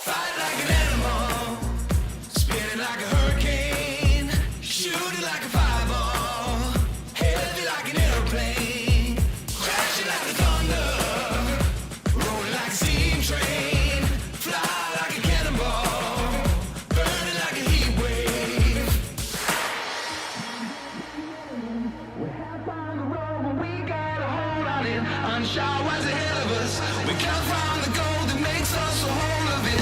Fight like an animal, spinning like a hurricane, shooting like a fireball, heavy like an airplane, crashing like the thunder, rolling like a steam train, fly like a cannonball, burning like a heat wave. We're half on the road, but we got a hold on it. Unsure what's ahead of us. We come from the gold that makes us a whole of it.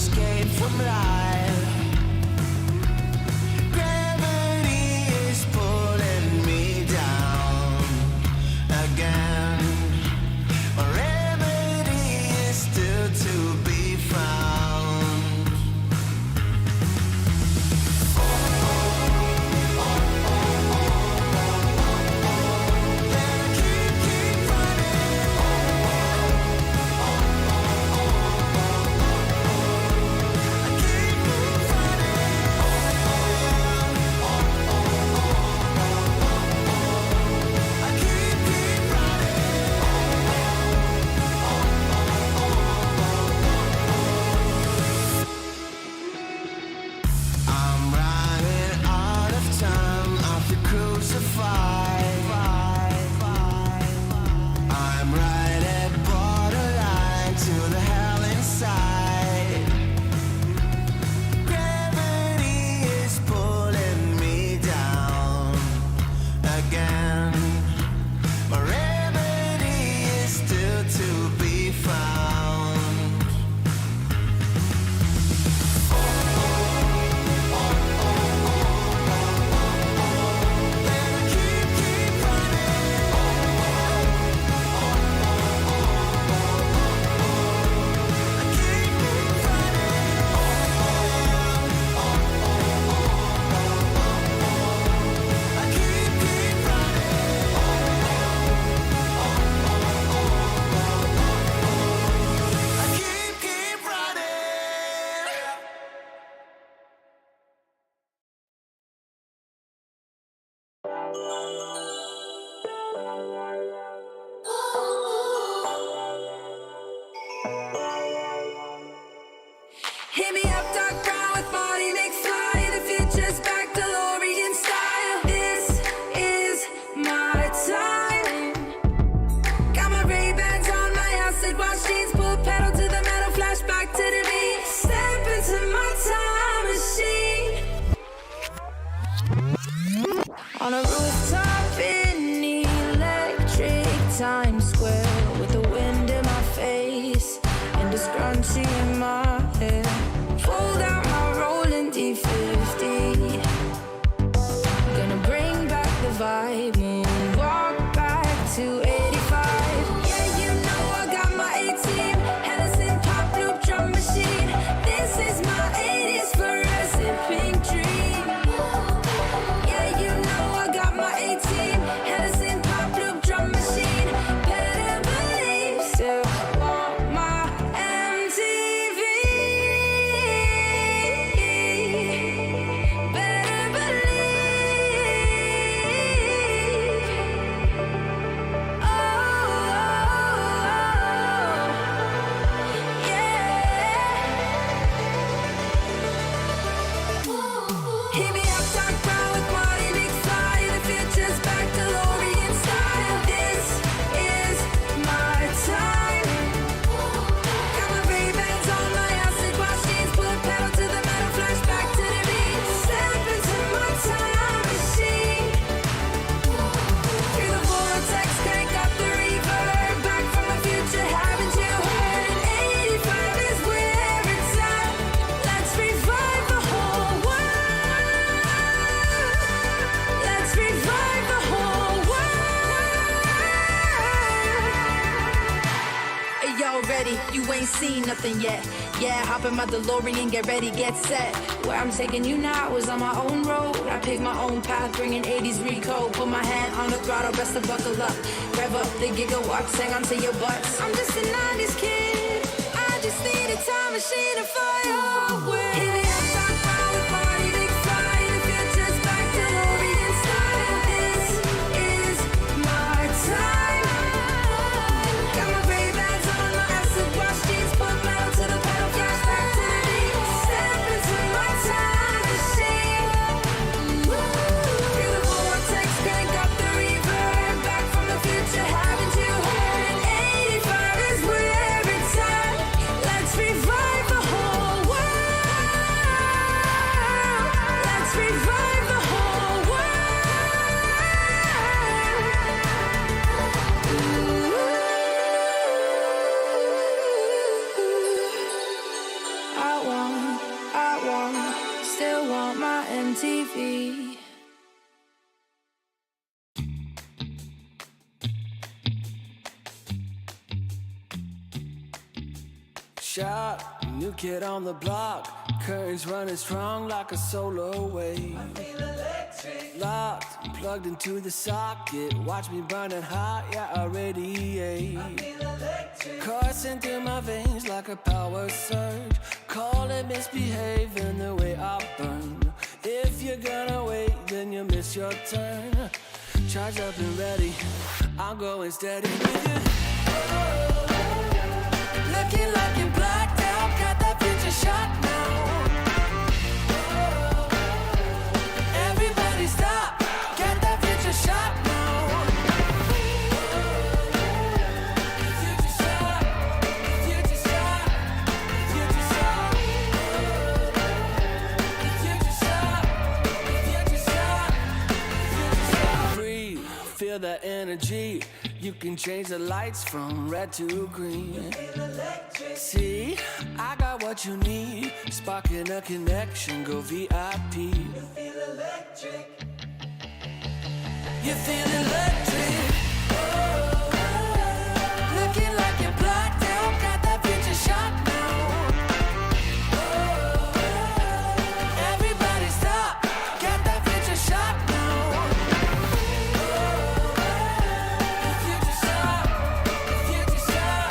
escape from life. Gravity is pulling me down again. A remedy is still to be found. Keep I'm right at borderline to the hell inside. Gravity is pulling me down again. My remedy is still to be found. Hit me up, dark brown with body mix fly. The future's back, DeLorean style. This is my time. Got my Ray-Bans on, my acid wash jeans. Pull pedal to the metal, flashback to the beat. Step into my time machine. On a rooftop in electric Times Square, with the wind in my face and a scrunchie in my hair. Fold out my rolling D50. Gonna bring back the vibe, moonwalk back to 85. Yeah, you know I got my A-team, Hennessy pop loop drum machine. This is my 80s fluorescent pink dream. Yeah, you know I got my A-team, Hennessy pop loop drum machine. Better believe, still want my MTV. Better believe. Oh, yeah. Hit me up, dark brown with body mix fly. The future's back, DeLorean style. This is my time. Got my Ray-Bans on, my acid wash jeans. Pull pedal to the metal, flashback to the beat. Step into my time machine. Through the vortex, crank up the reverb. Back from the future, haven't you heard? 85 is where it's at. Let's revive the whole world. Let's revive the whole world. Hey, y'all ready? You ain't seen nothing yet. Yeah, hop in my DeLorean, get ready, get set. Where I'm taking you now is on my own road. I pick my own path, bringing 80s recode. Put my hand on the throttle, best to buckle up. Rev up the gigawatts, hang on to your butts. I'm just a 90s kid. I just need a time machine to fly away. Hit me up, dark brown with body mix fly. The future's back, DeLorean style. This is my time. Got my Ray-Bans on, my acid wash jeans. Put metal to the pedal, flashback to the beat. Step into my time machine. Through the vortex, crank up the reverb. Back from the future, haven't you heard? 85 is where it's at. Let's revive the whole world. on my MTV. Shot, new kid on the block. Currents running strong like a solar wave. I feel electric. Locked, plugged into the socket. Watch me burning hot, yeah, I radiate. I feel electric. Coursing through my veins like a power surge. Call it misbehaving the way I burn. If you're gonna wait, then you miss your turn. Charged up and ready, I'm going steady with you. Looking like you're blacked out, got that future shot now. Everybody stop, get that future shot now. Future shot, future shot, future shot. Future shot, future shot, future shot. Breathe, feel that energy. You can change the lights from red to green. See, I got what you need. Sparking a connection, go VIP. You feel electric. You feel electric. Looking like you're blacked out, got that future shot now. Everybody stop, get that future shot now. Future shot, future shot,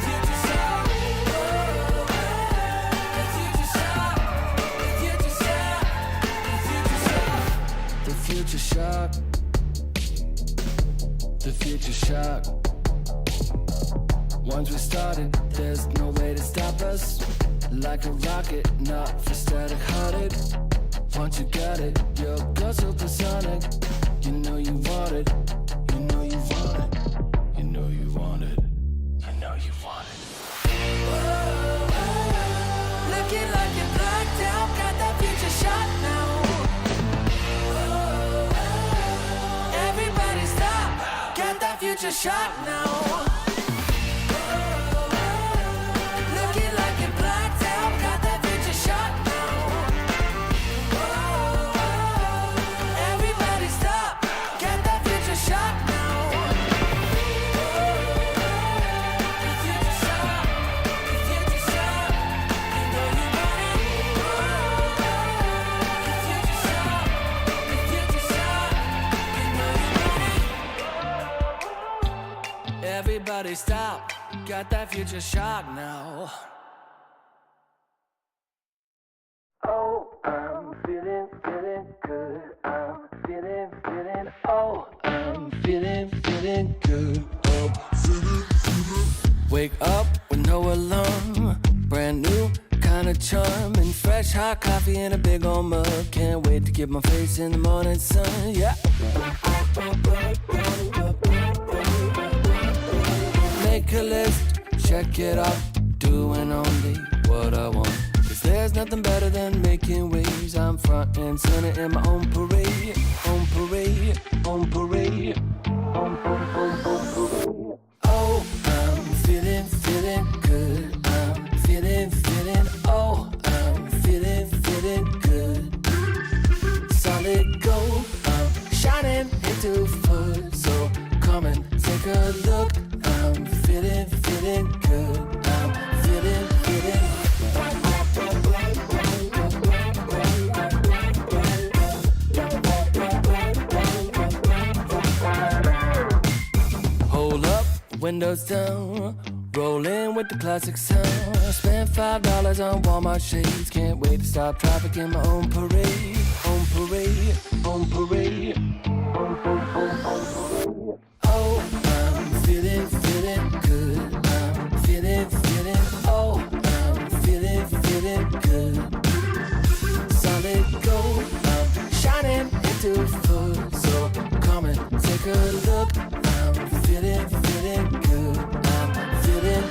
future shot. Future shot, future shot, future shot. The future shock. The future shock. Once we started, there's no way to stop us. Like a rocket, not for static hearted. Once you got it, you'll go supersonic. You know you want it. You know you want it. You know you want it. You know you want it. Looking like you're blacked out, got that future shot now. Everybody stop, get that future shot now. Looking like you're blacked out, got that future shot now. Everybody stop, get that future shot now. Future shot, future shot, you know you want it. Future shot, future shot, you know you want it. Everybody stop, got that future shock now. Oh, I'm feeling good. I'm feeling, oh, I'm feeling good. Wake up with no alarm. Brand new kind of charm. And fresh hot coffee in a big old mug. Can't wait to get my face in the morning sun. Yeah. Make a list, check it off. Doing only what I want. Cause there's nothing better than making waves. I'm front and center in my own parade. On parade, on parade, on parade. Oh, I'm feeling good. I'm feeling, oh, I'm feeling good. Solid gold, I'm shining into full. So come and take a look. I'm feeling good. I'm feeling. Hold up, windows down. Rolling with the classic sound. Spent $5 on Walmart shades. Can't wait to stop traffic in my own parade. On parade, on parade. Oh, I'm feeling good. I'm feeling, oh, I'm feeling good. Solid gold, I'm shining into full. So come and take a look. I'm feeling good. I'm feeling.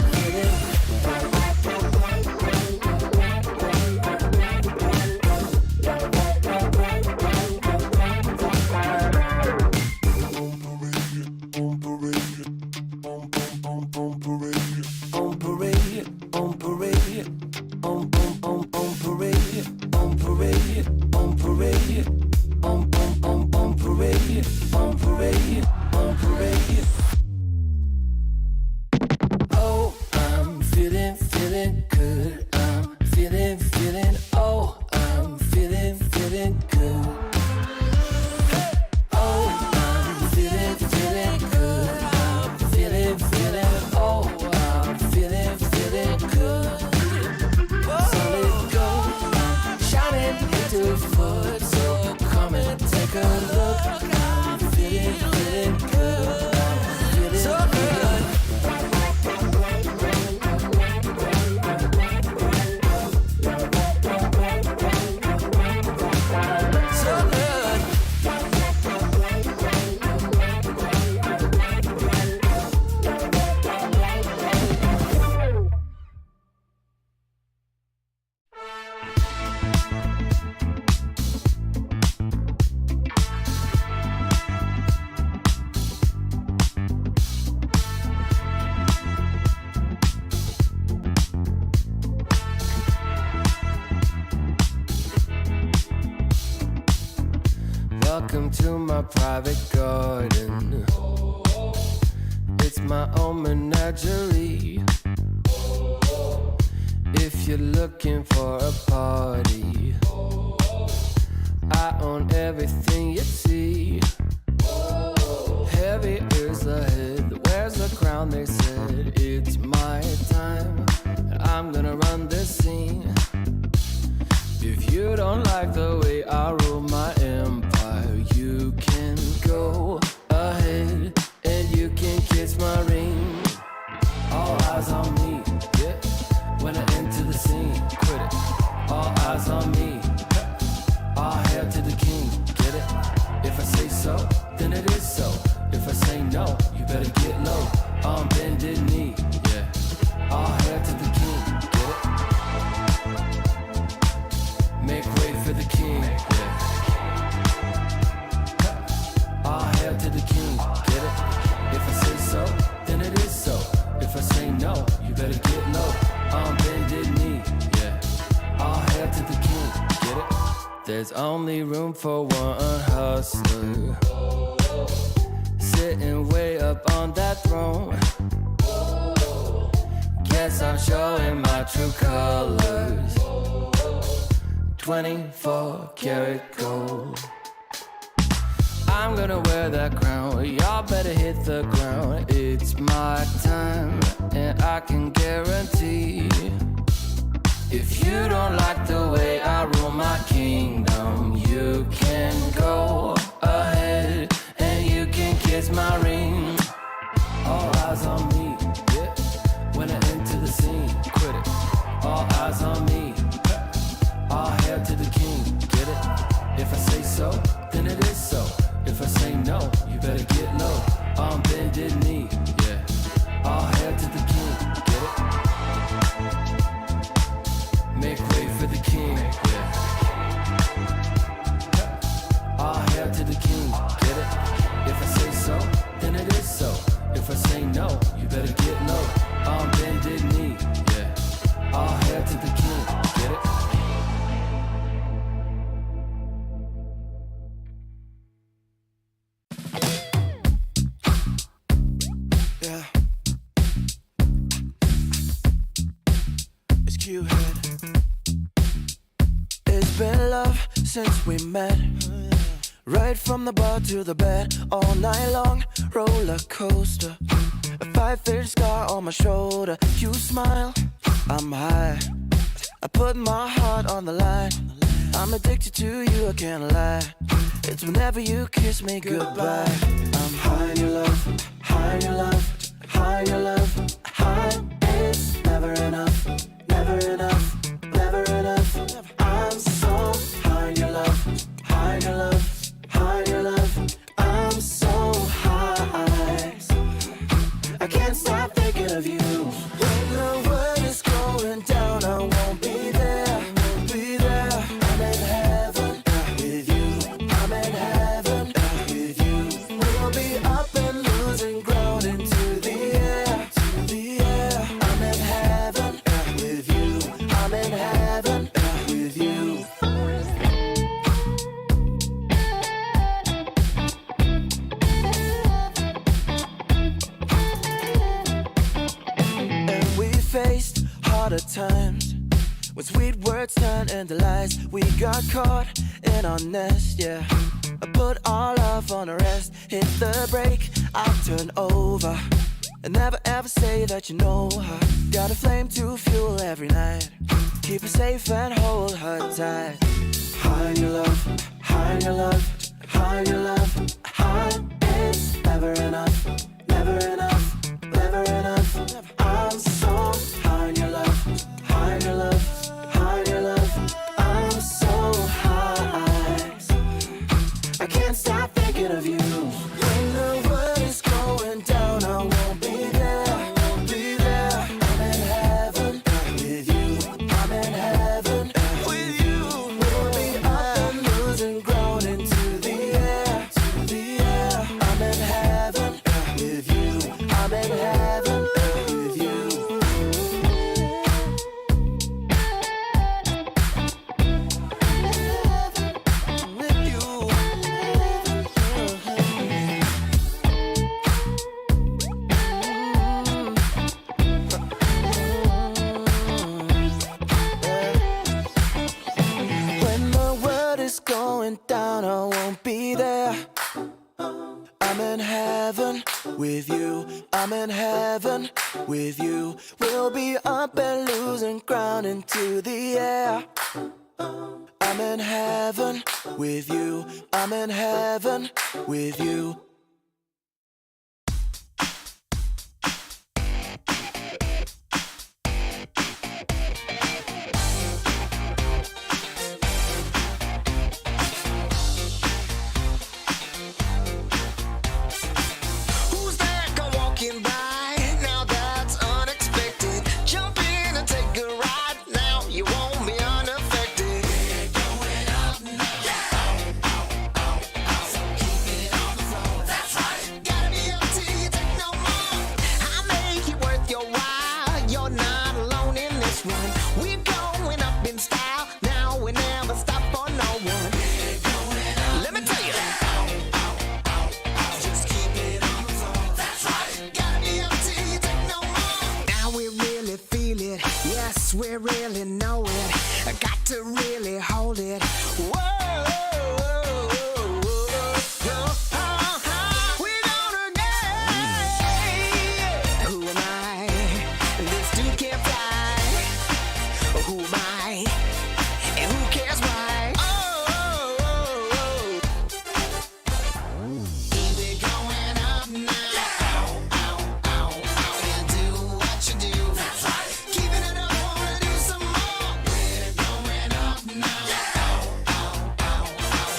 On parade, on parade, on parade, on parade. Welcome to my private garden. It's my own menagerie. If you're looking for a party, I own everything you see. Heavy is the head, where's the crown? They said it's my time, I'm gonna run this scene. If you don't like the way I rule my empire, you can go ahead and you can kiss my ring. All eyes on me, yeah. When I enter the scene, quit it. All eyes on me. All hail to the king, get it? If I say so, then it is so. If I say no, you better get low. On bended knee, yeah. All hail to the king, get it? Make way for the king, yeah. All hail to the king, get it? If I say so, then it is so. If I say no, you better get low. On bended knee, yeah. All hail to the king, get it? There's only room for one hustler, sitting way up on that throne. Guess I'm showing my true colors. 24 karat gold. I'm gonna wear that crown. Y'all better hit the ground. It's my time, and I can guarantee, if you don't like the way I rule my kingdom, you can go ahead and you can kiss my ring. All eyes on me, yeah. When I enter the scene, quit it. All eyes on me. All hail to the king, get it? If I say so, then it is so. If I say no, you better get low. On bended knee, yeah. All hail to the king, get it? Make way for the king, yeah. All hail to the king, get it? If I say so, then it is so. If I say no, you better get low. On bended knee, yeah. All hail to the king, get it? Yeah. It's Q-Head. It's been love since we met. Right from the bar to the bed, all night long, roller coaster. A 5-inch scar on my shoulder. You smile, I'm high. I put my heart on the line. I'm addicted to you, I can't lie. It's whenever you kiss me goodbye. I'm high in your love, high in your love, high in your love, high. It's never enough, never enough, never enough. I'm so high in your love, high in your love, high in your love. I'm so high, I can't stop thinking of you. When the world is going down, I won't be there, I won't be there. I'm in heaven with you, I'm in heaven with you. We'll be up and losing ground into the air, to the air. I'm in heaven with you, I'm in heaven with you. And we faced harder times when sweet words turned into lies. We got caught in our nest, yeah. I put our love on a rest. Hit the brake, I turn over. And never ever say that you know her. Got a flame to fuel every night. Keep her safe and hold her tight. High in your love, high in your love, high in your love, high. It's never enough, never enough, never enough. I'm so high in your love, high in your love, high in your love. I'm so high, I can't stop thinking of you. When the world is going down, I won't be there, I won't be there. I'm in heaven with you, I'm in heaven with you. We'll be up and losing ground into the air, to the air. I'm in heaven with you, I'm in heaven with you. going down, I won't be there. I'm in heaven with you, I'm in heaven with you. We'll be up and losing ground into the air. I'm in heaven with you, I'm in heaven with you. Who's that come walking by? Now that's unexpected. Jump in and take a ride. Now you won't be unaffected. We're going up now. So keep it on the floor. That's right. Gotta be up till you take no more. I make it worth your while. You're not alone in this one. We're going up in style. Now we never stop for no one. We're going up. Let me tell you. Just keep it on the floor. That's right. Gotta be up till you take no more. Now we really feel it. Yes, we really know it. I got to really hold it. Whoa. We're gonna get. Who am I? This dude can't fly. Who am I? And who cares why? We're going up now. And do what you do. That's right. Keeping it up, wanna do some more. We're going up now.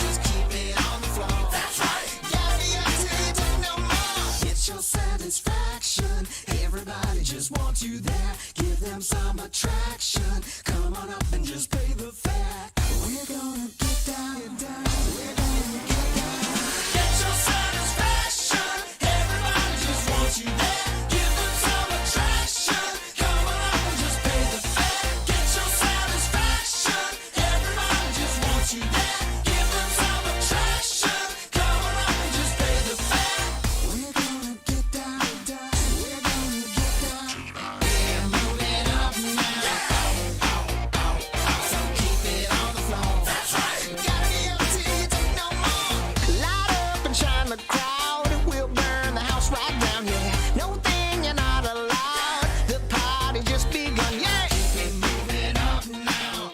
Just keep it on the floor. That's right. Gotta be up till you take no more. It's your satisfaction. Everybody just wants you there. Give them some attraction. Come on up and just pay the fare. We're gonna get down and down. We're gonna get down. Get your satisfaction. Everybody just wants you there. Give them some attraction. Come on up and just pay the fare. Get your satisfaction. Everybody just wants you there. Give them some attraction. Come on up and just pay the fare. We're gonna get down and down. We're gonna get down. We're moving up now. So keep it on the floor. That's right. Gotta be up till you take no more. Light up and shine the crowd. We'll burn the house right down, yeah. No thing you're not allowed. The party just begun, yeah. Keep it moving up now.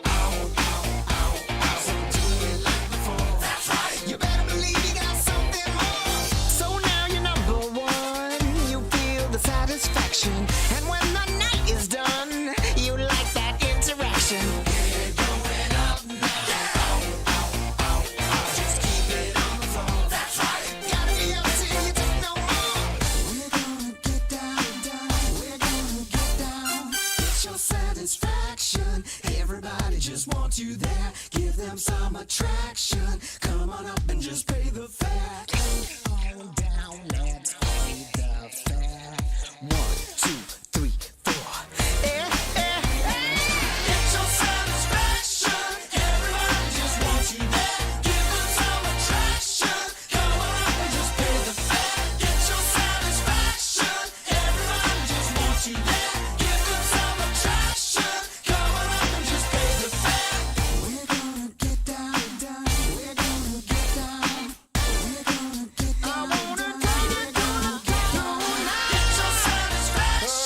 So do it like before. That's right. You better believe you got something more. So now you're number one. You feel the satisfaction. And when the night is done, you like that interaction. We're going up now. Just keep it on the floor. That's right. Gotta be up till you take no more. We're gonna get down and down. We're gonna get down. It's your satisfaction. Everybody just wants you there. Give them some attraction. Come on up and just pay the fare. Come on down, let's pay the fare. 1, 2, 3, 4. Get your satisfaction. Everybody just wants you there. Give them some attraction. Come on up and just pay the fare. Get your satisfaction. Everybody just wants you there. Give them some attraction. Come on up and just pay the fare. We're gonna get down and down. We're gonna get down. We're gonna get down. I wanna take it down. Get your satisfaction.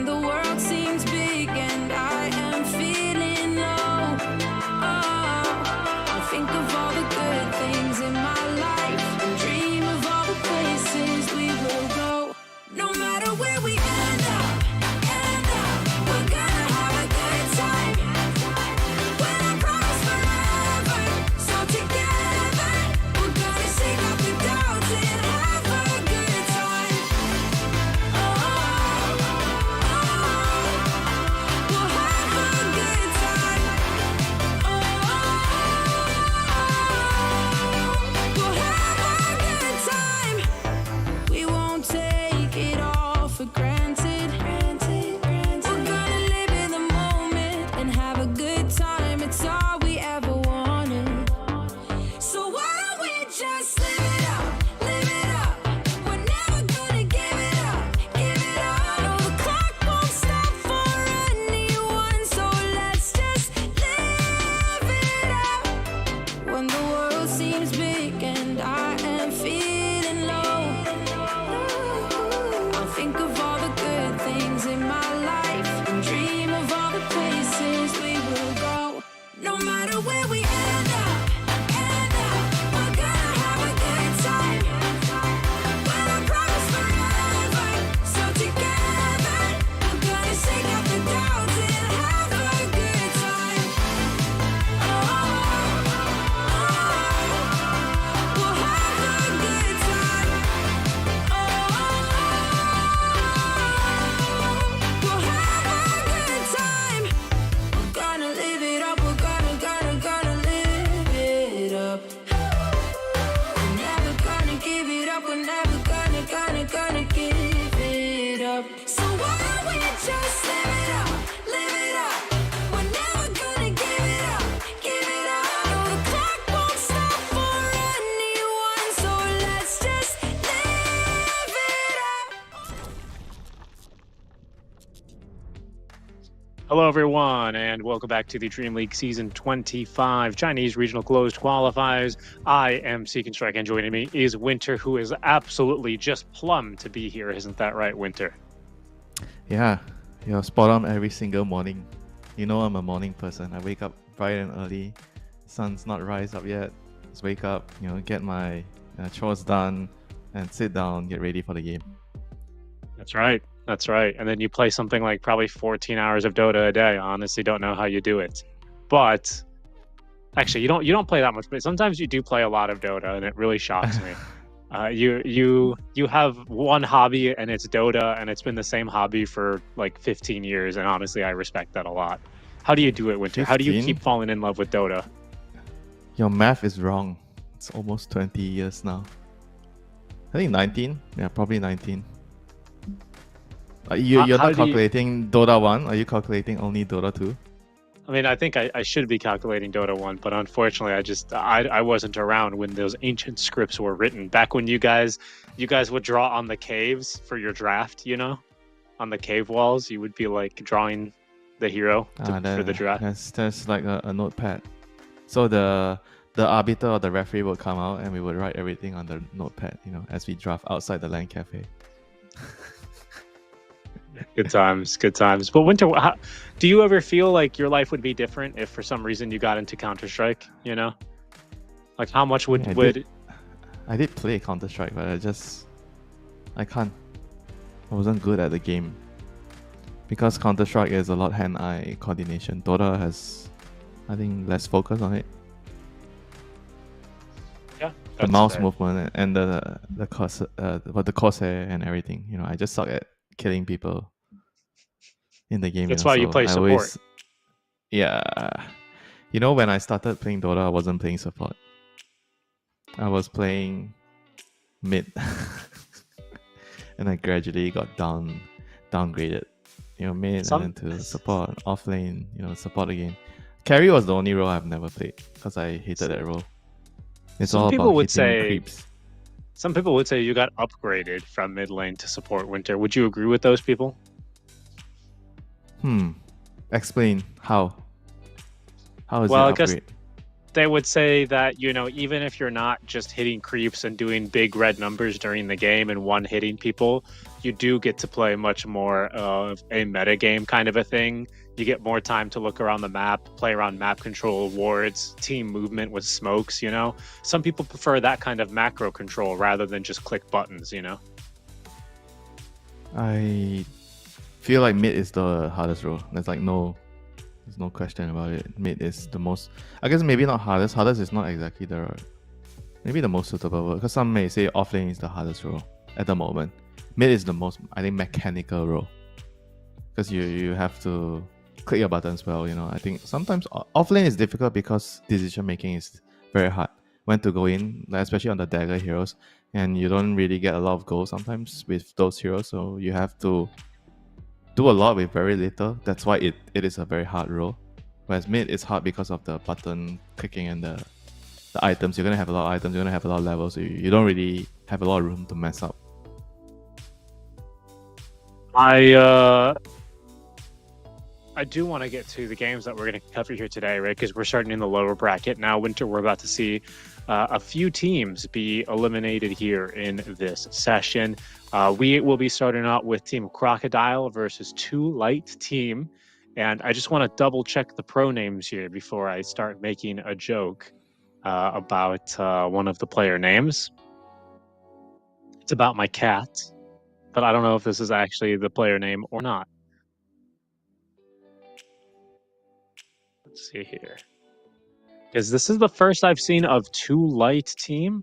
the world seems big and I am feeling low. I think of all the good things in my life and dream of all the places we will go. No matter where we end up, we're gonna have a good time. When I promise forever, so together we're gonna shake off the doubts and have a good time. We'll have a good time. We'll have a good time. We won't take it all for granted. We're gonna live in the moment and have a good time. It's all we ever wanted. So why don't we just live it up, live it up. We're never gonna give it up, give it up. No, the clock won't stop for anyone, so let's just live it up. When the world seems big and I am feeling low, I'll think of all the good things in my life and dream of all the places we will go. No matter where we end up, we're gonna have a good time. When I promise forever, so together we're gonna shake off the doubts and have a good time. We'll have a good time. We'll have a good time. We're gonna live it up. We're gonna live it up. We're never gonna give it up. We're never gonna give it up. So why don't we just live it up, live it up. We're never gonna give it up, give it up. No, the clock won't stop for anyone, so let's just live it up. Hello, everyone, and welcome back to the DreamLeague Season 25 Chinese Regional Closed Qualifiers. I am Seek and Strike, and joining me is Winter, who is absolutely just plumb to be here. Isn't that right, Winter? Yeah, you're spot on every single morning. You know I'm a morning person. I wake up bright and early. Sun's not rise up yet. Just wake up, get my chores done and sit down, get ready for the game. That's right. That's right. And then you play something like probably 14 hours of Dota a day. I honestly don't know how you do it. But actually, you don't play that much, but sometimes you do play a lot of Dota, and it really shocks me. You have one hobby, and it's Dota, and it's been the same hobby for like 15 years, and honestly, I respect that a lot. How do you do it, Winter? How do you 15? keep falling in love with Dota? Your math is wrong. It's almost 20 years now. I think 19. Yeah, probably 19. You're How not do you- calculating Dota 1? Are you calculating only Dota 2? I mean, I think I should be calculating Dota 1, but unfortunately, I wasn't around when those ancient scripts were written. Back when you guys would draw on the caves for your draft, on the cave walls, you would be like drawing the hero for the draft. That's like a notepad. So the arbiter or the referee would come out and we would write everything on the notepad, as we draft outside the LAN cafe. Good times. But Winter, do you ever feel like your life would be different if for some reason you got into Counter-Strike, Like how much would... I did play Counter-Strike, but I can't. I wasn't good at the game. Because Counter-Strike is a lot hand-eye coordination. Dota has, I think, less focus on it. Yeah. The mouse movement and the crosshair and everything. I just suck at killing people in the game. That's why you play support. Yeah. When I started playing Dota, I wasn't playing support. I was playing mid. And I gradually got downgraded. Mid and then to support, off lane, support again. Carry was the only role I've never played because I hated that role. It's all about hitting creeps. Some people would say you got upgraded from mid lane to support, Winter. Would you agree with those people? Explain how. How is it I upgrade? guess they would say that, even if you're not just hitting creeps and doing big red numbers during the game and one hitting people, you do get to play much more of a meta game kind of a thing. You get more time to look around the map, play around map control, wards, team movement with smokes, you know? Some people prefer that kind of macro control rather than just click buttons, you know? I feel like mid is the hardest role. There's no question about it. Mid is the most, I guess maybe not hardest. Hardest is not exactly maybe the most suitable, because some may say offlane is the hardest role at the moment. Mid is the most, I think, mechanical role, because you have to click your buttons well, you know. I think sometimes offlane is difficult because decision making is very hard. When to go in, like especially on the dagger heroes, and you don't really get a lot of gold sometimes with those heroes, so you have to do a lot with very little. That's why it is a very hard role. Whereas mid is hard because of the button clicking and the items. You're gonna have a lot of items, you're gonna have a lot of levels, so you don't really have a lot of room to mess up. I do want to get to the games that we're going to cover here today, right? Because we're starting in the lower bracket now. Winter, we're about to see a few teams be eliminated here in this session. We will be starting out with Team Crocodile versus Too Light Team. And I just want to double check the pro names here before I start making a joke about one of the player names. It's about my cat, but I don't know if this is actually the player name or not. Let's see here. Because this is the first I've seen of Too Light Team.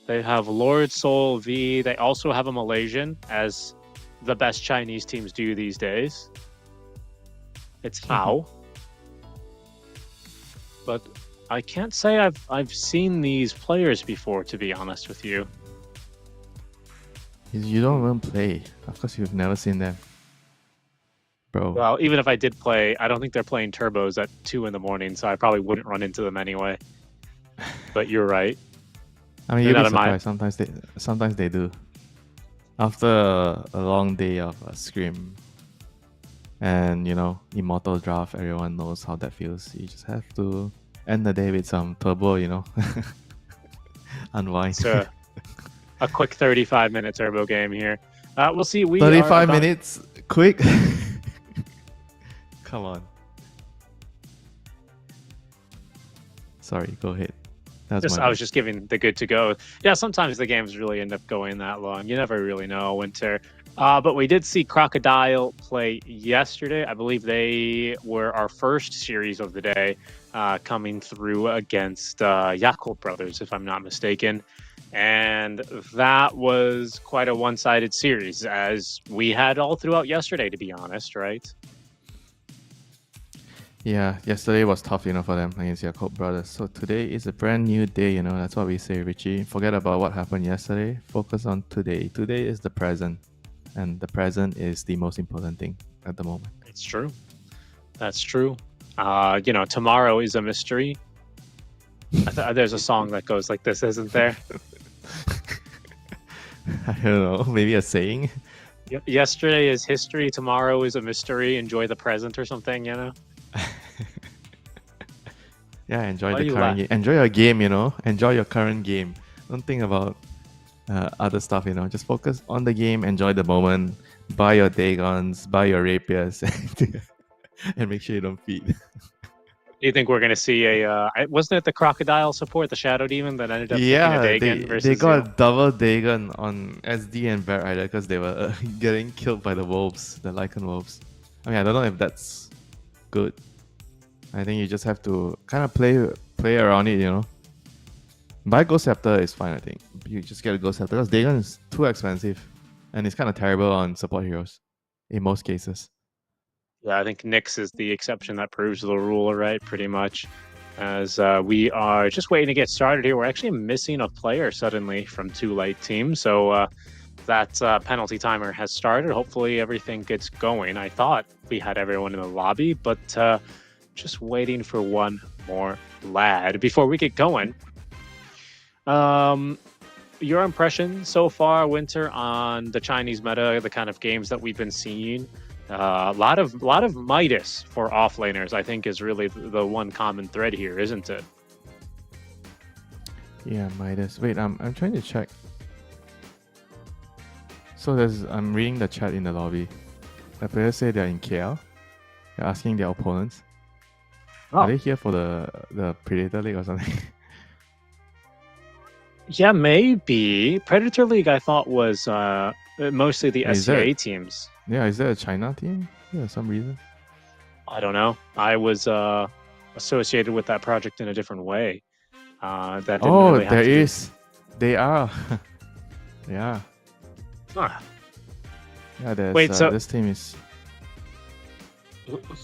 They have Lord Soul V. They also have a Malaysian, as the best Chinese teams do these days. It's Hao. But I can't say I've seen these players before, to be honest with you. You don't even play. Of course, you've never seen them, bro. Well, even if I did play, I don't think they're playing turbos at 2 in the morning, so I probably wouldn't run into them anyway. But you're right. I mean, you'd be surprised. Sometimes they do. After a long day of scrim and, you know, immortal draft, everyone knows how that feels. You just have to end the day with some turbo, you know. Unwind. So, a quick 35-minute turbo game here. We'll see. 35 minutes? Quick? Come on. Sorry, go ahead. I was just giving the good to go. Yeah, sometimes the games really end up going that long. You never really know, Winter. But we did see Crocodile play yesterday. I believe they were our first series of the day, coming through against Yakult Brothers, if I'm not mistaken. And that was quite a one-sided series, as we had all throughout yesterday, to be honest, right? Yeah, yesterday was tough, you know, for them against Yakult Brothers. So today is a brand new day, you know. That's what we say, Richie. Forget about what happened yesterday. Focus on today. Today is the present. And the present is the most important thing at the moment. It's true. That's true. You know, tomorrow is a mystery. There's a song that goes like this, isn't there? I don't know. Maybe a saying? Yesterday is history. Tomorrow is a mystery. Enjoy the present or something, you know? Yeah, enjoy the current game. Enjoy your game, you know. Enjoy your current game. Don't think about other stuff, you know. Just focus on the game. Enjoy the moment. Buy your Dagons. Buy your Rapiers. And make sure you don't feed. Do you think we're going to see wasn't it the Crocodile support, the Shadow Demon, that ended up taking a Dagon versus... they got a double Dagon on SD and Bear Rider because they were getting killed by the wolves, the Lycan wolves. I mean, I don't know if that's good. I think you just have to kind of play around it, you know. Buy Ghost Scepter is fine, I think. You just get a Ghost Scepter because Dagon is too expensive and it's kind of terrible on support heroes in most cases. Yeah, I think Nyx is the exception that proves the rule, right? Pretty much. As we are just waiting to get started here. We're actually missing a player suddenly from Too Light Team. So that penalty timer has started. Hopefully everything gets going. I thought we had everyone in the lobby, but just waiting for one more lad. Before we get going, your impression so far, Winter, on the Chinese meta, the kind of games that we've been seeing? A lot of Midas for offlaners, I think, is really the one common thread here, isn't it? Yeah, Midas. Wait, I'm trying to check. So I'm reading the chat in the lobby. The players say they're in KL. They're asking their opponents. Are they here for the Predator League or something? Yeah, maybe. Predator League, I thought, was mostly the Is SCA that- teams. Yeah, is there a China team? Yeah, some reason. I don't know. I was associated with that project in a different way. That didn't really have there to do- is. They are. Yeah. Huh. Yeah, there's Wait, so- this team is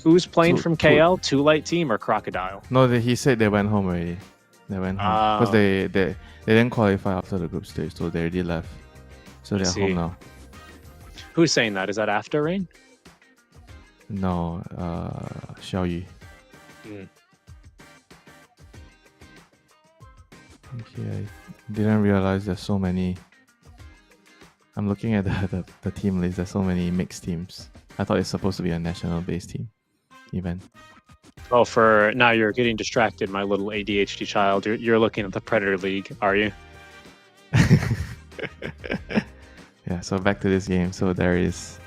Who's playing Two- from two- KL? Two Light Team or Crocodile? no. He said they went home already. They went home because Oh. they didn't qualify after the group stage, so they already left. So they're see. home now. Who's saying that? Is that after Rain? No, Xiao Yu. Mm. Okay, I didn't realize there's so many. I'm looking at the team list. There's so many mixed teams. I thought it's supposed to be a national-based team event. Oh, for now you're getting distracted, my little ADHD child. You're looking at the Predator League, are you? Yeah. So back to this game. So there is.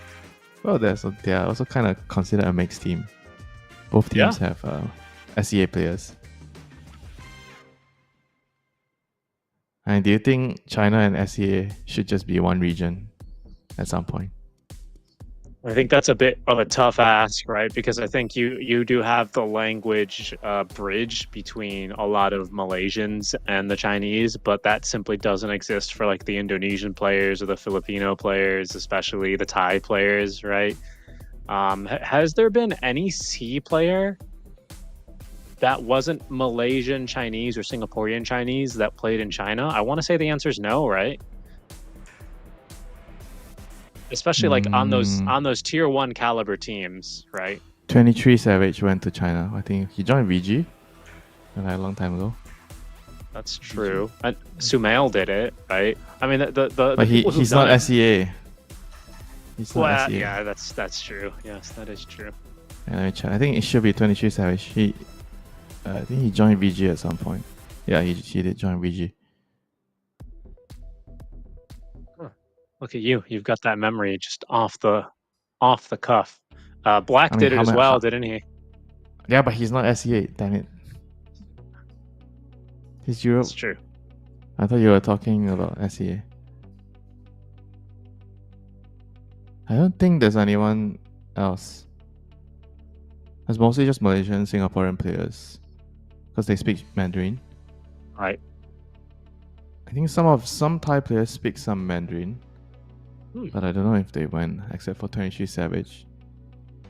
Well, they are also kind of considered a mixed team. Both teams have SEA players. And do you think China and SEA should just be one region at some point? I think that's a bit of a tough ask, right? Because I think you do have the language bridge between a lot of Malaysians and the Chinese, but that simply doesn't exist for like the Indonesian players or the Filipino players, especially the Thai players, right? Has there been any C player that wasn't Malaysian Chinese or Singaporean Chinese that played in China? I want to say the answer is no, right? Especially like on those tier 1 caliber teams, right? 23 Savage went to China. I think he joined VG a long time ago. That's true. And Sumail did it, right? I mean, the But people who've he's done not it- SEA. He's not Well, SEA. yeah, that's true. Yes, that is true. Yeah, let me check. I think it should be 23 Savage. I think he joined VG at some point. Yeah, he did join VG. Look at you. You've got that memory just off the cuff. Black I mean, did it how as ma- well, how- didn't he? Yeah, but he's not SEA. Damn it. He's Europe. That's true. I thought you were talking about SEA. I don't think there's anyone else. It's mostly just Malaysian, Singaporean players because they speak Mandarin. Right. I think some Thai players speak some Mandarin, but I don't know if they went except for 23 Savage.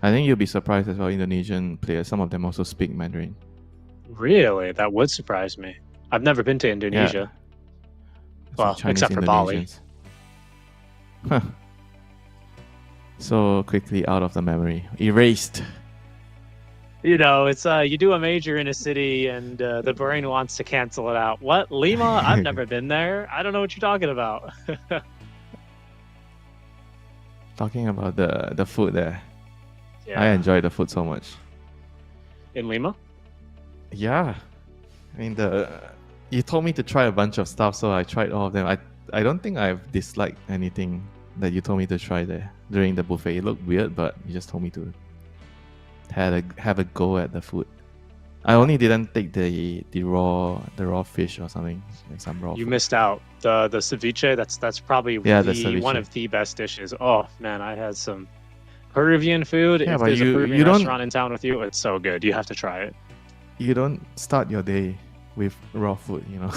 I think you'll be surprised as well. Indonesian players, some of them also speak Mandarin. Really? That would surprise me. I've never been to Indonesia. It's Well, like Chinese except for Bali. Indonesians. Huh. So quickly out of the memory, erased. You know, it's you do a major in a city and the brain wants to cancel it out. What? Lima? I've never been there. I don't know what you're talking about. Talking about the food there, Yeah. I enjoy the food so much. In Lima? Yeah, I mean you told me to try a bunch of stuff, so I tried all of them. I don't think I've disliked anything that you told me to try there during the buffet. It looked weird, but you just told me to have a go at the food. I only didn't take the raw fish or something, like some raw. You food. missed out. The ceviche, that's probably Yeah, the one ceviche. of the best dishes. Oh man, I had some Peruvian food. Yeah, if but there's a you Peruvian don't- restaurant in town with you, it's so good. You have to try it. You don't start your day with raw food, you know.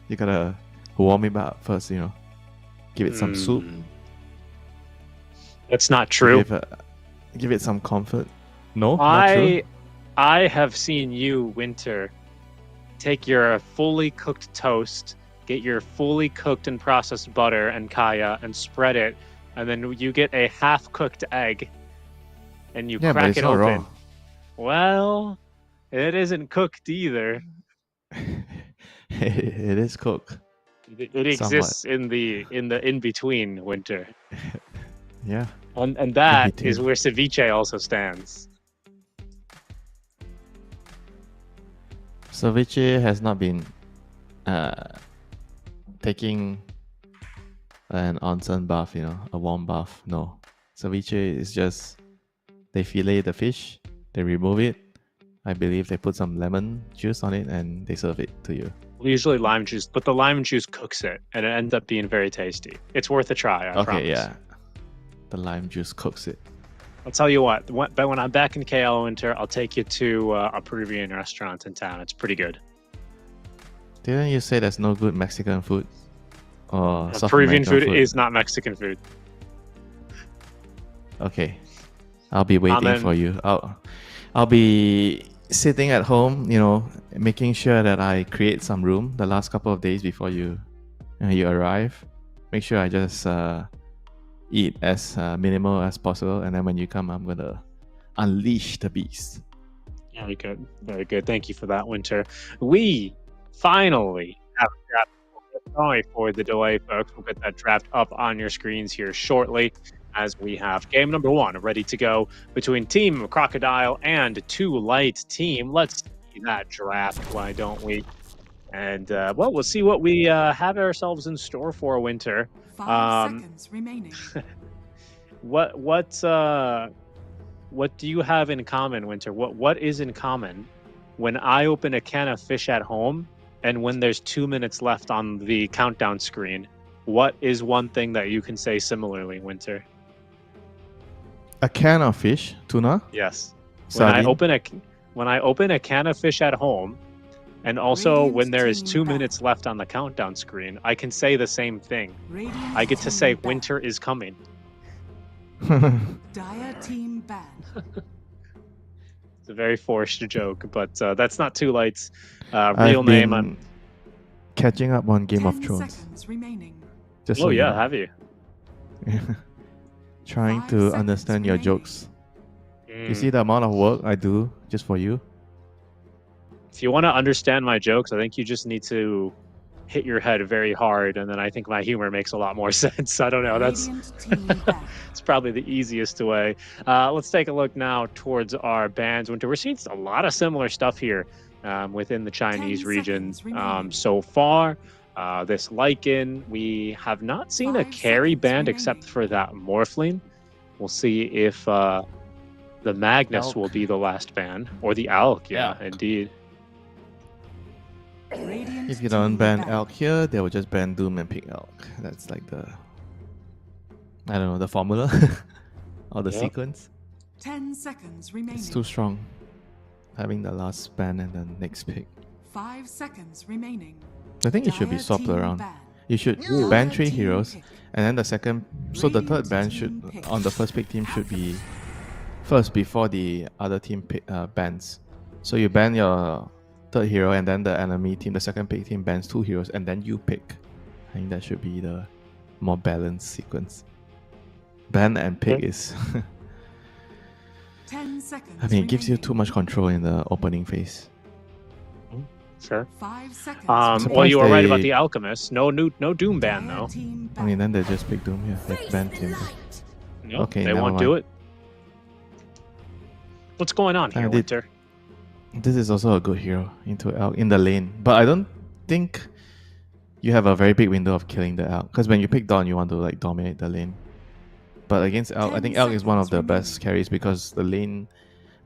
You gotta warm it up first, you know. Give it some soup. That's not true. Give it some comfort. No, not true. I have seen you, Winter, take your fully cooked toast, get your fully cooked and processed butter and kaya, and spread it, and then you get a half-cooked egg, and you Yeah, but crack it's it not open. raw. Well, it isn't cooked either. It is cooked. It exists in the in between, Winter, Yeah. and that between. is where ceviche also stands. Ceviche has not been taking an onsen bath, you know, a warm bath. No. Ceviche is just they fillet the fish, they remove it. I believe they put some lemon juice on it and they serve it to you. Usually lime juice, but the lime juice cooks it, and it ends up being very tasty. It's worth a try, I promise. Yeah. The lime juice cooks it. I'll tell you what, when I'm back in KL winter, I'll take you to a Peruvian restaurant in town. It's pretty good. Didn't you say there's no good Mexican food? Or South Peruvian American food is not Mexican food. Okay. I'll be waiting for you. I'll be sitting at home, you know, making sure that I create some room the last couple of days before you arrive. Make sure I just eat as minimal as possible, and then when you come, I'm gonna unleash the beast. Very good, very good. Thank you for that, Winter. We finally have a draft. Sorry for the delay, folks. We'll get that draft up on your screens here shortly, as we have game number 1 ready to go between Team Crocodile and 2 Light Team. Let's see that draft, why don't we? And well, we'll see what we have ourselves in store for Winter. 5 seconds remaining. What do you have in common, Winter? What is in common when I open a can of fish at home and when there's 2 minutes left on the countdown screen? What is one thing that you can say similarly, Winter? A can of fish, tuna. Yes. Sardine. When I open a can of fish at home, and also Radiant when there is team 2 back. minutes left on the countdown screen, I can say the same thing. Radiant I get to team say back. winter is coming. Dire team ban. It's a very forced joke, but that's not Two Lights' I've real name. been I'm catching up on Game 10 of Thrones. seconds remaining. Just oh so you yeah, know. have you? Trying 5 to seconds understand your remaining. jokes. You see the amount of work I do just for you? If you want to understand my jokes, I think you just need to hit your head very hard, and then I think my humor makes a lot more sense. I don't know. That's Radiant team ban. it's probably the easiest way. Let's take a look now towards our bands. Winter, we're seeing a lot of similar stuff here within the Chinese 10 region seconds remaining. so far. This Lycan, we have not seen a 5 carry seconds band except remaining. for that Morphling. We'll see if the Magnus Elk. will be the last ban, or the Elk. Yeah, Elk. indeed. Radiant If you don't team ban ban. elk here, they will just ban Doom and pick elk. That's like the, I don't know, the formula or the Yeah. sequence. 10 seconds remaining. It's too strong. Having the last ban and the next pick. 5 seconds remaining. I think it should be Dire swapped team around. ban. You should Dire ban 3 team heroes, pick. and then the second, so the third Radiant ban team should, pick. on the first pick team should be first before the other team bans. So you ban your third hero, and then the enemy team, the second pick team bans 2 heroes, and then you pick. I think that should be the more balanced sequence. Ban and pick Okay. is, 10 seconds I mean, it gives you remaining. too much control in the opening phase. Sure. 5 seconds Well, Surprised you were right about they- the Alchemist. No Doom ban Dire though. team I mean, ban. then they just pick Doom here. They ban him. No, Okay, they never won't do mind. it. What's going on here, did- Winter? This is also a good hero into elk in the lane, but I don't think you have a very big window of killing the elk, because when you pick Dawn, you want to like dominate the lane. But against elk, I 10 think elk is one of the seconds best carries because the lane,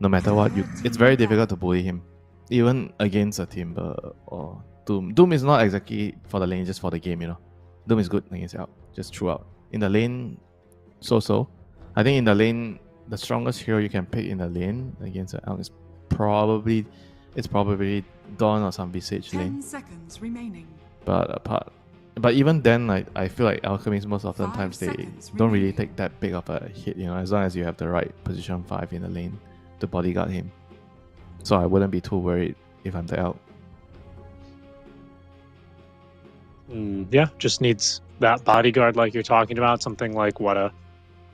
no matter what, it's very difficult to bully him, even against a Timber or Doom. Doom is not exactly for the lane, just for the game, you know. Doom is good against elk, just throughout. In the lane, so. I think in the lane, the strongest hero you can pick in the lane against the elk is probably Dawn or some Visage 10 lane. seconds remaining. But even then, like, I feel like alchemists most often 5 times they seconds don't really remaining. take that big of a hit, you know, as long as you have the right position 5 in the lane to bodyguard him. So I wouldn't be too worried if I'm the elk. Yeah, just needs that bodyguard like you're talking about. Something like what a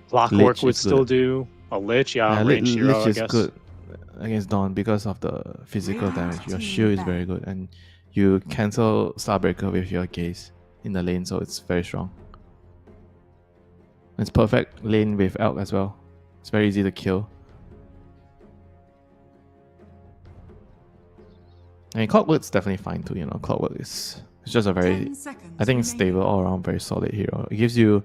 Clockwork Lich would is still good. do. A Lich, yeah, Yeah, range hero, Lich I is guess. good against Dawn because of the physical Radiant damage. Your team shield is back. very good, and you cancel Starbreaker with your gaze in the lane, so it's very strong. It's perfect lane with elk as well. It's very easy to kill. I mean, Clockwork's definitely fine too. You know, Clockwork It's just a very, 10 seconds I think, remaining. stable all around, very solid hero. It gives you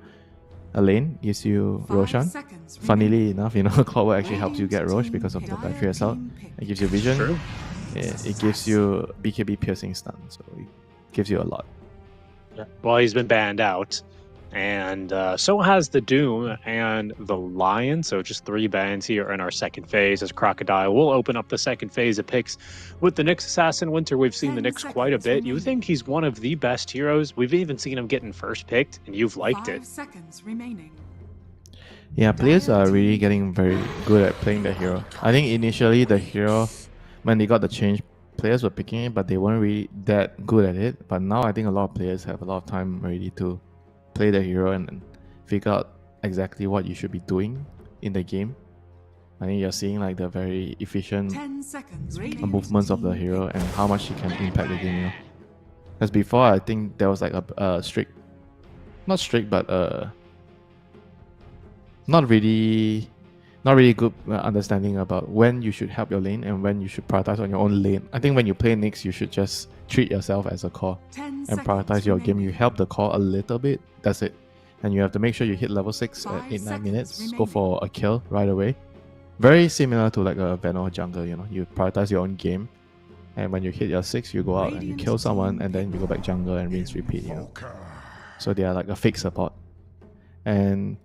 a lane, gives you 5 Roshan. seconds Funnily remaining. enough, Clockwork actually helps you get Rosh because of the Dire battery assault. team pick. It gives you vision. True. It gives you BKB piercing stun, so it gives you a lot. Well, he's been banned out. And so has the Doom and the Lion. So just 3 bans here in our second phase as Crocodile will open up the second phase of picks with the Nyx Assassin Winter. We've seen the 10 Nyx quite a seconds bit. You remaining. think he's one of the best heroes. We've even seen him getting first picked, and you've liked 5 it. seconds remaining. Yeah, players are really getting very good at playing the hero. I think initially the hero, when they got the change, players were picking it, but they weren't really that good at it. But now I think a lot of players have a lot of time already to play the hero and figure out exactly what you should be doing in the game. I think you're seeing like the very efficient 10 seconds movements of the hero and how much he can impact the game. Because before, I think there was like a strict, not strict, but not really good understanding about when you should help your lane and when you should prioritize on your own lane. I think when you play Nyx, you should just treat yourself as a core 10 and prioritize your game. You help the core a little bit, that's it. And you have to make sure you hit level 6 at 5 8-9 seconds minutes, go remaining. for a kill right away. Very similar to like a Venom jungle, you prioritize your own game. And when you hit your 6, you go out and you kill someone, and then you go back jungle and rinse repeat. So they are like a fake support. And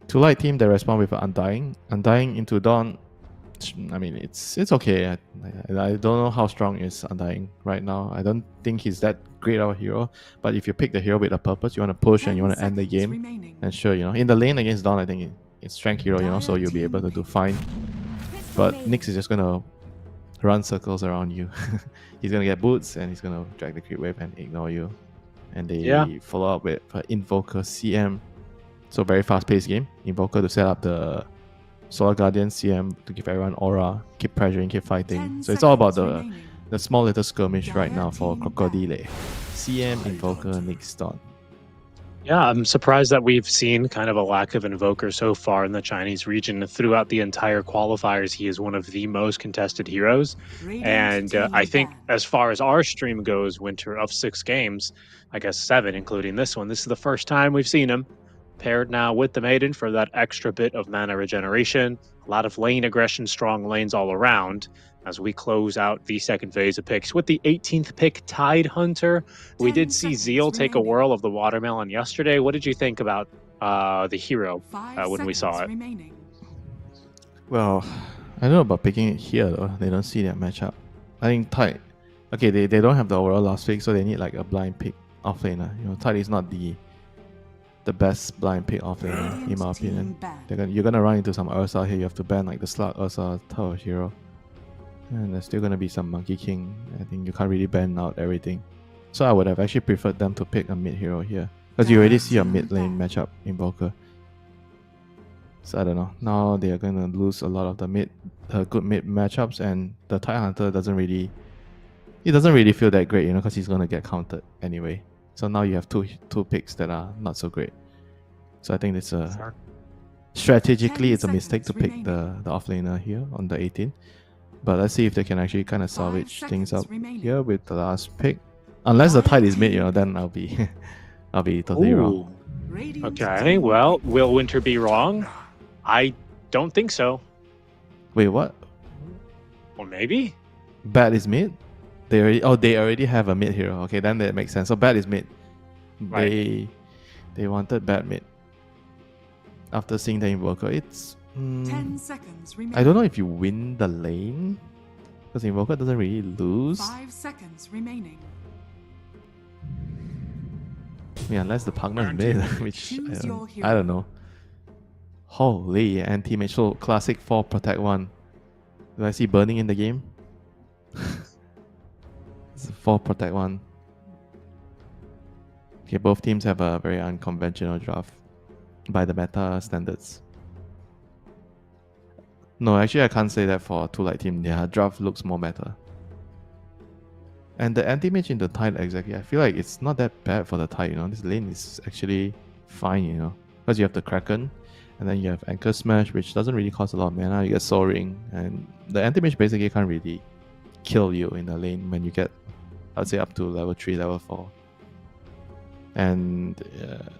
to light team, they respond with Undying. Undying into Dawn. I mean, it's okay. I don't know how strong is Undying right now. I don't think he's that great of a hero. But if you pick the hero with a purpose, you want to push and you want to end the game. Remaining. And sure, in the lane against Dawn, I think it's strength hero, so you'll be able to do fine. But Nyx is just gonna run circles around you. He's gonna get boots and he's gonna drag the creep wave and ignore you. And they follow up with Invoker CM. So very fast-paced game. Invoker to set up the Solar Guardian, CM to give everyone aura, keep pressuring, keep fighting. 10 So it's all about seconds remaining. the small little skirmish right now for Dire team Crocodile. CM, Invoker, Nyx, Dawn. Yeah, I'm surprised that we've seen kind of a lack of Invoker so far in the Chinese region. Throughout the entire qualifiers, he is one of the most contested heroes. Radiant And team I think ban. as far as our stream goes, Winter, of 6 games, I guess 7, including this one, this is the first time we've seen him paired now with the Maiden for that extra bit of mana regeneration. A lot of lane aggression, strong lanes all around as we close out the second phase of picks with the 18th pick, Tide Hunter. We 10 did see seconds Zeal take a remaining. whirl of the watermelon yesterday. What did you think about the hero 5 when we saw seconds it? remaining. Well, I don't know about picking it here though. They don't see that matchup. I think Tide, okay, they don't have the overall last pick, so they need like a blind pick offlaner. Tide is not the best blind pick offlaner in my Radiant team opinion. ban. You're gonna run into some Ursa here. You have to ban like the Slug Ursa type of hero, and there's still gonna be some Monkey King. I think you can't really ban out everything. So I would have actually preferred them to pick a mid hero here, because you already see a mid lane matchup Invoker. So I don't know. Now they are gonna lose a lot of the good mid matchups, and the Tide Hunter doesn't really feel that great, because he's gonna get countered anyway. So now you have two picks that are not so great. So I think it's strategically 10 it's a mistake to seconds pick the offlaner here on the 18. But let's see if they can actually kind of 5 salvage things seconds up remaining. here with the last pick. Unless the Tide is mid, Dire then I'll be I'll be totally wrong. Radiant Okay, team well, ban. will Winter be wrong? I don't think so. Wait, what? Or maybe? Bat is mid? They already have a mid hero. Okay, then that makes sense. So Bat is mid. Right. They wanted Bat mid. After seeing the Invoker, it's 10 seconds remaining. I don't know if you win the lane, because Invoker doesn't really lose. 5 seconds remaining. I mean, unless the partner is mid, which Choose your hero. I don't know. Holy anti-mage. So classic 4 protect 1. Do I see burning in the game? It's a 4 protect 1. Okay, both teams have a very unconventional draft by the meta standards. No, actually I can't say that for 2 light team. Their draft looks more meta. And the anti-mage in the Tide, exactly, I feel like it's not that bad for the Tide, This lane is actually fine, Because you have the Kraken, and then you have Anchor Smash, which doesn't really cost a lot of mana. You get Soul Ring, and the anti-mage basically can't really kill you in the lane when you get, I'd say, up to level 3, level 4. And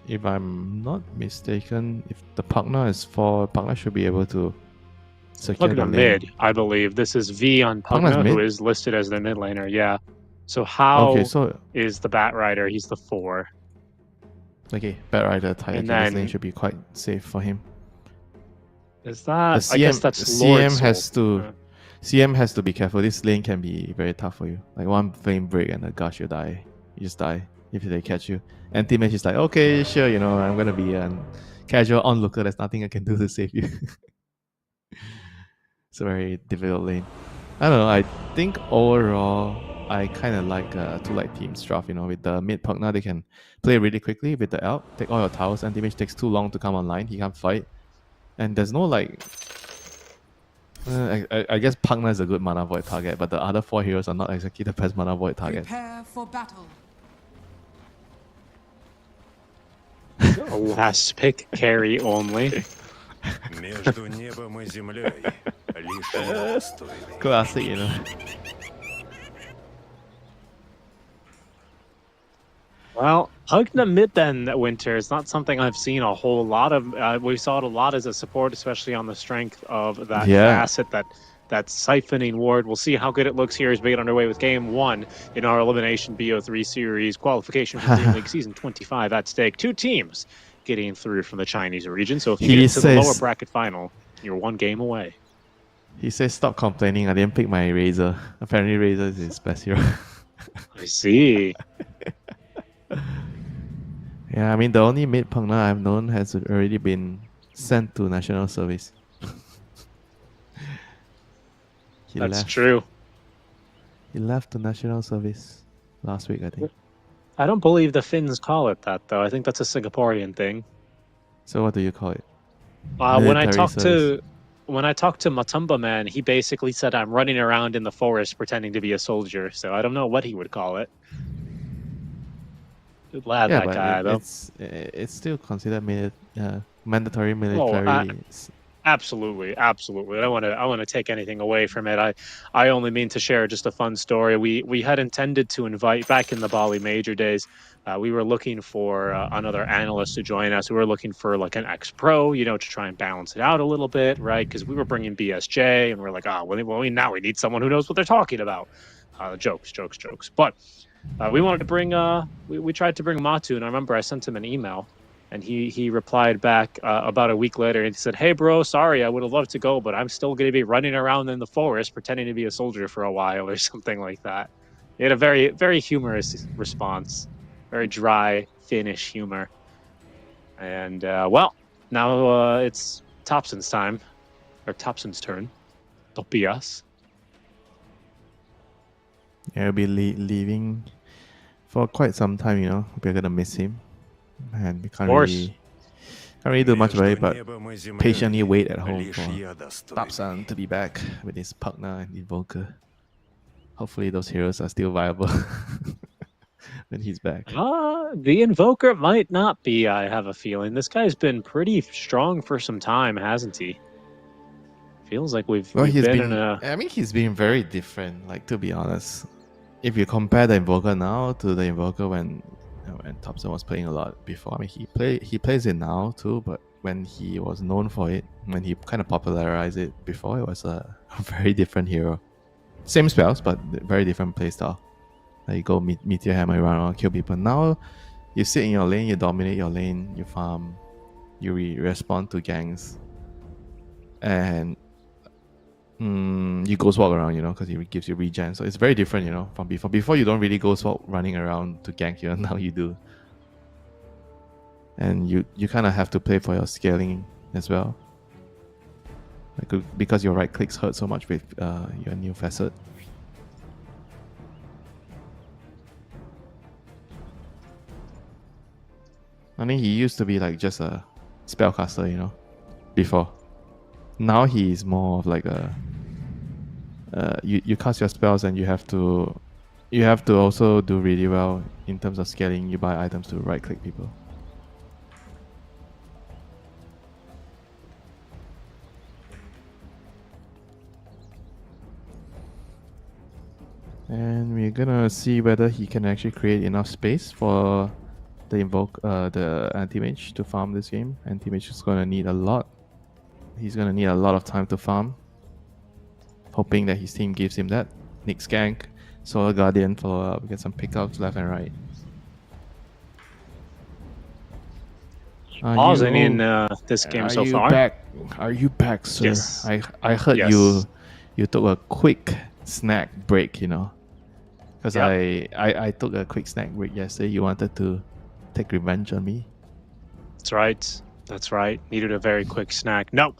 if I'm not mistaken, if the Pugna is 4, Pugna should be able to secure the Pugna lane. mid, I believe. This is V on Pugna's Pugna, who mid? is listed as the mid laner. Yeah. So how Okay, so is the Bat Rider? He's the 4. okay, Bat Rider Tiger, And this lane then- should be quite safe for him. Is that? The I guess CM that's Lord CM Soul. has to Yeah. CM has to be careful. This lane can be very tough for you. Like one flame break and the gosh, you die. You just die if they catch you. And teammates is like, okay, sure, you know, I'm gonna be a casual onlooker. There's nothing I can do to save you. It's a very difficult lane. I don't know. I think overall, I kind of like two light team Straff. You know, with the mid Pugna, they can play really quickly with the Elk, take all your towers, and damage takes too long to come online. He can't fight, and there's no like. I guess Pugna is a good mana void target, but the other 4 heroes are not exactly the best mana void target. Prepare for battle. Last pick carry only. Между небом и землей лишь мост. Classic, you know. Well, Pugna mid then that winter is not something I've seen a whole lot of. We saw it a lot as a support, especially on the strength of that asset, that siphoning ward. We'll see how good it looks here as we get underway with Game 1 in our Elimination BO3 series qualification for DreamLeague Season 25 at stake. 2 teams getting through from the Chinese region. So if you get to the lower bracket final, you're 1 game away. He says, "Stop complaining. I didn't pick my Razor. Apparently, Razor is his best hero." I see. Yeah, I mean the only mid Pugna I've known has already been sent to national service. That's true. He left to national service last week, I think. I don't believe the Finns call it that, though. I think that's a Singaporean thing. So what do you call it? When I Military talked service. to Matumba Man, he basically said I'm running around in the forest pretending to be a soldier. So I don't know what he would call it. Good lad, Yeah, that but guy, though. it's still considered mandatory military. Absolutely. I don't want to take anything away from it. I only mean to share just a fun story. We had intended to invite back in the Bali Major days. We were looking for another analyst to join us. We were looking for like an ex-pro, you know, to try and balance it out a little bit, right? Because we were bringing BSJ, and we're like, now we need someone who knows what they're talking about. Jokes. But we wanted to bring. We tried to bring Matu, and I remember I sent him an email. And he replied back about a week later, and he said, "Hey, bro, sorry, I would have loved to go, but I'm still going to be running around in the forest pretending to be a soldier for a while," or something like that. He had a very, very humorous response, very dry Finnish humor. And well, now it's Thompson's time, or Thompson's turn. Don't be us. Yeah, he'll be leaving for quite some time. You know, we're gonna miss him. And we can't really do much about it, but patiently wait at home for Tapsan to be back with his Pugna and Invoker. Hopefully those heroes are still viable when he's back. The Invoker might not be, I have a feeling. This guy's been pretty strong for some time, hasn't he? Feels like we've been in a... I mean, he's been very different, like, to be honest. If you compare the Invoker now to the Invoker when Thompson was playing a lot before. I mean, he plays it now too, but when he was known for it, when he kind of popularized it before, it was a very different hero. Same spells, but very different playstyle. Like you go Meteor Hammer, run around, kill people. Now, you sit in your lane, you dominate your lane, you farm, you respond to ganks, and you ghost walk around, you know, because it gives you regen. So it's very different, you know, from before. Before you don't really ghost walk running around to gank, you know, now you do. And you kind of have to play for your scaling as well. Like, because your right clicks hurt so much with your new facet. I mean, he used to be like just a spellcaster, you know, before. Now he's more of like a you cast your spells and you have to also do really well in terms of scaling. You buy items to right click people. And we're gonna see whether he can actually create enough space for the anti-mage to farm this game. Anti-mage is gonna need a lot. He's gonna need a lot of time to farm. Hoping that his team gives him that. Nick Skank, Solar Guardian follow up, get some pickups left and right. Pausing in this game so far. Are you back, sir? Yes. I heard Yes. you took a quick snack break, you know. Because Yep. I took a quick snack break yesterday. You wanted to take revenge on me. That's right. That's right. Needed a very quick snack. No,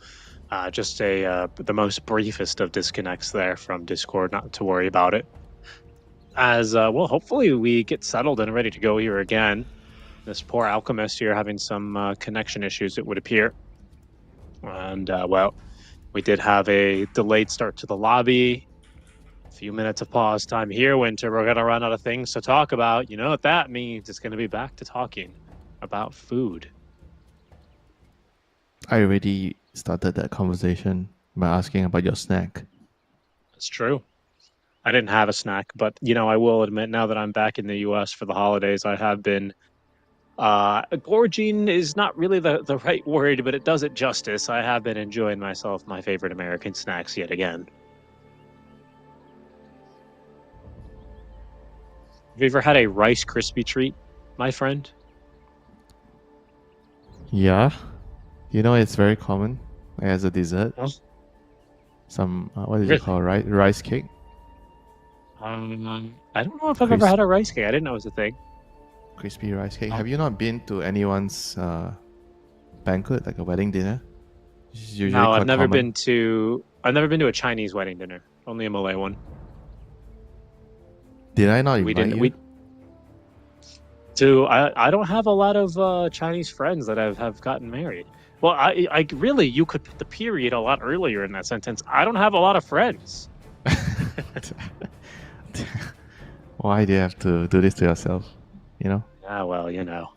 just the most briefest of disconnects there from Discord. Not to worry about it. As well, hopefully we get settled and ready to go here again. This poor alchemist here having some connection issues, it would appear. And well, we did have a delayed start to the lobby. A few minutes of pause time here, Winter. We're gonna run out of things to talk about. You know what that means? It's gonna be back to talking about food. I already started that conversation by asking about your snack. That's true. I didn't have a snack, but you know, I will admit now that I'm back in the US for the holidays, I have been gorging is not really the right word, but it does it justice. I have been enjoying myself my favorite American snacks yet again. Have you ever had a Rice Krispie treat, my friend? Yeah, you know it's very common as a dessert. Oh. Some what is Really? it called? Rice cake. I don't know if I've ever had a rice cake. I didn't know it was a thing. Crispy rice cake. Oh. Have you not been to anyone's banquet, like a wedding dinner? It's usually No, I've quite never common. I've never been to a Chinese wedding dinner. Only a Malay one. Did I not We invite didn't. you? I don't have a lot of Chinese friends that have gotten married. Well, I really, you could put the period a lot earlier in that sentence. I don't have a lot of friends. Why do you have to do this to yourself? You know? Ah, well, you know,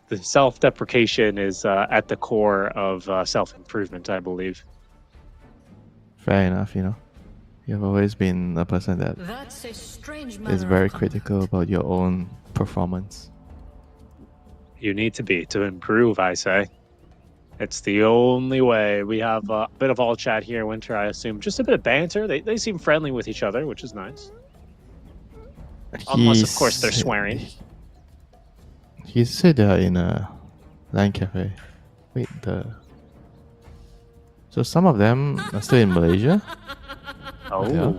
the self-deprecation is at the core of self-improvement, I believe. Fair enough, you know. You've always been a person that That's a strange is very critical about your own performance. You need to be to improve, I say. It's the only way. We have a bit of all chat here, Winter, I assume. Just a bit of banter. They seem friendly with each other, which is nice. Unless, of course, they're swearing. He said they're in a LAN cafe. Wait, so some of them are still in Malaysia? Oh. Yeah.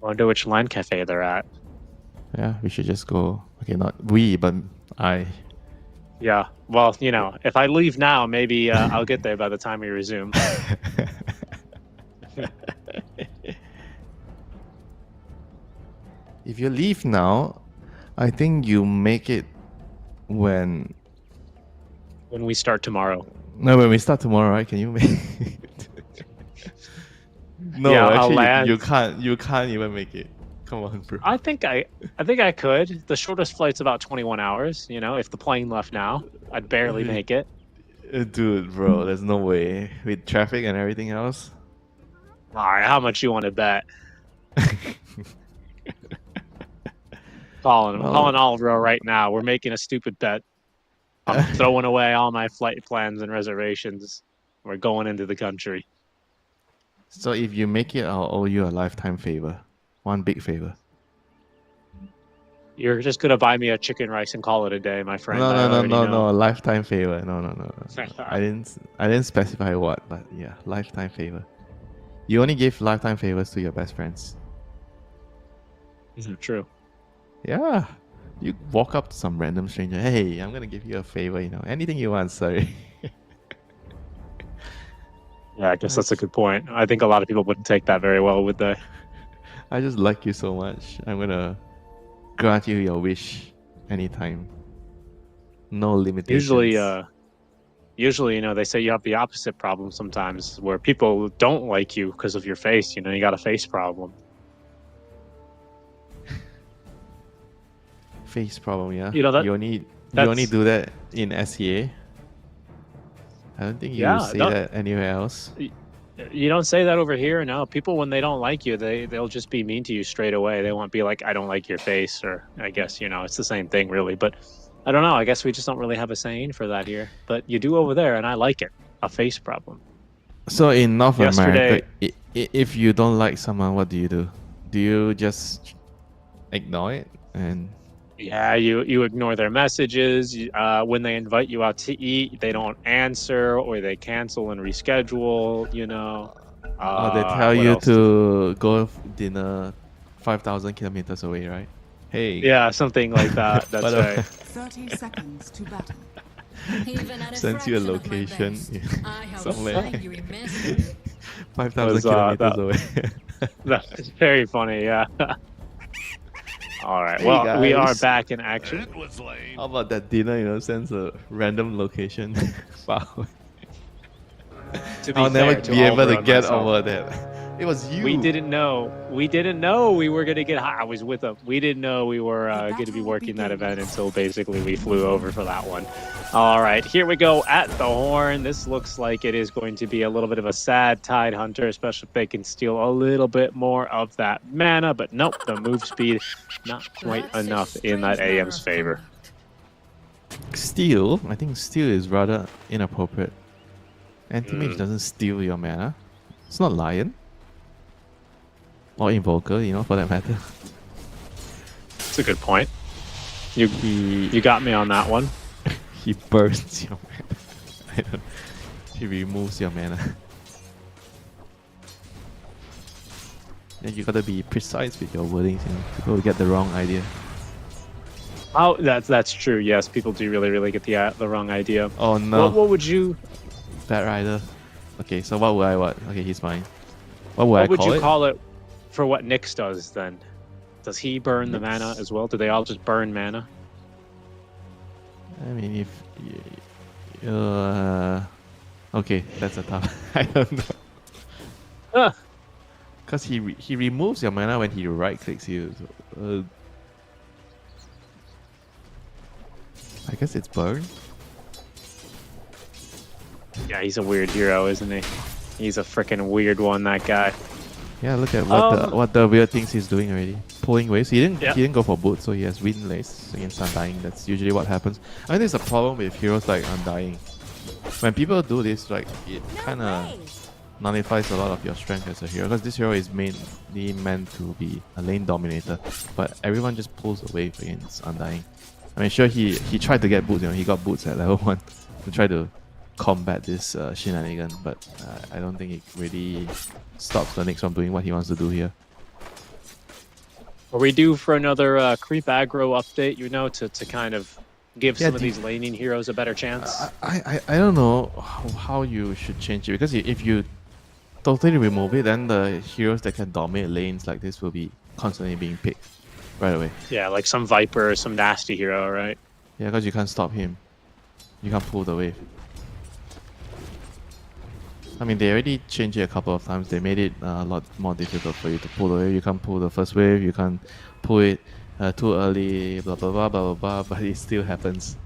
Wonder which LAN cafe they're at. Yeah, we should just go. Okay, not we, but I. Yeah. Well, you know, if I leave now, maybe I'll get there by the time we resume. If you leave now, I think you make it when. When we start tomorrow. No, when we start tomorrow, right? Can you make it? No, Yeah, I'll actually, land. you can't even make it. Come on, bro. I think I could. The shortest flight's about 21 hours. You know, if the plane left now, I'd barely make it. Dude, bro, there's no way with traffic and everything else. All right, how much you want to bet? I'm calling Oliver right now. We're making a stupid bet. I'm throwing away all my flight plans and reservations. We're going into the country. So if you make it, I'll owe you a lifetime favor. One big favor. You're just gonna buy me a chicken rice and call it a day, my friend. I No, already know. no, a lifetime favor. No. I didn't specify what, but yeah, lifetime favor. You only give lifetime favors to your best friends. Is it true? Yeah. You walk up to some random stranger, hey, I'm gonna give you a favor, you know, anything you want, sorry. Yeah, I guess that's a good point. I think a lot of people wouldn't take that very well, would they? I just like you so much. I'm gonna grant you your wish anytime. No limitations. Usually, you know, they say you have the opposite problem sometimes, where people don't like you because of your face. You know, you got a face problem. Face problem, yeah. You know that you only that's- do that in SEA. I don't think you Yeah, say no. that anywhere else. You don't say that over here. No, people when they don't like you, they'll just be mean to you straight away. They won't be like, "I don't like your face," or I guess it's the same thing really. But I don't know. I guess we just don't really have a saying for that here. But you do over there, and I like it. A face problem. So in North Yesterday- America, if you don't like someone, what do? Do you just ignore it and? Yeah, you ignore their messages. When they invite you out to eat, they don't answer or they cancel and reschedule. Or they tell what you else? to go dinner 5,000 kilometers away, right? Hey. Yeah, something like that. That's Whatever. right. 30 seconds to battle. Even at a Sends you a fraction of my location best, I have somewhere. shown you immensely. 5,000 Was, kilometers that- away. That's very funny. Yeah. All right. Hey, Well, we are guys. back in action. That was lame. How about that dinner, sends a random location far away. To be I'll never fair to be able Oliver to and get myself, over that. It was you. We didn't know we were gonna get high. I was with them. We didn't know we were gonna be working that event until basically we flew over for that one. All right, here we go at the horn. This looks like it is going to be a little bit of a sad Tide Hunter, especially if they can steal a little bit more of that mana. But nope, the move speed not quite That's a enough in that strange AM's manner of favor. conduct. Steal? I think steal is rather inappropriate. Anti-mage doesn't steal your mana. It's not Lion. Or Invoker, for that matter. That's a good point. You got me on that one. He burns your mana. I don't. He removes your mana. Then you gotta be precise with your wordings, People will get the wrong idea. Oh, that's true. Yes, people do really get the wrong idea. Oh no. What would you Bad Rider. Okay, so what would I what? Okay, he's mine. What would I what would call you it? call it for what Nyx does then? Does he burn the Nyx? mana as well? Do they all just burn mana? I mean, if okay, that's a tough. I don't know. Ah, Cause he removes your mana when he right clicks you. So, I guess it's burn. yeah, he's a weird hero, isn't he? He's a freaking weird one, that guy. Yeah, look at Um, what the weird things he's doing already. Pulling waves. He Yeah. didn't go for boot, so he has wind lace against Undying. That's usually what happens. I think it's a problem with heroes like Undying. When people do this, like it kind of nullifies a lot of your strength as a hero. Because this hero is mainly meant to be a lane dominator, but everyone just pulls away against Undying. I mean, sure he tried to get boots. He got boots at level 1 to try to combat this shenanigan, but I don't think it really stops the Nyx from doing what he wants to do here. Are we due for another creep aggro update? To kind of give Yeah, some of do- these laning heroes a better chance. I don't know how you should change it, because if you totally remove it, then the heroes that can dominate lanes like this will be constantly being picked right away. Yeah, like some Viper or some nasty hero, right? Yeah, because you can't stop him. You can't pull the wave. I mean, they already changed it a couple of times. They made it a lot more difficult for you to pull the wave. You can't pull the first wave. You can't pull it too early. Blah blah blah blah blah blah. But it still happens.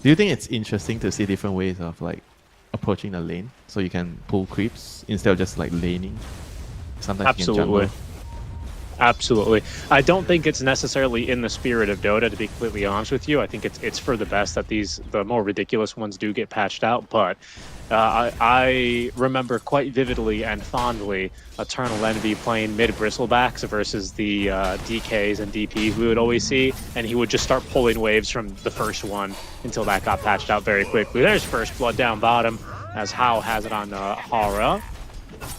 Do you think it's interesting to see different ways of approaching the lane, so you can pull creeps instead of just laning? Sometimes you can Absolutely. jungle. Absolutely. I don't think it's necessarily in the spirit of Dota, to be completely honest with you. I think it's for the best that the more ridiculous ones do get patched out. But I remember quite vividly and fondly Eternal Envy playing mid Bristlebacks versus the DKs and DPs we would always see. And he would just start pulling waves from the first one until that got patched out very quickly. There's first blood down bottom, as Hao has it on Hara.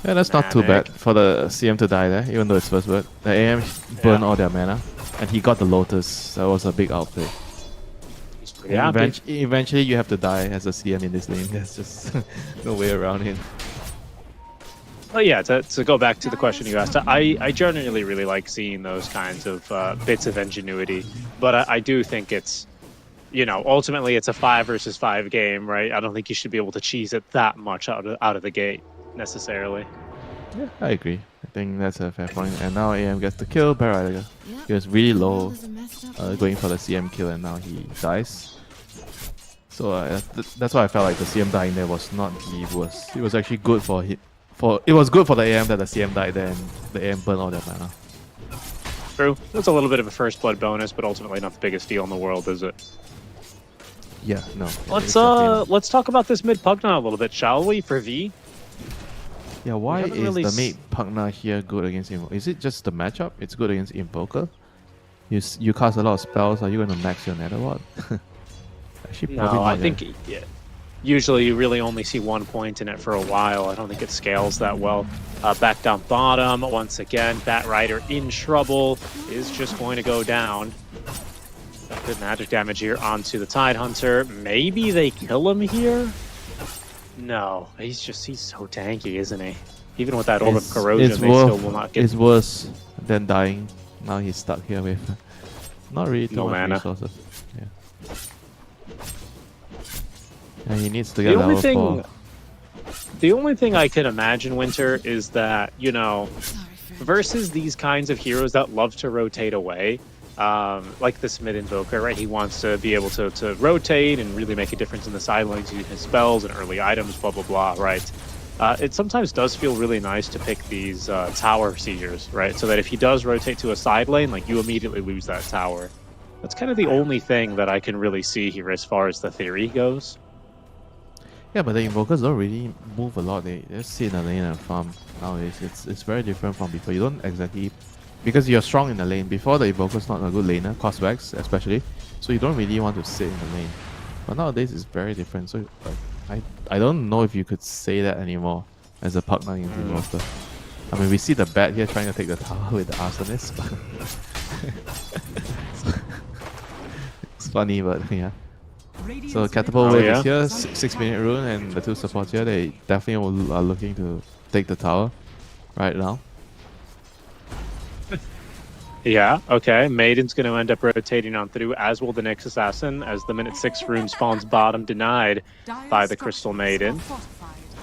Yeah, that's not too Manic. bad for the CM to die there, even though it's first word. The AM burned Yeah. all their mana, and he got the Lotus. That was a big outplay. He's pretty happy. Eventually, you have to die as a CM in this lane. There's just no way around it. But yeah, to go back to the question you asked, I generally really like seeing those kinds of bits of ingenuity. But I do think it's, ultimately it's a 5 versus 5 game, right? I don't think you should be able to cheese it that much out of the gate necessarily. Yeah, I agree. I think that's a fair point. And now AM gets the kill. Barrier. He was really low, going for the CM kill, and now he dies. So that's why I felt like the CM dying there was not the worst. It was actually good for him. It was good for the AM that the CM died there and the AM burned all their mana. True. It's a little bit of a first blood bonus, but ultimately not the biggest deal in the world, is it? Yeah, no. Let's talk about this mid Pugna a little bit, shall we? For V. Yeah, why haven't is really the mid Pugna here good against Invoker? Is it just the matchup? It's good against Invoker? You cast a lot of spells, are you going to max your nether ward? Actually, probably No, not I think usually you really only see 1 point in it for a while. I don't think it scales that well. Back down bottom, once again, Bat Rider in trouble, is just going to go down. Good magic damage here onto the Tide Hunter. Maybe they kill him here? No, he's so tanky, isn't he? Even with that Orb of Corrosion, they still will not get... It's worse than dying. Now he's stuck here with not really too No much mana. resources. Yeah. And he needs to get level 4. The only thing I can imagine, Winter, is that, you know, versus these kinds of heroes that love to rotate away, like this mid invoker, right? He wants to be able to rotate and really make a difference in the side lanes using his spells and early items, blah, blah, blah, right? It sometimes does feel really nice to pick these tower siegers, right? So that if he does rotate to a side lane, like, you immediately lose that tower. That's kind of the only thing that I can really see here as far as the theory goes. Yeah, but the invokers don't really move a lot. They just sit in the lane and farm nowadays. It's very different from before. You don't exactly... Because you're strong in the lane. Before, the invoker's not a good laner, cost wax especially. So you don't really want to sit in the lane. But nowadays, it's very different. So I don't know if you could say that anymore as a partner in invoker. I mean, we see the bat here trying to take the tower with the arsonist. It's funny, but yeah. So Catapult Wave is here, 6-minute rune, and the 2 supports here, they definitely are looking to take the tower right now. Yeah, okay. Maiden's going to end up rotating on through, as will the Nyx Assassin, as the minute 6 rune spawns bottom, denied by the Crystal Maiden.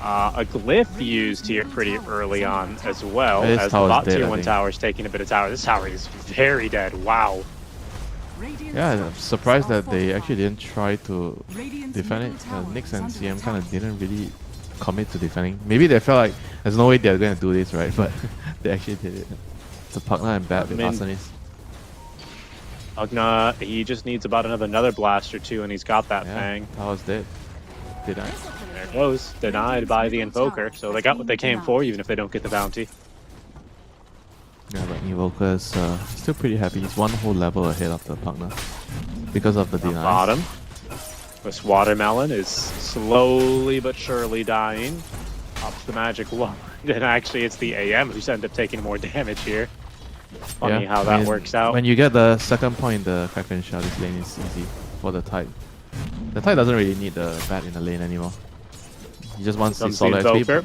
A glyph used here pretty early on as well, as the bot tier 1 tower is taking a bit of tower. This tower is very dead, wow. Yeah, I'm surprised that they actually didn't try to defend it. Nyx and CM kind of didn't really commit to defending. Maybe they felt like there's no way they're going to do this, right? But they actually did it. It's a Pugna and Bat with Arsonist. Pugna, he just needs about another blast or 2, and he's got that Fang. Tower's dead. Denied. There it goes. Denied by the Invoker. So they got what they came for, even if they don't get the bounty. Yeah, but Invoker's still pretty happy. He's 1 whole level ahead of the Pugna because of the deny. Bottom. This Watermelon is slowly but surely dying. Pops the magic wand. And actually, it's the AM who's ended up taking more damage here. Funny how that works out. When you get the second point, the Kraken shot, this lane is easy for the Tide. The Tide doesn't really need the bat in the lane anymore. He just wants the solid XP.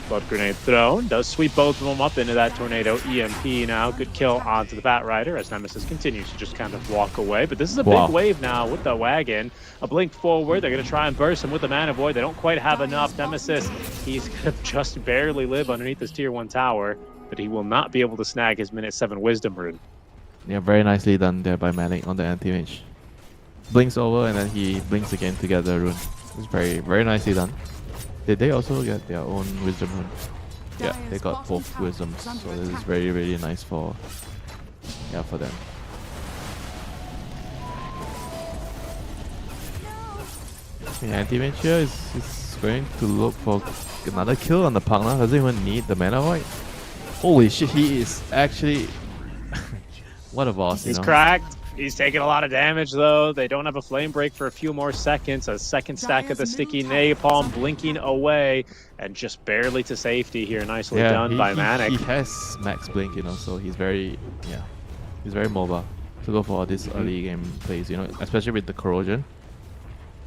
Blood Grenade thrown. Does sweep both of them up into that Tornado EMP now. Good kill onto the Bat Rider as Nemesis continues to just kind of walk away. But this is a big wave now with the wagon. A blink forward. They're going to try and burst him with the Mana Void. They don't quite have enough. Nemesis, he's going to just barely live underneath this tier 1 tower. But he will not be able to snag his minute 7 Wisdom Rune. Yeah, very nicely done there by Manic on the anti-mage. Blinks over and then he blinks again to get the rune. It's very, very nicely done. Did they also get their own Wisdom Rune? Yeah, they got both Wisdoms. So this is very, really nice for them. The anti-mage here is going to look for another kill on the Pugna. Doesn't even need the Mana Void. Holy shit, he is actually... what a boss, He's cracked. He's taking a lot of damage, though. They don't have a flame break for a few more seconds. A second stack of the sticky napalm blinking away, and just barely to safety here. Nicely done by Manic. He has max blink, so he's very, he's very mobile to go for all these early game plays, especially with the corrosion.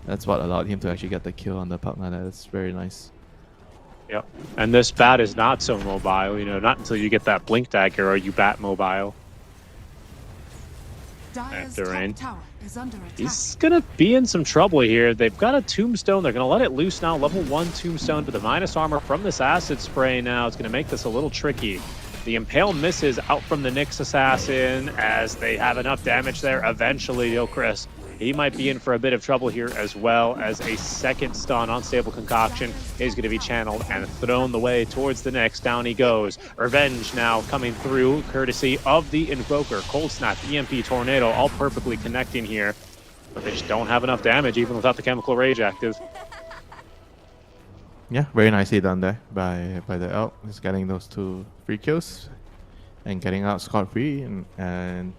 That's what allowed him to actually get the kill on the Pugna. That's very nice. Yep. And this bat is not so mobile, not until you get that blink dagger are you bat mobile. After rain. He's gonna be in some trouble here. They've got a tombstone. They're gonna let it loose now. Level 1 tombstone, but the minus armor from this acid spray now is gonna make this a little tricky. The impale misses out from the Nyx Assassin as they have enough damage there. Eventually, Chris he might be in for a bit of trouble here, as well as a second stun. Unstable Concoction is going to be channeled and thrown the way towards the next. Down he goes. Revenge now coming through, courtesy of the Invoker. Cold Snap, EMP, Tornado, all perfectly connecting here. But they just don't have enough damage, even without the Chemical Rage active. Yeah, very nicely done there by the elk. Just getting those 2 free kills and getting out scot-free. And I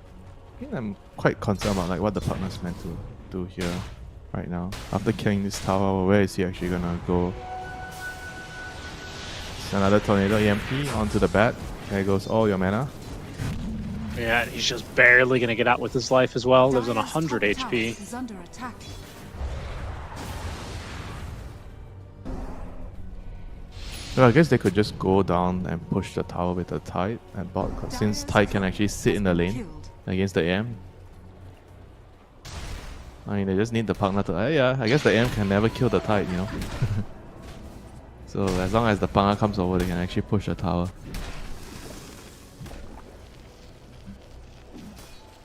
think I'm quite concerned about like what the partner's meant to do here right now. After killing this tower, where is he actually gonna go? It's another Tornado EMP onto the bat. There goes all your mana. Yeah, he's just barely going to get out with his life as well. Lives on 100 HP. Is under attack. So I guess they could just go down and push the tower with the Tide at bot, because since Tide can actually sit in the lane against the AM. I mean, they just need the partner to... yeah, I guess the AM can never kill the Tide, you know. So as long as the partner comes over, they can actually push the tower.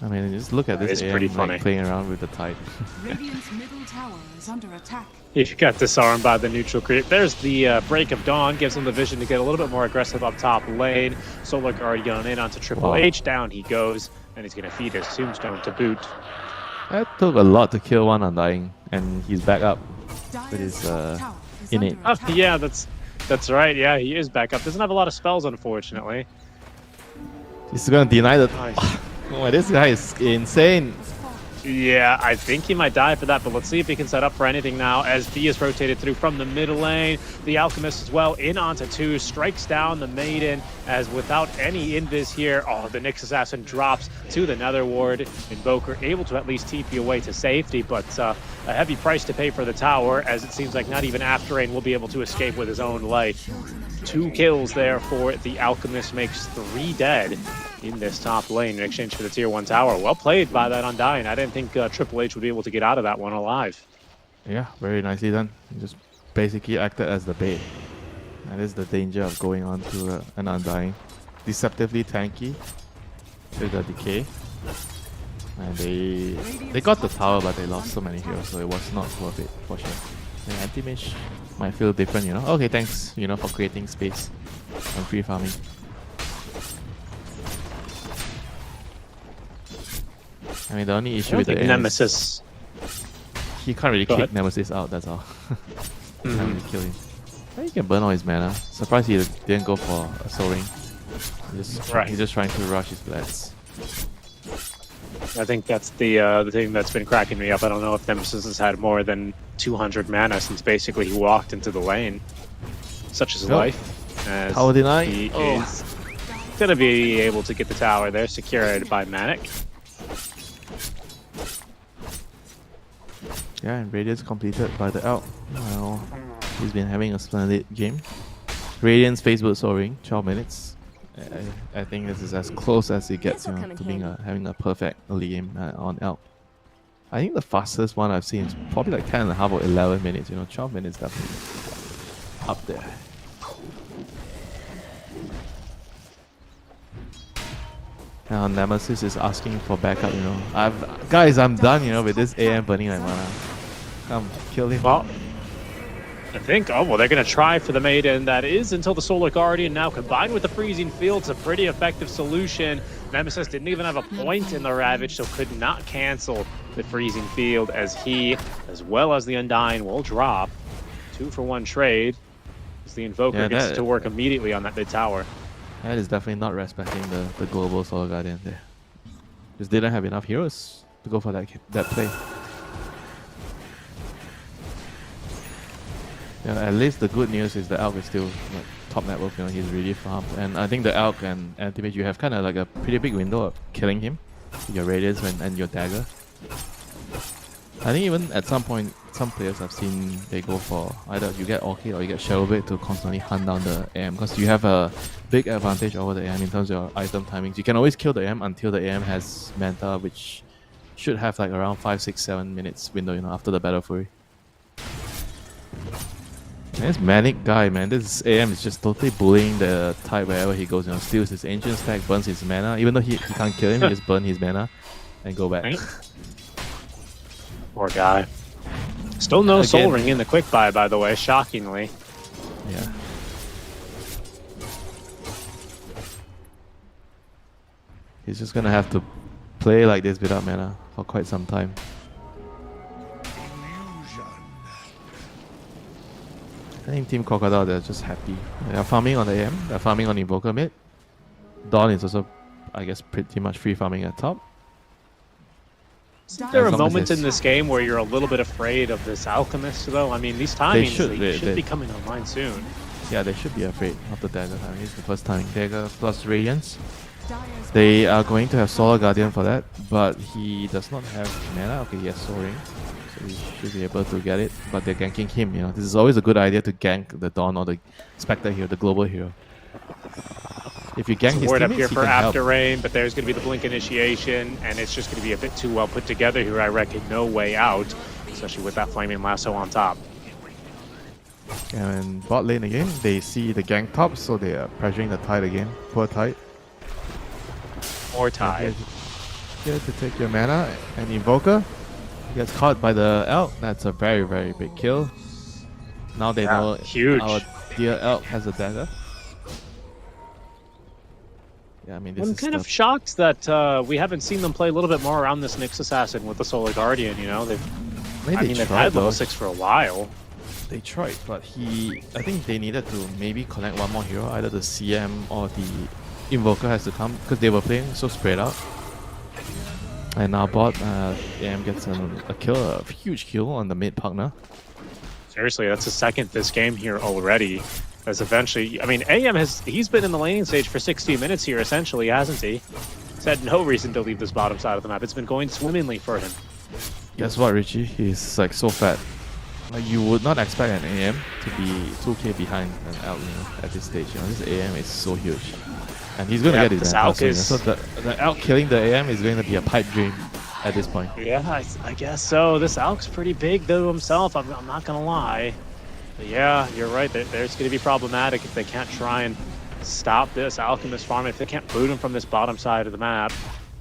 I mean, just look at this It's pretty AM funny. like, playing around with the Tide. Radiant's middle tower is under attack. He got disarmed by the neutral creep. There's the Break of Dawn, gives him the vision to get a little bit more aggressive up top lane. Solar Guard going in onto Triple H. Down he goes, and he's going to feed his Tombstone to boot. That took a lot to kill one Undying, and he's back up with his Tower is innate. under attack. Yeah, that's right. Yeah, he is back up. Doesn't have a lot of spells, unfortunately. He's gonna deny the... Nice. Oh, this guy is insane. Yeah, I think he might die for that, but let's see if he can set up for anything now as B is rotated through from the middle lane. The Alchemist as well in onto 2, strikes down the Maiden as without any invis here. Oh, the Nyx Assassin drops to the Nether Ward. Invoker able to at least TP away to safety, but a heavy price to pay for the tower, as it seems like not even Afterrain will be able to escape with his own life. 2 kills there for the Alchemist, makes 3 dead in this top lane in exchange for the tier 1 tower. Well played by that Undying. I didn't think Triple H would be able to get out of that one alive. Yeah, very nicely done. He just basically acted as the bait. That is the danger of going on to an Undying. Deceptively tanky with the decay. And they got the tower, but they lost so many heroes, so it was not worth it for sure. The anti-mage might feel different, you know. Okay, thanks, you know, for creating space and free farming. I mean, the only issue with the AM Nemesis. he can't really Go kick ahead. Nemesis out, that's all. Can't really kill him. He can burn all his mana. Surprised he didn't go for a Soul Ring. He's just trying to rush his blades. I think that's the thing that's been cracking me up. I don't know if Nemesis has had more than 200 mana since basically he walked into the lane. Such is life. As Tower deny. he is going to be able to get the tower there, secured by Manic. Yeah, and Radiance completed by the Elk. Well, he's been having a splendid game. Radiance Facebook Soul Ring, 12 minutes. I think this is as close as it gets, you know, to being having a perfect early game on Elk. I think the fastest one I've seen is probably like 10.5 or 11 minutes. You know, 12 minutes definitely up there. Now Nemesis is asking for backup. You know, I'm done. You know, with this AM burning like mana. Come kill him. Well, I think, they're going to try for the Maiden. That is until the Solar Guardian now combined with the Freezing Field. It's a pretty effective solution. Nemesis didn't even have a point in the Ravage, so could not cancel the Freezing Field as he, as well as the Undying, will drop. 2-for-1 trade as the Invoker gets to work immediately on that mid tower. That is definitely not respecting the global Solar Guardian there. Just didn't have enough heroes to go for that play. Yeah, at least the good news is the Elk is still like, top net worth, you know, he's really farmed. And I think the Elk and Anti-Mage, you have kind of like a pretty big window of killing him. Your Radiance and your Dagger. I think even at some point, some players I've seen, they go for either you get Orchid or you get Shadowblade to constantly hunt down the AM, because you have a big advantage over the AM in terms of your item timings. You can always kill the AM until the AM has Manta, which should have like around 5, 6, 7 minutes window, you know, after the Battle Fury. This Manic guy, man, this AM is just totally bullying the Tide wherever he goes, you know, steals his Ancient stack, burns his mana, even though he can't kill him, he just burn his mana and go back. Poor guy. Still no soul Again. ring in the quick buy, by the way, shockingly. Yeah. He's just gonna have to play like this without mana for quite some time. I think Team Crocodile, they're just happy. They're farming on the AM, they're farming on Invoker mid. Dawn is also, I guess, pretty much free farming at top. Is there a As long as moment it's- in this game where you're a little bit afraid of this Alchemist, though? I mean, these timings should, should they- be coming online soon. Yeah, they should be afraid of the dagger time. It's the first time. Dagger plus Radiance. Dire's They are going to have Solar Guardian for that, but he does not have mana. Okay, he has Soul Ring, so he should be able to get it. But they're ganking him, you know. This is always a good idea to gank the Dawn or the Spectre hero, the global hero. If you gank his Word up teammates, here he for can help. after rain, but there's going to be the blink initiation, and it's just going to be a bit too well put together here. I reckon no way out, especially with that flaming lasso on top. And bot lane again, they see the gank top, so they are pressuring the Tide again. Poor Tide. More Tide. Here to take your mana, and Invoker gets caught by the Elk. That's a very, very big kill. Now they know huge. our dear Elk has a dagger. Yeah, I mean, this I'm is kind the- of shocked that we haven't seen them play a little bit more around this Nyx Assassin with the Solar Guardian, you know? Maybe I mean, they've tried had level though. 6 for a while. They tried, but I think they needed to maybe connect one more hero, either the CM or the Invoker has to come, because they were playing so spread out. And now bot, AM gets a kill, a huge kill on the mid partner. Seriously, that's the second this game here already. As eventually, I mean, AM he's been in the laning stage for 60 minutes here, essentially, hasn't he? He's had no reason to leave this bottom side of the map. It's been going swimmingly for him. Guess what, Richie? He's like so fat. Like you would not expect an AM to be 2k behind an Elk, you know, at this stage. You know, this AM is so huge, and he's gonna Yeah, get his this Elk Elk soon, is- so the Elk killing the AM is going to be a pipe dream at this point. Yeah, I guess so. This Alk's pretty big, though, himself. I'm not going to lie. But yeah, you're right. There's going to be problematic if they can't try and stop this Alchemist farm, if they can't boot him from this bottom side of the map.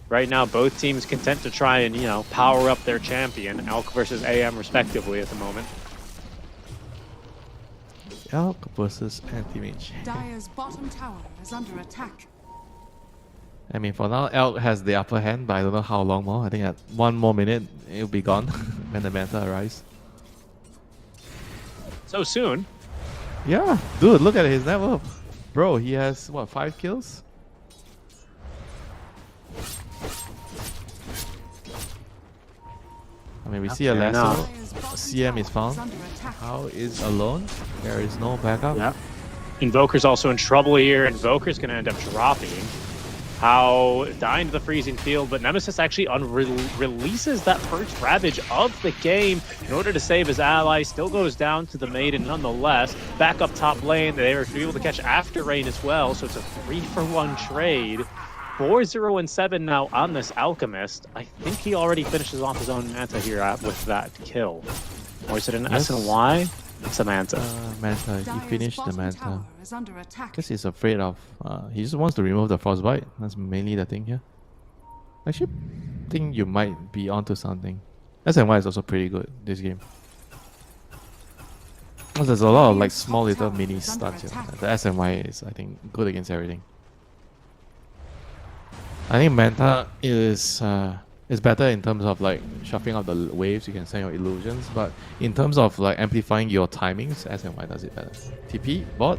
Right now, both teams content to try and, you know, power up their champion, Elk versus AM, respectively, at the moment. Elk versus anti-mage. Dire's bottom tower is under attack. I mean, for now, Elk has the upper hand, but I don't know how long more. I think at 1 more minute, it'll be gone when the meta arrives. So soon. Yeah, dude, look at his net worth. Bro, he has, what, 5 kills? I mean, we see a fair lasso. enough. Dire's bottom CM tower is found. under attack. How is alone? There is no backup. Yeah. Invoker's also in trouble here. Invoker's going to end up dropping. How dying to the freezing field, but Nemesis actually releases that first Ravage of the game in order to save his ally. Still goes down to the Maiden nonetheless. Back up top lane, they were able to catch After Rain as well, so it's a 3-for-1 trade. 4-0-7 now on this Alchemist. I think he already finishes off his own Manta here with that kill. Or is it an Yes. SNY? It's a Manta. Manta, he Dire's finished the bottom Manta. tower is under attack. Guess he's afraid of. He just wants to remove the frostbite. That's mainly the thing here. Actually, think you might be onto something. SNY is also pretty good this game. 'Cause there's a lot of like small little mini stats here. The SNY is, I think, good against everything. I think Manta is better in terms of like shuffling out the waves. You can send your illusions, but in terms of like amplifying your timings, SNY does it better. TP bot.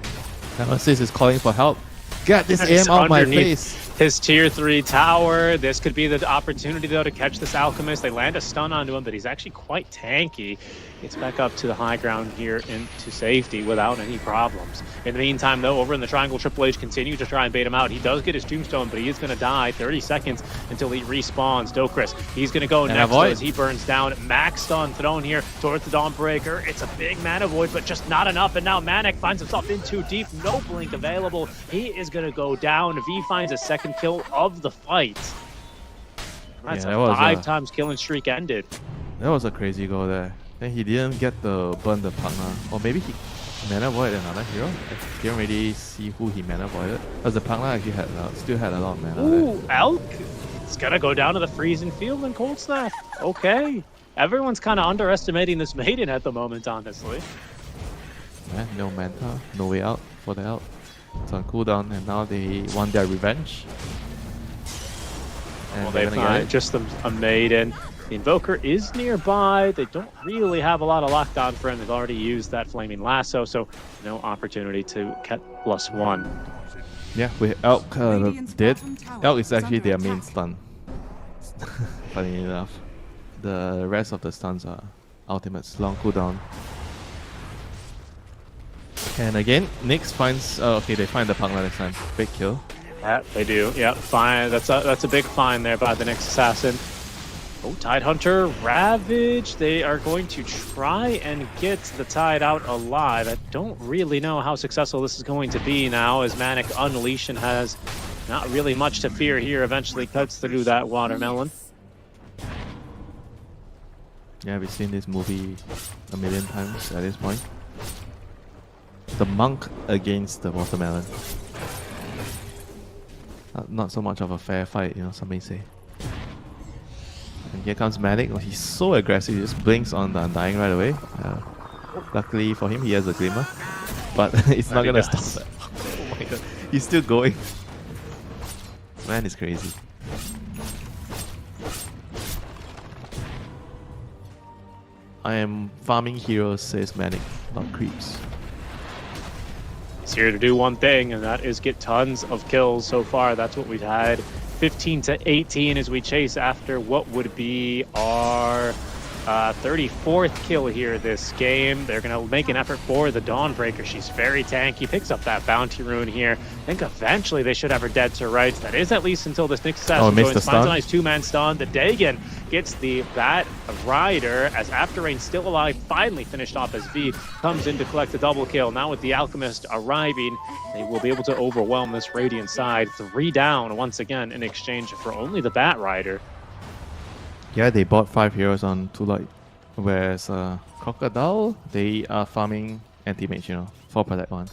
Nemesis is calling for help. Get this He's AM out my underneath face. his tier 3 tower. This could be the opportunity, though, to catch this Alchemist. They land a stun onto him, but he's actually quite tanky. Gets back up to the high ground here into safety without any problems. In the meantime, though, over in the triangle, Triple H continues to try and bait him out. He does get his tombstone, but he is going to die 30 seconds until he respawns. Dokris, he's going to go And next avoid. as he burns down. Max stun thrown here towards the Dawnbreaker. It's a big mana void, but just not enough. And now Manic finds himself in too deep. No blink available. He is going to go down. V finds a second kill of the fight. That's Yeah, a that was 5 a- times killing streak ended. That was a crazy goal there. Then he didn't get the burn the partner. Or maybe he mana voided another hero. I didn't really see who he mana voided. Because the partner actually had still had a lot of mana there. Ooh, Elk. It's gonna go down to the freezing field and cold snap. Okay. Everyone's kind of underestimating this maiden at the moment, honestly. Yeah, no Manta, no way out for the out. It's on cooldown, and now they want their revenge. And Well, they're they gonna get find it. just a maiden. The Invoker is nearby. They don't really have a lot of lockdown for him. They've already used that Flaming Lasso, so no opportunity to get +1. Yeah, with Elk Radiant's dead. bottom tower Elk is is actually under their main attack. stun. Funny enough. The rest of the stuns are ultimates, long cooldown. And again, Nyx finds. Okay, they find the Pangla this time. Big kill. Yeah, they do. Yeah, fine. That's a big find there by the next assassin. Oh, Tidehunter, Ravage. They are going to try and get the Tide out alive. I don't really know how successful this is going to be now, as Manic Unleashin has not really much to fear here. Eventually cuts through that watermelon. Yeah, we've seen this movie a million times at this point. The monk against the watermelon. Not so much of a fair fight, you know, some may say. And here comes Manic. Oh, he's so aggressive, he just blinks on the Undying right away. Luckily for him, he has a Glimmer. But it's not gonna stop that. Oh my god, he's still going. Man is crazy. I am farming heroes, says Manic, not creeps. He's here to do one thing, and that is get tons of kills so far. That's what we've had. 15 to 18 as we chase after what would be our 34th kill here this game. They're going to make an effort for the Dawnbreaker. She's very tanky, picks up that bounty rune here. I think eventually they should have her dead to rights. That is at least until this next assassin missed joins. the Finds a stun. nice two-man stun. The Dagon gets the Bat Rider as Afterrain still alive, finally finished off as V comes in to collect a double kill. Now with the Alchemist arriving, they will be able to overwhelm this Radiant side. 3 down once again in exchange for only the Bat Rider. Yeah, they bought 5 heroes on 2 light. Whereas Crocodile, they are farming anti-mage, you know, for Protect 1.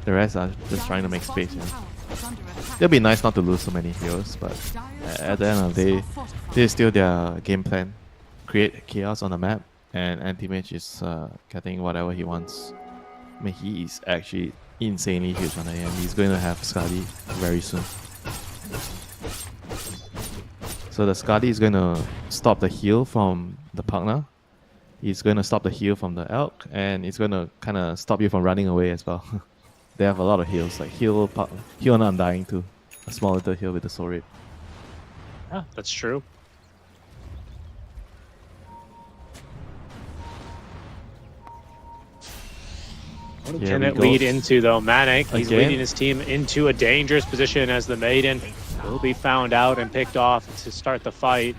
The rest are just trying to make space, you know. It'll be nice not to lose so many heroes, but at the end of the day, this is still their game plan. Create chaos on the map, and anti-mage is getting whatever he wants. I mean, he is actually insanely huge on the end. He's going to have Skadi very soon. So the Skadi is going to stop the heal from the Pugna. He's going to stop the heal from the Elk, and it's going to kind of stop you from running away as well. They have a lot of heals, like heal on Undying too. A small little heal with the Soul Raid. Yeah, that's true. What Yeah, can we it go. lead into, though? Manic, he's Again. leading his team into a dangerous position as the Maiden will be found out and picked off to start the fight.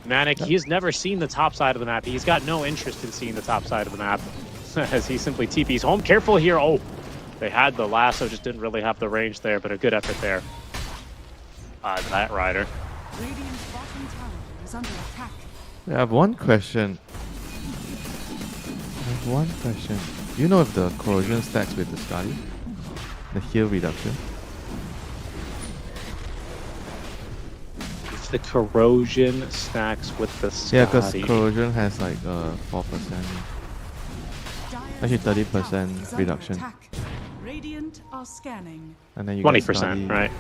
Manic, he has never seen the top side of the map. He's got no interest in seeing the top side of the map as he simply TPs home. Careful here. Oh, they had the lasso, just didn't really have the range there, but a good effort there. That Rider. Radiant's bottom tower is under attack. I have one question. Do you know if the corrosion stacks with the Skadi? The heal reduction? If the corrosion stacks with the Skadi. Yeah, because corrosion has like 4%. Actually, Dire's 30% top tower is under reduction. attack. Radiant are scanning. And then you get 20%, Skadi. right?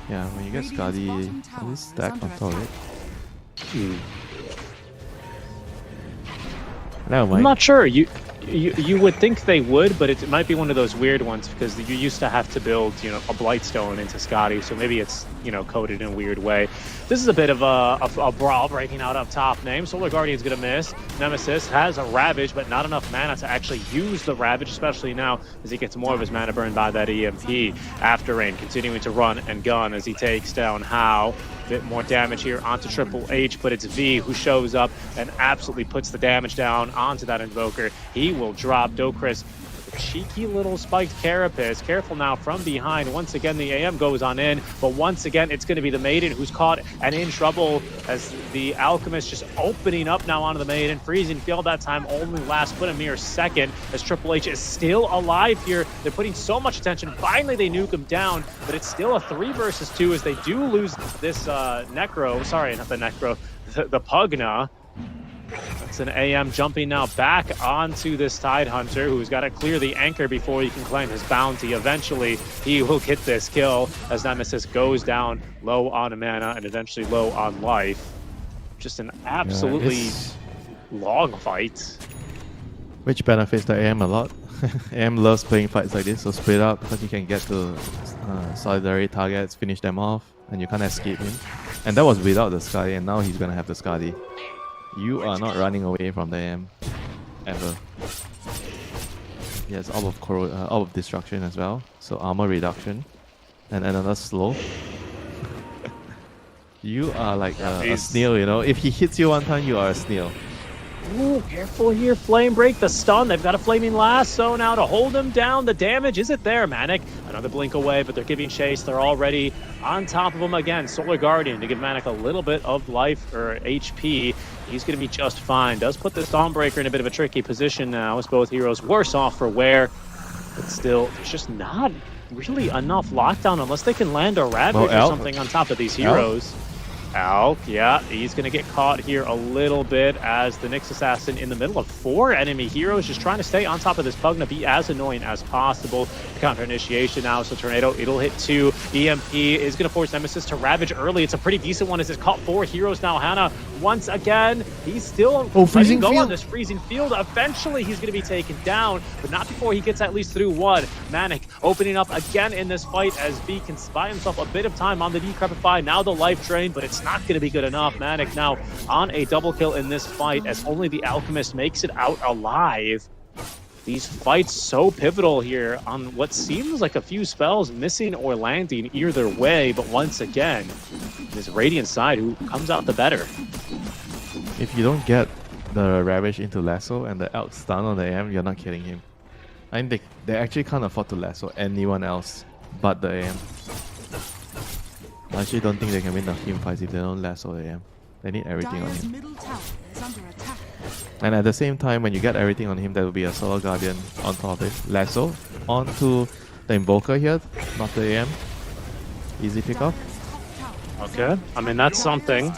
Yeah, when you get Radiant's Skadi, bottom tower this is stack under on top of it. Hmm. Never I'm mind. not sure. You would think they would, but it might be one of those weird ones because you used to have to build, you know, a Blightstone into Skadi, so maybe it's, you know, coded in a weird way. This is a bit of a brawl breaking out up top. Name Solar Guardian's gonna miss. Nemesis has a Ravage, but not enough mana to actually use the Ravage, especially now as he gets more of his mana burned by that EMP. Afterrain continuing to run and gun as he takes down How. Bit more damage here onto Triple H, but it's V who shows up and absolutely puts the damage down onto that Invoker. He will drop Dokris with a cheeky little spiked Carapace. Careful now from behind. Once again, the AM goes on in, but once again, it's going to be the Maiden who's caught and in trouble as the Alchemist just opening up now onto the Maiden. Freezing Field that time only lasts but a mere second as Triple H is still alive here. They're putting so much attention. Finally, they nuke him down, but it's still a 3 versus 2 as they do lose this Necro. Sorry, not the Necro, the Pugna. That's an AM jumping now back onto this Tidehunter, who's got to clear the anchor before he can claim his bounty. Eventually, he will get this kill as Nemesis goes down low on mana and eventually low on life. Just an absolutely long fight. Which benefits the AM a lot. AM loves playing fights like this, so split up because you can get to solidary targets, finish them off, and you can't escape him. And that was without the Skadi, and now he's gonna have the Skadi. You are not running away from the AM ever. He has all of destruction as well, so armor reduction, and another slow. You are like a snail, you know. If he hits you one time, you are a snail. Ooh, careful here. Flame break the stun. They've got a flaming lasso now to hold him down. The damage isn't there. Manic, another blink away, but they're giving chase. They're already on top of him again. Solar Guardian to give Manic a little bit of life or HP. He's going to be just fine. Does put the Stormbreaker in a bit of a tricky position now as both heroes worse off for wear. But still, there's just not really enough lockdown unless they can land a Ravage or something on top of these heroes. Alk, yeah, he's going to get caught here a little bit as the Nyx Assassin in the middle of 4 enemy heroes, just trying to stay on top of this Pugna, be as annoying as possible. Counter initiation now, so Tornado, it'll hit 2. EMP is going to force Nemesis to Ravage early. It's a pretty decent one as it's caught 4 heroes now. Hannah, once again, he's still letting go on this freezing field. Eventually, he's going to be taken down, but not before he gets at least through 1. Manic opening up again in this fight as B can buy himself a bit of time on the Decrepify. Now the life drain, but it's not going to be good enough. Manic now on a double kill in this fight as only the Alchemist makes it out alive. These fights so pivotal here on what seems like a few spells missing or landing either way, but once again, this Radiant side who comes out the better. If you don't get the Ravage into Lasso and the Elk stun on the AM, you're not killing him. I think they actually can't afford to Lasso anyone else but the AM. I actually don't think they can win the team fights if they don't Lasso the AM. They need everything on Dire's him. middle tower is under attack. And at the same time, when you get everything on him, there will be a Solar Guardian on top of it. Lasso onto the Invoker here, not the AM. Easy pick up. Okay, I mean, that's something.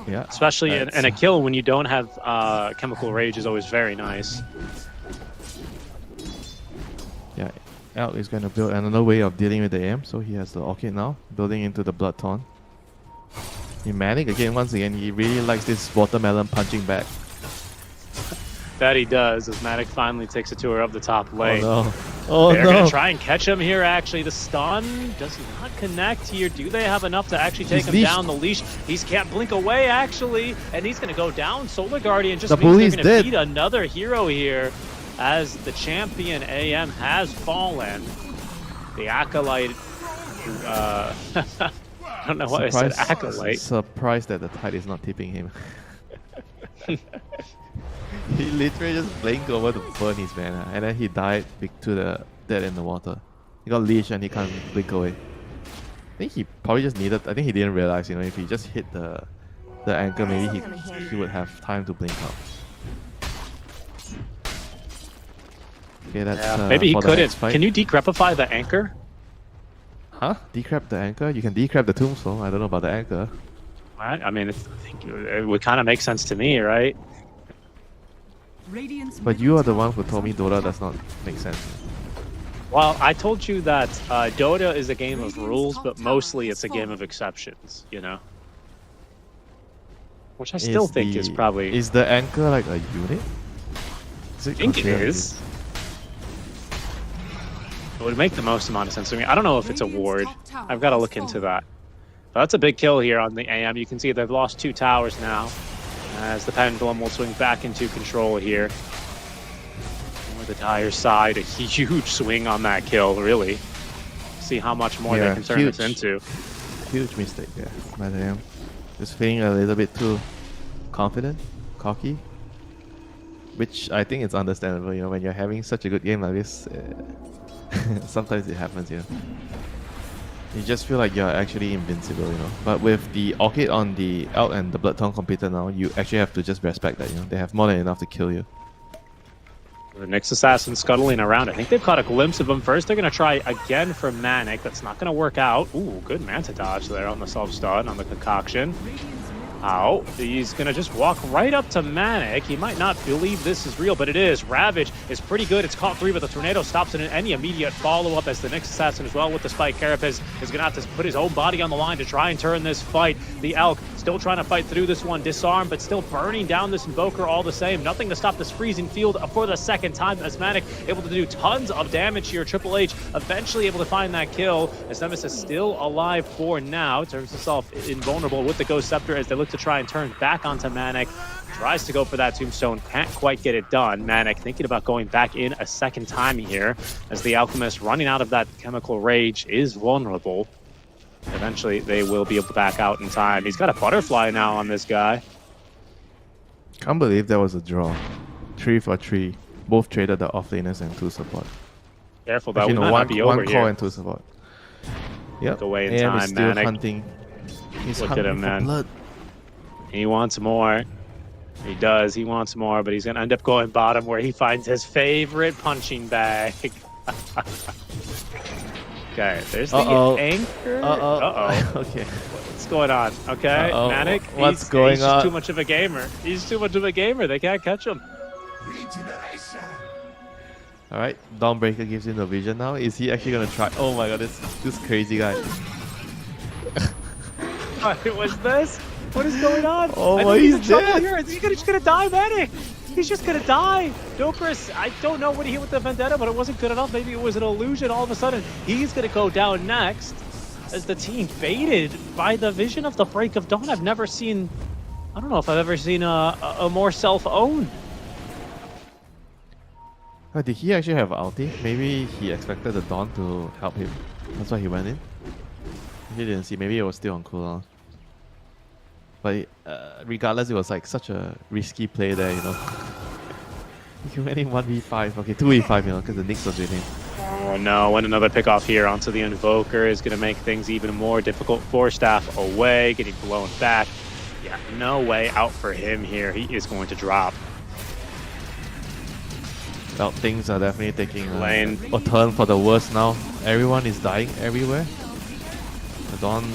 Yeah. Especially in a kill when you don't have Chemical Rage is always very nice. Yeah, Elk is going to build another way of dealing with the AM, so he has the Orchid now, building into the Blood Taunt. In Manic, again, once again, he really likes this watermelon punching back. That he does, as Manic finally takes a tour of the top lane. Oh no. Oh They're no. going to try and catch him here, actually. The stun does not connect here. Do they have enough to actually take him down? The leash, he can't blink away, actually. And he's going to go down. Solar Guardian just means they're going to beat another hero here as the champion AM has fallen. The Acolyte... I don't know why I said Acolyte. Surprised that the tide is not tipping him. He literally just blinked over to burn his mana, and then he died to the dead in the water. He got leashed and he can't blink away. I think he probably just needed. I think he didn't realize, you know, if he just hit the anchor, maybe he would have time to blink out. Okay, that's maybe he for the couldn't. next fight. Can you decrepify the anchor? Huh? Decrep the anchor? You can decrep the tombstone. I don't know about the anchor. I mean, I think it would kind of make sense to me, right? But you are the one who told me Dota does not make sense. Well, I told you that Dota is a game of rules, but mostly it's a game of exceptions, you know? Which I still think is probably... Is the anchor like a unit? I think it is. It would make the most amount of sense to me. I don't know if it's a ward. I've got to look into that. But that's a big kill here on the AM. You can see they've lost 2 towers now, as the Pendulum will swing back into control here. For the Dire side, a huge swing on that kill, really. See how much more they can turn this into. Huge mistake there by the AM. Just feeling a little bit too confident, cocky. Which I think it's understandable, you know, when you're having such a good game like this. Sometimes it happens, you know. You just feel like you're actually invincible, you know. But with the Orchid on the Elk and the Bloodtaunt completed now, you actually have to just respect that, you know. They have more than enough to kill you. The Nyx Assassin scuttling around. I think they've caught a glimpse of him first. They're going to try again for Manic. That's not going to work out. Ooh, good Manta dodge there on the self-stun, on the concoction. Oh, he's gonna just walk right up to Manic. He might not believe this is real, but it is. Ravage is pretty good. It's caught 3, but the Tornado stops it in any immediate follow-up as the next assassin as well with the Spike. Carapace is gonna have to put his own body on the line to try and turn this fight. The Elk still trying to fight through this one, disarmed, but still burning down this Invoker all the same. Nothing to stop this freezing field for the second time as Manic able to do tons of damage here. Triple H eventually able to find that kill as Nemesis still alive for now. Turns himself invulnerable with the Ghost Scepter as they look to try and turn back onto Manic. Tries to go for that tombstone, can't quite get it done. Manic thinking about going back in a second time here as the Alchemist running out of that chemical rage is vulnerable. Eventually they will be able to back out in time. He's got a butterfly now on this guy. Can't believe that was a draw. 3 for 3. Both traded the offlaners and 2 support. Careful though, Actually, we no, might one, not be over one core here. and 2 support. Yep. Look away in AM time, is still Manic. hunting. He's Look at hungry him, for man. blood. He wants more. He does. He wants more, but he's going to end up going bottom where he finds his favorite punching bag. Okay, there's the anchor. Uh-oh. Okay. What's going on? Okay, Manic. What's he's going just on? too much of a gamer. He's too much of a gamer. They can't catch him. Alright, Dawnbreaker gives him the vision now. Is he actually going to try? Oh my god, this crazy guy. What was this? What is going on? Oh I my, think he's in trouble dead. here. He's just gonna die, Manic. He's just gonna die. Dokris, I don't know what he hit with the Vendetta, but it wasn't good enough. Maybe it was an illusion. All of a sudden, he's gonna go down next as the team baited by the vision of the Break of Dawn. I've never seen, I don't know if I've ever seen a more self-own. Oh, did he actually have ulti? Maybe he expected the Dawn to help him. That's why he went in. He didn't see. Maybe it was still on cooldown. But regardless, it was like such a risky play there, you know. He went in 1v5. Okay, 2v5, you know, because the Nyx was with him. Oh no, and another pick off here onto the Invoker is going to make things even more difficult. Force Staff away, getting blown back. Yeah, no way out for him here. He is going to drop. Well, things are definitely taking Lane. a turn for the worse now. Everyone is dying everywhere. The Dawn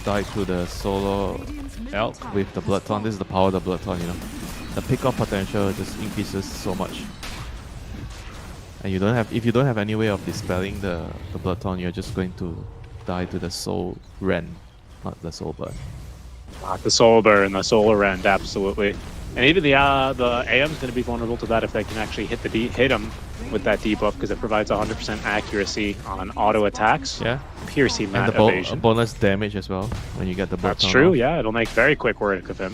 died to the solo Elk with the Blood Taunt. This is the power of the Blood Taunt, you know. The pick-off potential just increases so much. And you don't have, if you don't have any way of dispelling the Blood Taunt, you're just going to die to the Soul Rend, not the Soul Burn. Not the Soul Burn, the Solar Rend, absolutely. And even the AM's going to be vulnerable to that if they can actually hit him with that debuff because it provides 100% accuracy on auto attacks. Yeah. Piercing And that the evasion. bonus damage as well when you get the Blood That's Taunt true, off. yeah. It'll make very quick work of him.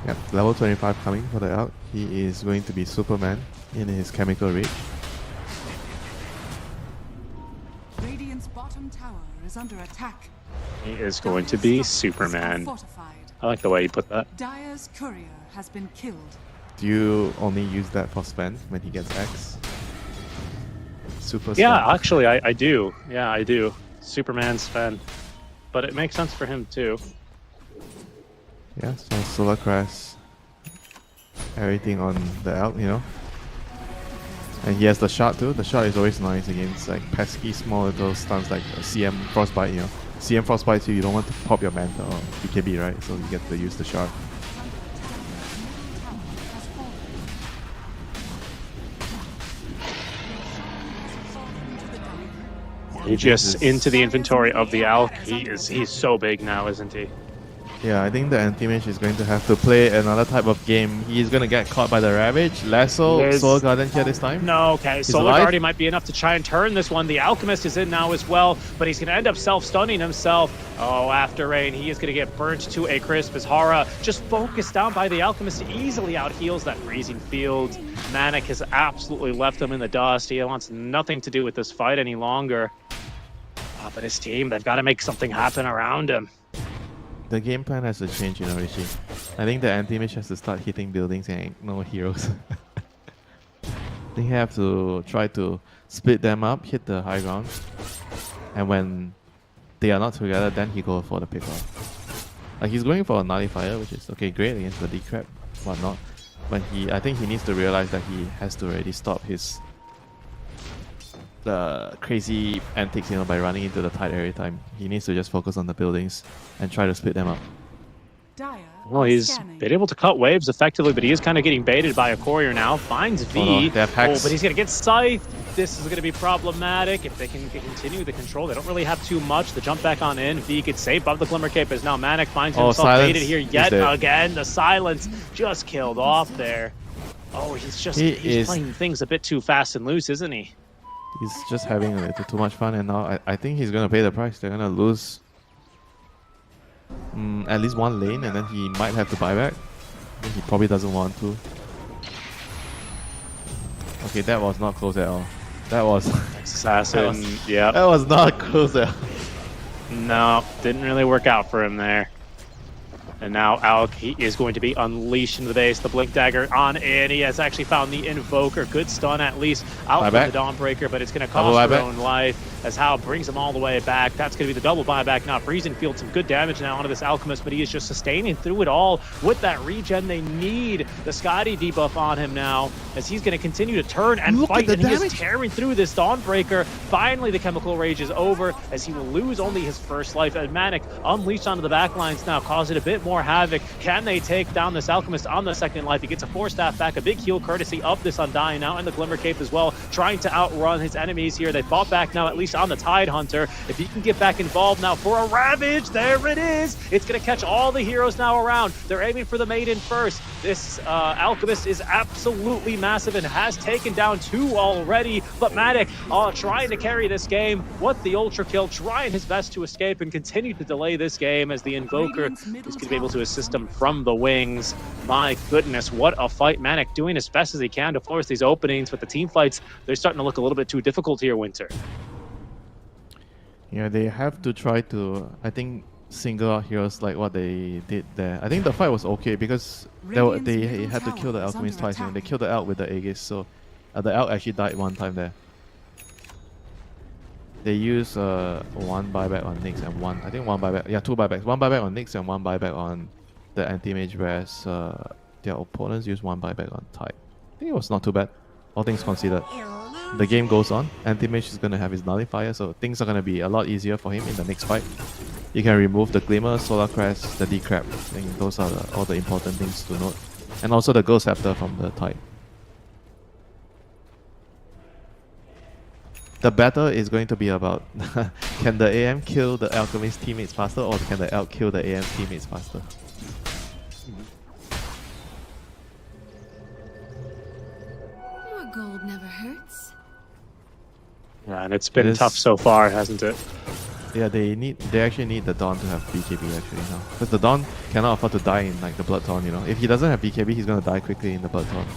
Yep, level 25 coming for the Elk. He is going to be Superman in his chemical rage. Radiant's bottom tower is under attack. He is going to be Dire's structures are Superman. fortified. I like the way you put that. Dire's courier has been killed. Do you only use that for Sven when he gets X? Super Yeah, Sven? actually, I do. Yeah, I do. Superman Sven. But it makes sense for him, too. Yeah, so Solar Crest. Everything on the Elk, you know. And he has the shot too. The shot is always nice against like pesky small little stuns like a CM Frostbite, you know. CM Frostbite too, you don't want to pop your Manta or BKB, right? So you get to use the shot. He just into the inventory of the Elk. He's so big now, isn't he? Yeah, I think the Anti-Mage is going to have to play another type of game. He's going to get caught by the Ravage. Lasso, There's- Soul Garden here this time. No, okay. Solar alive? Guardian might be enough to try and turn this one. The Alchemist is in now as well, but he's going to end up self-stunning himself. Oh, after rain, he is going to get burnt to a crisp as Hara just focused down by the Alchemist easily out heals that freezing field. Manic has absolutely left him in the dust. He wants nothing to do with this fight any longer. But his team, they've got to make something happen around him. The game plan has to change, you know, Rishi. I think the Anti-Mage has to start hitting buildings and ignore heroes. They have to try to split them up, hit the high ground. And when they are not together, then he goes for the pick-off. Like he's going for a Nullifier, which is okay, great against the decrep, whatnot. But I think he needs to realize that he has to already stop his the crazy antics, by running into the tide every time. He needs to just focus on the buildings and try to split them up. Dire Well, are he's scanning. been able to cut waves effectively, but he is kind of getting baited by a courier now. Finds V. Oh, no, they have hacks. But he's going to get scythed. This is going to be problematic. If they can continue the control, they don't really have too much. The jump back on in. V gets saved above the Glimmer Cape as now Manic finds himself silence. baited here He's yet dead. again. The silence just killed off there. Oh, he's playing things a bit too fast and loose, isn't he? He's just having a little too much fun, and now I think he's going to pay the price. They're going to lose at least one lane, and then he might have to buy back. He probably doesn't want to. Okay, that was not close at all. That was Assassin, yeah. that was not close at all. No, didn't really work out for him there. And now Alk, he is going to be unleashed into the base. The Blink Dagger on in. He has actually found the Invoker. Good stun at least out from the Dawnbreaker, but it's going to cost her own life as Hao brings him all the way back. That's going to be the double buyback. Now Friesen fields some good damage now onto this Alchemist, but he is just sustaining through it all. With that regen, they need the Scotty debuff on him now as he's going to continue to turn and fight, and he is tearing through this Dawnbreaker. Finally, the Chemical Rage is over as he will lose only his first life. And Manic unleashed onto the back lines now, causing a bit more havoc. Can they take down this Alchemist on the second life? He gets a 4-staff back, a big heal courtesy of this Undying now, and the Glimmer Cape as well, trying to outrun his enemies here. They fought back now, at least on the Tide Hunter. If he can get back involved now for a Ravage, there it is. It's going to catch all the heroes now around. They're aiming for the Maiden first. This Alchemist is absolutely massive and has taken down 2 already, but Matic trying to carry this game. What the Ultra Kill, trying his best to escape and continue to delay this game as the Invoker is going to be able to assist him from the wings. My goodness, what a fight. Manic doing as best as he can to force these openings, but the team fights, they're starting to look a little bit too difficult here, Winter. Yeah, they have to try to, I think, single out heroes like what they did there. I think the fight was okay because they had to kill the Alchemist twice. They killed the Elk with the Aegis, so the Elk actually died one time there. They use one buyback on Nyx and one, I think one buyback, yeah, 2 buybacks. One buyback on Nyx and one buyback on the Anti-Mage, whereas their opponents use one buyback on Tide. I think it was not too bad, all things considered. The game goes on, Anti-Mage is going to have his Nullifier, so things are going to be a lot easier for him in the next fight. You can remove the Glimmer, Solar Crest, the Decrep. I think those are all the important things to note. And also the Ghost Scepter from the Tide. The battle is going to be about can the AM kill the Alchemist teammates faster, or can the Elk kill the AM teammates faster? More gold never hurts. Yeah, and it's been tough so far, hasn't it? Yeah, they actually need the Dawn to have BKB actually now. Because the Dawn cannot afford to die in like the Bloodthorn, If he doesn't have BKB, he's gonna die quickly in the Bloodthorn.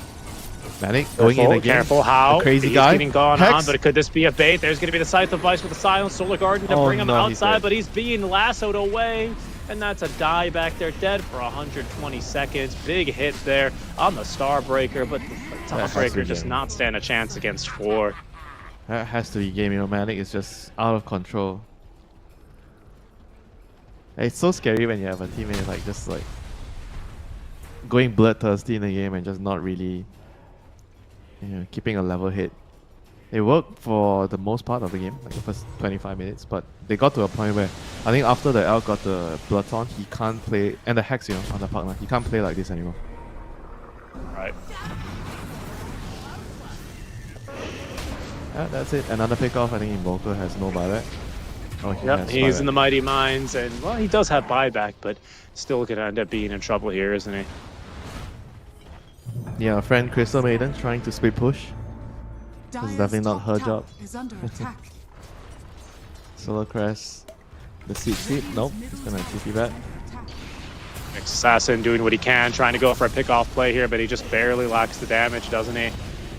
Manic going in again. Careful, how? A crazy He's guy. getting gone Hex. on, but could this be a bait? There's going to be the Scythe of Vice with the Silent Solar Garden to bring him outside, but he's being lassoed away. And that's a die back there, dead for 120 seconds. Big hit there on the Starbreaker, but the Starbreaker does not stand a chance against 4. That has to be game, Manic is just out of control. It's so scary when you have a teammate just going bloodthirsty in the game and just not really keeping a level head. It worked for the most part of the game, like the first 25 minutes, but they got to a point where I think after the Elk got the Bloodthorn, he can't play, and the Hex, on the partner, he can't play like this anymore. Right. Yeah, that's it. Another pick off. I think Invoker has no buyback. Oh, he's in the Mighty Mines, and well, he does have buyback, but still going to end up being in trouble here, isn't he? Yeah, friend Crystal Maiden trying to split push. This is definitely not her job. Is under attack. Solar Crest. The seat. Nope, he's gonna TP back. Assassin doing what he can, trying to go for a pick-off play here, but he just barely lacks the damage, doesn't he?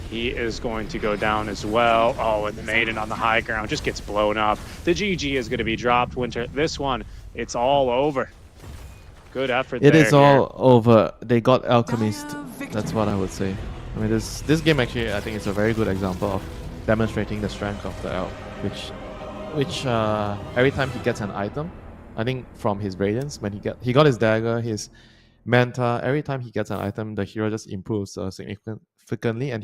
He is going to go down as well. Oh, and the Maiden on the high ground just gets blown up. The GG is going to be dropped, Winter. This one, it's all over. Good effort there. It is all over. They got Alchemist. That's what I would say. I mean, this game actually, I think it's a very good example of demonstrating the strength of the Elk, which every time he gets an item, I think from his Radiance, when he got his dagger, his Manta, every time he gets an item, the hero just improves significantly, and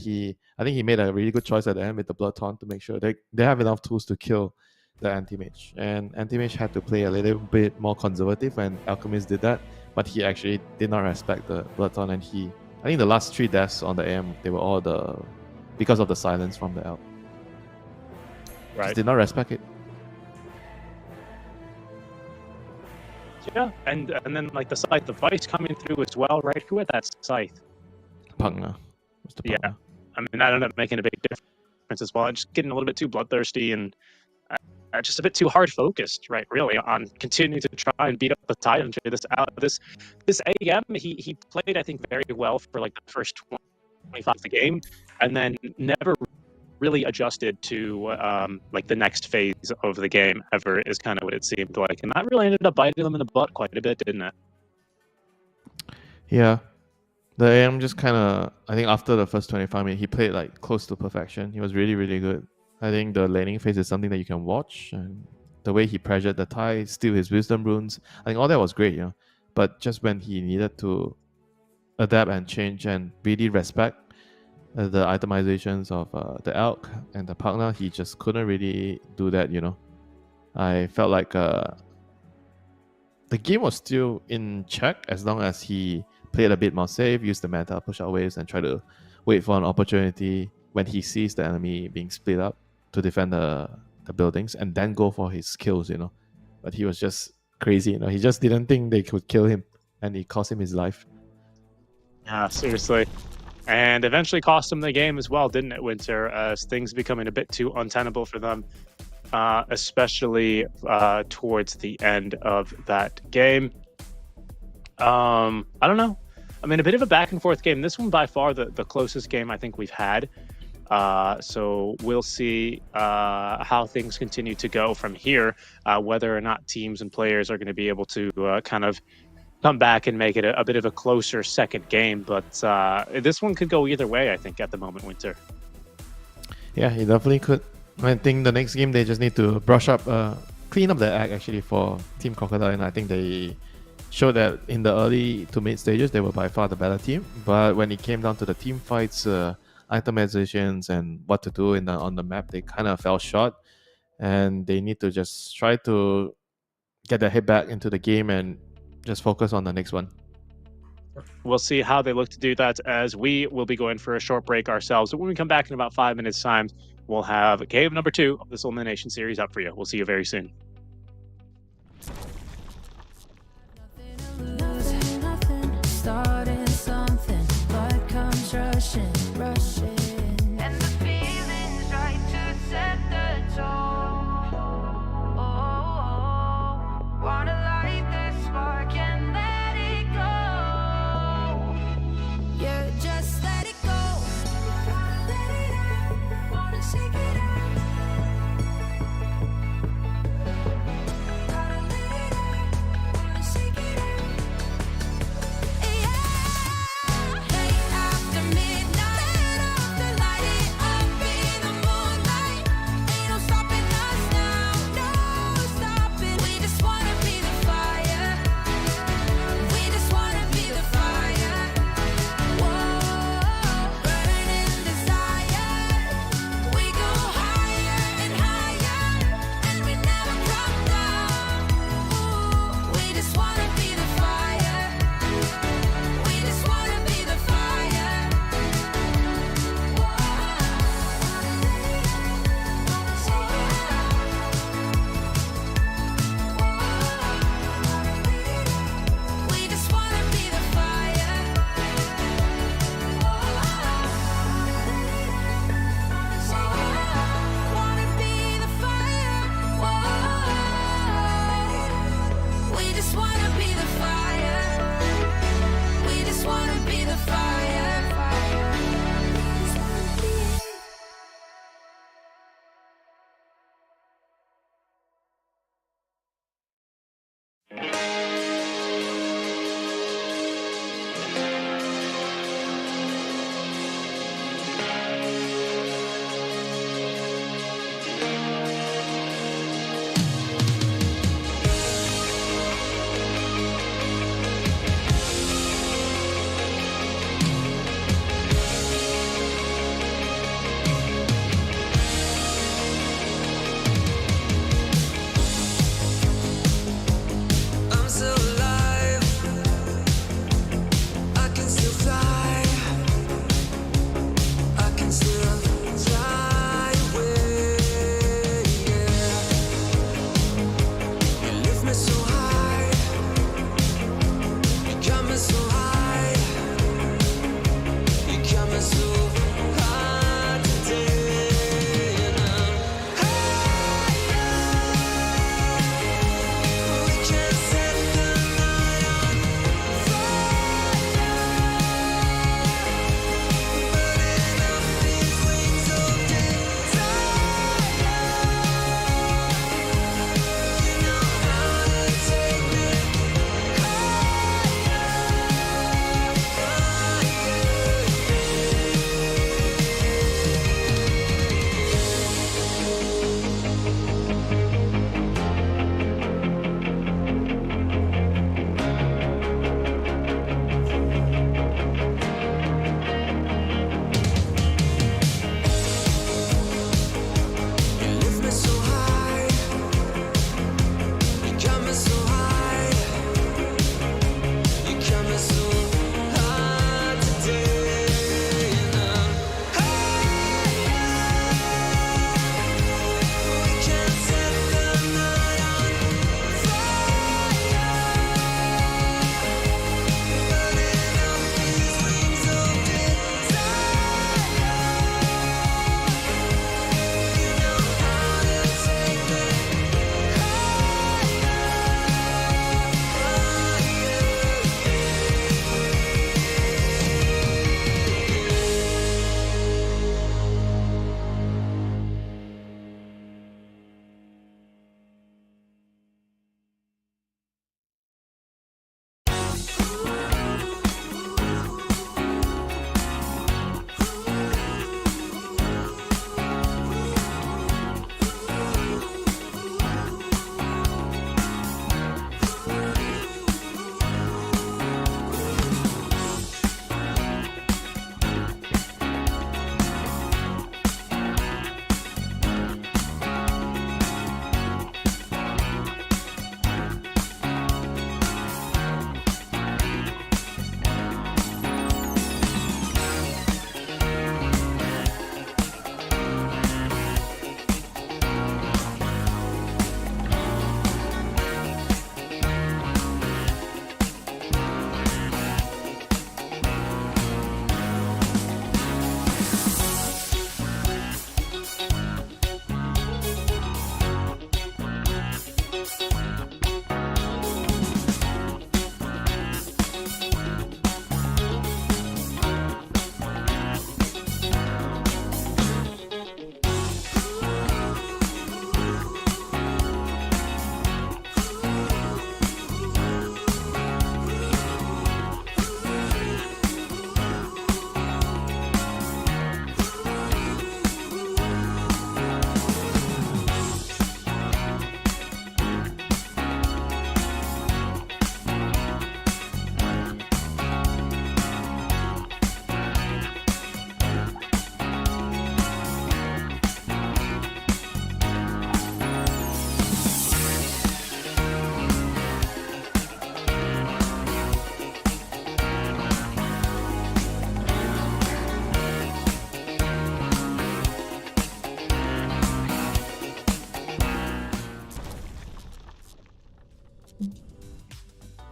I think he made a really good choice at the end with the Blood Taunt to make sure they have enough tools to kill the anti-mage. And anti-mage had to play a little bit more conservative when Alchemist did that, but he actually did not respect the Blood Taunt, and I think the last 3 deaths on the AM, they were all because of the silence from the Elk. Right. Just did not respect it. Yeah, and then like the Scythe of Vice coming through as well, right? Who had that Scythe? Pugna. Yeah, I mean that ended up making a big difference as well. And just getting a little bit too bloodthirsty and just a bit too hard focused, right? Really, on continuing to try and beat up the Titan. This AM, he played, I think, very well for like the first 25 of the game, and then never really adjusted to like the next phase of the game ever, is kind of what it seemed like, and that really ended up biting them in the butt quite a bit, didn't it? Yeah. The AM just kind of, I think after the first 25 minutes, he played like close to perfection. He was really, really good. I think the laning phase is something that you can watch, and the way he pressured the Thai, steal his wisdom runes, I think all that was great, But just when he needed to adapt and change and really respect the itemizations of the Elk and the Pugna, he just couldn't really do that, I felt like the game was still in check as long as he played a bit more safe, used the meta, push out waves, and try to wait for an opportunity when he sees the enemy being split up to defend the buildings, and then go for his kills, But he was just crazy, He just didn't think they could kill him, and it cost him his life. Yeah, seriously. And eventually cost him the game as well, didn't it, Winter? As things becoming a bit too untenable for them, especially towards the end of that game. I don't know. I mean, a bit of a back and forth game. This one by far the closest game I think we've had. So we'll see how things continue to go from here, whether or not teams and players are going to be able to kind of come back and make it a bit of a closer second game. But this one could go either way, I think, at the moment, Winter. Yeah, he definitely could. I think the next game they just need to brush up, clean up the act actually for Team Crocodile, and I think they showed that in the early to mid stages they were by far the better team. But when it came down to the team fights, itemizations, and what to do on the map, they kind of fell short, and they need to just try to get their head back into the game and just focus on the next one. We'll see how they look to do that, as we will be going for a short break ourselves. But when we come back in about 5 minutes' time, we'll have game number 2 of this elimination series up for you. We'll see you very soon. Starting something, but comes rushing. And the feeling's right to set the tone. Oh, wanna light the spark and let it go. Yeah, just let it go. Wanna let it out, wanna shake it out. Gotta let it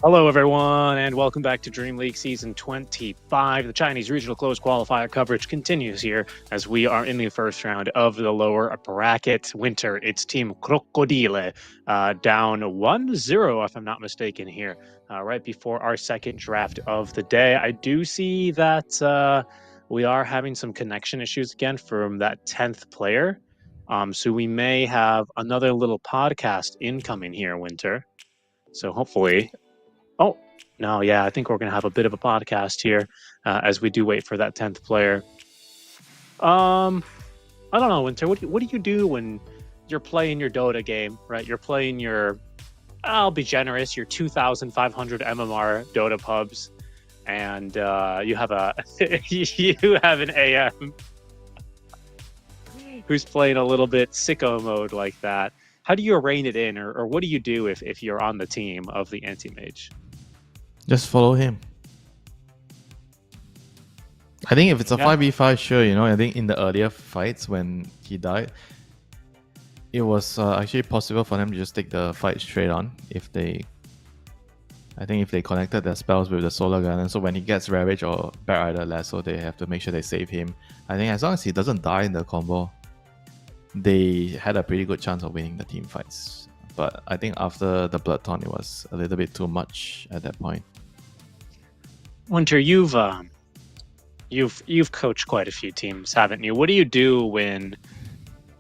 Hello, everyone, and welcome back to DreamLeague Season 25. The Chinese Regional Close Qualifier coverage continues here as we are in the first round of the lower bracket. Winter, it's Team Crocodile down 1-0, if I'm not mistaken here, right before our second draft of the day. I do see that we are having some connection issues again from that 10th player. So we may have another little podcast incoming here, Winter. So hopefully... Oh, no, yeah, I think we're going to have a bit of a podcast here as we do wait for that 10th player. I don't know, Winter, what do you do when you're playing your Dota game, right? You're playing your, I'll be generous, your 2,500 MMR Dota pubs, and you have an AM who's playing a little bit sicko mode like that. How do you rein it in, or what do you do if you're on the team of the anti-mage? Just follow him. I think if it's a 5v5, sure, I think in the earlier fights when he died, it was actually possible for them to just take the fight straight on if they connected their spells with the solar gun. And so when he gets Ravage or Bad Rider Lasso, they have to make sure they save him. I think as long as he doesn't die in the combo, they had a pretty good chance of winning the team fights. But I think after the Blood Taunt, it was a little bit too much at that point. Winter, you've coached quite a few teams, haven't you? What do you do when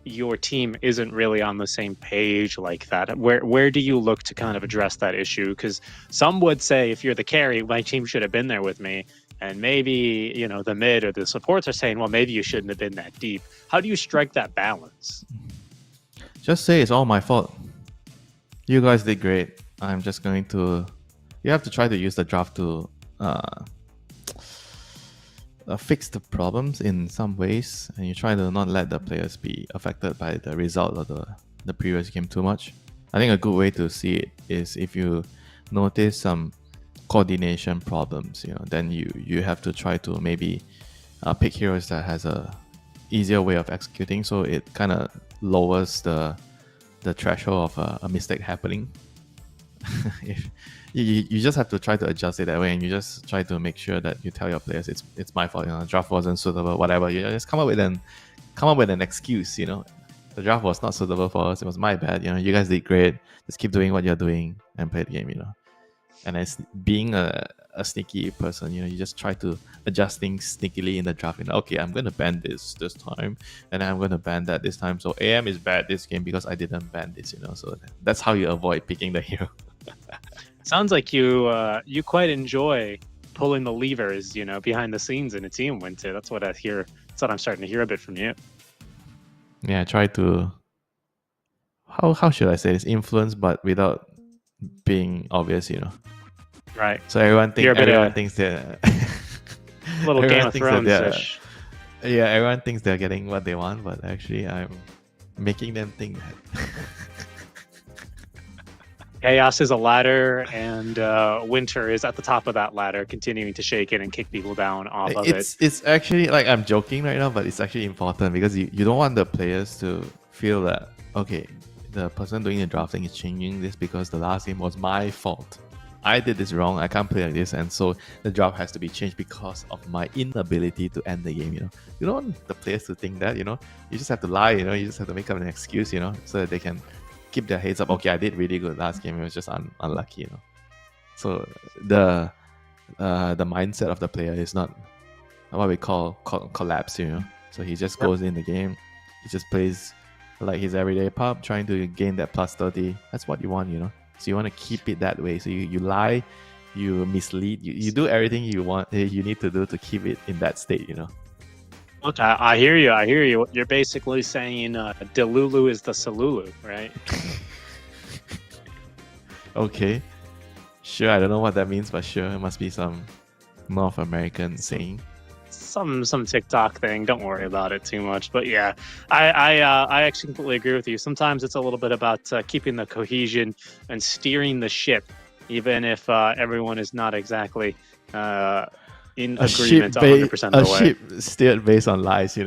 your team isn't really on the same page like that? Where do you look to kind of address that issue? Because some would say, if you're the carry, my team should have been there with me. And maybe, the mid or the supports are saying, well, maybe you shouldn't have been that deep. How do you strike that balance? Just say it's all my fault. You guys did great. I'm just going to... You have to try to use the draft to fix the problems in some ways. And you try to not let the players be affected by the result of the previous game too much. I think a good way to see it is if you notice some coordination problems, then you have to try to maybe pick heroes that has a easier way of executing, so it kind of lowers the threshold of a mistake happening. If you just have to try to adjust it that way, and you just try to make sure that you tell your players it's my fault, draft wasn't suitable, whatever. You just come up with an excuse. The draft was not suitable for us, it was my bad. You guys did great, just keep doing what you're doing and play the game. And as being a sneaky person, you just try to adjust things sneakily in the draft. Okay, I'm going to ban this time, and I'm going to ban that this time. So AM is bad this game because I didn't ban this, So that's how you avoid picking the hero. Sounds like you quite enjoy pulling the levers, behind the scenes in a team, Winter. That's what I hear. That's what I'm starting to hear a bit from you. Yeah, I try to... How should I say this? Influence, but without being obvious, Right. So everyone thinks that little Game of Thrones-ish. Yeah, everyone thinks they're getting what they want, but actually I'm making them think that. Chaos is a ladder, and Winter is at the top of that ladder, continuing to shake it and kick people down off of it. It's actually, I'm joking right now, but it's actually important because you don't want the players to feel that, okay, the person doing the drafting is changing this because the last game was my fault. I did this wrong, I can't play like this, and so the draft has to be changed because of my inability to end the game, You don't want the players to think that, You just have to lie, You just have to make up an excuse, so that they can keep their heads up. Okay, I did really good last game, it was just unlucky, So the mindset of the player is not what we call collapse, So he just goes in the game, he just plays like his everyday pub, trying to gain that plus 30. That's what you want, So you want to keep it that way. So you lie, you mislead, you do everything you need to do to keep it in that state, Look, I hear you. You're basically saying Delulu is the Salulu, right? Okay. Sure, I don't know what that means, but sure, it must be some North American saying. Some TikTok thing. Don't worry about it too much. But yeah, I actually completely agree with you. Sometimes it's a little bit about keeping the cohesion and steering the ship, even if everyone is not exactly in agreement 100% of the way. A ship steered based on lies,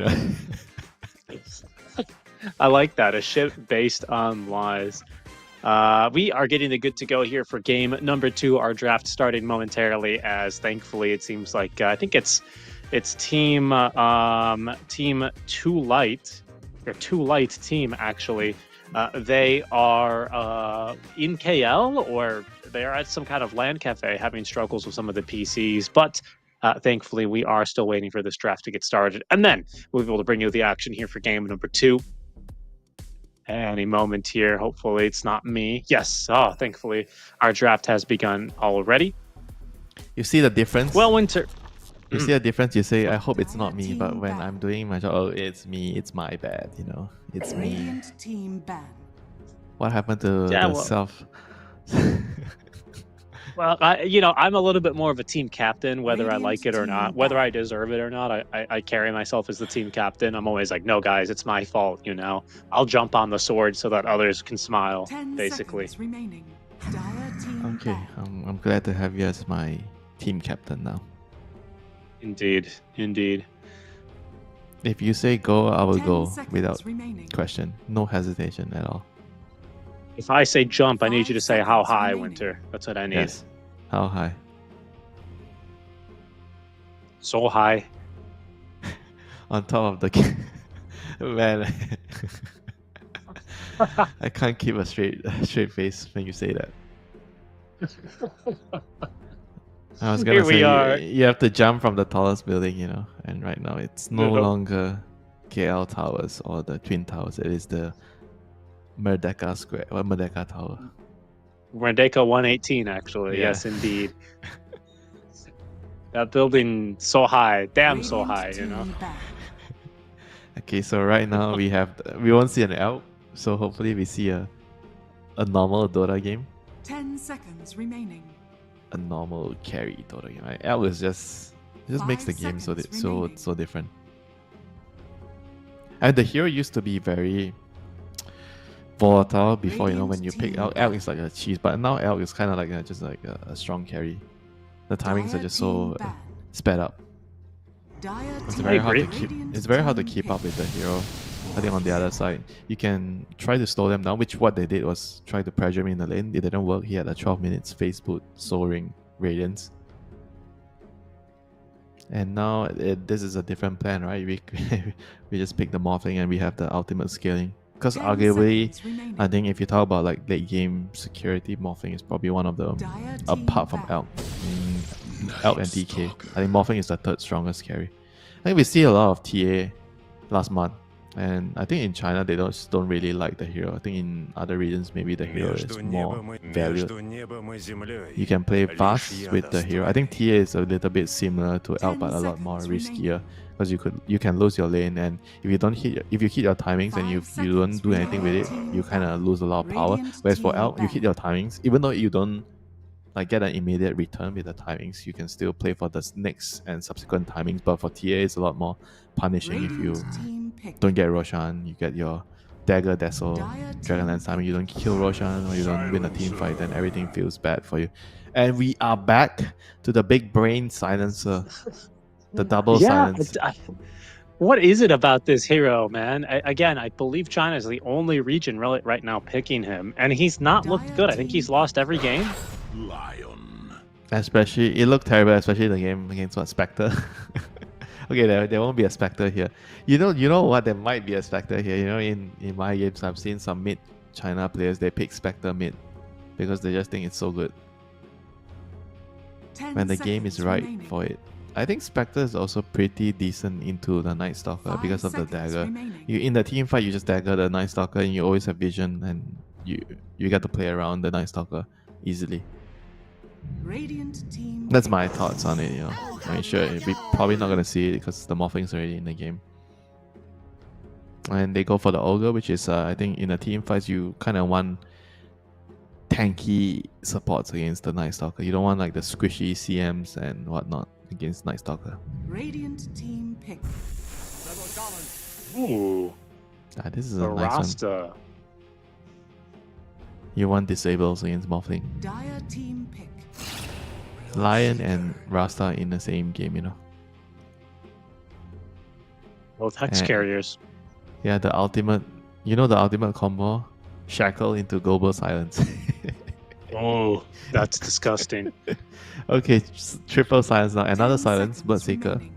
I like that. A ship based on lies. We are getting the good to go here for game number 2. Our draft starting momentarily, as thankfully it seems like I think it's team Too Light, or Too Light team actually. They are in KL, or they are at some kind of LAN cafe having struggles with some of the PCs, but thankfully we are still waiting for this draft to get started, and then we'll be able to bring you the action here for game number 2. Any moment here. Hopefully it's not me. Yes. Oh, thankfully our draft has begun already. You see the difference? Well, Winter. You see the difference? You say, I hope it's not me, but when I'm doing my job, oh, it's me, it's my bad, you know? It's me. Radiant team ban. What happened to the self? Well, I'm a little bit more of a team captain, whether I like it or not, whether I deserve it or not. I carry myself as the team captain. I'm always like, no, guys, it's my fault, you know? I'll jump on the sword so that others can smile, 10 basically. seconds remaining. Dire team Okay, ban. I'm glad to have you as my team captain now. Indeed, indeed. If you say go, I will 10 go seconds without remaining. question. No hesitation at all. If I say jump, I need you to 5 say how seconds high, remaining. Winter. That's what I need. Yes. How high? So high. On top of the man. I can't keep a straight face when you say that. I was gonna Here we say are. you have to jump from the tallest building, you know, and right now it's no No. longer KL Towers or the Twin Towers. It is the Merdeka Square or Merdeka Tower. Merdeka 118, actually. Yeah. Yes, indeed. That building so high, damn so Radiant high, you know. team ban. Okay, so right now we won't see an elk, so hopefully we see a normal Dota game, 10 seconds remaining. a normal carry Dota game. Right? Elk is just it just makes the 5 game seconds so remaining. different. And the hero used to be very volatile before, you know, when you pick elk. Elk is like a cheese, but now elk is kind of like just like a strong carry. The timings are Dire just so team ban. sped up. Dire It's team very hard to agree. keep. Radiant It's very hard to team keep up ban. with the hero. I think on the other side, you can try to slow them down, which what they did was try to pressure him in the lane. It didn't work. He had a 12 minutes face boot, soaring Radiance. And now this is a different plan, right? We just pick the morphing and we have the ultimate scaling. Because 10 arguably, seconds remaining. I think if you talk about like late game security, morphing is probably one of the Dire team apart from ban. Elk. Elk and DK. I think morphing is the third strongest carry. I think we see a lot of TA last month, and I think in China they don't really like the hero. I think in other regions maybe the hero is Между more небом и valued. между небом и землей. You can play Лишь fast я with the hero. I think TA is a little bit similar to Elk, 10 but a lot more seconds riskier because you can lose your lane, and if you hit your timings and you 5 don't do seconds anything with it, remaining. you kind of lose a lot of power. Radiant Whereas for team Elk, you hit ban. your timings, even though you don't like get an immediate return with the timings, you can still play for the next and subsequent timings. But for TA, it's a lot more punishing if you Radiant team pick. don't get Roshan, you get your Dagger, Dazzle, Dire Dragonlance team timing, you don't kill Roshan or you don't win a team fight, then everything feels bad for you. And we are back to the big brain silencer, the double silence. What is it about this hero, man? I believe China is the only region really right now picking him, and he's not looked good. I think he's lost every game. Lion. Especially, it looked terrible, especially the game against what, Spectre? Okay, there won't be a Spectre here. You know what? There might be a Spectre here. You know, in my games, I've seen some mid China players, they pick Spectre mid because they just think it's so good 10 when the game is seconds right remaining. for it. I think Spectre is also pretty decent into the Night Stalker 5 because of the seconds dagger. remaining. You in the team fight, you just dagger the Night Stalker, and you always have vision, and you get to play around the Night Stalker easily. Radiant team That's pick. my thoughts on it. You know, I mean, sure, we're probably not gonna see it because the morphing's already in the game. And they go for the ogre, which is I think in the team fights you kind of want tanky supports against the Night Stalker. You don't want like the squishy CMs and whatnot against Night Stalker. Radiant team pick. Ooh, This is the a nice one. Rasta. You want disables against morphing. Dire team pick. Lion and Rasta in the same game, you know. Both hex And- carriers. Yeah, the ultimate, you know the ultimate combo shackle into global silence. Oh, that's disgusting. Okay, triple silence now. 10 Another silence, seconds Bloodseeker. remaining.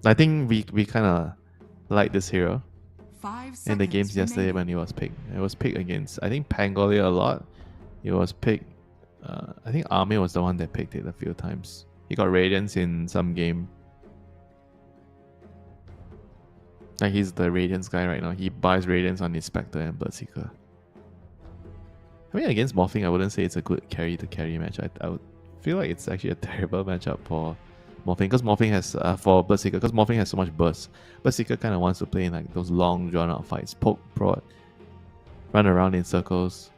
I think we kind of like this hero 5 seconds in the games yesterday remaining. when he was picked. It was picked against, I think, Pangolia a lot. It was picked. I think Army was the one that picked it a few times. He got Radiance in some game. Like he's the Radiance guy right now. He buys Radiance on his Spectre and Bloodseeker. I mean, against Morphing, I wouldn't say it's a good carry to carry match. I would feel like it's actually a terrible matchup for Morphing because Morphing has for Bloodseeker because Morphing has so much burst. Bloodseeker kind of wants to play in like those long drawn out fights, poke, prod, run around in circles,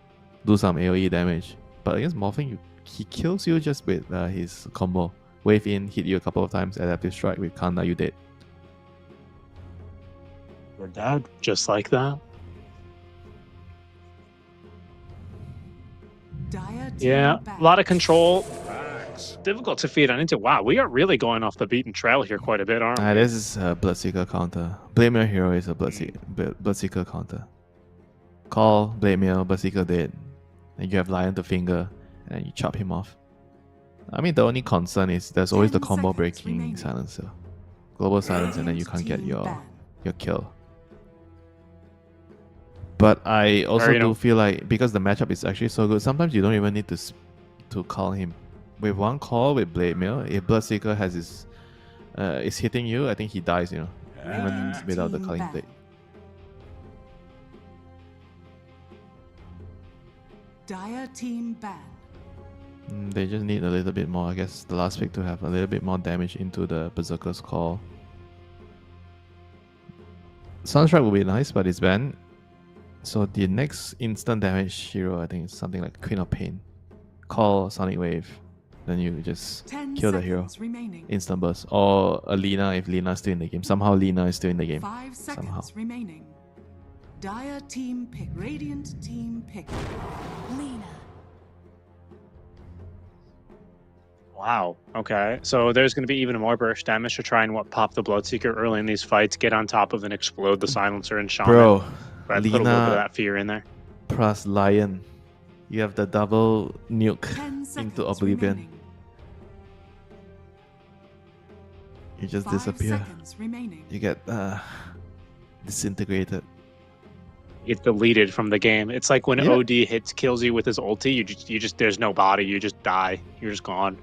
do some AoE damage. But against Morphing, he kills you just with his combo. Wave in, hit you a couple of times, adaptive strike with Kanda, you dead. Your dad, just like that. Dire team Yeah, back. a lot of control. Difficult to feed on into. Wow, we are really going off the beaten trail here quite a bit, aren't we? This is a Bloodseeker counter. Blade Mail hero is a Bloodseeker counter. Call, Blade Mail, Bloodseeker dead. And you have Lion to finger, and you chop him off. I mean, the only concern is there's always the 10 combo seconds breaking remaining. silencer. Global silence, and then you can't get Team your ban. kill. But I also Very do no- feel like because the matchup is actually so good, sometimes you don't even need to call him. With one call with Blade Mail, if Bloodseeker has his is hitting you, I think he dies, you know, even Radiant without the team calling ban. blade. Dire team ban. They just need a little bit more, I guess, the last pick to have a little bit more damage into the Berserker's call. Sunstrike would be nice, but it's banned. So the next instant damage hero, I think, is something like Queen of Pain. Call Sonic Wave, then you just 10 kill the seconds hero. remaining. Instant burst. Or a Lina if Lina's still in the game. Somehow Lina is still in the game. 5 seconds Somehow. remaining. Dire team pick. Radiant team pick. Lena. Wow. Okay. So there's going to be even more burst damage to try and pop the Bloodseeker early in these fights, get on top of and explode the silencer and Shaman. Bro, Right, put a little bit of Lina that fear in there. plus Lion. You have the double nuke 10 seconds into Oblivion. remaining. You just 5 disappear. seconds remaining. You get disintegrated. Get deleted from the game. It's like when Yeah. OD kills you with his ulti, you just there's no body, you just die. You're just gone.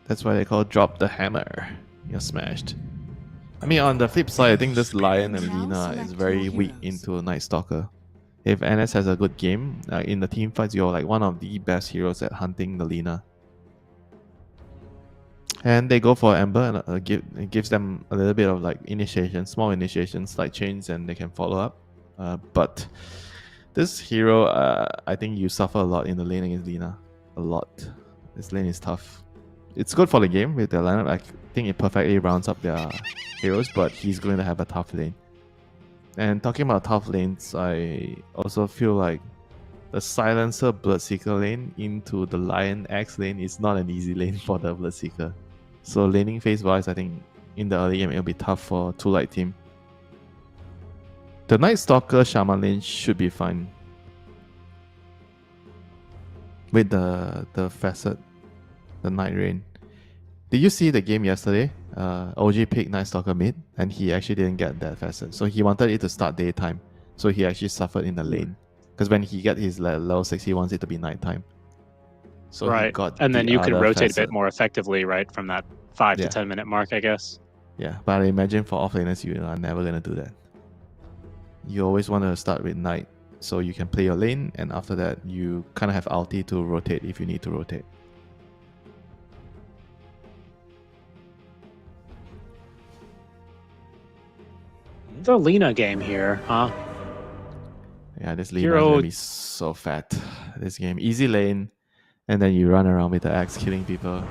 That's why they call drop the hammer. You're smashed. I mean, on the flip side, I think this Lion and Lina is very weak into a Night Stalker. If NS has a good game, in the team fights, you're like one of the best heroes at hunting the Lina. And they go for Ember, and it gives them a little bit of like initiation, small initiations like chains, and they can follow up. But this hero, I think you suffer a lot in the lane against Lina. A lot. This lane is tough. It's good for the game with their lineup. I think it perfectly rounds up their heroes, but he's going to have a tough lane. And talking about tough lanes, I also feel like the Silencer Bloodseeker lane into the Lion Axe lane is not an easy lane for the Bloodseeker. So laning phase wise, I think in the early game it'll be tough for 2 light team. The Night Stalker Shaman lane should be fine. With the facet, the Night Rain. Did you see the game yesterday? OG picked Night Stalker mid, and he actually didn't get that facet. So he wanted it to start daytime. So he actually suffered in the lane. Because when he gets his level 6, he wants it to be nighttime. So he Right. got And then the you can other rotate a facet. bit more effectively, right, from that 5 Yeah. to 10 minute mark, I guess. Yeah, but I imagine for offlaners, you are never going to do that. You always want to start with night, so you can play your lane, and after that, you kind of have ulti to rotate if you need to rotate. The Lina game here, huh? Yeah, this lane is Hero- going to be so fat. This game, easy lane, and then you run around with the axe killing people.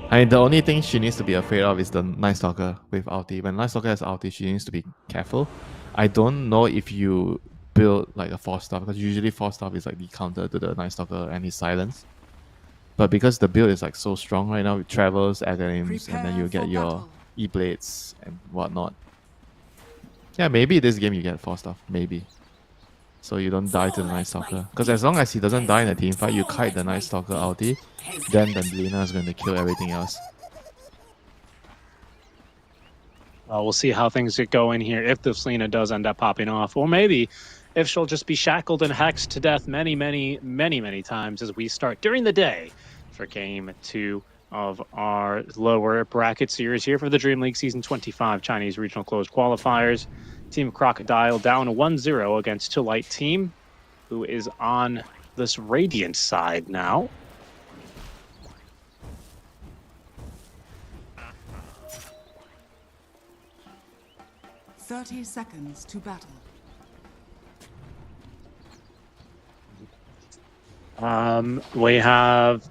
I mean, the only thing she needs to be afraid of is the Night Stalker with ulti. When Night Stalker has ulti, she needs to be careful. I don't know if you build like a 4-star, because usually 4-star is like the counter to the Night Stalker and his silence. But because the build is like so strong right now with travels, agonyms, and then you Prepare get for your battle. E-blades and whatnot. Yeah, maybe this game you get 4-star. Maybe. so you don't die to the Night Stalker. Because as long as he doesn't die in a team fight, you kite the Night Stalker ulti, then the Lina is going to kill everything else. We'll see how things get going here if this Lina does end up popping off, or maybe if she'll just be shackled and hexed to death many, many, many, many times as we start during the day for Game 2 of our lower bracket series here for the Dream League Season 25 Chinese Regional Closed Qualifiers. Team Crocodile down 1-0 against Light Team, who is on this Radiant side now. Thirty seconds to battle. We have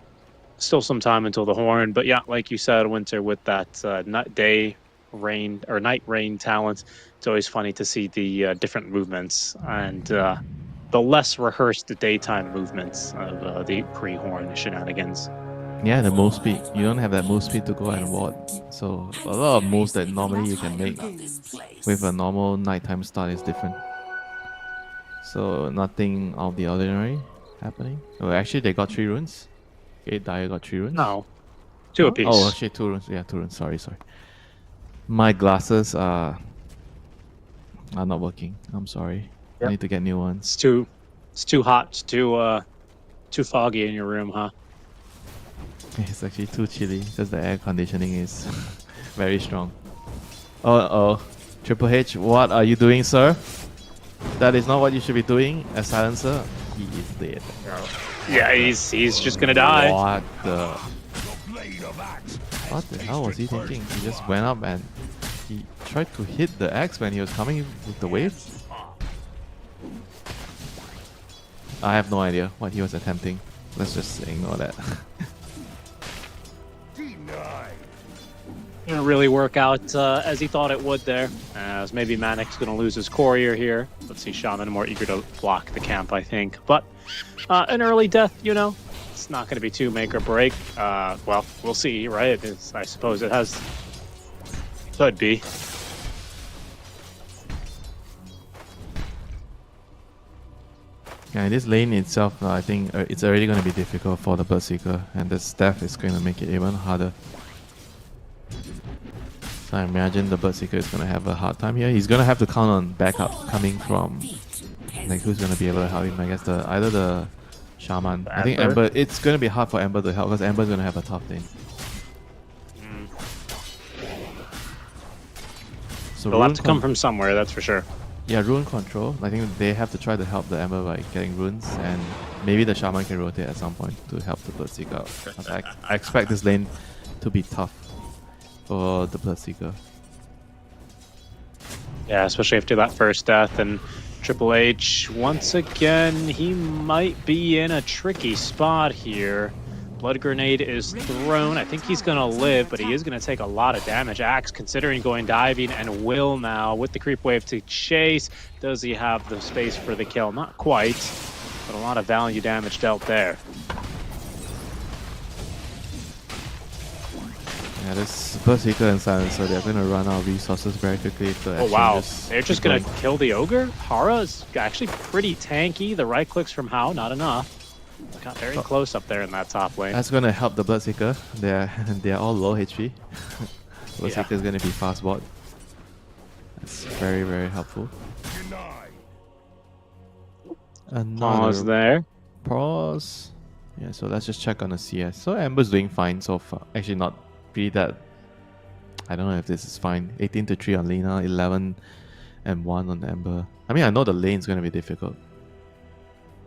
still some time until the horn, but yeah, like you said, Winter, with that night rain talent, it's always funny to see the different movements and the less rehearsed daytime movements of the pre-horn shenanigans. Yeah, the move speed. You don't have that move speed to go and ward. So a lot of moves that normally you can make with a normal nighttime start is different. So nothing out of the ordinary happening. Oh, actually they got 3 runes. Okay, Dire got 3 runes. No, 2 apiece. Oh, actually 2 runes. Yeah, 2 runes. Sorry. My glasses are not working. I'm sorry. Yep. I need to get new ones. It's too hot. It's too foggy in your room, huh? It's actually too chilly because the air conditioning is very strong. Oh, Triple H, what are you doing, sir? That is not what you should be doing. A silencer, he is dead. Yeah, he's just gonna die. What the hell was he thinking? He just went up and he tried to hit the axe when he was coming with the wave. I have no idea what he was attempting. Let's just ignore that. Didn't really work out as he thought it would there. As maybe Manic's going to lose his courier here. Let's see, Shaman more eager to block the camp, I think. But an early death, it's not going to be too make or break. Well, we'll see, right? I suppose it could be. Yeah, in this lane itself, I think it's already going to be difficult for the Berserker, and the staff is going to make it even harder. So I imagine the Berserker is going to have a hard time here. He's going to have to count on backup coming from, like, who's going to be able to help him? I guess either the Shaman. I think Ember. It's going to be hard for Ember to help because Ember's going to have a tough lane. So they'll have to come from somewhere, that's for sure. Yeah, rune control. I think they have to try to help the Ember by getting runes, and maybe the Shaman can rotate at some point to help the Bloodseeker out. I expect this lane to be tough for the Bloodseeker. Yeah, especially after that first death, and Triple H, once again, he might be in a tricky spot here. Blood Grenade is thrown. I think he's going to live, but he is going to take a lot of damage. Axe considering going diving, and will now with the creep wave to chase. Does he have the space for the kill? Not quite, but a lot of value damage dealt there. Yeah, this Berserker and Silencer, they're going to run out of resources very quickly. Oh wow, they're just going to kill the Ogre? Hara is actually pretty tanky. The right clicks from Hao, not enough. Got very close up there in that top lane. That's going to help the Bloodseeker. They're all low HP. Bloodseeker is going to be fast bot. That's very, very helpful. Pause there. Pause. Yeah, so let's just check on the CS. So Ember's doing fine so far. Actually, not really that. I don't know if this is fine. 18-3 on Lina, 11 and 1 on Ember. I mean, I know the lane's going to be difficult.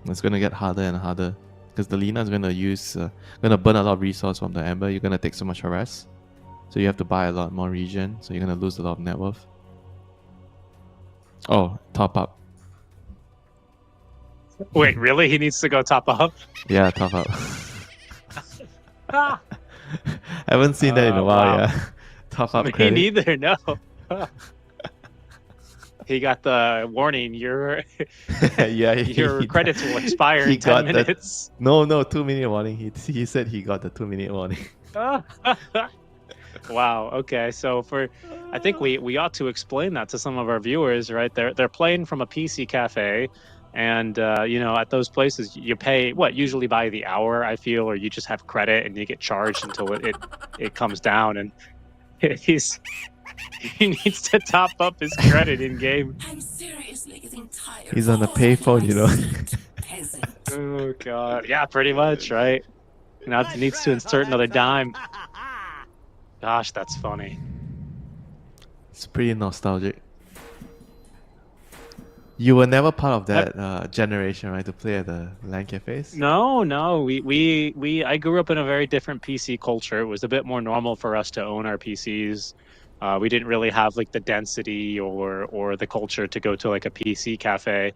It's going to get harder and harder because the Lina is going to burn a lot of resource from the Ember. You're going to take so much harass, so you have to buy a lot more regen, so you're going to lose a lot of net worth. Oh, top up. Wait, really? He needs to go top up? Yeah, top up. I haven't seen that in a while. Wow. Yeah, top up. Me neither. No. He got the warning. Your credits will expire in 10 minutes. No, 2-minute warning. He said he got the 2-minute warning. Wow. Okay. So I think we ought to explain that to some of our viewers, right? They're playing from a PC cafe. And at those places, you pay usually by the hour, I feel, or you just have credit and you get charged until it comes down. And he needs to top up his credit in game. I'm seriously getting tired. He's on a payphone, Oh god, yeah, pretty much, right? Now it needs to insert another dime. Gosh, that's funny. It's pretty nostalgic. You were never part of that generation, right? To play at the LAN cafes. No. I grew up in a very different PC culture. It was a bit more normal for us to own our PCs. We didn't really have like the density or the culture to go to like a PC cafe.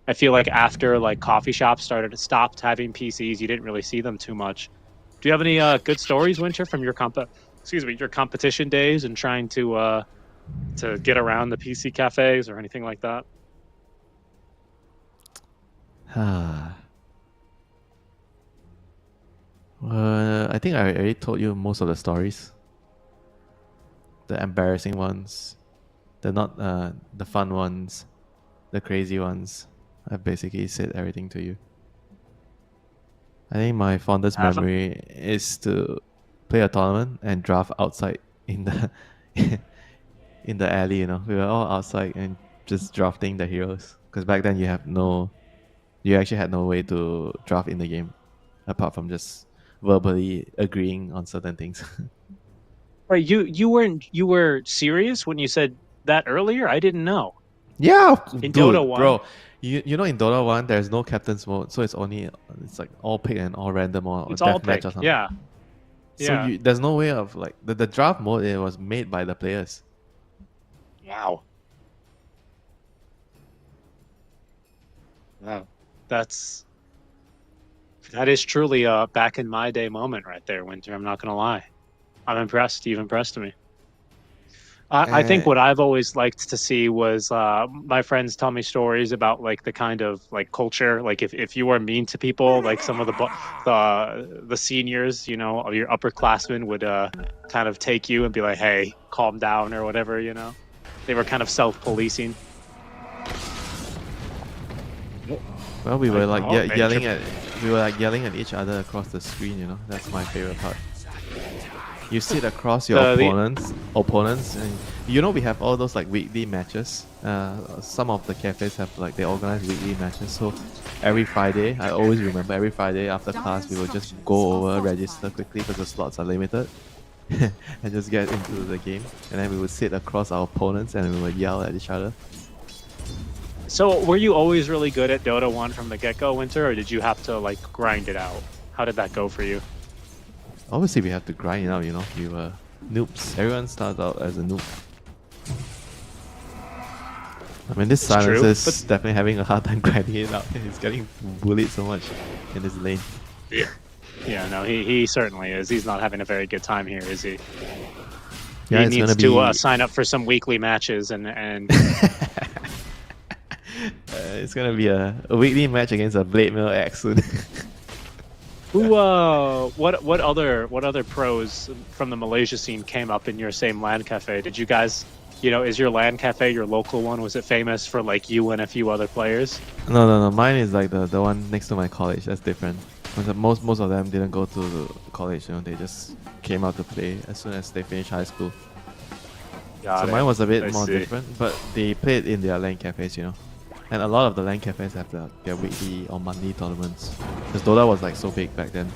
I feel like after like coffee shops stopped having PCs, you didn't really see them too much. Do you have any good stories, Winter, from your your competition days and trying to get around the PC cafes or anything like that? I think I already told you most of the stories. The embarrassing ones, the not the fun ones, the crazy ones. I've basically said everything to you. I think my fondest memory is to play a tournament and draft outside in the in the alley. We were all outside and just drafting the heroes. Because back then you actually had no way to draft in the game, apart from just verbally agreeing on certain things. Right, you were serious when you said that earlier? I didn't know. Yeah, in dude, Dota 1, bro. You know in Dota 1 there's no captain's mode, so it's like all pick and all random or it's all deathmatch pick. or something. Yeah. So there's no way of like the draft mode. It was made by the players. Wow. That is truly a back in my day moment right there, Winter. I'm not gonna lie. I'm impressed. You've impressed me. I think what I've always liked to see was my friends tell me stories about like the kind of like culture, like if you were mean to people, like some of the seniors, your upperclassmen would kind of take you and be like, hey, calm down or whatever. They were kind of self-policing. Well, we were like yelling at each other across the screen. That's my favorite part. You sit across your opponents, and we have all those like weekly matches. Some of the cafes have like they organize weekly matches. So every Friday, I always remember every Friday after class, we would just go over, register quickly because the slots are limited, and just get into the game. And then we would sit across our opponents and we would yell at each other. So were you always really good at Dota 1 from the get-go, Winter, or did you have to like grind it out? How did that go for you? Obviously, we have to grind it out, We were noobs. Everyone starts out as a noob. I mean, this Silencer is definitely having a hard time grinding it out. He's getting bullied so much in this lane. Yeah, no, he certainly is. He's not having a very good time here, is he? Yeah, he needs to sign up for some weekly matches and it's gonna be a weekly match against a Blade Mail X soon. What other pros from the Malaysia scene came up in your same LAN cafe? Did you guys, is your LAN cafe your local one? Was it famous for like you and a few other players? No. Mine is like the one next to my college. That's different. Most of them didn't go to college. They just came out to play as soon as they finished high school. Mine was a bit more different, but they played in their LAN cafes. And a lot of the LAN cafes have their weekly or monthly tournaments. Because Dota was like so big back then.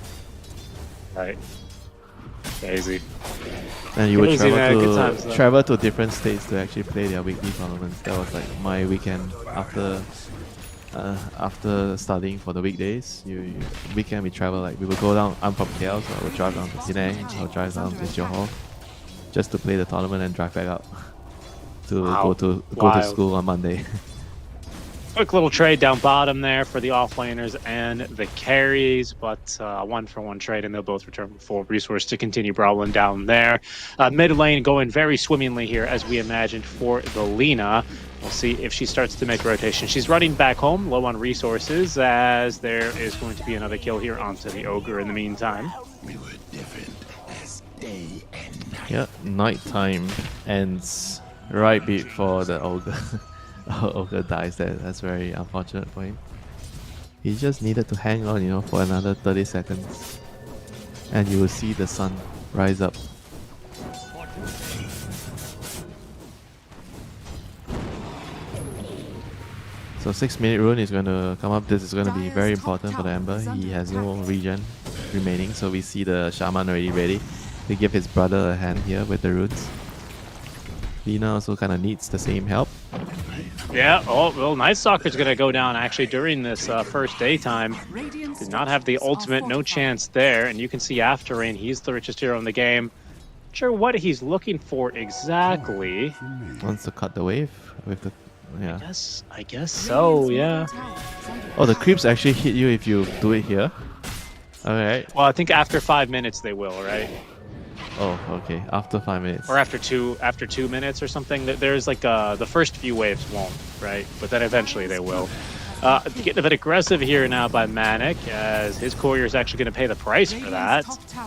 Right. Crazy. And you would travel to different states to actually play their weekly tournaments. That was like my weekend after studying for the weekdays. Weekend we travel, like we would go down. I'm from KL, so I would drive down to Penang, I'll drive down to Johor just to play the tournament and drive back up to go to school on Monday. Quick little trade down bottom there for the offlaners and the carries, but 1-for-1 trade, and they'll both return for full resource to continue brawling down there. Mid lane going very swimmingly here, as we imagined, for the Lina. We'll see if she starts to make a rotation. She's running back home, low on resources, as there is going to be another kill here onto the Ogre in the meantime. We were different as day and night. Yeah, nighttime ends right before the Ogre. Ogre dies there. That's very unfortunate for him. He just needed to hang on, you know, for another 30 seconds. And you will see the sun rise up. So 6-minute rune is going to come up. This is going to be very important for the Ember. He has no regen remaining, so we see the Shaman already ready to give his brother a hand here with the runes. Lina also kind of needs the same help. Yeah, oh, well, Night Stalker's going to go down actually during this first daytime. Did not have the ultimate, no chance there. And you can see After Rain, he's the richest hero in the game. Not sure what he's looking for exactly. Wants to cut the wave with the... yeah. I guess so, yeah. Oh, the creeps actually hit you if you do it here. Alright. Well, I think after 5 minutes they will, right? Oh, okay. After 5 minutes. Or after 2 minutes or something. There's like the first few waves won't, right? But then eventually they will. Getting a bit aggressive here now by Manic, as his courier is actually going to pay the price for that.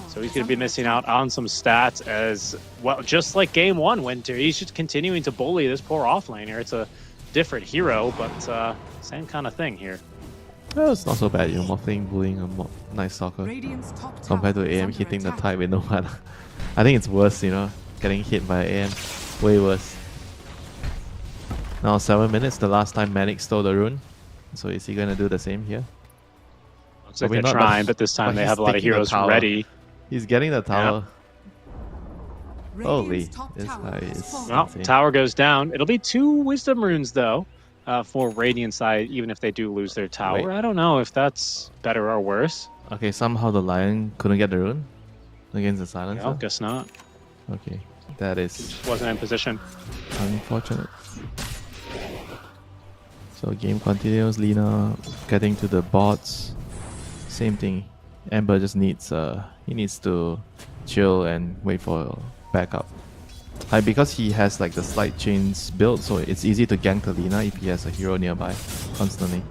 So he's going to be missing out on some stats as well, just like game 1 Winter. He's just continuing to bully this poor offlaner. It's a different hero, but same kind of thing here. Well, it's not so bad, you know, Morphling bullying a Night Stalker compared to AM hitting the type with no mana. I think it's worse, you know, getting hit by AM. Way worse. Now 7 minutes, the last time Manic stole the rune. So is he going to do the same here? Looks like they're trying, but this time they have a lot of heroes ready. He's getting the tower. Yeah. Holy, this guy is well, insane. Tower goes down. It'll be 2 Wisdom runes, though, for Radiant side, even if they do lose their tower. Wait. I don't know if that's better or worse. Okay, somehow the Lion couldn't get the rune against the Silencer? No, guess not. Okay, that is... Just wasn't in position. Unfortunate. So game continues, Lina getting to the bots. Same thing. Ember just needs he needs to chill and wait for backup. Because he has like the slight chains built, so it's easy to gank the Lina if he has a hero nearby constantly.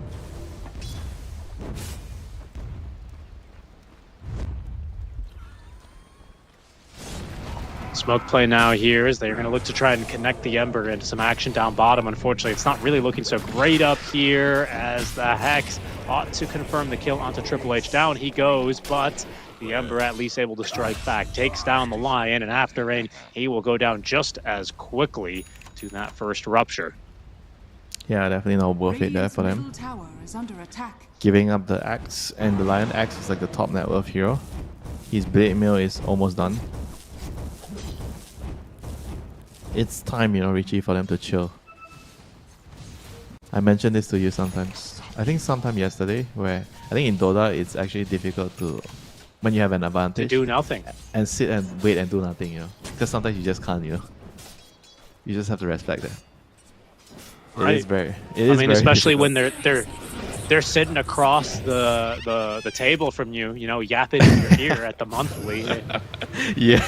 Smoke play now here as they're going to look to try and connect the Ember into some action down bottom. Unfortunately, it's not really looking so great up here as the Hex ought to confirm the kill onto Triple H. Down he goes, but the Ember at least able to strike back. Takes down the Lion, and After Rain, he will go down just as quickly to that first Rupture. Yeah, definitely not worth it there for them. Giving up the Axe, and the Lion Axe is like the top net worth hero. His Blade Mail is almost done. It's time, you know, Richie, for them to chill. I mentioned this to you sometimes. I think sometime yesterday, where I think in Dota it's actually difficult to, when you have an advantage, to do nothing and sit and wait and do nothing, you know, because sometimes you just can't, you know. You just have to respect that. Right. It is very. I mean, especially when they're sitting across the table from you, you know, yapping in your ear at the monthly. Yeah.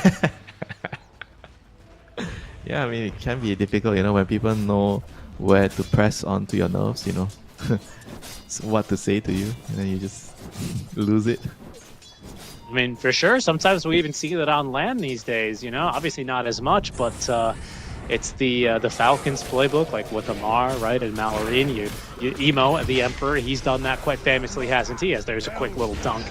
Yeah, I mean, it can be difficult, you know, when people know where to press onto your nerves, you know, so what to say to you, and then you just lose it. I mean, for sure, sometimes we even see that on land these days, you know, obviously not as much, but it's the Falcons playbook, like with Amar, right, and Mallory, you emo, the Emperor, he's done that quite famously, hasn't he, as there's a quick little dunk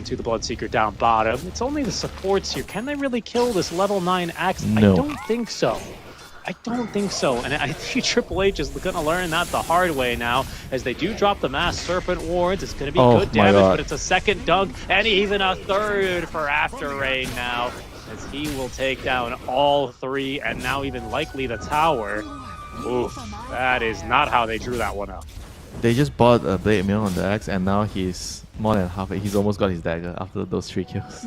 to the Bloodseeker down bottom. It's only the supports here. Can they really kill this level 9 Axe? No. I don't think so. I don't think so. And I think Triple H is going to learn that the hard way now, as they do drop the Mass Serpent Wards. It's going to be good damage, but it's a second dunk, and even a third for After Rain now, as he will take down all 3, and now even likely the tower. Oof, that is not how they drew that one up. They just bought a Blade Mail on the Axe, and now he's more than halfway. He's almost got his dagger after those 3 kills.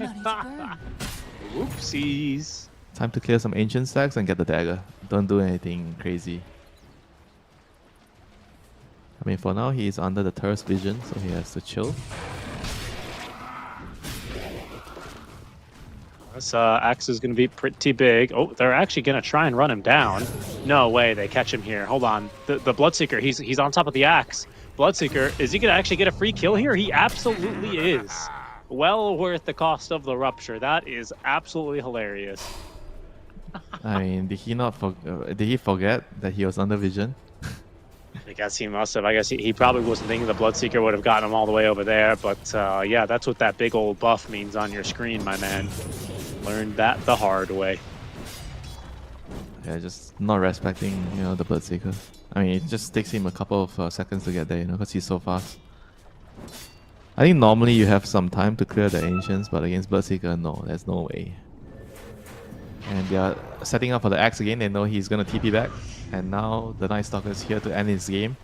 Oopsies. Time to clear some ancient stacks and get the dagger. Don't do anything crazy. I mean, for now, he's under the Thirst Vision, so he has to chill. This Axe is going to be pretty big. Oh, they're actually going to try and run him down. No way, they catch him here. Hold on. The Bloodseeker, he's on top of the Axe. Bloodseeker, is he going to actually get a free kill here? He absolutely is. Well worth the cost of the Rupture. That is absolutely hilarious. I mean, did he forget that he was under vision? I guess he must have. I guess he probably wasn't thinking the Bloodseeker would have gotten him all the way over there. But yeah, that's what that big old buff means on your screen, my man. Learned that the hard way. Yeah, just not respecting, you know, the Bloodseeker. I mean, it just takes him a couple of seconds to get there, you know, because he's so fast. I think normally you have some time to clear the Ancients, but against Bloodseeker, no, there's no way. And they are setting up for the axe again. They know he's going to TP back. And now the Night Stalker is here to end his game.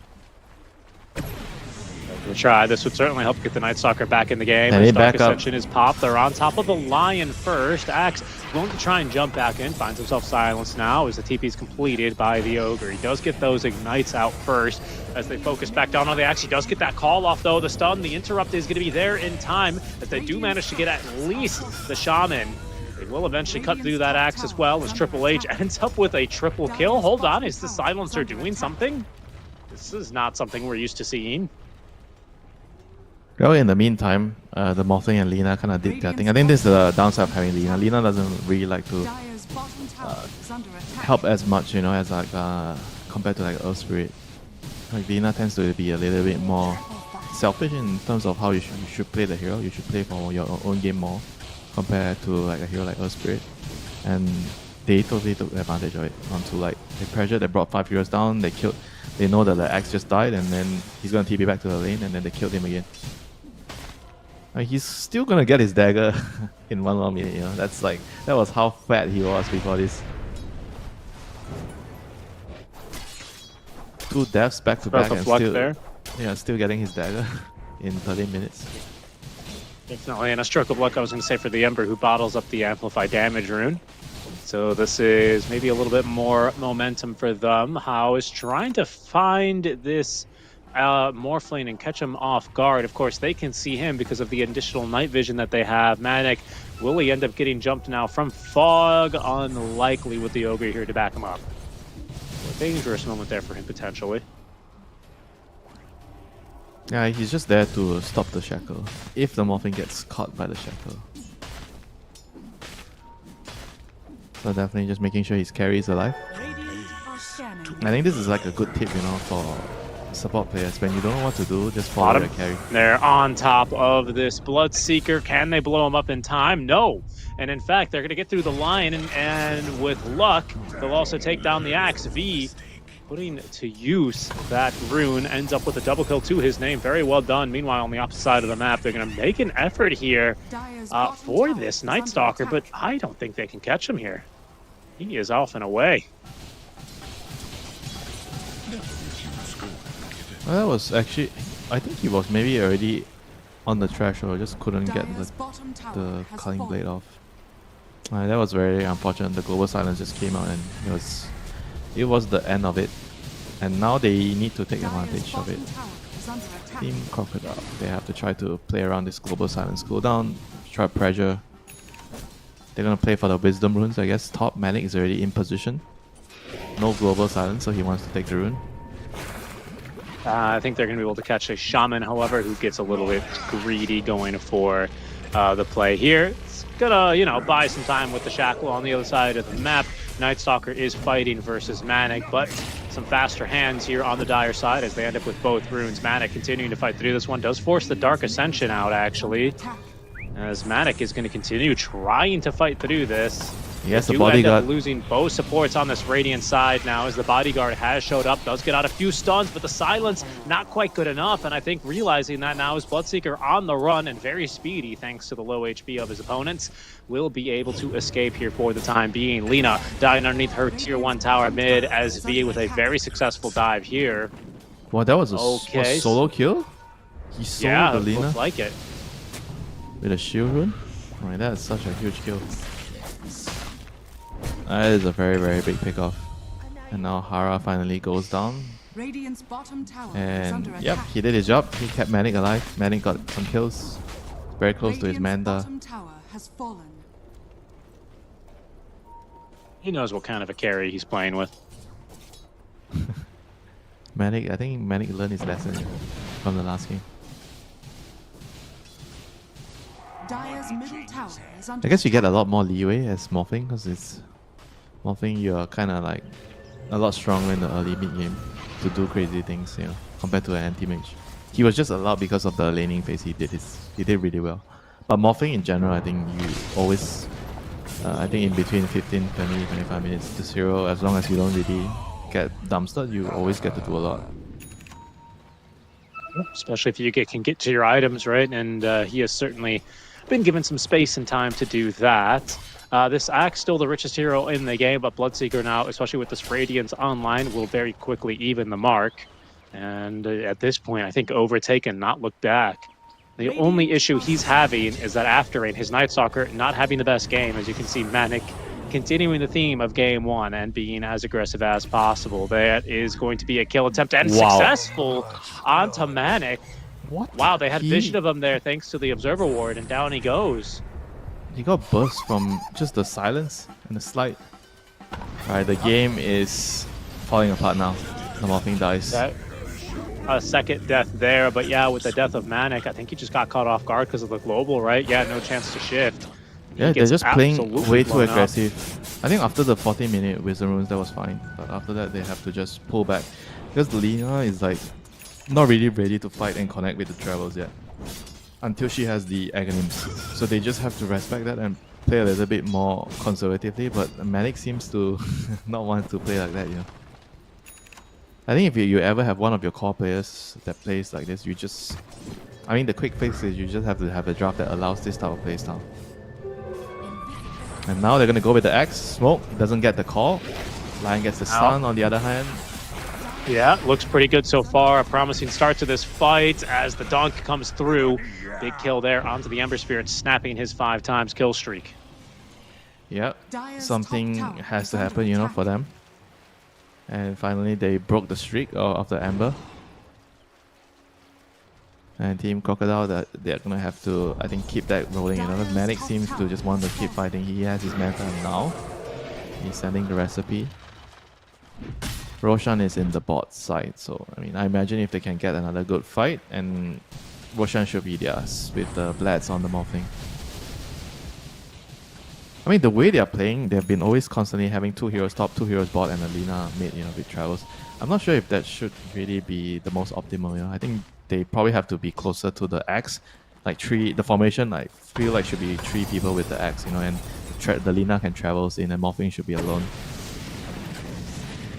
We'll try. This would certainly help get the Night Stalker back in the game. And The they Dark back up. Ascension is popped. They're on top of the Lion first. Axe going to try and jump back in. Finds himself silenced now as the TP is completed by the Ogre. He does get those Ignites out first as they focus back down on the Axe. He does get that call off though. The stun, the interrupt is going to be there in time as they do manage to get at least the Shaman. They will eventually cut through that Axe as well as Triple H ends up with a triple kill. Hold on, is the Silencer doing something? This is not something we're used to seeing. Well, in the meantime, the Morphling and Lina kind of did their thing. I think this is the downside of having Lina. Lina doesn't really like to Dire's bottom tower is under attack. help as much, you know, as like compared to like Earth Spirit. Like Lina tends to be a little bit more selfish in terms of how you should play the hero. You should play for your own game more compared to like a hero like Earth Spirit. And they totally took advantage of it. Onto like they pressured, they brought 5 heroes down, they killed. They know that the Axe just died, and then he's gonna TP back to the lane, and then they killed him again. He's still gonna get his dagger in 1 more minute, you know. That's like, that was how fat he was before this. 2 deaths back to back, and still, there. yeah, still getting his dagger in 30 minutes. Definitely, and a stroke of luck, I was going to say, for the Ember, who bottles up the Amplify Damage rune. So this is maybe a little bit more momentum for them. How is trying to find this Morphling and catch him off guard. Of course, they can see him because of the additional night vision that they have. Manic, will he end up getting jumped now from Fog? Unlikely with the Ogre here to back him up. A dangerous moment there for him, potentially. Yeah, he's just there to stop the Shackle, if the Morphling gets caught by the Shackle. So definitely just making sure his carry is alive. Radiant are scanning. I think this is like a good tip, you know, for support players. When you don't know what to do, just follow your carry. They're on top of this Bloodseeker. Can they blow him up in time? No. And in fact, they're going to get through the line, and with luck, they'll also take down the Axe. V putting to use that rune, ends up with a double kill to his name. Very well done. Meanwhile, on the opposite side of the map, they're going to make an effort here for this Night Stalker, but I don't think they can catch him here. He is off and away. Well, that was actually, I think he was maybe already on the threshold, just couldn't get the Culling Blade off. That was very unfortunate. The Global Silence just came out, and it was the end of it. And now they need to take advantage of it. Team Crocodile, they have to try to play around this Global Silence cooldown, try pressure. They're gonna play for the Wisdom runes, I guess. Top Manic is already in position. No Global Silence, so he wants to take the rune. I think they're going to be able to catch a Shaman, however, who gets a little bit greedy going for the play here. It's gonna, you know, buy some time with the Shackle on the other side of the map. Night Stalker is fighting versus Manic, but some faster hands here on the Dire side as they end up with both runes. Manic continuing to fight through this one. Does force the Dark Ascension out, actually, as Manic is going to continue trying to fight through this. Yes, the End up bodyguard. losing both supports on this Radiant side now as the bodyguard has showed up, does get out a few stuns, but the silence not quite good enough. And I think realizing that now is Bloodseeker on the run and very speedy thanks to the low HP of his opponents, will be able to escape here for the time being. Lina dying underneath her tier 1 tower mid as V with a very successful dive here. Well, that was a solo kill? He soloed the Lina looks like it. with a shield rune? Alright, that is such a huge kill. That is a very, very big pickoff. And now Hara finally goes down. Radiant's bottom tower is And under yep, attack. he did his job. He kept Manic alive. Manic got some kills. Very close to his Radiant's Manda. bottom tower has fallen. He knows what kind of a carry he's playing with. Manic, I think Manic learned his lesson from the last game. Dire's middle tower is under I guess you get a lot more leeway as Morphling, because it's Morphling, you're kind of like a lot stronger in the early mid game to do crazy things, you know, compared to an anti-mage. He was just allowed because of the laning phase. He did really well. But morphing in general, I think you always, I think in between 15, 20, 25 minutes to 0, as long as you don't really get dumpstered, you always get to do a lot. Especially if you can get to your items, right? And he has certainly been given some space and time to do that. This Axe still the richest hero in the game, but Bloodseeker now, especially with this Radiance online, will very quickly even the mark. And at this point, I think overtake and not look back. The only issue he's having is that after rain, his Night Stalker not having the best game. As you can see, Manic continuing the theme of game 1 and being as aggressive as possible. That is going to be a kill attempt and successful onto Manic. What? Wow, they had vision of him there thanks to the Observer Ward, and down he goes. He got burst from just the silence and the slide. Alright, the game is falling apart now. The morphing dies. A second death there, but yeah, with the death of Manic, I think he just got caught off guard because of the global, right? Yeah, no chance to shift. Yeah, they're just playing way too blown up. aggressive. I think after the 40-minute Wisdom Runes, that was fine. But after that, they have to just pull back. Because Lina is like not really ready to fight and connect with the Travels yet. Until she has the Aghanims. So they just have to respect that and play a little bit more conservatively. But Manic seems to not want to play like that, you know. I think if you ever have one of your core players that plays like this, you just... I mean, the quick fix is you just have to have a draft that allows this type of playstyle. And now they're going to go with the Axe. Smoke doesn't get the call. Lion gets the stun on the other hand. Yeah, looks pretty good so far. A promising start to this fight as the Donk comes through. Big kill there onto the Ember Spirit, snapping his 5 times kill streak. Yep, something has to happen, you know, for them. And finally they broke the streak of the Ember. And Team Crocodile, that they're gonna have to, I think, keep that rolling, you know, because Manic seems to just want to keep fighting. He has his meta now. He's sending the recipe. Roshan is in the bot side, so I mean, I imagine if they can get another good fight, and Roshan should be theirs with the Blades on the morphing. I mean, the way they are playing, they've been always constantly having 2 heroes top, 2 heroes bot, and a Lina mid, you know, with Travels. I'm not sure if that should really be the most optimal, you know. I think they probably have to be closer to the Axe. Like the formation, I feel like should be 3 people with the Axe, you know, and the Lina can Travels in, and morphing should be alone.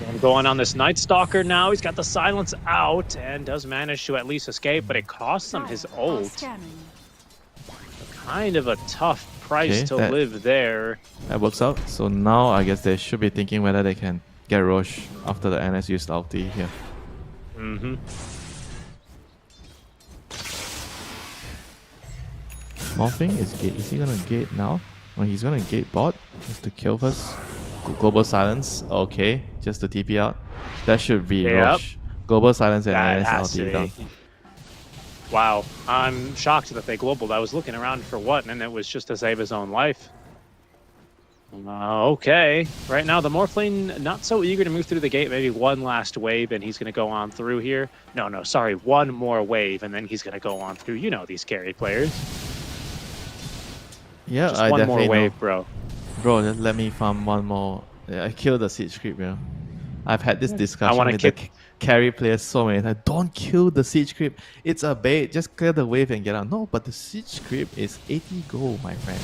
And going on this Night Stalker now, he's got the silence out and does manage to at least escape, but it costs him his ult. Kind of a tough price to live there. That works out. So now I guess they should be thinking whether they can get Roche after the NS used ulti here. Morphing is gate. Is he gonna gate now? Well, he's gonna gate bot just to kill first. Global silence. Okay, just to TP out. That should be Roche. Global silence and NS ulti done. Wow, I'm shocked that they globaled. I was looking around for what, and it was just to save his own life. Okay, right now the Morphling not so eager to move through the gate. Maybe one last wave and he's going to go on through here. No, sorry, one more wave and then he's going to go on through. You know these carry players. Yeah, just I one definitely more wave, know. bro. Bro, just let me farm one more. Yeah, I killed the siege creep, you know. I've had this discussion with the carry players so many times. Don't kill the siege creep. It's a bait. Just clear the wave and get out. No, but the siege creep is 80 gold, my friend.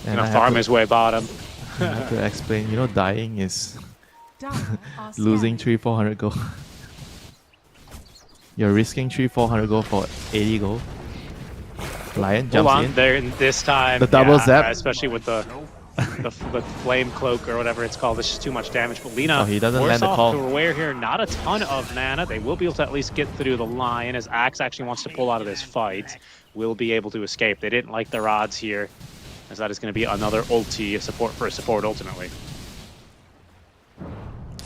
And gonna farm his way bottom. I have to explain. You know, dying is losing 300-400 gold. You're risking 300-400 gold for 80 gold. Lion jumps in. There this time. The double zap, especially with the flame cloak or whatever it's called. It's just too much damage. But Lina, he doesn't land the call. To aware here, not a ton of mana. They will be able to at least get through the line as Axe actually wants to pull out of this fight. Will be able to escape. They didn't like their odds here, as that is going to be another ulti, a support for a support ultimately.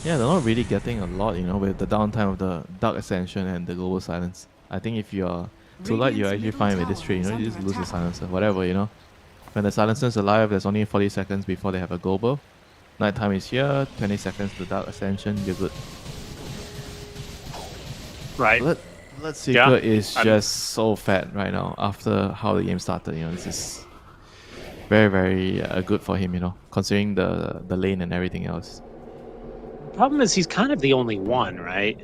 Yeah, they're not really getting a lot, you know, with the downtime of the Dark Ascension and the Global Silence. I think if you're too light, you're actually fine with this trade, you know, you just lose the Silencer, whatever, you know. When the Silencer's alive, there's only 40 seconds before they have a Global. Nighttime is here, 20 seconds to Dark Ascension, you're good. Right. Bloodseeker is just so fat right now after how the game started, you know, this is very, very good for him, you know, considering the lane and everything else. Problem is he's kind of the only one, right?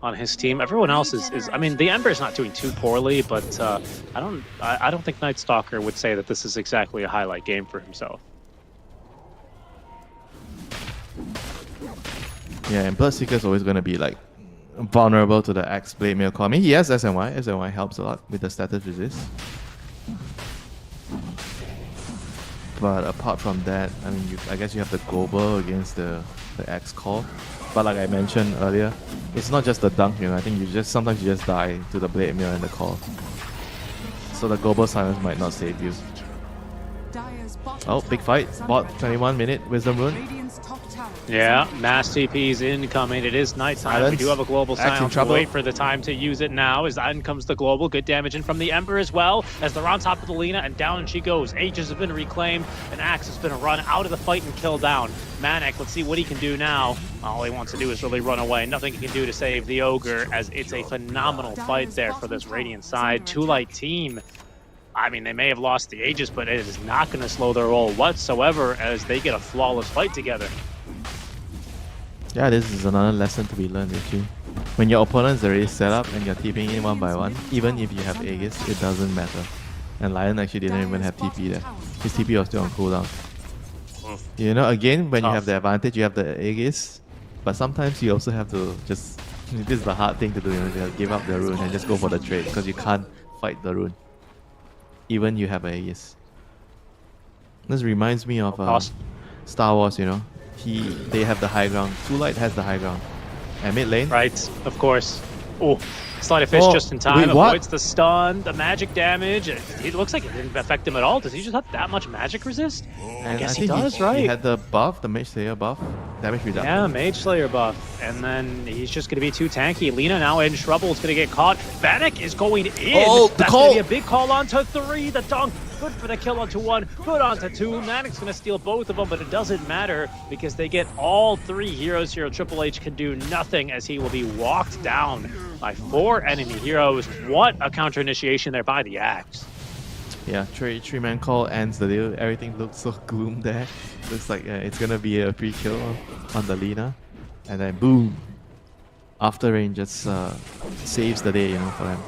On his team. Everyone else is I mean, the Ember's not doing too poorly, but I don't think Night Stalker would say that this is exactly a highlight game for himself. Yeah, and Bloodseeker is always going to be like vulnerable to the Axe Blade Mail Call. I mean, he has SNY. SNY helps a lot with the status resist. But apart from that, I mean, I guess you have the Global against the Axe Call. But like I mentioned earlier, it's not just the dunk, you know. I think sometimes you just die to the Blade Mail and the Call. So the Global Silence might not save you. Oh, big fight. Bot 21-minute Wisdom Rune. Yeah, mass TP's incoming. It is nighttime. We do have a global silence. We'll wait for the time to use it now. As in comes the global. Good damage in from the Ember as well. As they're on top of the Lina, and down she goes. Aegis has been reclaimed. An Axe has been run out of the fight and killed down. Manic, let's see what he can do now. All he wants to do is really run away. Nothing he can do to save the Ogre, as it's a phenomenal fight there for this Radiant side. Two Light team. I mean, they may have lost the Aegis, but it is not going to slow their roll whatsoever as they get a flawless fight together. Yeah, this is another lesson to be learned, Richie. When your opponent's already set up and you're TPing in one by one, even if you have Aegis, it doesn't matter. And Lion actually didn't even have TP there. His TP was still on cooldown. You know, again, when you have the advantage, you have the Aegis. But sometimes you also have to just... this is the hard thing to do, you know, you have to give up the rune and just go for the trade, because you can't fight the rune. Even you have Aegis. This reminds me of Star Wars, you know. They have the high ground. Two Light has the high ground. And mid lane. Right, of course. Oh, Sleight of Fist just in time. Avoids the stun, the magic damage. It looks like it didn't affect him at all. Does he just have that much magic resist? I guess he does, right? He had the buff, the Mage Slayer buff. Damage reduction. Yeah, Mage Slayer buff. And then he's just going to be too tanky. Lina now in trouble. It's going to get caught. Vanek is going in. Oh, That's going to be a big call onto 3. The dunk. Good for the kill onto 1. Good onto 2. Manic's going to steal both of them, but it doesn't matter because they get all 3 heroes here. Triple H can do nothing as he will be walked down by 4 enemy heroes. What a counter initiation there by the Axe. Yeah, three-man call ends the deal. Everything looks so gloom there. Looks like it's going to be a free kill on the Lina. And then boom. After range just saves the day, you know, for them.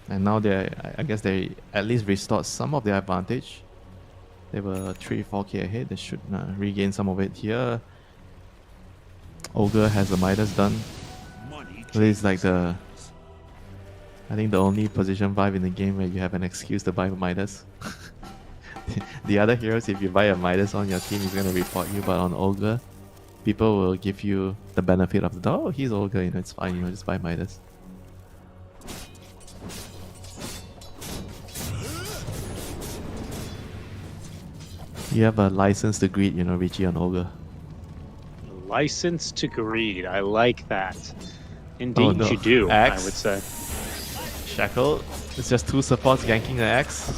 And now I guess they at least restored some of their advantage. They were 3-4k ahead. They should regain some of it here. Ogre has the Midas done. This is like I think the only position 5 in the game where you have an excuse to buy a Midas. The other heroes, if you buy a Midas on your team, is going to report you, but on Ogre, people will give you the benefit of the, oh, he's Ogre, you know, it's fine, you know, just buy Midas. You have a license to greed, you know, Richie on Ogre. License to greed. I like that. Indeed, you do, Axe. I would say. Shackle. It's just 2 supports ganking the Axe.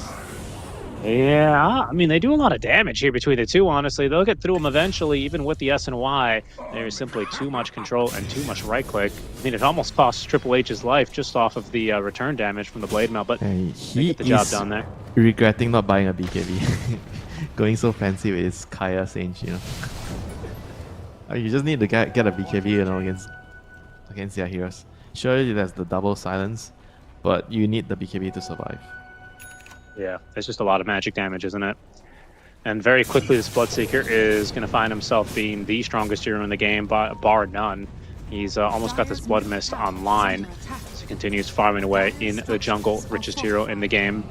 Yeah, I mean, they do a lot of damage here between the two, honestly. They'll get through them eventually, even with the SNY. There's simply too much control and too much right-click. I mean, it almost costs Triple H's life just off of the return damage from the Blade Mail, but he get the job done there. Regretting not buying a BKB. Going so fancy with his Kaya Sage, you know. You just need to get a BKB, you know, against their heroes. Sure, there's the double silence, but you need the BKB to survive. Yeah, there's just a lot of magic damage, isn't it? And very quickly, this Bloodseeker is going to find himself being the strongest hero in the game, bar none. He's almost got this Blood Mist online, so he continues farming away in the jungle, richest hero in the game.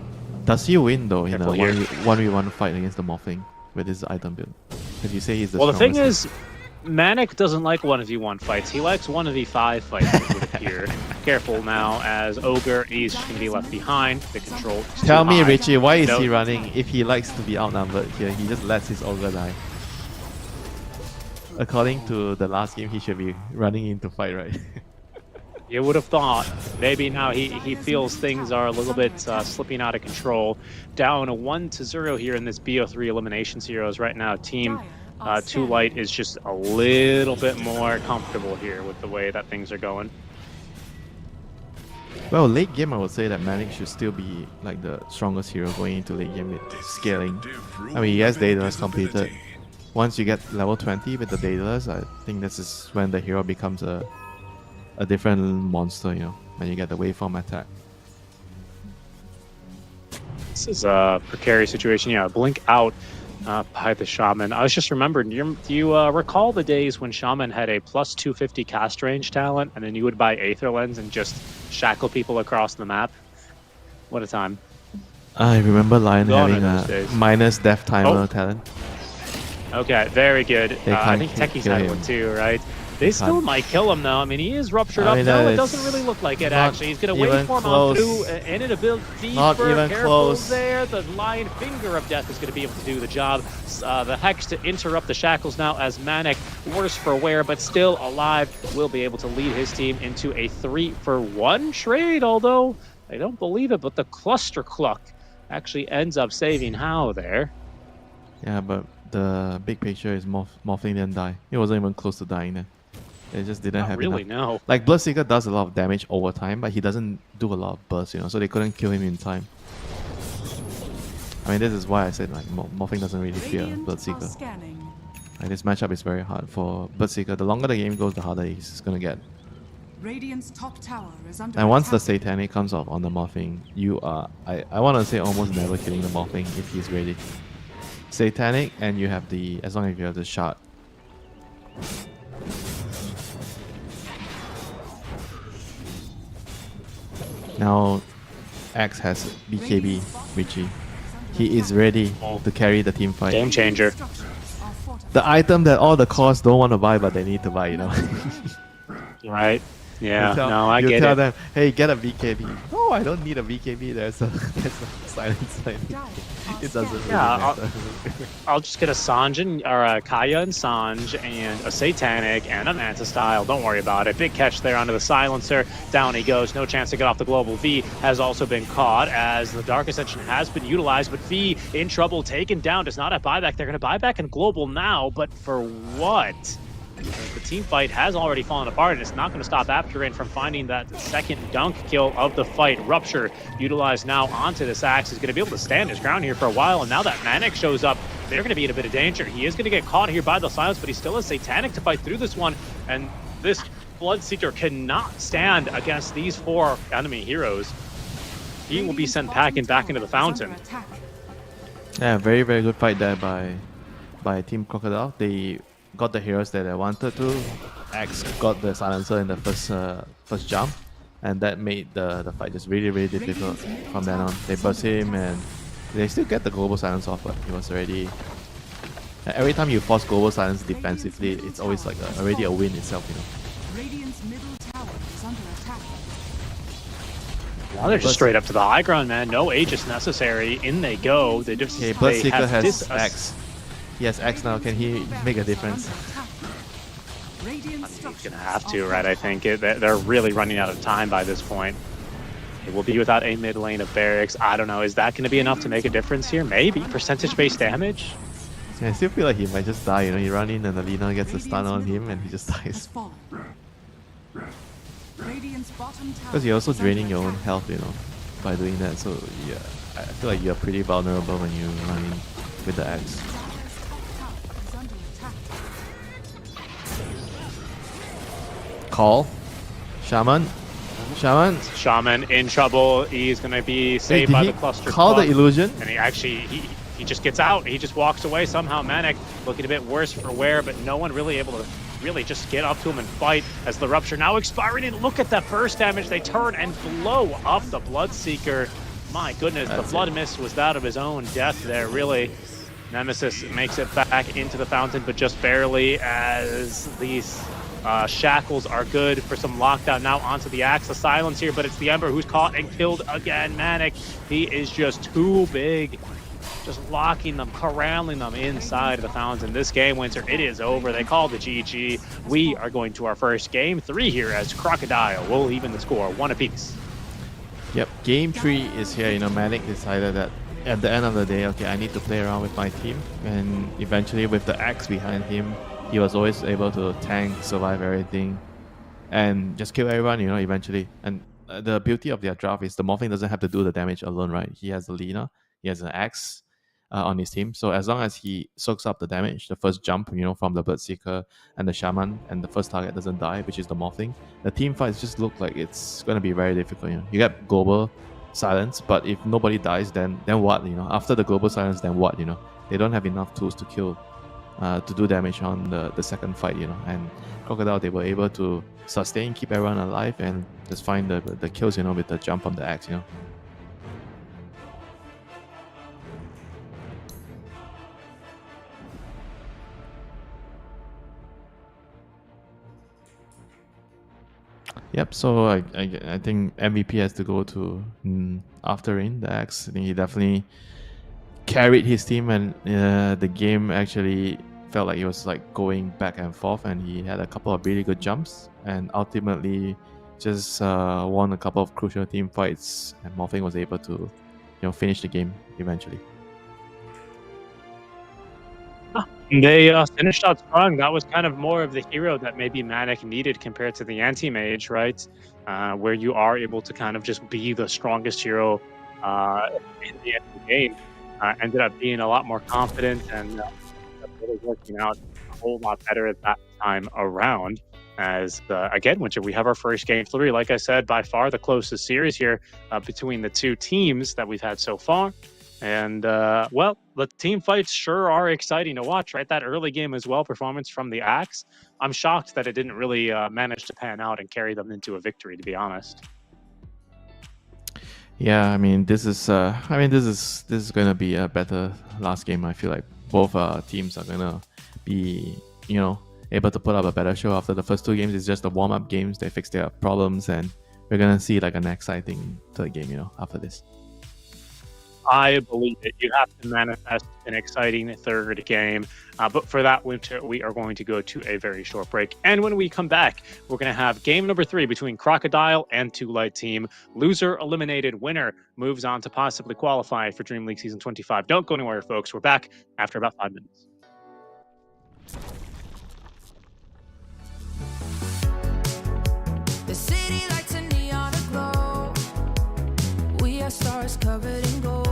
Does he win though in a 1v1 fight against the Morphling with his item build? If you say he's the strongest. Well, the thing is, Manic doesn't like 1v1 fights. He likes 1v5 fights, it would appear. Careful now, as Ogre is going to be left behind. The control is Tell me, high. Richie, why is he running? If he likes to be outnumbered here, he just lets his Ogre die. According to the last game, he should be running into fight, right? You would have thought. Maybe now he feels things are a little bit slipping out of control. Down a 1-0 here in this BO3 Eliminations Heroes right now. Team 2 Light is just a little bit more comfortable here with the way that things are going. Well, late game, I would say that Manic should still be like the strongest hero going into late game with scaling. I mean, yes, Daedalus completed. Once you get level 20 with the Daedalus, I think this is when the hero becomes a different monster, you know, when you get the waveform attack. This is a precarious situation. Yeah, blink out by the Shaman. I was just remembering, do you recall the days when Shaman had a plus 250 cast range talent, and then you would buy Aether Lens and just shackle people across the map? What a time. I remember Lion Gone having are a those days. minus death timer talent. Okay, very good. I think can't Techie's kill had him. one too, right? They still might kill him though. I mean, he is ruptured I up. mean, No, it it's doesn't really look like it not actually. He's going to even waveform on close. through and in a build deeper. Not even Careful close. there. The Lion Finger of Death is going to be able to do the job. The Hex to interrupt the shackles now as Manic, worse for wear, but still alive, will be able to lead his team into a 3-for-1 trade, although I don't believe it, but the Cluster Cluck actually ends up saving How there. Yeah, but the big picture is Morphling didn't die. He wasn't even close to dying then. It just didn't Not have really, enough. no. Like Bloodseeker does a lot of damage over time, but he doesn't do a lot of burst, you know, so they couldn't kill him in time. I mean, this is why I said like Morphling doesn't really fear Radiant are Bloodseeker. scanning. Like, this matchup is very hard for Bloodseeker. The longer the game goes, the harder he's gonna get. Radiant's top tower is under And once the attack. Satanic comes off on the Morphling, you are, I want to say almost never killing the Morphling if he's ready. Satanic, and you have the, as long as you have the shard. Now, Axe has BKB, Richie. He is ready to carry the team fight. Game changer. Structures are fortified. The item that all the cores don't want to buy, but they need to buy, you know. Right? Yeah, You tell- no, I you get tell it. them, hey, get a BKB. No, I don't need a BKB. There's a silence line. It doesn't really Yeah, matter. I'll just get a Sanjin, or a Kaya and Sanj, and a Satanic, and a Manta Style. Don't worry about it. Big catch there onto the Silencer. Down he goes. No chance to get off the Global. V has also been caught as the Dark Ascension has been utilized, but V in trouble, taken down. Does not have buyback. They're going to buy back in Global now, but for what? The team fight has already fallen apart, and it's not going to stop Apterin from finding that second dunk kill of the fight. Rupture, utilized now onto this Axe, is going to be able to stand his ground here for a while, and now that Manic shows up, they're going to be in a bit of danger. He is going to get caught here by the Silence, but he still has Satanic to fight through this one, and this Bloodseeker cannot stand against these four enemy heroes. He will be Radiant's sent bottom packing back into tower the is under fountain. attack. Yeah, very, very good fight there by Team Crocodile. They got the heroes that they wanted to. Axe got the silencer in the first jump, and that made the fight just really, really difficult from then on. They burst him, and they still get the global silence off, but he was already... Every time you force global silence defensively, it's always like already a win itself, you know. Radiant's middle tower is under attack. Now they're just straight up to the high ground, man. No Aegis necessary. In they go. They just Okay, they Bloodseeker have has Axe. He has Axe now. Can he make a difference? He's gonna have to, right? I think they're really running out of time by this point. It will be without a mid lane of barracks. I don't know. Is that going to be enough to make a difference here? Maybe percentage-based damage. Yeah, I still feel like he might just die. You know, you run in and Alina gets a stun on him, and he just Has dies. fallen. Radiant's bottom tower Because you're also is under draining your own attack. health, you know, by doing that. So yeah, I feel like you're pretty vulnerable when you run in with the axe. Dire's top tower is under attack. Call, shaman. Shaman in trouble. He's going to be saved Did by he the cluster. call the club. illusion? And he actually he just gets out. He just walks away somehow. Manic looking a bit worse for wear, but no one really able to really just get up to him and fight as the Rupture now expiring. And look at that burst damage. They turn and blow up the Bloodseeker. My goodness, That's the Blood it. Mist was that of his own death there, really. Nemesis makes it back into the fountain, but just barely, as these shackles are good for some lockdown. Now onto the Axe, the silence here, but it's the Ember who's caught and killed again. Manic, he is just too big. Just locking them, corralling them inside of the fountain. This game, Winter, it is over. They call the GG. We are going to our first game 3 here as Crocodile will even the score 1 apiece. Yep, game 3 is here. You know, Manic decided that at the end of the day, okay, I need to play around with my team, and eventually with the axe behind him, he was always able to tank, survive everything, and just kill everyone, you know, eventually. And the beauty of their draft is the Morphling doesn't have to do the damage alone, right? He has the Lina, he has an Axe on his team. So as long as he soaks up the damage, the first jump, from the Bloodseeker and the Shaman, and the first target doesn't die, which is the Morphling, the team fights just look like it's going to be very difficult. You get global silence, but if nobody dies, then what? After the global silence, then what? They don't have enough tools to kill, to do damage on the second fight. And Crocodile, they were able to sustain, keep everyone alive, and just find the kills. With the jump on the Axe. Yep, so I think MVP has to go to After Rain, the Axe. I think he definitely carried his team, and the game actually felt like it was like going back and forth, and he had a couple of really good jumps, and ultimately just won a couple of crucial team fights, and Morphling was able to finish the game eventually. They finished out strong. That was kind of more of the hero that maybe Manic needed compared to the anti-mage, right? Where you are able to kind of just be the strongest hero in the end of the game. Ended up being a lot more confident and really working out a whole lot better at that time around. As again, we have our first game 3. Like I said, by far the closest series here between the two teams that we've had so far. And well, the team fights sure are exciting to watch, right? That early game as well, performance from the Axe. I'm shocked that it didn't really manage to pan out and carry them into a victory, to be honest. Yeah, I mean, this is going to be a better last game. I feel like both teams are going to be, able to put up a better show after the first 2 games. It's just the warm-up games. They fix their problems, and we're going to see like an exciting third game, after this. I believe it. You have to manifest an exciting third game. But for that, Winter, we are going to go to a very short break. And when we come back, we're going to have game number 3 between Crocodile and Two Light Team. Loser eliminated, winner moves on to possibly qualify for DreamLeague Season 25. Don't go anywhere, folks. We're back after about 5 minutes. The city lights a neon aglow. We are stars covered in gold.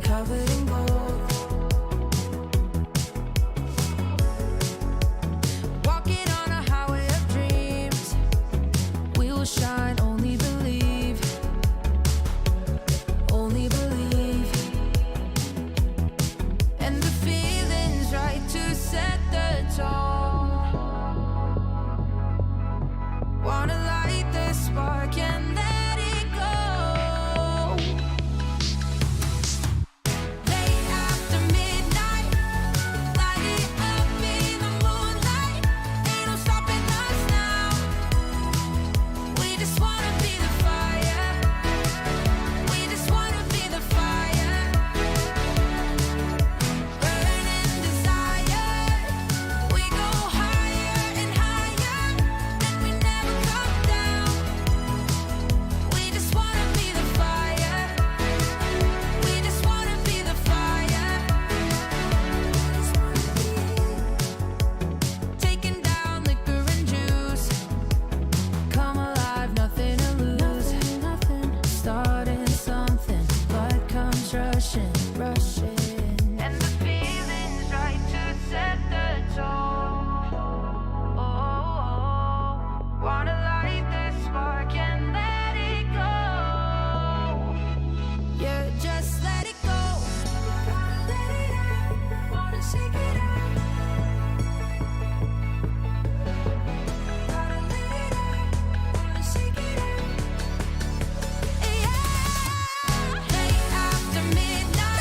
Covered in gold. Walking on a highway of dreams. We will shine, only believe. Only believe. And the feeling's right to set the tone. Wanna light the spark and let it go. Midnight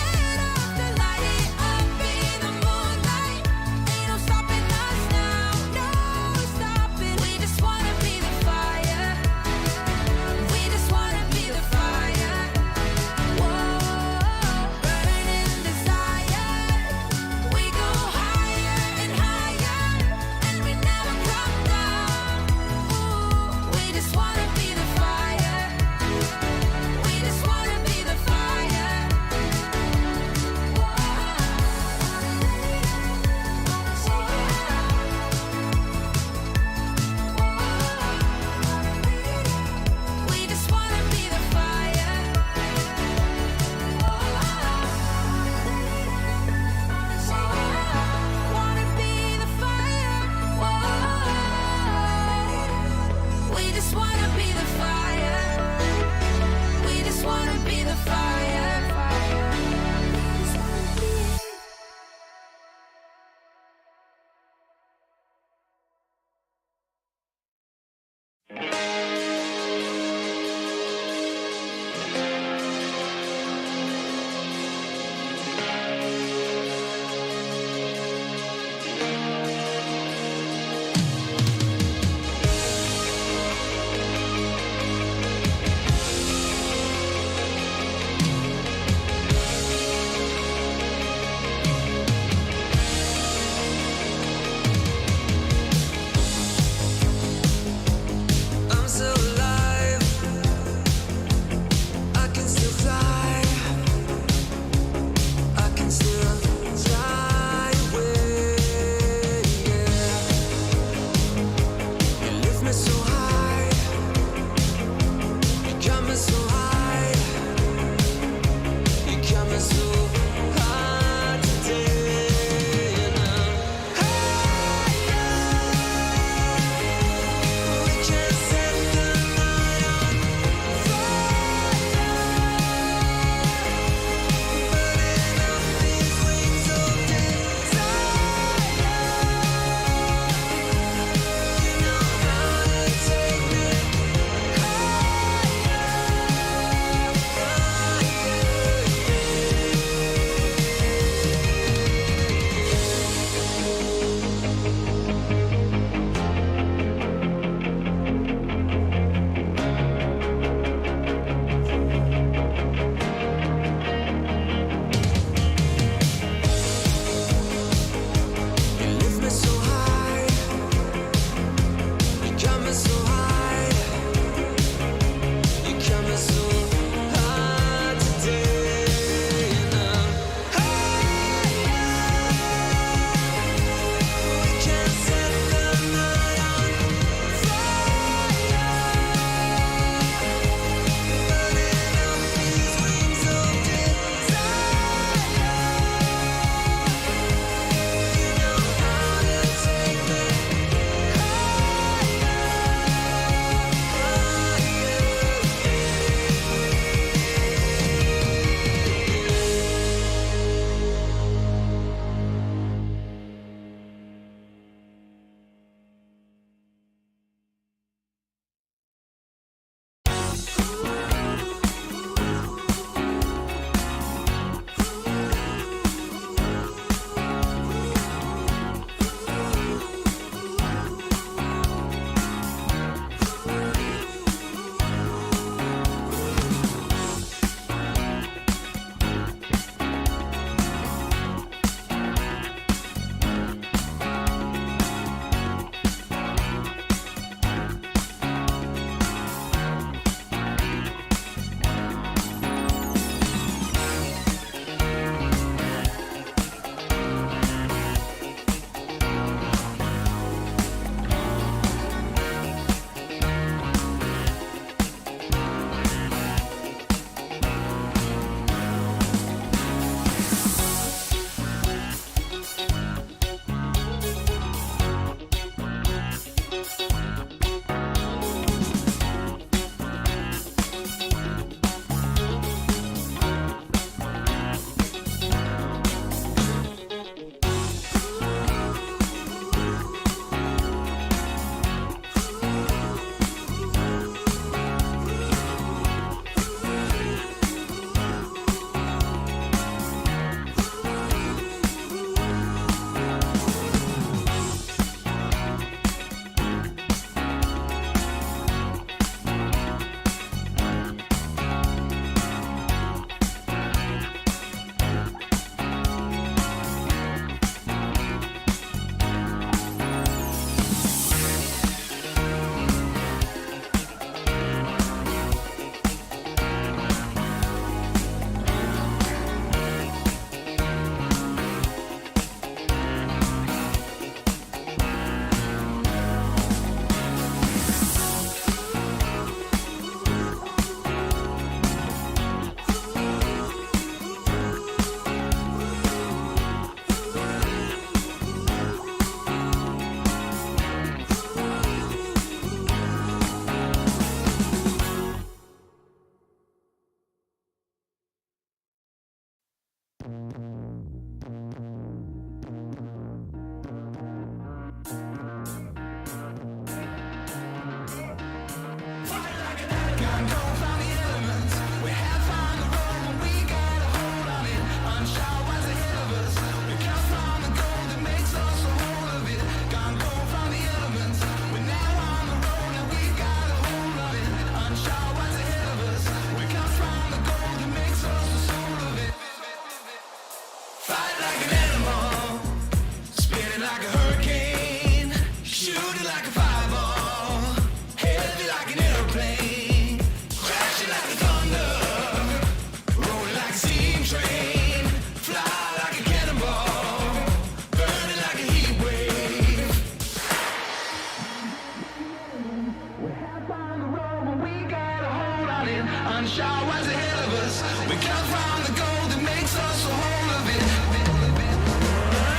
We come from the gold that makes us a whole of it.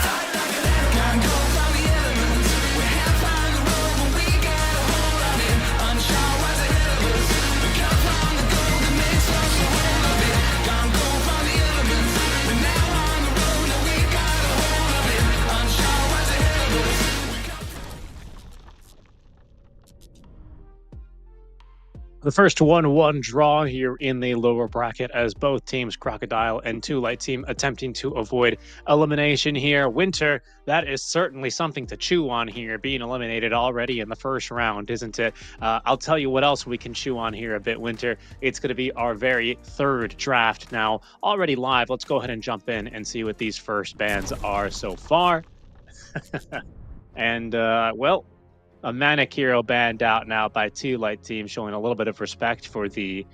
Fight like an animal. Can't go from the elements. We have found the road, but we got a hold of it. Unsure what's ahead of us. We come from the gold that makes us a whole of it. Can't go from the elements. We're now on the road, and we got a hold of it. Unsure what's ahead of us. The first 1-1 draw here in the lower bracket as both teams, Crocodile and Two Light Team, attempting to avoid elimination here. Winter, that is certainly something to chew on here, being eliminated already in the first round, isn't it? I'll tell you what else we can chew on here a bit, Winter. It's going to be our very third draft now, already live. Let's go ahead and jump in and see what these first bans are so far. And, well, a Manic Hero banned out now by Two Light Team, showing a little bit of respect for the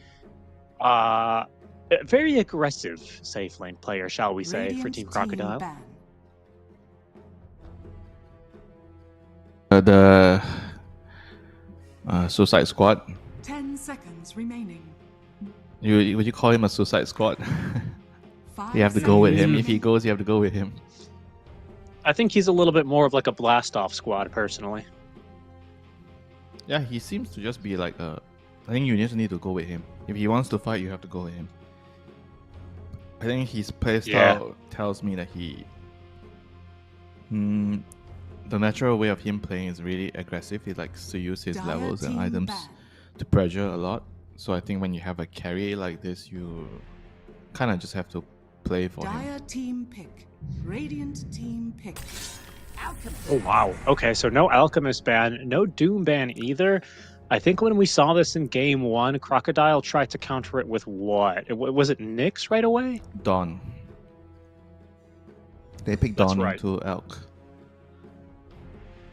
very aggressive safe lane player, shall we say, for Team Crocodile. The Suicide Squad. 10 seconds remaining. Would you call him a Suicide Squad? 5 You have to go with him. Mm. If he goes, you have to go with him. I think he's a little bit more of like a blast-off squad, personally. Yeah, he seems to just be like a... I think you just need to go with him. If he wants to fight, you have to go with him. I think his playstyle tells me that he... the natural way of him playing is really aggressive. He likes to use his levels and items to pressure a lot. So I think when you have a carry like this, you kind of just have to play for him. Dire team pick. Radiant team pick. Oh, wow. Okay, so no Alchemist ban, no Doom ban either. I think when we saw this in game one, Crocodile tried to counter it with what? Was it Nyx right away? Dawn. They picked That's Dawn right. into Elk.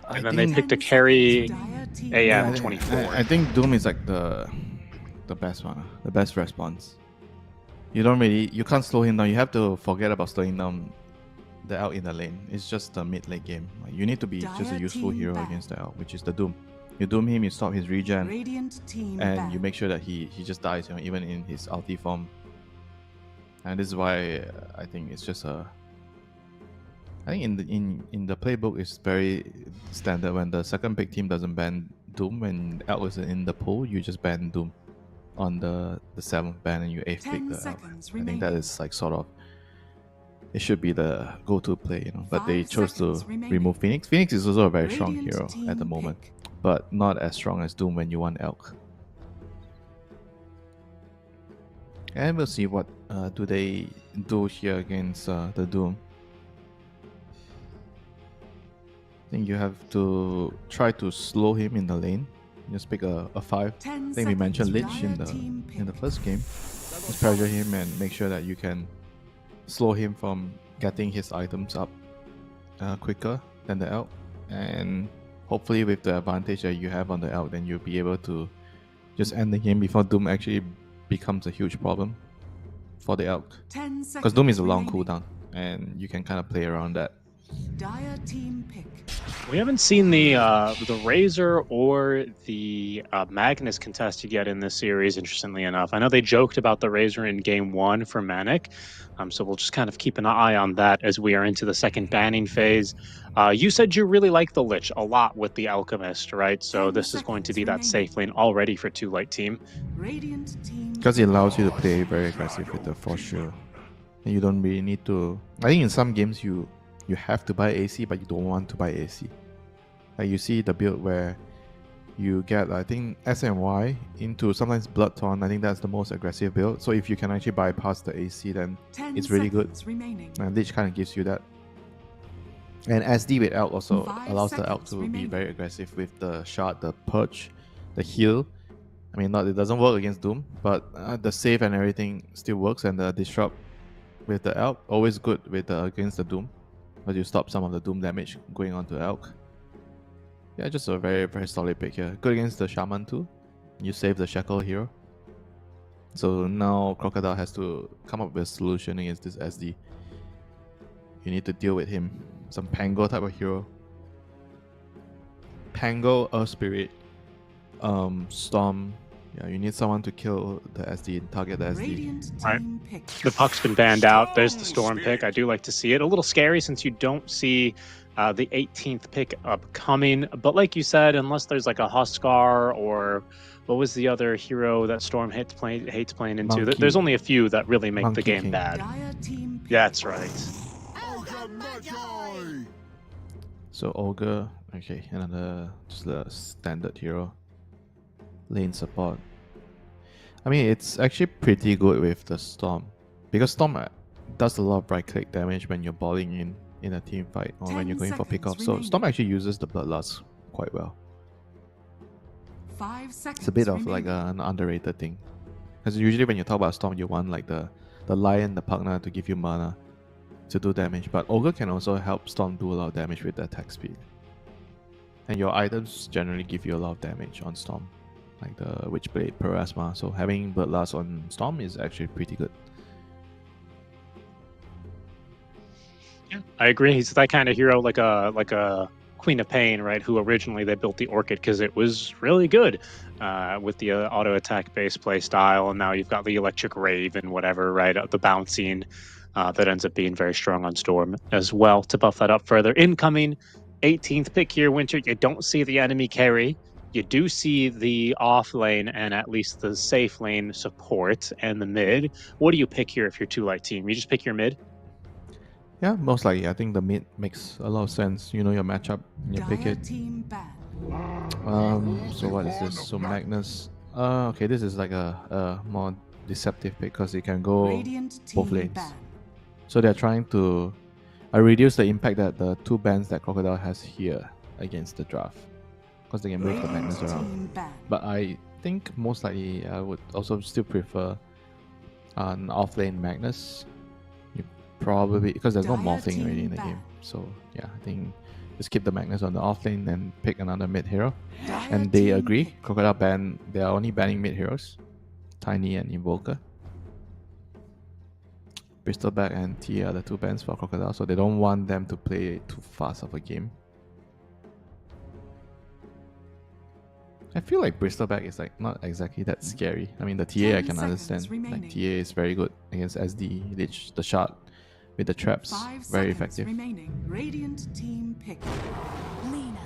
And then they picked a carry AM I 24. I think Doom is like the best one, the best response. You can't slow him down. You have to forget about slowing down the Elk in the lane. It's just a mid lane game. You need to be just a useful hero against the Elk, which is the Doom. You Doom him, you stop his regen, and you make sure that he just dies, even in his ulti form. And this is why I think it's just a... I think in the playbook it's very standard. When the second pick team doesn't ban Doom, when Elk is in the pool, you just ban Doom on the 7th ban and you 8th pick the Elk. I think that is like sort of... It should be the go-to play, But they chose to remove Phoenix. Phoenix is also a very strong hero at the moment, but not as strong as Doom when you want Elk. And we'll see what do they do here against the Doom. I think you have to try to slow him in the lane. Just pick a 5. I think we mentioned Lich in the first game. Just pressure him and make sure that you can slow him from getting his items up quicker than the Elk, and hopefully with the advantage that you have on the Elk, then you'll be able to just end the game before Doom actually becomes a huge problem for the Elk, because Doom is a long cooldown and you can kind of play around that. Dire team pick. We haven't seen the Razor or the Magnus contested yet in this series, interestingly enough. I know they joked about the Razor in game 1 for Manic, so we'll just kind of keep an eye on that as we are into the second banning phase. You said you really like the Lich a lot with the Alchemist, right? So this is going to be that safe lane already for Two Light Team. Because it allows you to play very aggressive with the Force Shield. And you don't really need to... I think in some games you have to buy AC, but you don't want to buy AC. Like you see the build where you get, I think, S and Y into sometimes Bloodthorn. I think that's the most aggressive build. So if you can actually bypass the AC, then it's really good. And Lich kind of gives you that. And SD with Elk also allows the Elk to be very aggressive with the Shard, the Purge, the heal. I mean, it doesn't work against Doom, but the save and everything still works, and the Disrupt with the Elk, always good with against the Doom. But you stop some of the Doom damage going on to Elk. Yeah, just a very, very solid pick here. Good against the Shaman too. You save the Shackle hero. So now Crocodile has to come up with a solution against this SD. You need to deal with him. Some Pango type of hero. Pango, Earth Spirit, Storm, Yeah, you need someone to kill the SD and target the SD. Radiant Right. team pick. The puck's been banned out. There's the Storm pick. I do like to see it. A little scary since you don't see the 18th pick upcoming. But like you said, unless there's like a Huskar or what was the other hero that Storm hates playing into? Monkey. There's only a few that really make Monkey the game King. bad. Dire team pick. Yeah, that's right. So Ogre, okay, another just a standard hero. Lane support. I mean, it's actually pretty good with the Storm, because Storm does a lot of right click damage when you're balling in a team fight or when 10 you're going for seconds pickoff. So remaining. Storm actually uses the Bloodlust quite well. 5 seconds. It's a bit of remaining. like an underrated thing, because usually when you talk about Storm, you want like the Lion, the Pugna to give you mana to do damage, but Ogre can also help Storm do a lot of damage with the attack speed. And your items generally give you a lot of damage on Storm, like the Witchblade, Parasma. So having Bloodlust on Storm is actually pretty good. Yeah, I agree. He's that kind of hero, like a Queen of Pain, right? Who originally they built the Orchid because it was really good with the auto attack based play style, and now you've got the Electric Rave and whatever, right? The bouncing that ends up being very strong on Storm as well to buff that up further. Incoming 18th pick here, Winter. You don't see the enemy carry. You do see the off lane and at least the safe lane support and the mid. What do you pick here if you're two light team? You just pick your mid? Yeah, most likely. I think the mid makes a lot of sense. You know your matchup, you pick Dire it. team ban. So what is this? So Magnus. Okay, this is like a more deceptive pick because it can go Radiant both team lanes. ban. So they're trying to reduce the impact that the two bans that Crocodile has here against the draft, because they can move the Radiant Magnus around. team ban. But I think most likely I would also still prefer an off-lane Magnus. You probably, because there's no Dire morphing team already in the ban. game. So yeah, I think just keep the Magnus on the off-lane and pick another mid hero. Dire And they team agree. pick. Crocodile ban, they are only banning mid heroes, Tiny and Invoker. Bristleback and T are the two bans for Crocodile, so they don't want them to play too fast of a game. I feel like Bristleback is like not exactly that scary. I mean, the TA 10 I can seconds understand. remaining. Like TA is very good against SD, Lich, the shot with the traps, 5 very seconds effective. remaining. Radiant team pick. Lena.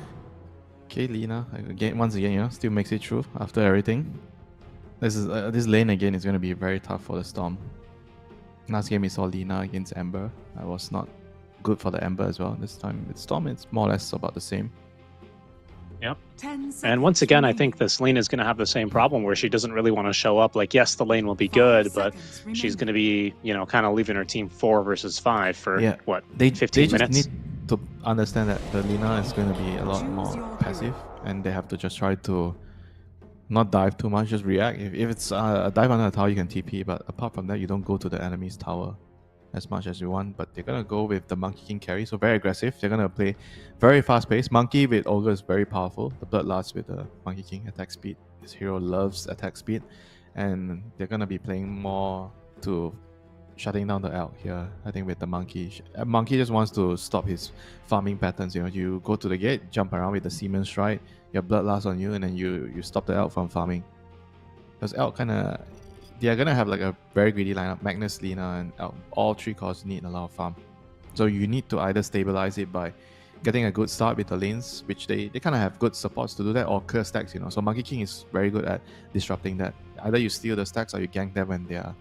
Okay, Lina, again, once again, you know, still makes it through after everything. This lane again is going to be very tough for the Storm. Last game we saw Lina against Ember. I was not good for the Ember as well. This time with Storm, it's more or less about the same. Yep. 10 seconds And once again, I think remaining. this lane is going to have the same problem where she doesn't really want to show up. Like, yes, the lane will be good, but seconds she's going to remaining. be, kind of leaving her team 4 versus 5 for, Yeah, what, They 15 just minutes? need to understand that the Lina is going to be a lot Choose more your passive, and they have to just try to not dive too much, just react. If it's a dive under the tower, you can TP, but apart from that, you don't go to the enemy's tower as much as you want. But they're gonna go with the Monkey King carry, so very aggressive. They're gonna play very fast paced. Monkey with Ogre is very powerful. The Bloodlust with the Monkey King attack speed. This hero loves attack speed, and they're gonna be playing more to shutting down the Elk here. I think with the Monkey, Monkey just wants to stop his farming patterns. You know, you go to the gate, jump around with the Seaman Strike, your Bloodlust on you, and then you stop the Elk from farming. Because Elk kind of, they are gonna have like a very greedy lineup. Magnus, Lina, and Elk. All three cores need a lot of farm. So you need to either stabilize it by getting a good start with the lanes, which they kind of have good supports to do that, or clear stacks. So Monkey King is very good at disrupting that. Either you steal the stacks or you gank them when they are,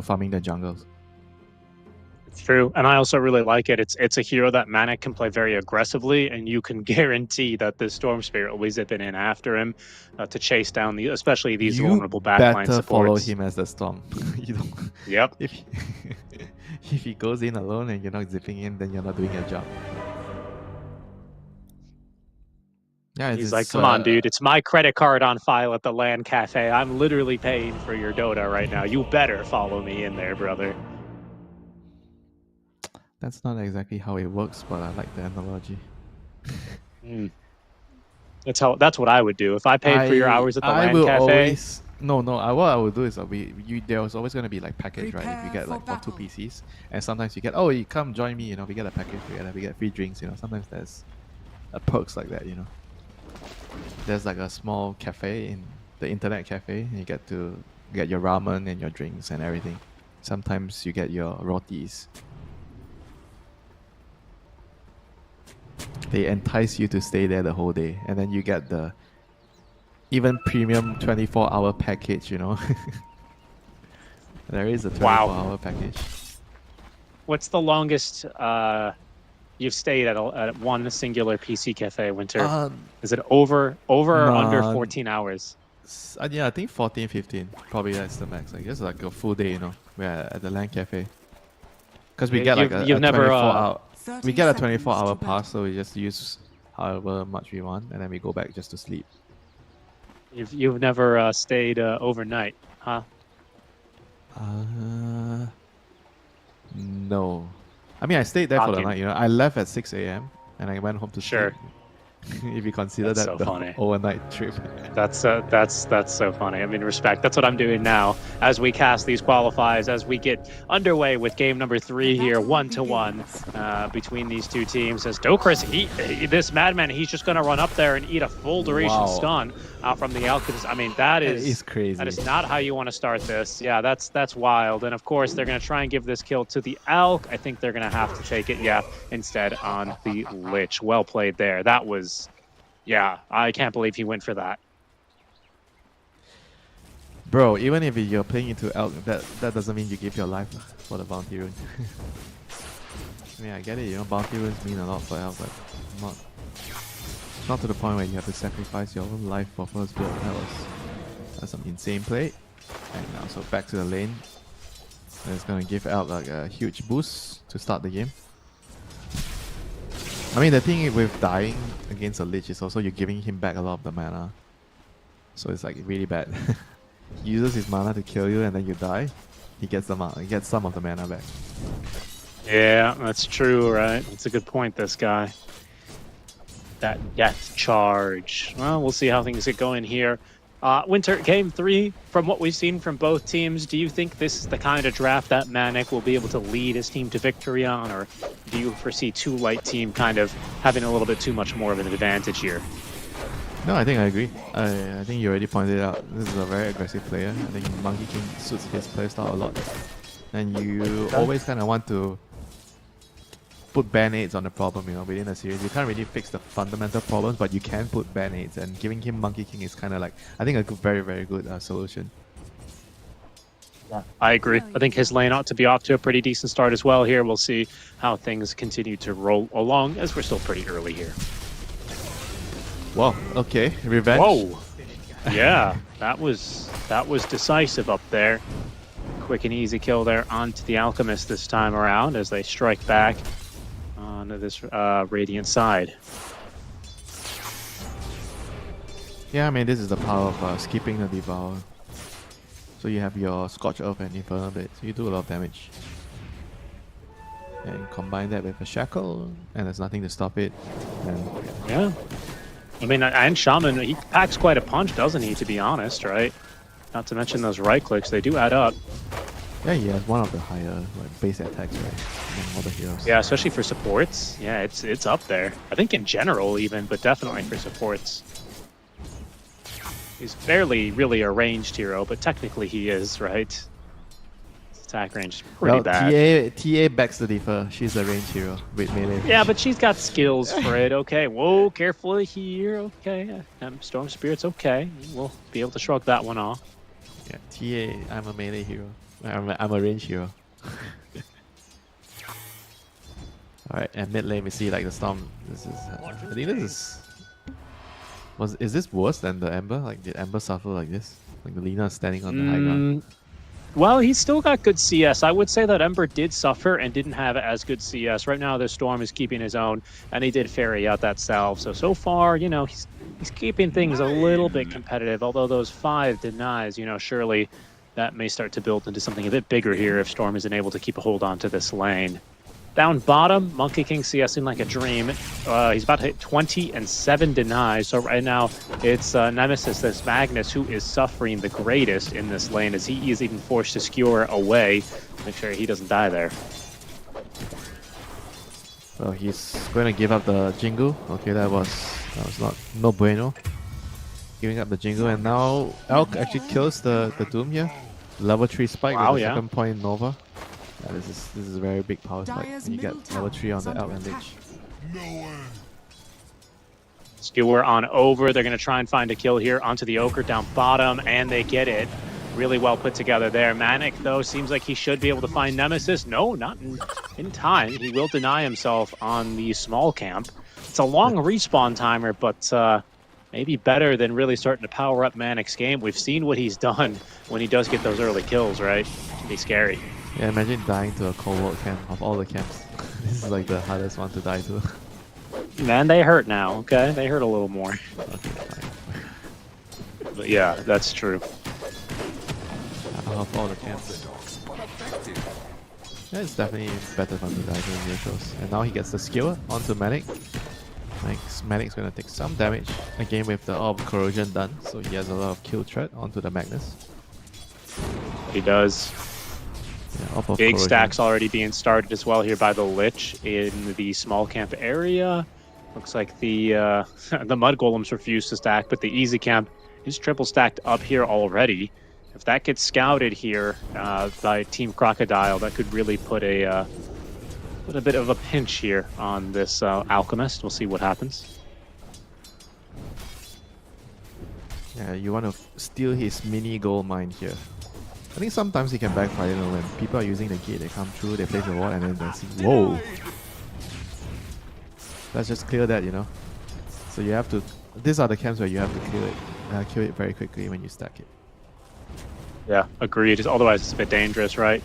farming the jungles. It's true. And I also really like it. It's a hero that Manic can play very aggressively, and you can guarantee that the Storm Spirit will be zipping in after him to chase down especially these You vulnerable backline better follow supports. him as the Storm. You don't. Yep. If if he goes in alone and you're not zipping in, then you're not doing your job. Yeah, He's like, come on, dude. It's my credit card on file at the LAN cafe. I'm literally paying for your Dota right now. You better follow me in there, brother. That's not exactly how it works, but I like the analogy. That's what I would do if I paid for your hours at the LAN cafe. What I would do is there's always going to be like package, right? If you get like for two PCs, and sometimes you get, you come join me, we get a package together, we get free drinks, sometimes there's perks like that, There's like a small cafe the internet cafe. You get to get your ramen and your drinks and everything. Sometimes you get your rotis. They entice you to stay there the whole day, and then you get the even premium 24-hour package, you know. There is a 24-hour package. What's the longest you've stayed at one singular PC cafe, Winter? Is it over or under 14 hours? Yeah, I think 14, 15. Probably that's the max. I guess like a full day, you know. We're at the LAN cafe. Because we get like a 24-hour. We get a 24-hour pass, so we just use however much we want, and then we go back just to sleep. You've never stayed overnight, huh? No. I mean, I stayed there for the night, you know. I left at 6 a.m. and I went home to sleep. If you consider that the overnight trip. That's so funny. I mean, respect. That's what I'm doing now as we cast these qualifiers, as we get underway with game number 3 here, 1-1 between these two teams. As Dokris, this madman, he's just going to run up there and eat a full duration stun out from the Alchemist. I mean, that is crazy. That is not how you want to start this. Yeah, that's wild. And of course, they're going to try and give this kill to the Alk. I think they're going to have to take it, instead on the Lich. Well played there. That was... Yeah, I can't believe he went for that. Bro, even if you're playing into Elk, that doesn't mean you give your life for the bounty rune. I mean, I get it, you know, bounty runes mean a lot for Elk, but not to the point where you have to sacrifice your own life for first blood. That's some insane play. And now, so back to the lane. It's gonna give Elk like a huge boost to start the game. I mean, the thing with dying against a Lich is also you're giving him back a lot of the mana. So it's like really bad. He uses his mana to kill you and then you die. He gets some of the mana back. Yeah, that's true, right? That's a good point, this guy. That death charge. Well, we'll see how things get going here. Winter, game 3, from what we've seen from both teams, do you think this is the kind of draft that Manic will be able to lead his team to victory on, or do you foresee Two Light team kind of having a little bit too much more of an advantage here? No, I think I agree. I think you already pointed out this is a very aggressive player. I think Monkey King suits his playstyle a lot. And you always kind of want to put band-aids on the problem, you know, within a series. You can't really fix the fundamental problems, but you can put band-aids, and giving him Monkey King is kind of like, I think, a good, very, very good solution. I agree. I think his lane ought to be off to a pretty decent start as well here. We'll see how things continue to roll along, as we're still pretty early here. Whoa, okay, revenge. Whoa, yeah, that was decisive up there. Quick and easy kill there onto the Alchemist this time around as they strike back onto this Radiant side. Yeah, I mean, this is the power of skipping the Devour. So you have your Scorch Earth and Infernal Blade, so you do a lot of damage. And combine that with a Shackle, and there's nothing to stop it. And yeah. I mean, and Shaman, he packs quite a punch, doesn't he, to be honest, right? Not to mention those right clicks, they do add up. Yeah, he has one of the higher base attacks, right, than all the heroes. Yeah, especially for supports. Yeah, it's up there. I think in general even, but definitely for supports. He's barely really a ranged hero, but technically he is, right? His attack range is pretty bad. TA backs the differ. She's a ranged hero with melee. Yeah, but she's got skills for it. Okay, whoa, careful here. Okay, Storm Spirit's okay. We'll be able to shrug that one off. Yeah, TA, I'm a melee hero. I'm a range hero. Alright, and mid lane we see like the Storm. This is I think this is this worse than the Ember? Like, did Ember suffer like this? Like the Lina standing on the high ground? Well, he's still got good CS. I would say that Ember did suffer and didn't have as good CS. Right now, the Storm is keeping his own, and he did ferry out that salve. So far, you know, he's keeping things a little bit competitive. Although those 5 denies, you know, surely that may start to build into something a bit bigger here if Storm isn't able to keep a hold onto this lane. Down bottom, Monkey King CSing like a dream. He's about to hit 20 and 7 denies. So right now, it's Nemesis, this Magnus, who is suffering the greatest in this lane as he is even forced to skewer away. Make sure he doesn't die there. Well, he's going to give up the Jingu. Okay, that was not no bueno. giving up the jingle, and now Elk actually kills the Doom here. Level 3 spike Wow, with the yeah. second point Nova. Yeah, this is a very big power spike Dire's when you middle get level tower 3 on is the under Elk and attack. Lich. Skewer on over. They're going to try and find a kill here onto the Ochre down bottom, and they get it. Really well put together there. Manic, though, seems like he should be able to find Nemesis. No, not in time. He will deny himself on the small camp. It's a long respawn timer, but maybe better than really starting to power up Manic's game. We've seen what he's done when he does get those early kills, right? It can be scary. Yeah, imagine dying to a cold war camp of all the camps. This is like the hardest one to die to. Man, they hurt now, okay? They hurt a little more. Okay, fine. But yeah, that's true. Of all the camps. Yeah, it's definitely better fun to die to in neutrals. And now he gets the skill onto Manic. Manic's gonna take some damage again with the Orb of Corrosion done, so he has a lot of kill threat onto the Magnus. He does. Yeah, Orb of Big Corrosion. stacks already being started as well here by the Lich in the small camp area. Looks like the the Mud Golems refuse to stack, but the easy camp is triple stacked up here already. If that gets scouted here by Team Crocodile, that could really put a bit of a pinch here on this Alchemist. We'll see what happens. Yeah, you want to steal his mini gold mine here. I think sometimes he can backfire, you know, when people are using the gate, they come through, they place the wall, and then they see, whoa! Let's just clear that, you know. So you have to, these are the camps where you have to kill it very quickly when you stack it. Yeah, agreed. Otherwise, it's a bit dangerous, right?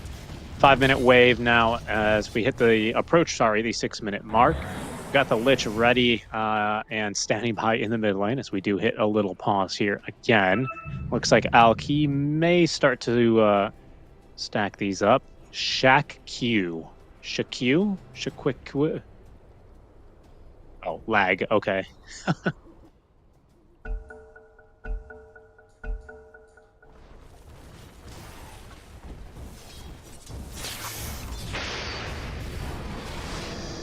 5-minute wave now as we hit the approach, the 6-minute mark. We've got the Lich ready and standing by in the mid lane as we do hit a little pause here again. Looks like Alki may start to stack these up. Shaq-Q. Shaq-Q? Shaq-Q? Oh, lag. Okay.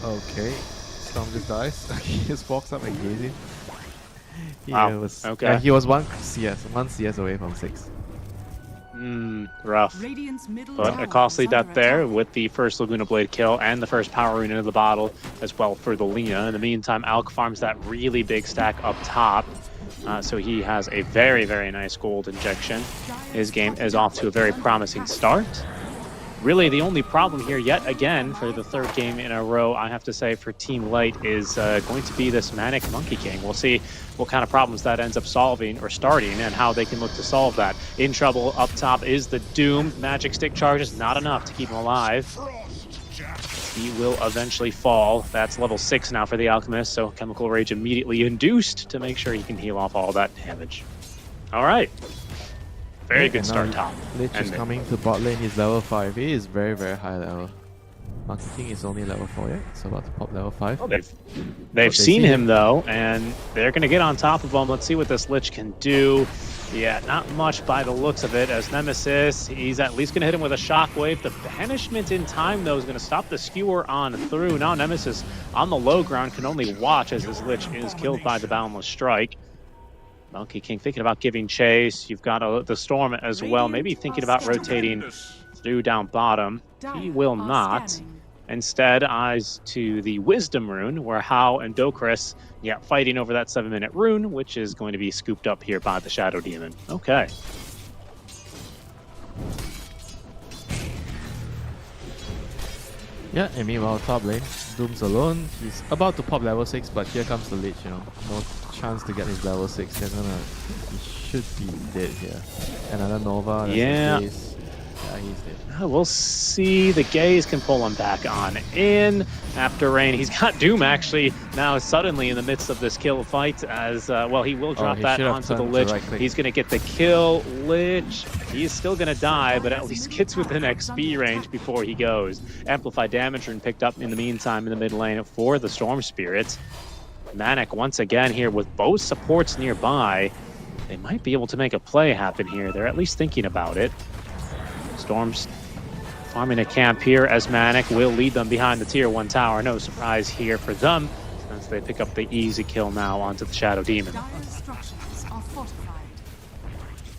Okay, Storm just dies. He just walks up and gaze him. He Wow, was, okay. he was one CS away from 6. Rough. Radiant's middle But tower a costly is under death there attack. with the first Laguna Blade kill and the first power rune into the bottle as well for the Lina. In the meantime, Alk farms that really big stack up top. So he has a very, very nice gold injection. His game is off to a very promising start. Really, the only problem here yet again for the third game in a row, I have to say, for Team Light is going to be this Manic Monkey King. We'll see what kind of problems that ends up solving or starting and how they can look to solve that. In trouble up top is the Doom. Magic Stick charges, not enough to keep him alive. He will eventually fall. That's level 6 now for the Alchemist, so Chemical Rage immediately induced to make sure he can heal off all that damage. All right. Very good start top. Lich is And coming to bot lane, he's level 5. He is very, very high level. Monkey King is only level 4 yet, it's about to pop level 5. Oh, they've seen him though, and they're going to get on top of him. Let's see what this Lich can do. Yeah, not much by the looks of it as Nemesis. He's at least going to hit him with a shockwave. The banishment in time, though, is going to stop the skewer on through. Now Nemesis on the low ground can only watch as this Lich is killed by the Boundless Strike. Monkey King thinking about giving chase. You've got the Storm as well. Maybe thinking about rotating through down bottom. He will not. Instead, eyes to the Wisdom rune, where Hao and Dokris, fighting over that 7-minute rune, which is going to be scooped up here by the Shadow Demon. Okay. Yeah, and meanwhile top lane, Doom's alone. He's about to pop level 6, but here comes the Lich, you know. No chance to get his level 6. He should be dead here. Another Nova. Yeah. Yeah, he's dead. We'll see. The Gaze can pull him back on in after rain. He's got Doom actually now suddenly in the midst of this kill fight as, he will drop he that should have onto the turned to Lich. right click. He's going to get the kill. Lich, he's still going to die, but at least gets within XP range before he goes. Amplified damage rune picked up in the meantime in the mid lane for the Storm Spirits. Manic once again here with both supports nearby. They might be able to make a play happen here. They're at least thinking about it. Storm's farming a camp here as Manic will lead them behind the tier 1 tower. No surprise here for them since they pick up the easy kill now onto the Shadow Demon. Dire's structures are fortified.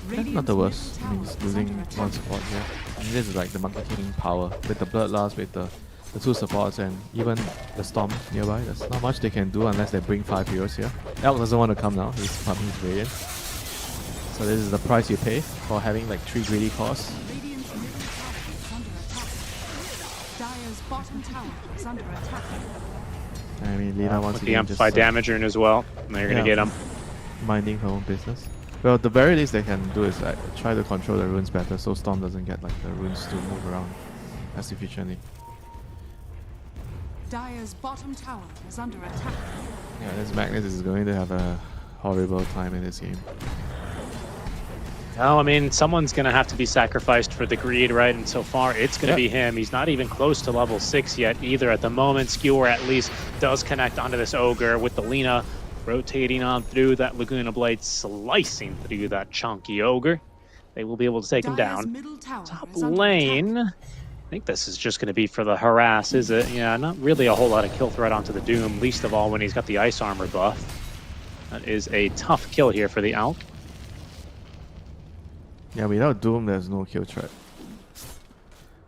Not the worst. I mean, he's losing one support here. And this is like the Monkey King power with the Bloodlust, with the two supports, and even the Storm nearby. There's not much they can do unless they bring 5 heroes here. Elk doesn't want to come now. He's pumping his Radiant. So this is the price you pay for having like 3 greedy cores. Radiant's middle tower is under attack. Dire's bottom tower is under attack. I mean, Lina wants With to the amplified damager in as well. And they're gonna get him. Minding her own business. Well, the very least they can do is like try to control the runes better, so Storm doesn't get like the runes to move around as efficiently. Dire's bottom tower is under attack. Yeah, this Magnus is going to have a horrible time in this game. No, I mean, someone's going to have to be sacrificed for the greed, right? And so far, it's going to be him. He's not even close to level 6 yet either at the moment. Skewer at least does connect onto this Ogre with the Lina rotating on through that Laguna Blade, slicing through that chunky Ogre. They will be able to take him down. Top lane, I think this is just going to be for the harass, is it? Yeah, not really a whole lot of kill threat onto the Doom, least of all when he's got the Ice Armor buff. That is a tough kill here for the Elk. Yeah, without Doom, there's no kill threat.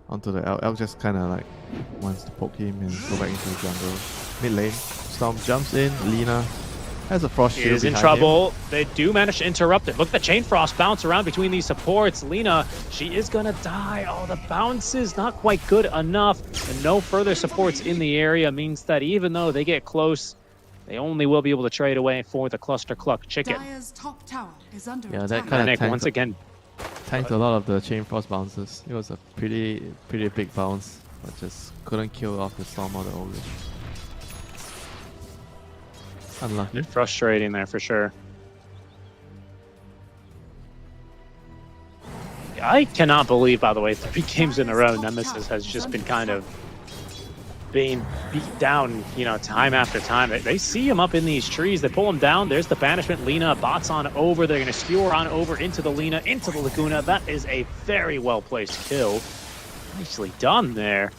Onto the Elk. Elk just kind of like wants to poke him and go back into the jungle. Mid lane, Storm jumps in. Lina has a frost shield. He is in trouble. They do manage to interrupt it. Look at the chain frost bounce around between these supports. Lina, she is gonna die. Oh, the bounces not quite good enough. And no further supports in the area means that even though they get close, they only will be able to trade away for the cluster cluck chicken. Dire's top tower is under Yeah, attack. that kind of once again. tanked a lot of the chain frost bounces. It was a pretty big bounce, but just couldn't kill off the Storm or the Ogre. Unlucky. Frustrating there for sure. I cannot believe, by the way, 3 games in a row, Nemesis has just been kind of being beat down, you know, time after time. They see him up in these trees. They pull him down. There's the banishment. Lina bots on over. They're going to skewer on over into the Lina, into the Laguna. That is a very well-placed kill. Nicely done there.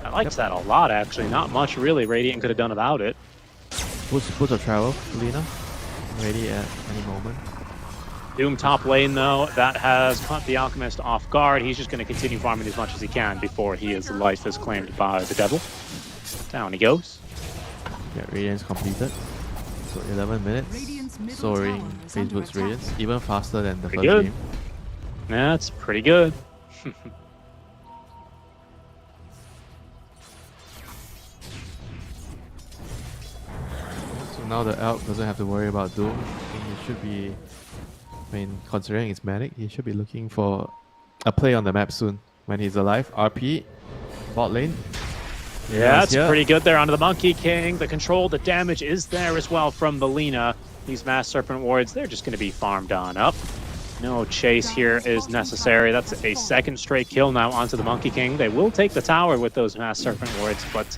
I liked that a lot, actually. Not much, really, Radiant could have done about it. Puts a travel, Lina. Ready at any moment. Doom top lane, though, that has caught the Alchemist off guard. He's just going to continue farming as much as he can before his life is claimed by the devil. Down he goes. Yeah, Radiance completed. So 11 minutes. Soaring Facebook's Radiance. Even faster than the first game. That's pretty good. So now the Elk doesn't have to worry about Doom. I think he should be, I mean, considering it's Manic, he should be looking for a play on the map soon. When he's alive, RP, bot lane. Yeah, that's pretty good there onto the Monkey King. The control, the damage is there as well from the Lina. These Mass Serpent Wards, they're just going to be farmed on up. No chase here is necessary. That's a second straight kill now onto the Monkey King. They will take the tower with those Mass Serpent Wards, but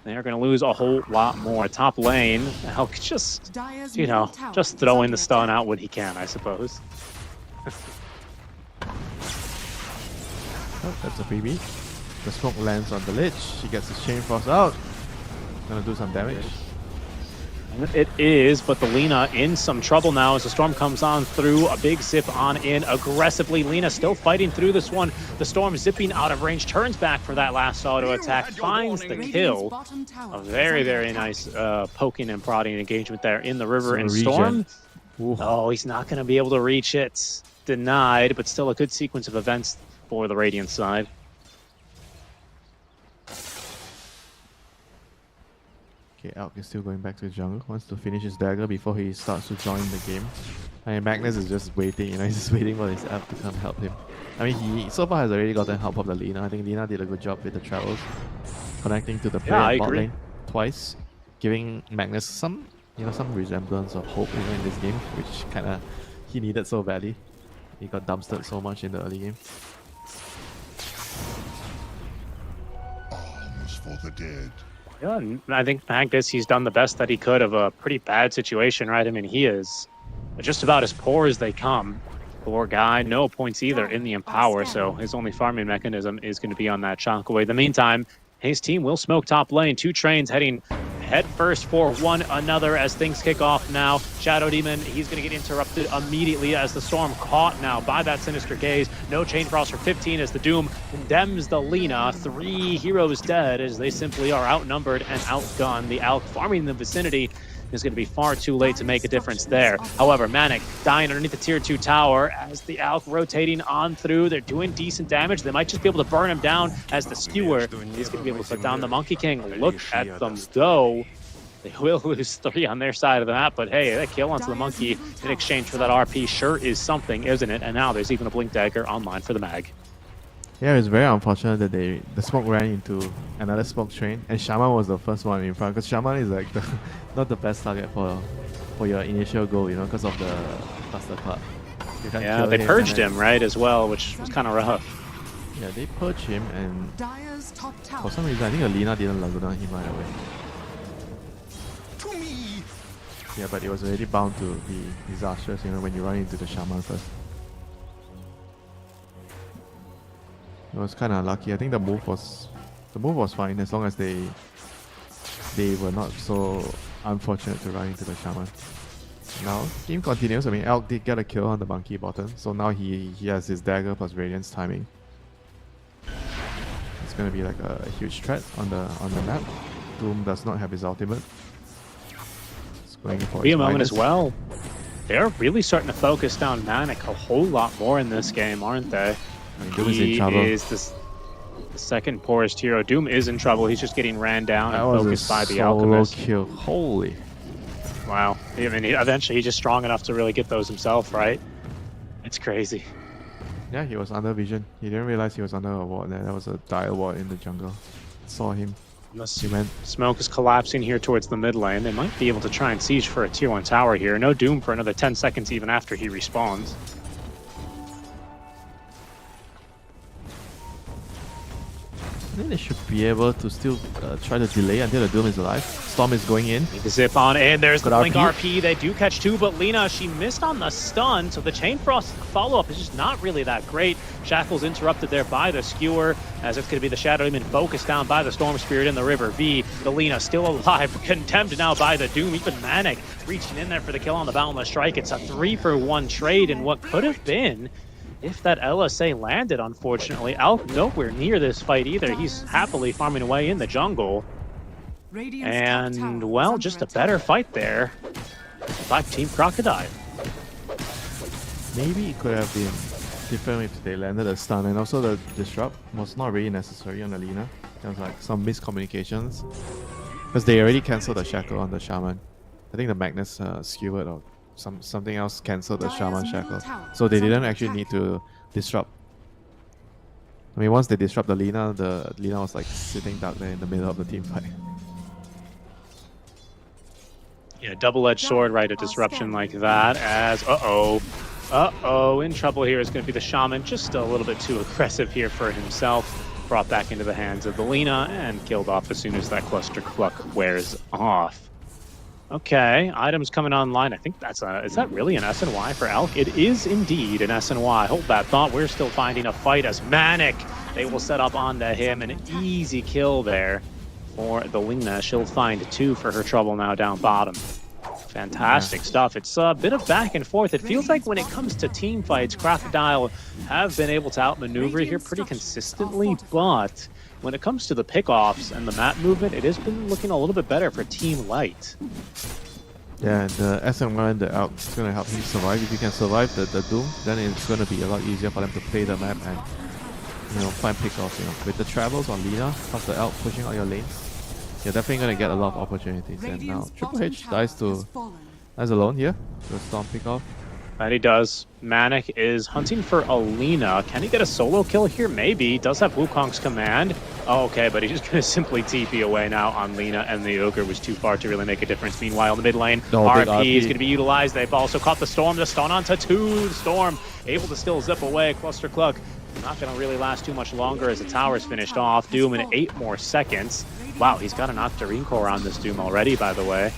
they are going to lose a whole lot more. Top lane, Elk just, you know, just throwing the stun out when he can, I suppose. Oh, that's a freebie. The smoke lands on the lich. She gets his chain frost out. Gonna do some damage. It is, but the Lina in some trouble now as the Storm comes on through. A big zip on in aggressively. Lina still fighting through this one. The Storm zipping out of range, turns back for that last auto attack, finds the kill. A very, very nice poking and prodding engagement there in the river. And Storm, oh, he's not going to be able to reach it. Denied, but still a good sequence of events for the Radiant side. Okay, Elk is still going back to the jungle. Wants to finish his dagger before he starts to join the game. I mean, Magnus is just waiting, you know, he's just waiting for his Elk to come help him. I mean, he so far has already gotten help of the Lina. I think Lina did a good job with the travels, connecting to the player bot lane twice, giving Magnus some, you know, some resemblance of hope even in this game, which kind of he needed so badly. He got dumpstered so much in the early game. Arms for the dead. Yeah, and I think Magnus, he's done the best that he could of a pretty bad situation, right? I mean, he is just about as poor as they come. Poor guy, no points either in the Empower, so his only farming mechanism is going to be on that chunk away. In the meantime, his team will smoke top lane. 2 trains heading head first for one another as things kick off now. Shadow Demon, he's going to get interrupted immediately as the Storm caught now by that Sinister Gaze. No Chain Frost for 15 as the Doom condemns the Lina. 3 heroes dead as they simply are outnumbered and outgunned. The Alk farming in the vicinity is going to be far too late to make a difference there. However, Manic dying underneath the tier 2 tower as the Alk rotating on through. They're doing decent damage. They might just be able to burn him down as the Skewer is going to be able to put down the Monkey King. Look at them go. They will lose 3 on their side of the map, but hey, that kill onto the Monkey in exchange for that RP sure is something, isn't it? And now there's even a Blink Dagger online for the Mag. Yeah, it's very unfortunate that the smoke ran into another smoke train, and Shaman was the first one in front, because Shaman is like not the best target for your initial goal, you know, because of the cluster cloud. Yeah, they purged him, right, as well, which was kind of rough. Yeah, they purged him, and Dire's top tower. for some reason, I think Alina didn't Laguna him right away. Yeah, but it was already bound to be disastrous, you know, when you run into the Shaman first. It was kind of unlucky. I think the move was fine as long as they were not so unfortunate to run into the Shaman. Now game continues. I mean, Elk did get a kill on the Monkey bottom, so now he has his dagger plus Radiance timing. It's gonna be like a huge threat on the map. Doom does not have his ultimate. It's going for Be his a moment minus. as well. They're really starting to focus down Manic a whole lot more in this game, aren't they? I mean, Doom is in trouble. Is the second poorest hero. Doom is in trouble. He's just getting ran down and focused by the Alchemist. Kill. Holy. Wow. I mean, eventually he's just strong enough to really get those himself, right? It's crazy. Yeah, he was under vision. He didn't realize he was under a ward there. That was a dire ward in the jungle. Saw him. He went. Smoke is collapsing here towards the mid lane. They might be able to try and siege for a tier 1 tower here. No Doom for another 10 seconds even after he respawns. I think they should be able to still try to delay until the Doom is alive. Storm is going in. Need to zip on in. There's the Good Blink RP. RP. They do catch 2, but Lina, she missed on the stun, so the Chain Frost follow-up is just not really that great. Shackle's interrupted there by the Skewer, as it's going to be the Shadow Demon focused down by the Storm Spirit in the River V. The Lina still alive, condemned now by the Doom. Even Manic reaching in there for the kill on the Boundless Strike. It's a 3-for-1 trade in what could have been, if that LSA landed, unfortunately. Alk nowhere near this fight either. He's happily farming away in the jungle. And, well, just a better fight there by Team Crocodile. Maybe it could have been different if they landed a stun, and also the disrupt was not really necessary on Alina. There was like some miscommunications because they already cancelled the shackle on the Shaman. I think the Magnus skewered or something else cancelled the Shaman shackle, so they didn't actually need to disrupt. I mean, once they disrupt the Lina was like sitting dark there in the middle of the team fight. Yeah, double-edged sword, right? A disruption like that as, in trouble here is going to be the Shaman. Just a little bit too aggressive here for himself. Brought back into the hands of the Lina and killed off as soon as that Cluster Cluck wears off. Okay, items coming online. I think that's is that really an SNY for Alk? It is indeed an SNY. Hold that thought. We're still finding a fight as Manic. They will set up onto him. An easy kill there for the Lina. She'll find 2 for her trouble now down bottom. Fantastic stuff. It's a bit of back and forth. It feels like when it comes to team fights, Crocodile have been able to outmaneuver here pretty consistently, but when it comes to the pickoffs and the map movement, it has been looking a little bit better for Team Light. Yeah, the SMY and the Alk is going to help him survive. If you can survive the Doom, then it's going to be a lot easier for them to play the map and, you know, find pickoffs. You know, with the travels on Lina plus the Alk pushing out your lanes, you're definitely going to get a lot of opportunities. And now Triple H dies alone here. So Storm pick off. That he does. Manic is hunting for Alina. Can he get a solo kill here? Maybe. Does have Wukong's command. Oh, okay, but he's just going to simply TP away now on Lina, and the Ogre was too far to really make a difference. Meanwhile, in the mid lane, RP is going to be utilized. They've also caught the Storm. The stun onto 2. The Storm able to still zip away. Cluster Cluck not going to really last too much longer as the tower's finished off. Doom in 8 more seconds. Wow, he's got an Octarine core on this Doom already, by the way.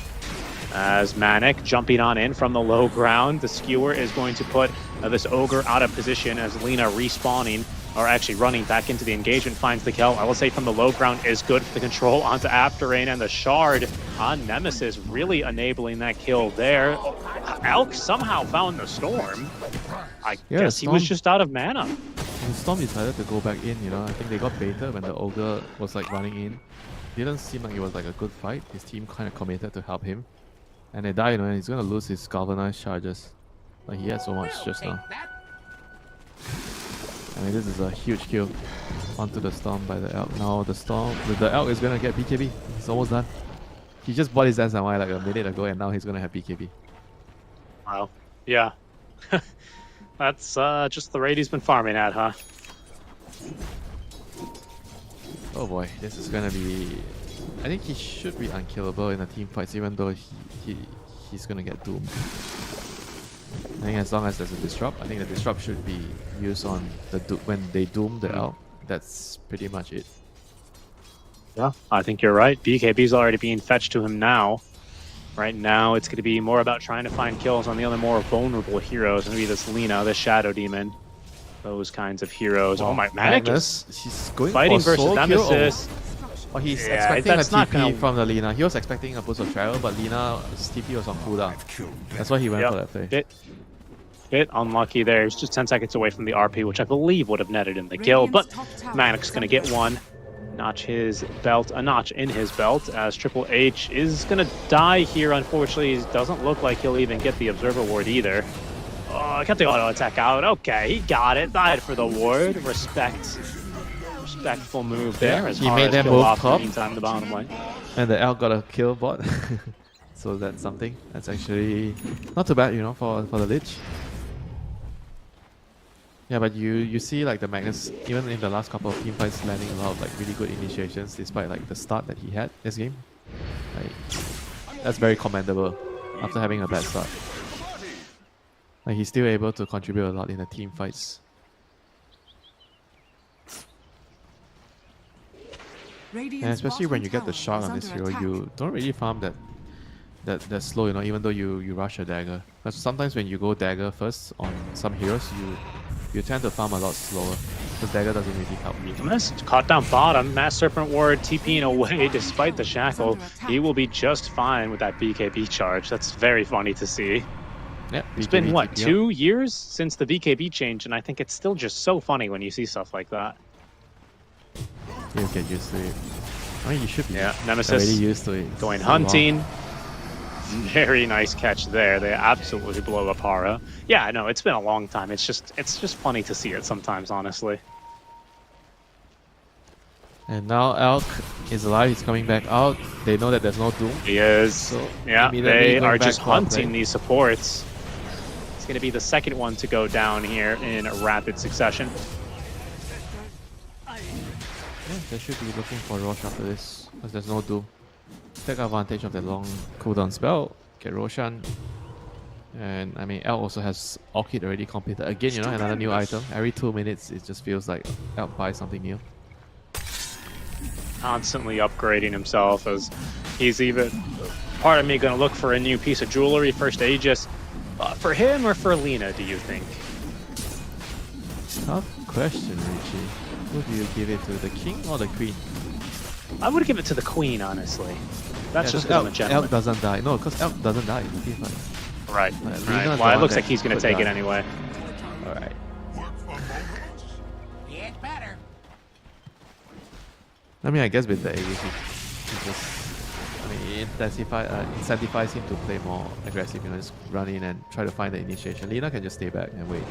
As Manic jumping on in from the low ground. The Skewer is going to put this Ogre out of position as Lina respawning or actually running back into the engagement, finds the kill. I will say from the low ground is good for the control onto After Rain, and the shard on Nemesis really enabling that kill there. Elk somehow found the Storm. I guess he was just out of mana. The Storm decided to go back in, you know. I think they got baited when the Ogre was like running in. Didn't seem like it was like a good fight. His team kind of committed to help him. And they die, you know, and he's gonna lose his galvanized charges. Like he had so much just now. I mean, this is a huge kill onto the Storm by the Elk. Now the Elk is gonna get BKB. He's almost done. He just bought his SMI like a minute ago, and now he's gonna have BKB. Wow. Yeah. That's just the rate he's been farming at, huh? Oh boy, this is gonna be... I think he should be unkillable in the team fights, even though he's gonna get doomed. I think as long as there's a disrupt, I think the disrupt should be used on the when they doom the Elk. That's pretty much it. Yeah, I think you're right. BKB's already being fetched to him now. Right now, it's going to be more about trying to find kills on the other more vulnerable heroes. Maybe this Lina, this Shadow Demon, those kinds of heroes. Oh my, Magnus! He's going fighting for versus Nemesis. Oh, he's expecting a TP from the Lina. He was expecting a boost of travel, but Lina's TP was on cooldown. That's why he went for that play. Bit unlucky there. He's just 10 seconds away from the RP, which I believe would have netted him the kill. But Magnus going to get one. Notch his belt, a notch in his belt, as Triple H is going to die here. Unfortunately, it doesn't look like he'll even get the Observer Ward either. Oh, got the auto attack out. Okay, he got it. Died for the ward. Respectful move there. As he made them move top. Meantime, the bottom lane. And the Elk got a kill bot. So that's something. That's actually not too bad, you know, for the Lich. Yeah, but you see like the Magnus, even in the last couple of team fights, landing a lot of like really good initiations despite like the start that he had this game. Like, that's very commendable after having a bad start. Like he's still able to contribute a lot in the team fights. And especially when you get the shot on this hero, you don't really farm that slow, you know, even though you rush a dagger. Because sometimes when you go dagger first on some heroes, you tend to farm a lot slower, because dagger doesn't really help you. Caught down bottom, Mass Serpent Ward TPing away despite the shackle. He will be just fine with that BKB charge. That's very funny to see. Yeah, it's been, what, 2 years since the BKB change, and I think it's still just so funny when you see stuff like that. You'll get used to it. I mean, you should be Nemesis already used to it. Going hunting. Very nice catch there. They absolutely blow up Hara. Yeah, I know, it's been a long time. It's just funny to see it sometimes, honestly. And now Elk is alive. He's coming back out. They know that there's no Doom. He is. So yeah, they are just hunting these supports. It's going to be the second one to go down here in rapid succession. Yeah, they should be looking for Rosh after this, because there's no Doom. Take advantage of the long cooldown spell, get Roshan. And I mean, Elk also has Orchid already completed. Again, you know, another new item. Every 2 minutes, it just feels like Elk buys something new. Constantly upgrading himself, as he's even, part of me going to look for a new piece of jewelry, first Aegis. For him or for Lina, do you think? Tough question, Richie. Who do you give it to, the king or the queen? I would give it to the queen, honestly. That's just because I'm a gentleman. Elk doesn't die. No, because Elk doesn't die. Right. Well, it looks like he's going to take it anyway. Alright. Get better. I mean, I guess with the Aegis, he just... I mean, it incentivizes him to play more aggressive, you know, just run in and try to find the initiation. Lina can just stay back and wait.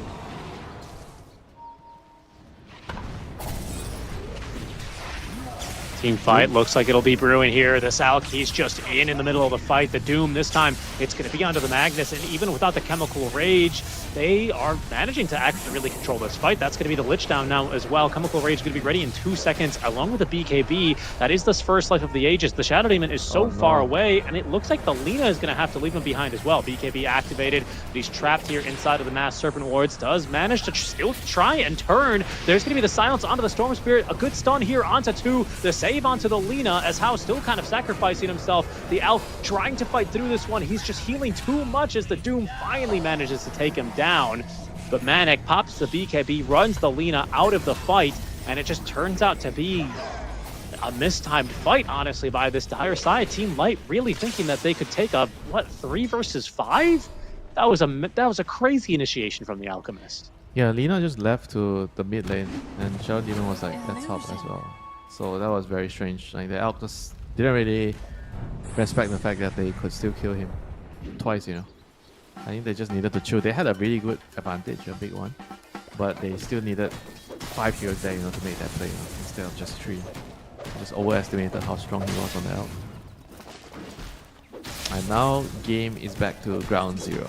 Team fight looks like it'll be brewing here. This Alk, he's just in the middle of the fight. The Doom this time, it's going to be onto the Magnus, and even without the Chemical Rage, they are managing to actually really control this fight. That's going to be the Lich down now as well. Chemical Rage is going to be ready in 2 seconds, along with the BKB. That is this first life of the Aegis. The Shadow Demon is so far away, and it looks like the Lina is going to have to leave him behind as well. BKB activated, but he's trapped here inside of the Mass Serpent Wards. Does manage to still try and turn. There's going to be the silence onto the Storm Spirit. A good stun here onto 2. The save onto the Lina, as Hao still kind of sacrificing himself. The Elf trying to fight through this one. He's just healing too much as the Doom finally manages to take him down. But Manic pops the BKB, runs the Lina out of the fight, and it just turns out to be a mistimed fight, honestly, by this Dire side. Team Light really thinking that they could take a, 3 versus 5? That was a crazy initiation from the Alchemist. Yeah, Lina just left to the mid lane, and Shadow Demon was like at top as well. So that was very strange. Like the Alch just didn't really respect the fact that they could still kill him twice, you know. I think they just needed to chill. They had a really good advantage, a big one, but they still needed 5 heroes there, you know, to make that play, you know, instead of just 3. Just overestimated how strong he was on the Alch. And now game is back to ground zero.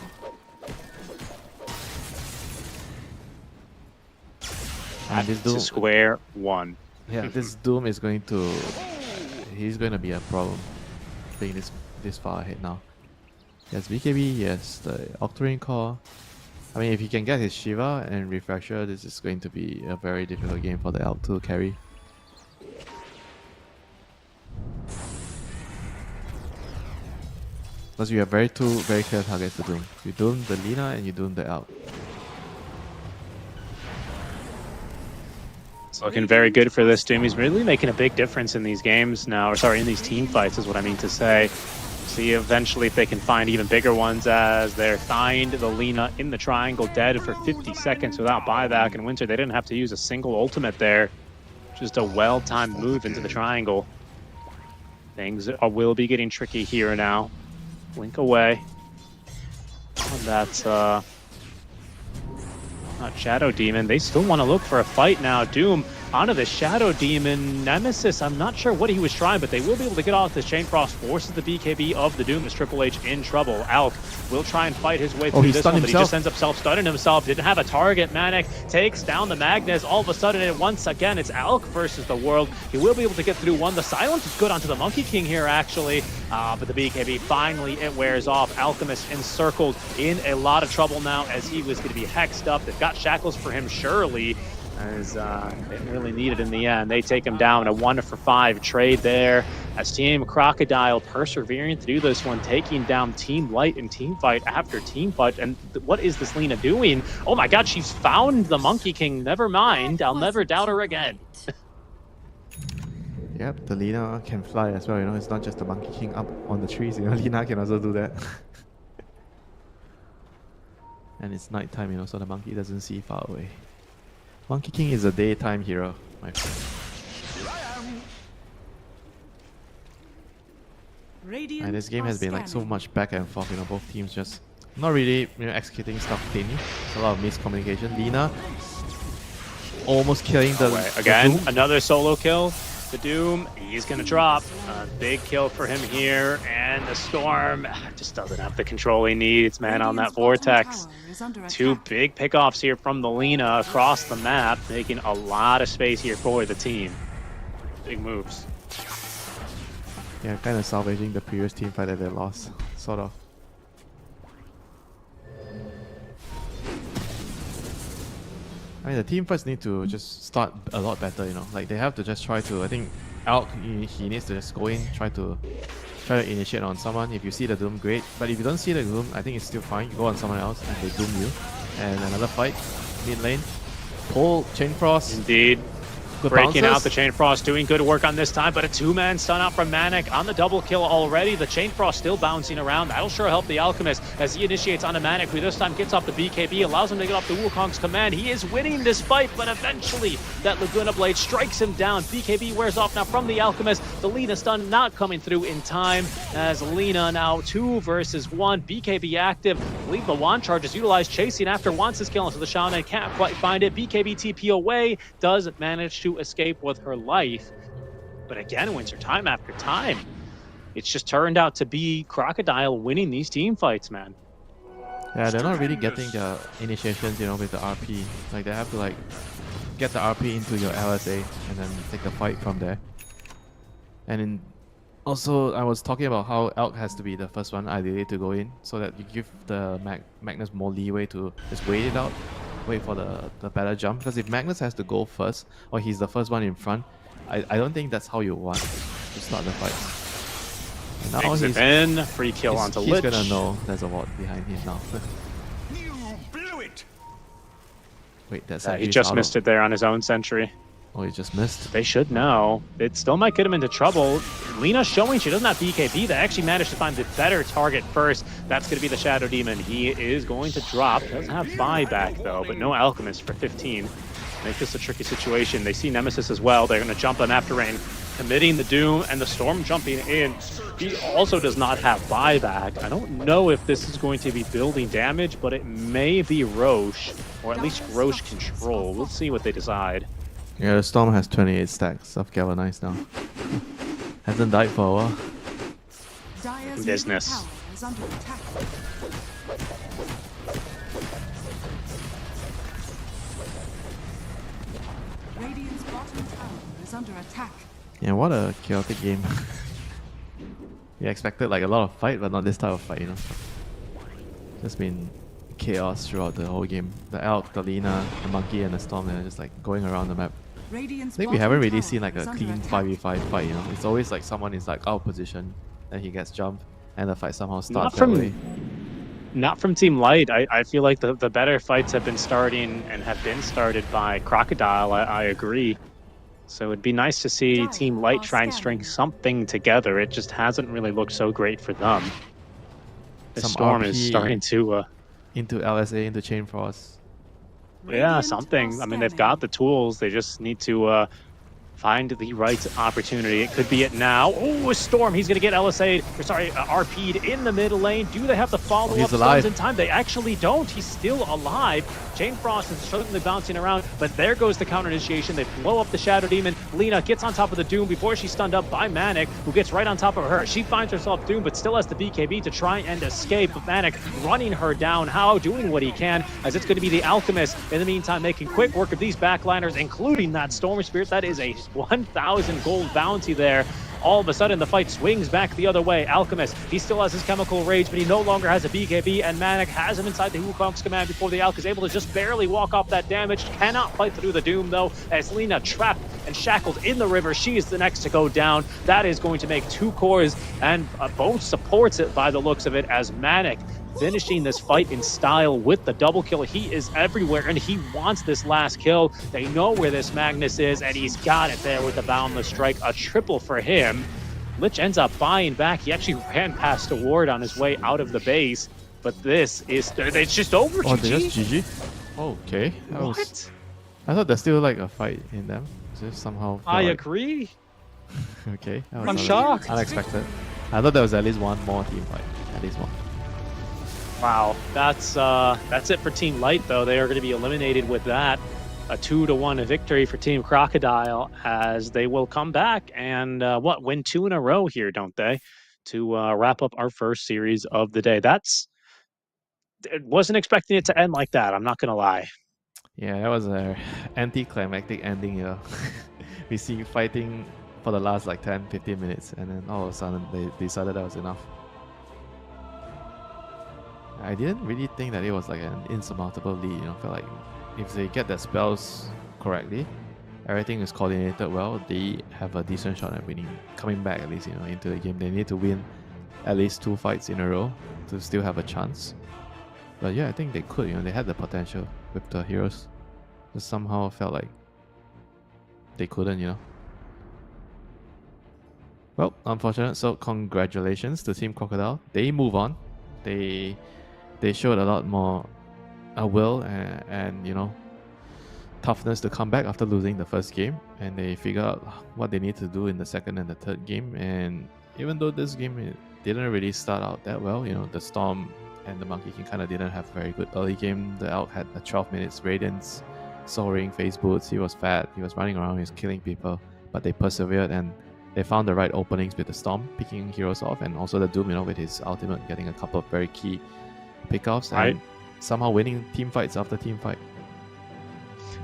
And this Doom, square one. Yeah, this Doom is going to, he's going to be a problem being this far ahead now. Yes, BKB, yes, the Octarine Core. I mean, if he can get his Shiva and Refresher, this is going to be a very difficult game for the Alch to carry. Because you have two very clear targets to Doom. You Doom the Lina and you Doom the Alch. It's looking very good for this Doom. He's really making a big difference in these games now, or sorry, in these team fights is what I mean to say. See eventually if they can find even bigger ones, as they're find the Lina in the triangle dead for 50 seconds without buyback. And Winter, they didn't have to use a single ultimate there. Just a well-timed move into the triangle. Things will be getting tricky here now. Blink away. And that's not Shadow Demon. They still want to look for a fight now. Doom onto the Shadow Demon. Nemesis, I'm not sure what he was trying, but they will be able to get off this Chain Frost. Forces the BKB of the Doom as Triple H in trouble. Alch will try and fight his way through this one, but he just ends up self-stunning himself. Didn't have a target. Manic takes down the Magnus. All of a sudden, and once again, it's Alch versus the world. He will be able to get through one. The silence is good onto the Monkey King here, actually. But the BKB, finally, it wears off. Alchemist encircled in a lot of trouble now, as he was going to be hexed up. They've got shackles for him, surely, as they really needed in the end. They take him down. A 1-for-5 trade there, as Team Crocodile persevering to do this one, taking down Team Light in team fight after team fight. And what is this Lina doing? Oh my god, she's found the Monkey King. Never mind, I'll never doubt her again. Yep, the Lina can fly as well, you know, it's not just the Monkey King up on the trees, you know, Lina can also do that. And it's nighttime, you know, so the monkey doesn't see far away. Monkey King is a daytime hero, my friend. And this game has been like so much back and forth, you know, both teams just not really, you know, executing stuff cleanly. It's a lot of miscommunication. Lina almost killing the again, the Doom. Another solo kill. The Doom, he's gonna drop. A big kill for him here, and the Storm just doesn't have the control he needs, man, on that Vortex. 2 big pickoffs here from the Lina across the map, making a lot of space here for the team. Big moves. Yeah, kind of salvaging the previous team fight that they lost, sort of. I mean, the team fights need to just start a lot better, you know. Like, they have to just try to, I think, Alch, he needs to just go in, try to initiate on someone. If you see the Doom, great. But if you don't see the Doom, I think it's still fine. You go on someone else and they Doom you. And another fight, mid lane. Pull, Chain Frost. Indeed. Good Breaking bounces. out the Chain Frost, doing good work on this time, but a 2-man stun out from Manic on the double kill already. The Chain Frost still bouncing around. That'll sure help the Alchemist as he initiates onto Manic, who this time gets off the BKB, allows him to get off the Wukong's command. He is winning this fight, but eventually that Laguna Blade strikes him down. BKB wears off now from the Alchemist. The Lina stun not coming through in time, as Lina now 2 versus 1. BKB active. I believe the wand charge is utilized, chasing after Wance's kill, so the Shaman can't quite find it. BKB TP away, does manage to escape with her life. But again, Winter, time after time, it's just turned out to be Crocodile winning these team fights, man. Yeah, they're not really getting their initiations, you know, with the RP. Like, they have to, like, get the RP into your LSA and then take the fight from there. And also, I was talking about how Alch has to be the first one, ideally, to go in, so that you give the Magnus more leeway to just wait it out. Wait for the better jump, because if Magnus has to go first, or he's the first one in front, I don't think that's how you want to start the fight. And now Takes him in, free kill onto Lich. He's gonna know there's a ward behind him now. You blew it. Wait, that's He just missed it there on his own sentry. Oh, he just missed. They should know. It still might get him into trouble. Lina showing she doesn't have BKB. They actually managed to find the better target first. That's going to be the Shadow Demon. He is going to drop. Doesn't have buyback, though, but no Alchemist for 15. Make this a tricky situation. They see Nemesis as well. They're going to jump on after Rain, committing the Doom, and the Storm jumping in. He also does not have buyback. I don't know if this is going to be building damage, but it may be Roche, or at least Roche control. We'll see what they decide. Yeah, the Storm has 28 stacks of Galvanize now. Hasn't died for a while. Dire's Business. middle tower is under attack. Radiant's bottom tower is under attack. Yeah, what a chaotic game. We expected like a lot of fight, but not this type of fight, you know. Just been chaos throughout the whole game. The Elk, the Lina, the Monkey, and the Storm, they're just like going around the map. Radiant's I think we bottom haven't really tower seen like is a under clean attack. 5v5 fight, you know. It's always like someone is like out of position, then he gets jumped, and the fight somehow starts that way. Not from Team Light. I feel like the better fights have been starting and have been started by Crocodile. I agree. So it'd be nice to see Team Light try and string something together. It just hasn't really looked so great for them. The Some Storm RP is starting to... into LSA, into Chain Frost. yeah, Radiant something. are I mean, they've got the tools. They just need to find the right opportunity. It could be it now. Oh, a Storm. He's going to get LSA'd, or sorry, RP'd in the middle lane. Do they have the follow-up He's stuns alive. in time? They actually don't. He's still alive. Chain Frost is certainly bouncing around, but there goes the counter initiation. They blow up the Shadow Demon. Lina gets on top of the Doom before she's stunned up by Manic, who gets right on top of her. She finds herself Doom, but still has the BKB to try and escape. Manic running her down. How? Doing what he can, as it's going to be the Alchemist. In the meantime, making quick work of these backliners, including that Storm Spirit. That is a 1,000 gold bounty there. All of a sudden, the fight swings back the other way. Alchemist, he still has his Chemical Rage, but he no longer has a BKB, and Manic has him inside the Wukong's command before the Alk is able to just barely walk off that damage. Cannot fight through the Doom, though, as Lina trapped and shackled in the river. She is the next to go down. That is going to make 2 cores, and both supports it by the looks of it, as Manic finishing this fight in style with the double kill. He is everywhere, and he wants this last kill. They know where this Magnus is, and he's got it there with the Boundless Strike. A triple for him. Lich ends up buying back. He actually ran past a ward on his way out of the base, but this is... It's just over, Oh, GG. they just GG? Okay. What? I thought there's still like a fight in them. Just somehow... felt I like- agree. Okay. That was I'm a little shocked. Unexpected. I thought there was at least one more team fight. At least one. Wow, that's it for Team Light, though. They are going to be eliminated with that. A 2-1 victory for Team Crocodile, as they will come back and win 2 in a row here, don't they? To wrap up our first series of the day. Wasn't expecting it to end like that. I'm not going to lie. Yeah, that was a anticlimactic ending here. We see you fighting for the last like 10-15 minutes, and then all of a sudden they decided that was enough. I didn't really think that it was like an insurmountable lead, you know. I felt like if they get their spells correctly, everything is coordinated well, they have a decent shot at winning. Coming back at least, you know, into the game. They need to win at least 2 fights in a row to still have a chance. But yeah, I think they could, you know, they had the potential with the heroes. Just somehow felt like they couldn't, you know. Well, unfortunate. So congratulations to Team Crocodile. They move on. They showed a lot more will and you know, toughness to come back after losing the first game, and they figure out what they need to do in the second and the third game. And even though this game it didn't really start out that well, you know, the Storm and the Monkey King kind of didn't have very good early game. The Elk had a 12 minutes Radiance, soaring face boots. He was fat, he was running around, he was killing people, but they persevered and they found the right openings with the Storm picking heroes off, and also the Doom, you know, with his ultimate getting a couple of very key pickoffs, Right. and somehow winning team fights after team fight.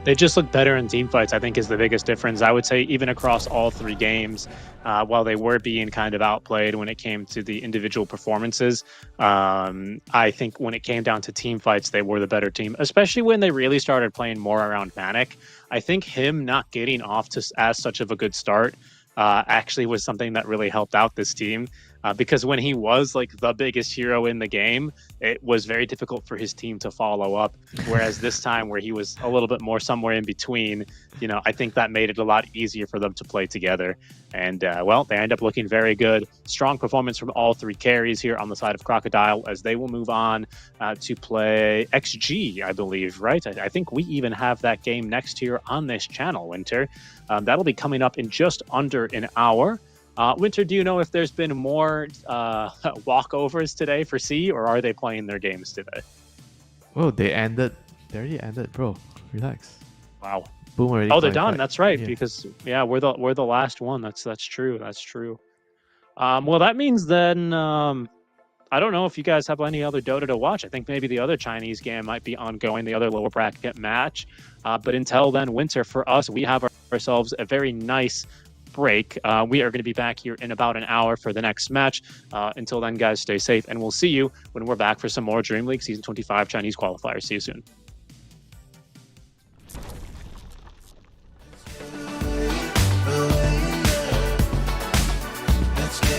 They just look better in team fights, I think, is the biggest difference. I would say even across all 3 games, while they were being kind of outplayed when it came to the individual performances, I think when it came down to team fights, they were the better team, especially when they really started playing more around Manic. I think him not getting off to as such of a good start actually was something that really helped out this team. because when he was like the biggest hero in the game, it was very difficult for his team to follow up. Whereas this time, where he was a little bit more somewhere in between, I think that made it a lot easier for them to play together. And well, they end up looking very good. Strong performance from all three carries here on the side of Crocodile, as they will move on to play XG, I believe, right? I think we even have that game next here on this channel, Winter. That'll be coming up in just under an hour. Winter, do you know if there's been more walkovers today for C, or are they playing their games today? Oh, they ended. They already ended, bro. Relax. Wow. Boom already. Oh, they're done. qualified. That's right. Yeah. Because we're the last one. That's true. That's true. Well, that means then I don't know if you guys have any other Dota to watch. I think maybe the other Chinese game might be ongoing, the other lower bracket match. But until then, Winter, for us, we have ourselves a very nice break. We are going to be back here in about an hour for the next match. Until then, guys, stay safe, and we'll see you when we're back for some more Dream League Season 25 Chinese qualifiers. See you soon. Let's show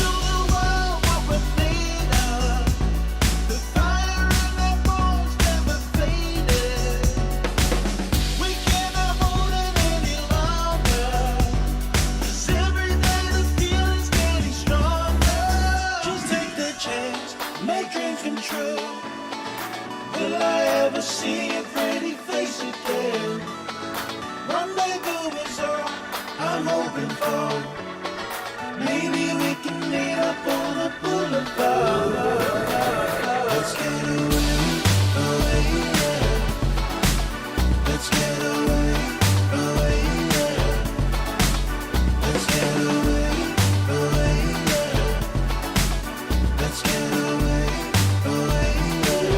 the world what we're made of. The fire in our bones never faded. We cannot hold it any longer. 'Cause every day the feeling's getting stronger. Just take the chance, make dreams come true. Will I ever see a pretty face again? Rendezvous is all I'm hoping for. Maybe we can meet up on a boulevard. Let's get away, away, yeah. Let's get away, away, yeah. Let's get away, away, yeah. Let's get away, away, yeah.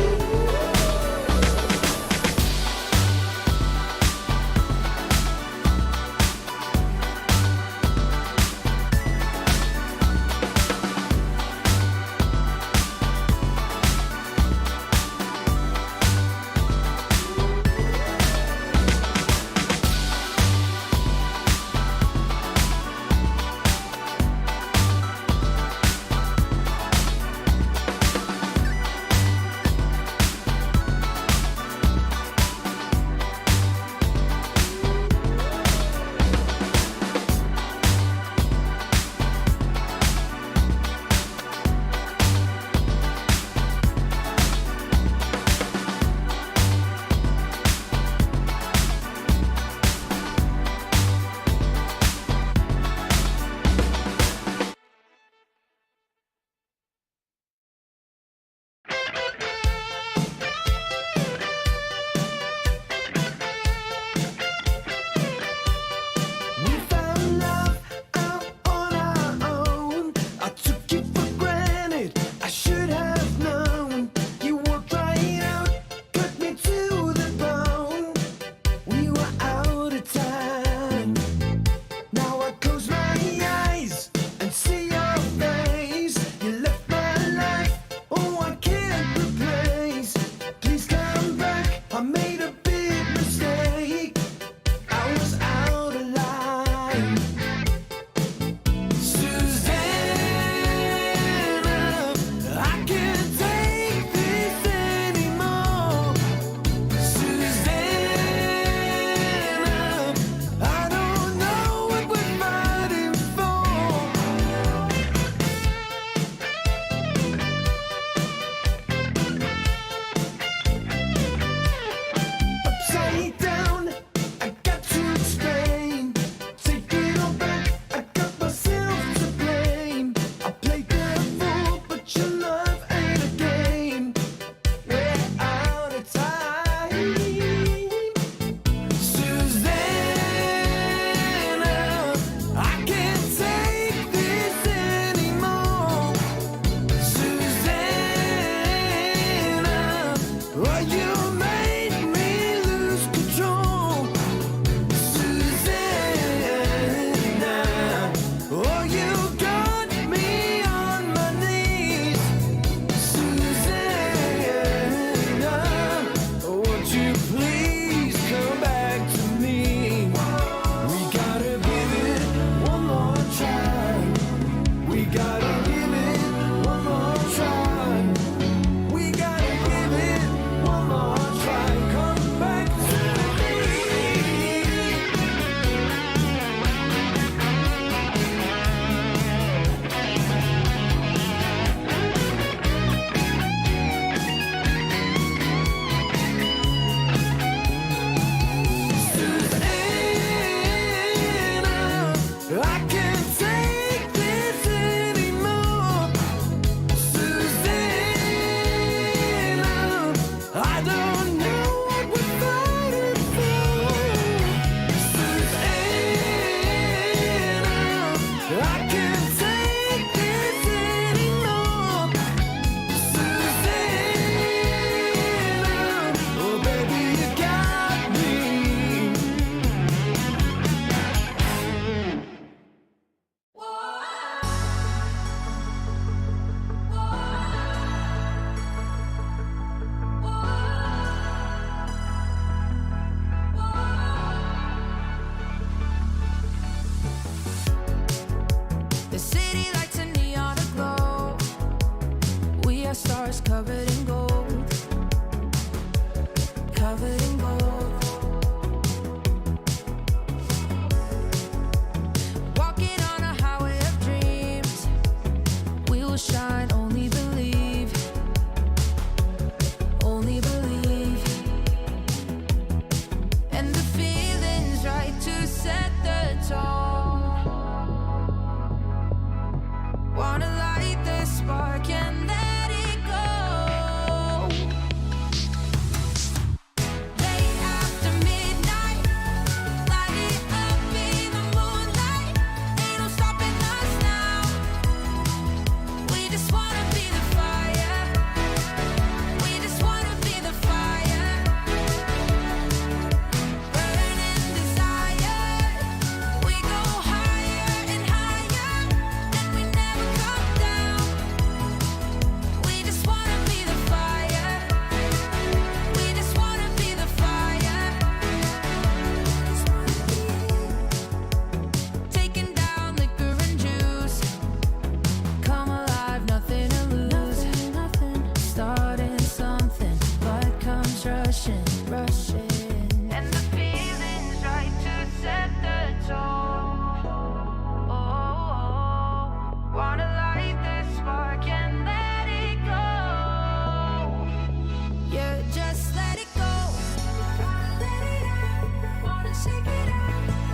shake it out.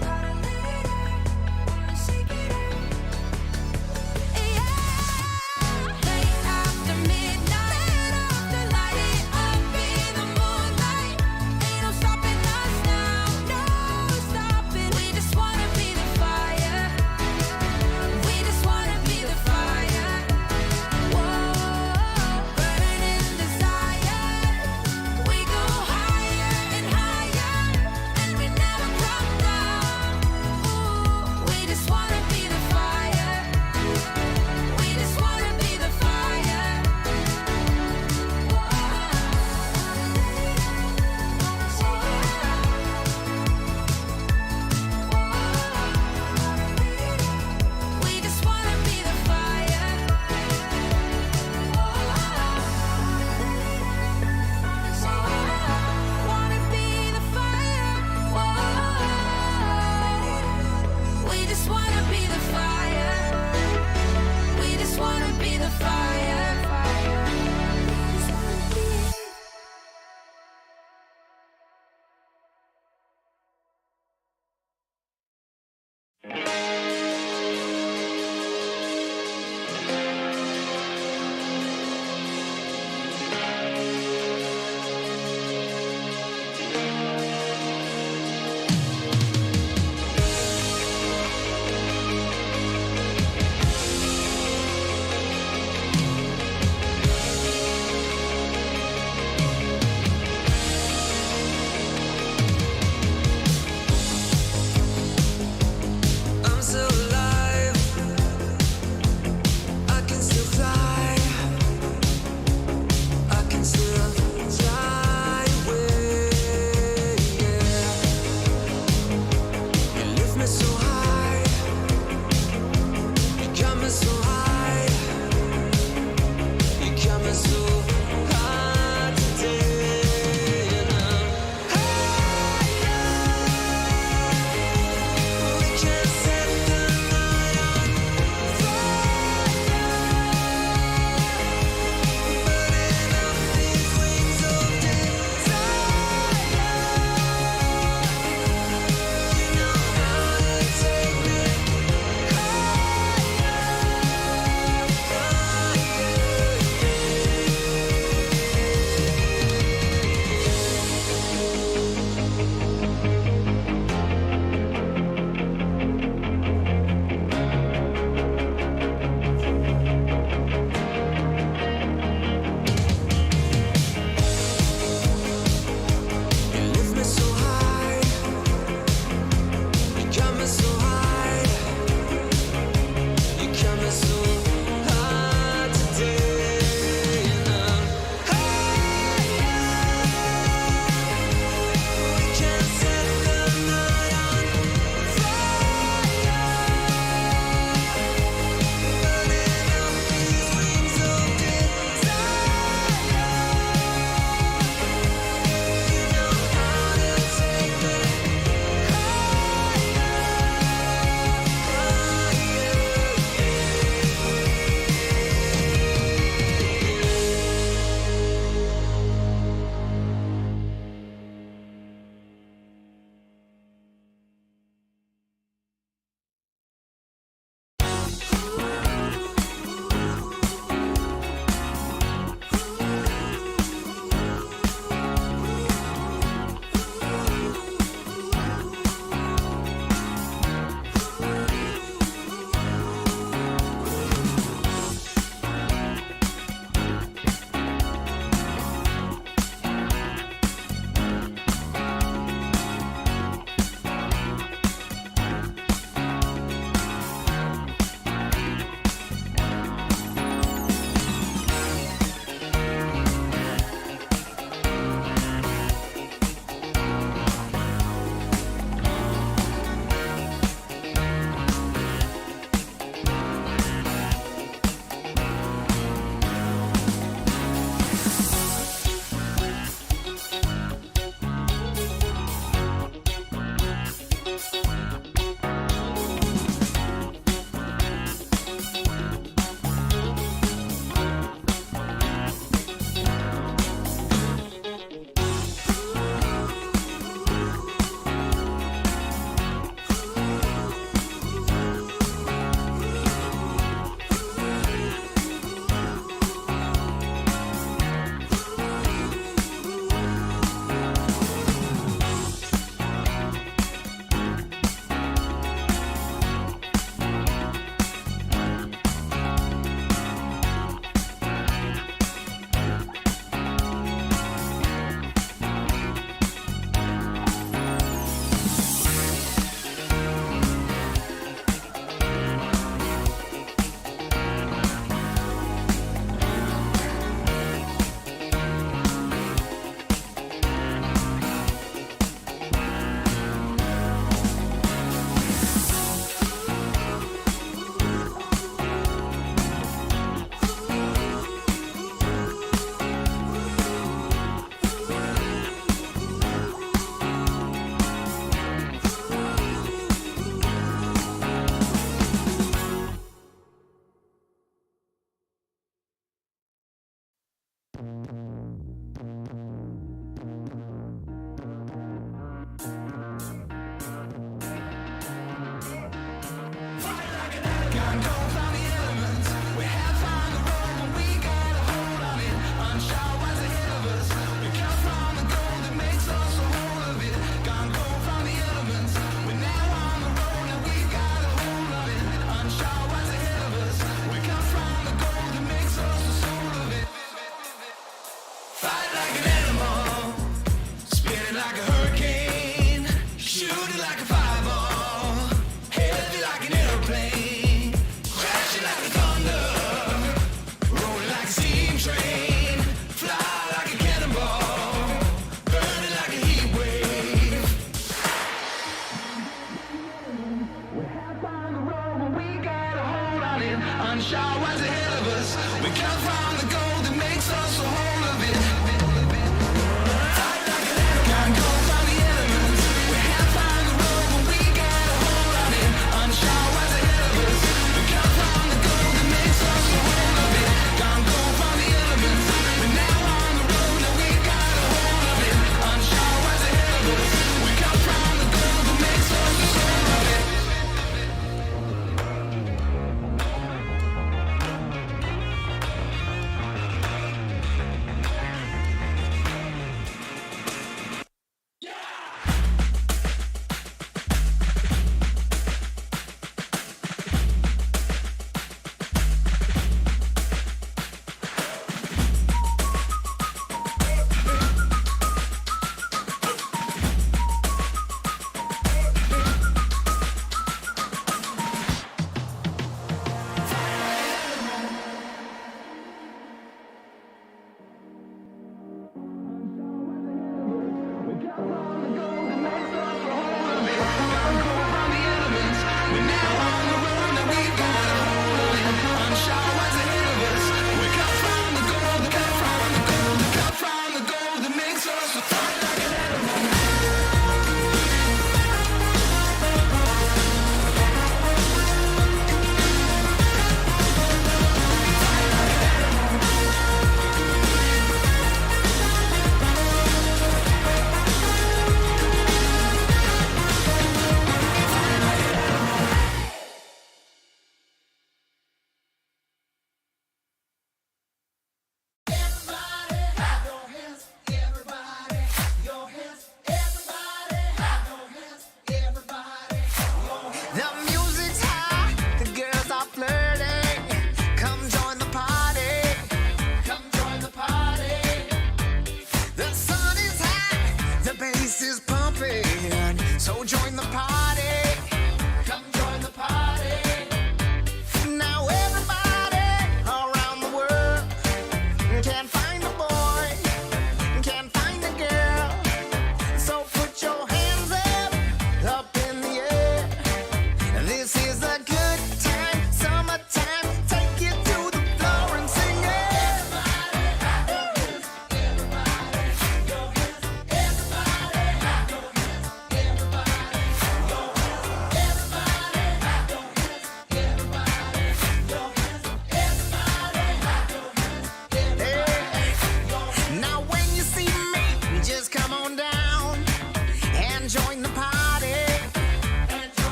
Gotta let it out. Wanna shake it out. Yeah. Late after midnight, light it up in the moonlight. Ain't no stopping us now, no stopping. We just wanna be the fire. We just wanna be the fire. Whoa, burning desire. We gon'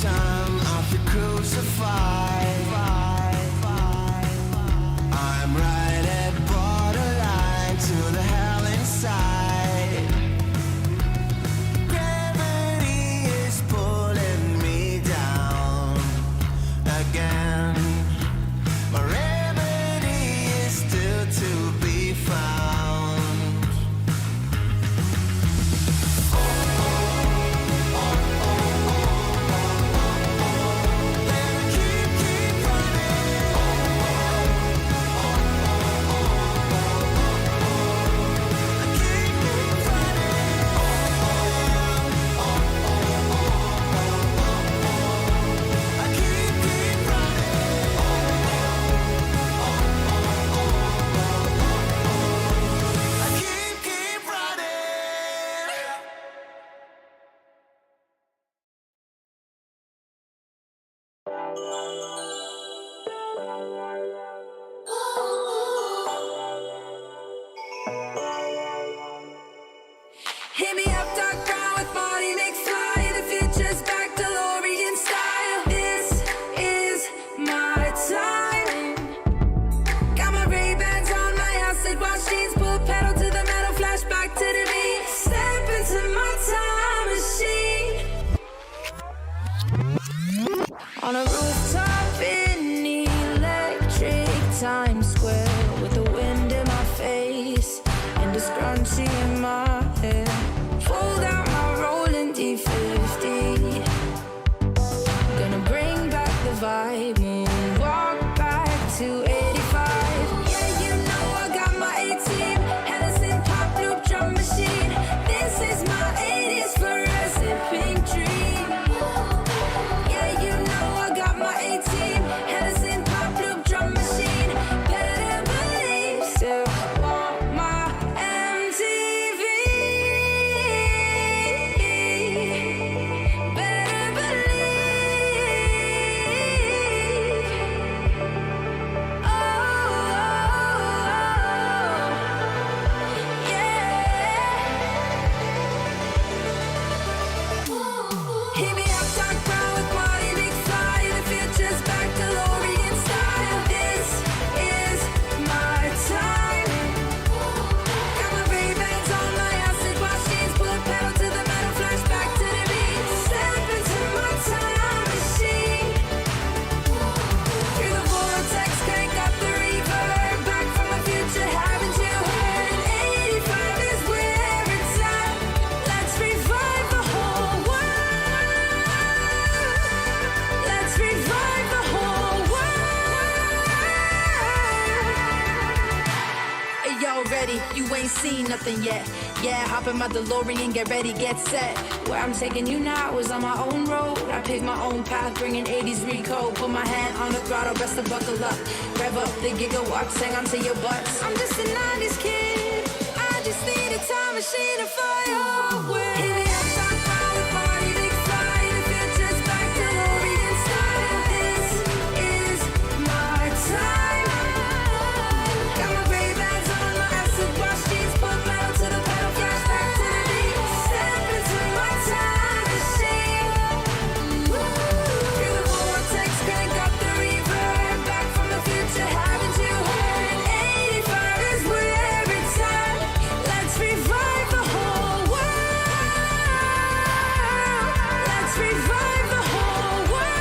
time I feel crucified. I'm right at borderline to the hell inside. Gravity is pulling me down again. My remedy is still to be found. Hit me up, dark brown with body McFly. The future's back, DeLorean style. This is my time. Got my Ray-Bans on, my acid wash jeans. Pull pedal to the metal, flashback to the beat. Step into my time machine. On a rooftop in electric Times Square, with the wind in my face and a scrunchie in my hair. Fold out my rolling D50. Gonna bring back the vibe. Walk back to 85. Yeah, you know I got my A-team. Hennessy pop loop drum machine. This is my 80s fluorescent pink dream. Yeah, you know I got my A-team. Hennessy pop loop drum machine. Better believe, still want my MTV. Better believe. Oh, yeah. Hit me up, dark brown with body McFly. The future's back, DeLorean style. This is my time. Got my Ray-Bans on, my acid wash jeans. Pull pedal to the metal, flashback to the beat. Step into my time machine. Through the vortex, crank up the reverb. Back from the future, haven't you heard? 85 is where it's at. Let's revive the whole world. Let's revive the whole world. Hey, yo, ready? You ain't seen nothing yet. Yeah, hop in my DeLorean, get ready, get set. Where I'm taking you now is on my own road. I pick my own path, bringing 80s recode. Put my hand on the throttle, best to buckle up. Rev up the gigawatts, hang on to your butts. I'm just a 90s kid. I just need a time machine to fly away. Hit me up, dark brown with body McFly. The future's back, DeLorean style. This is my time. Got my Ray-Bans on, my acid wash jeans. Pull pedal to the pedal, flashback to the beat. Step into my time machine. Through the vortex, crank up the reverb. Back from the future, haven't you heard? 85 is where it's at. Let's revive the whole world. Let's revive the whole world.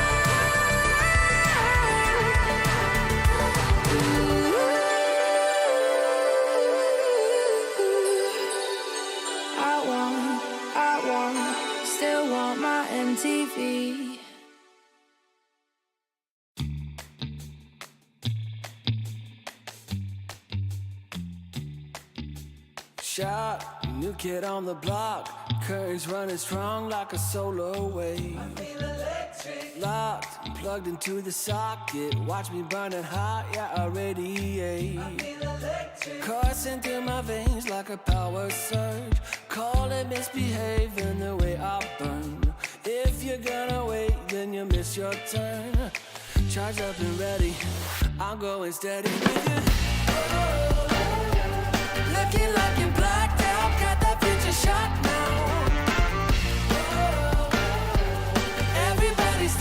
Still want my MTV. Shot, new kid on the block. Currents running strong like a solar wave. I feel electric. Locked, plugged into the socket. Watch me burning hot, yeah, I radiate. I feel electric. Coursing through my veins like a power surge. Call it misbehaving the way I burn. If you're gonna wait, then you miss your turn. Charged up and ready, I'm going steady with you. Looking like you're blacked out, got that future shot now. Everybody's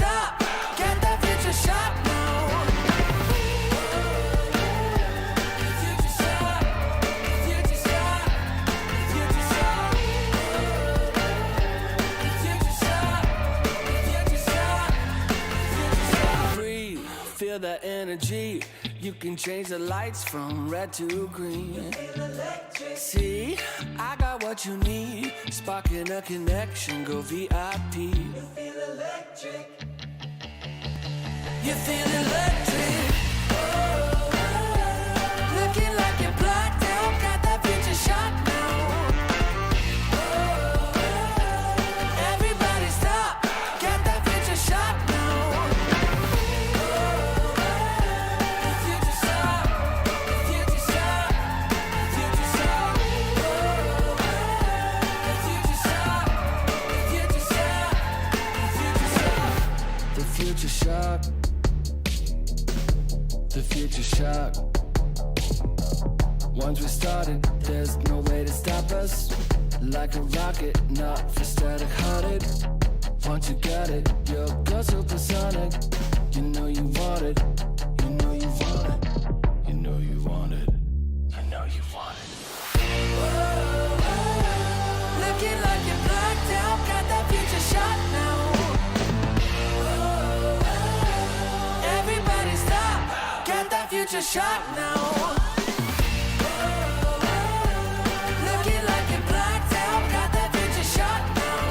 that energy. You can change the lights from red to green. See, I got what you need. Sparking a connection, go VIP. You feel electric. You feel electric. Looking like you're blacked out, got that future shock now. Everybody stop, got that future shock now. The future shock, the future shock, the future shock. The future shock, the future shock, the future shock. The future shock. Once we started, there's no way to stop us. Like a rocket, not for static hearted. Once you got it, you're go supersonic. You know you want it. You know you want it. You know you want it. You know you want it. Looking like you're blacked out, got that future shot now. Everybody stop, got that future shot now. Looking like you're blacked out, got that future shot now.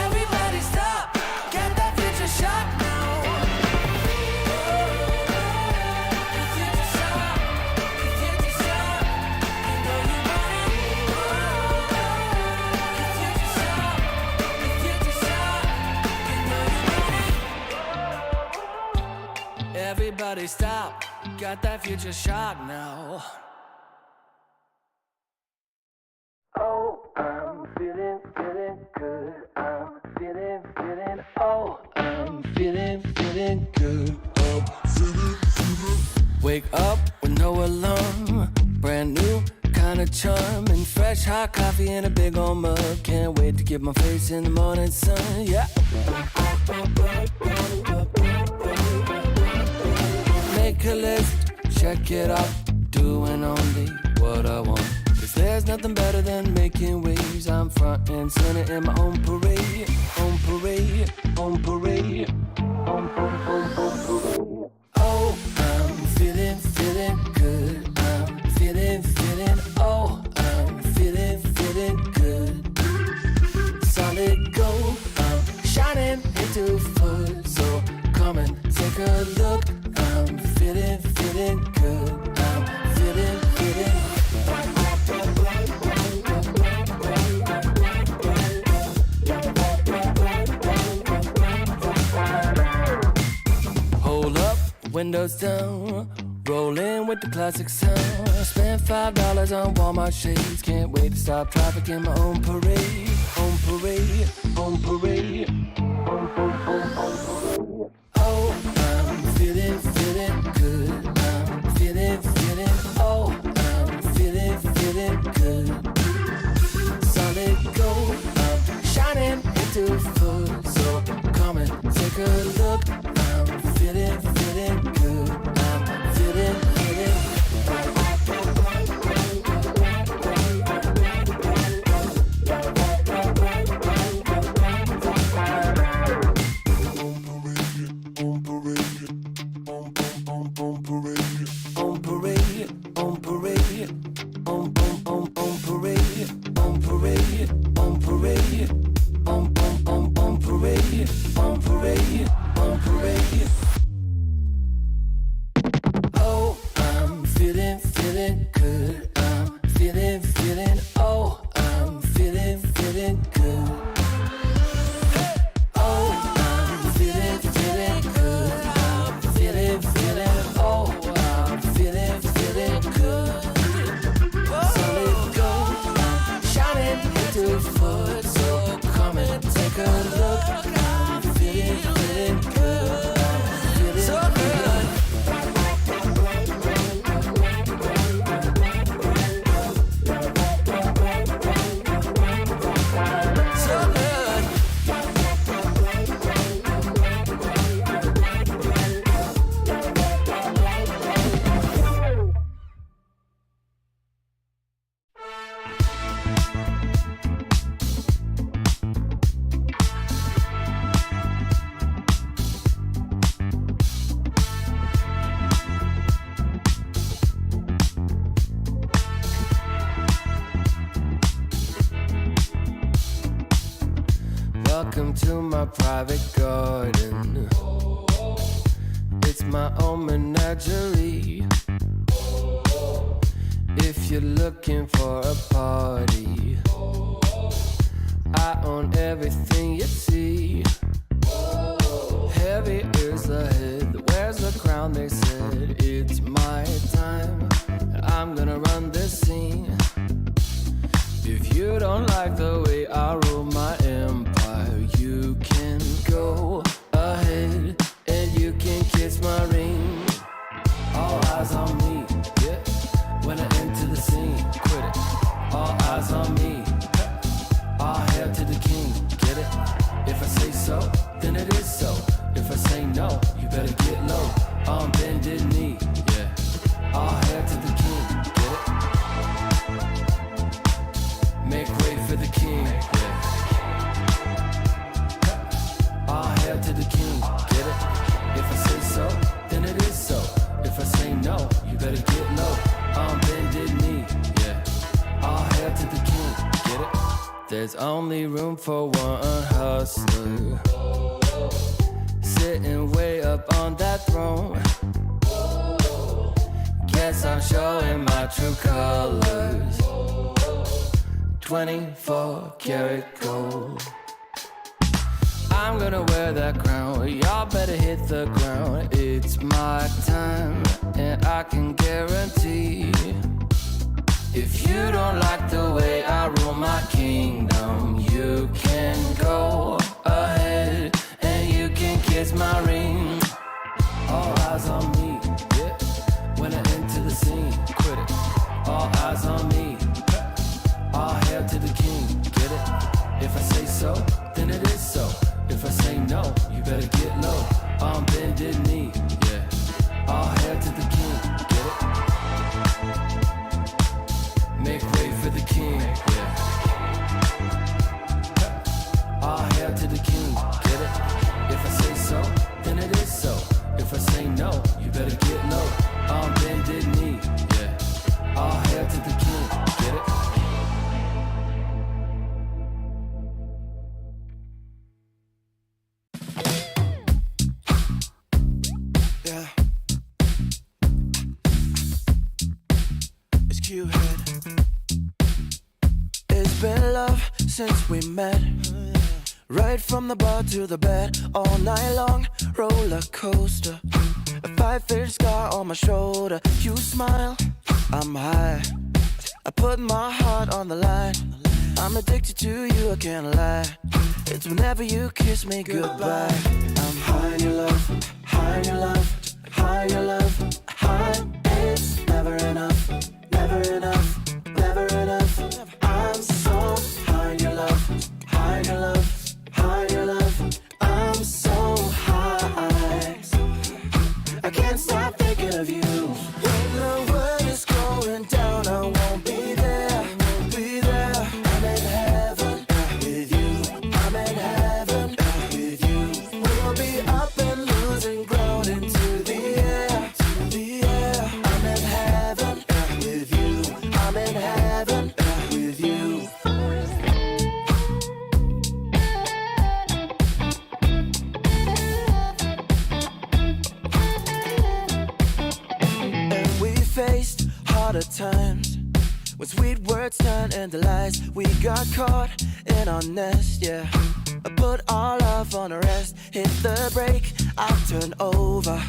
Everybody stop, got that future shot now. The future shot, the future shot, you know you want it. The future shot, the future shot, you know you want it. Everybody stop, got that future shot now. Oh, I'm feeling good. I'm feeling, oh, I'm feeling good. Oh, wake up with no alarm. Brand new kind of charm. And fresh hot coffee in a big old mug. Can't wait to get my face in the morning sun. Yeah. Make a list, check it off. Doing only what I want. Cause there's nothing better than making waves. I'm front and center in my own parade. On parade, on parade, on parade. Oh, I'm feeling good. I'm feeling, oh, I'm feeling good. Solid gold, I'm shining into full. So come and take a look. I'm feeling good. I'm feeling. Hold up, windows down, rolling with the classic sound. Spent $5 on Walmart shades. Can't wait to stop traffic in my own parade. On parade, on parade, on parade. Oh, I'm feeling good. I'm feeling, oh, I'm feeling good. Solid gold, I'm shining into full. So come and take a look. I'm feeling good. I'm feeling. Welcome to my private garden. It's my own menagerie. If you're looking for a party, I own everything you see. Heavy is the head, where's the crown? They said it's my time, and I'm gonna run this scene. If you don't like the way I rule my empire, you can go ahead and you can kiss my ring. All eyes on me, yeah. When I enter the scene, quit it. All eyes on me. All hail to the king, get it? If I say so, then it is so. If I say no, you better get low. On bended knee, yeah. All hail to the king, get it? Make way for the king, yeah. All hail to the king, get it? If I say so, then it is so. If I say no, you better get low. On bended knee, yeah. All hail to the king, get it? There's only room for one hustler, sitting way up on that throne. Guess I'm showing my true colors. 24 karat gold. I'm gonna wear that crown. Y'all better hit the ground. It's my time, and I can guarantee, if you don't like the way I rule my kingdom, you can go ahead and you can kiss my ring. All eyes on me, yeah. When I enter the scene, quit it. All eyes on me. All hail to the king, get it? If I say so, then it is so. If I say no, you better get low. On bended knee, yeah. All hail to the king, get it? Make way for the king, yeah. All hail to the king, get it? If I say so, then it is so. If I say no, you better get low. On bended knee, yeah. All hail to the king, get it? Yeah. It's Q-Head. It's been love since we met. Right from the bar to the bed, all night long, roller coaster. A 5-foot scar on my shoulder. You smile, I'm high. I put my heart on the line. I'm addicted to you, I can't lie. It's whenever you kiss me goodbye. I'm high in your love, high in your love, high in your love, high. It's never enough, never enough, never enough. I'm so high in your love, high in your love, high in your love. I'm so high, I can't stop thinking of you. When the world is going down, I won't be there, be there. I'm in heaven with you, I'm in heaven with you. We'll be up and losing ground into the air, the air. I'm in heaven with you, I'm in heaven with you. And we faced harder times when sweet words turned into lies. We got caught in our nest, yeah. I put our love on a rest. Hit the brake, I'll turn over.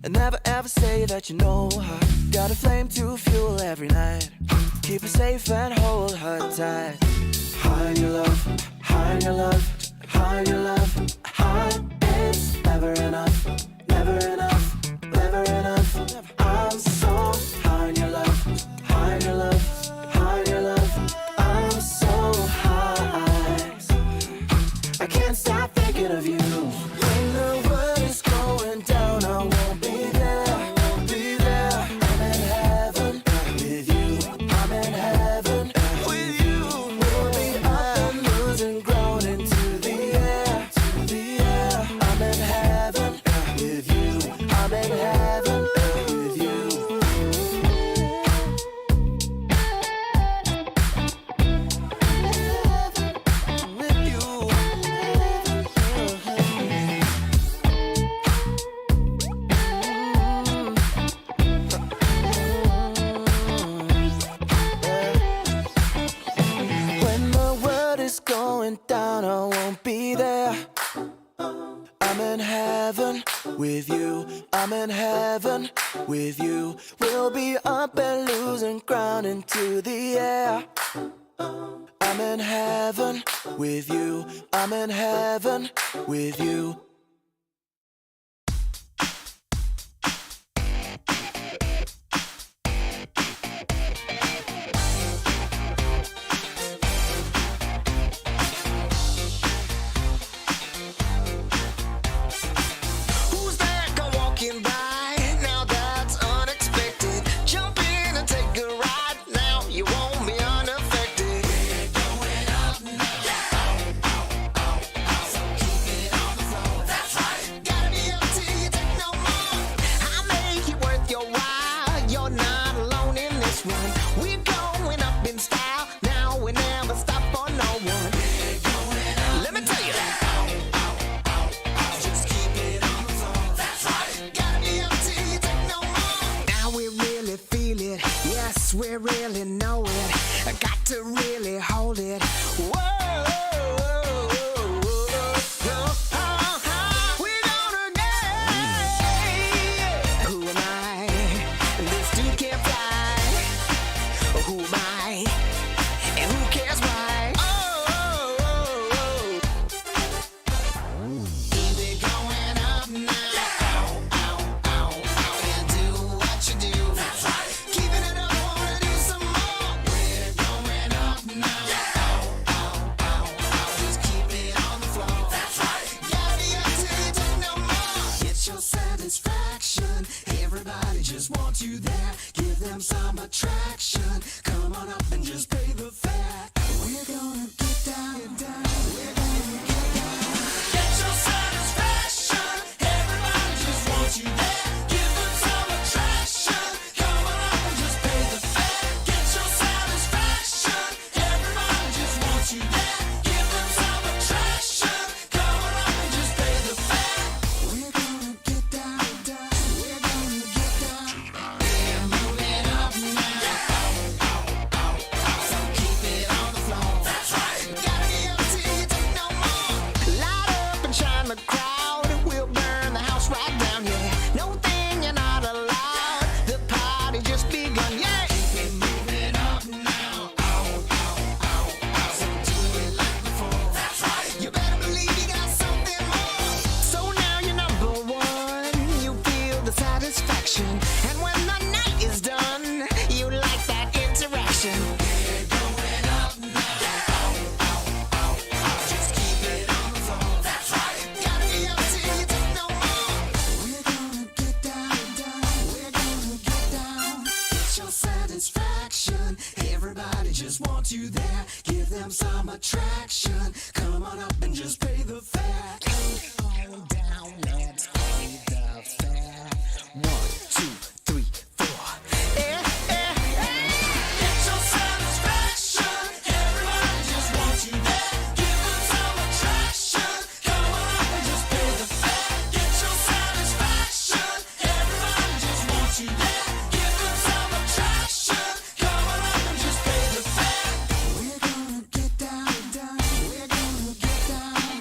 And never ever say that you know her. Got a flame to fuel every night. Keep her safe and hold her tight. High in your love, high in your love, high in your love, high. It's never enough, never enough, never enough. I'm so high in your love, high in your love, high in your love. I'm so high, I can't stop thinking of you. When the world is going down, I won't be there, I won't be there. I'm in heaven with you, I'm in heaven with you. We'll be up and losing ground into the air, to the air. I'm in heaven with you, going down, I won't be there. I'm in heaven with you. I'm in heaven with you. We'll be up and losing ground into the air. I'm in heaven with you. I'm in heaven with you. Who's that come walking by? Now that's unexpected. Jump in and take a ride. Now you won't be unaffected. We're going up now. So keep it on the floor. That's right. Gotta be up till you take no more. I'll make it worth your while. You're not alone in this one. We're going up in style. Now we never stop for no one. We're going up. Let me tell you. Just keep it on the floor. That's right. Gotta be up till you take no more. Now we really feel it. Yes, we really know it. I got to really hold it. Whoa. We're gonna get. Who am I? This dude can't fly. Who am I? And who cares why? Keep it going up now. And do what you do. That's right. Keeping it up, wanna do some more. We're going up now. Just keep it on the floor. That's right. Gotta be up till you take no more. Get your satisfaction. Everybody just wants you there. Give them some attraction. Come on up and just pay the fare. We're gonna get down. We're gonna get down. Get your satisfaction. Everybody just wants you there. Give them some attraction. Come on up and just pay the fare. Get your satisfaction. Everybody just wants you there. Give them some attraction. Come on up and just pay the fare. We're gonna get down. We're gonna get down. We're moving up now. So keep it on the floor. That's right. Gotta be up till you take no more. Light up and shine the crowd. We'll burn the house right down, yeah. No thing you're not allowed. The party just begun, yeah. Keep it moving up now. So do it like before. That's right. You better believe you got something more. So now you're number one. You feel the satisfaction. And when the night is done, you like that interaction. We're going up now. Just keep it on the floor. That's right. Gotta be up till you take no more. We're gonna get down. We're gonna get down. Get your satisfaction. Everybody just wants you there. Give them some attraction. Come on up and just pay the fare. Come on down, let's pay the fare. 1, 2, 3, 4. Get your satisfaction. Everybody just wants you there. Give them some attraction. Come on up and just pay the fare. Get your satisfaction. Everybody just wants you there. Give them some attraction. Come on up and just pay the fare. We're gonna get down. We're gonna get down.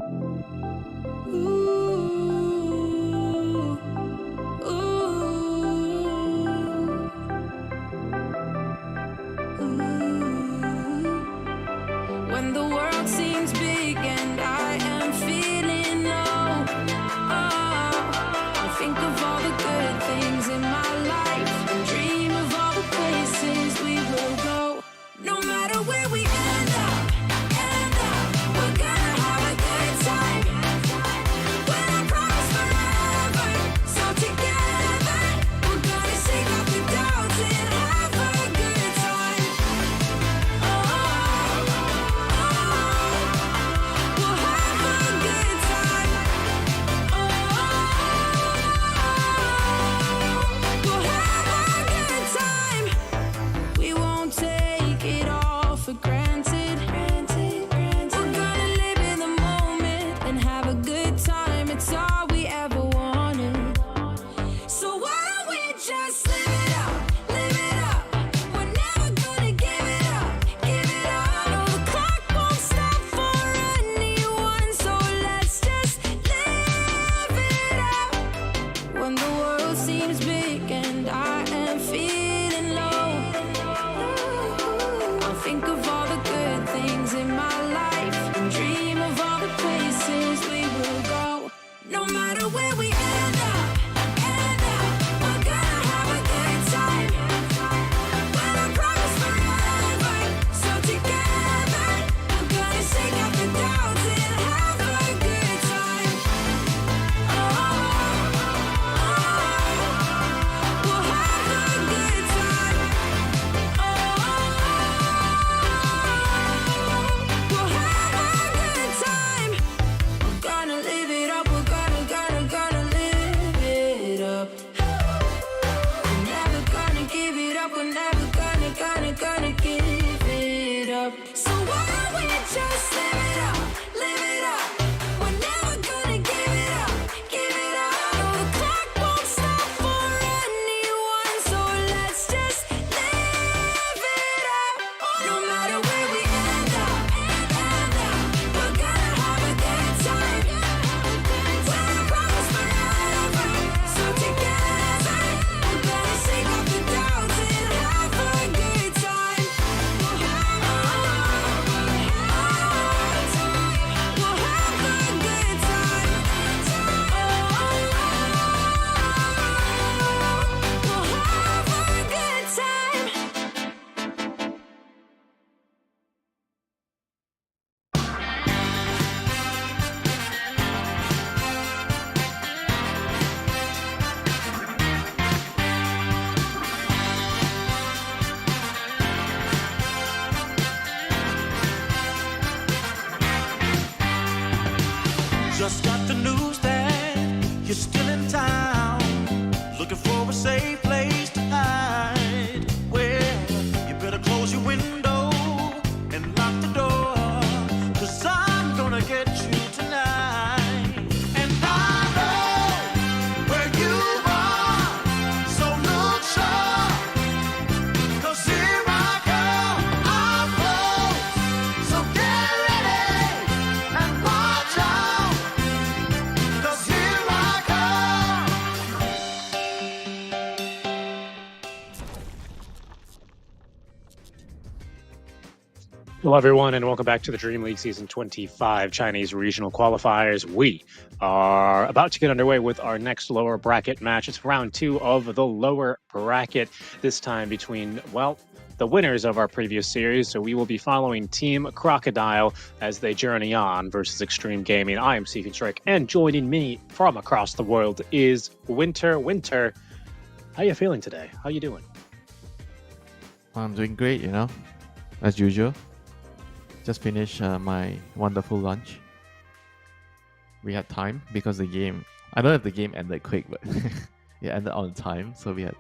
When the world seems big and I am feeling low, I think of all the good things in my life and dream of all the places we will go. No matter where we end up, we're gonna have a good time. When I promise forever, so together we're gonna shake off the doubts and have a good time. We'll have a good time. We'll have a good time. We won't take it all for granted. We're gonna live in the moment and have a good time. It's all we ever wanted. So why don't we just live it up, live it up. We're never gonna give it up, give it up. No, the clock won't stop for anyone, so let's just live it up. When the world seems big and I am feeling low, I'll think of all the good things in my life and dream of all the places we will go. No matter where we end up, we're gonna have a good time. When I promise forever, so together we're gonna shake off the doubts and have a good time. We'll have a good time. We'll have a good time. We're gonna live it up. We're gonna live it up. We're never gonna give it up. We're never gonna give it up. So why don't we just live it up, live it up. We're never gonna give it up, give it up. No, the clock won't stop for anyone, so let's just live it up. No matter where we end up, we're gonna have a good time. When I promise forever, so together we're gonna shake off the doubts and have a good time. We'll have a good time. We'll have a good time. Just got the news that you're still in town, looking for a safe place to hide. Well, you better close your window and lock the door, 'cause I'm gonna get you tonight. And I know where you are, so look sharp, 'cause here I come, I'm close. So get ready and watch out, 'cause here I come. Hello, everyone, and welcome back to the DreamLeague Season 25 Chinese Regional Qualifiers. We are about to get underway with our next lower bracket match. It's round 2 of the lower bracket, this time between, well, the winners of our previous series. So we will be following Team Crocodile as they journey on versus Extreme Gaming. I am Stephen Strick, and joining me from across the world is Winter. Winter, how you feeling today? How you doing? I'm doing great, as usual. Just finished my wonderful lunch. We had time because the game, I don't know if the game ended quick, but it ended on time. So we had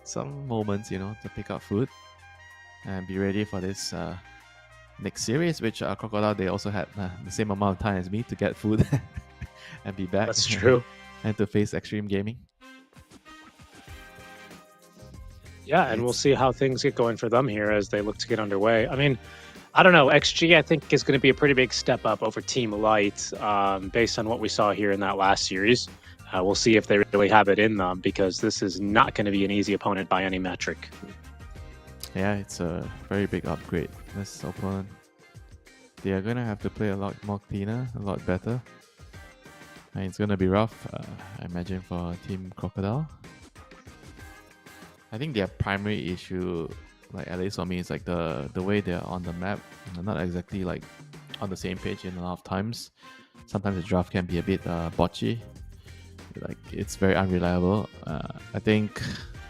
some moments, to pick up food and be ready for this next series, which Crocodile, they also had the same amount of time as me to get food and be back. That's true. And to face Extreme Gaming. Yeah, and we'll see how things get going for them here as they look to get underway. I mean, I don't know. XG, I think, is going to be a pretty big step up over Team Light based on what we saw here in that last series. We'll see if they really have it in them, because this is not going to be an easy opponent by any metric. Yeah, it's a very big upgrade. This opponent, they are going to have to play a lot more cleaner, a lot better. And it's going to be rough, I imagine, for Team Crocodile. I think their primary issue, like at least for me, is like the way they're on the map. They're not exactly like on the same page in a lot of times. Sometimes the draft can be a bit botchy. Like it's very unreliable. I think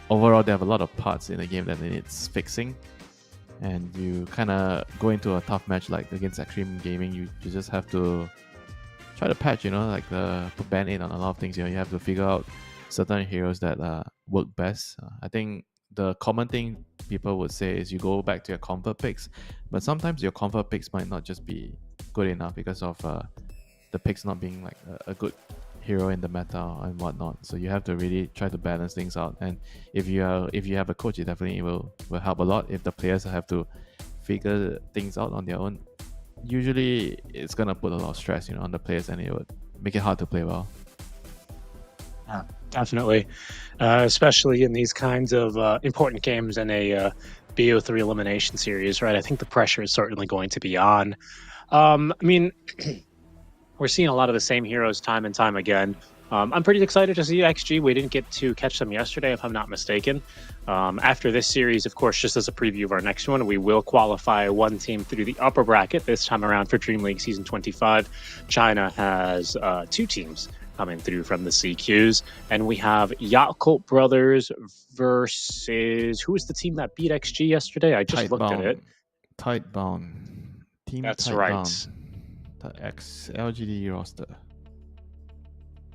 overall they have a lot of parts in the game that needs fixing. And you kind of go into a tough match like against Extreme Gaming, you just have to try to patch, like put band-aid on a lot of things. You have to figure out certain heroes that work best. I think the common thing people would say is you go back to your comfort picks, but sometimes your comfort picks might not just be good enough because of the picks not being like a good hero in the meta and whatnot. So you have to really try to balance things out. And if you have a coach, it definitely will help a lot. If the players have to figure things out on their own, usually it's gonna put a lot of stress, on the players, and it would make it hard to play well. Yeah, definitely, especially in these kinds of important games in a BO3 elimination series, right? I think the pressure is certainly going to be on. I mean, we're seeing a lot of the same heroes time and time again. I'm pretty excited to see XG. We didn't get to catch them yesterday, if I'm not mistaken. After this series, of course, just as a preview of our next one, we will qualify one team through the upper bracket this time around for DreamLeague Season 25. China has 2 teams coming through from the CQs, and we have Yakult Brothers versus... Who was the team that beat XG yesterday? I just looked at it. Tightbound. Team That's Tightbound. right. The ex-LGD roster.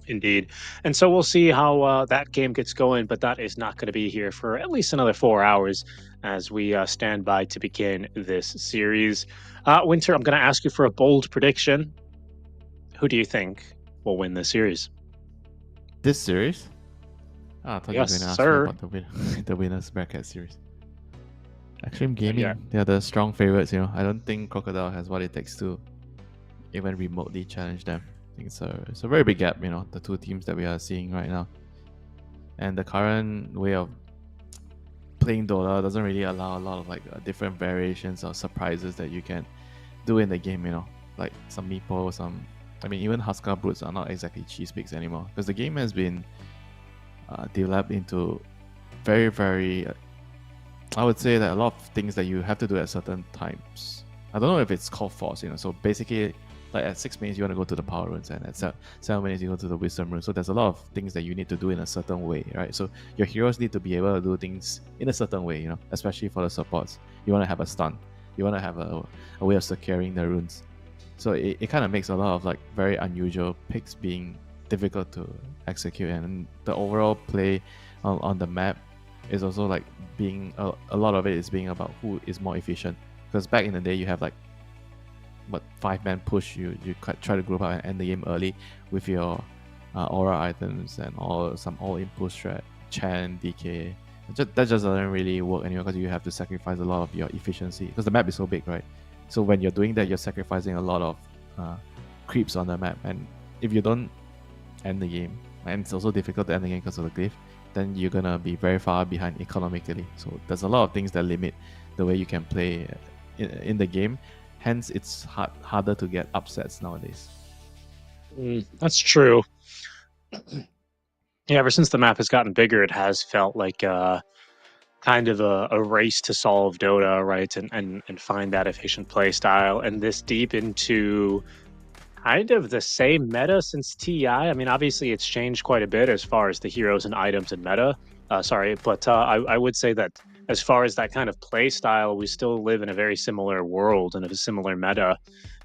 Indeed. And so we'll see how that game gets going, but that is not going to be here for at least another 4 hours as we stand by to begin this series. Winter, I'm going to ask you for a bold prediction. Who do you think will win this series? This series? I thought Yes, you were going to ask sir. me about the winners bracket series. Extreme Gaming, Yeah. they're the strong favorites, I don't think Crocodile has what it takes to even remotely challenge them. I think it's a very big gap, the two teams that we are seeing right now. And the current way of playing Dota doesn't really allow a lot of different variations or surprises that you can do in the game, like some meeple, even Huskar Brutes are not exactly cheese picks anymore, because the game has been developed into very, very, I would say that a lot of things that you have to do at certain times. I don't know if it's called force, so basically, like at 6 minutes you want to go to the power runes, and at 7 minutes you go to the wisdom rune. So there's a lot of things that you need to do in a certain way, right? So your heroes need to be able to do things in a certain way, especially for the supports. You want to have a stun, you want to have a way of securing the runes. So it kind of makes a lot of very unusual picks being difficult to execute, and the overall play on the map is also being a lot of it is being about who is more efficient. Because back in the day you have 5-man push, you try to group up and end the game early with your aura items and some all-in push strat, Chan, DK. That just doesn't really work anymore, because you have to sacrifice a lot of your efficiency, because the map is so big, right? So when you're doing that, you're sacrificing a lot of creeps on the map, and if you don't end the game, and it's also difficult to end the game because of the glyph, then you're gonna be very far behind economically. So there's a lot of things that limit the way you can play in the game. Hence, it's harder to get upsets nowadays. That's true. Yeah, ever since the map has gotten bigger, it has felt like kind of a race to solve Dota, right? And find that efficient play style. And this deep into kind of the same meta since TI. I mean, obviously it's changed quite a bit as far as the heroes and items and meta. But I would say that as far as that kind of play style, we still live in a very similar world and a similar meta.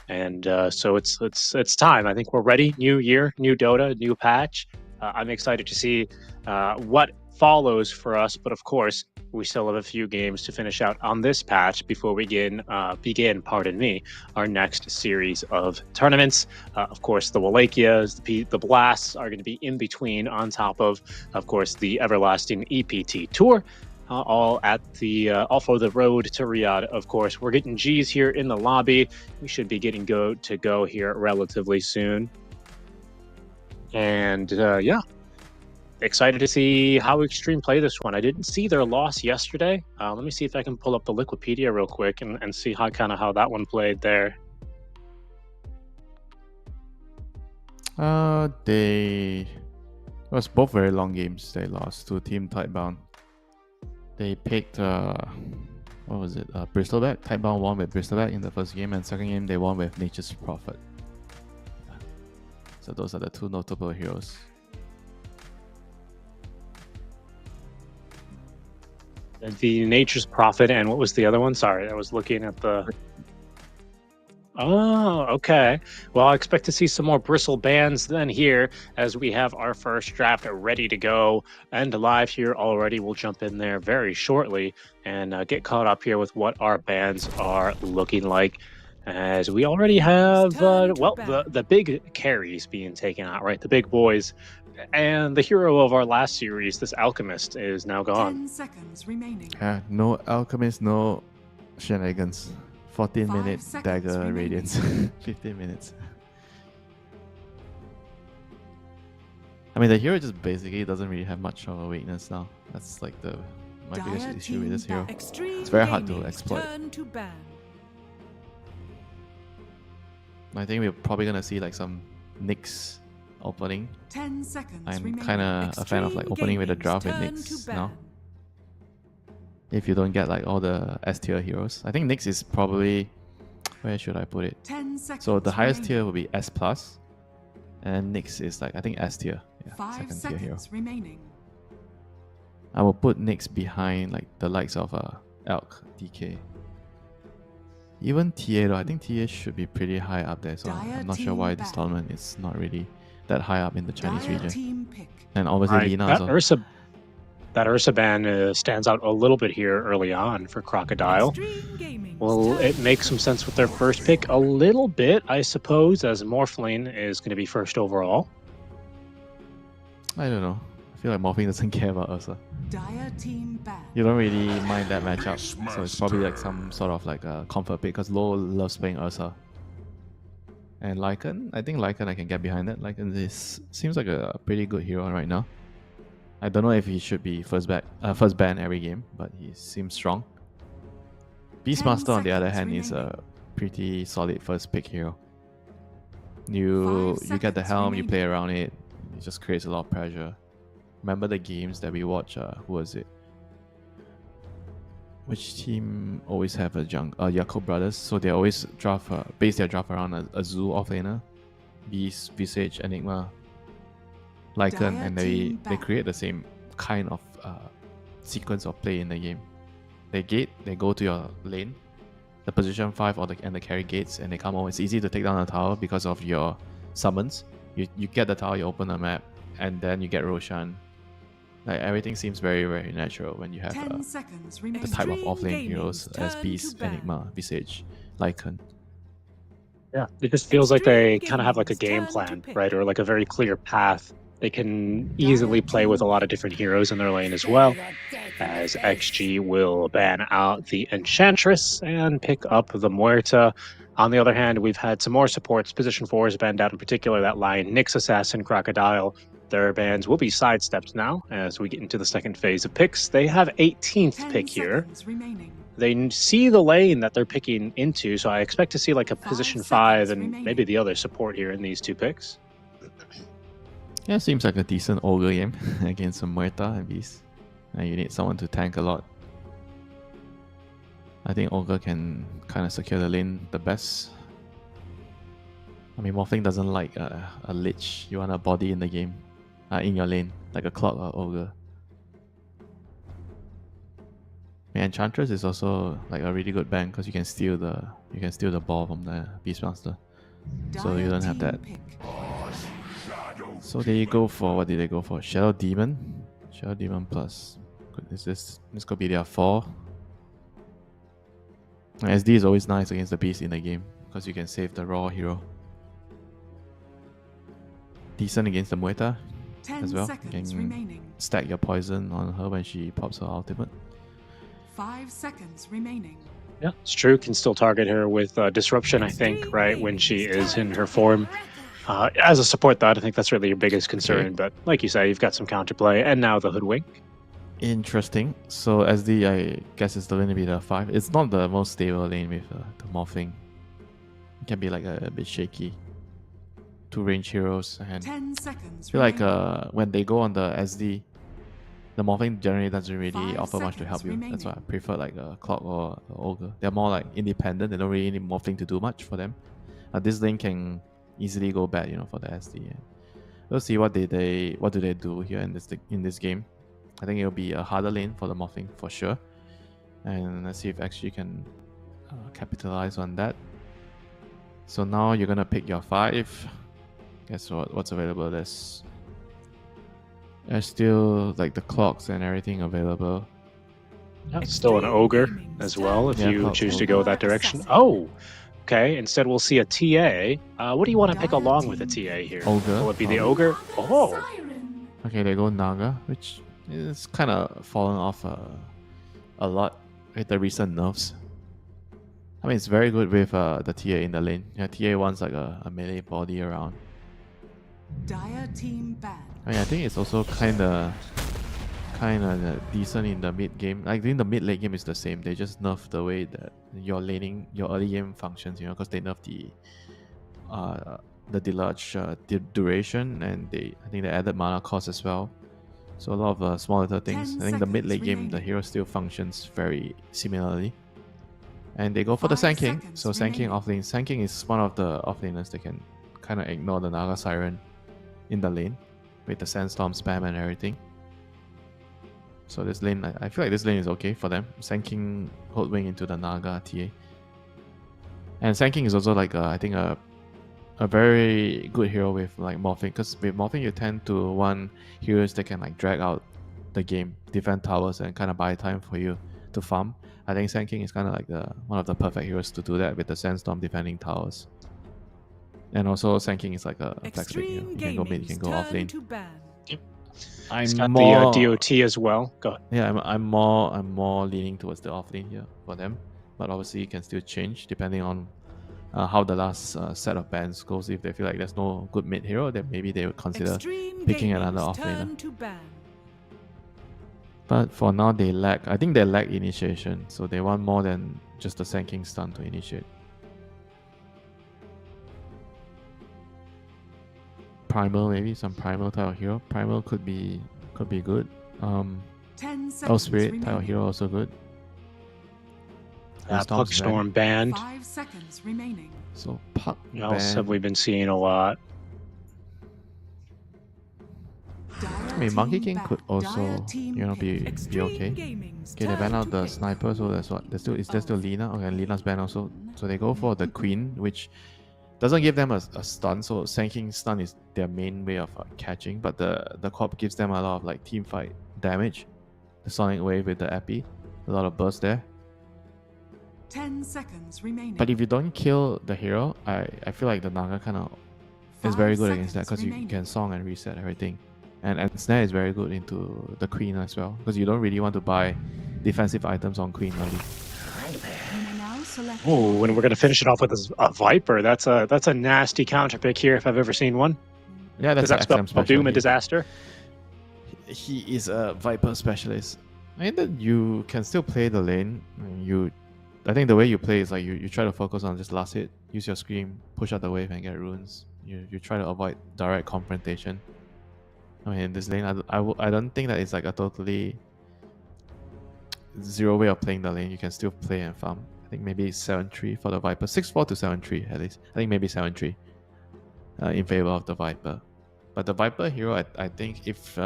And so it's time. I think we're ready. New year, new Dota, new patch. I'm excited to see what follows for us. But of course, we still have a few games to finish out on this patch before we begin our next series of tournaments. Of course, the Wallachia, the Blasts are going to be in between, on top of course, the everlasting EPT Tour. all at the all for the road to Riyadh. Of course, we're getting G's here in the lobby. We should be getting go here relatively soon. And yeah, excited to see how Extreme play this one. I didn't see their loss yesterday. Let me see if I can pull up the Liquipedia real quick and see how that one played there. It was both very long games. They lost to Team Tightbound. They picked what was it? Bristleback. Tightbound won with Bristleback in the first game, and second game they won with Nature's Prophet. So those are the two notable heroes. The Nature's Prophet, and what was the other one? Sorry, I was looking at the... Oh, okay. Well, I expect to see some more Bristle bans then here as we have our first draft ready to go and live here already. We'll jump in there very shortly and get caught up here with what our bans are looking like. As we already have, well, the big carries being taken out, right? The big boys. And the hero of our last series, this Alchemist, is now gone. 10 seconds remaining. No Alchemist, no shenanigans. 14-minute dagger remaining. radiance. 15 minutes. I mean, the hero just basically doesn't really have much of a weakness now. That's like my biggest issue with this hero. It's very hard to exploit. I think we're probably gonna see like some Nyx opening. 10 seconds I'm kind of a fan of like opening with a draft with Nyx now. If you don't get like all the S tier heroes, I think Nyx is probably, where should I put it? 10 seconds So the highest remaining. tier will be S plus, and Nyx is like I think S tier. Yeah, 5 second tier hero. seconds remaining. I will put Nyx behind like the likes of Elk, DK. Even TA though, I think TA should be pretty high up there. So I'm not sure why this tournament is not really that high up in the Chinese region. Team pick. And obviously Lina as well. That Ursa ban stands out a little bit here early on for Crocodile. Well, it makes some sense with their first pick a little bit, I suppose, as Morphling is going to be first overall. I don't know. I feel like Morphing doesn't care about Ursa. Dire team ban. You don't really mind that matchup, so it's probably like some sort of like a comfort pick because Lo loves playing Ursa. And Lycan, I think Lycan I can get behind that. Lycan seems like a pretty good hero right now. I don't know if he should be first ban every game, but he seems strong. Beastmaster on the other hand is a pretty solid first pick hero. You get the helm, you play around it, it just creates a lot of pressure. Remember the games that we watch? Who was it? Which team always have a Yakult brothers? So they always base their draft around a Zoo offlaner, Beast, Visage, Enigma, Lycan, and they create the same kind of sequence of play in the game. They gate, they go to your lane, the position 5 and the carry gates, and they come over. It's easy to take down the tower because of your summons. You get the tower, you open the map, and then you get Roshan. Like everything seems very, very natural when you have the type of offlane heroes as Beast, Enigma, Visage, Lycan. Yeah, it just feels like they kind of have like a game plan, right? Or like a very clear path. They can easily play with a lot of different heroes in their lane as well, as XG will ban out the Enchantress and pick up the Muerta. On the other hand, we've had some more supports. Position 4 is banned out, in particular that Lion, Nyx Assassin, Crocodile. Their bans will be sidestepped now as we get into the second phase of picks. They have 18th pick here. They see the lane that they're picking into, so I expect to see like a position 5 and maybe the other support here in these two picks. Yeah, seems like a decent Ogre game against some Muerta and Beast. You need someone to tank a lot. I think Ogre can kind of secure the lane the best. I mean, Morphling doesn't like a Lich. You want a body in the game, in your lane, like a Clock or Ogre. Yeah, Enchantress is also like a really good ban because you can steal the ball from the Beastmaster, so you don't have that. So they go for, what did they go for? Shadow Demon? Shadow Demon plus. This could be their 4. SD is always nice against the Beast in the game because you can save the raw hero. Decent against the Muerta as well. You can stack your poison on her when she pops her ultimate. 5 seconds remaining. Yeah, it's true. Can still target her with disruption, I think, right, when she is in her form. As a support though, I think that's really your biggest concern. Okay. But like you say, you've got some counterplay, and now the hoodwink. Interesting. So SD, I guess it's going to be the 5. It's not the most stable lane with the morphing. It can be like a bit shaky. 2 range heroes, and 10 seconds I feel like remaining. when they go on the SD, the morphing generally doesn't really 5 offer much to help seconds you. That's why I remaining. prefer like a Clock or a Ogre. They're more like independent. They don't really need morphing to do much for them. This lane can easily go bad, for the SD. And we'll see what do they do here in this game. I think it'll be a harder lane for the morphing for sure. And let's see if actually can capitalize on that. So now you're gonna pick your 5. Guess what's available? There's still like the clocks and everything available. Yeah, still an ogre as well if Yeah, you clocks choose to ogre. go that direction. Oh, okay. Instead, we'll see a TA. What do you want to pick along with a TA here? Ogre. Will it be the ogre? Oh, Okay, they go Naga, which is kind of fallen off a lot with the recent nerfs. I mean, it's very good with the TA in the lane. Yeah, TA wants like a melee body around. Dire team ban. I mean, I think it's also kind of decent in the mid game. Like in the mid late game is the same. They just nerf the way that your early game functions. Because they nerf the deluge duration, and I think they added mana cost as well. So a lot of small little things. 10 I think the mid late seconds game the remaining. hero still functions very similarly. And they go for the 5 Sanking. seconds So Sanking remaining. offlane. Sanking is one of the offlaners that can kind of ignore the Naga Siren in the lane with the Sandstorm spam and everything. So this lane, I feel like this lane is okay for them. Sanking Hoodwing into the Naga TA. And Sanking is also like I think a very good hero with like morphing, because with morphing you tend to want heroes that can like drag out the game, defend towers, and kind of buy time for you to farm. I think Sanking is kind of like one of the perfect heroes to do that with the Sandstorm defending towers. And also Sanking is like a flex pick hero. You can go mid, you can go off lane. it's got I'm more the DOT as well. Go ahead. yeah, I'm more leaning towards the off lane here for them, but obviously it can still change depending on how the last set of bans goes. If they feel like there's no good mid hero, then maybe they would consider picking another off laner. But for now, I think they lack initiation, so they want more than just a Sanking stun to initiate. Primal, maybe some primal type of hero. Primal could be good. 10 seconds Oh, Spirit type of remaining. hero also good. Puck Storm banned. 5 seconds remaining. So Puck What else ban. have we been seeing a lot? Dire I mean, Monkey team King could ban. also, Dire team be okay. Okay, they ban out the sniper, so that's what. Is there still Lina? Okay, Lina's ban also. So they go for the Queen, which doesn't give them a stun. So Sanking stun is their main way of catching, but the Corp gives them a lot of like team fight damage. The Sonic Wave with the Epi, a lot of burst there. 10 seconds remaining. But if you don't kill the hero, I feel like the Naga kind of is very good against that, because you can song and reset everything. And Snare is very good into the Queen as well, because you don't really want to buy defensive items on Queen early. Oh, and we're gonna finish it off with a Viper. That's a nasty counter pick here if I've ever seen one. Yeah, Does that's that an XM spell special. doom and disaster? He is a Viper specialist. I mean that you can still play the lane. I think the way you play is like you try to focus on just last hit, use your scream, push out the wave and get runes. You try to avoid direct confrontation. I mean, in this lane, I don't think that it's like a totally zero way of playing the lane. You can still play and farm. I think maybe 7-3 for the Viper. 6-4 to 7-3 at least. I think maybe 7-3 in favor of the Viper. But the Viper hero, I think if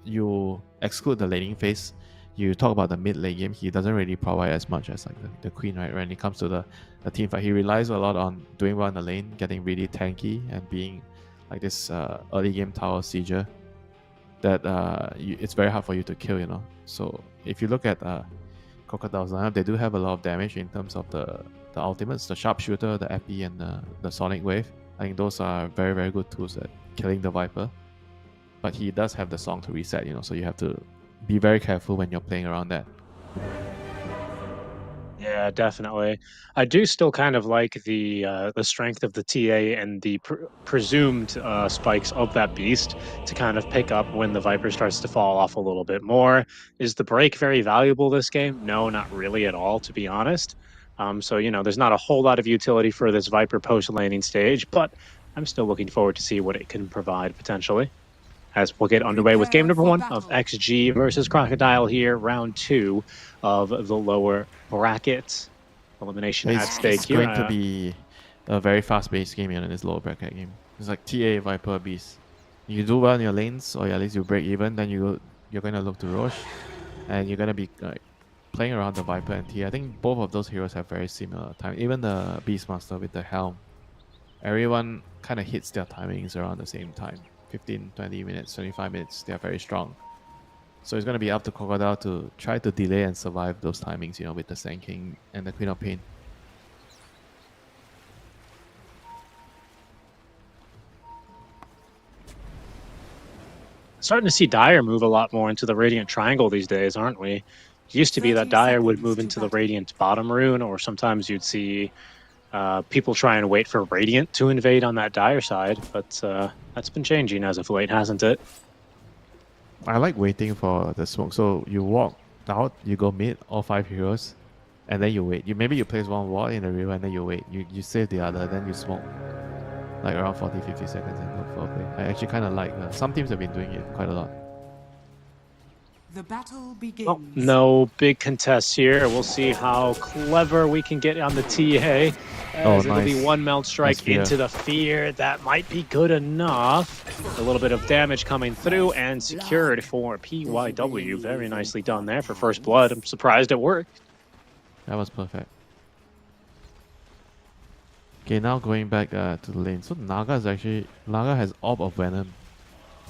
you exclude the laning phase, you talk about the mid lane game, he doesn't really provide as much as like the Queen, right? When it comes to the team fight, he relies a lot on doing well in the lane, getting really tanky and being like this early game tower sieger that it's very hard for you to kill, So if you look at Crocodile's lineup, they do have a lot of damage in terms of the ultimates, the Sharpshooter, the Epi, and the Sonic Wave. I think those are very, very good tools at killing the Viper. But he does have the song to reset, so you have to be very careful when you're playing around that. Yeah, definitely. I do still kind of like the strength of the TA and the presumed spikes of that beast to kind of pick up when the Viper starts to fall off a little bit more. Is the break very valuable this game? No, not really at all, to be honest. So there's not a whole lot of utility for this Viper post laning stage, but I'm still looking forward to see what it can provide potentially. As we'll get underway with game Prepare number for 1 of battle. XG versus Crocodile here, round 2 of the lower bracket. Elimination at stake It's here. going to be a very fast-paced game in this lower bracket game. It's like TA, Viper, Beast. You do well in your lanes, or at least you break even, then you're going to look to Roche, and you're going to be like playing around the Viper and TA. I think both of those heroes have very similar time. Even the Beastmaster with the helm, everyone kind of hits their timings around the same time. 15, 20 minutes, 25 minutes, they're very strong. So it's going to be up to Crocodile to try to delay and survive those timings, with the Sand King and the Queen of Pain. Starting to see Dire move a lot more into the Radiant Triangle these days, aren't we? It used to be that 30 Dire would seconds move to into the battle. Radiant bottom rune, or sometimes you'd see people try and wait for Radiant to invade on that Dire side, but that's been changing as of late, hasn't it? I like waiting for the smoke. So you walk out, you go mid, all 5 heroes, and then you wait. Maybe you place one wall in the river and then you wait. You save the other, then you smoke. Like around 40-50 seconds and look for a play. I actually kind of like some teams have been doing it quite a lot. The battle begins. Well, no big contests here. We'll see how clever we can get on the TA. As it'll be one melt strike into the fear. That might be good enough. A little bit of damage coming through and secured for PYW. Very nicely done there for first blood. I'm surprised it worked. That was perfect. Okay, now going back to the lane. So Naga has Orb of Venom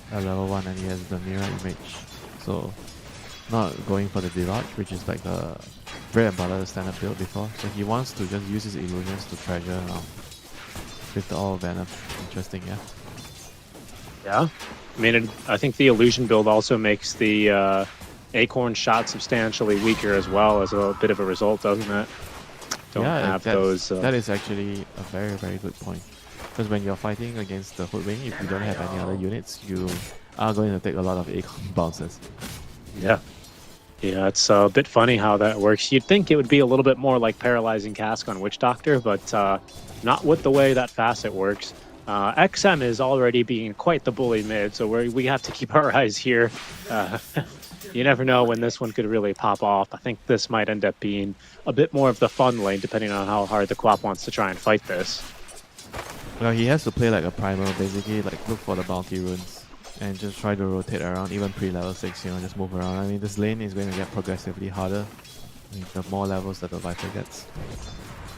at level 1 and he has the mirror image. So not going for the Deluge, which is like the bread and butter standard build before. So he wants to just use his illusions to treasure around with the Orb of Venom. Interesting, yeah? Yeah. I mean, I think the illusion build also makes the Acorn shot substantially weaker as well as a bit of a result, doesn't it? That is actually a very, very good point. Because when you're fighting against the Hoodwing, if you don't have any other units, you are going to take a lot of Acorn bounces. Yeah. Yeah, it's a bit funny how that works. You'd think it would be a little bit more like Paralyzing Cask on Witch Doctor, but not with the way that facet works. XM is already being quite the bully mid, so we have to keep our eyes here. You never know when this one could really pop off. I think this might end up being a bit more of the fun lane, depending on how hard the Quap wants to try and fight this. Well, he has to play like a primal, basically, like look for the bounty runes and just try to rotate around, even pre-level 6, just move around. I mean, this lane is going to get progressively harder the more levels that the Viper gets.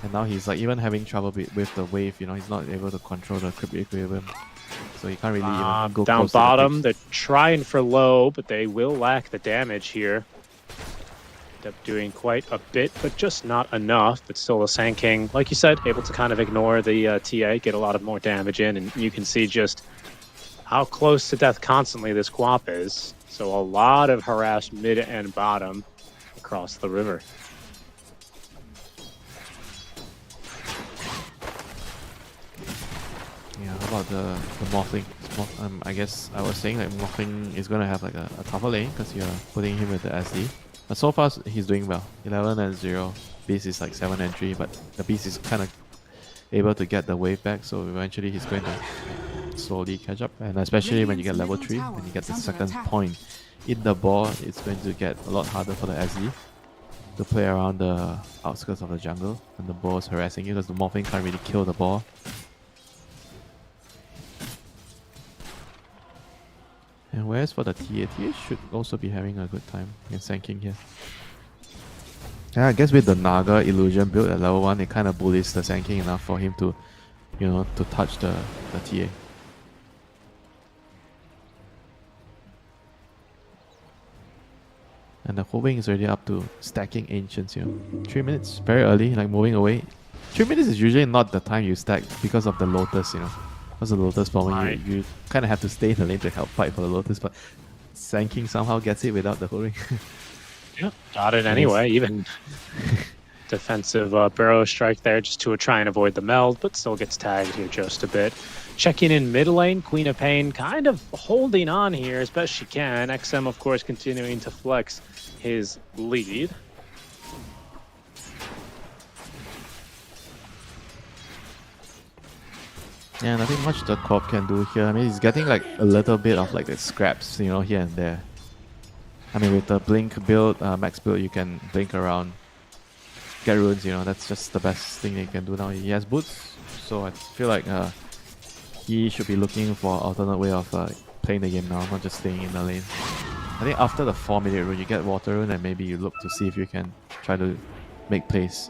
And now he's like even having trouble with the wave, he's not able to control the Crypt Equilibrium. So you can't really even go down close bottom. To they're trying for low, but they will lack the damage here. End up doing quite a bit, but just not enough. But still, the Sand King, like you said, able to kind of ignore the TA, get a lot of more damage in, and you can see just how close to death constantly this Quap is. So a lot of harassed mid and bottom across the river. Yeah, how about the Morphling? I guess I was saying that Morphling is going to have like a tougher lane because you're putting him with the SD. But so far, he's doing well. 11 and 0. Beast is like 7 and 3, but the Beast is kind of able to get the wave back, so eventually he's going to slowly catch up. And especially when you get level 3, when you get the second point in the ball, it's going to get a lot harder for the SD to play around the outskirts of the jungle when the ball is harassing you, because the Morphling can't really kill the ball. And whereas for the TA should also be having a good time in Sand King here. Yeah, I guess with the Naga illusion build at level 1, it kind of bullies the Sand King enough for him to, to touch the TA. And the Hoodwing is already up to stacking Ancients here. 3 minutes, very early, like moving away. 3 minutes is usually not the time you stack because of the Lotus, Because the Lotus bombing, you kind of have to stay in the lane to help fight for the Lotus, but Sand King somehow gets it without the Hoodwing. Yeah, got it anyway, even. defensive barrow strike there just to try and avoid the meld, but still gets tagged here just a bit. Checking in mid lane, Queen of Pain kind of holding on here as best she can. XM, of course, continuing to flex his lead. Yeah, nothing much the Corp can do here. I mean, he's getting like a little bit of like the scraps, you know, here and there. I mean, with the blink build, max build, you can blink around, get runes, you know, that's just the best thing he can do now. He has boots, so I feel like he should be looking for an alternate way of playing the game now, not just staying in the lane. I think after the 4-minute rune, you get water rune and maybe you look to see if you can try to make plays.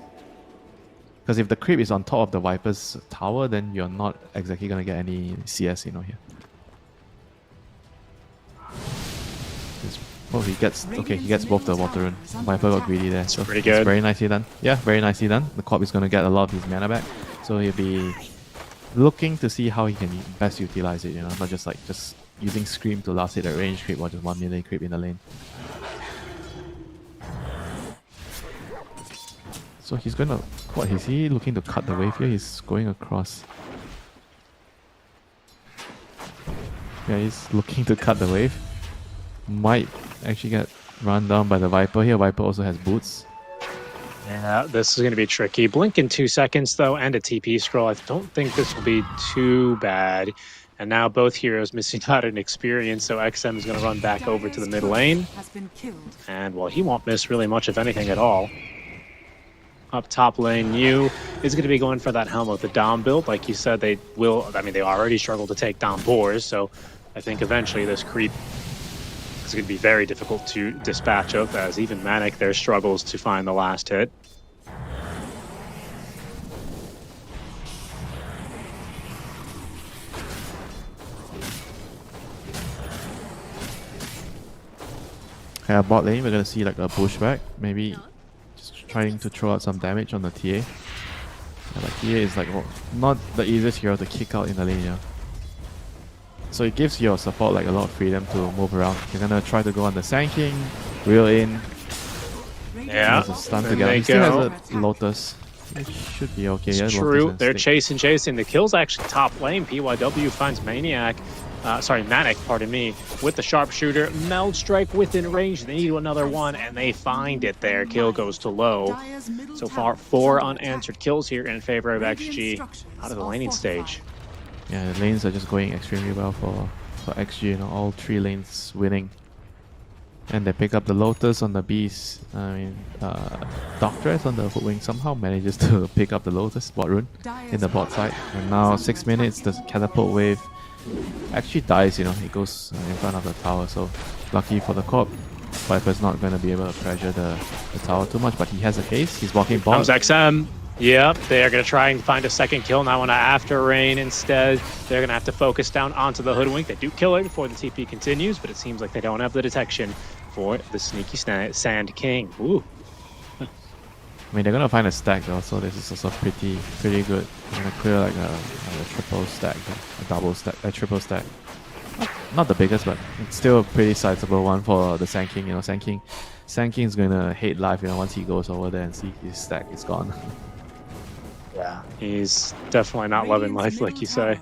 Because if the creep is on top of the Viper's tower, then you're not exactly going to get any CS, you know, here. Oh, he gets both the water rune. Viper got greedy there. So pretty good. It's very nicely done. Yeah, very nicely done. The Corp is going to get a lot of his mana back. So he'll be looking to see how he can best utilize it, you know, not just like using Scream to last hit a range creep or just 1 million creep in the lane. So he's gonna... What, is he looking to cut the wave here? He's going across. Yeah, he's looking to cut the wave. Might actually get run down by the Viper here. Viper also has boots. Yeah, this is going to be tricky. Blink in 2 seconds, though, and a TP scroll. I don't think this will be too bad. And now both heroes missing out on experience, so XM is going to run back over to the mid lane. And, well, he won't miss really much, if anything, at all. Up top lane, Yu is going to be going for that Helm of the Dom build. Like you said, they will... I mean, they already struggled to take down boars, so I think eventually this creep is going to be very difficult to dispatch of, as even Manic there struggles to find the last hit. Yeah, bot lane, we're going to see like a pushback, maybe just trying to throw out some damage on the TA. Yeah, like TA is like not the easiest hero to kick out in the lane, yeah. So it gives your support like a lot of freedom to move around. You're gonna try to go on the Sand King, reel in. Yeah, there's a stun together. He still has a Lotus. It should be okay. It's yeah, true. Lotus They're stick. chasing. The kill's actually top lane. PYW finds Maniac. Manic, pardon me, with the sharpshooter. Meld strike within range. They need another one, and they find it there. Kill goes to low. So far, 4 unanswered kills here in favor of XG out of the laning stage. Yeah, the lanes are just going extremely well for XG, you know, all 3 lanes winning. And they pick up the Lotus on the Beast. I mean, Doctress on the Hoodwink somehow manages to pick up the Lotus bot rune in the bot side. And now 6 minutes, the catapult wave actually dies, you know, it goes in front of the tower. So lucky for the Corp, Viper's not going to be able to pressure the tower too much, but he has a haste. He's walking bot. Comes XM. Yep, they're going to try and find a second kill now on an after rain instead. They're going to have to focus down onto the Hoodwink. They do kill it before the TP continues, but it seems like they don't have the detection for the sneaky Sand King. Ooh. I mean, they're going to find a stack though, so this is also pretty good. They're going to clear like a triple stack, a double stack, a triple stack. Not the biggest, but it's still a pretty sizable one for the Sand King. You know, Sand King's going to hate life, you know, once he goes over there and see his stack is gone. Yeah, he's definitely not loving life, like you say.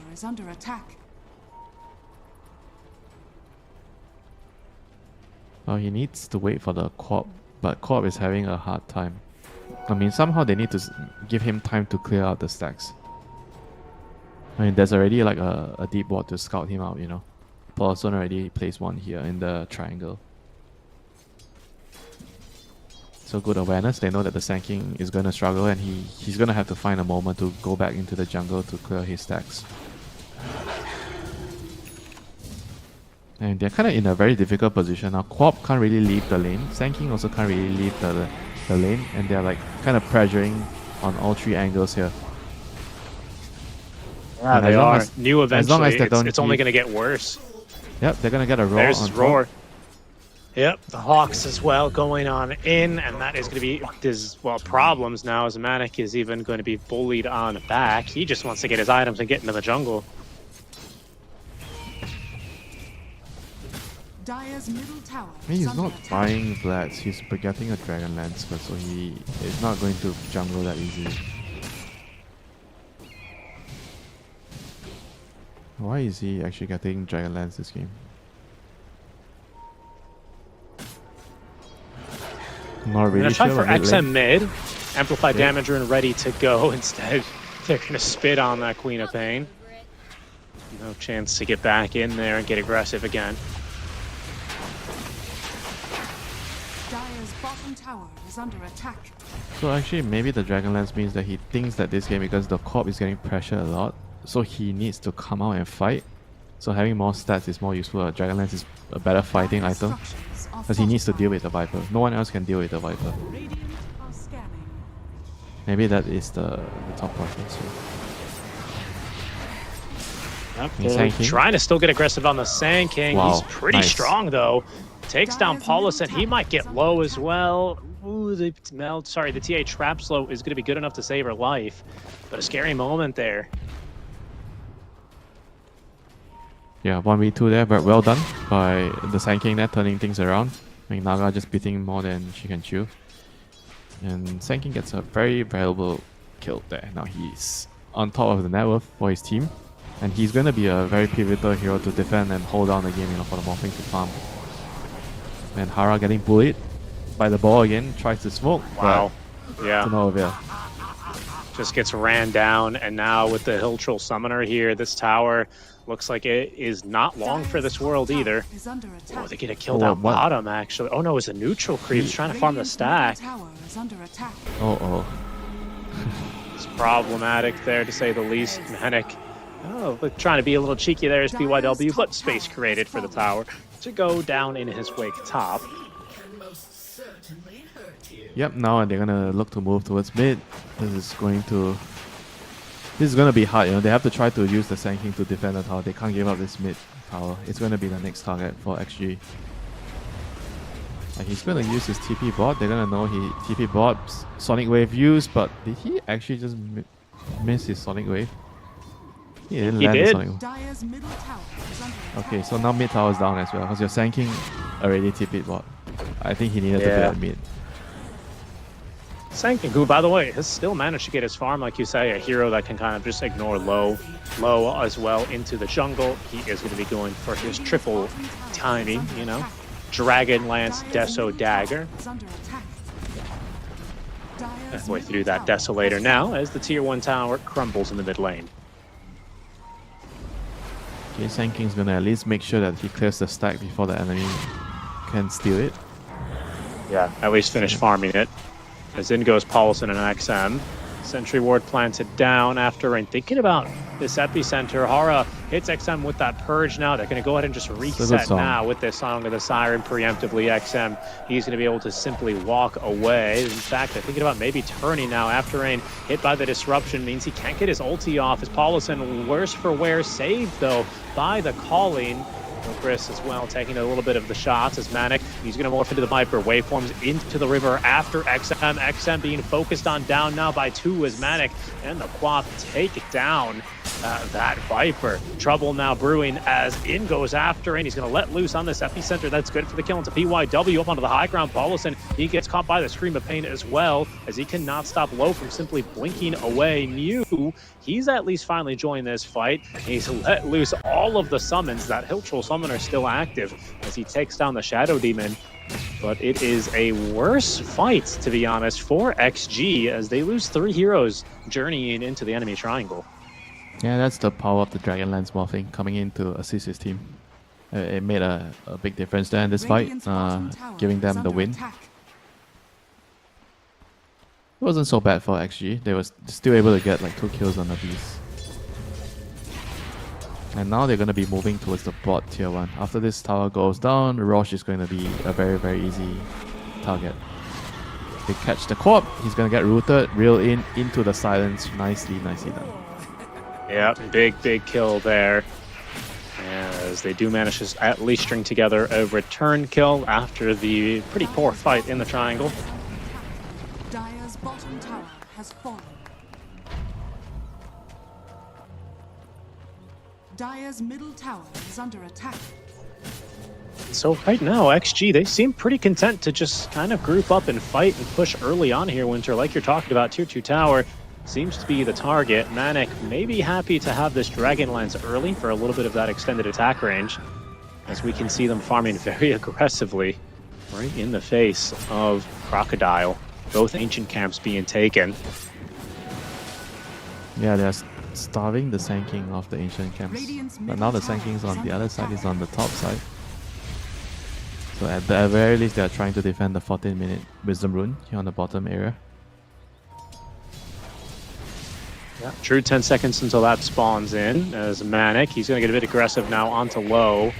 Well, he needs to wait for the Corp, but Corp is having a hard time. I mean, somehow they need to give him time to clear out the stacks. I mean, there's already like a deep ward to scout him out, you know. Paulson already placed one here in the triangle. So good awareness. They know that the Sand King is going to struggle, and he's going to have to find a moment to go back into the jungle to clear his stacks. And they're kind of in a very difficult position now. Quap can't really leave the lane. Sand King also can't really leave the lane, and they're like kind of pressuring on all 3 angles here. Yeah, and they are. As New eventually, long as they don't it's only going to get worse. Yep, they're going to get a roar. There's on his roar. top. Yep, the Hawks as well going on in, and that is going to be problems now, as Manic is even going to be bullied on back. He just wants to get his items and get into the jungle. Dire's middle tower I mean, is he's under not attack. buying Bloods, he's getting a Dragon Lance first, so he is not going to jungle that easily. Why is he actually getting Dragon Lance this game? Not really Gonna try sure. for but mid XM lane- mid. Amplify Yeah. Damager and ready to go. Instead, they're gonna spit on that Queen of Pain. No chance to get back in there and get aggressive again. Dire's bottom tower is under attack. So actually, maybe the Dragon Lance means that he thinks that this game, because the corp is getting pressured a lot, so he needs to come out and fight. So having more stats is more useful. Dragon Lance is a better fighting Dire's item, structures are because he needs to fortified. deal with the Viper. No one else can deal with the Viper. Radiant are scanning. Maybe that is the top preference. Yep, He's they're tanking. trying to still get aggressive on the Sand King. Wow, He's pretty nice. strong though. Takes down Dire's Paulus, and middle he tower might is get under low as attack. well. Ooh, the TA trap slow is going to be good enough to save her life, but a scary moment there. Yeah, 1v2 there, but well done by the Sand King there, turning things around. I mean, Naga just beating more than she can chew. And Sand King gets a very valuable kill there. Now he's on top of the net worth for his team. And he's going to be a very pivotal hero to defend and hold down the game, for the Morphling to farm. And Hara getting bullied by the ball again, tries to smoke. Wow. But Yeah. to no avail. Just gets ran down, and now with the Hill Troll Summoner here, this tower looks like it is not long for this world either. Is under Oh, attack. they get a kill Oh, down what? bottom, actually. Oh no, it's a neutral creep. He's trying to farm the Radiant's stack. middle tower is under attack. Oh. It's problematic there, to say the least. Manic. Oh, look, trying to be a little cheeky there is BYW, but space created for the tower to go down in his wake top. Yep, now they're gonna look to move towards mid. This is gonna be hard, They have to try to use the Sand King to defend the tower. They can't give up this mid tower. It's gonna be the next target for XG. And he's gonna use his TP bot. They're gonna know he TP bot Sonic Wave used, but did he actually just miss his Sonic Wave? He didn't He land the did. Sonic Wave. Dire's middle tower is under attack. Okay, so now mid tower is down as well, because your Sand King already TP'd bot. I think he needed to be Yeah. at mid. Sand King, who, by the way, has still managed to get his farm, like you say, a hero that can kind of just ignore low as well into the jungle. He is going to be going for his triple timing, Dragon Lance, Deso Dagger. Is under attack. Dire's Halfway middle through that tower Desolator has now as the tier 1 tower crumbles in the mid lane. Okay, Sand King's gonna at least make sure that he clears the stack before the enemy can steal it. Yeah, at least finish farming it. As in goes Paulson and XM. Sentry Ward planted down after rain. Thinking about this epicenter, Hara hits XM with that purge now. They're going to go ahead and just reset song. now with this Song of the Siren preemptively. XM, he's going to be able to simply walk away. In fact, they're thinking about maybe turning now after rain. Hit by the disruption means he can't get his ulti off. As Paulson, worse for wear, saved though by the calling. Chris as well taking a little bit of the shots as Manic. He's going to morph into the Viper. Waveforms into the river after XM. XM being focused on down now by 2 as Manic and the Quap take down that Viper. Trouble now brewing as in goes after, and he's going to let loose on this epicenter. That's good for the kill into BYW up onto the high ground. Paulson, he gets caught by the Scream of Pain as well, as he cannot stop Low from simply blinking away. Mew, he's at least finally joined this fight. He's let loose all of the summons. That Hill Troll Summoner still active as he takes down the Shadow Demon. But it is a worse fight, to be honest, for XG as they lose 3 heroes journeying into the enemy triangle. Yeah, that's the power of the Dragon Lance morphing coming in to assist his team. It made a big difference there in this fight, Radiant's bottom tower giving is them the under win. attack. It wasn't so bad for XG. They were still able to get like 2 kills on the beast. And now they're going to be moving towards the bot tier 1. After this tower goes down, Roche is going to be a very, very easy target. They catch the Corp, he's going to get rooted, reel into the silence. Nicely done. Yeah, big kill there. As they do manage to at least string together a return kill after the pretty poor fight in the triangle. Dire's bottom tower has fallen. Dire's middle tower is under attack. So right now, XG, they seem pretty content to just kind of group up and fight and push early on here, Winter. Like you're talking about, Tier 2 tower seems to be the target. Manic may be happy to have this Dragon Lance early for a little bit of that extended attack range, as we can see them farming very aggressively right in the face of Crocodile. Both ancient camps being taken. Yeah, they're starving the Sand King of the ancient camps. But now the Sand King's on the other side, he's on the top side. So at the very least, they're trying to defend the 14-minute Wisdom Rune here on the bottom area. Yeah, true 10 seconds until that spawns in as Manic. He's going to get a bit aggressive now onto low.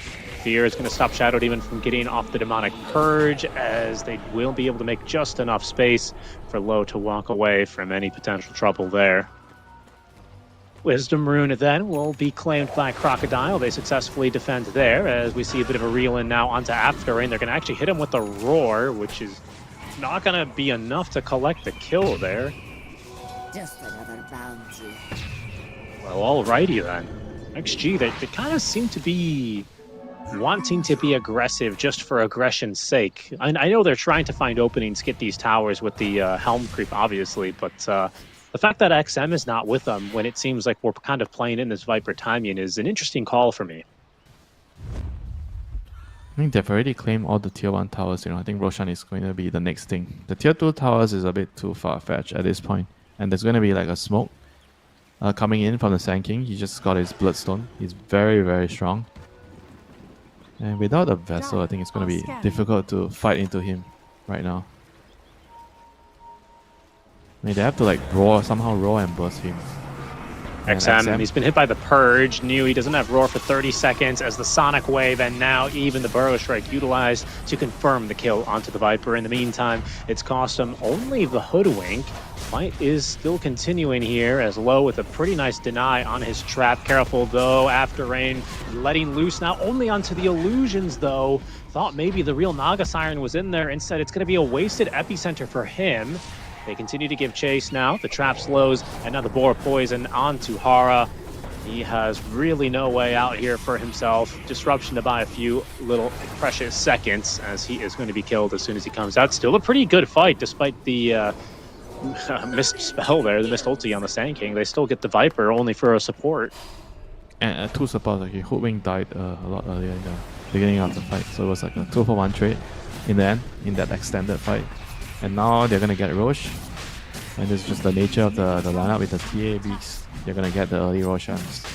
Fear is going to stop Shadow Demon from getting off the Demonic Purge, as they will be able to make just enough space for Low to walk away from any potential trouble there. Wisdom Rune then will be claimed by Crocodile. They successfully defend there, as we see a bit of a reel in now onto Afterrain. They're going to actually hit him with the Roar, which is not going to be enough to collect the kill there. Just another bounty. Well, alrighty then. XG, they kind of seem to be wanting to be aggressive just for aggression's sake. I know they're trying to find openings, get these towers with the Helm creep, obviously, but the fact that XM is not with them when it seems like we're kind of playing in this Viper timing is an interesting call for me. I think they've already claimed all the tier 1 towers. I think Roshan is going to be the next thing. The tier 2 towers is a bit too far-fetched at this point. And there's going to be like a smoke coming in from the Sand King. He just got his Bloodstone. He's very, very strong. And without a Vessel, I think it's going to be difficult to fight into him right now. I mean, they have to like somehow roar and burst him. XM, he's been hit by the Purge. Knew he doesn't have Roar for 30 seconds as the Sonic Wave, and now even the Burrow Strike utilized to confirm the kill onto the Viper. In the meantime, it's cost him only the Hoodwink. Fight is still continuing here as Low with a pretty nice deny on his trap. Careful though, Afterrain letting loose now only onto the illusions though. Thought maybe the real Naga Siren was in there. Instead, it's going to be a wasted epicenter for him. They continue to give chase now. The trap slows, and now the Boar Poison onto Hara. He has really no way out here for himself. Disruption to buy a few little precious seconds, as he is going to be killed as soon as he comes out. Still a pretty good fight, despite the missed spell there, the missed ulti on the Sand King. They still get the Viper, only for a support. And 2 supports, actually. Hoodwink died a lot earlier in the beginning of the fight, so it was like a 2-for-1 trade in the end, in that extended fight. And now they're going to get Roche. And this is just the nature of the lineup with the TA Beast. They're going to get the early Roshans.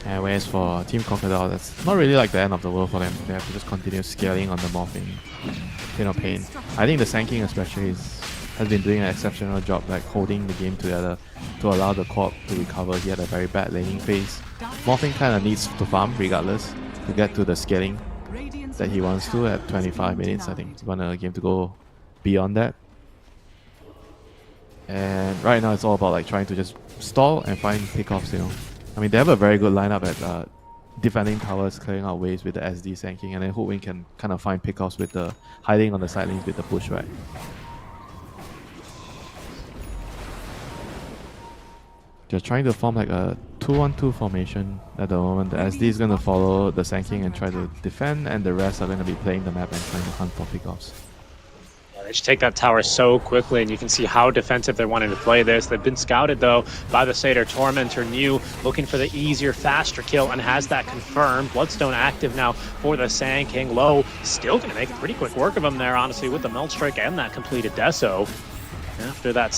And whereas for Team Crocodile, that's not really like the end of the world for them. They have to just continue scaling on the morphing pain. I think the Sand King especially has been doing an exceptional job, like holding the game together to allow the Corp to recover. He had a very bad laning phase. Morphing kind of needs to farm regardless to get to the scaling that he wants to at 25 minutes. I think he wants a game to go beyond that. And right now it's all about like trying to just stall and find pickoffs, I mean, they have a very good lineup at defending towers, clearing out waves with the SD Sand King, and then Hoodwink can kind of find pickoffs with the hiding on the side lanes with the pushback. They're trying to form like a 2-1-2 formation at the moment. The SD is going to follow the Sand King and try to defend, and the rest are going to be playing the map and trying to hunt for pickoffs. They just take that tower so quickly, and you can see how defensive they're wanting to play this. They've been scouted, though, by the Satyr Tormentor. New, looking for the easier, faster kill, and has that confirmed. Bloodstone active now for the Sand King. Low, still going to make pretty quick work of him there, honestly, with the Melt Strike and that completed Deso. After that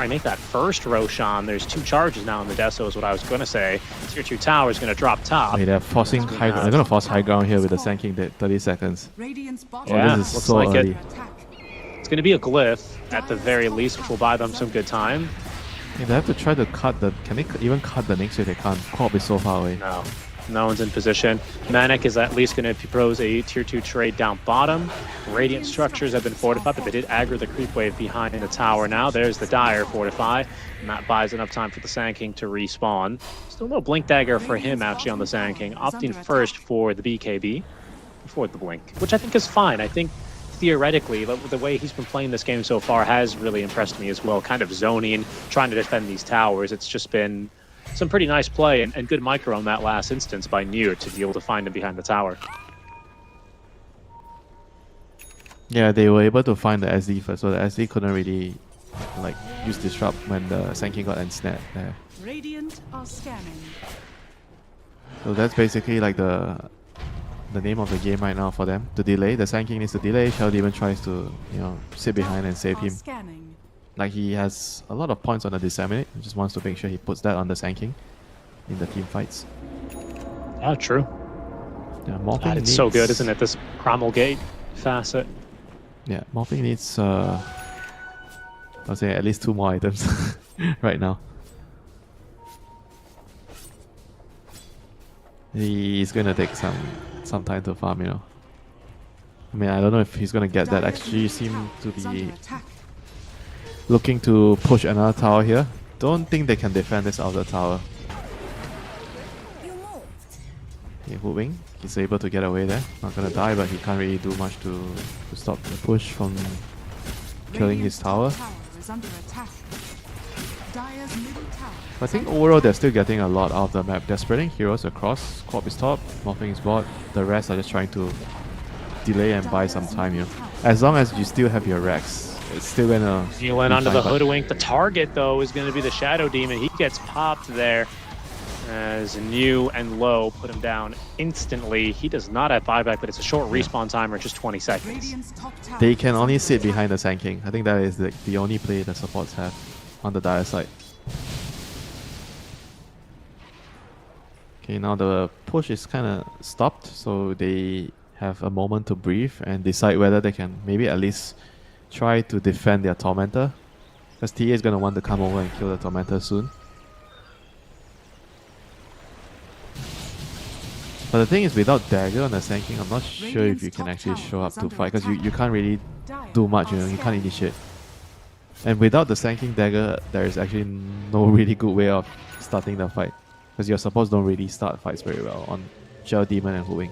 make that first Roshan, there's 2 charges now in the Deso, is what I was going to say. Tier 2 tower is going to drop top. I mean, they're forcing high ground. They're going to force high ground here with the Sand King at 30 seconds. Yeah, this is looks so like early. it. It's going to be a glyph at the very least, which will buy them some good time. Yeah, they have to try to cut the... Can they even cut the next wave? They can't. Corp is so far away. No one's in position. Manic is at least going to propose a tier 2 trade down bottom. Radiant structures have been fortified, but they did aggro the creep wave behind the tower. Now there's the Dire fortify, and that buys enough time for the Sand King to respawn. Still no Blink Dagger for him actually on the Sand King, opting first for the BKB before the Blink, which I think is fine. I think theoretically, the way he's been playing this game so far has really impressed me as well. Kind of zoning, trying to defend these towers. It's just been some pretty nice play and good micro on that last instance by Nier to be able to find him behind the tower. Yeah, they were able to find the SD first, so the SD couldn't really like use disrupt when the Sanking got ensnared there. Radiant are scanning. So that's basically like the name of the game right now for them. To delay, the Sanking needs to delay. Shadow Demon tries to, you know, sit behind and save him. Scanning. Like he has a lot of points on the disseminate. He just wants to make sure he puts that on the Sanking in the team fights. Yeah, true. Yeah, Morphing God, it's so good, isn't it? This Promulgate facet. Yeah, Morphing needs I'll say at least 2 more items right now. He's gonna take some time to farm, you know. I mean, I don't know if he's gonna get that. Actually, seem to be looking to push another tower here. Don't think they can defend this outer tower. Okay, Hoodwink, he's able to get away there. Not gonna die, but he can't really do much to stop the push from killing his tower. Is under attack. Dire's middle tower. I think overall they're still getting a lot out of the map. They're spreading heroes across. Corp is top, Morphing is bot. The rest are just trying to delay and buy some time, you know. As long as you still have your Rex, it's still gonna... Healing onto the Hoodwink. The target, though, is going to be the Shadow Demon. He gets popped there as New and Low put him down instantly. He does not have buyback, but it's a short respawn timer, just 20 seconds. They can only sit behind the Sand King. I think that is the only play the supports have on the Dire side. Okay, now the push is kind of stopped, so they have a moment to breathe and decide whether they can maybe at least try to defend their Tormentor. Because TA is going to want to come over and kill the Tormentor soon. But the thing is, without Dagger on the Sand King, I'm not sure if you can actually show up to fight, because you can't really do much, you know, you can't initiate. And without the Sand King Dagger, there is actually no really good way of starting the fight. Because your supports don't really start fights very well on Shadow Demon and Hoodwink.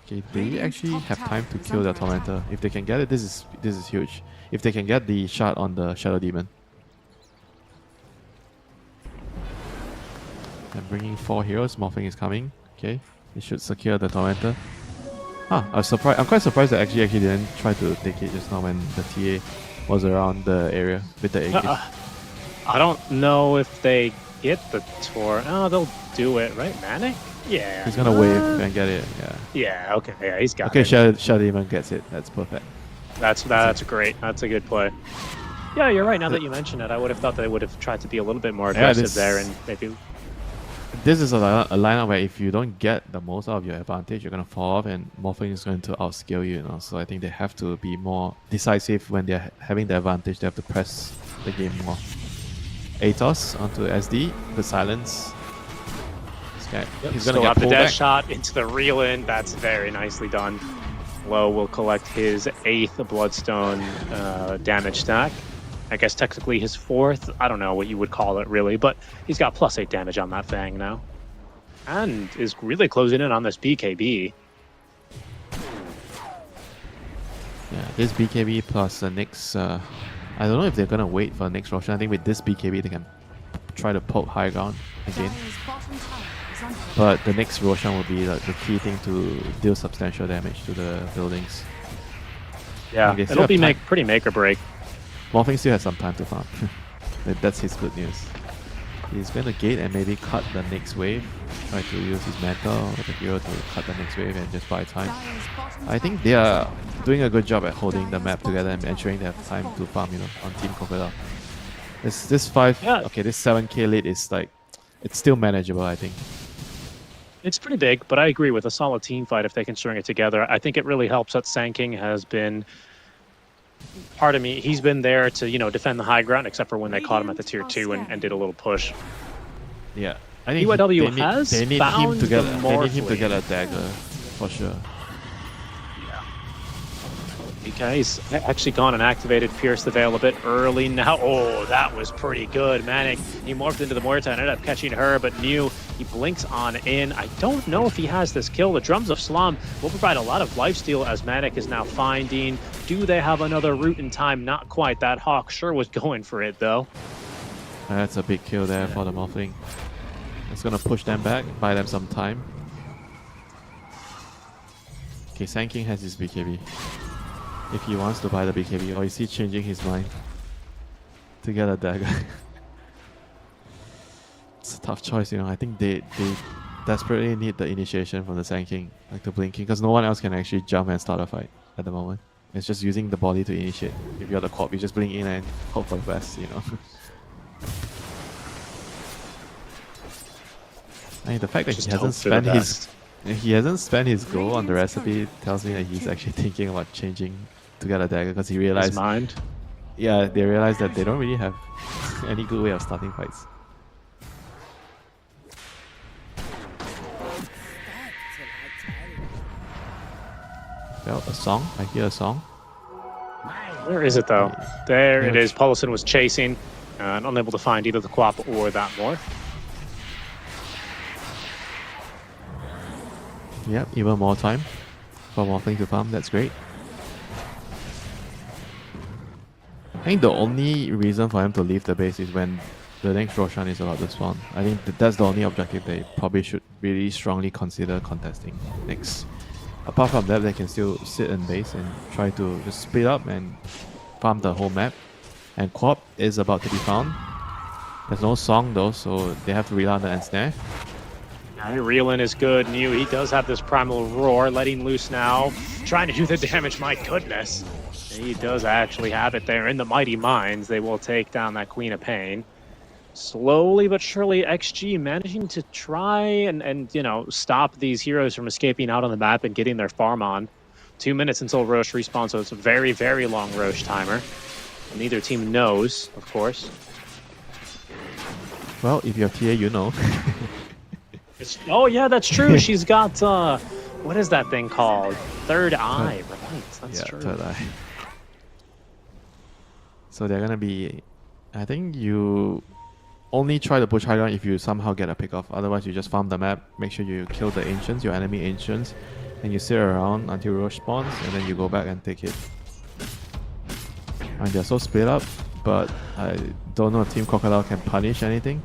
Okay, they actually have time to kill the Tormentor. If they can get it, this is huge. If they can get the shot on the Shadow Demon. And bringing 4 heroes, Morphing is coming. Okay, they should secure the Tormentor. I'm quite surprised that actually didn't try to take it just now when the TA was around the area with the AK. I don't know if they get the Tor. Oh, they'll do it, right? Manic? Yeah. He's gonna wave and get it, yeah. Yeah, okay, yeah, he's got it. it. Shadow Demon gets it, that's perfect. That's great. That's a good play. Yeah, you're right. Now that you mention it, I would have thought they would have tried to be a little bit more aggressive there and maybe... This is a lineup where if you don't get the most out of your advantage, you're going to fall off and Morphing is going to outscale you, you know. So I think they have to be more decisive when they're having the advantage. They have to press the game more. Atos onto SD, the silence. Yep, he's going to get get the dash back. shot into the reel in. That's very nicely done. Low will collect his 8th Bloodstone damage stack. I guess technically his 4th. I don't know what you would call it really, but he's got +8 damage on that Fang now. And is really closing in on this BKB. Yeah, this BKB plus the next... I don't know if they're going to wait for the next Roshan. I think with this BKB they can try to poke high ground again. But the next Roshan will be like the key thing to deal substantial damage to the buildings. Yeah, it'll be pretty make or break. Morphing still has some time to farm. That's his good news. He's going to gate and maybe cut the next wave. Try to use his Mentor or the hero to cut the next wave and just buy time. I think they are doing a good job at holding the map together and ensuring they have time to farm, you know, on Team Crocodile. This 7k lead is like, it's still manageable, I think. It's pretty big, but I agree with a solid team fight if they can string it together. I think it really helps that Sand King has been... Part of me, he's been there to, you know, defend the high ground, except for when they caught him at the tier 2 and did a little push. Yeah, I think EYW they need him to get a dagger for sure. Okay, he's actually gone and activated Pierce the Veil a bit early now. Oh, that was pretty good. Manic, he morphed into the Muerta and ended up catching her, but New, he blinks on in. I don't know if he has this kill. The Drums of Slum will provide a lot of lifesteal as Manic is now finding. Do they have another route in time? Not quite. That Hawk sure was going for it, though. That's a big kill there for the Morphling. It's gonna push them back, buy them some time. Okay, Sand King has his BKB. If he wants to buy the BKB, or is he changing his mind to get a dagger? It's a tough choice, you know. I think they desperately need the initiation from the Sand King, like the blinking, because no one else can actually jump and start a fight at the moment. It's just using the body to initiate. If you're the Corp, you just blink in and hope for the best, you know. I mean, the fact that he hasn't spent his gold on the recipe tells me that he's actually thinking about changing to get a dagger, because he realized His mind. Yeah, they realized that they don't really have any good way of starting fights. Well, a song. I hear a song. Where is it, though? There it is. Paulson was chasing and unable to find either the Quap or that Morph. Yep, even more time for Morphling to farm. That's great. I think the only reason for him to leave the base is when the next Roshan is about to spawn. I think that's the only objective they probably should really strongly consider contesting next. Apart from that, they can still sit in base and try to just split up and farm the whole map. And Quap is about to be found. There's no song though, so they have to rely on the ensnare. Reelin is good. New, he does have this primal roar, letting loose now, trying to do the damage. My goodness, he does actually have it there in the Mighty Mines. They will take down that Queen of Pain. Slowly but surely, XG managing to try and you know, stop these heroes from escaping out on the map and getting their farm on. 2 minutes until Roche respawns, so it's a very, very long Roche timer. Neither team knows, of course. Well, if you're TA, you know. Oh yeah, that's true. She's got what is that thing called? Third eye, right? That's true. Third eye. So they're gonna be. I think you only try to push high ground if you somehow get a pick off. Otherwise, you just farm the map. Make sure you kill the ancients, your enemy ancients, and you sit around until Roche spawns, and then you go back and take it. And they're so split up, but I don't know if Team Crocodile can punish anything.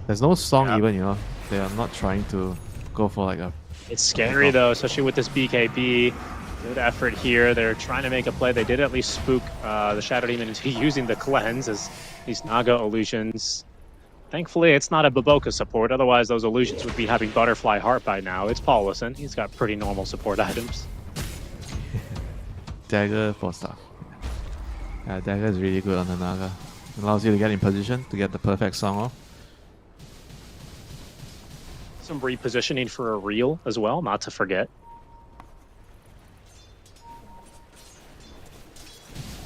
There's no song even, you know. They are not trying to go for like a... It's scary though, especially with this BKB. Good effort here. They're trying to make a play. They did at least spook the Shadow Demon into using the cleanse as these Naga illusions. Thankfully, it's not a Baboka support. Otherwise, those illusions would be having Butterfly Heart by now. It's Paulison. He's got pretty normal support items. Dagger for stuff. Yeah, Dagger is really good on the Naga. Allows you to get in position to get the perfect song off. Some repositioning for a reel as well, not to forget.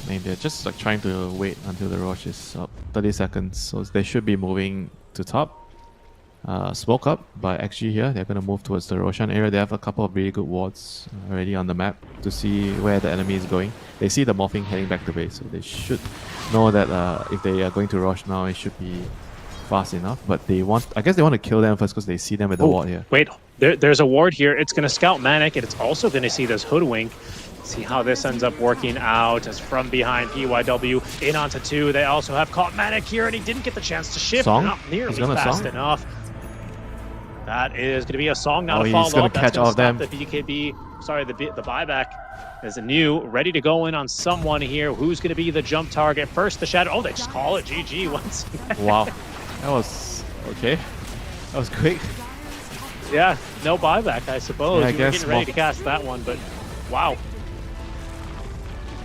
I mean, they're just like trying to wait until the Roche is up. 30 seconds, so they should be moving to top. Smoke up by XG here. They're going to move towards the Roshan area. They have a couple of really good wards already on the map to see where the enemy is going. They see the Morphing heading back to base, so they should know that if they are going to Rosh now, it should be fast enough. But they want, I guess they want to kill them first because they see them with the ward here. Wait, there's a ward here. It's going to scout Manic, and it's also going to see this Hoodwink. See how this ends up working out as from behind PYW in onto 2. They also have caught Manic here, and he didn't get the chance to shift. Song? Not nearly He's gonna fast song? enough. That is going to be a song now to he's follow gonna up. catch That's all going of to them. stop the BKB. Sorry, the buyback. There's a New ready to go in on someone here. Who's going to be the jump target? First, the Shadow. Oh, they just call it GG once again. Wow. That was okay. That was quick. Yeah, no buyback, I suppose. Yeah, I You were guess getting ready to cast that one, but wow.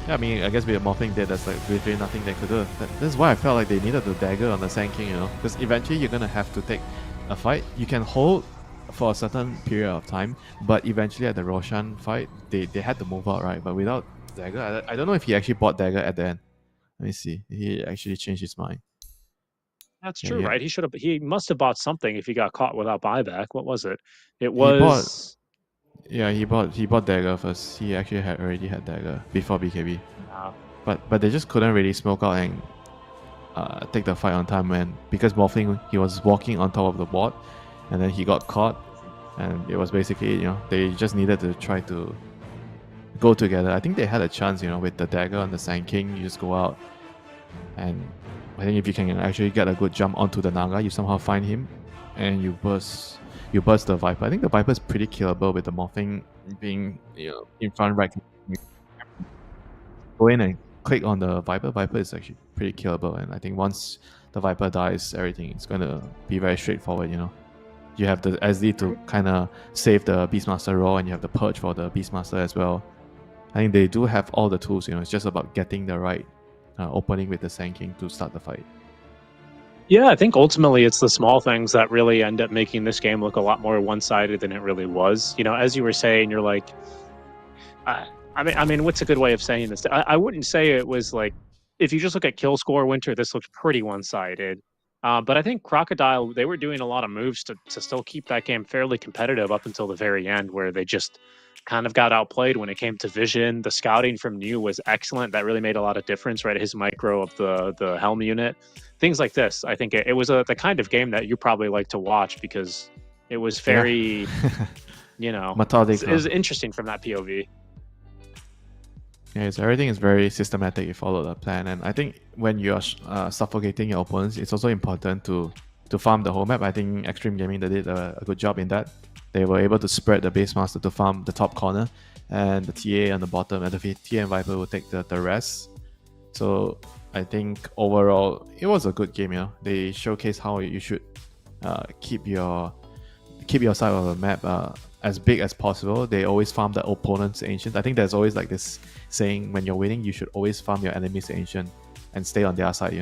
Yeah, I mean, I guess with Morphing dead, that's like literally nothing they could do. That's why I felt like they needed the dagger on the Sand King, you know? Because eventually you're gonna have to take a fight. You can hold for a certain period of time, but eventually at the Roshan fight, they had to move out, right? But without dagger, I don't know if he actually bought dagger at the end. Let me see. He actually changed his mind. That's true, right? He must have bought something if he got caught without buyback. What was it? It He bought was Yeah, he bought dagger first. He actually already had dagger before BKB. Wow. But they just couldn't really smoke out and take the fight on time, when because Morphling, he was walking on top of the board, and then he got caught, and it was basically, they just needed to try to go together. I think they had a chance, with the dagger on the Sand King. You just go out, and I think if you can actually get a good jump onto the Naga, you somehow find him, and you burst the Viper. I think the Viper is pretty killable with the Morphling being in front right. Go in and click on the Viper. Viper is actually pretty killable, and I think once the Viper dies, everything is going to be very straightforward. You have the SD to kind of save the Beastmaster role, and you have the Purge for the Beastmaster as well. I think they do have all the tools. It's just about getting the right opening with the Sand King to start the fight. Yeah, I think ultimately it's the small things that really end up making this game look a lot more one-sided than it really was. As you were saying, you're like, I mean, what's a good way of saying this? I wouldn't say it was like, if you just look at kill score, Winter, this looks pretty one-sided. But I think Crocodile, they were doing a lot of moves to still keep that game fairly competitive up until the very end, where they just kind of got outplayed when it came to vision. The scouting from New was excellent. That really made a lot of difference, right? His micro of the Helm unit. Things like this. I think it was the kind of game that you probably like to watch, because it was very, methodical. It was interesting from that POV. Yeah, so everything is very systematic. You follow the plan, and I think when you are suffocating your opponents, it's also important to farm the whole map. I think Extreme Gaming, they did a good job in that. They were able to spread the base master to farm the top corner, and the TA on the bottom, and the TA and Viper will take the rest. So I think overall it was a good game. They showcase how you should keep your side of the map as big as possible. They always farm the opponent's ancient. I think there's always like this saying, when you're winning, you should always farm your enemy's ancient and stay on their side,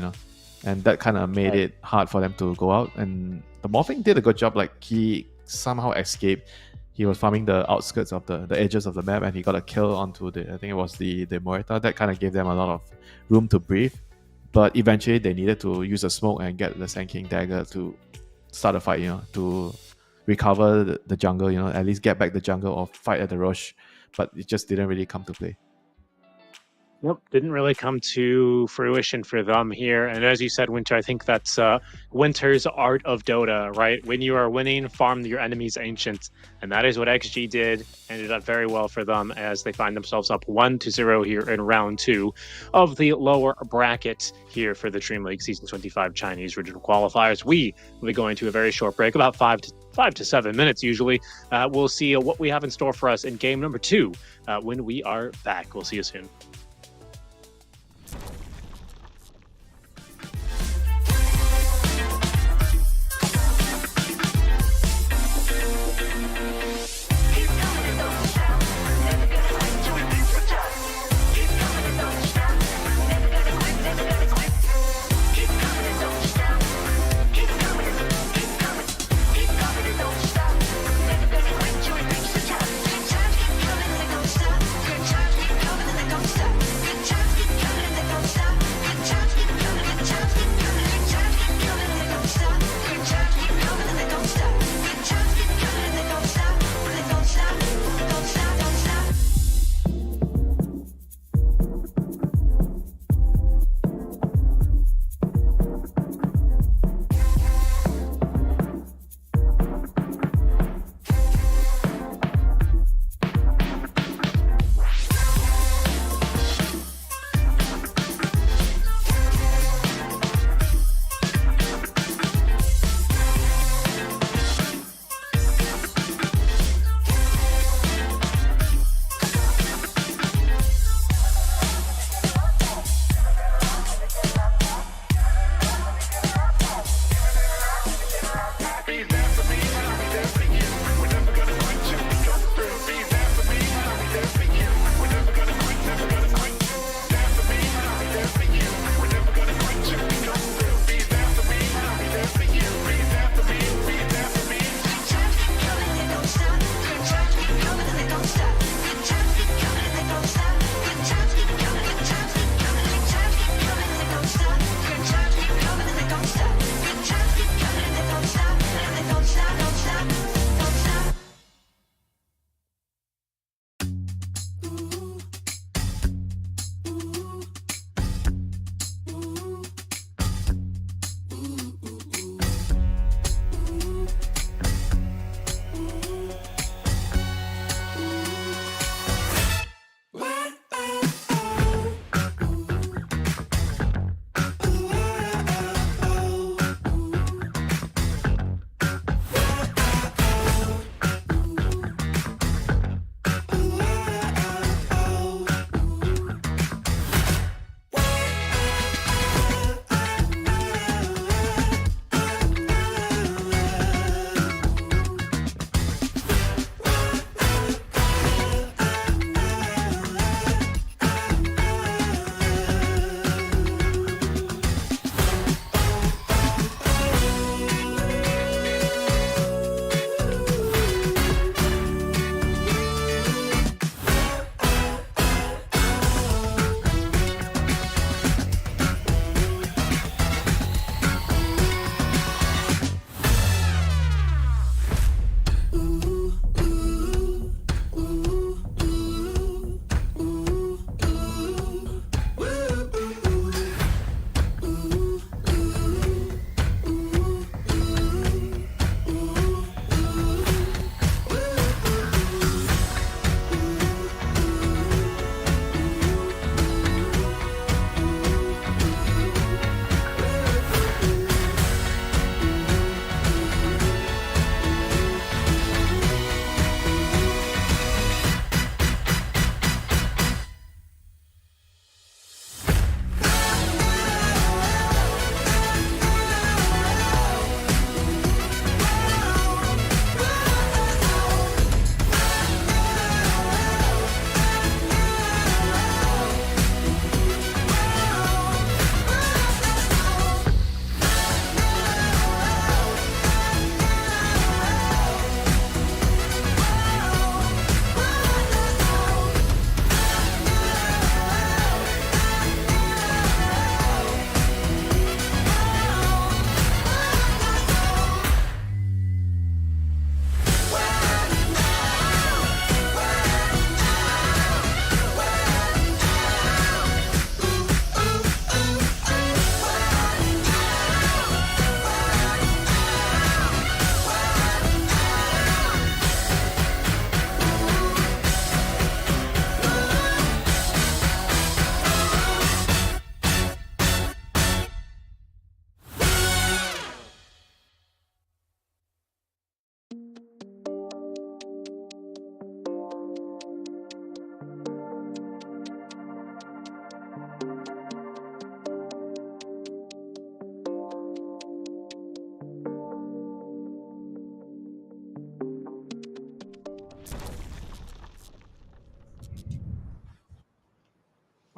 and that kind of made it hard for them to go out. And the Morphling did a good job. Like, he somehow escaped. He was farming the outskirts of the edges of the map, and he got a kill onto I think it was the Morita. That kind of gave them a lot of room to breathe. But eventually they needed to use a smoke and get the Sand King dagger to start a fight, to recover the jungle, at least get back the jungle or fight at the rush. But it just didn't really come to play. Nope, didn't really come to fruition for them here. And as you said, Winter, I think that's Winter's art of Dota, right? When you are winning, farm your enemy's ancient. And that is what XG did. Ended up very well for them, as they find themselves up 1-0 here in round 2 of the lower bracket here for the DreamLeague Season 25 Chinese Regional Qualifiers. We will be going to a very short break, about 5 to 7 minutes usually. We'll see what we have in store for us in game number 2 when we are back. We'll see you soon. Don't stop.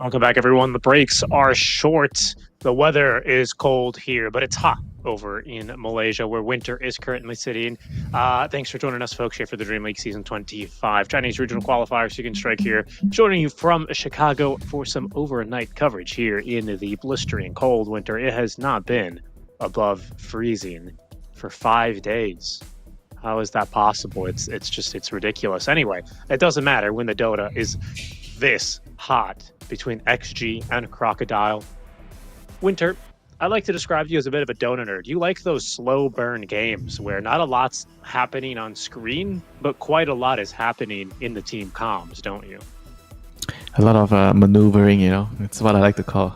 Welcome back, everyone. The breaks are short. The weather is cold here, but it's hot over in Malaysia, where winter is currently sitting. Thanks for joining us, folks, here for the DreamLeague Season 25 Chinese Regional Qualifiers. You can strike here, joining you from Chicago for some overnight coverage here in the blistering cold winter. It has not been above freezing for 5 days. How is that possible? It's ridiculous. Anyway, it doesn't matter when the Dota is this hot between XG and Crocodile. Winter, I like to describe you as a bit of a Dota nerd. You like those slow burn games where not a lot's happening on screen, but quite a lot is happening in the team comms, don't you? A lot of maneuvering, it's what I like to call.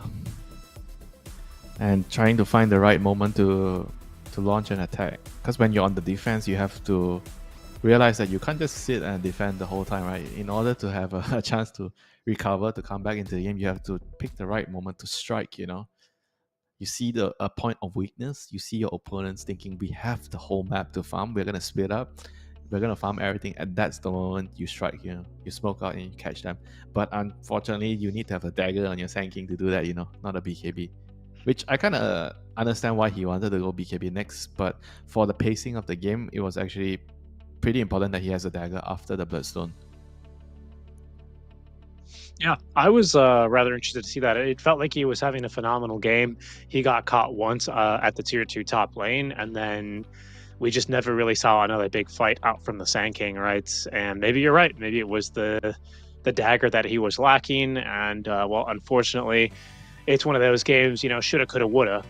And trying to find the right moment to launch an attack. Because when you're on the defense, you have to realize that you can't just sit and defend the whole time, right? In order to have a chance to recover, to come back into the game, you have to pick the right moment to strike, You see a point of weakness, you see your opponents thinking, we have the whole map to farm, we're going to split up, we're going to farm everything, and that's the moment you strike, you smoke out and you catch them. But unfortunately, you need to have a dagger on your Sand King to do that, not a BKB. Which I kind of understand why he wanted to go BKB next, but for the pacing of the game, it was actually pretty important that he has a dagger after the Bloodstone. Yeah, I was rather interested to see that. It felt like he was having a phenomenal game. He got caught once at the tier 2 top lane, and then we just never really saw another big fight out from the Sand King, right? And maybe you're right. Maybe it was the dagger that he was lacking, and well, unfortunately, it's one of those games, shoulda, coulda, woulda.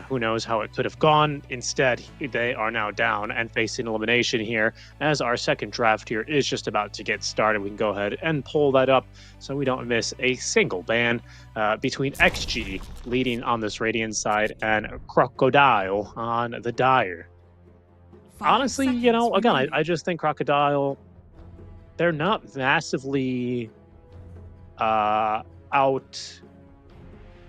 Who knows how it could have gone. Instead, they are now down and facing elimination here as our second draft here is just about to get started. We can go ahead and pull that up so we don't miss a single ban between XG leading on this Radiant side and Crocodile on the Dire. Honestly, again, I just think Crocodile, they're not massively out.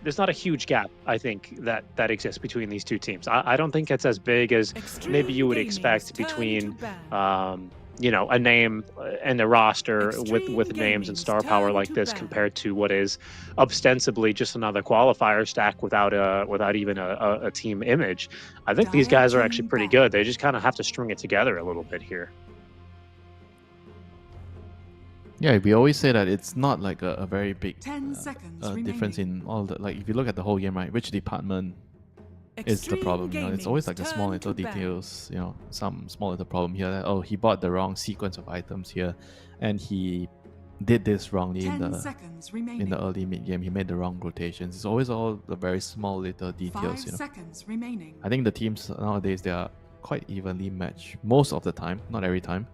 There's not a huge gap, I think, that exists between these two teams. I don't think it's as big as maybe you would expect between, a name and a roster with names and star power like this compared to what is ostensibly just another qualifier stack without even a team image. I think these guys are actually pretty good. They just kind of have to string it together a little bit here. Yeah, we always say that it's not like a very big 10 seconds difference in all the, like, if you look at the whole game, right, which department is the problem? It's always like the small little details, some small little problem here that, oh, he bought the wrong sequence of items here, and he did this wrongly in the early mid game. He made the wrong rotations. It's always all the very small little details. 5 seconds remaining. I think the teams nowadays, they are quite evenly matched most of the time, not every time,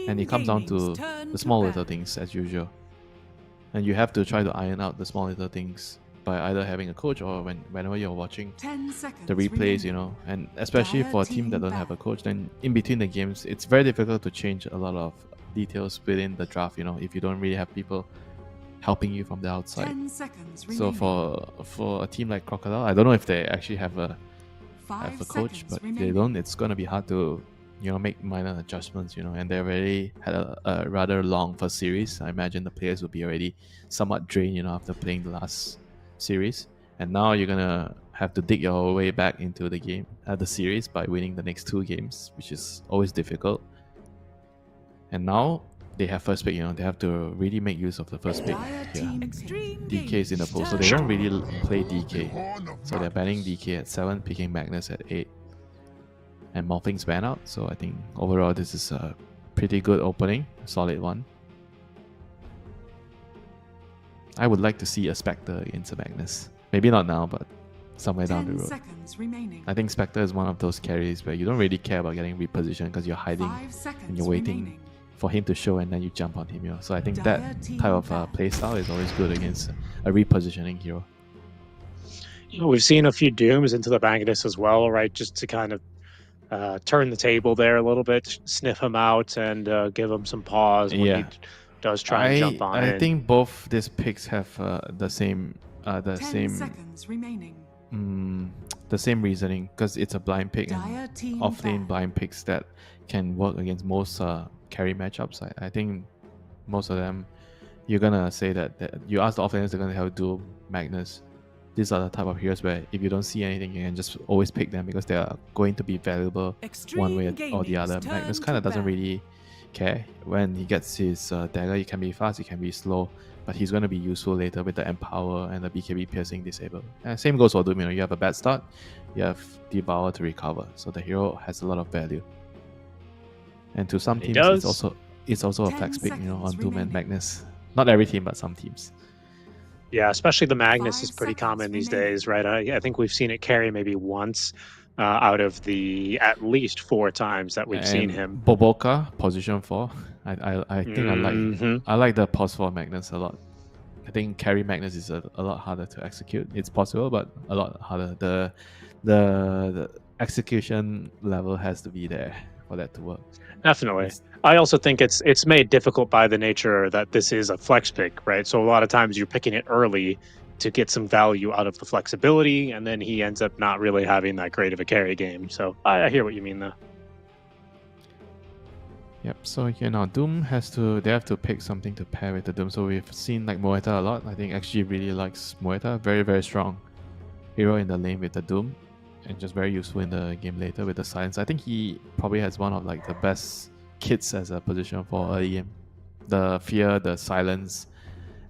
and it comes down to the small little things as usual, and you have to try to iron out the small little things by either having a coach or whenever you're watching the replays, and especially for a team that don't have a coach, then in between the games it's very difficult to change a lot of details within the draft, if you don't really have people helping you from the outside. So for a team like Crocodile, I don't know if they actually have a coach, but if they don't, it's going to be hard to make minor adjustments, and they already had a rather long first series. I imagine the players will be already somewhat drained, after playing the last series, and now you're gonna have to dig your way back into the game, the series, by winning the next 2 games, which is always difficult. And now they have first pick, they have to really make use of the first pick here. DK is in the post, so they don't really play DK. So they're banning DK at 7, picking Magnus at 8. And Morphing's ban out, so I think overall this is a pretty good opening, solid one. I would like to see a Spectre against a Magnus. Maybe not now, but somewhere down the road. I think Spectre is one of those carries where you don't really care about getting repositioned because you're hiding and you're waiting for him to show and then you jump on him. So I think that type of playstyle is always good against a repositioning hero. We've seen a few Dooms into the Magnus as well, right? Just to kind of turn the table there a little bit, sniff him out and give him some pause when he does try and jump on I think both these picks have the same reasoning, because it's a blind pick, and off-lane blind picks that can work against most carry matchups. I think most of them you're gonna say that you ask the offense, they're gonna have Doom, Magnus. These are the type of heroes where if you don't see anything, you can just always pick them because they are going to be valuable one way or the other. Magnus kind of doesn't really care. When he gets his dagger, he can be fast, he can be slow, but he's going to be useful later with the Empower and the BKB piercing disable. And same goes for Doom. You have a bad start, you have Devour to recover, so the hero has a lot of value. And to some teams, it's also a flex pick, on Doom and Magnus. Not every team, but some teams. Yeah, especially the Magnus is pretty common these days, right? I think we've seen it carry maybe once out of the at least 4 times that we've seen him. Boboka, position 4. I think I like the pos 4 Magnus a lot. I think carry Magnus is a lot harder to execute. It's possible, but a lot harder. The execution level has to be there for that to work. Definitely. I also think it's made difficult by the nature that this is a flex pick, right? So a lot of times you're picking it early to get some value out of the flexibility, and then he ends up not really having that great of a carry game. So I hear what you mean, though. Yep. So Doom they have to pick something to pair with the Doom. So we've seen like Moeta a lot. I think XG really likes Moeta. Very, very strong hero in the lane with the Doom, and just very useful in the game later with the Silence. I think he probably has one of like the best kits as a position for early game. The Fear, the Silence,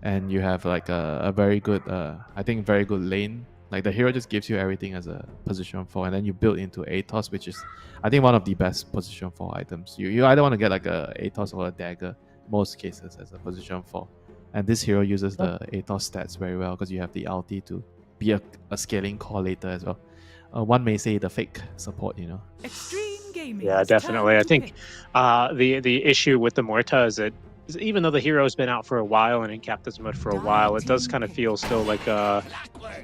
and you have like a very good, I think very good lane. Like the hero just gives you everything as a position 4, and then you build into Atos, which is I think one of the best position 4 items. You either want to get like a Atos or a dagger, most cases as a position 4. And this hero uses the Atos stats very well because you have the ulti to be a scaling core later as well. One may say the fake support, Extreme gaming. Yeah, definitely. I think the issue with the Morta is that even though the hero's been out for a while and in captain's mode for a while, it does kind of feel still like a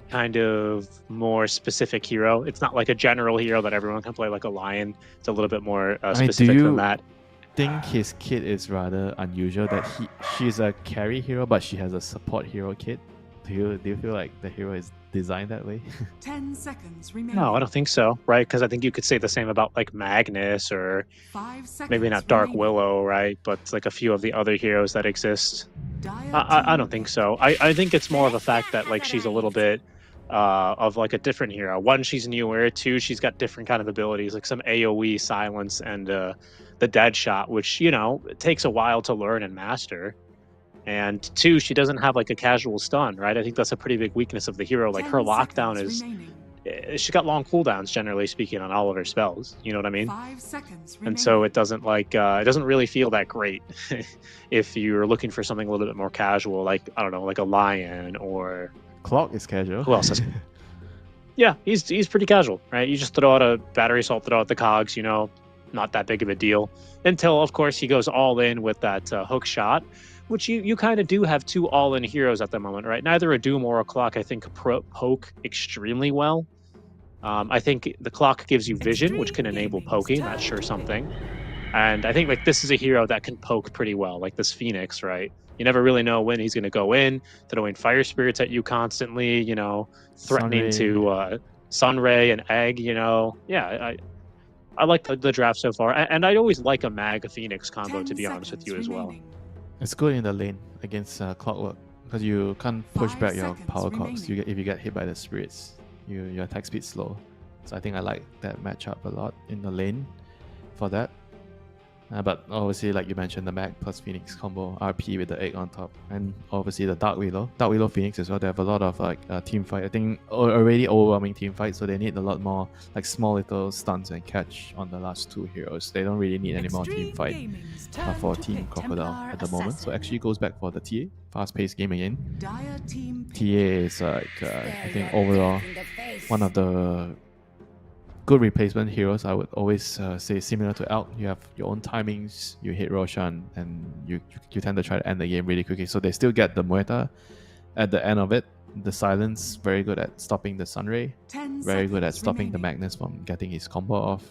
kind of more specific hero. It's not like a general hero that everyone can play like a Lion. It's a little bit more specific than that. I think his kit is rather unusual that she's a carry hero, but she has a support hero kit. Do you feel like the hero is designed that way? 10 seconds remaining. No, I don't think so, right? Because I think you could say the same about like Magnus or 5 seconds maybe not Dark remaining. Willow, right? But like a few of the other heroes that exist. I don't think so. I think it's more of a fact that like she's a little bit of like a different hero. 1, she's newer. 2, she's got different kind of abilities, like some AoE Silence and the Dead Shot, which it takes a while to learn and master. And 2, she doesn't have like a casual stun, right? I think that's a pretty big weakness of the hero. Like her lockdown is, she's got long cooldowns, generally speaking, on all of her spells. You know what I mean? 5 seconds remaining. And so it doesn't it doesn't really feel that great if you're looking for something a little bit more casual, like I don't know, like a Lion or Clock is casual. who else? Yeah, he's pretty casual, right? You just throw out a battery assault, throw out the cogs, not that big of a deal. Until of course he goes all in with that hook shot, which you kind of do have 2 all-in heroes at the moment, right? Neither a Doom or a Clock, I think, poke extremely well. I think the Clock gives you vision, which can enable poking. That's sure something. And I think like this is a hero that can poke pretty well, like this Phoenix, right? You never really know when he's going to go in, throwing fire spirits at you constantly, threatening to Sunray and Egg, Yeah, I like the draft so far. And I always like a Mag Phoenix combo, to be honest with you as well. It's good in the lane against Clockwork because you can't push 5 back your seconds power cogs. remaining. If you get hit by the spirits, your attack speed slow. So I think I like that matchup a lot in the lane for that. But obviously, like you mentioned, the Mag plus Phoenix combo, RP with the egg on top, and obviously the Dark Willow Phoenix as well. They have a lot of like team fight. I think already overwhelming team fight, so they need a lot more like small little stunts and catch on the last 2 heroes. They don't really need any more team fight for Team Crocodile at the moment. So actually goes back for the TA, fast-paced game again. Dire team TA is like I think overall one of the good replacement heroes. I would always say similar to Elk. You have your own timings, you hit Roshan, and you tend to try to end the game really quickly. So they still get the Muerta at the end of it. The Silence, very good at stopping the Sunray. 10 Very good at seconds stopping the remaining. Magnus from getting his combo off.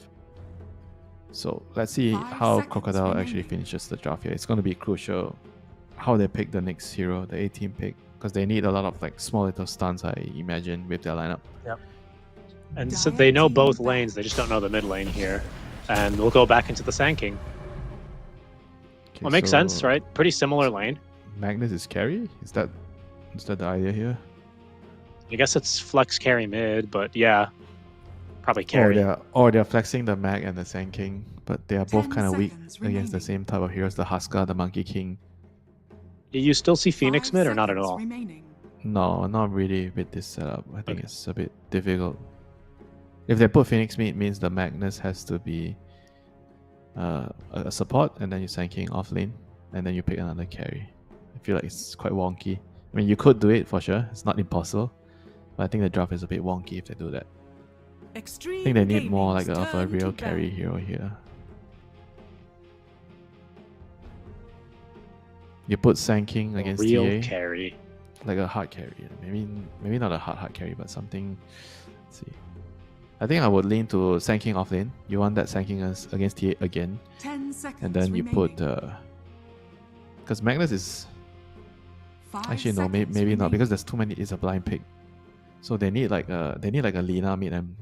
So let's see 5 how seconds Crocodile actually remaining. finishes the draft here. It's going to be crucial how they pick the next hero, the A-team pick, because they need a lot of like small little stuns, I imagine, with their lineup. And so they know both lanes, they just don't know the mid lane here. And we'll go back into the Sand King. Okay, Well, makes so sense, right? Pretty similar lane. Magnus is carry? Is that the idea here? I guess it's flex carry mid, but yeah, probably carry. They're flexing the Mag and the Sand King, but they are both 10 kind of weak seconds against the remaining. same type of heroes, the Husker, the Monkey King. Do you still see Phoenix 5 mid or not at seconds all? remaining. No, not really with this setup. I think Okay. it's a bit difficult. If they put Phoenix mid, it means the Magnus has to be a support, and then you Sand King off lane, and then you pick another carry. I feel like it's quite wonky. I mean, you could do it for sure. It's not impossible. But I think the draft is a bit wonky if they do that. Extreme I think they need more like Gaming's of a turn real to carry ban. hero here. You put Sand King against Real TA, carry. like a hard carry. Maybe not a hard carry, but something. Let's see. I think I would lean to Sand King off lane. You want that Sand King against TA again, 10 seconds and then you remaining. put because Magnus is 5 actually no, maybe seconds not, because remaining. there's too many. It's a blind pick, so they need like a Lina mid and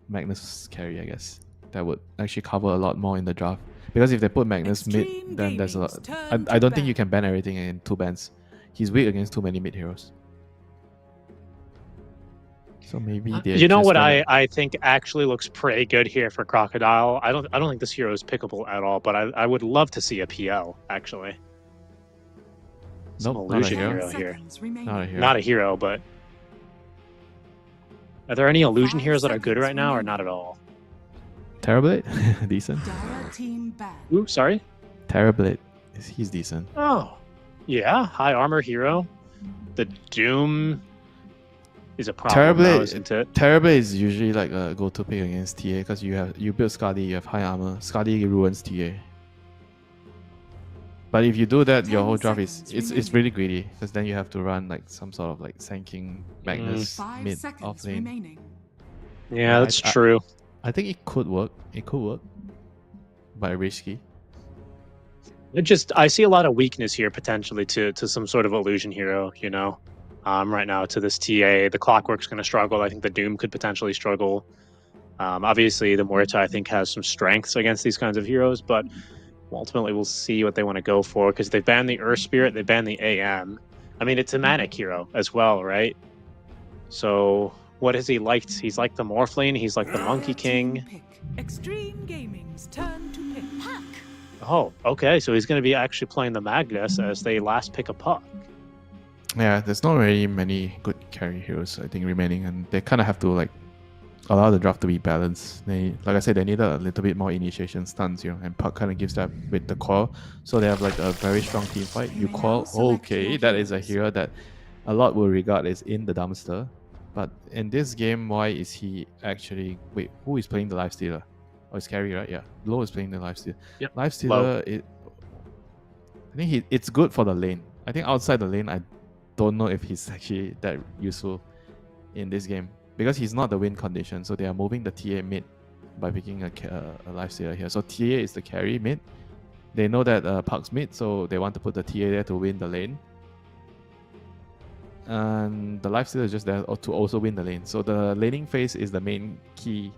Magnus carry. I guess that would actually cover a lot more in the draft. Because if they put Magnus Extreme mid, then there's a lot. Gaming's turn I to don't think you ban. can ban everything in 2 bans. He's weak against too many mid heroes. So maybe they. You know what I think actually looks pretty good here for Crocodile? I don't think this hero is pickable at all, but I would love to see a PL actually. Some Nope, not a illusion hero. hero 10 here. seconds remaining. Not a hero. Not a hero, but are there any illusion 5 heroes that are good seconds right now or remaining. not at all? Terrorblade, decent. Dire team ban. Ooh, sorry. Terrorblade, he's decent. Oh, yeah, high armor hero. The Doom is a problem now, isn't it? Terrorblade is usually like a go-to pick against TA because you build Skadi, you have high armor. Skadi ruins TA. But if you do that, your 10 whole draft seconds it's remaining. really greedy because then you have to run like some sort of like Sand King, Magnus 5 mid seconds off lane. remaining. Yeah, that's true. I think it could work. It could work, but risky. I see a lot of weakness here potentially to some sort of illusion hero, you know. Right now to this TA, the Clockwork's going to struggle. I think the Doom could potentially struggle. Obviously, the Muerta I think has some strengths against these kinds of heroes, but ultimately we'll see what they want to go for because they banned the Earth Spirit, they banned the AM. I mean, it's a manic hero as well, right? So what has he liked? He's like the Morphling, he's like the Monkey Team King. pick. Extreme Gaming's turn to pick. Oh, okay, so he's going to be actually playing the Magnus as they last pick a puck. Yeah, there's not really many good carry heroes I think remaining, and they kind of have to like allow the draft to be balanced. They, like I said, they need a little bit more initiation stunts, you know, and Puck kind of gives that with the coil. So they have like a very strong team fight. You may now coil, select okay, your that is a heroes. hero that a lot will regard as in the dumpster. But in this game, why is he actually... Wait, who is playing the Lifestealer? Oh, it's Carry, right? Yeah. Low is playing the Lifestealer. Yep, Lifestealer, I think it's good for the lane. I think outside the lane, I don't know if he's actually that useful in this game. Because he's not the win condition, so they are moving the TA mid by picking a Lifestealer here. So TA is the carry mid. They know that Puck's mid, so they want to put the TA there to win the lane. And the Lifestealer is just there to also win the lane. So the laning phase is the main key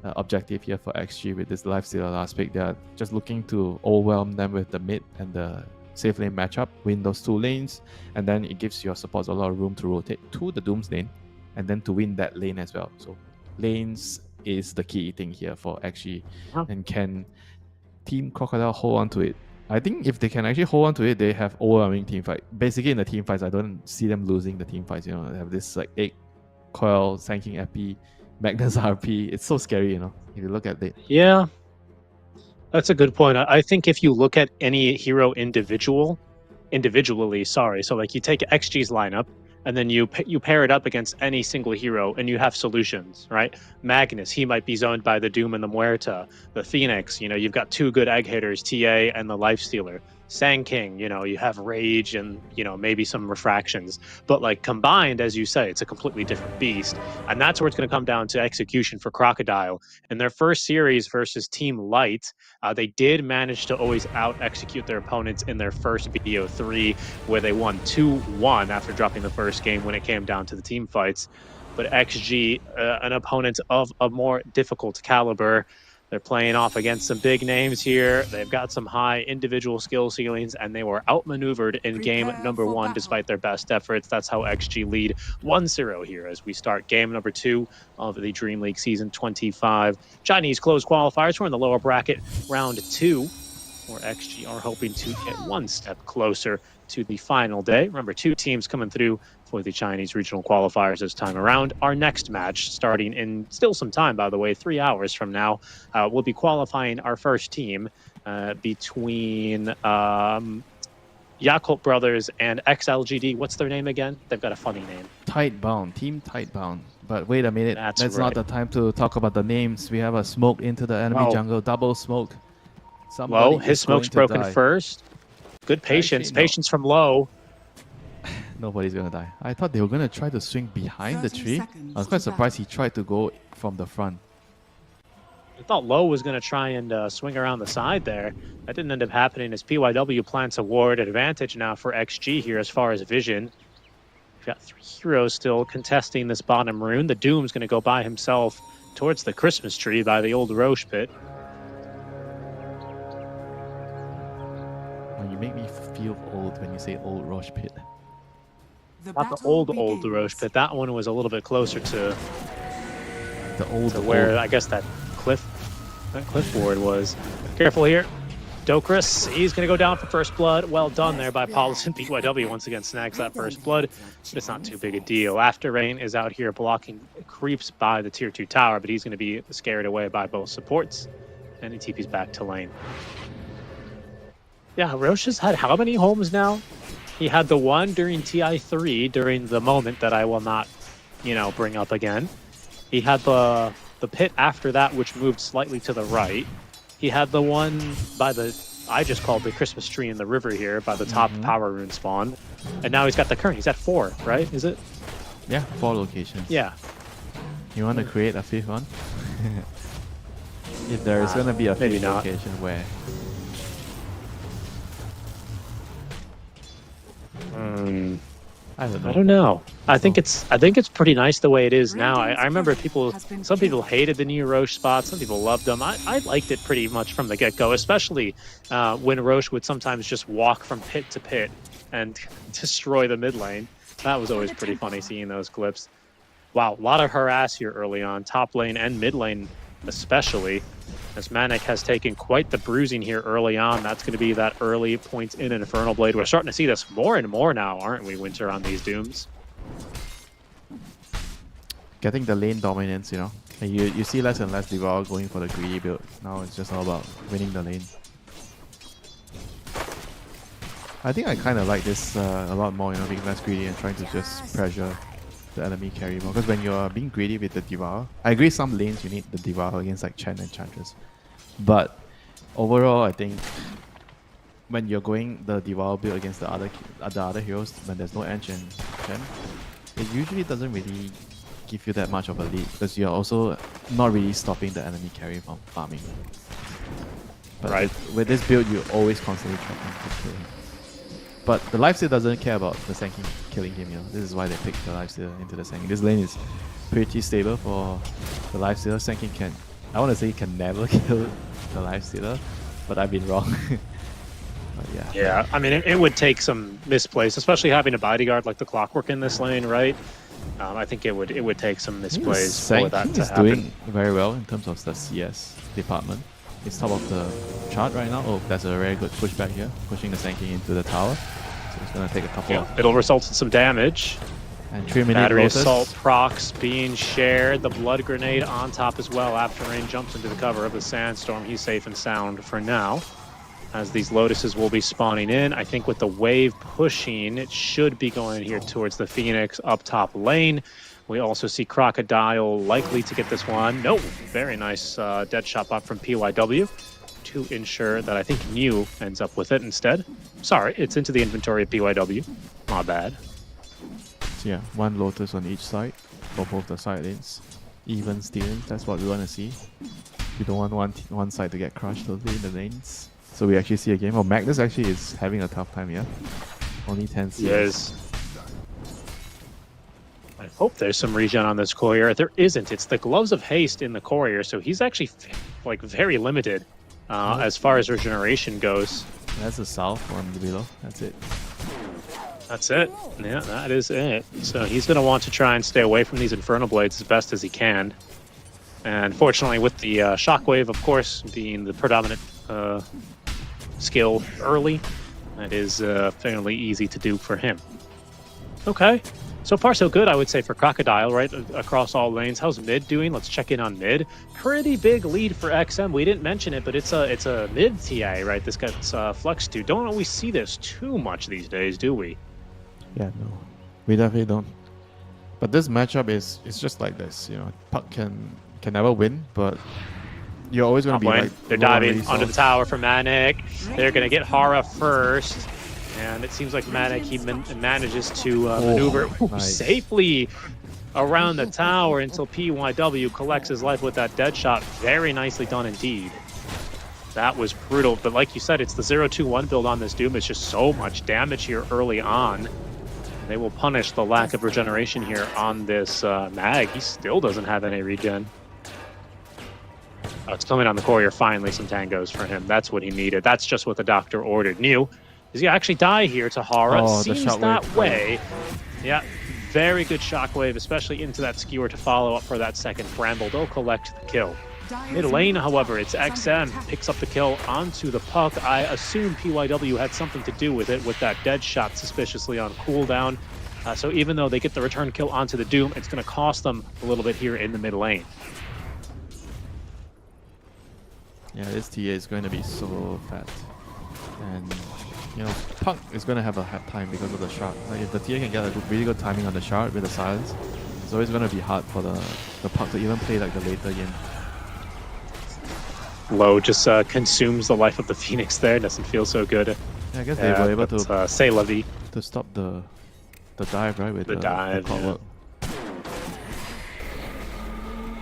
objective here for XG with this Lifestealer last pick. They are just looking to overwhelm them with the mid and the safe lane matchup, win those 2 lanes, and then it gives your supports a lot of room to rotate to the Doom's lane and then to win that lane as well. So lanes is the key thing here for XG. And can Team Crocodile hold on to it? I think if they can actually hold on to it, they have overwhelming team fight. Basically in the team fights, I don't see them losing the team fights. You know, they have this like 8 coil, Sand King Epi, Magnus RP. It's so scary, you know, if you look at it. Yeah, that's a good point. I think if you look at any hero individually, so like you take XG's lineup and then you pair it up against any single hero and you have solutions, right? Magnus, he might be zoned by the Doom and the Muerta. The Phoenix, you know, you've got 2 good egg hitters, TA and the Lifestealer. Sand King, you know, you have Rage and, you know, maybe some refractions. But like combined, as you say, it's a completely different beast. And that's where it's going to come down to execution for Crocodile. In their first series versus Team Light, they did manage to always out-execute their opponents in their first BO3, where they won 2-1 after dropping the first game when it came down to the team fights. But XG, an opponent of a more difficult caliber, They're playing off against some big names here. They've got some high individual skill ceilings, and they were outmaneuvered in game number 1 despite their best efforts. That's how XG lead 1-0 here as we start game number 2 of the Dream League Season 25 Chinese closed qualifiers. We're in the lower bracket, round 2, where XG are hoping to get one step closer to the final day. Remember, 2 teams coming through for the Chinese regional qualifiers this time around. Our next match, starting in still some time, by the way, 3 hours from now, we'll be qualifying our first team between Yakult Brothers and XLGD. What's their name again? They've got a funny name. Tightbound, Team Tightbound. But wait a minute, That's that's right. not the time to talk about the names. We have a smoke into the enemy Oh. jungle, double smoke. Somebody Low, his is going smoke's to broken die. first. Good patience. Actually, no. Patience from Low. Nobody's gonna die. I thought they were gonna try to swing behind the 30 tree. seconds I was quite to surprised he tried to go from the front. I thought Low was going to try and swing around the side there. That didn't end up happening as PYW plants a ward advantage now for XG here as far as vision. We've got 3 heroes still contesting this bottom rune. The Doom's going to go by himself towards the Christmas tree by the old Roche pit. Oh, you make me feel old when you say old Roche pit. Not the battle old begins. Roche pit. That one was a little bit closer to The old where old. I guess that cliff ward was. Careful here. Dokris, he's going to go down for first blood. Well done there by Paulus, and PYW once again snags that first blood, but it's not too big a deal. After Rain is out here blocking creeps by the tier 2 tower, but he's going to be scared away by both supports, and he TP's back to lane. Yeah, Roche has had how many homes now? He had the one during TI3 during the moment that I will not, bring up again. He had the pit after that, which moved slightly to the right. He had the one by I just called the Christmas tree in the river here by the top power rune spawn. And now he's got the current. He's at 4, right? Is it? Yeah, 4 locations. Yeah. You want to create a 5th one? If there is going to be a 5th maybe not. location where... I don't know. I think it's pretty nice the way it is now. I remember some people hated the new Roche spots, some people loved them. I liked it pretty much from the get-go, especially when Roche would sometimes just walk from pit to pit and destroy the mid lane. That was always pretty funny seeing those clips. Wow, a lot of harass here early on, top lane and mid lane especially, as Manic has taken quite the bruising here early on. That's going to be that early point in Infernal Blade. We're starting to see this more and more now, aren't we, Winter, on these Dooms? Getting the lane dominance, And you see less and less Devour going for the greedy build. Now it's just all about winning the lane. I think I kind of like this a lot more, being less greedy and trying to just pressure the enemy carry more. Because when you're being greedy with the Devour, I agree some lanes you need the Devour against like Chen and Chantress. But overall, I think when you're going the Devour build against the other heroes, when there's no Ench and Chen, it usually doesn't really give you that much of a lead because you're also not really stopping the enemy carry from farming. But Right. with this build, you always constantly try to kill him. But the lifesteal doesn't care about the Sanking killing him, This is why they picked the lifesteal into the Sanking. This lane is pretty stable for the lifesteal. Sanking I want to say can never kill the lifestealer, but I've been wrong. But yeah. Yeah, I mean, it would take some misplays, especially having a bodyguard like the Clockwork in this lane, right? I think it would take some misplays for that to is happen. doing very well in terms of the CS department. It's top of the chart right now. Oh, that's a very good pushback here, pushing the Sanking into the tower. So it's gonna take a couple. Yeah, it'll result in some damage. And 3 minute Battery Lotus. Assault procs being shared. The Blood Grenade on top as well after Rain jumps into the cover of the Sandstorm. He's safe and sound for now, as these Lotuses will be spawning in. I think with the wave pushing, it should be going here towards the Phoenix up top lane. We also see Crocodile likely to get this one. No, very nice dead shot up from PYW to ensure that I think New ends up with it instead. Sorry, it's into the inventory of PYW. My bad. So yeah, 1 Lotus on each side for both the side lanes. Even stealing, that's what we want to see. We don't want one side to get crushed totally in the lanes. So we actually see a game. Oh, Magnus actually is having a tough time here. Only 10 CS. Yes. Hope there's some regen on this courier. There isn't. It's the gloves of haste in the courier, so he's actually like very limited as far as regeneration goes. That's the south one below. That's it. That's it. Yeah, that is it. So he's going to want to try and stay away from these Infernal Blades as best as he can. And fortunately, with the Shockwave, of course, being the predominant skill early, that is fairly easy to do for him. Okay. So far, so good, I would say, for Crocodile, right? Across all lanes. How's mid doing? Let's check in on mid. Pretty big lead for XM. We didn't mention it, but it's a mid TI, right? This gets flexed to. Don't always see this too much these days, do we? Yeah, no. We definitely don't. But this matchup is just like this, you know. Puck can never win, but you're always going to be like... They're diving under the tower for Manic. They're going to get Hara first. And it seems like Manic, he manages to maneuver safely around the tower until PYW collects his life with that dead shot. Very nicely done indeed. That was brutal. But like you said, it's the 0-2-1 build on this Doom. It's just so much damage here early on. They will punish the lack of regeneration here on this Mag. He still doesn't have any regen. Oh, it's coming on the courier. Finally, some tangos for him. That's what he needed. That's just what the doctor ordered. New. Does he actually die here to Hara? Oh, seems that way. Yeah, very good shockwave, especially into that skewer to follow up for that second Bramble. They'll collect the kill. Mid lane, however, it's XM. Picks up the kill onto the puck. I assume PYW had something to do with it with that dead shot suspiciously on cooldown. So even though they get the return kill onto the Doom, it's going to cost them a little bit here in the mid lane. Yeah, this TA is going to be so fat. And... you know, Puck is going to have a hard time because of the shard. Like, if the TA can get a really good timing on the shard with the silence, it's always going to be hard for the Puck to even play like the later game. Low just consumes the life of the Phoenix there. Doesn't feel so good. Yeah, I guess they were able to say la vie. To stop the dive, right? With the dive. Yeah.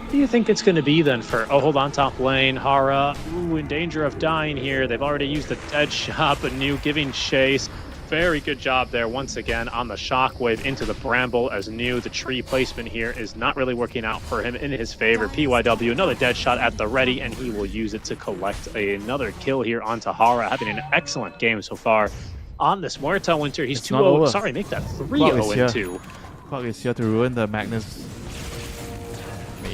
What do you think it's going to be then for... oh, hold on, top lane. Hara, ooh, in danger of dying here. They've already used the dead shot, but New giving chase. Very good job there once again on the shockwave into the Bramble as New. The tree placement here is not really working out for him in his favor. PYW, another dead shot at the ready, and he will use it to collect another kill here onto Hara, having an excellent game so far on this Muerta Winter. He's 2-0. Sorry, make that 3-0-2. Puck is here to ruin the Magnus.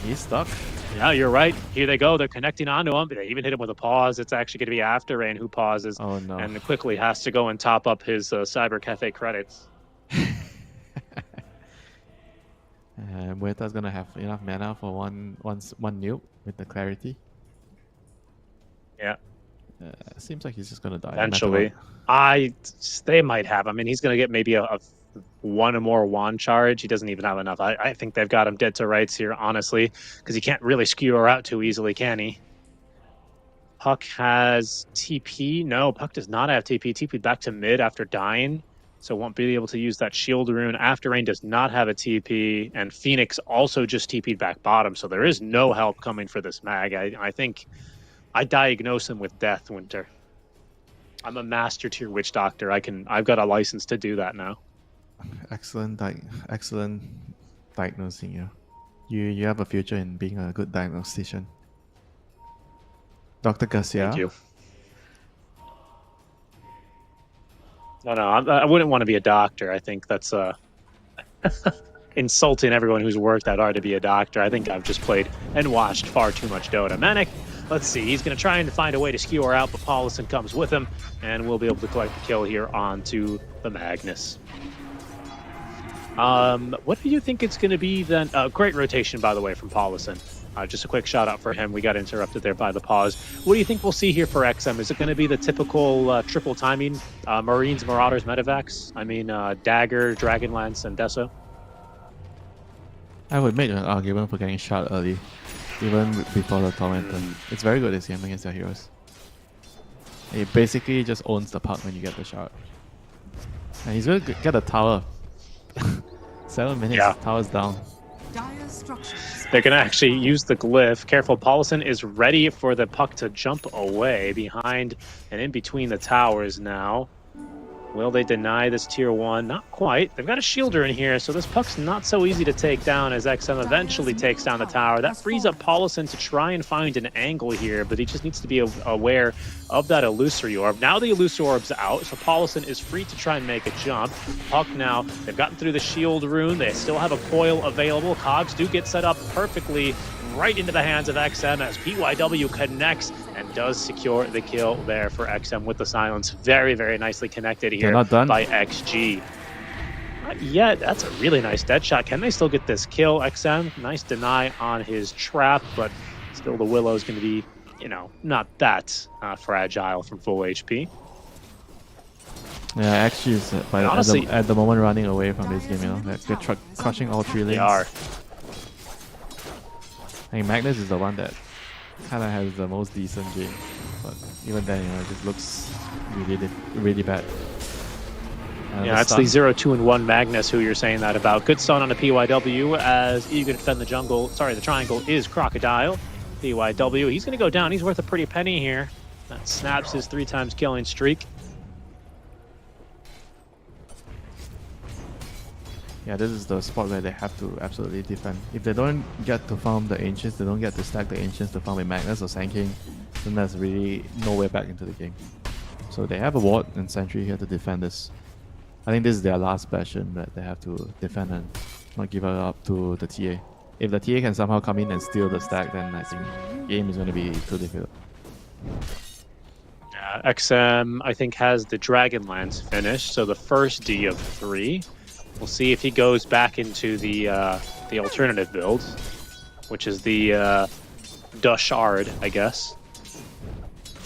He's stuck. Yeah, you're right. Here they go. They're connecting onto him. They even hit him with a pause. It's actually going to be After Rain who pauses. Oh, no. And quickly has to go and top up his Cyber Cafe credits. Muerta's going to have enough mana for one nuke with the clarity. Yeah. Seems like he's just going to die. Eventually. They might have. I mean, he's going to get maybe a one or more wand charge. He doesn't even have enough. I think they've got him dead to rights here, honestly, because he can't really skewer out too easily, can he? Puck has TP. No, Puck does not have TP. TP back to mid after dying, so won't be able to use that shield rune. After Rain does not have a TP, and Phoenix also just TP'd back bottom, so there is no help coming for this Mag. I think I diagnose him with death, Winter. I'm a master tier witch doctor. I've got a license to do that now. Excellent diagnosing. You have a future in being a good diagnostician. Dr. Garcia. Thank you. No, I wouldn't want to be a doctor. I think that's insulting everyone who's worked that hard to be a doctor. I think I've just played and watched far too much Dota. Manic, let's see. He's going to try and find a way to skewer out, but Paulison comes with him, and we'll be able to collect the kill here onto the Magnus. What do you think it's going to be then? Great rotation, by the way, from Paulison. Just a quick shout out for him. We got interrupted there by the pause. What do you think we'll see here for XM? Is it going to be the typical triple timing? Marines, Marauders, Medivacs? I mean, Dagger, Dragonlance, and Deso? I would make an argument for getting shot early, even before the Tormentor. It's very good this game against their heroes. It basically just owns the puck when you get the shot. And he's going to get a tower. 7 minutes, yeah. Tower's down. They're going to actually use the glyph. Careful, Paulison is ready for the puck to jump away behind and in between the towers now. Will they deny this tier 1? Not quite. They've got a shielder in here, so this puck's not so easy to take down as XM eventually takes down the tower. That frees up Paulison to try and find an angle here, but he just needs to be aware of that illusory orb. Now the illusory orb's out, so Paulison is free to try and make a jump. Puck now, they've gotten through the shield rune. They still have a coil available. Cogs do get set up perfectly right into the hands of XM as PYW connects and does secure the kill there for XM with the silence. Very, very nicely connected here by XG. Not yet. That's a really nice dead shot. Can they still get this kill? XM, nice deny on his trap, but still the Willow is going to be, you know, not that fragile from full HP. Yeah, XG is honestly, at the moment running away from this game, you know. They're crushing all 3 lanes. They are. I think Magnus is the one that kind of has the most decent game, but even then, you know, it just looks really bad. Yeah, it's the 0-2-1 Magnus who you're saying that about. Good stun on the PYW as eager to defend the jungle. Sorry, the triangle is Crocodile. PYW, he's going to go down. He's worth a pretty penny here. That snaps his 3 times killing streak. Yeah, this is the spot where they have to absolutely defend. If they don't get to farm the Ancients, they don't get to stack the Ancients to farm with Magnus or Sand King, then there's really no way back into the game. So they have a ward and Sentry here to defend this. I think this is their last bastion that they have to defend and not give it up to the TA. If the TA can somehow come in and steal the stack, then I think the game is going to be too difficult. XM, I think, has the Dragonlance finished, so the first D of 3. We'll see if he goes back into the alternative build, which is the Dushard, I guess.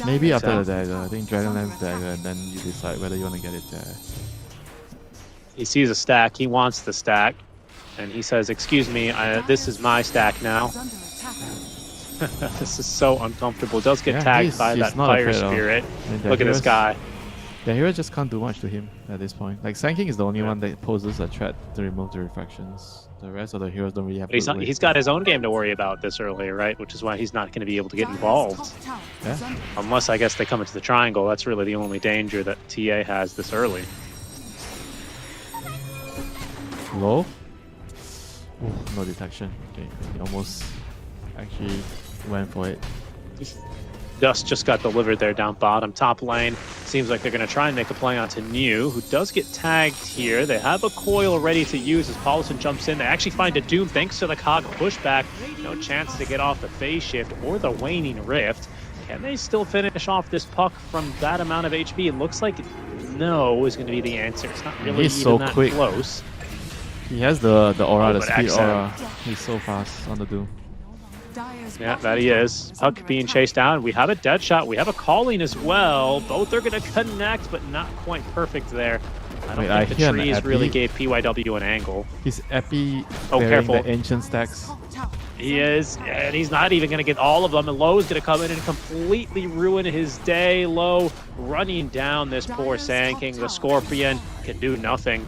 Maybe after the dagger. I think Dragonlance dagger, and then you decide whether you want to get it there. He sees a stack. He wants the stack, and he says, "Excuse me, this is my stack now." This is so uncomfortable. Does get tagged by that fire spirit. Look at this guy. The hero just can't do much to him at this point. Like, Sand King is the only one that poses a threat to remove the refractions. The rest of the heroes don't really have. He's got his own game to worry about this early, right? Which is why he's not going to be able to get involved. Yeah. Unless, I guess, they come into the triangle. That's really the only danger that TA has this early. Low? Ooh, no detection. Okay, he almost actually went for it. Dust just got delivered there down bottom. Top lane, seems like they're going to try and make a play onto New, who does get tagged here. They have a coil ready to use as Paulison jumps in. They actually find a Doom thanks to the Cog pushback. No chance to get off the phase shift or the waning rift. Can they still finish off this puck from that amount of HP? It looks like no is going to be the answer. It's not really even that close. He has the aura, the speed aura. He's so fast on the Doom. Yeah, that he is. Puck being chased down. We have a dead shot. We have a calling as well. Both are going to connect, but not quite perfect there. I don't think the trees really gave PYW an angle. He's Epi. Oh, careful. The ancient stacks. He is, and he's not even going to get all of them. And Low is going to come in and completely ruin his day. Low running down this poor Sand King. The Scorpion can do nothing,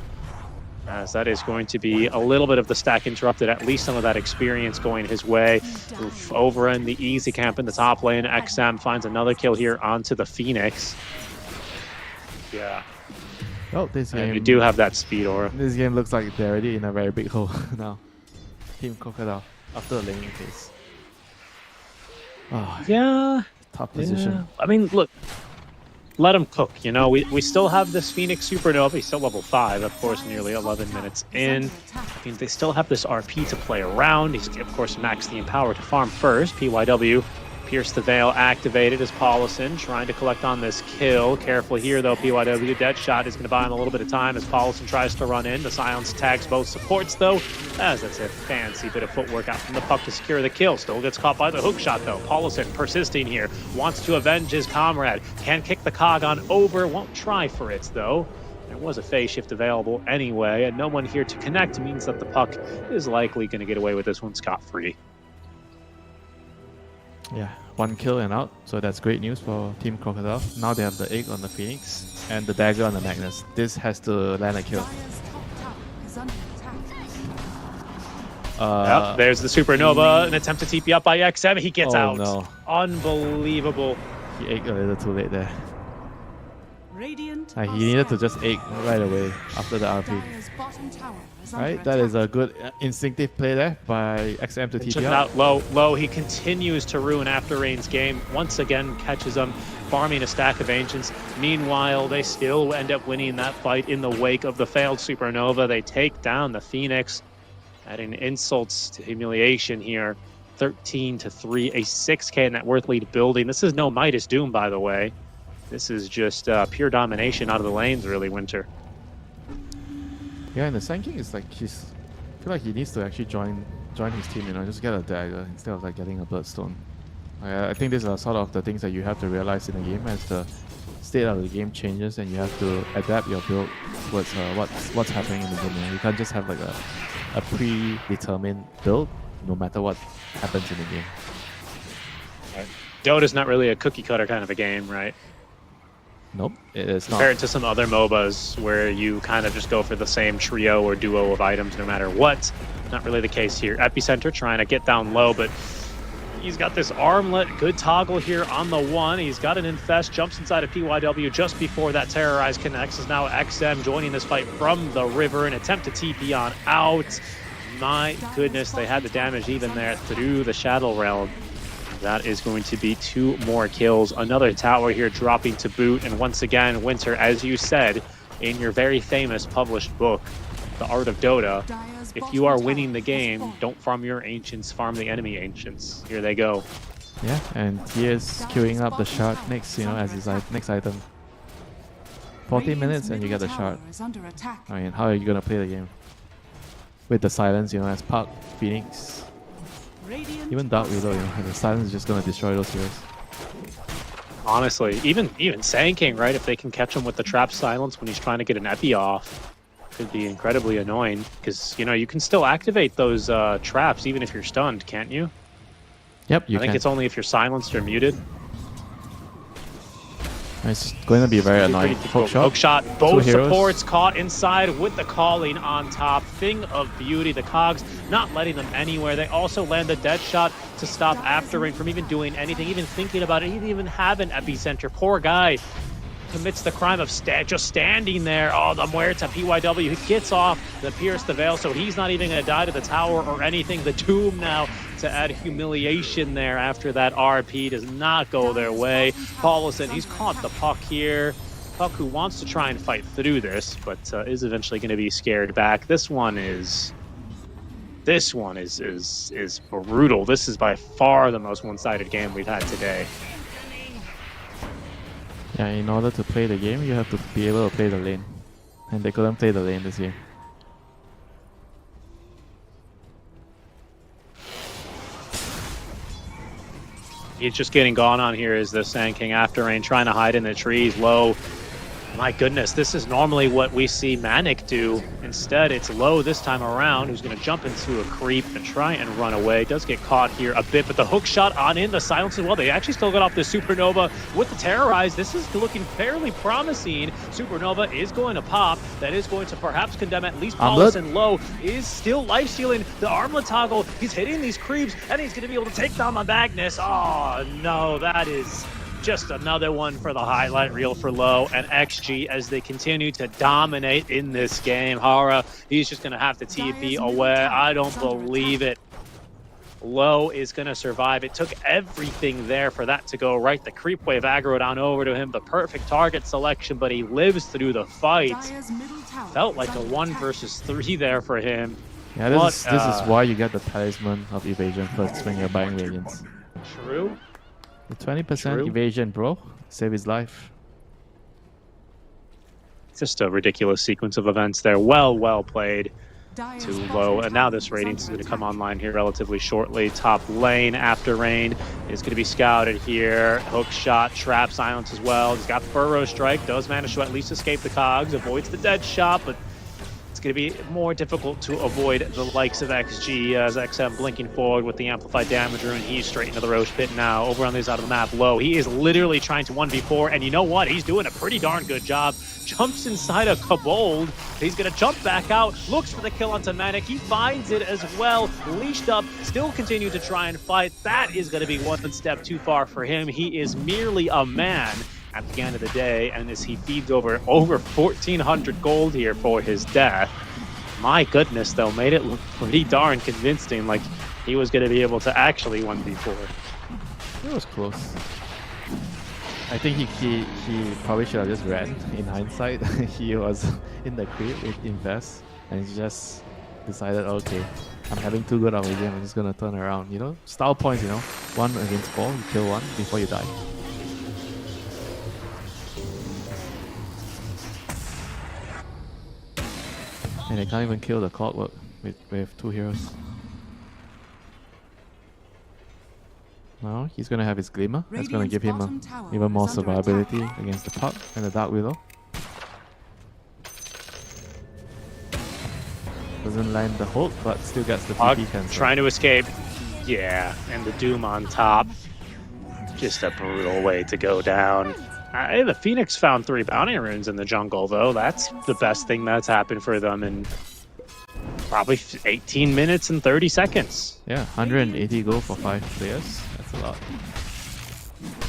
as that is going to be a little bit of the stack interrupted, at least some of that experience going his way. Oof, over in the easy camp in the top lane, XM finds another kill here onto the Phoenix. Yeah. Oh, this game. We do have that speed aura. This game looks like they're already in a very big hole now. Team Crocodile after the laning phase. Oh, yeah. Top position. Yeah. I mean, look. Let him cook, you know. We still have this Phoenix Supernova. He's still level 5, of course, nearly 11 minutes in. I mean, they still have this RP to play around. He's, of course, maxed the Empower to farm first. PYW, Pierce the Veil activated as Paulison trying to collect on this kill. Careful here, though. PYW dead shot is going to buy him a little bit of time as Paulison tries to run in. The silence tags both supports, though, as that's a fancy bit of footwork out from the puck to secure the kill. Still gets caught by the hook shot, though. Paulison persisting here, wants to avenge his comrade. Can kick the Cog on over, won't try for it, though. There was a phase shift available anyway, and no one here to connect means that the puck is likely going to get away with this one scot-free. Yeah, 1 kill and out, so that's great news for Team Crocodile. Now they have the egg on the Phoenix and the dagger on the Magnus. This has to land a kill. Yep, there's the Supernova, an attempt to TP up by XM. He gets out. No. Unbelievable. He egged a little too late there. Radiant He are needed to scanning. just egg right away after the RP. Dire's bottom tower is under Right, that attack. is a good instinctive play there by XM to Check it TP out. out. Low. He continues to ruin After Rain's game. Once again, catches them, farming a stack of Ancients. Meanwhile, they still end up winning that fight in the wake of the failed Supernova. They take down the Phoenix, adding insults to humiliation here. 13-3, a 6K net worth lead building. This is no Midas Doom, by the way. This is just pure domination out of the lanes, really, Winter. Yeah, and the Sand King is like I feel like he needs to actually join his team, you know, just get a dagger instead of like getting a bloodstone. I think these are sort of the things that you have to realize in the game as the state of the game changes, and you have to adapt your build towards what's happening in the game. You can't just have like a predetermined build no matter what happens in the game. Right. Dota's not really a cookie cutter kind of a game, right? Nope, it's not. Compared to some other MOBAs where you kind of just go for the same trio or duo of items no matter what. Not really the case here. Epicenter trying to get down low, but he's got this armlet. Good toggle here on the one. He's got an infest, jumps inside of PYW just before that Terrorize connects. Is now XM joining this fight from the river. An attempt to TP on out. My goodness, they had the damage even there through the Shadow Realm. That is going to be 2 more kills. Another tower here dropping to boot. And once again, Winter, as you said in your very famous published book, The Art of Dota, Dire's if bottom you are tower winning the has game, fallen. don't farm your Ancients, farm the enemy Ancients. Here they go. Yeah, and he is queuing up the shard next, you know, as his next item. 40 Radiant's minutes and you get the middle shard. tower is under attack. I mean, how are you gonna play the game? With the silence, you know, as Park, Phoenix, Radiant even Dark are Widow, you know, scanning. the silence is just gonna destroy those heroes. Honestly, even Sand King, right? If they can catch him with the trap silence when he's trying to get an epi off, could be incredibly annoying. Because, you know, you can still activate those traps even if you're stunned, can't you? Yep, you I think can. it's only if you're silenced or muted. It's going to be very annoying. Hook shot. Hook shot. Both heroes. supports caught inside with the calling on top. Thing of beauty. The cogs not letting them anywhere. They also land a dead shot to stop After Rain from even doing anything, even thinking about it. He didn't even have an epicenter. Poor guy commits the crime of just standing there. Oh, the Muerta PYW. He gets off the Pierce the Veil, so he's not even going to die to the tower or anything. The Doom now to add humiliation there after that RP does not go their way. Paulison, he's caught the puck here. Puck who wants to try and fight through this, but is eventually going to be scared back. This one is brutal. This is by far the most one-sided game we've had today. Yeah, in order to play the game, you have to be able to play the lane. And they couldn't play the lane this game. He's just getting gone on here as the Sand King After Rain trying to hide in the trees low. My goodness, this is normally what we see Manic do. Instead, it's Low this time around, who's going to jump into a creep and try and run away. Does get caught here a bit, but the hook shot on in, the silence as well. They actually still got off the Supernova with the Terrorize. This is looking fairly promising. Supernova is going to pop. That is going to perhaps condemn at least Paulus, and Low is still life-stealing the armlet toggle. He's hitting these creeps, and he's going to be able to take down the Magnus. Oh, no, that is just another one for the highlight reel for Low and XG as they continue to dominate in this game. Hara, he's just going to have to TP away. I don't believe it. Low is going to survive. It took everything there for that to go right. The creep wave aggroed on over to him. The perfect target selection, but he lives through the fight. Dire's middle tower Felt like is a under 1 attack. versus 3 there for him. Yeah, this is why you get the talisman of evasion first when you're buying Radiance. True. The 20% True. evasion, bro. Save his life. Just a ridiculous sequence of events there. Well played. Dire's Too bottom low, and now tower this is Radiance is under going to come attack. online here relatively shortly. Top lane After Rain is going to be scouted here. Hook shot, trap silence as well. He's got Burrow Strike, does manage to at least escape the cogs, avoids the dead shot, but it's going to be more difficult to avoid the likes of XG as XM blinking forward with the amplified damage rune. He's straight into the Roche pit now. Over on the side of the map, Low. He is literally trying to 1v4, and you know what? He's doing a pretty darn good job. Jumps inside a Kobold. He's going to jump back out, looks for the kill onto Manic. He finds it as well. Leashed up, still continue to try and fight. That is going to be one step too far for him. He is merely a man at the end of the day, and as he feeds over 1,400 gold here for his death. My goodness, though, made it look pretty darn convincing, like he was going to be able to actually 1v4. It was close. I think he probably should have just ran in hindsight. He was in the creep with Invest and he just decided, okay, I'm having too good of a game, I'm just gonna turn around, you know? Style points, you know? 1 against 4, you kill 1 before you die. And they can't even kill the clockwork with 2 heroes. Now he's gonna have his Glimmer. That's gonna give him even more survivability against the Puck and the Dark Willow. Doesn't land the hook, but still gets the TP cancel. Trying to escape. Yeah, and the Doom on top. Just a brutal way to go down. The Phoenix found 3 bounty runes in the jungle, though. That's the best thing that's happened for them in probably 18 minutes and 30 seconds. Yeah, 180 gold for 5 players. That's a lot.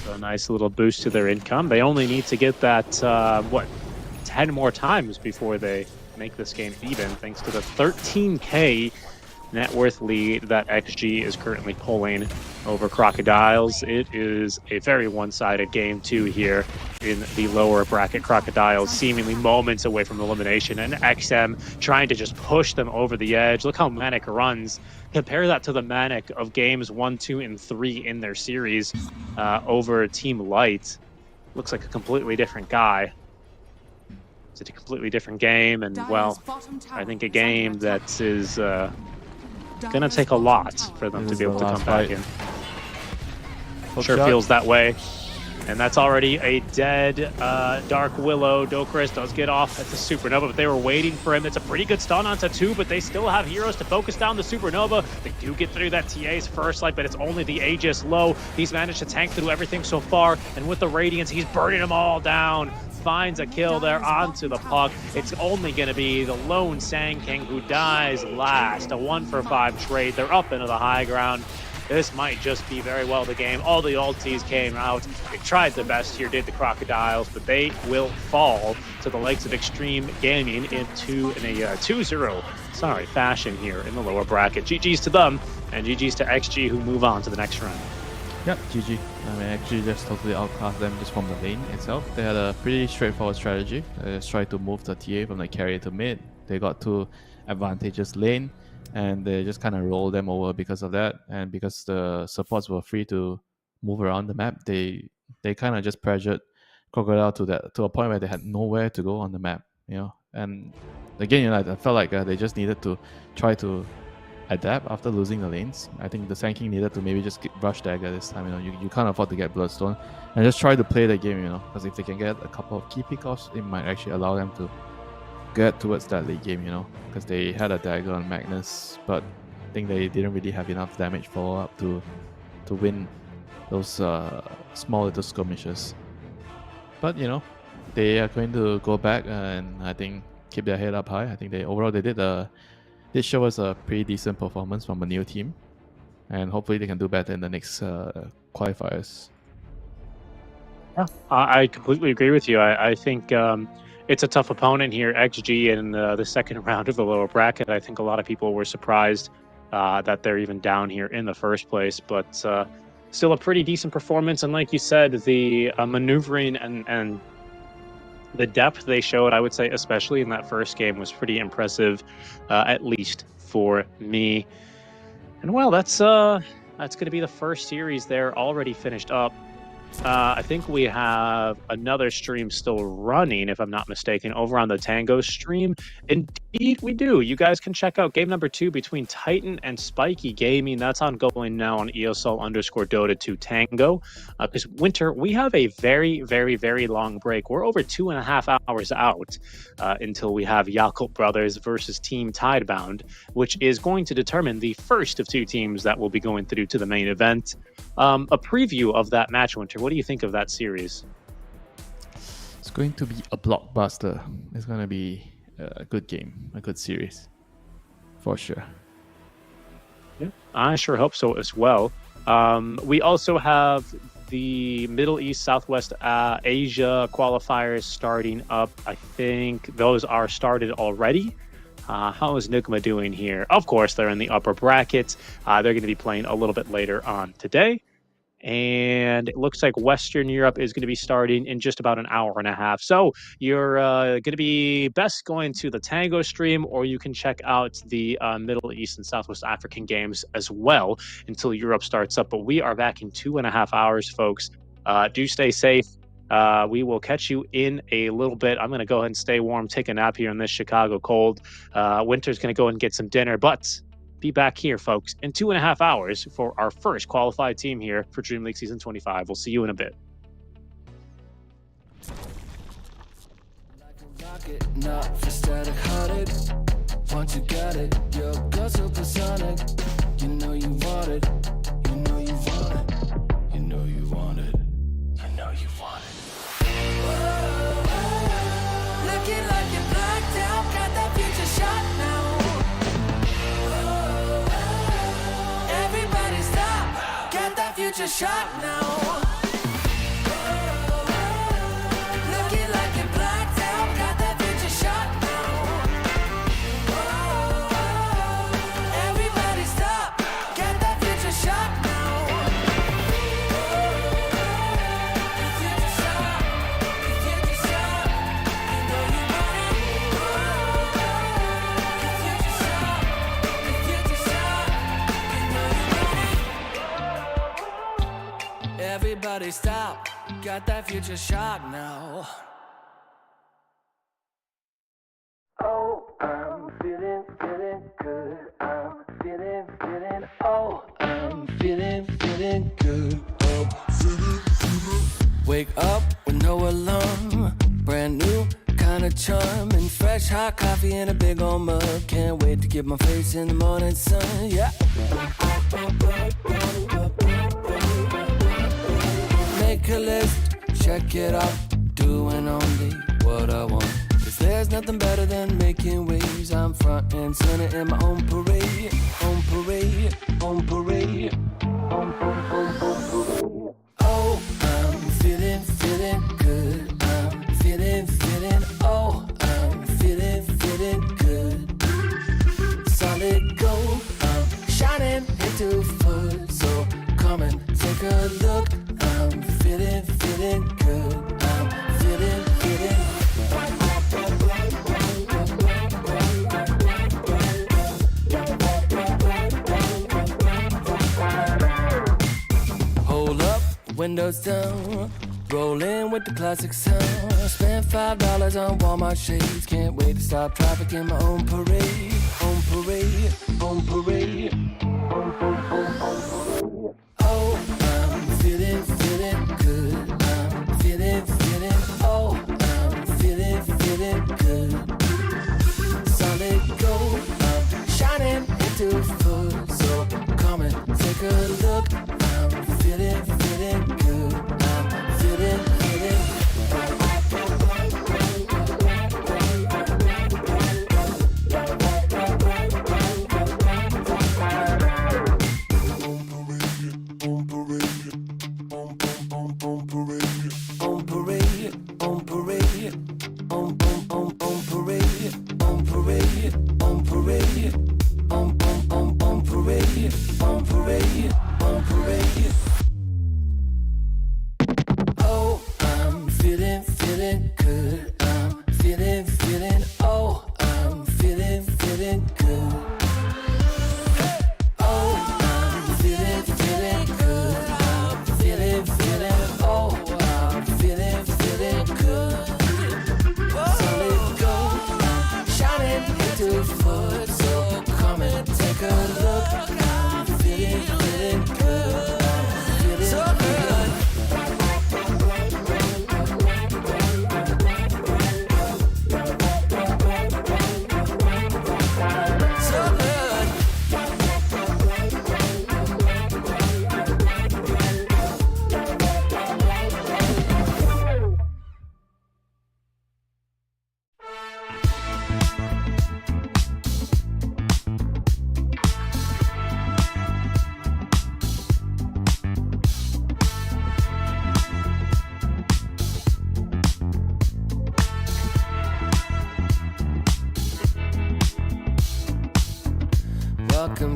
So a nice little boost to their income. They only need to get that, 10 more times before they make this game even, thanks to the 13k net worth lead that XG is currently pulling over Crocodiles. It is a very one-sided game too here in the lower bracket. Crocodiles seemingly moments away from elimination, and XM trying to just push them over the edge. Look how Manic runs. Compare that to the Manic of games 1, 2, and 3 in their series over Team Light. Looks like a completely different guy. It's a completely different game, and well, I think a game that is gonna take a lot for them to be able to come back in. Sure feels that way. And that's already a dead Dark Willow. Dokris does get off at the Supernova, but they were waiting for him. It's a pretty good stun onto 2, but they still have heroes to focus down the Supernova. They do get through that TA's first light, but it's only the Aegis low. He's managed to tank through everything so far, and with the Radiance, he's burning them all down. Finds a kill there onto the Puck. It's only going to be the lone Sand King who dies last. A 1-for-5 trade. They're up into the high ground. This might just be very well the game. All the ultis came out. They tried their best here, did the Crocodiles, but they will fall to the likes of Extreme Gaming in a 2-0 fashion here in the lower bracket. GG's to them, and GG's to XG, who move on to the next round. Yep, GG. I mean, actually just totally outclassed them just from the lane itself. They had a pretty straightforward strategy. They just tried to move the TA from the carry to mid. They got 2 advantageous lane, and they just kind of rolled them over because of that. And because the supports were free to move around the map, they kind of just pressured Crocodile to a point where they had nowhere to go on the map, you know. And again, you know, I felt like they just needed to try to adapt after losing the lanes. I think the Sand King needed to maybe just rush dagger this time. You know, you can't afford to get Bloodstone, and just try to play the game. You know, because if they can get a couple of key pickoffs, it might actually allow them to get towards that late game. You know, because they had a dagger on Magnus, but I think they didn't really have enough damage follow up to win those small little skirmishes. But you know, they are going to go back and I think keep their head up high. I think they did show us a pretty decent performance from a new team, and hopefully they can do better in the next qualifiers. Yeah, I completely agree with you. I think it's a tough opponent here, XG, in the second round of the lower bracket. I think a lot of people were surprised that they're even down here in the first place, but still a pretty decent performance. And like you said, the maneuvering and the depth they showed, I would say, especially in that first game, was pretty impressive, at least for me. And well, that's going to be the first series there already finished up. I think we have another stream still running, if I'm not mistaken, over on the Tango stream. Indeed, we do. You guys can check out game number 2 between Titan and Spiky Gaming. That's ongoing now on ESL_Dota 2 Tango. Because Winter, we have a very, very, very long break. We're over 2.5 hours out until we have Yakult Brothers versus Team Tidebound, which is going to determine the first of 2 teams that will be going through to the main event. A preview of that match, Winter. What do you think of that series? It's going to be a blockbuster. It's going to be a good game, a good series, for sure. Yeah, I sure hope so as well. We also have the Middle East, Southwest Asia qualifiers starting up. I think those are started already. How is Nugma doing here? Of course, they're in the upper brackets. They're going to be playing a little bit later on today. And it looks like Western Europe is going to be starting in just about an hour and a half. So you're going to be best going to the Tango stream, or you can check out the Middle East and Southwest African games as well until Europe starts up. But we are back in 2.5 hours, folks. Do stay safe. We will catch you in a little bit. I'm going to go ahead and stay warm, take a nap here in this Chicago cold. Winter's going to go and get some dinner, but be back here, folks, in 2.5 hours for our first qualified team here for Dream League Season 25. We'll see you in a bit. Not for static-hearted. Once you got it, your girl supersonic. You know you want it. You know you want it. You know you want it. You know you want it. Looking like you're blacked out, got that future shot now. Everybody stop, got that future shot now. Looking like you're blacked out, got that future shot now. Everybody stop, got that future shot now. The future shot, the future shot, you know you want it. The future shot, the future shot, you know you want it. Everybody stop, got that future shot now. Oh, I'm feeling good. I'm feeling, oh, I'm feeling good. Oh, wake up with no alarm. Brand new kind of charm. And fresh hot coffee in a big old mug. Can't wait to get my face in the morning sun. Yeah. Make a list, check it off. Doing only what I want. Cause there's nothing better than making waves. I'm front and center in my own parade. On parade, on parade. On parade. Oh, I'm feeling good. I'm feeling, oh, I'm feeling good. Solid gold, I'm shining into full. So come and take a look. I'm feeling good. I'm feeling. Hold up, windows down. Roll in with the classic sound. Spent $5 on Walmart shades. Can't wait to stop traffic in my own parade. On parade, on parade. Oh, I'm feeling good. I'm feeling, oh, I'm feeling good. Solid gold, I'm shining into full. So come and take a look. I'm feeling good. I'm feeling.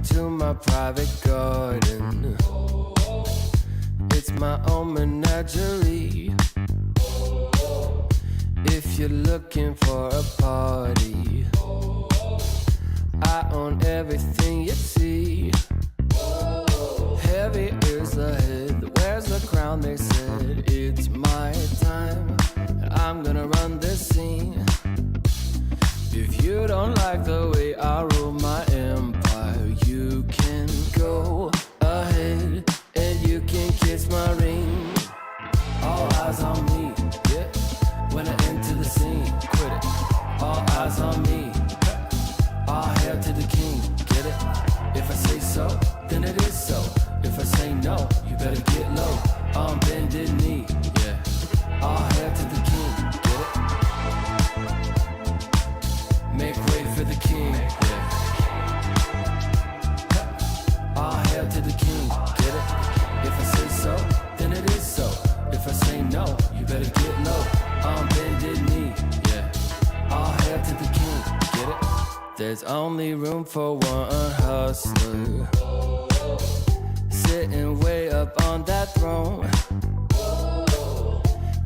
to my private garden. It's my own menagerie. If you're looking for a party, I own everything you see. Heavy is the head, where's the crown? They said it's my time, and I'm gonna run this scene. If you don't like the way I rule my empire, you can go ahead and you can kiss my ring. All eyes on me, yeah. When I enter the scene, quit it. All eyes on me. All hail to the king, get it? If I say so, then it is so. If I say no, you better get low. On bended knee, yeah. All hail to the king, get it? Make way for the king, yeah. All hail to the king, get it? If I say so, then it is so. If I say no, you better get low. On bended knee, yeah. All hail to the king, get it? There's only room for one hustler, sitting way up on that throne.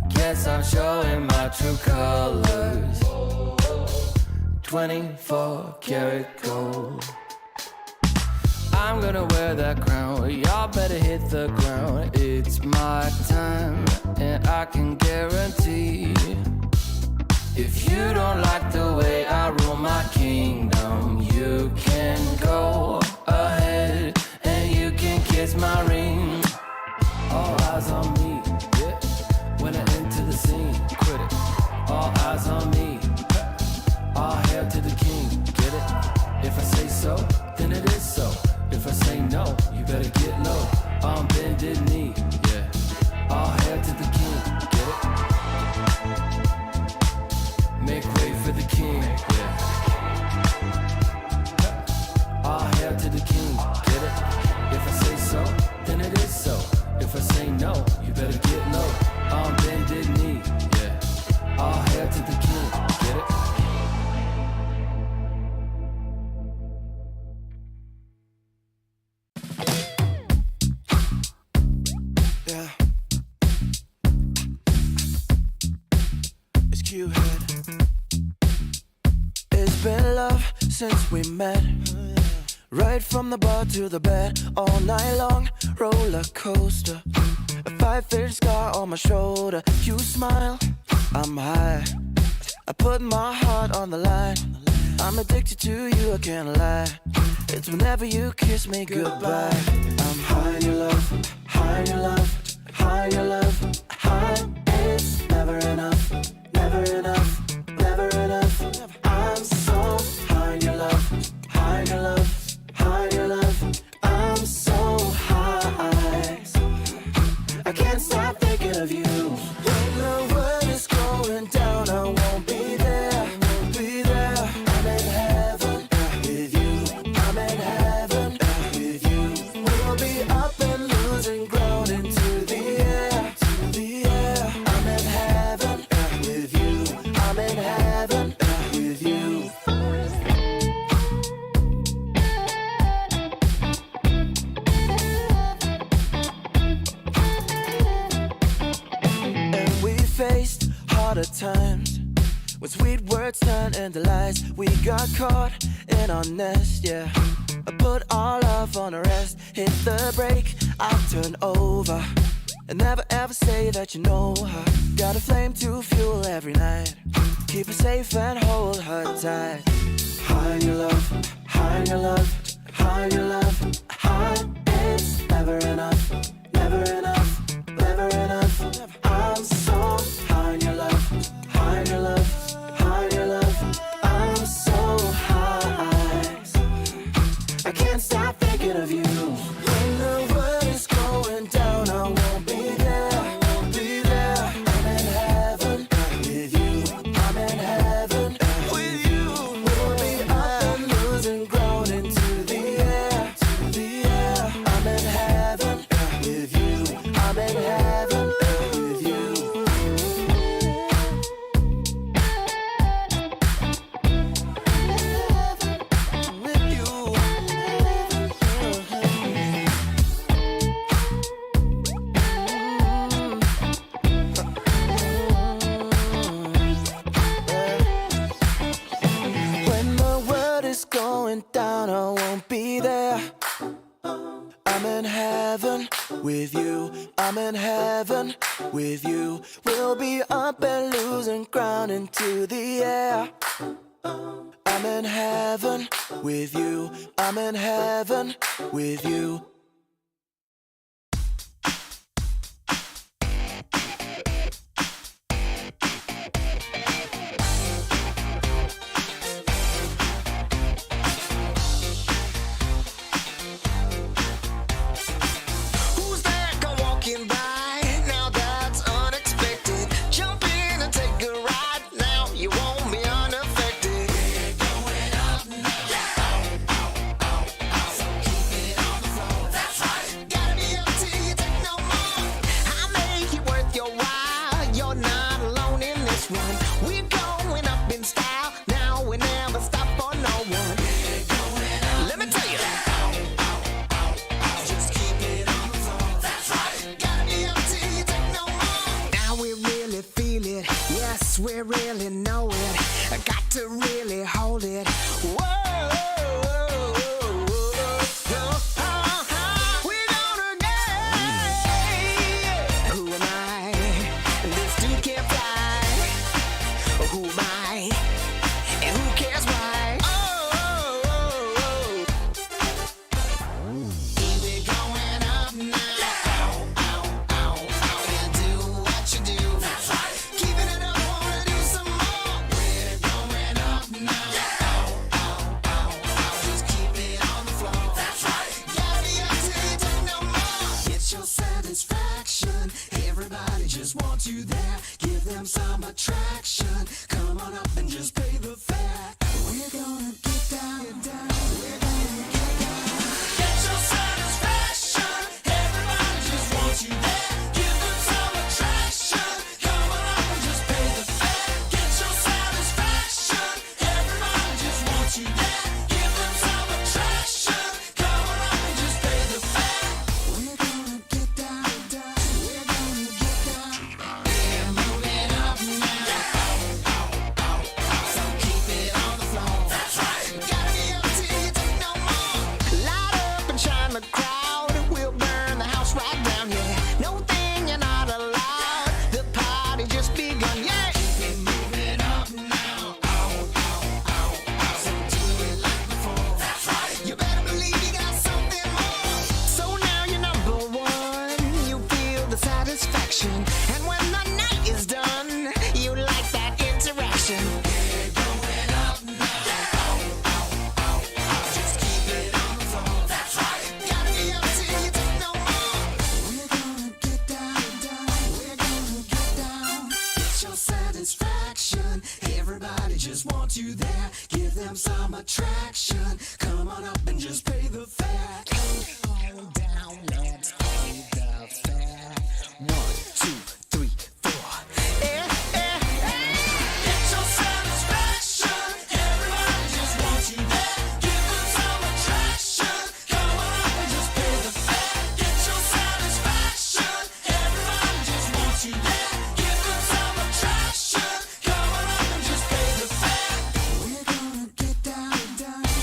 Guess I'm showing my true colors. 24 karat gold. I'm gonna wear that crown. Y'all better hit the ground. It's my time, and I can guarantee, if you don't like the way I rule my kingdom, you can go ahead and you can kiss my ring. All eyes on me, yeah. When I enter the scene, quit it. All eyes on me. All hail to the king, get it? If I say so, then it is so. If I say no, you better get low. On bended knee, yeah. All hail to the king, get it? Make way for the king, yeah. All hail to the king, get it? If I say so, then it is so. If I say no, you better get low. On bended knee, yeah. All hail to the king, get it? Yeah. It's Q-Head. It's been love since we met. Right from the bar to the bed, all night long, roller coaster. A 5-inch scar on my shoulder. You smile, I'm high. I put my heart on the line. I'm addicted to you, I can't lie. It's whenever you kiss me goodbye. I'm high in your love, high in your love, high in your love, high. It's never enough, never enough, never enough. I'm so high in your love, high in your love, high in your love. I'm so high, I can't stop thinking of you. When the world is going down, I won't be there, be there. I'm in heaven with you, I'm in heaven with you. We'll be up and losing ground into the air, to the air. I'm in heaven with you, I'm in heaven with you. And we faced harder times when sweet words turned into lies. We got caught in our nest, yeah. I put our love on a rest. Hit the brake, I turn over. And never ever say that you know her. Got a flame to fuel every night. Keep her safe and hold her tight. High in your love, high in your love, high in your love, high. It's never enough, never enough, never enough. I'm so high in your love, high in your love, high in your love. I'm so high, I can't stop thinking of you. When the world is going down, I won't be there, be there. I'm in heaven with you, I'm in heaven with you. We'll be up and losing ground into the air, to the air. I'm in heaven with you, I'm in heaven. with you. We'll be up and losing ground into the air. I'm in heaven with you. I'm in heaven with you. Who's that come walking by? Now that's unexpected. Jump in and take a ride. Now you won't be unaffected. We're going up now. So keep it on the floor. That's right. Gotta be up till you take no more. I'll make it worth your while. You're not alone in this one. We're going up in style. Now we never stop for no one. We're going up. Let me tell you. Just keep it on the floor. That's right. Gotta be up till you take no more. Now we really feel it. Yes, we really know it. I got to really hold it. Whoa. We're gonna get. Who am I? This dude can't fly. Who am I? And who cares why? We're going up now. And do what you do. That's right. Keeping it up, wanna do some more. We're going up now. Just keep it on the floor. That's right. Gotta be up till you take no more. It's your satisfaction. Everybody just wants you there. Give them some attraction. Come on up and just pay the fare. We're gonna get down. We're gonna get down. Get your satisfaction. Everybody just wants you there. Give them some attraction. Come on up and just pay the fare. Get your satisfaction. Everybody just wants you there. Give them some attraction. Come on up and just pay the fare. We're gonna get down. We're gonna get down. We're moving up now. So keep it on the floor. That's right. Gotta be up till you take no more. Light up and shine the crowd. We'll burn the house right down, yeah. No thing you're not allowed. The party just begun, yeah. We're moving up now. So do it like before. That's right. You better believe you got something more. So now you're number one. You feel the satisfaction. And when the night is done, you like that interaction. We're going up now. Just keep it on the floor. That's right. Gotta be up till you take no more. We're gonna get down. We're gonna get down. Get your satisfaction. Everybody just wants you there. Give them some attraction. Come on up and just pay the fare. Come on down, let's pay the fare. 1, 2, 3, 4. Get your satisfaction. Everybody just wants you there. Give them some attraction. Come on up and just pay the fare. Get your satisfaction. Everybody just wants you there. Give them some attraction. Come on up and just pay the fare. We're gonna get down.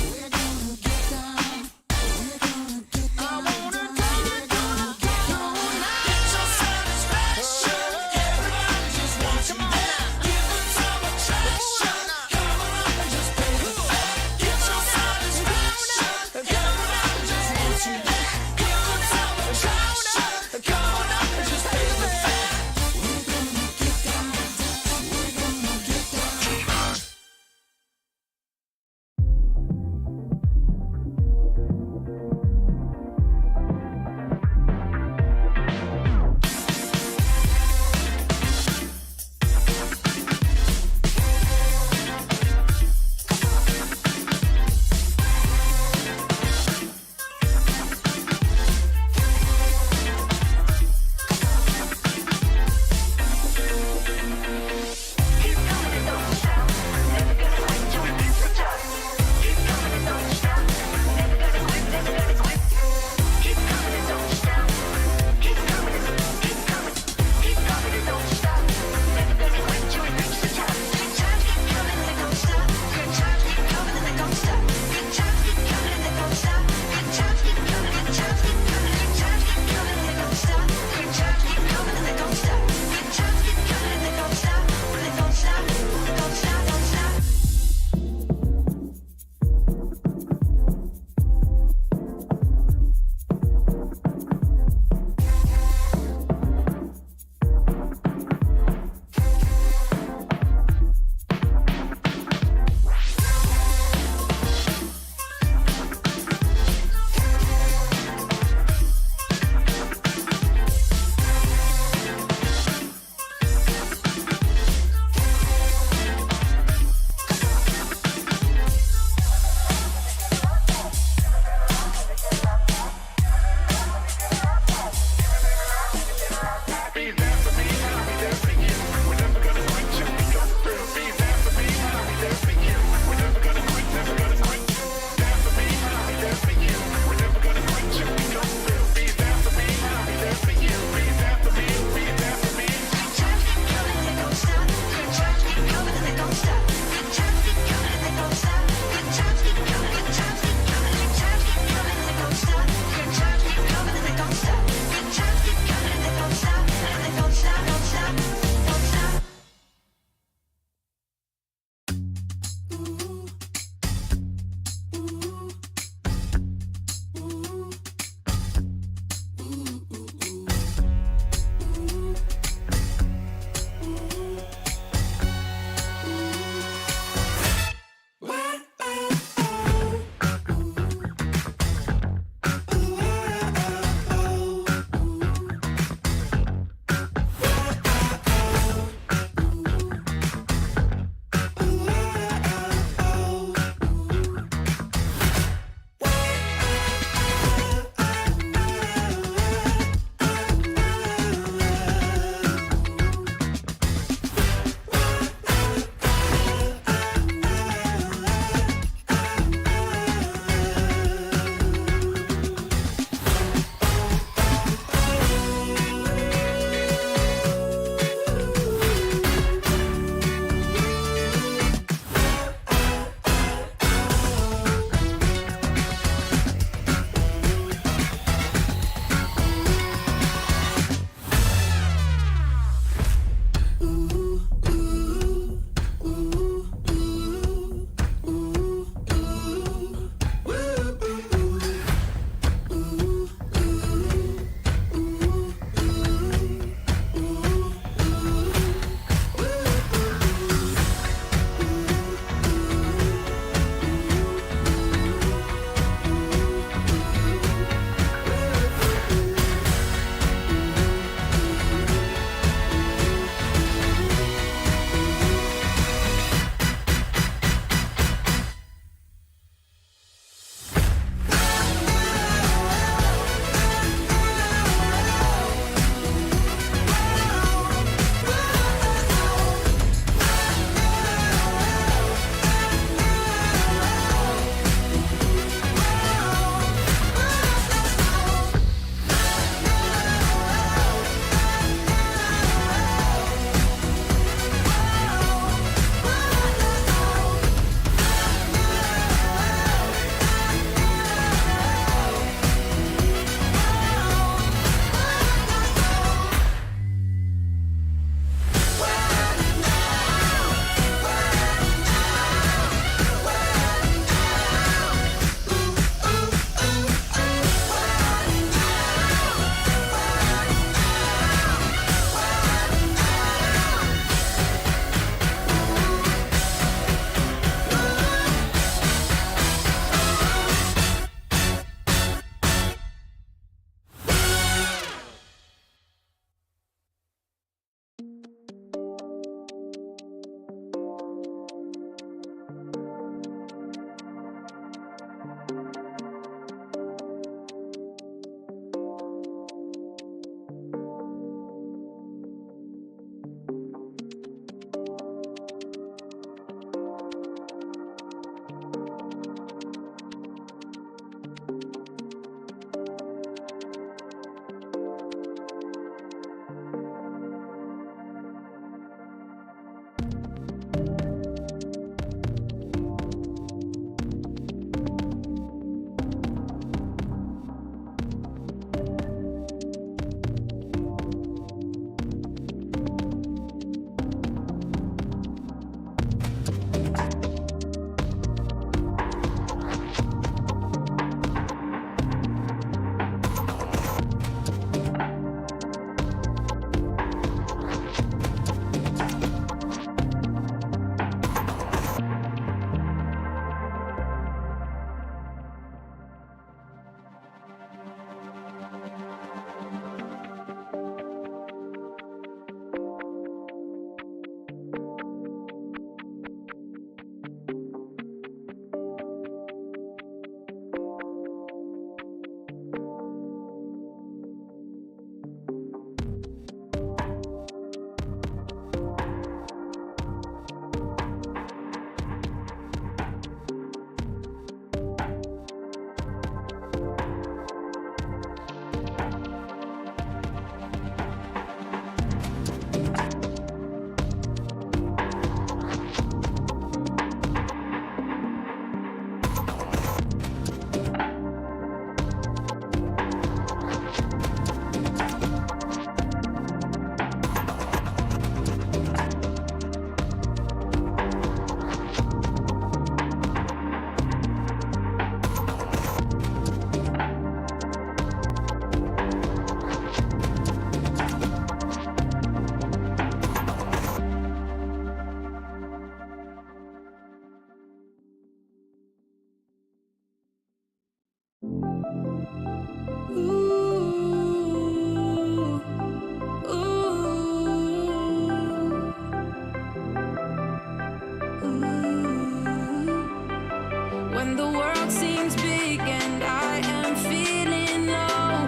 When the world seems big and I am feeling low,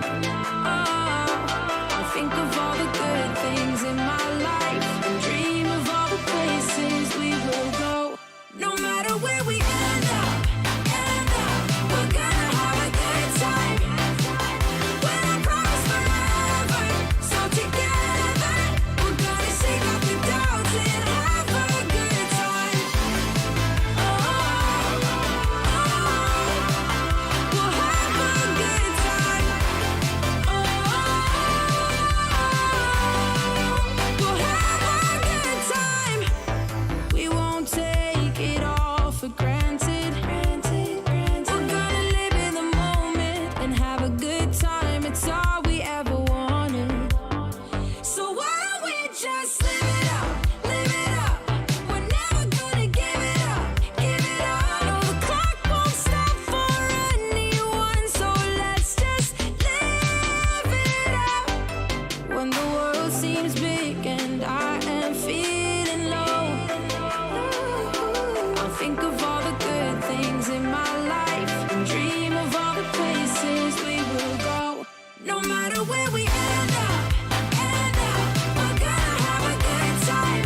I think of all the good things in my life and dream of all the places we will go. No matter where we end up, we're gonna have a good time. When I promise forever, so together we're gonna shake off the doubts and have a good time. We'll have a good time. We'll have a good time. We won't take it all for granted. We're gonna live in the moment and have a good time. It's all we ever wanted. So why don't we just live it up, live it up. We're never gonna give it up, give it up. No, the clock won't stop for anyone, so let's just live it up. When the world seems big and I am feeling low, I'll think of all the good things in my life and dream of all the places we will go. No matter where we end up, we're gonna have a good time.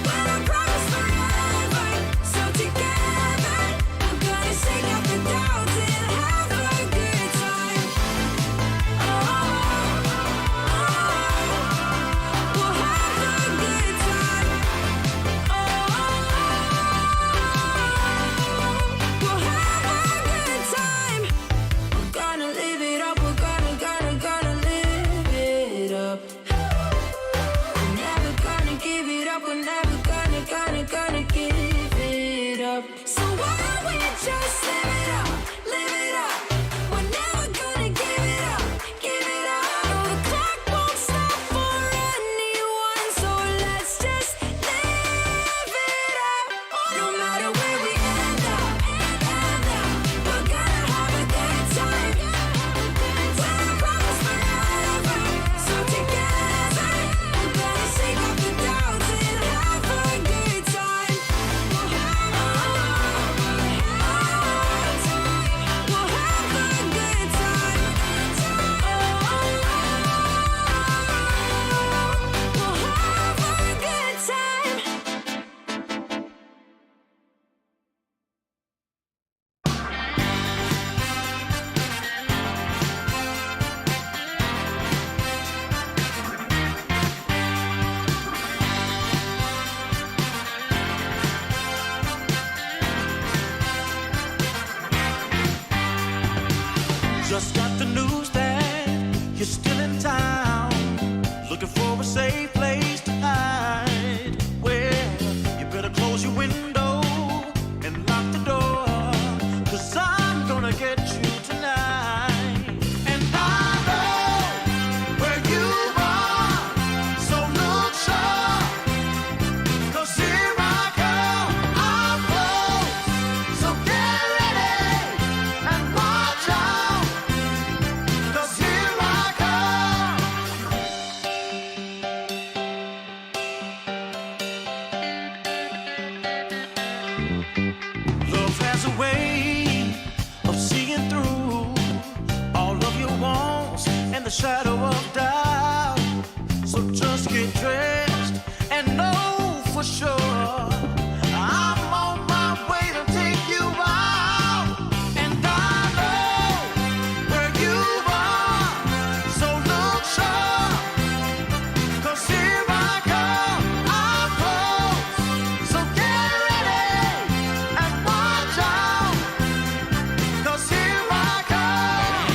When I promise forever, so together we're gonna shake off the doubts and have a good time. We'll have a good time. We'll have a good time. We're gonna live it up. We're gonna live it up. We're never gonna give it up. We're never gonna give it up. So why don't we just live it up, live it up. We're never gonna give it up, give it up. No, the clock won't stop for anyone, so let's just live it up. No matter where we end up, we're gonna have a good time. When I promise forever, so together we're gonna shake off the doubts and have a good time. We'll have a good time. We'll have a good time. Just got the news that you're still in town, looking for a safe place to hide. Well, you better close your window and lock the door, 'cause I'm gonna get you tonight. And I know where you are, so look sharp, 'cause here I come, I'm close. So get ready and watch out, 'cause here I come. Love has a way of seeing through all of your wants and the shadow of doubt. So just get dressed and know for sure I'm on my way to take you out. And I know where you are, so look sharp, 'cause here I come, I'm close. So get ready and watch out, 'cause here I come.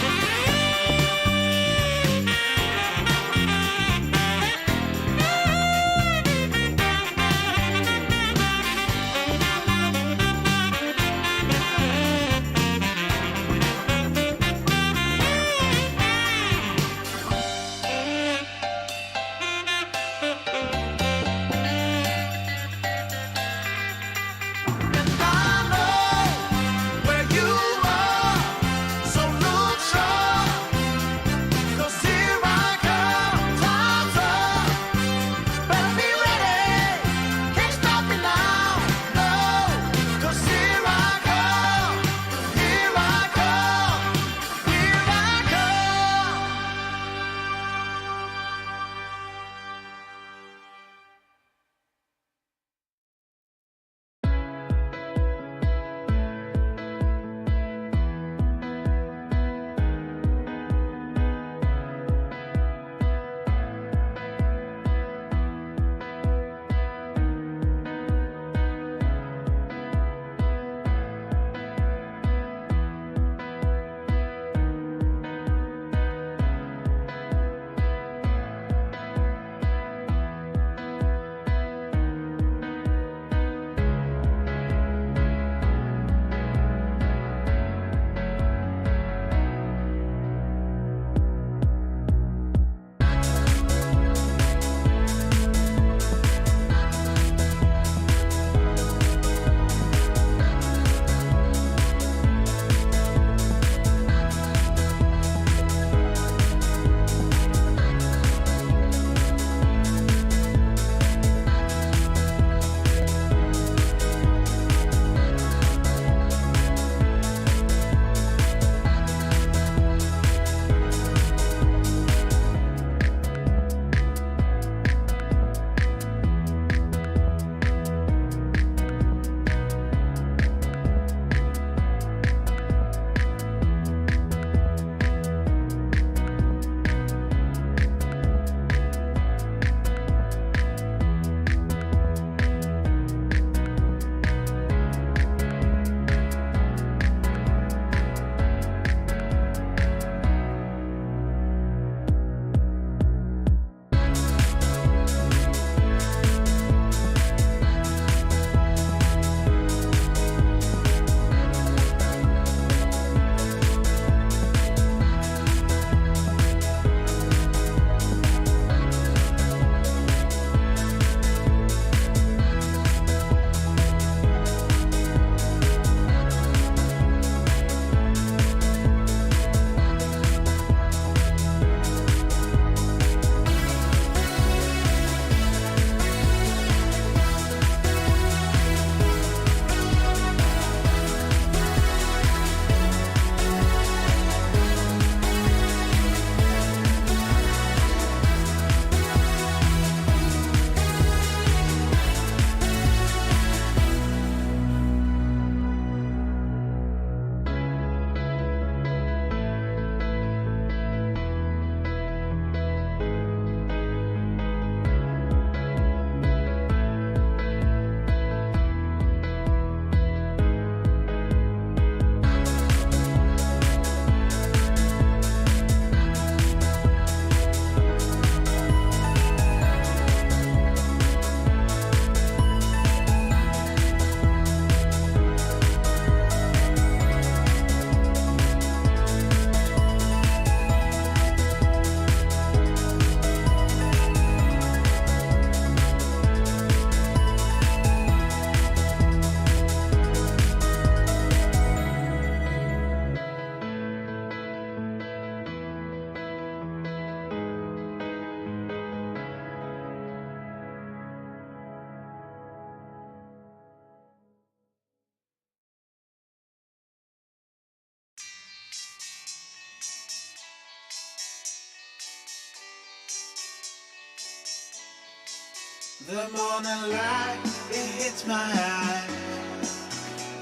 The morning light, it hits my eye.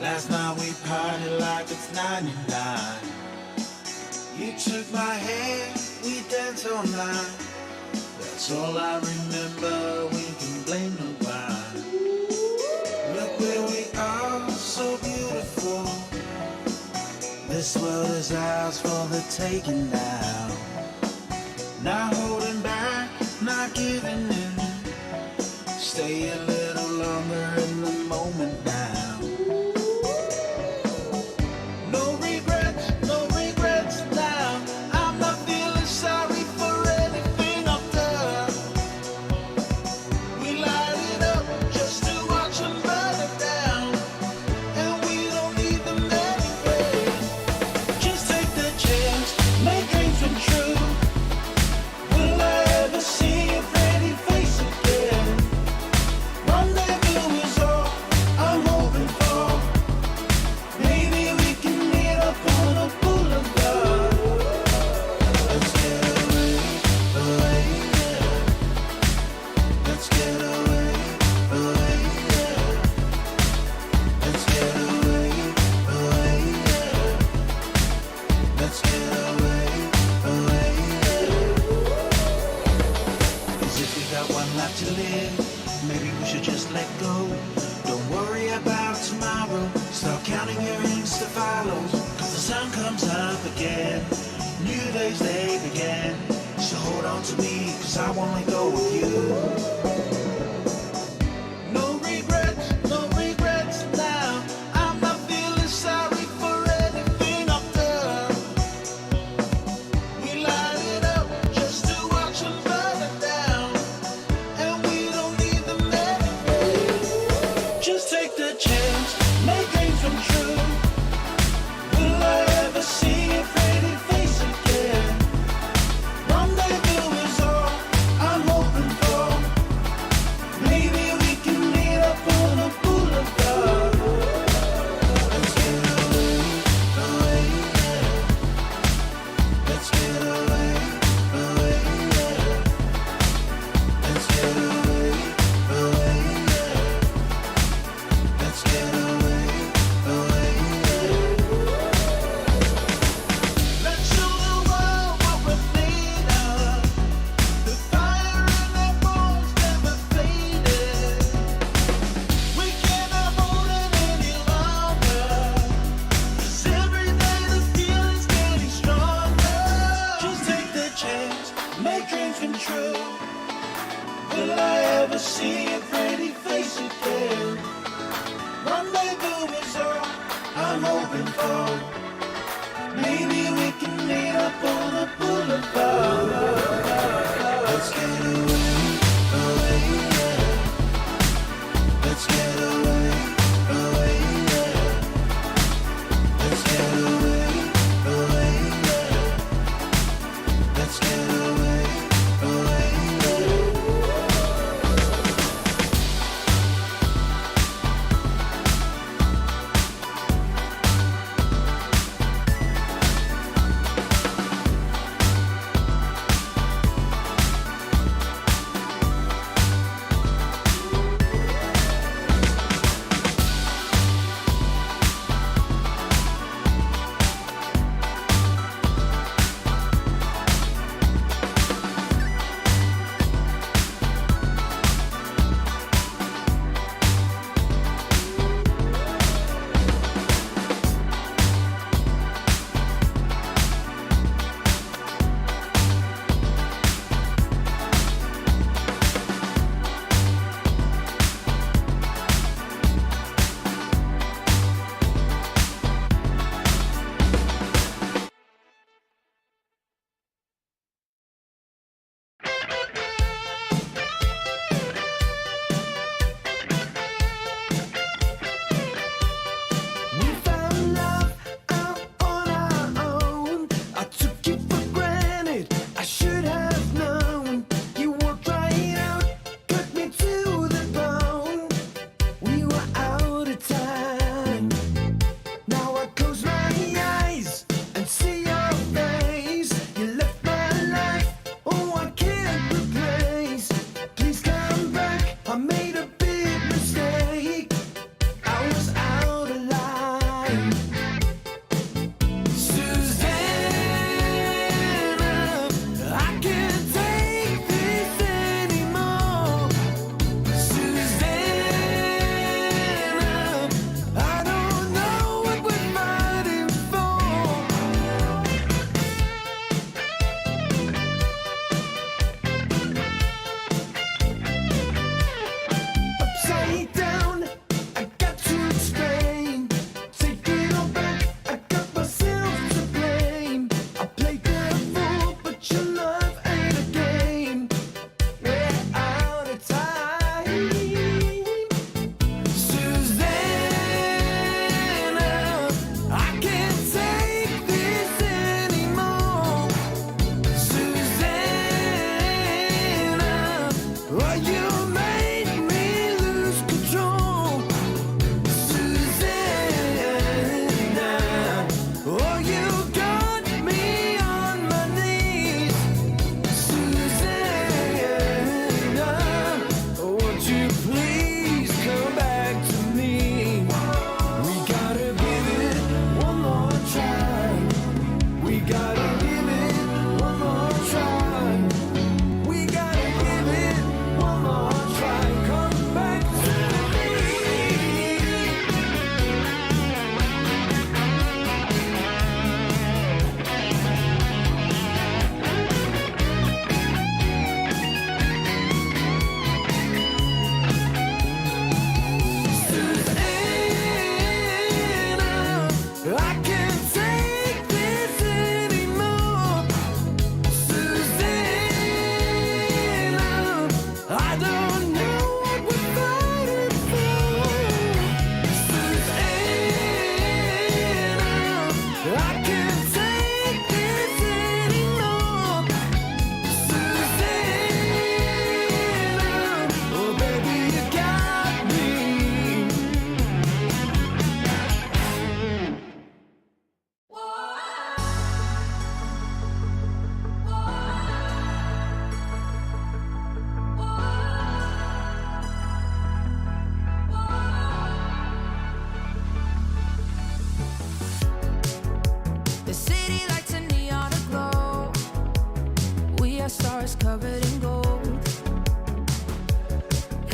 Last night we partied like it's 99. You took my hand, we danced all night. That's all I remember, we can blame nobody. Look where we are, so beautiful. This world is ours for the taking now. Not holding back, not giving in. Stay a little longer in the moment now. No regrets now. I'm not feeling sorry for anything I've done. We light it up just to watch them burn it down. And we don't need them anyway. Just take the chance, make dreams come true. Will I ever see your pretty face again? Rendezvous is all I'm hoping for. Maybe we can meet up on a boulevard. Let's get away, yeah. Let's get away, yeah. Let's get away, yeah. Let's get away, yeah. As if we got one life to live, maybe we should just let go. Don't worry about tomorrow. Start counting your Insta follows. Cause the sun comes up again. New days they begin. So hold on to me, cause I won't let go of you. No regrets now. I'm not feeling sorry for anything I've done. We light it up just to watch them burn it down. And we don't need them anyway. Just take the chance, make dreams come true. Will I ever see your pretty face again? Rendezvous is all I'm hoping for. Maybe we can meet up on a boulevard. Let's get away, yeah. Let's get away, yeah. Let's get away, yeah. Let's get away, yeah. Let's show the world what we're made of. The fire in our bones never faded. We cannot hold it any longer. 'Cause every day the feeling's getting stronger. Just take the chance, make dreams come true. Will I ever see your pretty face again? Rendezvous is all I'm hoping for. Maybe we can meet up on a boulevard. Let's get away, yeah. Let's get away, yeah. Let's get away, yeah. Let's get away, yeah.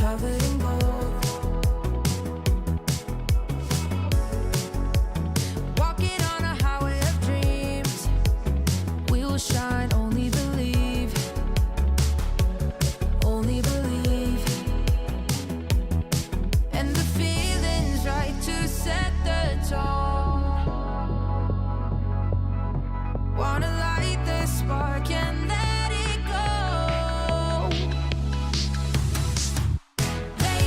covered in gold. Walking on a highway of dreams, we will shine, only believe, only believe. And the feeling's right to set the tone. Wanna light the spark and let it go. They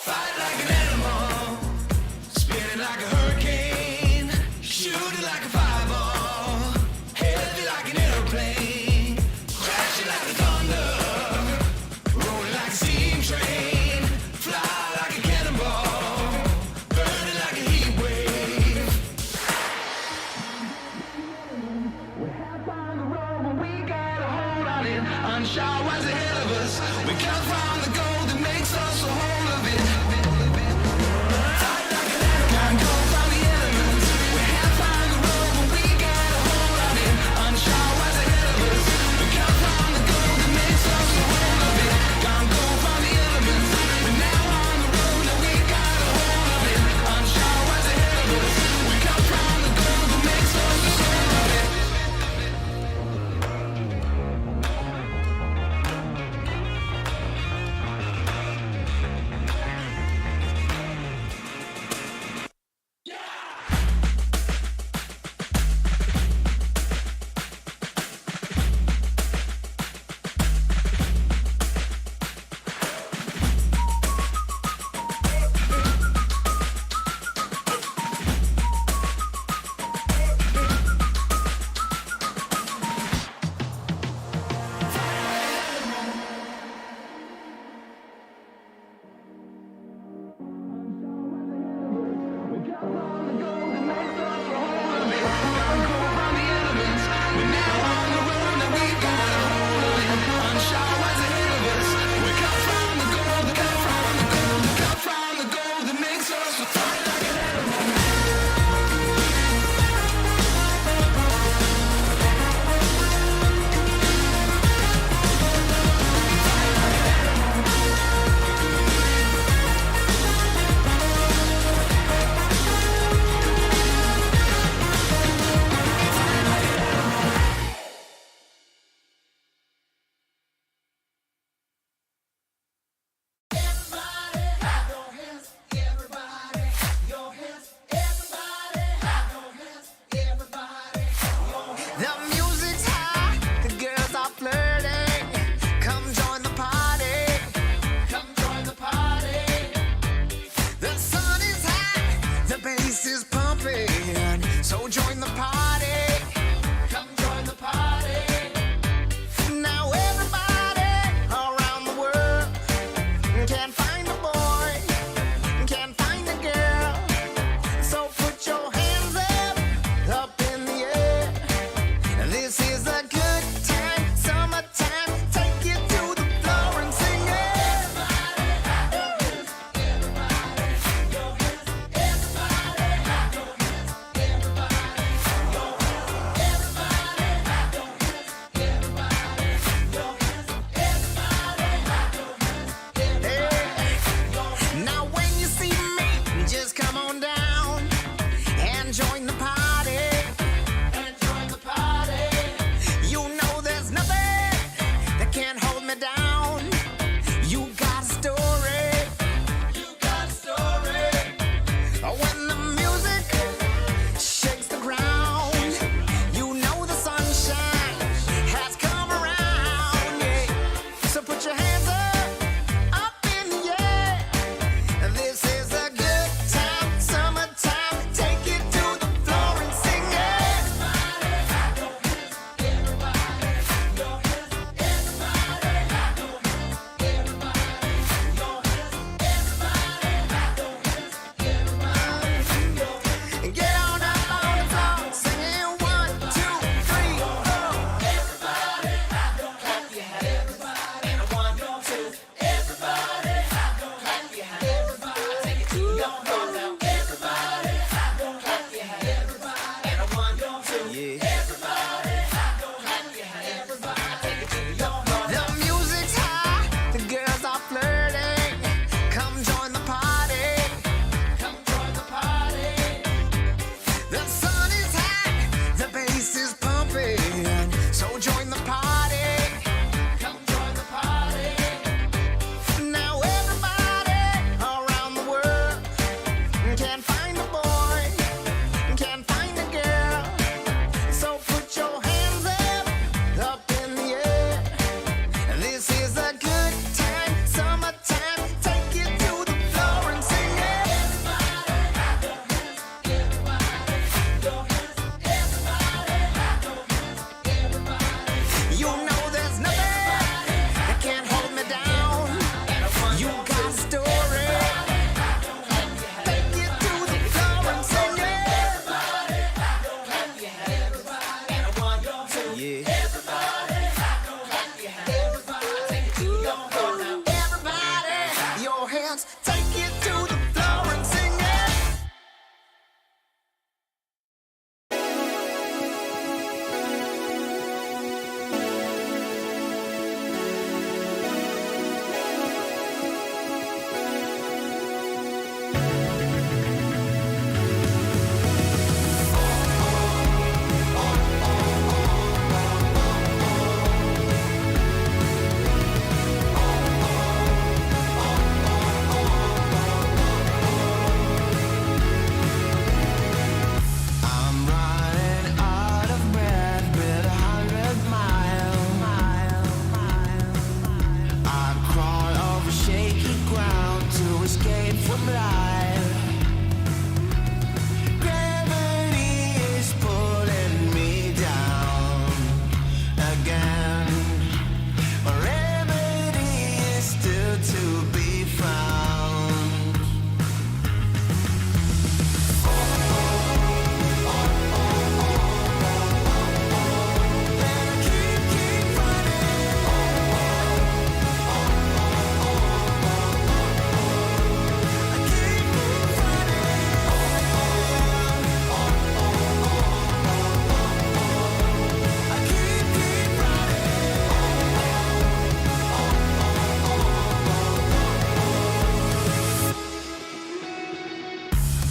Fight like an animal, spinning like a hurricane, shooting like a fireball, heavy like an airplane, crashing like the thunder, rolling like a steam train, fly like a cannonball, burning like a heat wave. We're half on the road, but we got a hold on it. Unsure what's ahead of us. We come from the gold that makes us a whole of it. dance. Take it to the floor and sing it. I'm running out of breath with 100 miles. I crawl over shaky ground to escape from life. Gravity is pulling me down again. A remedy is still to be found. Keep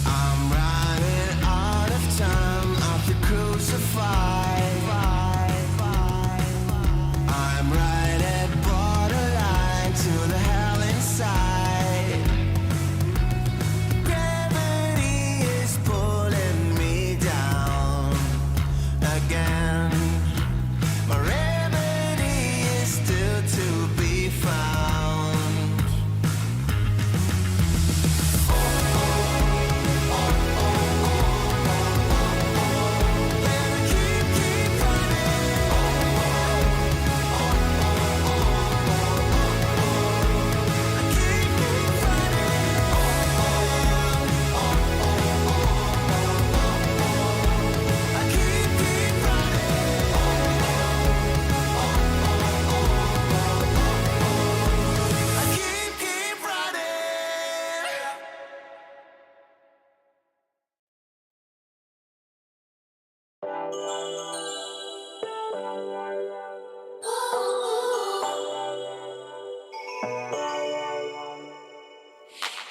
I'm running out of time. I feel crucified. I'm right at borderline to the hell inside. Gravity is pulling me down again. My remedy is still to be found. Keep running.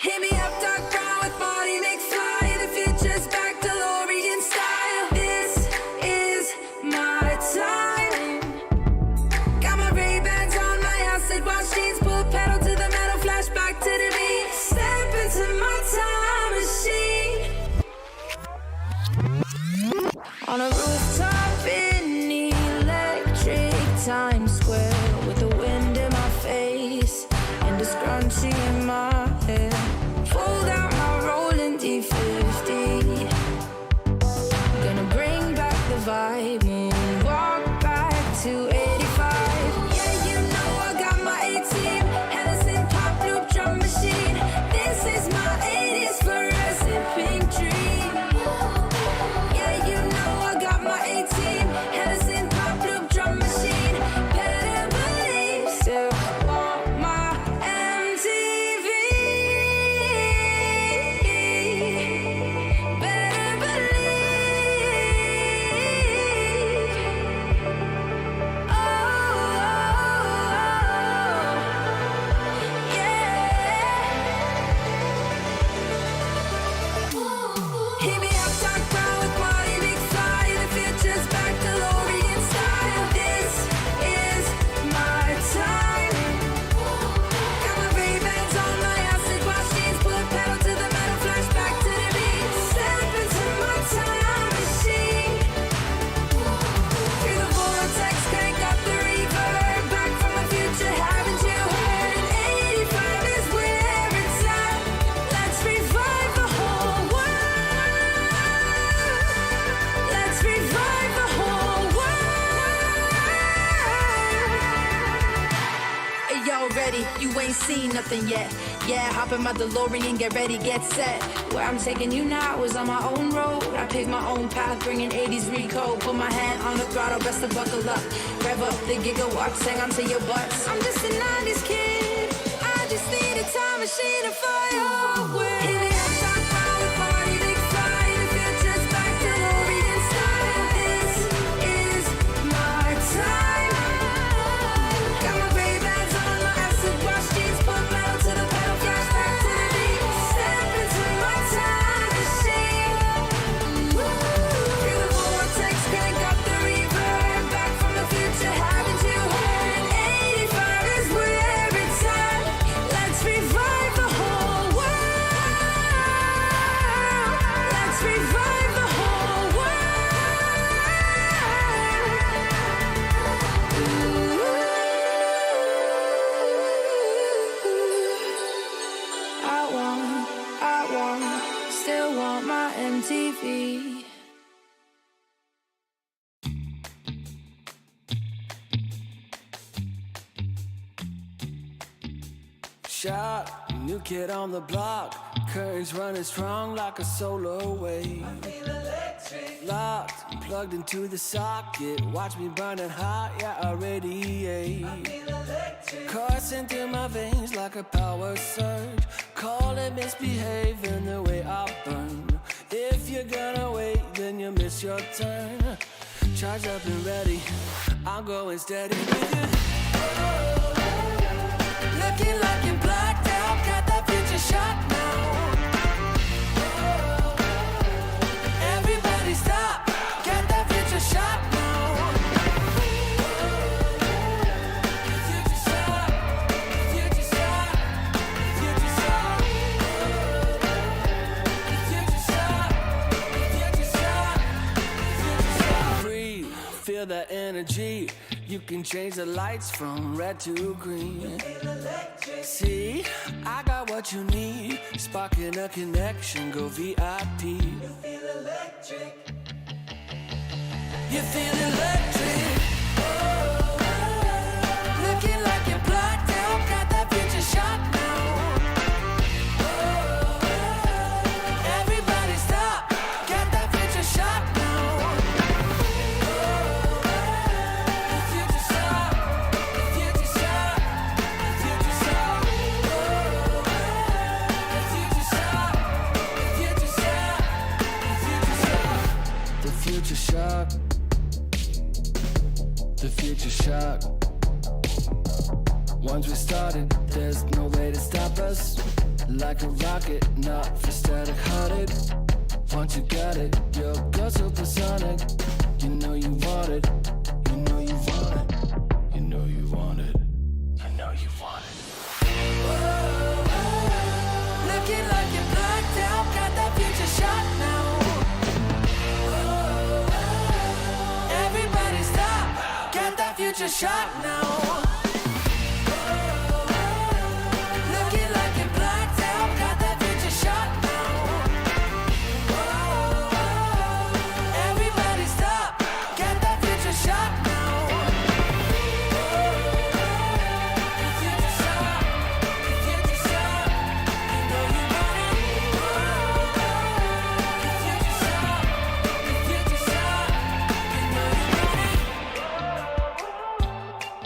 Hit me up, dark brown with body McFly. The future's back, DeLorean style. This is my time. Got my Ray-Bans on, my acid wash jeans, pull pedal to the metal, flashback to the beat. Step into my time machine. On a rooftop in electric Times Square, with the wind in my face and a scrunchie in my hair. Fold out my rolling D50. Gonna bring back the vibe, walk back to 85. Yeah, you know I got my A-team, Hennessy pop loop drum machine. This is my 80s fluorescent pink dream. Yeah, you know I got my A-team, Hennessy pop loop drum machine. Better believe, still want my MTV. Better believe. Oh, yeah. Hit me up, dark brown with body McFly. The future's back, DeLorean style. This is my time. Got my Ray-Bans on, my acid wash jeans, pull pedal to the metal, flashback to the beat. Step into my time machine. Through the vortex, crank up the reverb. Back from the future, haven't you heard? 85 is where it's at. Let's revive the whole world. Let's revive the whole world. Hey, y'all ready? You ain't seen nothing yet. Yeah, hop in my DeLorean, get ready, get set. Where I'm taking you now is on my own road. I pick my own path, bringing 80s recode. Put my hand on the throttle, best to buckle up. Rev up the gigawatts, hang on to your butts. I'm just a 90s kid. I just need a time machine of fireworks. Helium top power party, big fire. The future's back, DeLorean style. This is my time. Got my Ray-Bans on, my acid wash jeans, put metal to the pedal, flash back to the beat. Step into my time machine. Feel the vortex, crank up the reverb. Back from the future, haven't you heard? 85 is where it's at. Let's revive the whole world. Let's revive the whole world. Still want my MTV. Shot, new kid on the block. Currents running strong like a solar wave. Locked, plugged into the socket. Watch me burning hot, yeah, I radiate. Coursing through my veins like a power surge. Call it misbehaving the way I burn. If you're gonna wait, then you miss your turn. Charged up and ready, I'm going steady with you. Looking like you're blacked out, got that future shot now. Everybody stop, got that future shot now. Future shot, future shot, future shot. Future shot, future shot, future shot. Breathe, feel that energy. You can change the lights from red to green. See, I got what you need. Sparking a connection, go VIP. You feel electric. You feel electric. Looking like you're blacked out, got that future shot now. Everybody stop, got that future shot now. Future shock, the future shock. Once we started, there's no way to stop us. Like a rocket, not for static hearted. Once you got it, you'll go supersonic. You know you want it, you know you want it, you know you want it, you know you want it. Looking like you're blacked out, got that future shot now. Everybody stop, got that future shot now. Looking like you're blacked out, got that future shot now. Everybody stop, got that future shot now. Future shot, future shot, you know you want it. Future shot, future shot, you know you want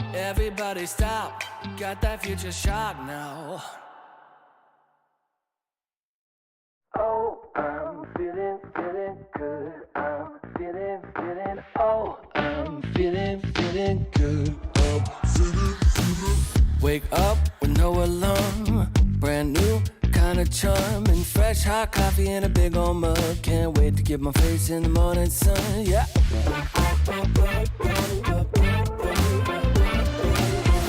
it. Everybody stop, got that future shot now. Oh, I'm feeling good. I'm feeling, oh, I'm feeling good. Wake up with no alarm. Brand new kind of charm. And fresh hot coffee in a big old mug. Can't wait to get my face in the morning sun, yeah.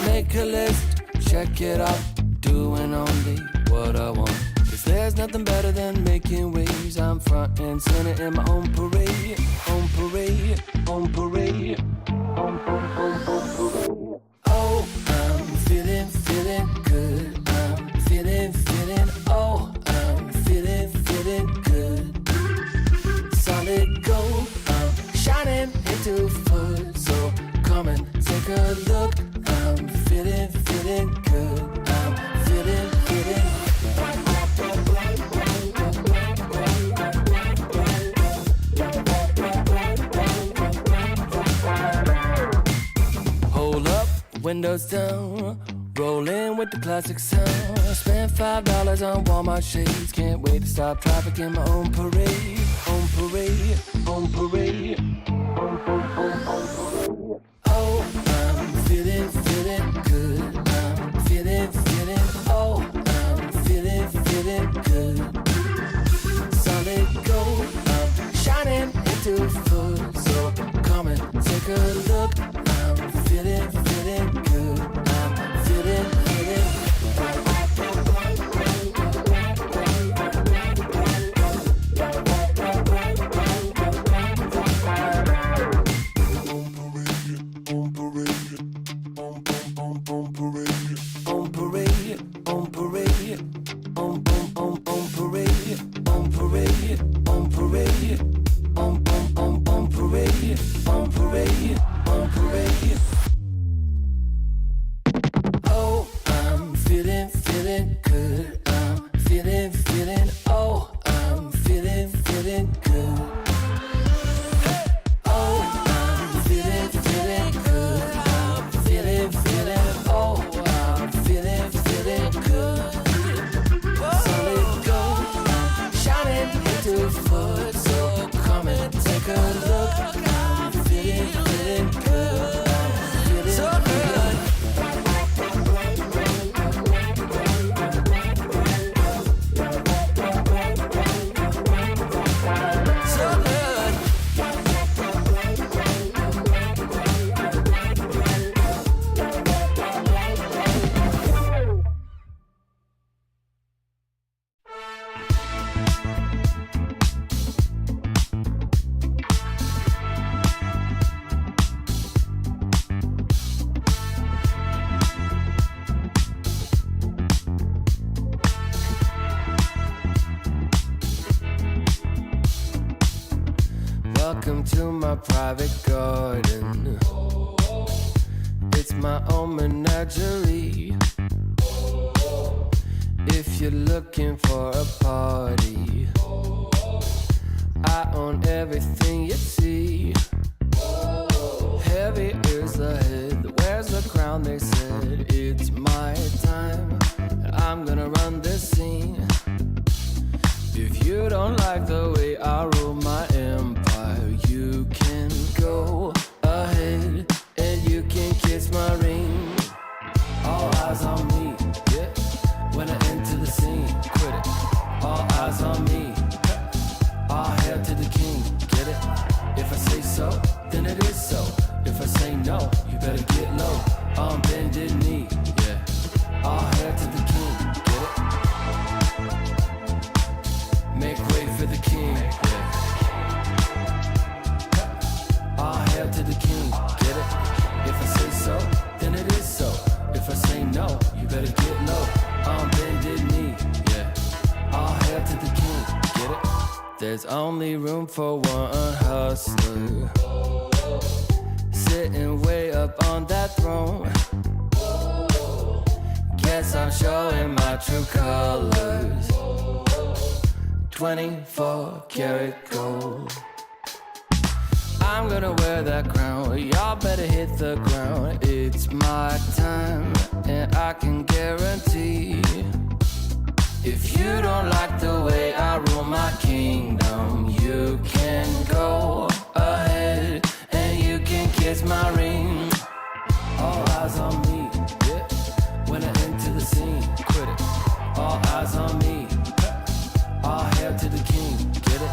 Make a list, check it off. Doing only what I want. Cause there's nothing better than making waves. I'm front and center in my own parade. On parade, on parade, on parade. Oh, I'm feeling good. I'm feeling, oh, I'm feeling good. Solid gold, I'm shining into full. So come and take a look. I'm feeling good. I'm feeling Hold up, windows down. Roll in with the classic sound. Spent $5 on Walmart shades. Can't wait to stop traffic in my own parade. On parade, on parade. Oh, I'm feeling good. I'm feeling, oh, I'm feeling good. Solid gold, I'm shining into full. So come and take a look. I'm feeling good. I'm feeling. Welcome to my private garden. It's my own menagerie. If you're looking for a party, I own everything you see. Heavy is the head that wears the crown. They said it's my time, and I'm gonna run this scene. If you don't like the way I rule my empire, you can go ahead and you can kiss my ring. All eyes on me, yeah. When I enter the scene, quit it. All eyes on me. All hail to the king, get it? If I say so, then it is so. If I say no, you better get low. On bended knee, yeah. All hail to the king, get it? Make way for the king, yeah. All hail to the king, get it? If I say so, then it is so. If I say no, you better get low. On bended knee, yeah. All hail to the king, get it? There's only room for one hustler, sitting way up on that throne. Guess I'm showing my true colors. 24 karat gold. I'm gonna wear that crown. Y'all better hit the ground. It's my time, and I can guarantee, if you don't like the way I rule my kingdom, you can go ahead and you can kiss my ring. All eyes on me, yeah. When I enter the scene, quit it. All eyes on me. All hail to the king, get it?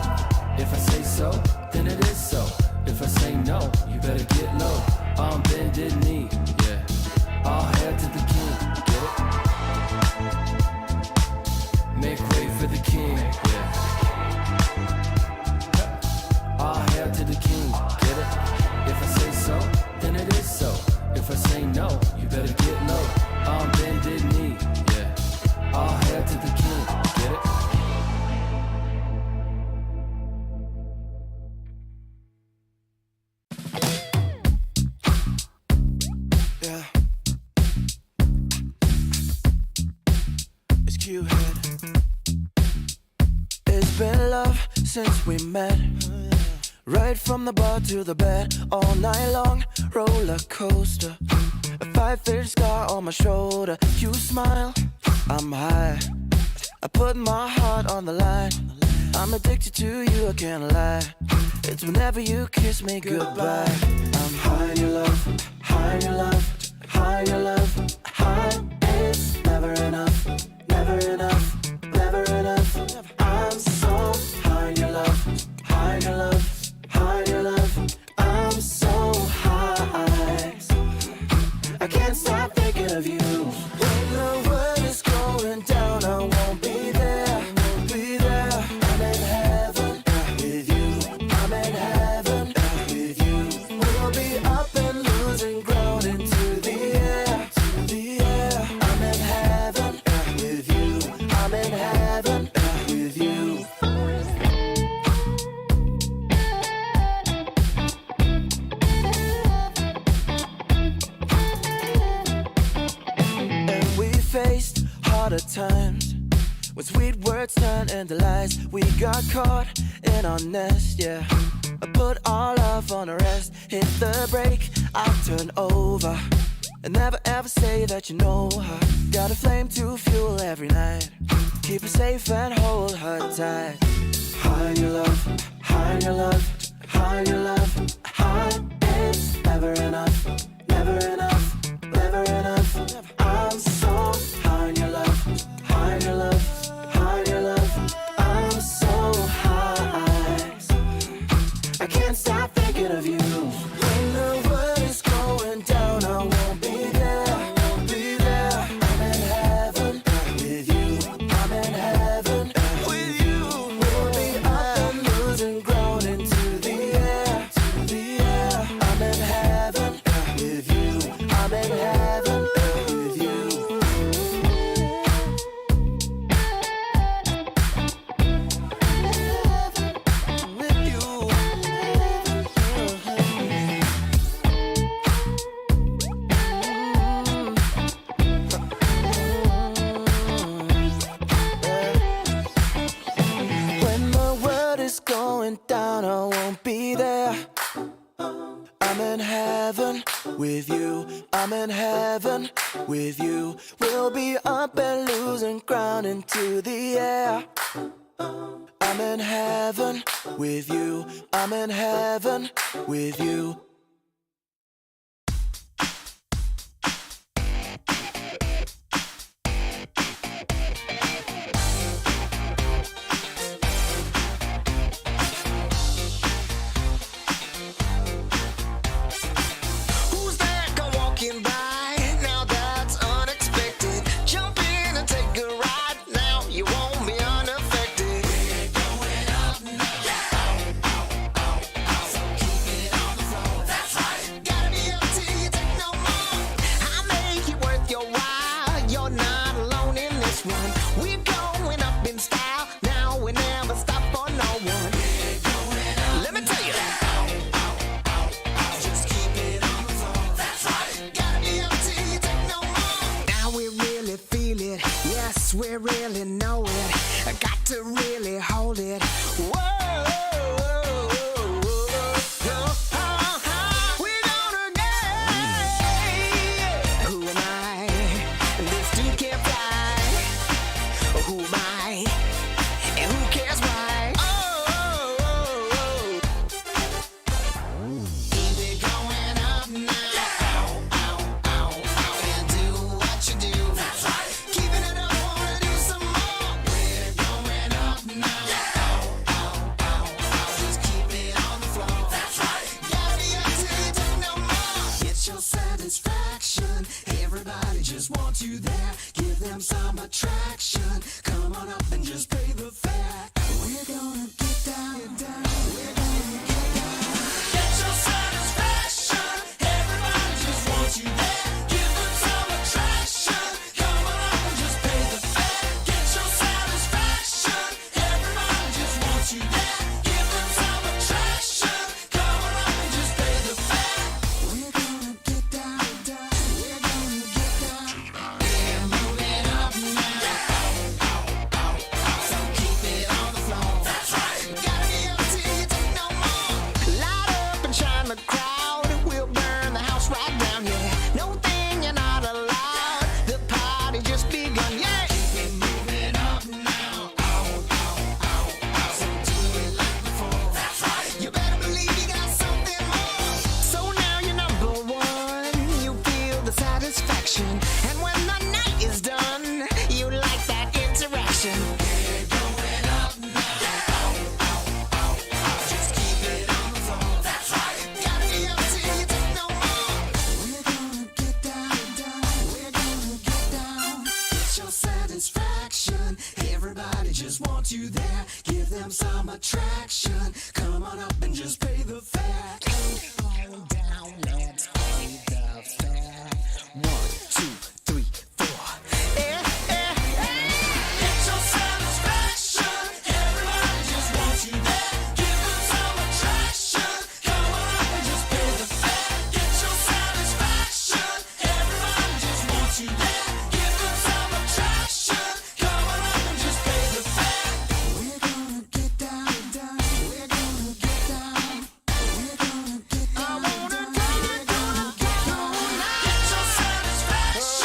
If I say so, then it is so. If I say no, you better get low. On bended knee, yeah. All hail to the king, get it? Make way for the king, yeah. All hail to the king, get it? If I say so, then it is so. If I say no, you better get low. On bended knee, yeah. All hail to the king, get it? Yeah. It's Q-Head. It's been love since we met. Right from the bar to the bed, all night long, roller coaster. A 5-figure scar on my shoulder. You smile, I'm high. I put my heart on the line. I'm addicted to you, I can't lie. It's whenever you kiss me goodbye. I'm high in your love, high in your love, high in your love, high. It's never enough, never enough, never enough. I'm so high in your love, high in your love, high in your love. I'm so high, I can't stop thinking of you. When the world is going down, I won't be there, won't be there. I'm in heaven with you, I'm in heaven with you. We'll be up and losing ground into the air, to the air. I'm in heaven with you, I'm in heaven with you. And we faced harder times when sweet words turned into lies. We got caught in our nest, yeah. I put our love on a rest. Hit the brake, I'll turn over. And never ever say that you know her. Got a flame to fuel every night. Keep her safe and hold her tight. High in your love, high in your love, high in your love, high. It's never enough, never enough, never enough. I'm so high in your love, high in your love, high in your love. I'm so high, I can't stop thinking of you. When the world is going down, I won't be there, I won't be there. I'm in heaven with you, I'm in heaven with you. We'll be up and losing ground into the air, to the air. I'm in heaven with you, I'm in heaven with you. With you. When the world is going down, I won't be there. I'm in heaven with you, I'm in heaven with you. We'll be up and losing ground into the air. I'm in heaven with you, I'm in heaven with you. Who's that go walking by? Now that's unexpected. Jump in and take a ride. Now you won't be unaffected. We're going up now. So keep it on the floor. That's right. Gotta be up till you take no more. I make it worth your while. You're not alone in this one. We're going up in style. Now we never stop for no one. We're going up. Let me tell you that. Just keep it on the floor. That's right. Gotta be up till you take no more. Now we really feel it. Yes, we really know it. I got to really hold it. Whoa. We're gonna get. Who am I? This dude can't fly. Who am I? And who cares why? Keep it going up now. And do what you do. That's right. Keeping it up, wanna do some more. We're going up now. just want you there. Give them some attraction. Come on up and just pay the fare. Hold down, let's pay the fare. 1, 2, 3, 4. Get your satisfaction. Everybody just wants you there. Give them some attraction. Come on up and just pay the fare. Get your satisfaction. Everybody just wants you there. Give them some attraction. Come on up and just pay the fare. We're gonna get down, down. We're gonna get down. We're gonna get down, down. We're gonna get down. Get your satisfaction.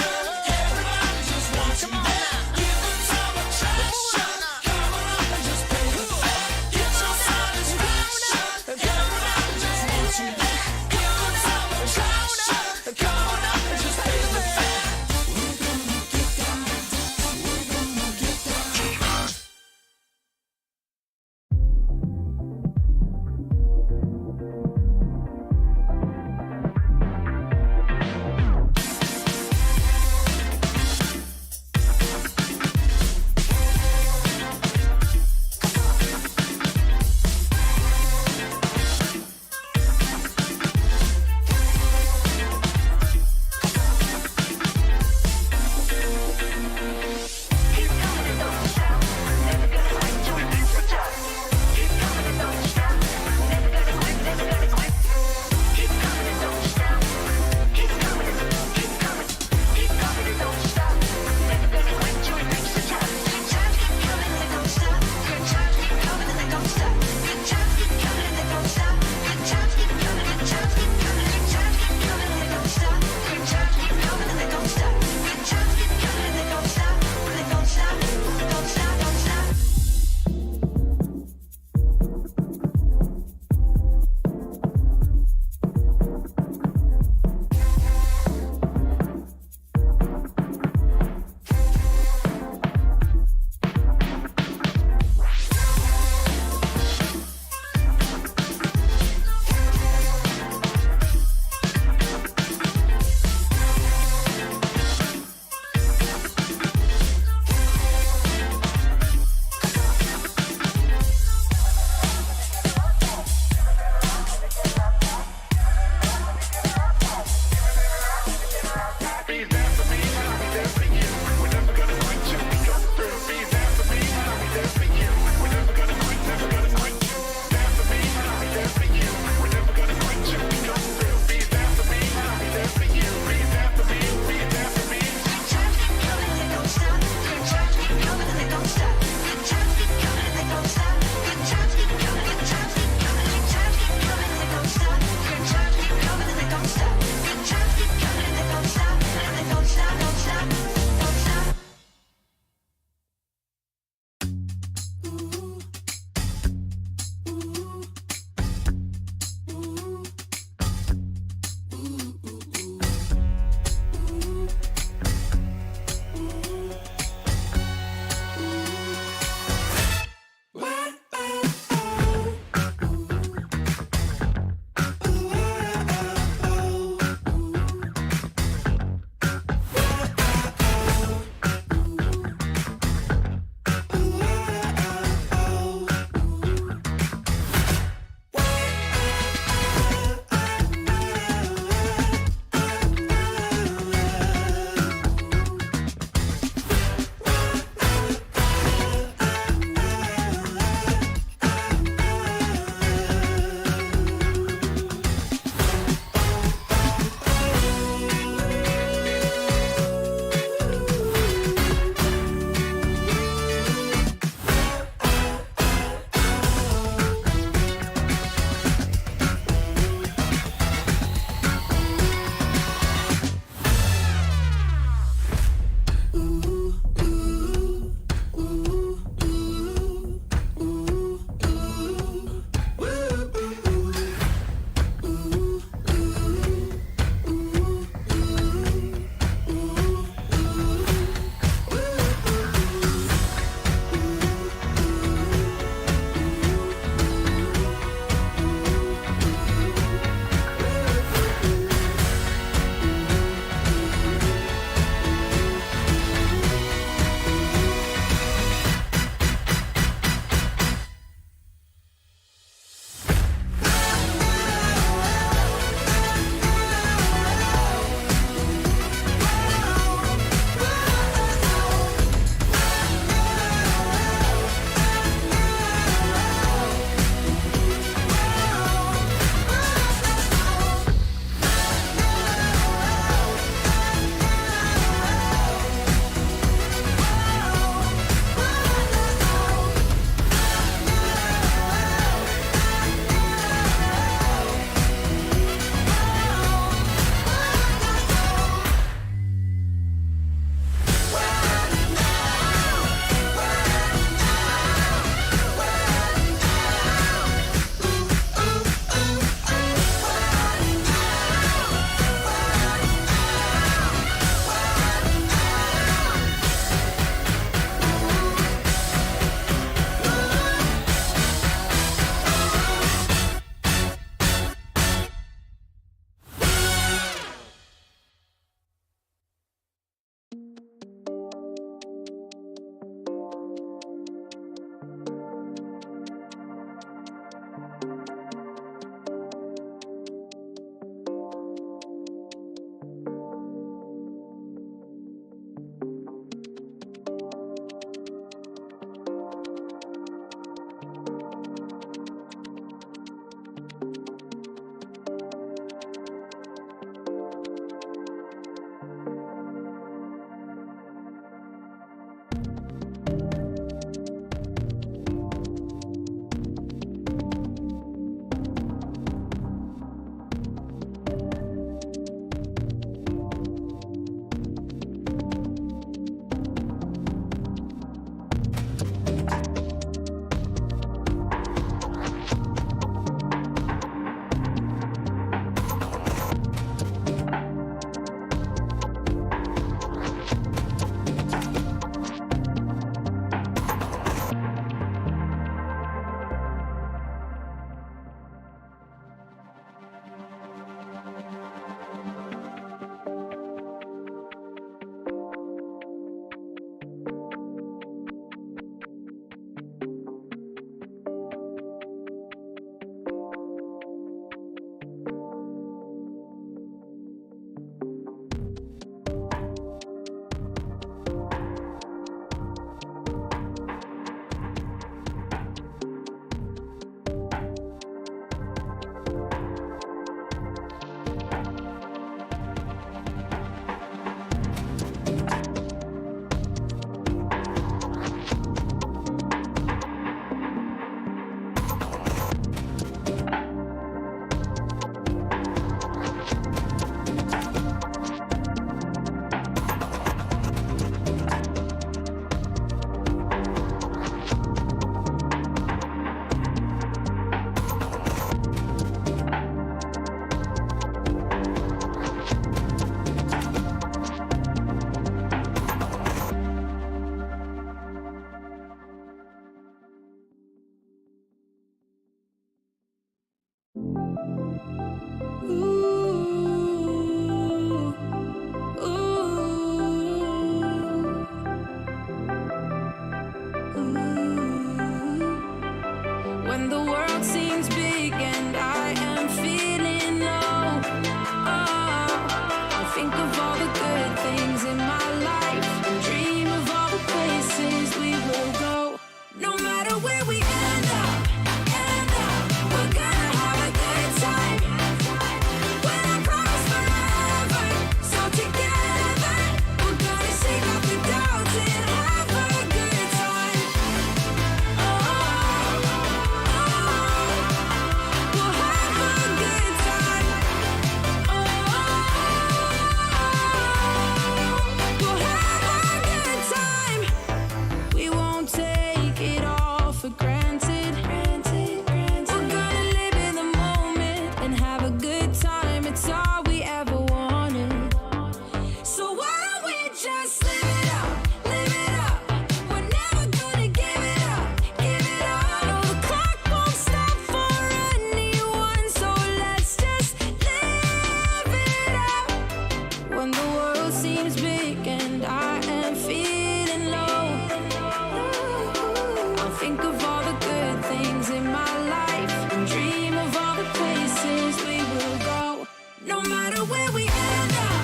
Think of all the good things in my life and dream of all the places we will go. No matter where we end up,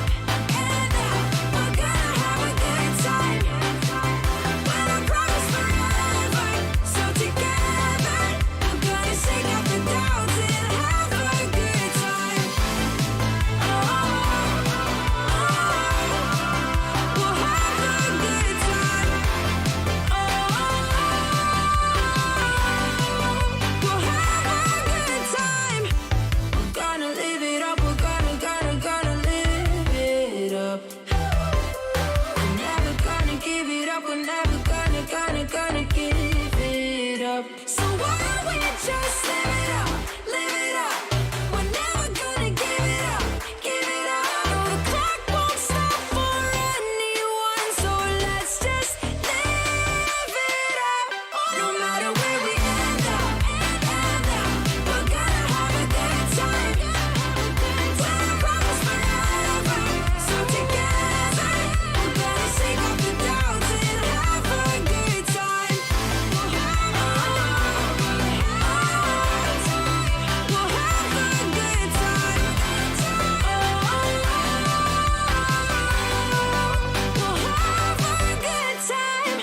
we're gonna have a good time. When I promise forever, so together we're gonna shake off the doubts and have a good time. We'll have a good time. We'll have a good time. We're gonna live it up. We're gonna live it up. We're never gonna give it up. We're never gonna give it up. So why don't we just live it up? Live it up. We're never gonna give it up. Give it up. No, the clock won't stop for anyone. So let's just live it up. No matter where we end up, we're gonna have a good time. When I promise forever, so together we're gonna shake off the doubts and have a good time. We'll have a good time. We'll have a good time. We'll have a good time.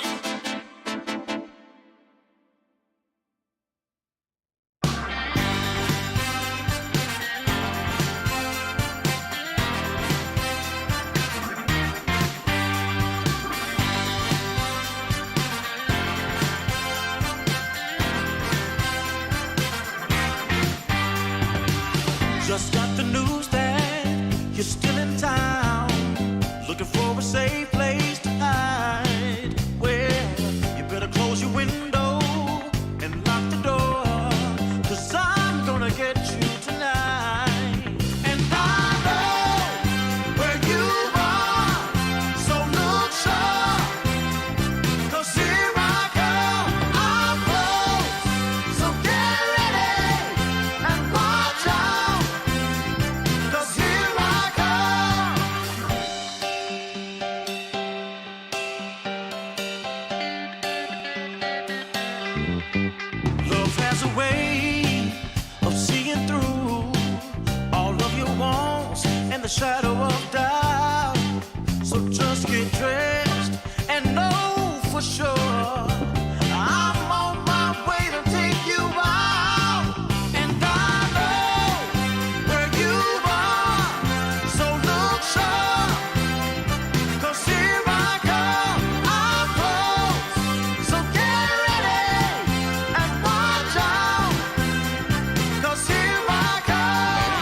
Just got the news that you're still in town, looking for a safe place to hide. Well, you better close your window and lock the door, 'cause I'm gonna get you tonight. And I know where you are, so look sharp, 'cause here I come, I'm close. So get ready and watch out, 'cause here I come. Love has a way of seeing through all of your wants and the shadow of doubt. So just get dressed and know for sure I'm on my way to take you out. And I know where you are, so look sharp, 'cause here I come, I'm close. So get ready and watch out, 'cause here I come.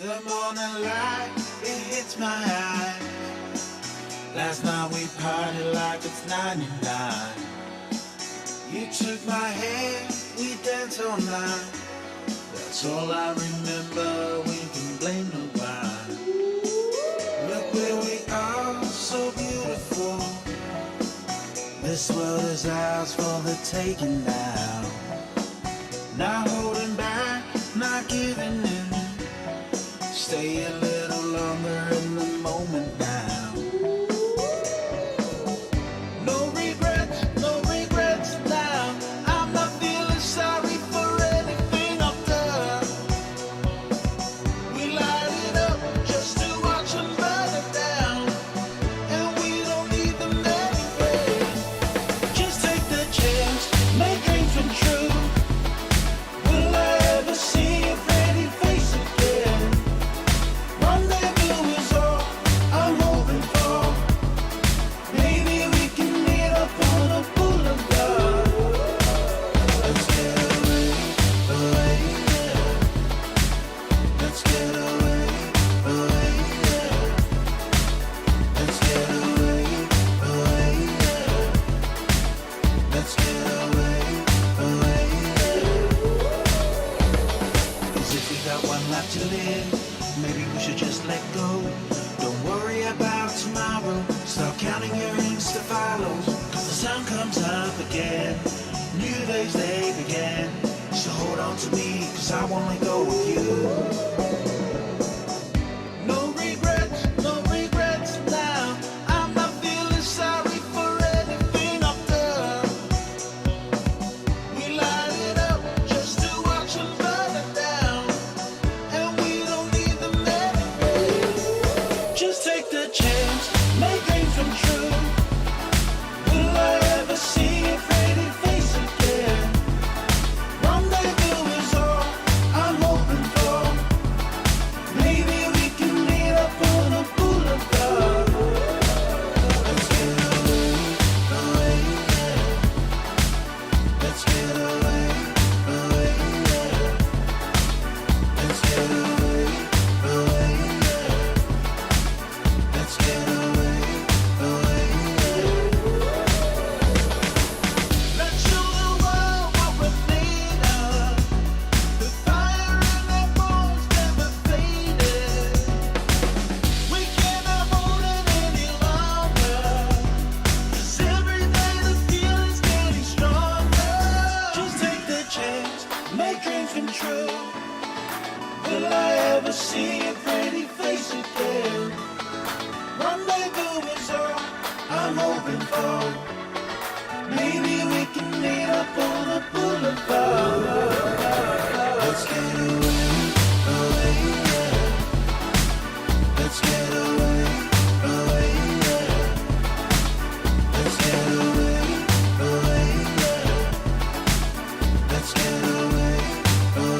The morning light, it hits my eye. Last night we partied like it's 99. You took my hand, we danced all night. That's all I remember, we can blame no one. Look where we are, so beautiful. This world is ours for the taking now. Not holding back, not giving in. Stay a little longer in the moment now. No regrets now. I'm not feeling sorry for anything I've done. We light it up just to watch them burn it down. And we don't need them anyway. Just take the chance, make dreams come true. Will I ever see your pretty face again? Rendezvous is all I'm hoping for. Maybe we can meet up on a boulevard. Let's get away, yeah. Let's get away, yeah. Let's get away, yeah. Let's get away, yeah. 'Cause if we got one life to live, maybe we should just let go. Don't worry about tomorrow. Start counting your Insta follows. 'Cause the sun comes up again. New days they begin. So hold on to me, 'cause I won't let go of you. No regrets now. I'm not feeling sorry for anything I've done. We light it up just to watch them burn it down. And we don't need them anyway. Just take the chance, make dreams come true. Will I ever see your pretty face again? Rendezvous is all I'm hoping for. Maybe we can meet up on a boulevard. Let's get away, yeah. Let's get away, yeah. Let's get away, yeah. Let's get away, yeah. Let's show the world what we're made of. The fire in our bones never faded. We cannot hold it any longer. 'Cause every day the feeling's getting stronger. Just take the chance, make dreams come true. Will I ever see your pretty face again? Rendezvous is all I'm hoping for. Maybe we can meet up on a boulevard. Let's get away, yeah. Let's get away, yeah. Let's get away, yeah. Let's get away, yeah.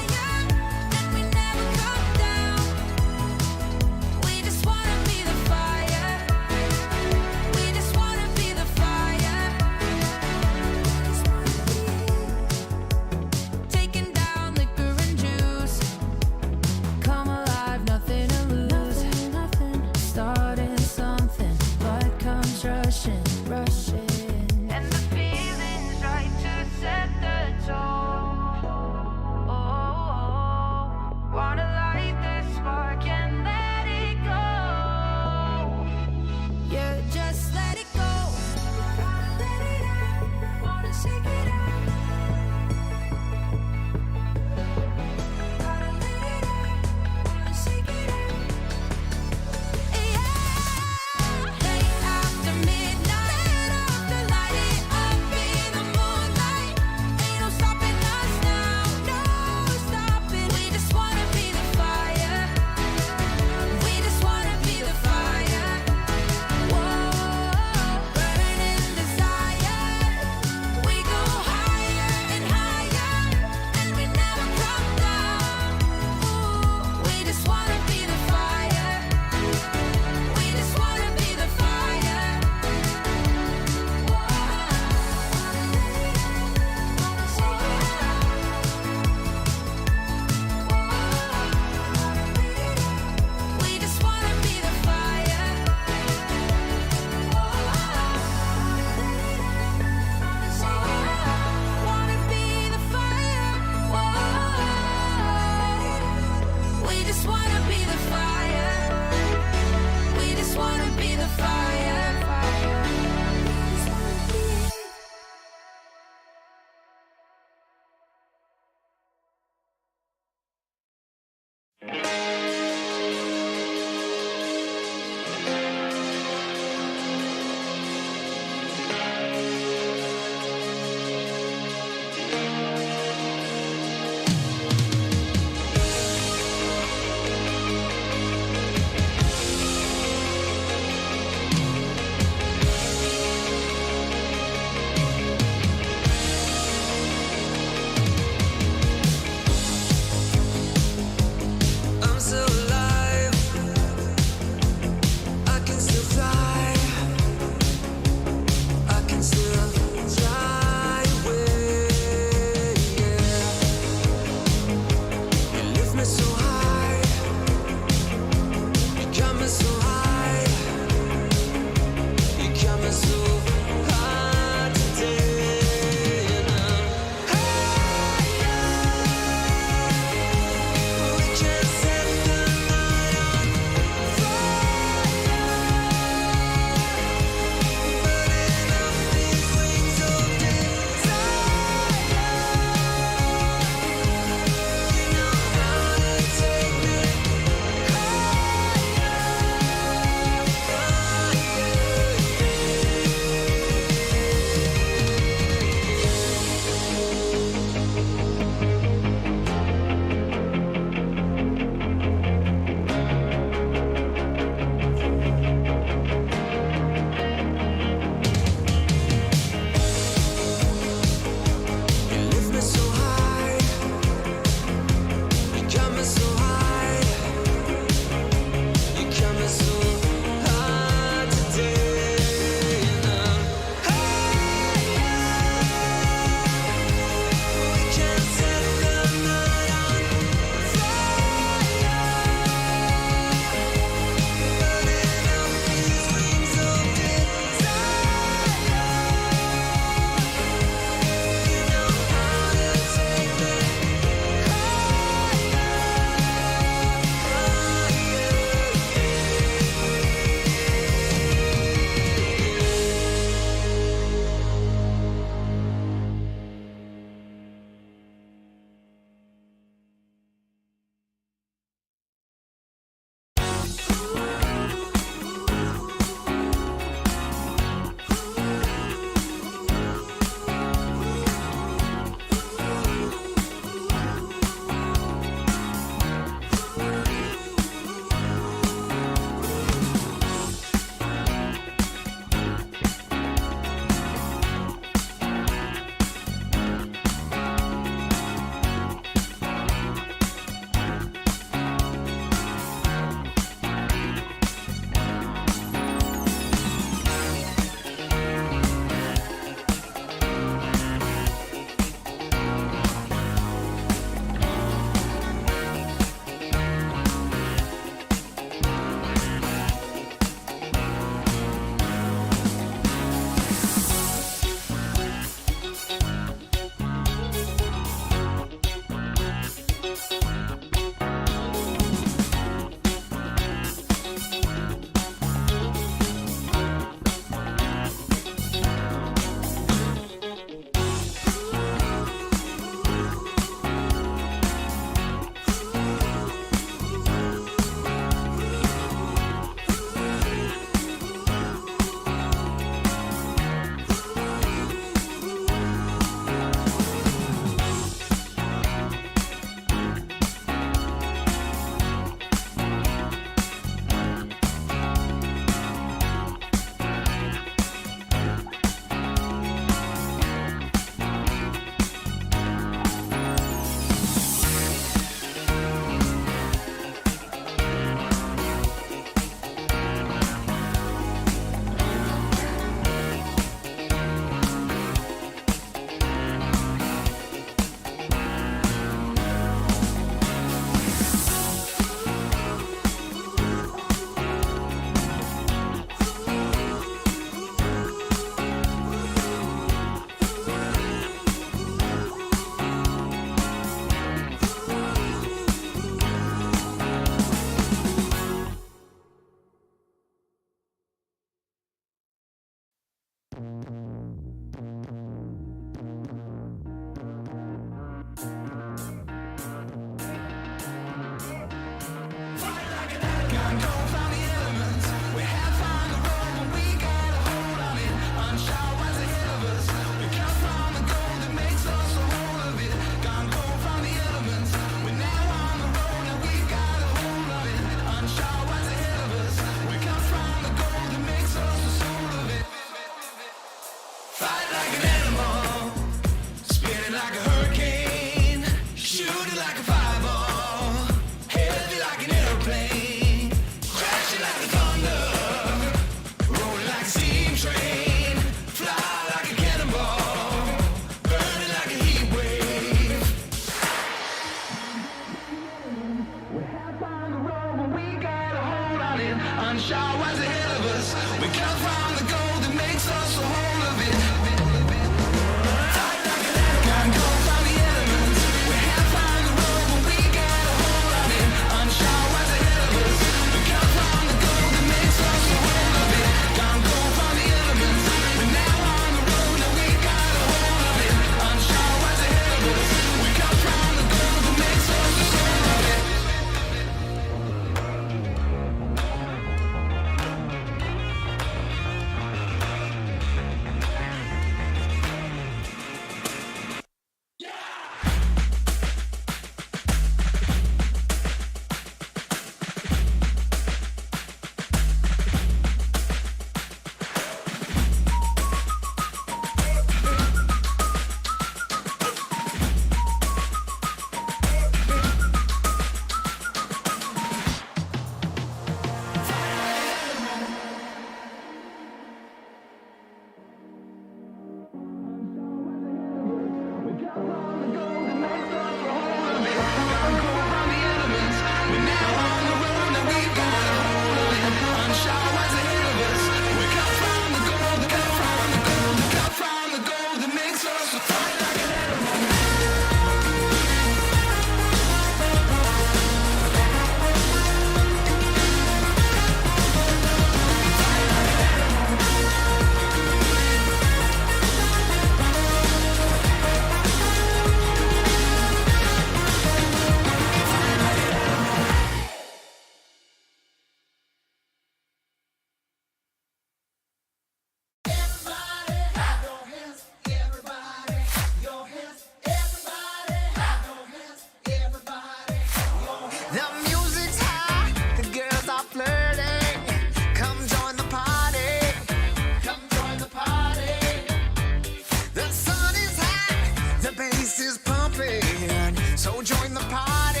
is pumping, so join the party.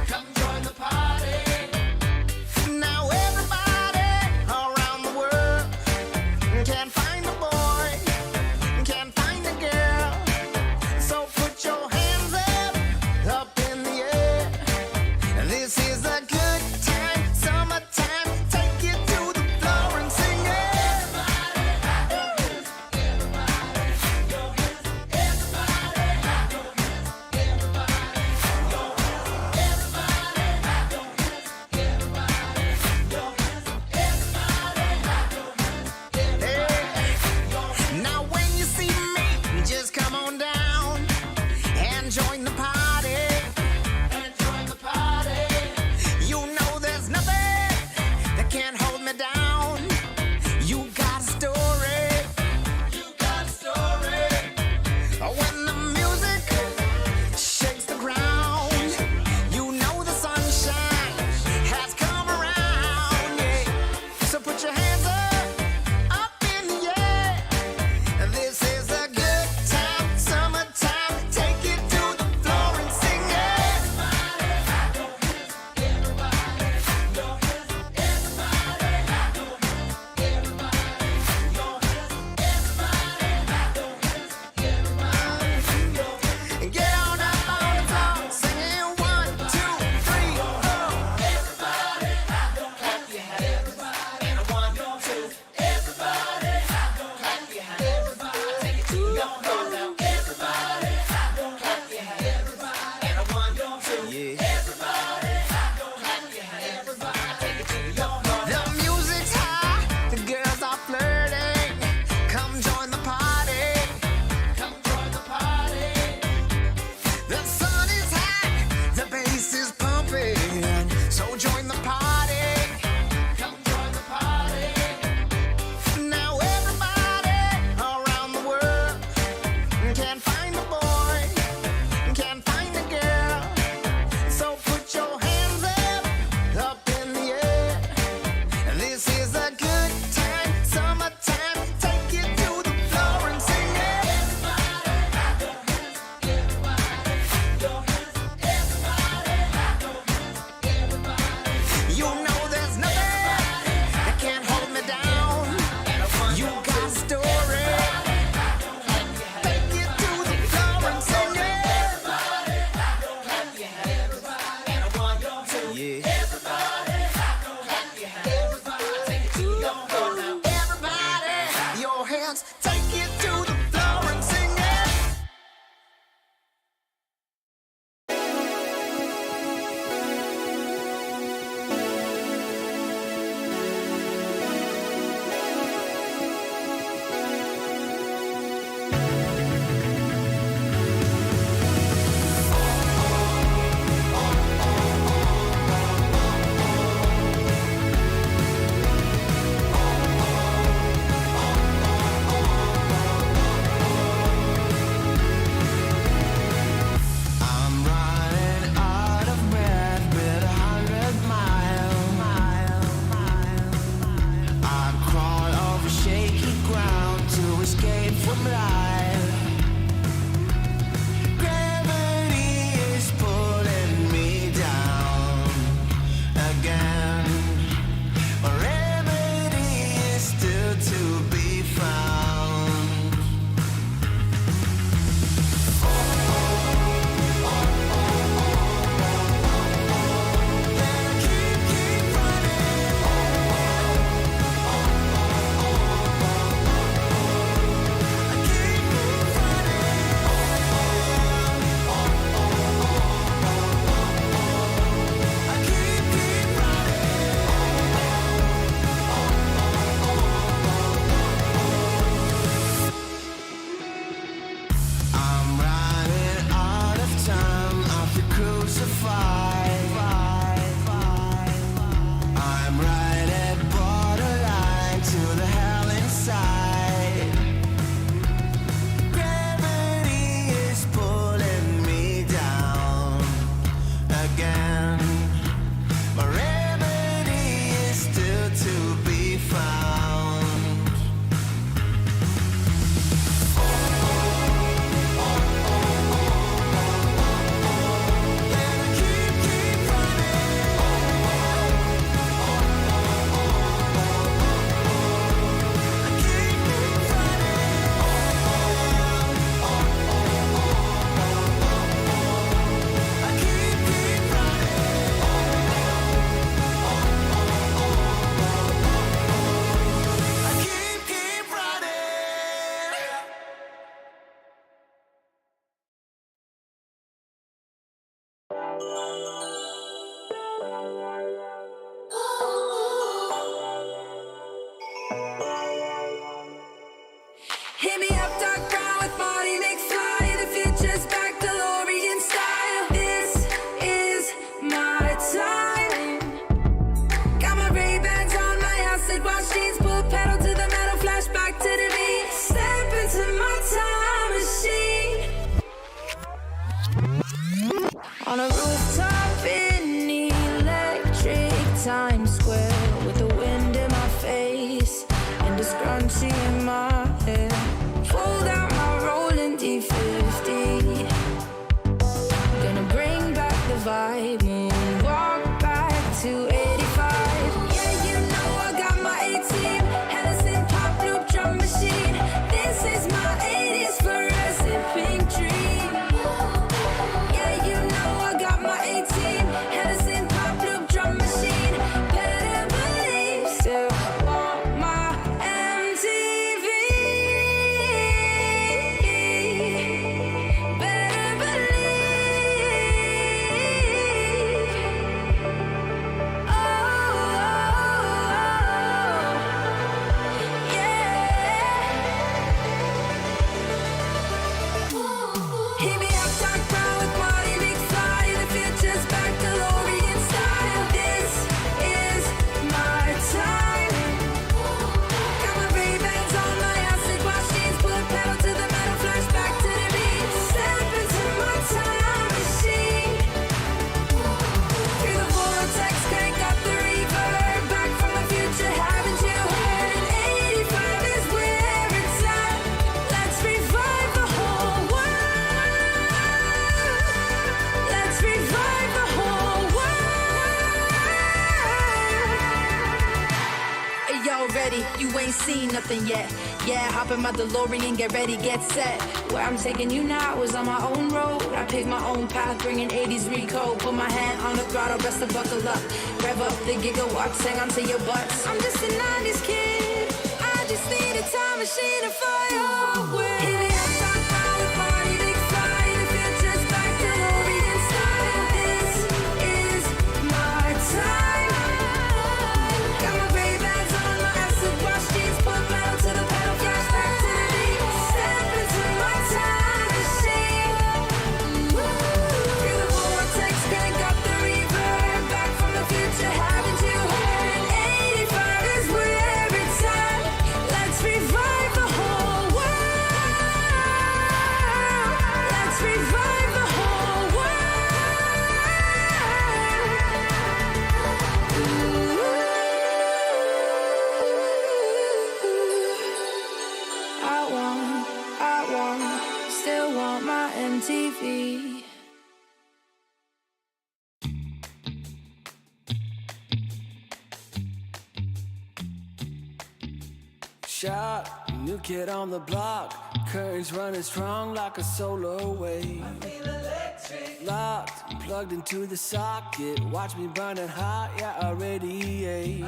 Come join the party. Now everybody around the world can't find a boy, can't find a girl. So put your hands up in the air. This is a good time, summertime. Take it to the floor and sing it. Hit me up, dark brown with body McFly. The future's back, DeLorean style. This is my time. Got my Ray-Bans on, my acid wash jeans. Pull pedal to the metal, flashback to the beat. Step into my time machine. On a rooftop in electric Times Square, with the wind in my face and a scrunchie in my hair. Fold out my rolling D50. Gonna bring back the vibe, moonwalk back to 85. Yeah, you know I got my A-team, Hennessy pop loop drum machine. This is my 80s fluorescent pink dream. Yeah, you know I got my A-team, Hennessy pop loop drum machine. Better believe, still want my MTV. Better believe. Oh, yeah. Hit me up, dark brown with body McFly. The future's back, DeLorean style. This is my time. Got my Ray-Bans on, my acid wash jeans. Pull pedal to the metal, flashback to the beat. Step into my time machine. Through the vortex, crank up the reverb. Back from the future, haven't you heard? 85 is where it's at. Let's revive the whole world. Let's revive the whole world. Hey, y'all ready? You ain't seen nothing yet. Yeah, hop in my DeLorean, get ready, get set. Where I'm taking you now is on my own road. I pick my own path, bringing 80s recode. Put my hand on the throttle, best to buckle up. Rev up the gigawatts, hang onto your butts. I'm just a 90s kid. I just need a time machine to fly away. Hit me up, dark brown with body McFly. The future's back, DeLorean style. This is my time. Got my Ray-Bans on, my acid wash jeans. Pull pedal to the pedal, flashback to the beat. Step into my time machine. Through the vortex, crank up the reverb. Back from the future, haven't you heard? 85 is where it's at. Let's revive the whole world. Let's revive the whole world. Still want my MTV. Shot, new kid on the block. Currents running strong like a solar wave. Locked, plugged into the socket. Watch me burning hot, yeah, I radiate.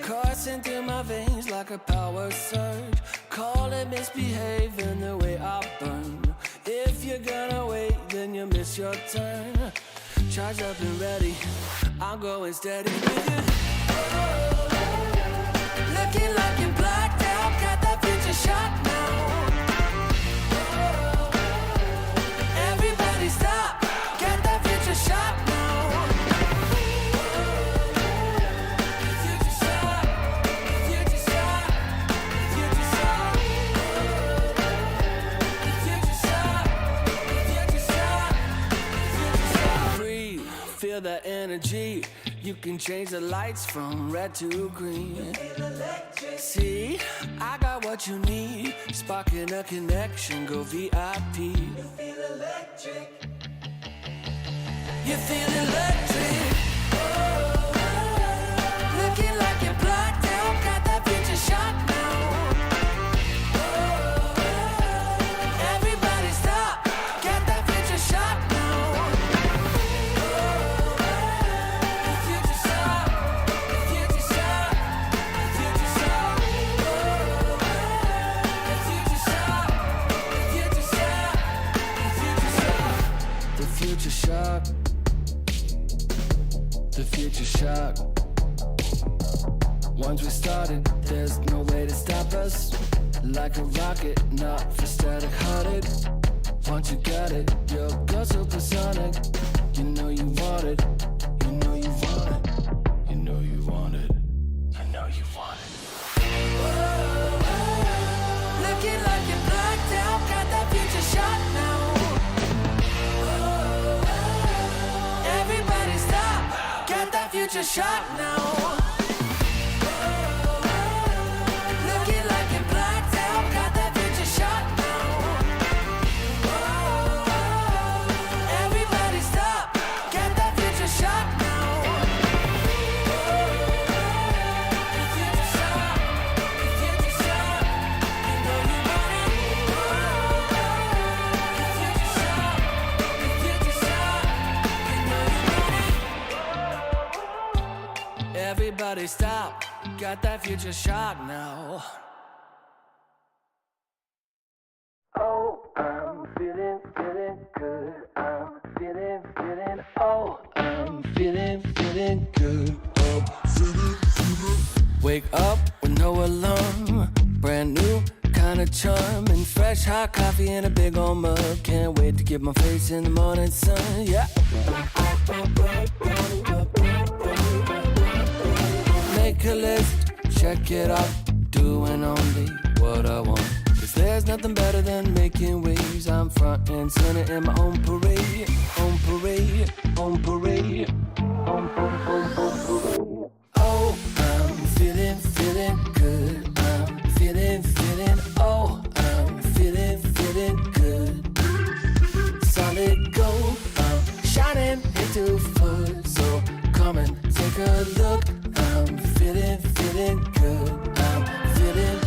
Coursing through my veins like a power surge. Call it misbehaving the way I burn. If you're gonna wait, then you miss your turn. Charged up and ready, I'm going steady with you. Looking like you're blacked out, got that future shot now. Everybody stop, get that future shot now. Future shot, future shot, future shot. Future shot, future shot, future shot. Breathe, feel that energy. You can change the lights from red to green. See, I got what you need. Sparking a connection, go VIP. You feel electric. You feel electric. Looking like you're blacked out, got that future shot now. Everybody stop, get that future shot now. Future shot. a future shock. Once we started, there's no way to stop us. Like a rocket, not for static hearted. Once you got it, you're go supersonic. You know you want it, you know you want it, you know you want it, you know you want it. Looking like you're blacked out, got that future shot now. Everybody stop, got that future shot now. Looking like you're blacked out, got that future shot now. Everybody stop, got that future shot now. The future shot, the future shot, you know you want it. The future shot, the future shot, you know you want it. Everybody stop, got that future shot now. Oh, I'm feeling good. I'm feeling, oh, I'm feeling good. Oh, wake up with no alarm. Brand new kind of charm. And fresh hot coffee in a big old mug. Can't wait to get my face in the morning sun. Yeah. Make a list, check it off. Doing only what I want. There's nothing better than making waves. I'm front and center in my own parade. On parade, on parade, on parade. Oh, I'm feeling good. I'm feeling, oh, I'm feeling good. Solid gold, I'm shining into full. So come and take a look. I'm feeling good. I'm feeling.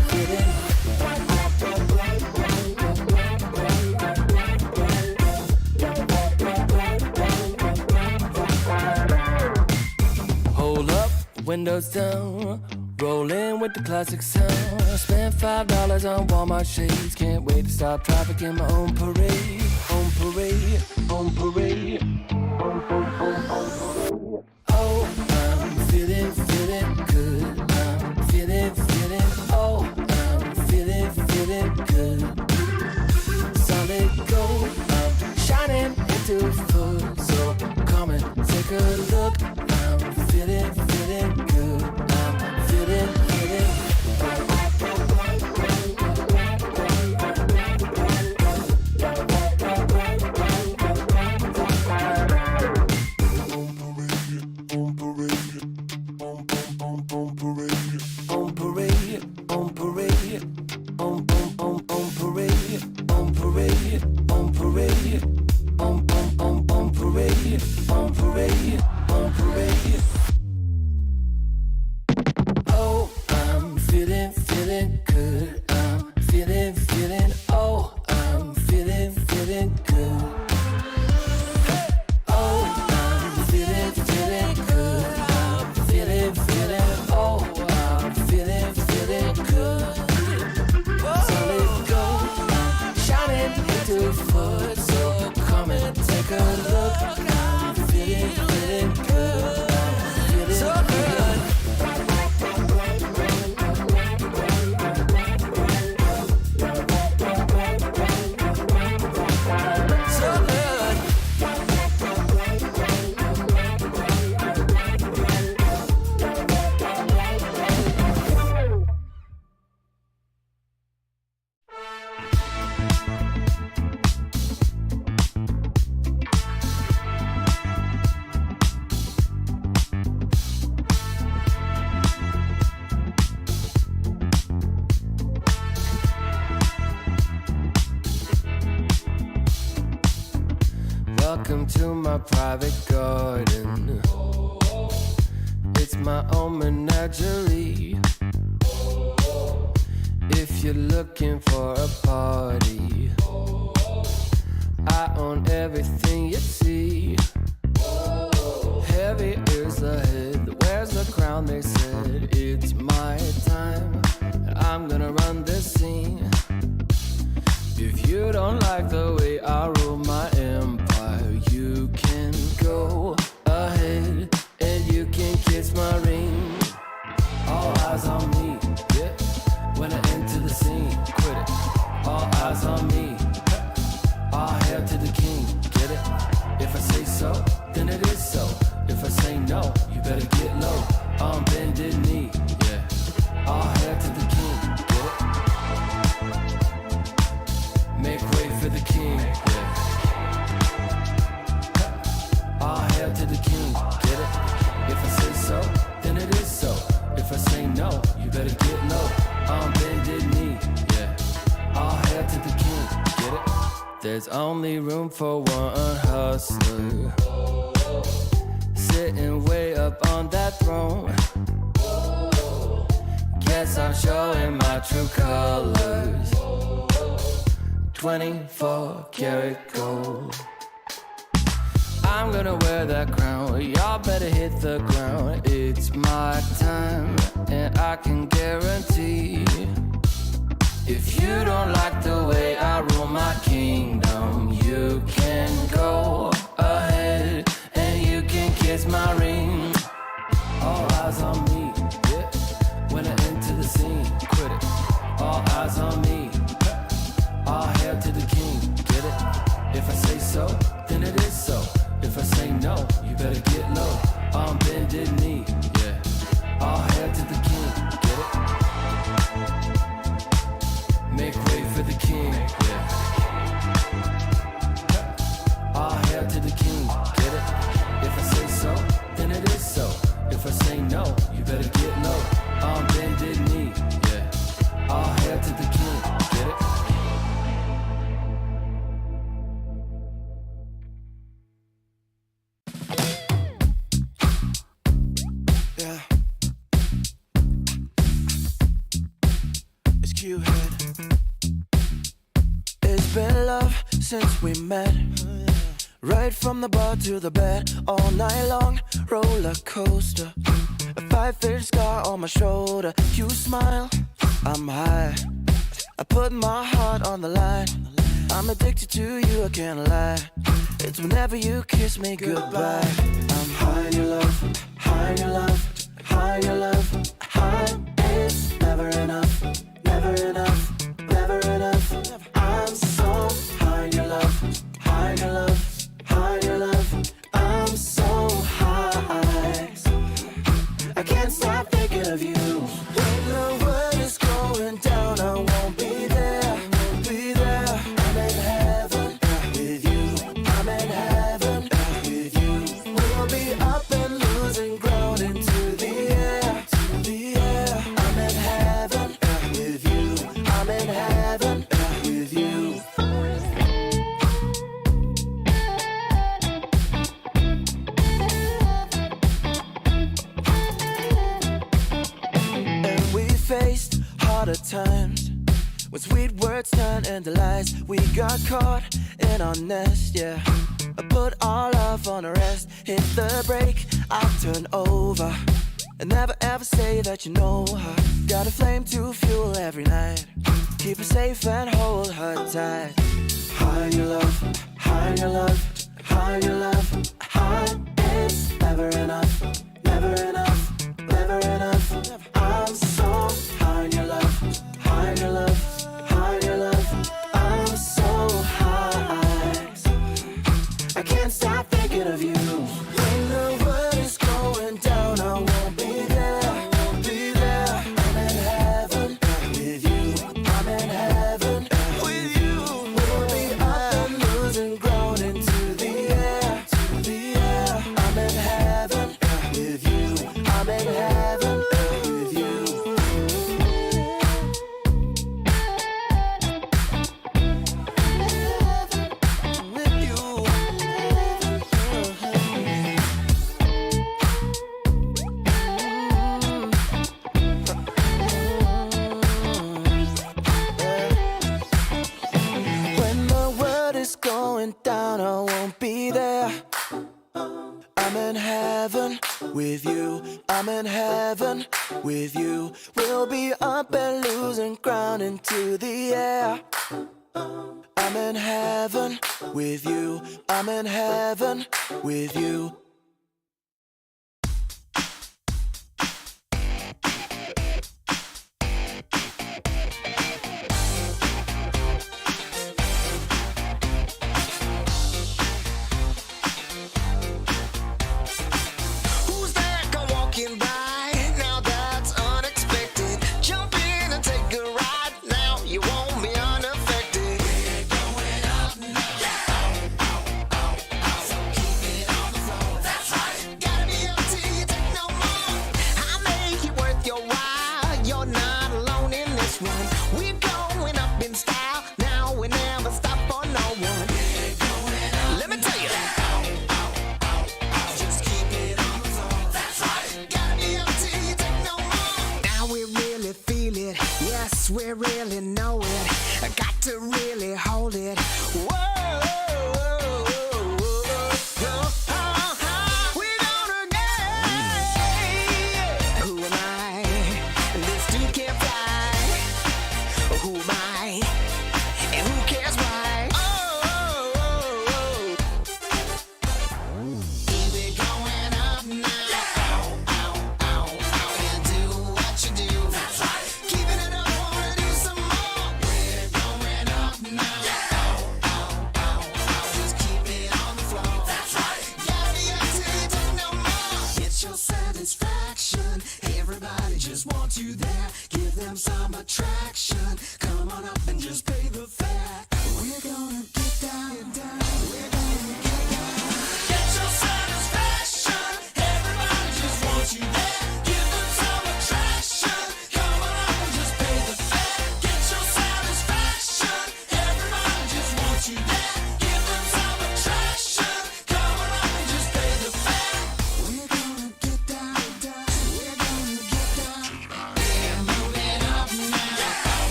Windows down, rolling with the classic sound. I spent $5 on Walmart shades. Can't wait to stop traffic in my own parade. On parade, on parade, on parade. Oh, I'm feeling good. I'm feeling, oh, I'm feeling good. Solid gold, I'm shining into full. So come and take a look. I'm feeling good. I'm feeling. Welcome to my private garden. It's my own menagerie. If you're looking for a party, I own everything you see. Heavy is the head, where's the crown? They said it's my time, and I'm gonna run this scene. If you don't like the way I rule my empire, you can go ahead and If I say so, then it is so. If I say no, you better get low. On bended knee, yeah. All hail to the king, get it? Make way for the king, yeah. All hail to the king, get it? If I say so, then it is so. If I say no, you better get low. On bended knee, yeah. All hail to the king, get it? There's only room for one hustler, sitting way up on that throne. Guess I'm showing my true colors. 24 karat gold. I'm gonna wear that crown. Y'all better hit the ground. It's my time, and I can guarantee, if you don't like the way I rule my kingdom, you can go ahead and you can kiss my ring. All eyes on me, yeah. When I enter the scene, quit it. All eyes on me. All hail to the king, get it? If I say so, then it is so. If I say no, you better get low. On bended knee, yeah. All hail to the king, get it? Make way for the king, yeah. All hail to the king, get it? If I say so, then it is so. If I say no, you better get low. On bended knee, yeah. All hail to the king, get it? Yeah. It's Q-Head. It's been love since we met. Right from the bar to the bed, all night long, roller coaster. A 5-inch scar on my shoulder. You smile, I'm high. I put my heart on the line. I'm addicted to you, I can't lie. It's whenever you kiss me goodbye. I'm high in your love, high in your love, high in your love, high. It's never enough, never enough, never enough. I'm so high in your love, high in your love, high in your love. I'm so high, I can't stop thinking of you. When the world is going down, I won't be there, won't be there. I'm in heaven with you, I'm in heaven with you. We'll be up and losing ground into the air, to the air. I'm in heaven with you, I'm in heaven with you. And we faced harder times when sweet words turned into lies. We got caught in our nest, yeah. I put our love on a rest. Hit the brake, I turn over. And never ever say that you know her. Got a flame to fuel every night. Keep her safe and hold her tight. High in your love, high in your love, high in your love, high. It's never enough, never enough, never enough. I'm so high in your love, high in your love, high in your love. I'm so high, I can't stop thinking of you. When the world is going down, I won't be there, won't be there. I'm in heaven with you, I'm in heaven with you. We'll be up and losing ground into the air, to the air. I'm in heaven with you, I'm in heaven with you. With you. When the world is going down, I won't be there. I'm in heaven with you, I'm in heaven with you. We'll be up and losing ground into the air. I'm in heaven with you, I'm in heaven with you.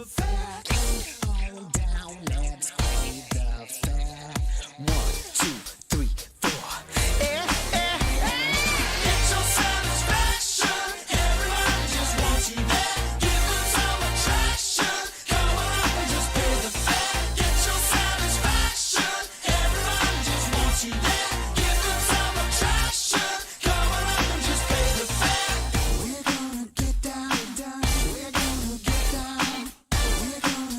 the fair. Going down, let's pay the fare. 1, 2, 3, 4. Get your satisfaction. Everyone just wants you there. Give them some attraction. Come on and just pay the fare. Get your satisfaction. Everyone just wants you there. Give them some attraction. Come on and just pay the fare. We're gonna get down, down. We're gonna get down. We're gonna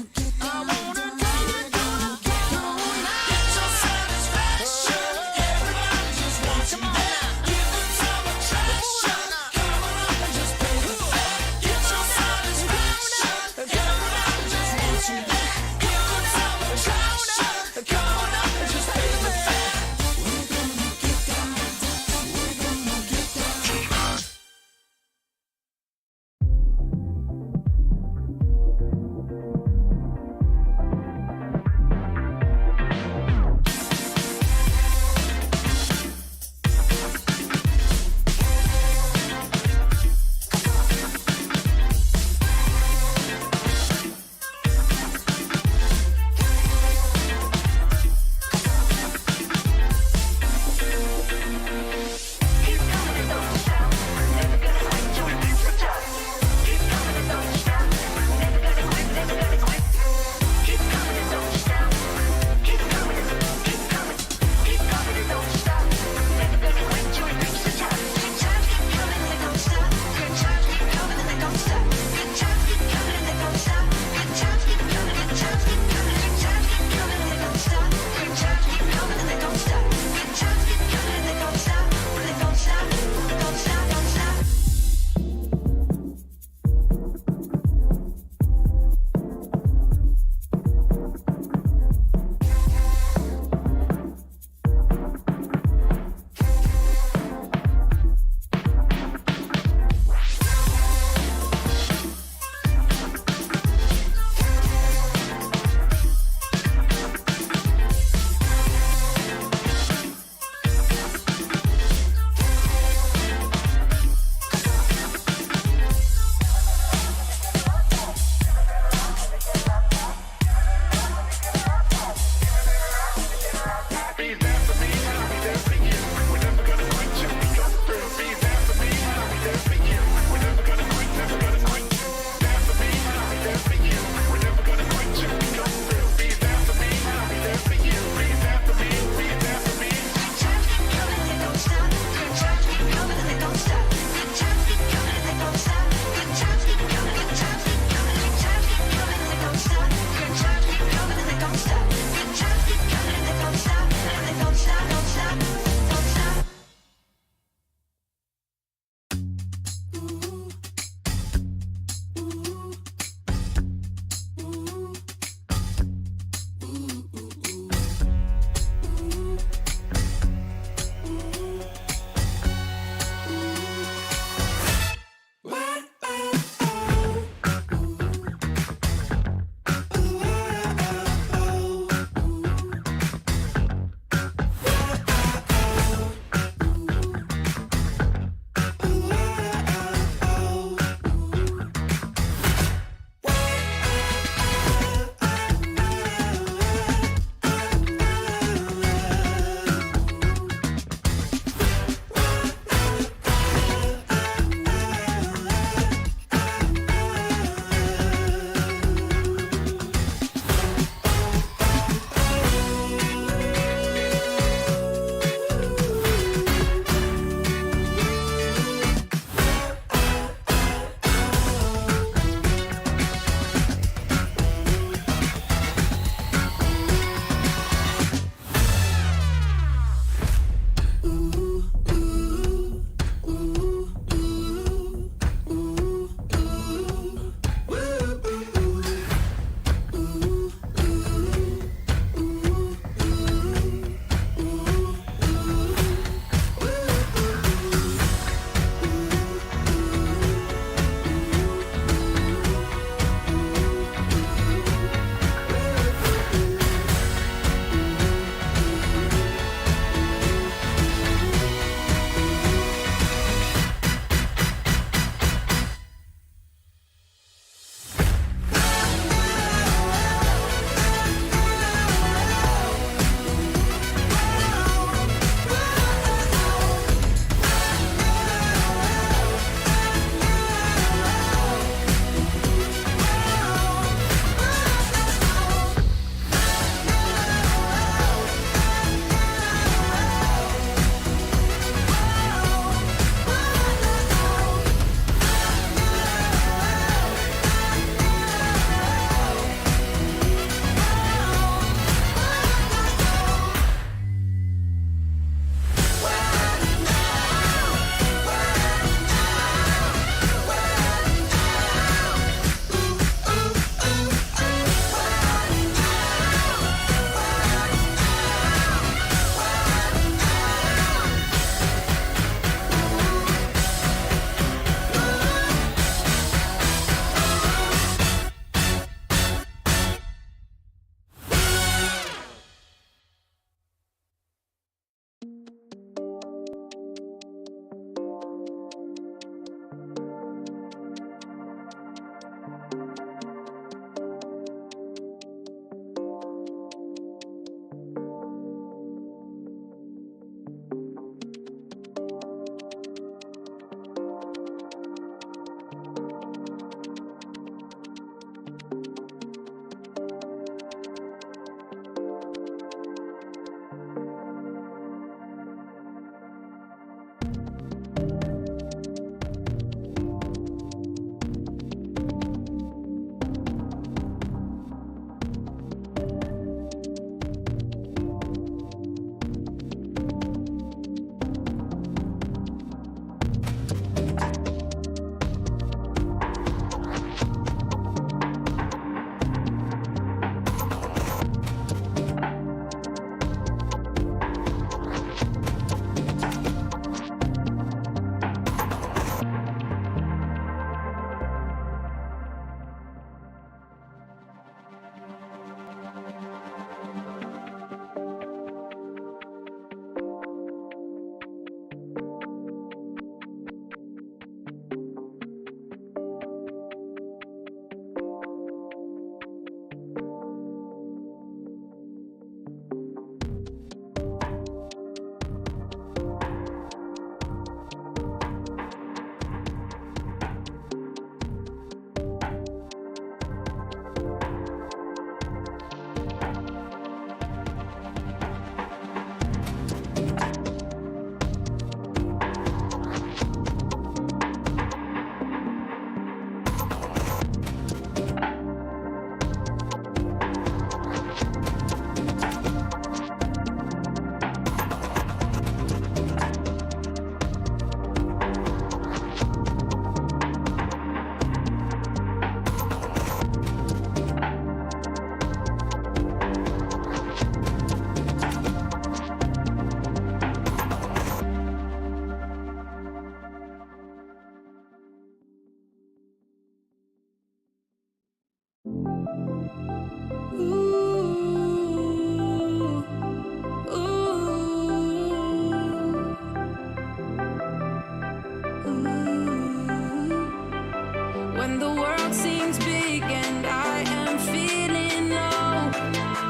When the world seems big and I am feeling low,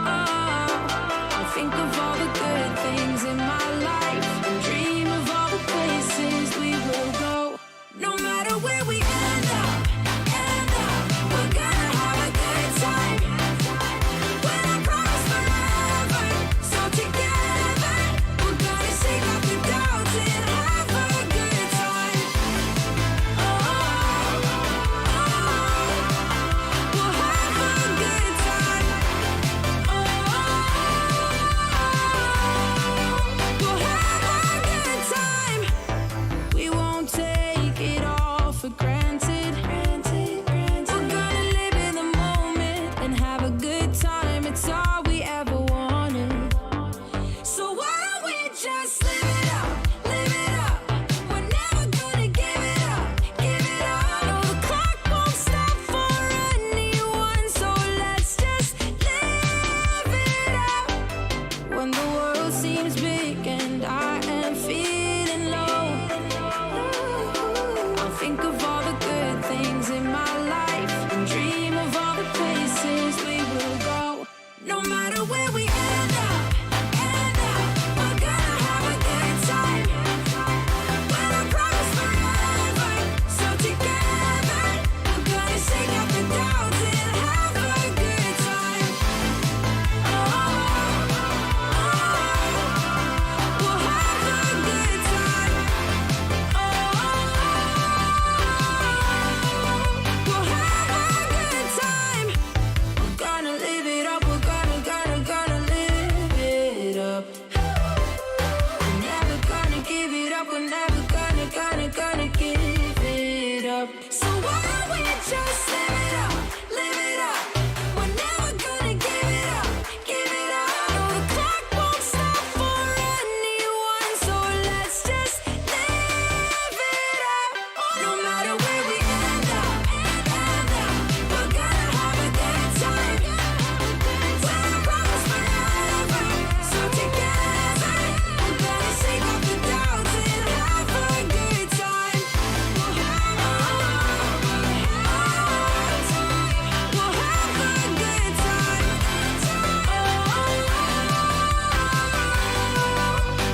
I think of all the good things in my life and dream of all the places we will go. No matter where we end up, we're gonna have a good time. When I promise forever, so together we're gonna shake off the doubts and have a good time. We'll have a good time. We'll have a good time. We won't take it all for granted. We're gonna live in the moment and have a good time. It's all we ever wanted. So why don't we just live it up, live it up? We're never gonna give it up, give it up. No, the clock won't stop for anyone, so let's just live it up. When the world seems big and I am feeling low, I'll think of all the good things in my life and dream of all the places we will go. No matter where we end up, we're gonna have a good time. When I promise forever, so together we're gonna shake up the doubts and have a good time. We'll have a good time. We'll have a good time. We're gonna live it up. We're gonna live it up. We're never gonna give it up. We're never gonna give it up. So why don't we just live it up, live it up? We're never gonna give it up, give it up. No, the clock won't stop for anyone, so let's just live it up. No matter where we end up, we're gonna have a good time. When I promise forever, so together we're gonna shake off the doubts and have a good time. We'll have a good time.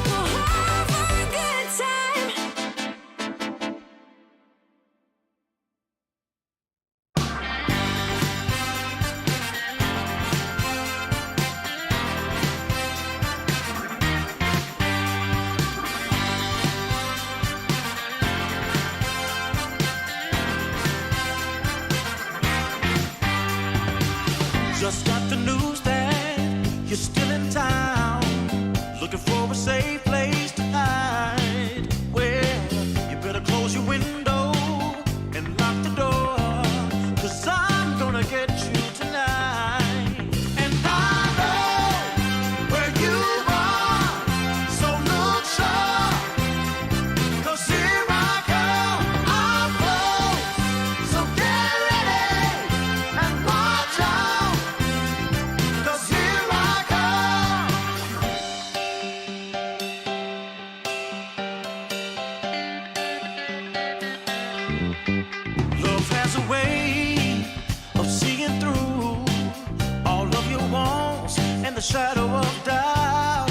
We'll have a good time. Just got the news that you're still in town, looking for a safe place to hide. Well, you better close your window and lock the door, 'cause I'm gonna get you tonight. And I know where you are, so look sharp, 'cause here I come, I'm close. So get ready and watch out, 'cause here I come. Love has a way of seeing through all of your wants and the shadow of doubt.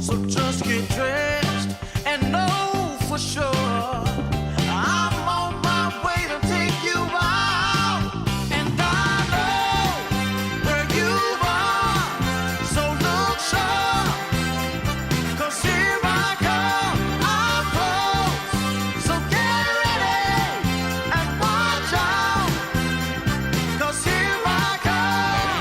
So just get dressed and know for sure I'm on my way to take you out. And I know where you are, so look sharp, 'cause here I come, I'm close. So get ready and watch out, 'cause here I come.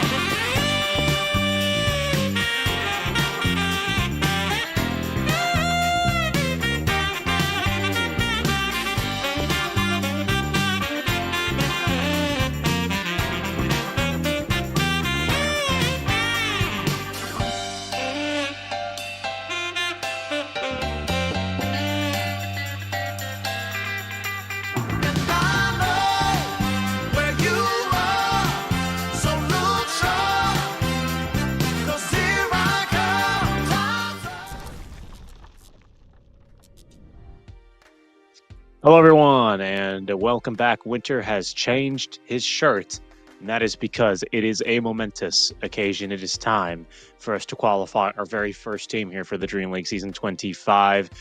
Hello, everyone, and welcome back. Winter has changed his shirt, and that is because it is a momentous occasion. It is time for us to qualify our very first team here for the Dream League Season 25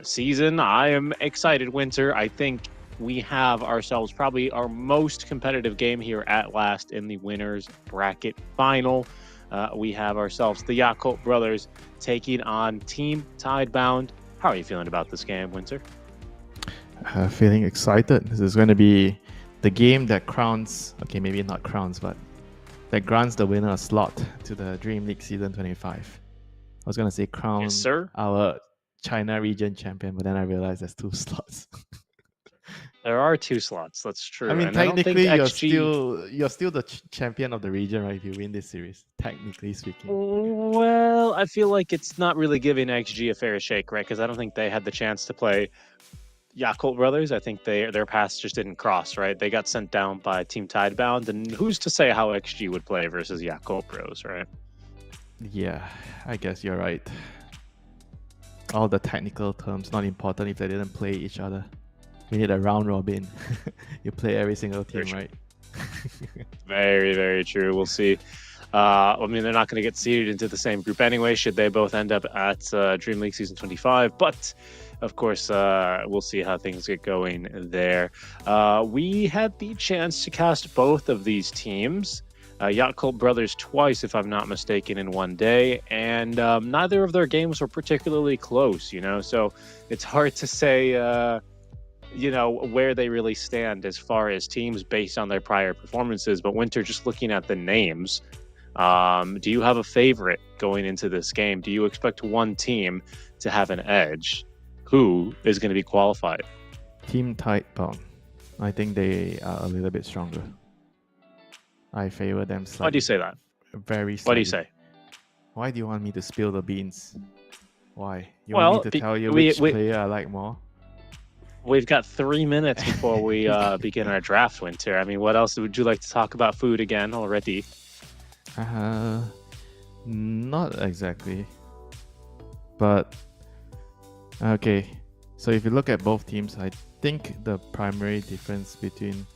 season. I am excited, Winter. I think we have ourselves probably our most competitive game here at last in the winners bracket final. We have ourselves the Yakult brothers taking on Team Tidebound. How are you feeling about this game, Winter? Feeling excited. This is going to be the game that crowns, okay, maybe not crowns, but that grants the winner a slot to the Dream League Season 25. I was going to say crown Yes, sir. our China region champion, but then I realized there's 2 slots. There are 2 slots. That's true. I mean, and I don't think technically, XG... you're still the champion of the region, right? If you win this series, technically speaking. Well, I feel like it's not really giving XG a fair shake, right? Because I don't think they had the chance to play Yakult Brothers. I think their paths just didn't cross, right? They got sent down by Team Tidebound, and who's to say how XG would play versus Yakult Bros, right? Yeah, I guess you're right. All the technical terms not important if they didn't play each other. We need a round robin. You play every single team, right? Very, very true. We'll see. I mean, they're not going to get seeded into the same group anyway, should they both end up at Dream League Season 25. But, of course, we'll see how things get going there. We had the chance to cast both of these teams. Yakult Brothers twice, if I'm not mistaken, in one day. And neither of their games were particularly close, So it's hard to say... where they really stand as far as teams based on their prior performances. But Winter, just looking at the names, do you have a favorite going into this game? Do you expect one team to have an edge? Who is going to be qualified? Team Tidebound. I think they are a little bit stronger. I favor them slightly. Why do you say that? Very slightly. What do you say? Why do you want me to spill the beans? Why? You Well, want me to tell you we- which player I like more? We've got 3 minutes before we begin our draft, Winter. I mean, what else would you like to talk about? Food again already? Not exactly. But, okay. So if you look at both teams, I think the primary difference between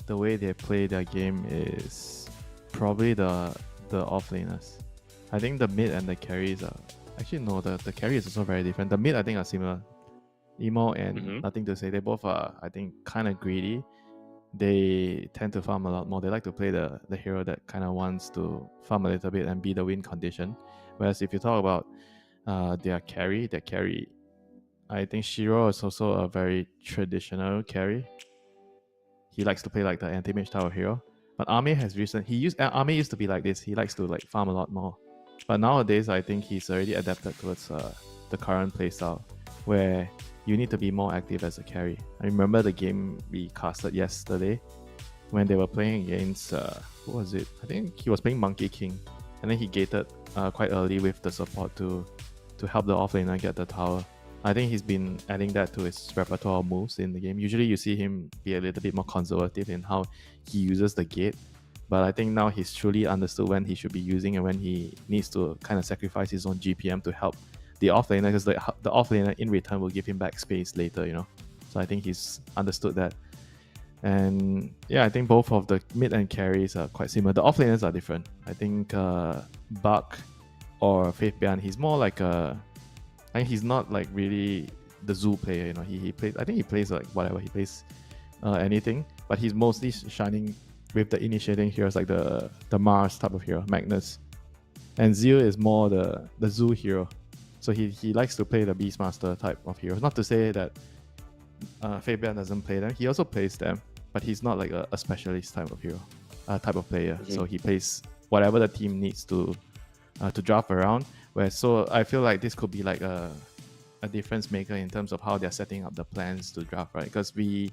the way they play their game is probably the offlaners. I think the mid and the carries are... Actually, no, the carry is also very different. The mid, I think, are similar. Emo and Nothing to Say, they both are, I think, kind of greedy. They tend to farm a lot more. They like to play the hero that kind of wants to farm a little bit and be the win condition. Whereas if you talk about their carry, I think Shiro is also a very traditional carry. He likes to play like the anti-mage type of hero. But Ame used to be like this. He likes to like farm a lot more. But nowadays, I think he's already adapted towards the current playstyle, where you need to be more active as a carry. I remember the game we casted yesterday when they were playing against, who was it? I think he was playing Monkey King. And then he gated quite early with the support to help the offlaner get the tower. I think he's been adding that to his repertoire of moves in the game. Usually you see him be a little bit more conservative in how he uses the gate. But I think now he's truly understood when he should be using and when he needs to kind of sacrifice his own GPM to help the offlaner, because the offlaner in return will give him back space later, So I think he's understood that. And yeah, I think both of the mid and carries are quite similar. The offlaners are different. I think Buck or Faith Bian, he's more like I think he's not like really the Zoo player, He plays, I think he plays like whatever, he plays anything, but he's mostly shining with the initiating heroes like the Mars type of hero, Magnus. And Zio is more the Zoo hero. So he likes to play the Beastmaster type of heroes. Not to say that Fabian doesn't play them. He also plays them, but he's not like a specialist type of hero, type of player. Mm-hmm. So he plays whatever the team needs to draft around. So I feel like this could be like a difference maker in terms of how they're setting up the plans to draft, right? Because we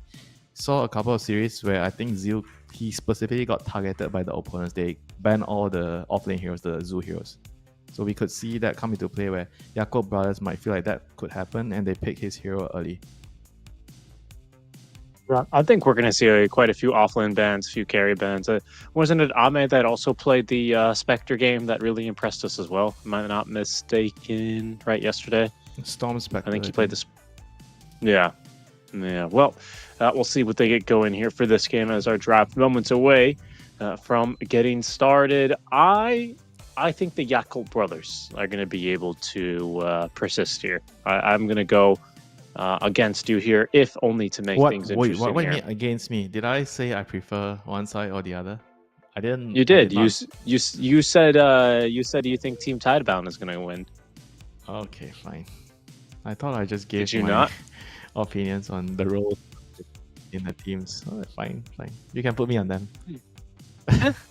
saw a couple of series where I think Zil, he specifically got targeted by the opponents. They banned all the offlane heroes, the Zoo heroes. So we could see that come into play where Yakult Brothers might feel like that could happen and they pick his hero early. I think we're going to see quite a few offlane bans, a few carry bans. Wasn't it Ame that also played the Spectre game that really impressed us as well? Am I not mistaken? Right, yesterday? Storm Spectre. I think he played this. Yeah. Yeah, well, we'll see what they get going here for this game as our draft moments away from getting started. I think the Yakult brothers are going to be able to persist here. I'm going to go against you here, if only to make things interesting. What you here. mean against me? Did I say I prefer one side or the other? I didn't. You I did. not. You said you think Team Tidebound is going to win. Okay, fine. I thought I just gave Did you my not? opinions on the role in the teams. Oh, fine. You can put me on them.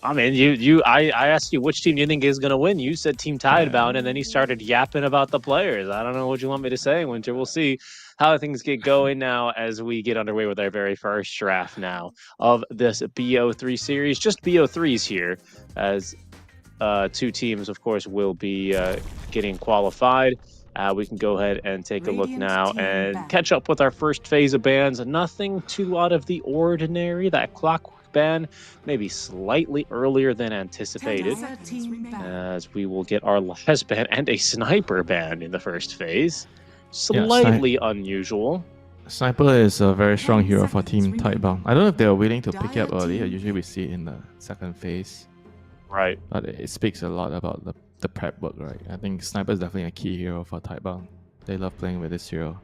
I mean, I asked you which team you think is going to win. You said Team Tidebound, and then you started yapping about the players. I don't know what you want me to say, Winter. We'll see how things get going now as we get underway with our very first draft now of this BO3 series. Just BO3s here, as two teams, of course, will be getting qualified. We can go ahead and take a look Radiant now team and ban. catch up with our first phase of bans. Nothing too out of the ordinary. That clockwork ban maybe slightly earlier than anticipated, Dire team ban. as we will get our last ban and a sniper ban in the first phase. Yeah, Slightly unusual. Sniper is a very strong 10 hero for seconds Team remaining. Tidebound. I don't know if they are willing to pick it up Dire early. team Usually we see it in the second phase, Right. but it speaks a lot about the prep work, right? I think Sniper is definitely a key hero for Tidebound. They love playing with this hero.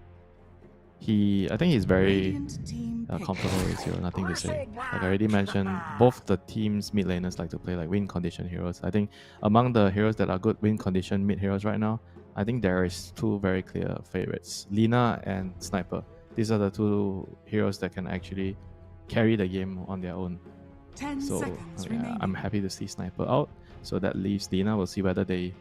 I think he's very Radiant team pick. comfortable with this hero, nothing to say. Like I already mentioned, both the team's mid laners like to play like win condition heroes. I think among the heroes that are good win condition mid heroes right now, I think there is two very clear favorites, Lina and Sniper. These are the two heroes that can actually carry the game on their own. 10 So seconds yeah, remaining. I'm happy to see Sniper out. So that leaves Lina. We'll see whether they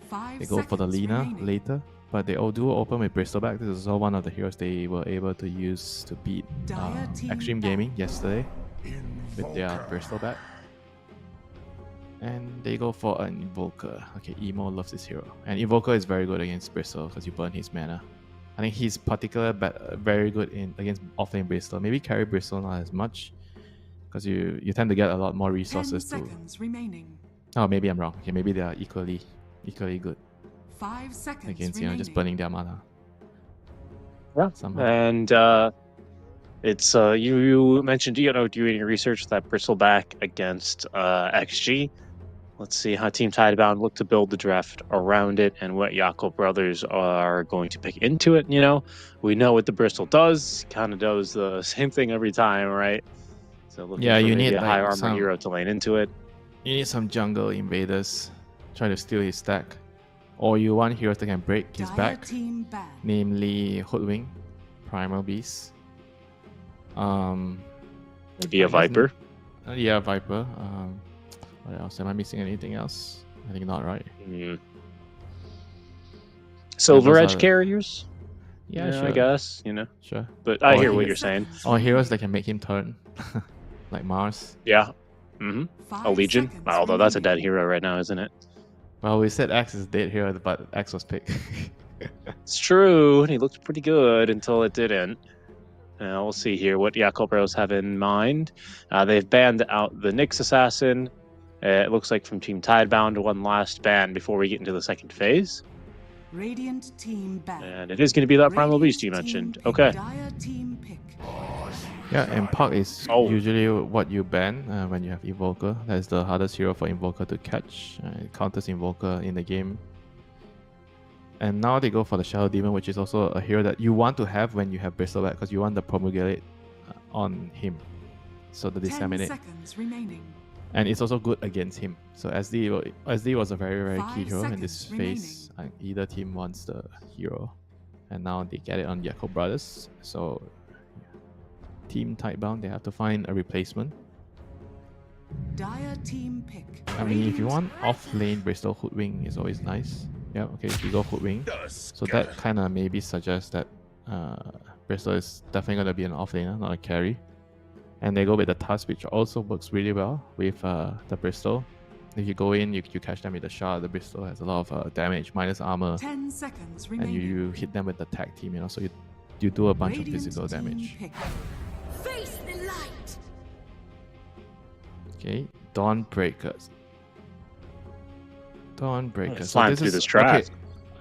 5 go for the seconds Lina remaining. later. But they all do open with Bristleback. This is also one of the heroes they were able to use to beat Dire team Extreme ban. Gaming yesterday with their Bristleback. And they go for an Invoker. Okay, Emo loves this hero. And Invoker is very good against Bristle because you burn his mana. I think he's very good against offlane Bristle. Maybe carry Bristle not as much, because you tend to get a lot more 10 resources to. seconds remaining. Oh, maybe I'm wrong. Okay, maybe they are equally good 5 seconds against remaining. just burning their mana. Yeah. Somehow. And it's you mentioned doing your research with that Bristleback against XG. Let's see how Team Tidebound look to build the draft around it and what Yakult brothers are going to pick into it. We know what the Bristol does. Kind of does the same thing every time, right? So looking Yeah, for you maybe need, a high like, armor some- hero to lane into it. You need some jungle invaders, try to steal his stack, or you want heroes that can break his Dire back, team ban. namely Hoodwing, Primal Beast. Maybe a I guess Viper. Yeah, Viper. What else? Am I missing anything else? I think not, right? Silver those Edge are- carriers. Yeah, I sure. guess, Sure. But I Or hear what he- you're saying. Or heroes that can make him turn, like Mars. Yeah. Mm-hmm. 5 A Legion. seconds Although that's a dead remaining. hero right now, isn't it? Well, we said X is dead here, but X was picked. It's true, and he looked pretty good until it didn't. We'll see here what Yakult Bros have in mind. They've banned out the Nyx Assassin. It looks like from Team Tidebound, one last ban before we get into the second phase. Radiant team ban. And it is going to be that Primal Beast you Radiant team mentioned. pick. Okay. Dire team pick. Yeah, and Puck is Oh. usually what you ban when you have Invoker. That's the hardest hero for Invoker to catch. It counters Invoker in the game. And now they go for the Shadow Demon, which is also a hero that you want to have when you have Bristleback, because you want the Promulgate on him. So the 10 Disseminate. seconds remaining. And it's also good against him. So SD was a very, very key 5 hero in this seconds phase. Either team wants the hero. And now they get it on Yakult Brothers. So Team Tidebound, they have to find a replacement. Dire team pick. I mean, if you Radiant- want off-lane Bristol, Hoodwing is always nice. Yeah, okay, if you go Hoodwing. So that kind of maybe suggests that Bristol is definitely going to be an off-laner, not a carry. And they go with the Tusk, which also works really well with the Bristol. If you go in, you catch them with the shard. The Bristol has a lot of damage, minus armor, 10 seconds and remaining. you hit them with the tag team, so you do a bunch of Radiant physical team damage. pick. Face the light. Okay, Dawnbreakers. Dawnbreakers. Let's fly through this okay, draft.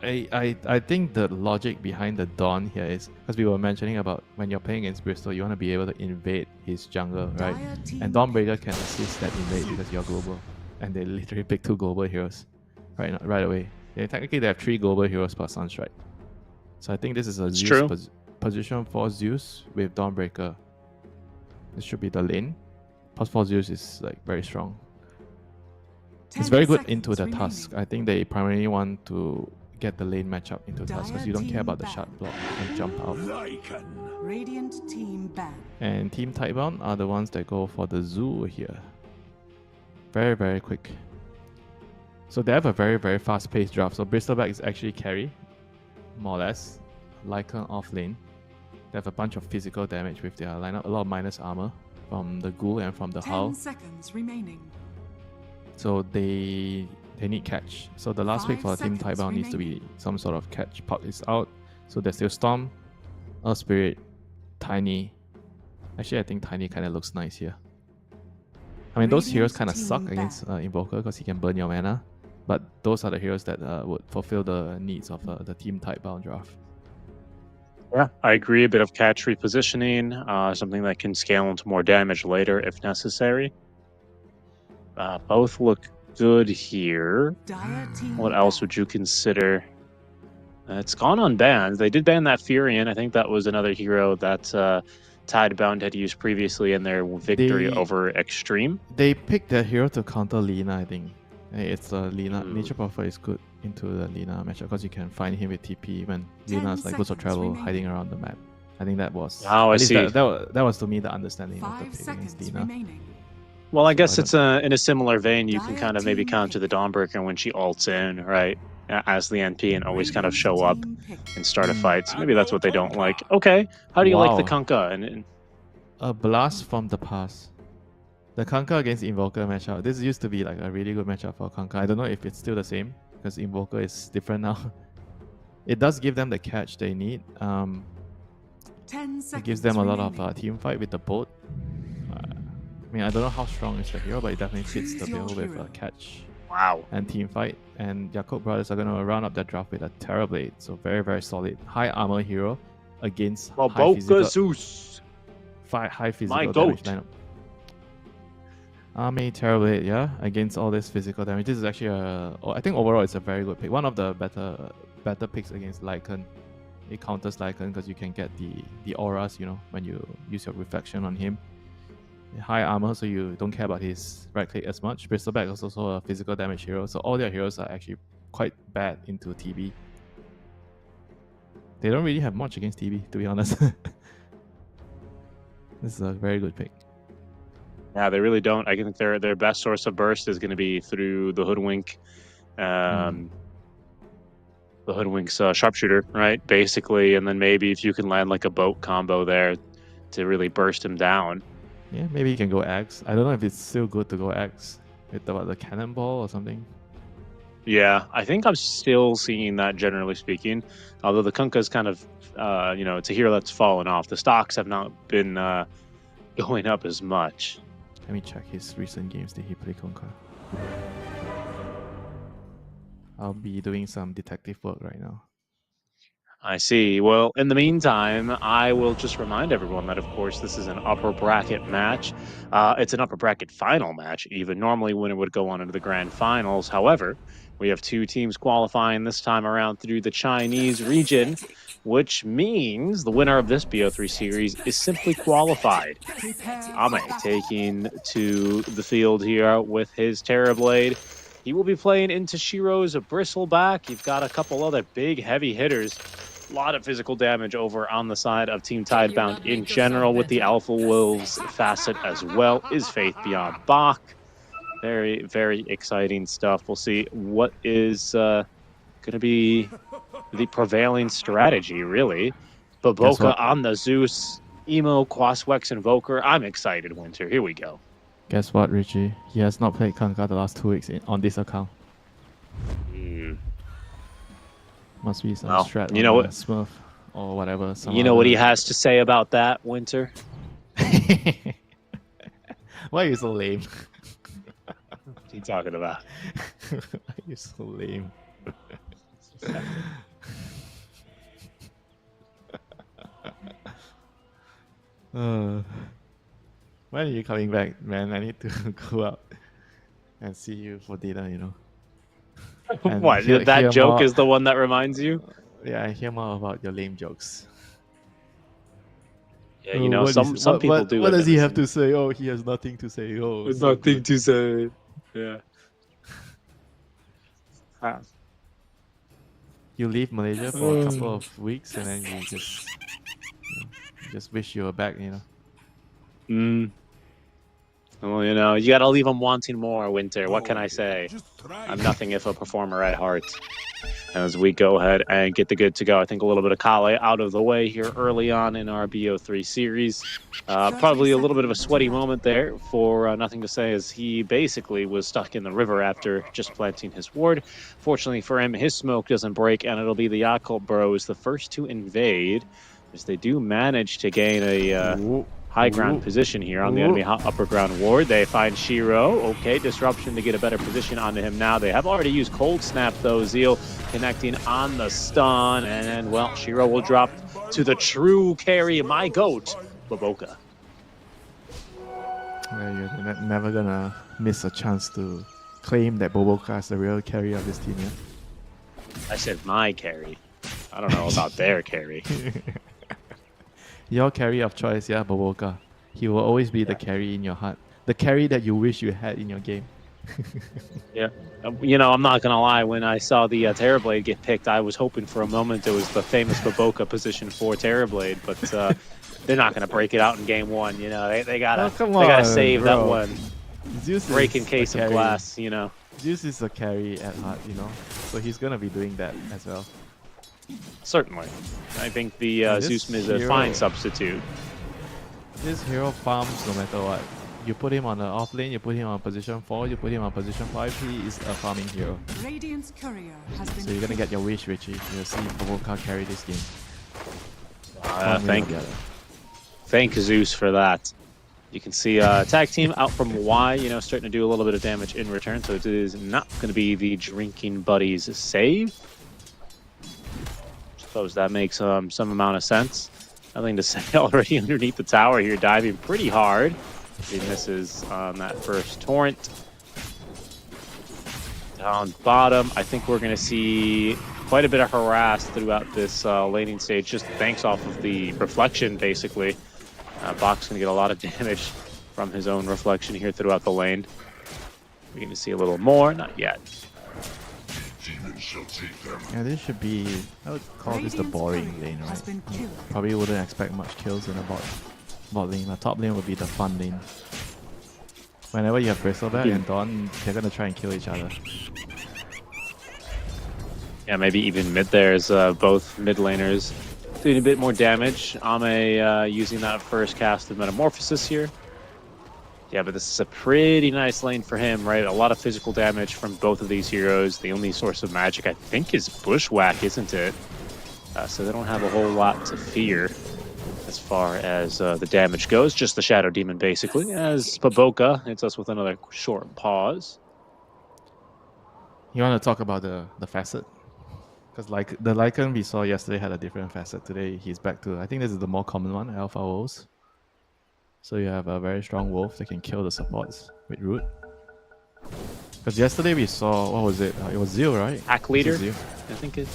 I think the logic behind the Dawn here is because we were mentioning about when you're playing against Bristol, you want to be able to invade his jungle, right? Dire team And Dawnbreaker can assist that invade because you're global, and they literally pick 2 global heroes, right away. Technically they have 3 global heroes per Sunstrike. So I think this is a It's Zeus true. position for Zeus with Dawnbreaker. This should be the lane. Plus 4 Zeus is like very strong. It's 10 very good seconds into the remaining. Tusk. I think they primarily want to get the lane matchup into Tusk because you don't care about the Dire shot team block and jump out. Radiant team ban. And Team Tightbound are the ones that go for the Zoo here. Very, very quick. So they have a very, very fast-paced draft. So Bristleback is actually carry, more or less. Lycan off lane. They have a bunch of physical damage with their lineup. A lot of minus armor from the Ghoul and from the 10 Hull. seconds remaining. So they need catch. So the last pick 5 for Team seconds Taiwan needs to be some sort of catch. Puck is out. So there's still Storm, Earth Spirit, Tiny. Actually, I think Tiny kind of looks nice here. I mean, those heroes kind of Radiant suck team against Invoker because he can burn your mana. But those are the heroes that would fulfill the needs of the Team Tightbound draft. Yeah, I agree. A bit of catch repositioning, something that can scale into more damage later if necessary. Both look good here. Dire team What else would you consider? It's gone unbanned. They did ban that Furion. I think that was another hero that Tidebound had used previously in their victory They- over Extreme. They picked their hero to counter Lina, I think. It's Lina. Nature Buffer is good into the Lina matchup because you can find him with TP when 10 Lina's like Boots of seconds Travel remaining. hiding around the map. I think that was. Oh, I at least see. That was to me the understanding of the 5 pick seconds against Lina. remaining. Well, I guess I it's in a similar vein. You can Dire kind of maybe team counter the pick. Dawnbreaker when she ults in, right? As the NP and always kind of Radiant show up team pick. and start a fight. So maybe that's what they don't like. Okay, how do you like the Wow. Kunkka? And A blast from the past. The Kunkka against Invoker matchup. This used to be like a really good matchup for Kunkka. I don't know if it's still the same because Invoker is different now. It does give them the catch they need. 10 seconds It gives them a lot remaining. of team fight with the boat. I mean, I don't know how strong is the hero, but it definitely fits the Choose your bill with hero. catch wow, and team fight. And Jakob brothers are going to round up their draft with a Terrorblade. So very, very solid. High armor hero against high Boca physical, Zeus. high physical My damage goat. lineup. Army Terrorblade, yeah, against all this physical damage. This is actually I think overall it's a very good pick. One of the better picks against Lycan. It counters Lycan because you can get the auras, when you use your reflection on him. High armor, so you don't care about his right click as much. Bristleback is also a physical damage hero, so all their heroes are actually quite bad into TB. They don't really have much against TB, to be honest. This is a very good pick. Yeah, they really don't. I think their best source of burst is going to be through the Hoodwink, the Hoodwink's sharpshooter, right? Basically, and then maybe if you can land like a boat combo there to really burst him down. Yeah, maybe you can go Axe. I don't know if it's still good to go Axe with the cannonball or something. Yeah, I think I'm still seeing that generally speaking. Although the Kunkka is kind of, it's a hero that's fallen off. The stocks have not been going up as much. Let me check his recent games. Did he play Kunkka? I'll be doing some detective work right now. I see. Well, in the meantime, I will just remind everyone that, of course, this is an upper bracket match. It's an upper bracket final match, even. Normally, when it would go on into the grand finals. However, we have 2 teams qualifying this time around through the Chinese region, which means the winner of this BO3 series is simply qualified. Ame taking to the field here with his Terrorblade. He will be playing into Shiro's Bristleback. You've got a couple other big, heavy hitters. A lot of physical damage over on the side of Team Tidebound in general, with the Alpha Wolves facet as well, is Faith Beyond Bach. Very, very exciting stuff. We'll see what is going to be the prevailing strategy, really. Baboka what? on the Zeus, Emo, Quaswex, Invoker. I'm excited, Winter. Here we go. Guess what, Richie? He has not played Kunkka the last 2 weeks on this account. Must be some Well, strat. you know on what- Smurf or whatever. You know what he has to say about that, Winter? Why are you so lame? What's he talking about? Why are you so lame? When are you coming back, man? I need to go out and see you for dinner, you know. And What? hear That joke more- is the one that reminds you? Yeah, I hear more about your lame jokes. Yeah, you know, What some people do. What it, does he have Emerson. to say? Oh, he has nothing to say. Oh, There's so nothing good. to say. Yeah. Ah. You leave Malaysia for a couple of weeks and then you just wish you were back, you know. Mm. Well, you know, you gotta leave them wanting more, Winter. What can I say? I'm nothing if a performer at heart. As we go ahead and get the good to go. I think a little bit of Kale out of the way here early on in our BO3 series. Probably a little bit of a sweaty moment there for Nothing to Say, as he basically was stuck in the river after just planting his ward. Fortunately for him, his smoke doesn't break, and it'll be the Yakult Bros the first to invade, as they do manage to gain a high ground position here on the enemy upper ground ward. They find Shiro. Okay, disruption to get a better position onto him now. They have already used Cold Snap, though. Zeal connecting on the stun, and well, Shiro will drop to the true carry, my goat, Baboka. Yeah, you're never gonna miss a chance to claim that Boboka is the real carry of this team, yeah? I said my carry. I don't know about their carry. Your carry of choice, yeah, Boboka. He will always be the carry in your heart. The carry that you wish you had in your game. Yeah. You know, I'm not going to lie. When I saw the Terrorblade get picked, I was hoping for a moment it was the famous Baboka position for Terrorblade, but they're not going to break it out in game one. You know, they gotta save that one. Zeus Breaking is case a of carry. glass, you know. Zeus is a carry at heart, you know. So he's gonna be doing that as well. Certainly. I think the And this Zeus is a hero- fine substitute. This hero farms no matter what. You put him on the off lane, you put him on position 4, you put him on position 5, he is a farming hero. Radiant's courier has been So you're gonna get your wish, Richie. You'll see Boboka carry this game. Thank Zeus for that. You can see tag team out from Y, you know, starting to do a little bit of damage in return, so it is not going to be the Drinking Buddies save. Suppose that makes some amount of sense. Nothing to say already underneath the tower here, diving pretty hard. He misses on that first torrent. Down bottom, I think we're going to see quite a bit of harass throughout this laning stage, just thanks off of the reflection, basically. Bach's going to get a lot of damage from his own reflection here throughout the lane. We're going to see a little more, not yet. Yeah, this should be, I would call this the boring lane, right? Probably wouldn't expect much kills in a bot lane. The top lane would be the fun lane. Whenever you have Bristleback and Dawn, they're gonna try and kill each other. Yeah, maybe even mid there's both mid laners doing a bit more damage. Ame using that first cast of Metamorphosis here. Yeah, but this is a pretty nice lane for him, right? A lot of physical damage from both of these heroes. The only source of magic, I think, is Bushwhack, isn't it? So they don't have a whole lot to fear as far as the damage goes. Just the Shadow Demon, basically. As Baboka hits us with another short pause. You want to talk about the facet? Because like the Lycan we saw yesterday had a different facet. Today he's back to, I think this is the more common one, Alpha Wolves. So you have a very strong wolf that can kill the supports with root. Because yesterday we saw, what was it? It was Zeal, right? Pack leader, Was it Zeal? I think it.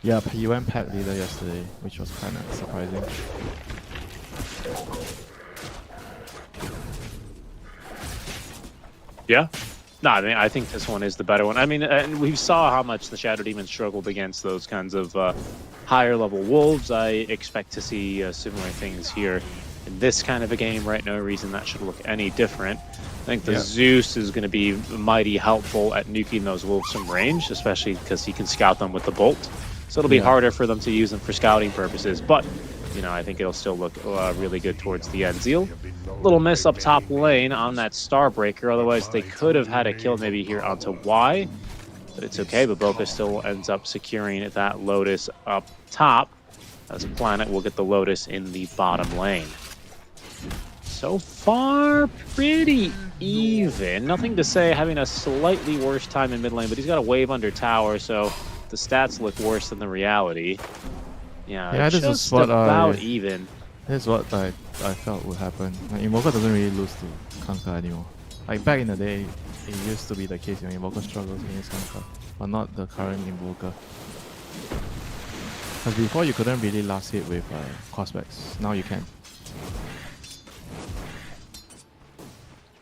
Yeah, he went pack leader yesterday, which was kind of surprising. Yeah. No, I mean, I think this one is the better one. I mean, and we saw how much the Shadow Demon struggled against those kinds of higher level wolves. I expect to see similar things here in this kind of a game, right? No reason that should look any different. I think the Zeus is going to be mighty helpful at nuking those wolves from range, especially because he can scout them with the bolt. So it'll be harder for them to use them for scouting purposes, but you know, I think it'll still look really good towards the end. Zeal, little miss up top lane on that Starbreaker. Otherwise, they could have had a kill maybe here onto Y, but it's okay. Baboka still ends up securing that Lotus up top. As a Planet will get the Lotus in the bottom lane. So far, pretty even. Nothing to say, having a slightly worse time in mid lane, but he's got a wave under tower, so the stats look worse than the reality. Yeah, this is just what about even. This is what I felt would happen. Like, Invoker doesn't really lose to Kanka anymore. Like back in the day, it used to be the case when Invoker struggles against Kanka, but not the current Invoker. Because before you couldn't really last hit with crossbacks, now you can.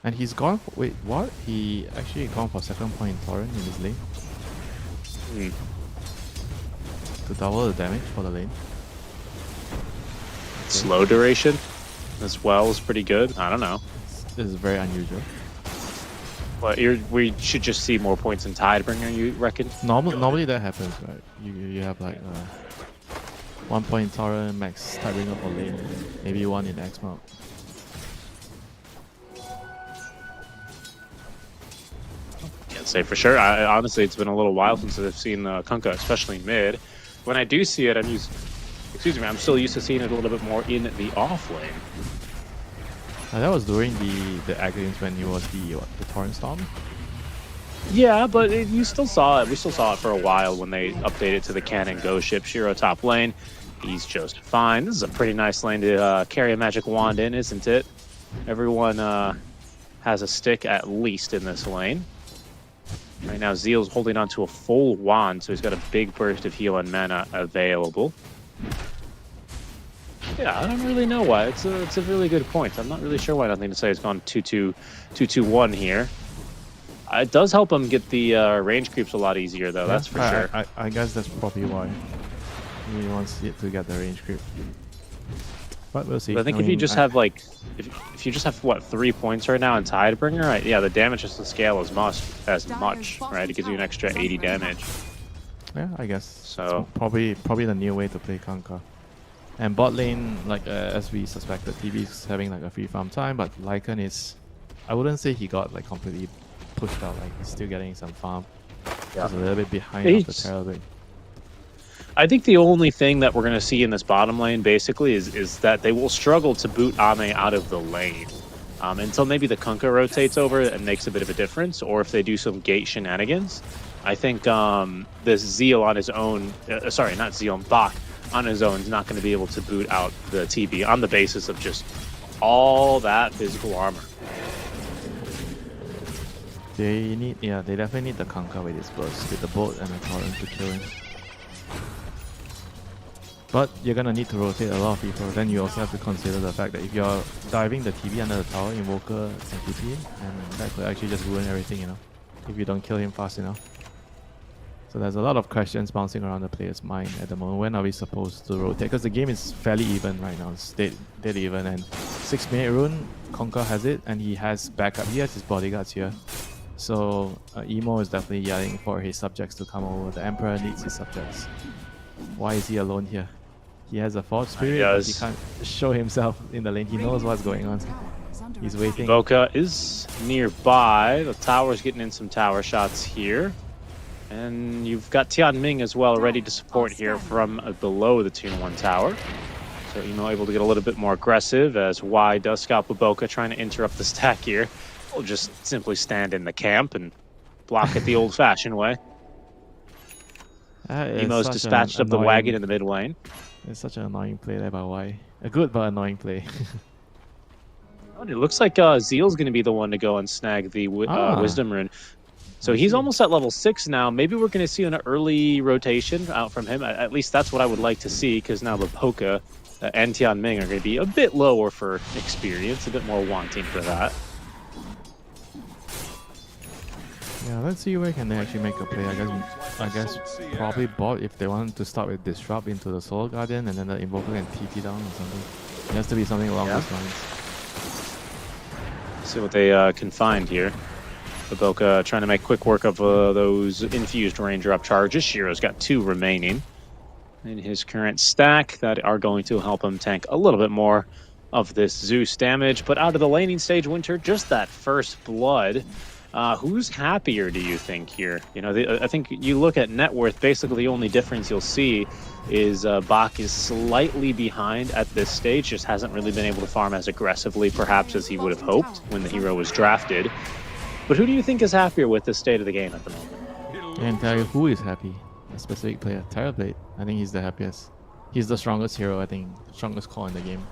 And he's gone for, wait, what? He actually gone for second point in Torrent in this lane. To double the damage for the lane. Slow duration as well is pretty good. I don't know. This is very unusual. But we should just see more points in Tidebringer, you reckon? Normally that happens, right? You have like 1 point Torrent, max Tidebringer for lane, maybe 1 in X mode. Can't say for sure. Honestly, it's been a little while since I've seen Kunkka, especially mid. When I do see it, I'm still used to seeing it a little bit more in the off lane. That was during the Aghanim when he was the Torrent Storm. Yeah, but you still saw it. We still saw it for a while when they updated to the Cannon Go ship. Shiro top lane. He's just fine. This is a pretty nice lane to carry a magic wand in, isn't it? Everyone has a stick at least in this lane. Right now, Zeal's holding on to a full wand, so he's got a big burst of heal and mana available. Yeah, I don't really know why. It's a really good point. I'm not really sure why nothing to say. It's gone 2-2-2-2-1 here. It does help him get the range creeps a lot easier, though. Yeah, that's for sure. I guess that's probably why he wants it to get the range creep. But we'll see. But I think if you just have like, if you just have what 3 points right now in Tidebringer, right? Yeah, the damage doesn't scale as much, right? It gives you an extra 80 damage. Yeah, I guess. So probably the new way to play Kanka. And bot lane, like as we suspected, TB is having like a free farm time, but Lycan is, I wouldn't say he got like completely pushed out. Like he's still getting some farm. Yeah. He's a little bit behind of the Terror break. I think the only thing that we're going to see in this bottom lane basically is that they will struggle to boot Ame out of the lane until maybe the Kunkka rotates over and makes a bit of a difference, or if they do some gate shenanigans. I think this Zeal on his own, sorry, not Zeal, Bach on his own is not going to be able to boot out the TB on the basis of just all that physical armor. They definitely need the Kunkka with his burst, with the bolt and the torrent to kill him. But you're gonna need to rotate a lot of people. Then you also have to consider the fact that if you're diving the TB under the tower, Invoker can TP him, and that could actually just ruin everything, you know, if you don't kill him fast enough. So there's a lot of questions bouncing around the player's mind at the moment. When are we supposed to rotate? Because the game is fairly even right now. It's dead even. And 6-minute rune, Kunkka has it, and he has backup. He has his bodyguards here. So Emo is definitely yelling for his subjects to come over. The Emperor needs his subjects. Why is he alone here? He has a Force Spirit, but he can't show himself in the lane. He knows what's going on. He's waiting. Boca is nearby. The tower's getting in some tower shots here. And you've got Tianming as well ready to support here from below the Tier 1 tower. So Emo able to get a little bit more aggressive as Y does scalp with Boca, trying to interrupt the stack here. We'll just simply stand in the camp and block it the old-fashioned way. Emo's dispatched up the wagon in the mid lane. It's such an annoying play there by Y. A good but annoying play. It looks like Zeal's going to be the one to go and snag the Wisdom Rune. So he's almost at level 6 now. Maybe we're going to see an early rotation out from him. At least that's what I would like to see, because now the Boca and Tianming are going to be a bit lower for experience, a bit more wanting for that. Yeah, let's see where can they actually make a play. I guess probably bot if they want to start with Disrupt into the Soul Guardian, and then the Invoker can TP down or something. It has to be something along those lines. See what they can find here. Boca trying to make quick work of those infused Ranger up charges. Shiro's got 2 remaining in his current stack that are going to help him tank a little bit more of this Zeus damage. But out of the laning stage, Winter, just that first blood. Who's happier, do you think, here? You know, I think you look at net worth, basically the only difference you'll see is Bach is slightly behind at this stage, just hasn't really been able to farm as aggressively, perhaps, as he would have hoped when the hero was drafted. But who do you think is happier with the state of the game at the moment? I can tell you who is happy. a specific player, Terrorblade. I think he's the happiest. He's the strongest hero, I think, strongest core in the game.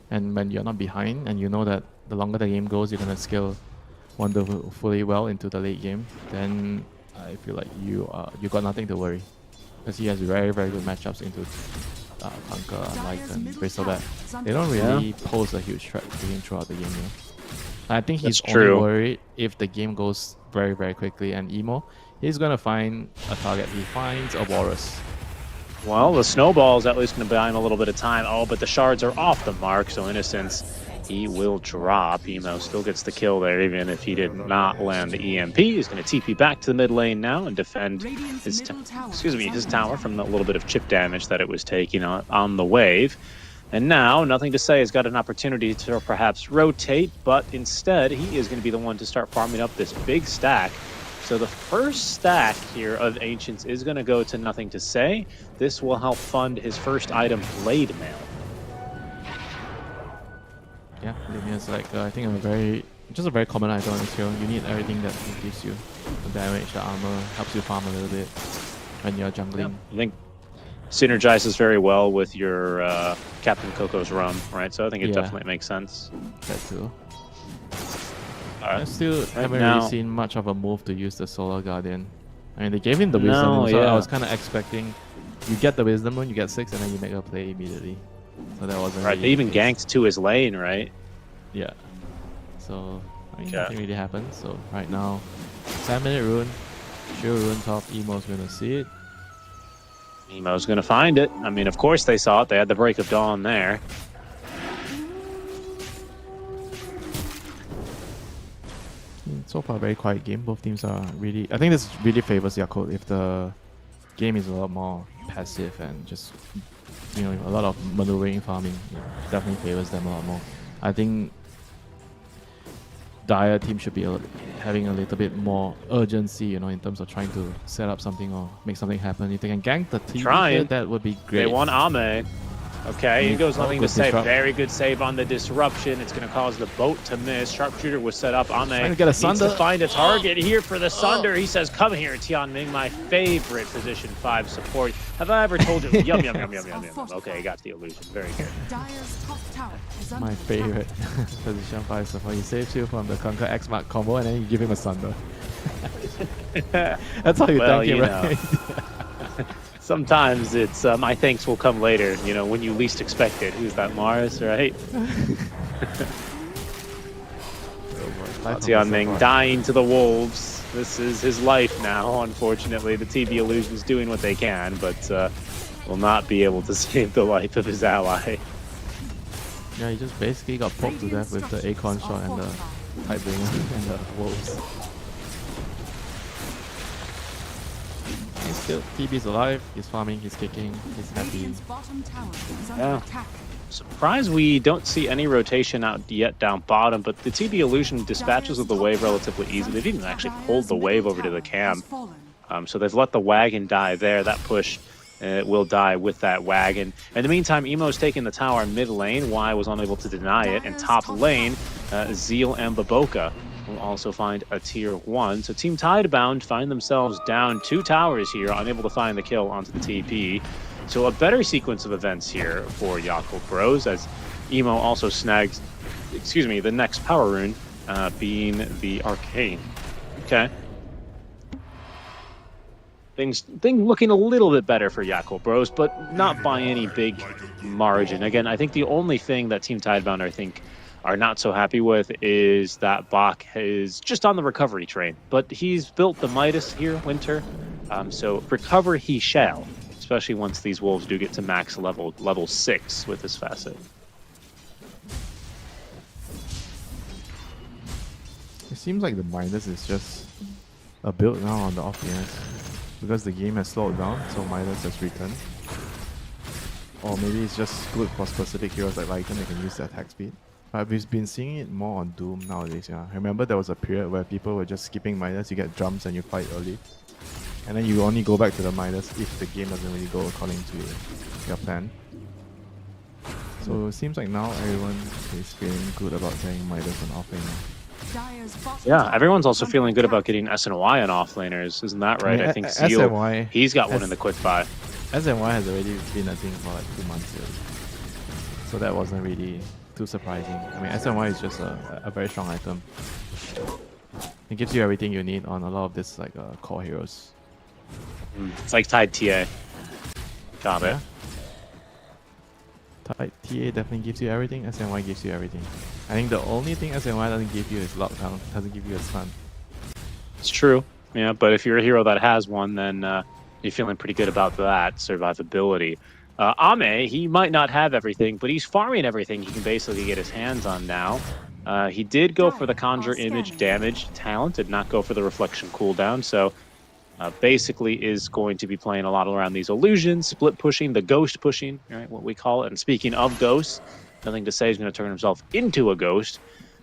And when you're not behind, and you know that the longer the game goes, you're gonna scale wonderfully well into the late game, then I feel like you got nothing to worry, because he has very good matchups into Conquer, Light, and Bristol that they don't really pose a huge threat to him throughout the game. You know? I think he's only worried if the game goes very quickly, and Emo, he's gonna find a target. He finds a Walrus. Well, the snowball's at least going to buy him a little bit of time. Oh, but the shards are off the mark, so Innocence, he will drop. Emo still gets the kill there, even if he did not land the EMP. He's going to TP back to the mid lane now and defend his tower from the little bit of chip damage that it was taking on the wave. And now, Nothing to Say has got an opportunity to perhaps rotate, but instead, he is going to be the one to start farming up this big stack. So the first stack here of Ancients is going to go to Nothing to Say. This will help fund his first item, Blade Mail. Yeah, Blade Mail is like, I think just a very common item on this hero. You need everything that gives you the damage, the armor, helps you farm a little bit when you're jungling. I think synergizes very well with your Captain Coco's Rum, right? So I think it definitely makes sense. That too. I still haven't really seen much of a move to use the Solar Guardian. I mean, they gave him the Wisdom, so I was kind of expecting you get the Wisdom Moon, you get 6, and then you make a play immediately. So that wasn't right. They even ganked to his lane, right? Yeah. So I mean, nothing really happened. So right now, 7-minute rune, Shield rune top. Emo's gonna see it. Emo's gonna find it. I mean, of course they saw it. They had the Break of Dawn there. So far, very quiet game. Both teams are really... I think this really favors Yakult if the game is a lot more passive and just, you know, a lot of maneuvering, farming. Definitely favors them a lot more. I think Dire team should be having a little bit more urgency, you know, in terms of trying to set up something or make something happen. If they can gank the team, that would be great. They want Ame. Okay, here goes Nothing to Say. Very good save on the disruption. It's going to cause the boat to miss. Sharpshooter was set up. Ame needs to find a target here for the Sunder. He says, come here, Tianming, my favorite position 5 support. Have I ever told you? Yum, yum, yum, yum, yum, yum. Okay, got the illusion. Very good. My favorite position 5 support. He saves you from the Conquer X Mark combo, and then you give him a Sunder. That's how you thank him, right? Sometimes it's my thanks will come later, you know, when you least expect it. Who's that, Mars, right? Tianming dying to the wolves. This is his life now, unfortunately. The TB Illusion's doing what they can, but will not be able to save the life of his ally. Yeah, he just basically got poked to death with the Acorn shot and the Tidebringer and the wolves. He's still, TB's alive, he's farming, he's kicking, he's happy. Yeah. Surprised we don't see any rotation out yet down bottom, but the TB Illusion dispatches of the wave relatively easy. They've even actually pulled the wave over to the camp. So they've let the wagon die there. That push will die with that wagon. In the meantime, Emo's taking the tower mid lane. Y was unable to deny it. And top lane, Zeal and Baboka will also find a tier 1. So Team Tidebound find themselves down 2 towers here, unable to find the kill onto the TP. So a better sequence of events here for Yakult Bros, as Emo also snags, the next power rune being the Arcane. Okay. Things looking a little bit better for Yakult Bros, but not by any big margin. Again, I think the only thing that Team Tidebound, I think, are not so happy with is that Bach is just on the recovery train. But he's built the Midas here, Winter, so recover he shall, especially once these wolves do get to max level 6 with this facet. It seems like the Midas is just a build now on the offense because the game has slowed down, so Midas has returned. Or maybe it's just good for specific heroes like Lycan, they can use the attack speed. But we've been seeing it more on Doom nowadays, yeah. I remember there was a period where people were just skipping Midas, you get drums and you fight early. And then you only go back to the Midas if the game doesn't really go according to your plan. So it seems like now everyone is feeling good about playing Midas on offlane. Dire's bottom Yeah, tower everyone's is also under feeling good about attack. getting SNY on offlaners, isn't that right? mean, I think SNY Zeal, he's got one has- in the quick buy. SNY has already been a thing for like 2 months already. So that wasn't really too surprising. I mean, SNY is just a very strong item. It gives you everything you need on a lot of this like core heroes. It's like Tide TA. Got it. Yeah. Tide TA definitely gives you everything. SNY gives you everything. I think the only thing SNY doesn't give you is lockdown. Doesn't give you a stun. It's true. Yeah, but if you're a hero that has one, then you're feeling pretty good about that survivability. Ame, he might not have everything, but he's farming everything he can basically get his hands on now. He did go for the Conjure Image damage talent, did not go for the Reflection cooldown, so basically is going to be playing a lot around these illusions, split pushing, the ghost pushing, right, what we call it. And speaking of ghosts, nothing to say he's going to turn himself into a ghost,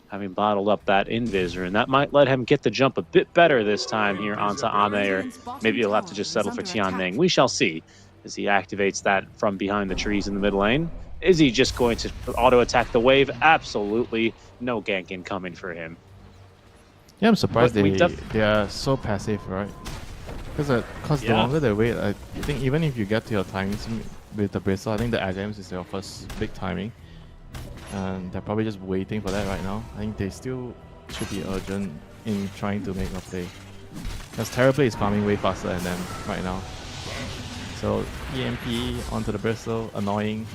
having bottled up that invisor, and that might let him get the jump a bit better this time here onto Ame, or maybe he'll have to just settle for Tianming. We shall see as he activates that from behind the trees in the mid lane. Is he just going to auto-attack the wave? Absolutely no gank incoming for him. Yeah, I'm surprised But we they are so passive, right? Because the longer they wait, I think even if you get to your timings with the Bristle, I think the Agams is your first big timing. And they're probably just waiting for that right now. I think they still should be urgent in trying to make a play. Because Terrorplay is farming way faster than them right now. So EMP onto the Bristle, annoying.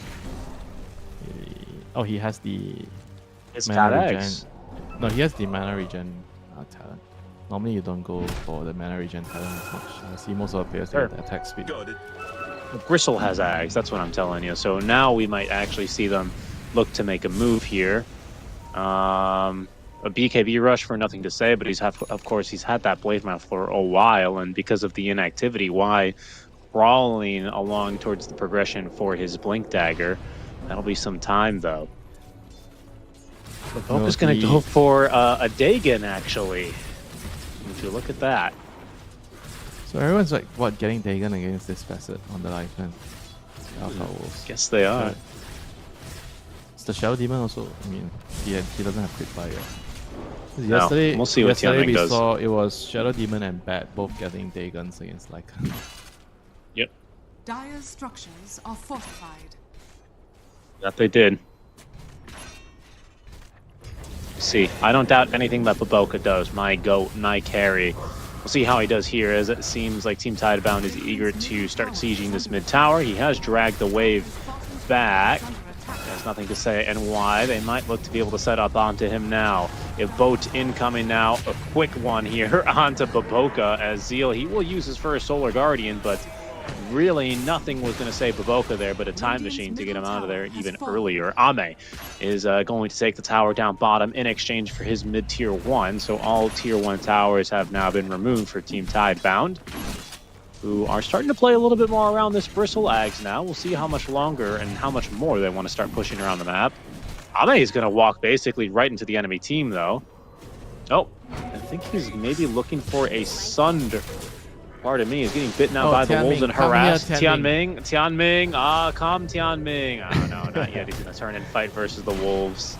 Oh, he has the It's mana Cat regen. X. No, he has the mana regen talent. Normally you don't go for the mana regen talent as much. I see most of the players Sure. with attack speed. Bristle has Ags, that's what I'm telling you. So now we might actually see them look to make a move here. A BKB rush for nothing to say, but of course he's had that Blade Mail for a while, and because of the inactivity, why crawling along towards the progression for his Blink Dagger. That'll be some time though. Boca's going to go for a Dagon actually. Would you look at that? So everyone's like, what, getting Dagon against this facet on the lifeline? Alpha Wolves. Guess they are. But it's the Shadow Demon also. I mean, he doesn't have crit fire. No, Yesterday, we'll see what Tianming we does. saw it was Shadow Demon and Bat both getting Dagons against Lycan. Yep, Dire's structures are fortified. that they did. See, I don't doubt anything that Baboka does. My goat, my carry. We'll see how he does here, as it seems like Team Tidebound is eager to start sieging this mid tower. He has dragged the wave back. There's nothing to say and why. They might look to be able to set up onto him now. If boat incoming now, a quick one here onto Baboka as Zeal. He will use his first Solar Guardian, but really nothing was going to save Baboka there, but a time machine to get him out of there even earlier. Ame is going to take the tower down bottom in exchange for his mid-tier 1. So all tier 1 towers have now been removed for Team Tidebound, who are starting to play a little bit more around this Bristle Ags now. We'll see how much longer and how much more they want to start pushing around the map. Ame is going to walk basically right into the enemy team, though. Oh, I think he's maybe looking for a Sunder. Pardon me, he's getting bitten now by the wolves and harassed. Tianming, come Tianming. Oh no, not yet. He's going to turn and fight versus the wolves.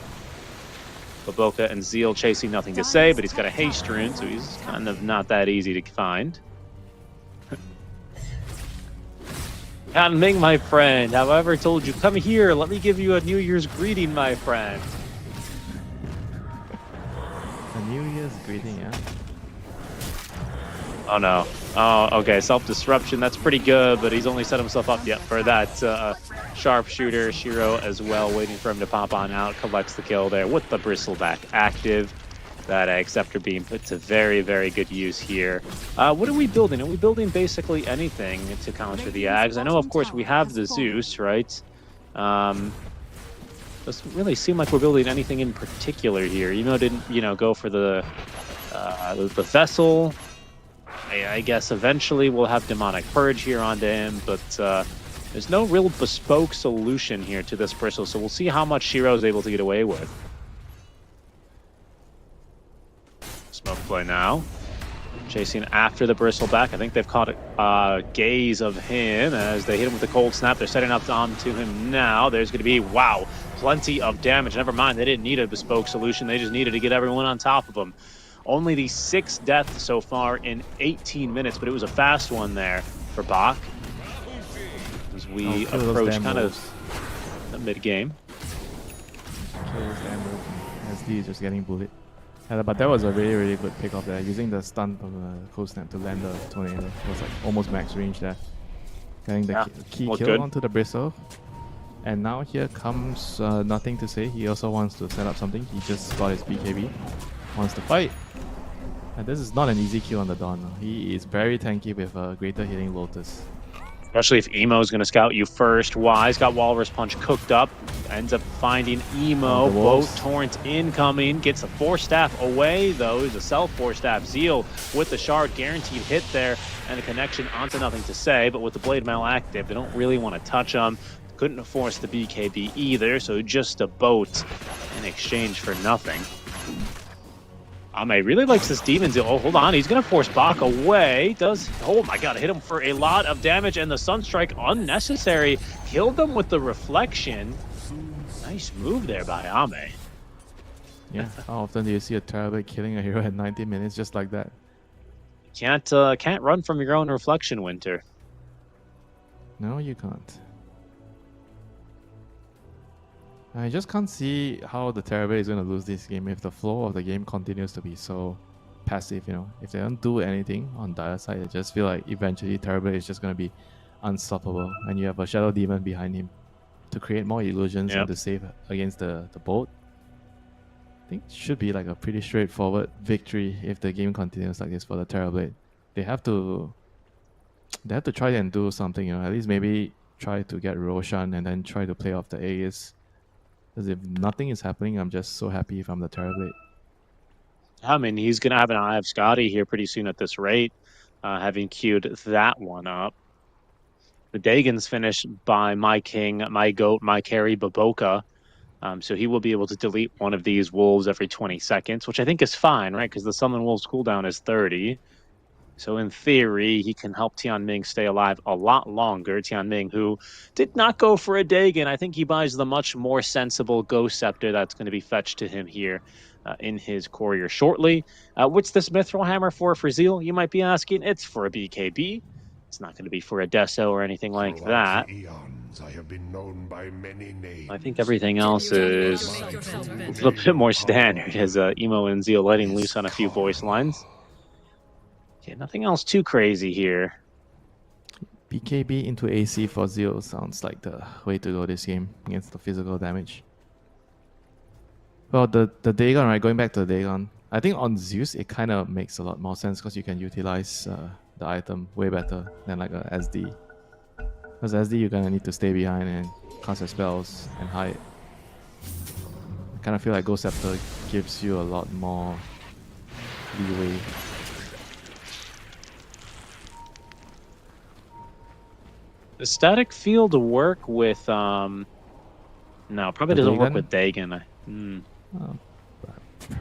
Baboka and Zeal chasing nothing to say, but he's got a haste rune, so he's kind of not that easy to find. Tianming, my friend, have I ever told you, come here, let me give you a New Year's greeting, my friend. A New Year's greeting, yeah? Oh no. Oh, okay, self-disruption, that's pretty good, but he's only set himself up yet for that sharpshooter. Shiro as well, waiting for him to pop on out, collects the kill there with the Bristleback active. That Acceptor being put to very, very good use here. What are we building? Are we building basically anything to counter the Ags? I know, of course, we have the Zeus, right? Doesn't really seem like we're building anything in particular here. Emo didn't, go for the Vessel. I guess eventually we'll have Demonic Purge here onto him, but there's no real bespoke solution here to this Bristle, so we'll see how much Shiro is able to get away with. Smoke play now. Chasing after the Bristleback. I think they've caught a gaze of him as they hit him with the cold snap. They're setting up onto him now. There's going to be, wow, plenty of damage. Never mind, they didn't need a bespoke solution. They just needed to get everyone on top of them. Only the 6th death so far in 18 minutes, but it was a fast one there for Bach. As we approach kind of the mid-game. Kills and SD is just getting bullied. Yeah, but that was a really, really good pick off there. Using the stun from the cold snap to land the tornado. It was like almost max range there. Getting the key kill good onto the bristle. And now here comes nothing to say. He also wants to set up something. He just got his BKB. Wants to fight. And this is not an easy kill on the Dawn. He is very tanky with a greater healing Lotus. Especially if Emo is going to scout you first. Wise got Walrus Punch cooked up. Ends up finding Emo. Boat Torrent incoming. Gets a Force Staff away, though. He's a self Force Staff. Zeal with the shard. Guaranteed hit there. And the connection onto nothing to say. But with the Blade Mail active, they don't really want to touch him. Couldn't force the BKB either. So just a boat in exchange for nothing. Ame really likes this Demon Zeal. Oh, hold on. He's going to force Bach away. Oh my god, hit him for a lot of damage, and the Sunstrike unnecessary. Killed them with the reflection. Nice move there by Ame. Yeah, how often do you see a Terrorblade killing a hero at 90 minutes just like that? Can't run from your own reflection, Winter. No, you can't. I just can't see how the Terrorblade is going to lose this game if the flow of the game continues to be so passive, you know. If they don't do anything on Dire side, I just feel like eventually Terrorblade is just going to be unstoppable. And you have a Shadow Demon behind him to create more illusions and to save against the boat. I think it should be like a pretty straightforward victory if the game continues like this for the Terrorblade. They have to try and do something, you know, at least maybe try to get Roshan and then try to play off the Aegis. Because if nothing is happening, I'm just so happy if I'm the Terrorblade. I mean, he's going to have an Eye of Scotty here pretty soon at this rate, having queued that one up. The Dagon's finished by my king, my goat, my carry, Baboka. So he will be able to delete one of these wolves every 20 seconds, which I think is fine, right? Because the Summon Wolves cooldown is 30. So in theory, he can help Tianming stay alive a lot longer. Tianming, who did not go for a Dagon. I think he buys the much more sensible Ghost Scepter that's going to be fetched to him here in his courier shortly. What's this Mithril Hammer for Zeal, you might be asking? It's for a BKB. It's not going to be for a Deso or anything like that. I have been known by many names. I think everything else is a little bit more standard as Emo and Zeal letting loose on a few voice lines. Yeah, nothing else too crazy here. BKB into AC for Zeal sounds like the way to go this game against the physical damage. Well, the Dagon, right? Going back to the Dagon, I think on Zeus it kind of makes a lot more sense because you can utilize the item way better than like a SD. Because SD you're gonna need to stay behind and cast your spells and hide. I kind of feel like Ghost Scepter gives you a lot more leeway. Does Static Field work with no, probably doesn't work with Dagon.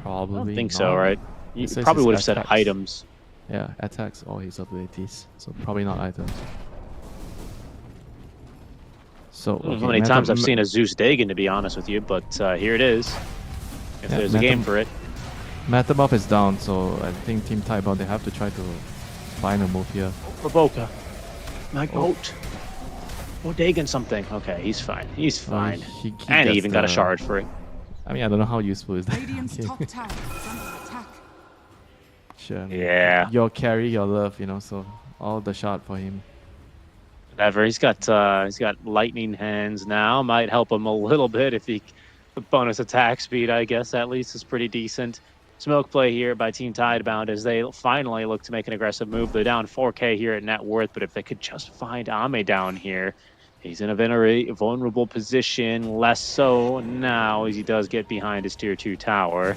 Probably I don't think not. so, right? You probably would have said items. Yeah, attacks or his abilities. So probably not items. So I don't know how many times I've seen a Zeus Dagon, to be honest with you, but here it is. If there's a game for it. Metabuff is down, so I think Team Taiban, they have to try to find a move here. Baboka. My goat. Oh, Dagon something. Okay, he's fine. He's fine. And he even got a shard for it. I mean, I don't know how useful is that. Radiant's top tower is under attack. Sure. Yeah. Your carry, your love, you know, so all the shard for him. Whatever. He's got lightning hands now. Might help him a little bit if he bonus attack speed, I guess, at least is pretty decent. Smoke play here by Team Tidebound as they finally look to make an aggressive move. They're down 4k here at net worth, but if they could just find Ame down here, he's in a very vulnerable position. Less so now as he does get behind his tier 2 tower.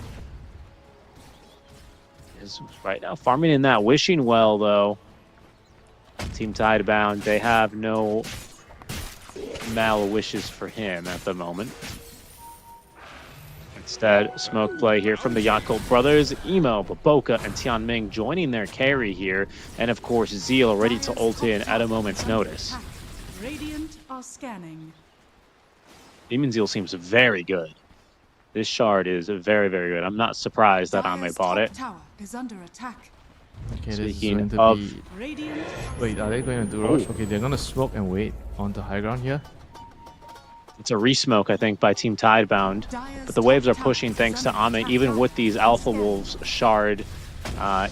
Is right now farming in that wishing well, though. Team Tidebound, they have no mal wishes for him at the moment. Instead, smoke play here from the Yakult brothers. Emo, Baboka, and Tianming joining their carry here. And of course, Zeal ready to ult in at a moment's notice. Radiant are scanning. Demon Zeal seems very good. This shard is very, very good. I'm not surprised that Ame Dire's bought top it. tower is under attack. Okay, this is Speaking going to of- be. Radiant. Wait, are they going to do rush? Okay, they're going to smoke and wait on the high ground here. It's a resmoke, I think, by Team Tidebound. But the waves are pushing thanks to Ame. Even with these Alpha Wolves shard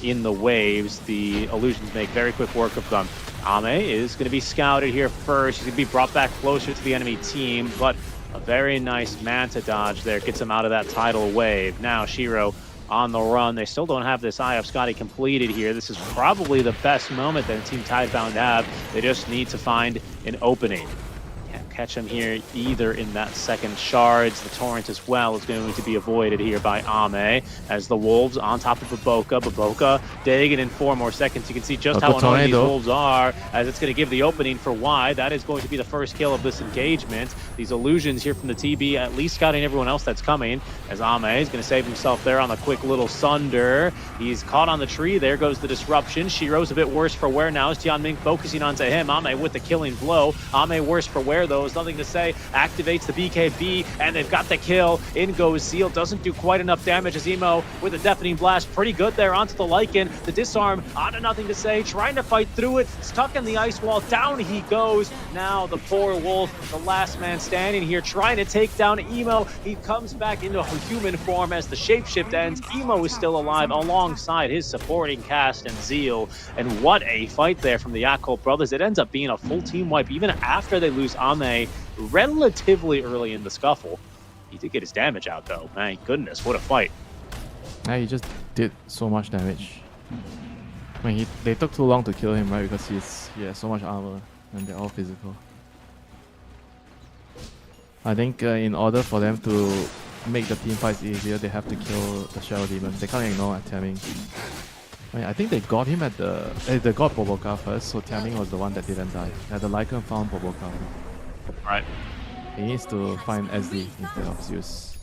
in the waves, the illusions make very quick work of them. Ame is going to be scouted here first. He's going to be brought back closer to the enemy team, but a very nice Manta dodge there gets him out of that tidal wave. Now Shiro on the run. They still don't have this Eye of Scotty completed here. This is probably the best moment that Team Tidebound have. They just need to find an opening. Can't catch him here either in that second shards. The torrent as well is going to be avoided here by Ame as the Wolves on top of Baboka. Baboka digging in 4 more seconds. You can see just how annoying these Wolves are as it's going to give the opening for Y. That is going to be the first kill of this engagement. These illusions here from the TB at least scouting everyone else that's coming as Ame is going to save himself there on the quick little Sunder. He's caught on the tree. There goes the disruption. Shiro's a bit worse for wear now as Tianming focusing onto him. Ame with the killing blow. Ame worse for wear though. Is nothing to say. Activates the BKB and they've got the kill. In goes Seal. Doesn't do quite enough damage as Emo with a deafening blast. Pretty good there onto the Lycan. The disarm onto nothing to say. Trying to fight through it. Stuck in the ice wall. Down he goes. Now the poor Wolf, the last man standing here trying to take down Emo. He comes back into human form as the shapeshift ends. Emo is still alive alongside his supporting cast and Zeal. And what a fight there from the Yakult brothers. It ends up being a full team wipe even after they lose Ame relatively early in the scuffle. He did get his damage out though. My goodness, what a fight. Yeah, he just did so much damage. I mean, they took too long to kill him, right? Because he has so much armor and they're all physical. I think in order for them to make the team fights easier, they have to kill the Shadow Demon. They can't ignore Tianming. I mean, I think they got him at the... they got Boboka first, so Tianming was the one that didn't die. Yeah, the Lycan found Boboka. Right. He needs to find SD instead of Zeus.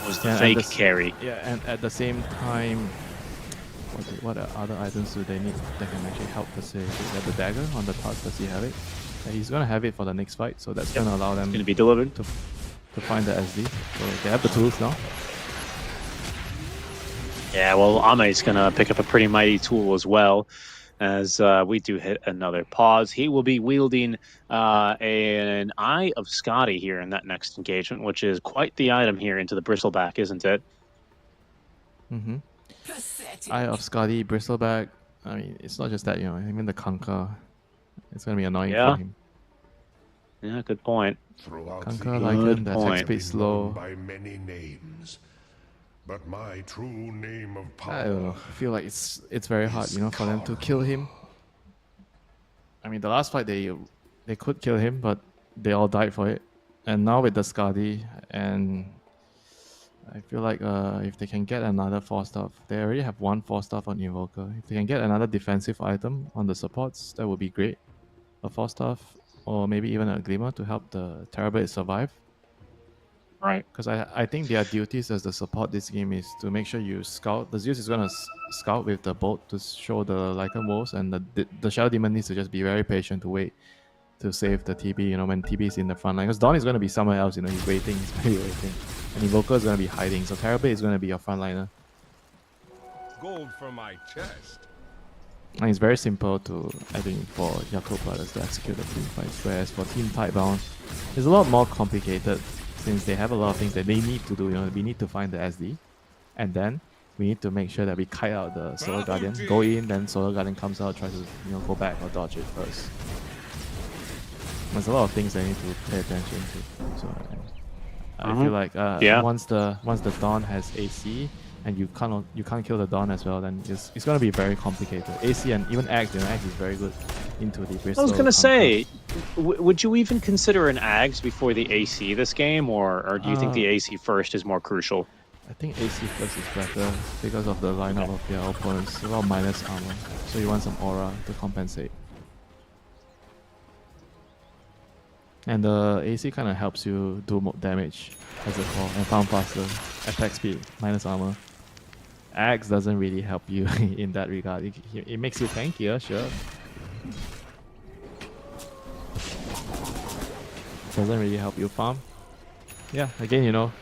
Was the fake carry. Yeah, and at the same time, what other items do they need that can actually help the save? Is that the dagger on the touch? Does he have it? Yeah, he's gonna have it for the next fight, so that's gonna allow them to be delivered to find the SD. So they have the tools now. Yeah, well, Ame's gonna pick up a pretty mighty tool as well. As we do hit another pause. He will be wielding an Eye of Scotty here in that next engagement, which is quite the item here into the Bristleback, isn't it? Mm-hmm. Eye of Scotty, Bristleback. I mean, it's not just that, you know, even the Kanka. It's going to be annoying for him. Yeah, good point. Kanka, Lycan, that attack speed slow. By many names. But my true name of power. I don't know. I feel like it's very hard, you know, for them to kill him. I mean, the last fight they could kill him, but they all died for it. And now with the Skadi, and I feel like if they can get another 4-star, they already have 1 4-star on Invoker. If they can get another defensive item on the supports, that would be great. A 4-star, or maybe even a Glimmer to help the Terrorblade survive. Right. Because I think their duties as the support this game is to make sure you scout. The Zeus is going to scout with the bolt to show the Lycan wolves, and the Shadow Demon needs to just be very patient to wait to save the TB, you know, when TB is in the front line. Because Dawn is going to be somewhere else, you know, he's waiting, he's really waiting. And Invoker is going to be hiding, so Terrorblade is going to be your frontliner. Gold for my chest. And it's very simple to, I think, for Yakult Brothers to execute the team fights, whereas for Team Tidebound, it's a lot more complicated. Since they have a lot of things that they need to do, you know, we need to find the SD, and then we need to make sure that we kite out the Solar Guardian, go in, then Solar Guardian comes out, tries to, you know, go back or dodge it first. There's a lot of things they need to pay attention to. So I feel like once the Dawn has AC and you can't kill the Dawn as well, then it's gonna be very complicated. AC and even Axe, you know, Axe is very good into the Bristol. I was gonna say, would you even consider an Ags before the AC this game, or do you think the AC first is more crucial? I think AC first is better because of the lineup of their opponents. A lot of minus armor, so you want some aura to compensate. And the AC kind of helps you do more damage as a core and farm faster, attack speed, minus armor. Axe doesn't really help you in that regard. It makes you tankier, sure. doesn't really help you farm. Yeah, again, you know,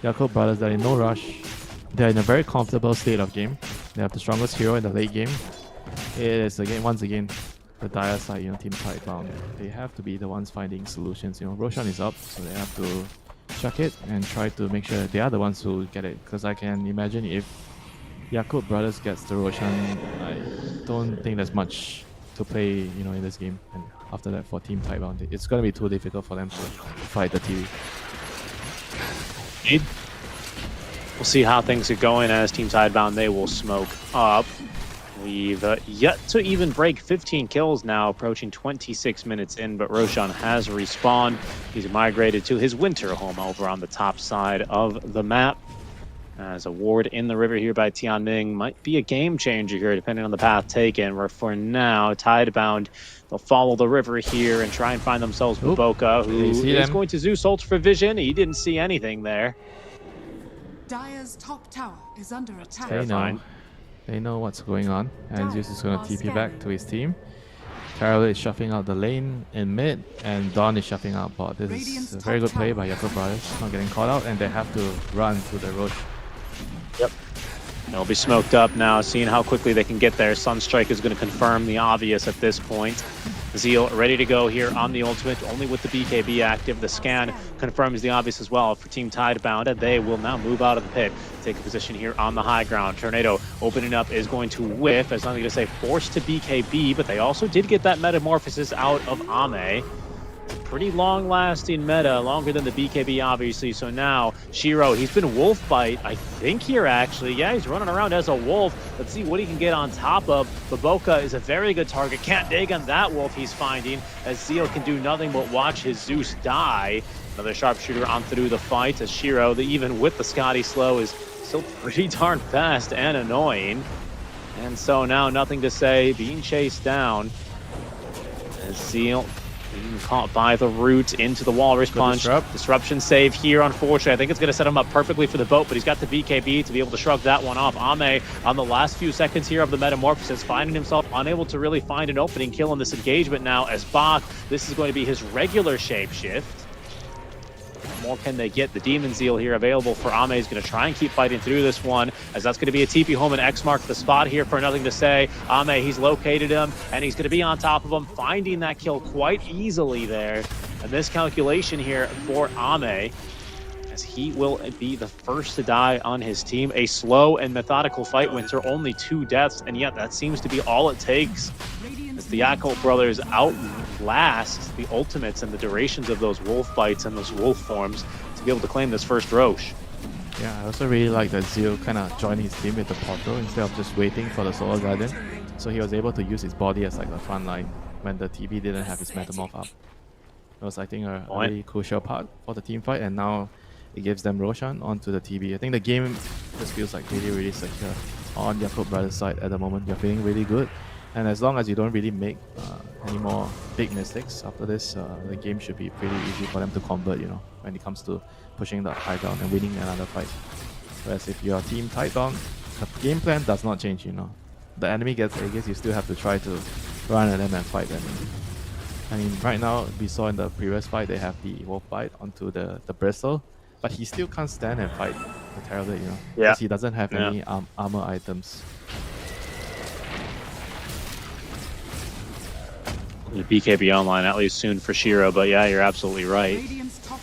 Yakult Brothers, they're in no rush. They're in a very comfortable state of game. They have the strongest hero in the late game. It is, again, once again, the dire side, you know, team Tidebound. They have to be the ones finding solutions. You know, Roshan is up, so they have to chuck it and try to make sure they are the ones who get it. Because I can imagine if Yakult Brothers gets the Roshan, I don't think there's much to play, you know, in this game. And after that, for Team Tidebound, it's going to be too difficult for them to fight the TV. We'll see how things are going as Team Tidebound. They will smoke up. We've yet to even break 15 kills now, approaching 26 minutes in, but Roshan has respawned. He's migrated to his winter home over on the top side of the map. As a ward in the river here by Tianming might be a game changer here, depending on the path taken. Where for now, Tidebound, they'll follow the river here and try and find themselves Maboka, who is going to Zeus ult for vision. He didn't see anything there. Dire's top tower is under attack. They know what's going on, and Zeus is going to TP back to his team. Carol is shuffling out the lane in mid, and Dawn is shuffling out bot. This is a very good play by Yakult Brothers, not getting caught out, and they have to run to the Roche. Yep. They'll be smoked up now, seeing how quickly they can get there. Sunstrike is going to confirm the obvious at this point. Zeal ready to go here on the ultimate, only with the BKB active. The scan confirms the obvious as well for Team Tidebound, and they will now move out of the pit, take a position here on the high ground. Tornado opening up is going to whiff, as I'm going to say forced to BKB, but they also did get that metamorphosis out of Ame. Pretty long-lasting meta, longer than the BKB, obviously. So now, Shiro, he's been Wolf Bite, I think here, actually. Yeah, he's running around as a wolf. Let's see what he can get on top of. Maboka is a very good target. Can't dig on that wolf he's finding, as Zeal can do nothing but watch his Zeus die. Another sharpshooter on through the fight, as Shiro, even with the Scotty slow, is still pretty darn fast and annoying. And so now, nothing to say, being chased down. As Zeal being caught by the root into the Walrus Punch. Disruption save here, unfortunately. I think it's going to set him up perfectly for the boat, but he's got the BKB to be able to shrug that one off. Ame, on the last few seconds here of the Metamorphosis, finding himself unable to really find an opening kill in this engagement now, as Bach, this is going to be his regular shapeshift. What more can they get? The Demon Zeal here available for Ame is going to try and keep fighting through this one, as that's going to be a TP home and X mark the spot here for nothing to say. Ame, he's located him, and he's going to be on top of him, finding that kill quite easily there. And this calculation here for Ame, as he will be the first to die on his team. A slow and methodical fight Winter, only 2 deaths, and yet that seems to be all it takes. As the Yakult Brothers outlast the ultimates and the durations of those wolf bites and those wolf forms to be able to claim this first Roche. Yeah, I also really like that Zeal kind of joined his team with the portal instead of just waiting for the Solar Guardian. So he was able to use his body as like a front line when the TB didn't have his Metamorph up. It was, I think, a really crucial part for the team fight, and now it gives them Roshan onto the TB. I think the game just feels like really, really secure on Yakult Brothers' side at the moment. You're feeling really good. And as long as you don't really make any more big mistakes after this, the game should be pretty easy for them to convert, you know, when it comes to pushing the high ground and winning another fight. Whereas if you're team Tidebound, the game plan does not change, you know. The enemy gets Aegis, you still have to try to run at them and fight them. I mean, right now, we saw in the previous fight, they have the Wolf Bite onto the Bristle, but he still can't stand and fight the Terrorblade, you know, because he doesn't have any armor items. BKB online, at least soon for Shiro, but yeah, you're absolutely right.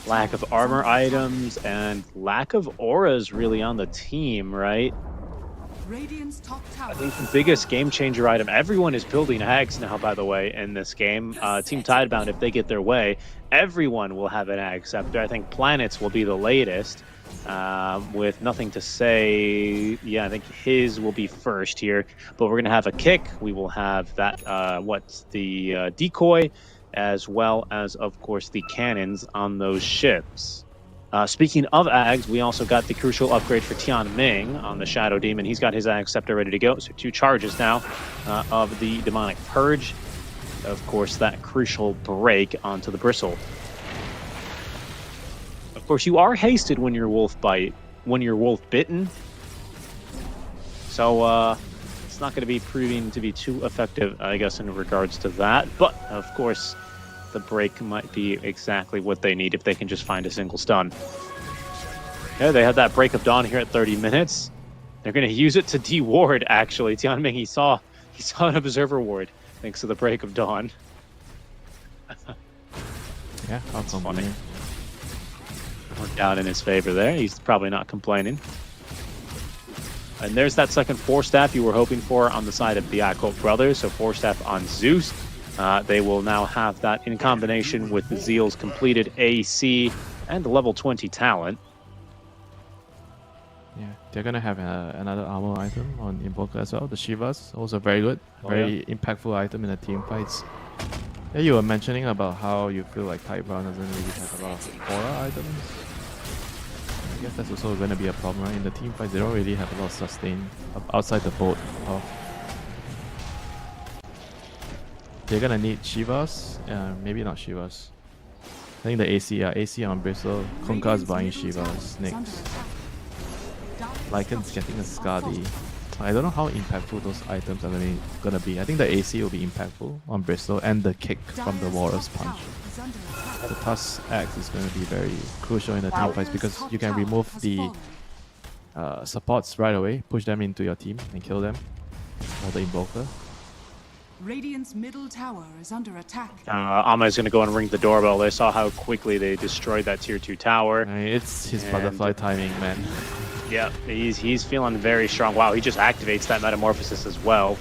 Lack of armor items and lack of auras really on the team, right? I think the biggest game changer item, everyone is building Ags now, by the way, in this game. Team Tidebound, if they get their way, everyone will have an Ag Scepter. I think Planets will be the latest. With nothing to say, yeah, I think his will be first here, but we're gonna have a kick. We will have that the decoy, as well as of course the cannons on those ships. Speaking of Ags, we also got the crucial upgrade for Tianming on the Shadow Demon. He's got his Ag Scepter ready to go, so 2 charges now of the Demonic Purge. Of course, that crucial break onto the Bristle. Of course, you are hasted when you're wolf bitten. So it's not going to be proving to be too effective, I guess, in regards to that. But of course, the break might be exactly what they need if they can just find a single stun. Yeah, they had that break of dawn here at 30 minutes. They're going to use it to de-ward, actually. Tianming, he saw an observer ward thanks to the break of dawn. Yeah, that's funny. Worked out in his favor there. He's probably not complaining. And there's that second 4-staff you were hoping for on the side of the Occult Brothers. So 4-staff on Zeus. They will now have that in combination with the Zeal's completed AC and the level 20 talent. Yeah, they're gonna have another armor item on Invoker as well. The Shivas, also very good, very impactful item in the team fights. Yeah, you were mentioning about how you feel like Type Brown doesn't really have a lot of aura items. I guess that's also going to be a problem, right? In the team fights, they don't really have a lot of sustain outside the boat. They're going to need Shivas, maybe not Shivas. I think the AC on Bristle. Kunkka's buying Shivas next. Lycan's getting a Skadi. I don't know how impactful those items are gonna be. I think the AC will be impactful on Bristol and the kick from the Warrior's Punch. The Tusk Axe is going to be very crucial in the team fights because you can remove the supports right away, push them into your team and kill them. Or the Invoker. Radiant's middle tower is under attack. Ama is going to go and ring the doorbell. They saw how quickly they destroyed that tier 2 tower. It's his butterfly timing, man. Yeah, he's feeling very strong. Wow, he just activates that Metamorphosis as well.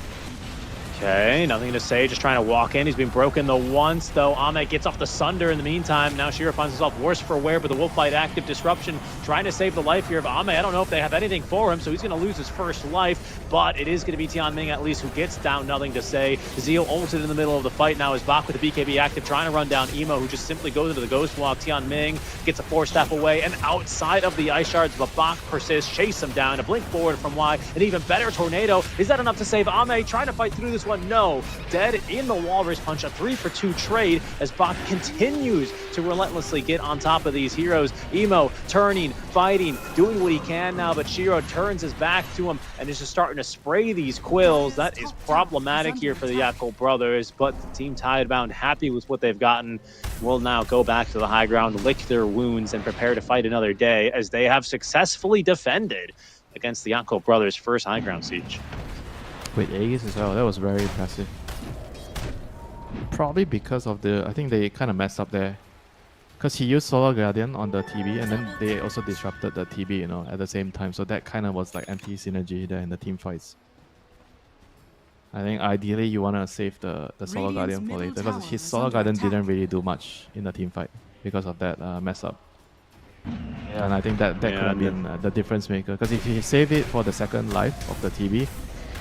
Okay, nothing to say, just trying to walk in. He's been broken the once, though. Ahmed gets off the Sunder in the meantime. Now Shiro finds himself worse for wear, but the Wolfbite active disruption trying to save the life here of Ahmed. I don't know if they have anything for him, so he's going to lose his first life, but it is going to be Tianming at least who gets down, nothing to say. Zeal ulted in the middle of the fight now is Bach with the BKB active, trying to run down Emo, who just simply goes into the Ghost Walk. Tianming gets a 4-staff away, and outside of the Ice Shards, but Bach persists, chase him down, a blink forward from Y, an even better Tornado. Is that enough to save Ahmed? Trying to fight through this one, no. Dead in the Walrus Punch, a 3-for-2 trade as Bach continues to relentlessly get on top of these heroes. Emo turning, fighting, doing what he can now, but Shiro turns his back to him and is just starting to spray these quills. That is problematic here for the Yakult brothers, but the team Tidebound, happy with what they've gotten, will now go back to the high ground, lick their wounds, and prepare to fight another day as they have successfully defended against the Yakult brothers' first high ground siege. With Aegis as well, that was very impressive. Probably because of I think they kind of messed up there. Because he used Solar Guardian on the TB and then they also disrupted the TB, at the same time. So that kind of was like anti-synergy there in the team fights. I think ideally you want to save the Solar Guardian for later because his Solar Guardian didn't really do much in the team fight because of that mess up. Yeah. And I think that could have been the difference maker. Because if he saved it for the second life of the TB,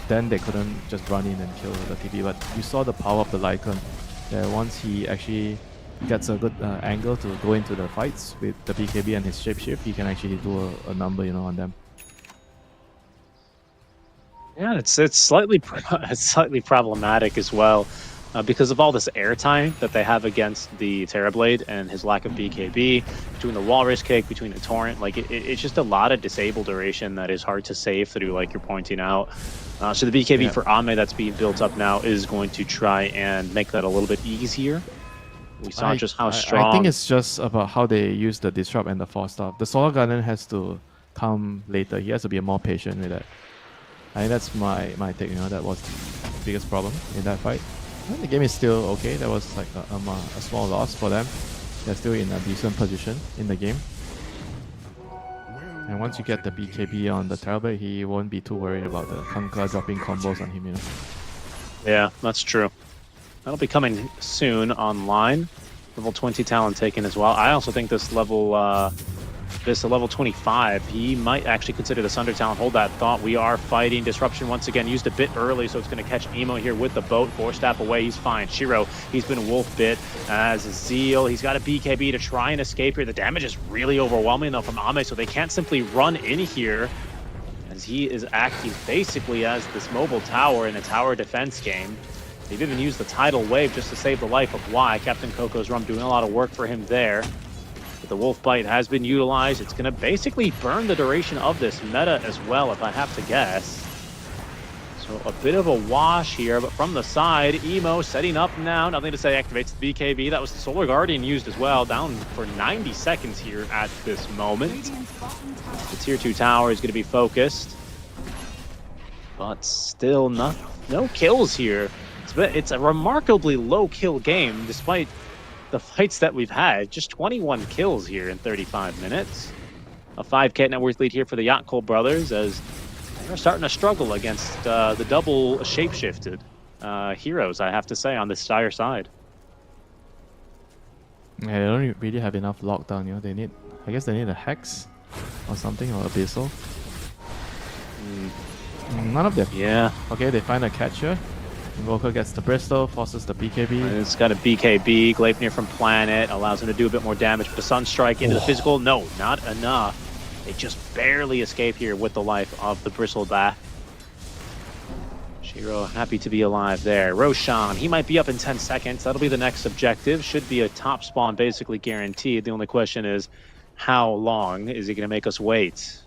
then they couldn't just run in and kill the TB. But you saw the power of the Lycan. That once he actually gets a good angle to go into the fights with the BKB and his shapeshift, he can actually do a number, on them. Yeah, it's slightly problematic as well because of all this airtime that they have against the Terrorblade and his lack of BKB, between the Walrus Kick, between the Torrent. Like it's just a lot of disable duration that is hard to save through, like you're pointing out. So the BKB for Ame that's being built up now is going to try and make that a little bit easier. We saw just how strong. I think it's just about how they use the disrupt and the 4-star. The Solar Guardian has to come later. He has to be more patient with that. I think that's my take. That was the biggest problem in that fight. I think the game is still okay. That was like a small loss for them. They're still in a decent position in the game. And once you get the BKB on the Terrorblade, he won't be too worried about the Kunkka dropping combos on him, Yeah, that's true. That'll be coming soon online. Level 20 talent taken as well. I also think this level 25, he might actually consider the Sunder talent. Hold that thought. We are fighting disruption once again. Used a bit early, so it's going to catch Emo here with the boat. 4-staff away. He's fine. Shiro, he's been wolf bit as Zeal. He's got a BKB to try and escape here. The damage is really overwhelming though from Ame, so they can't simply run in here as he is acting basically as this mobile tower in a tower defense game. They've even used the tidal wave just to save the life of Y. Captain Coco's Rum doing a lot of work for him there. But the Wolf Bite has been utilized. It's going to basically burn the duration of this meta as well, if I have to guess. So So a bit of a wash here, but from the side, Emo setting up now. Nothing to say, activates the BKB. That was the Solar Guardian used as well, down for 90 seconds here at this moment. The tier 2 tower is going to be focused, but still no kills here. It's a remarkably low kill game despite the fights that we've had. Just 21 kills here in 35 minutes. A 5k net worth lead here for the Yacht Cold brothers as they're starting to struggle against the double shapeshifted heroes, I have to say, on this dire side. Yeah, they don't really have enough lockdown, you know. I guess they need a Hex or something, or Abyssal. None of them. Yeah. Okay, they find a catcher. Invoker gets the Bristol, forces the BKB. It's got a BKB. Gleipnir from Planet allows him to do a bit more damage, but the Sunstrike into the physical, no, not enough. They just barely escape here with the life of the Bristleback. Shiro happy to be alive there. Roshan, he might be up in 10 seconds. That'll be the next objective. Should be a top spawn basically guaranteed. The only question is, how long is he going to make us wait?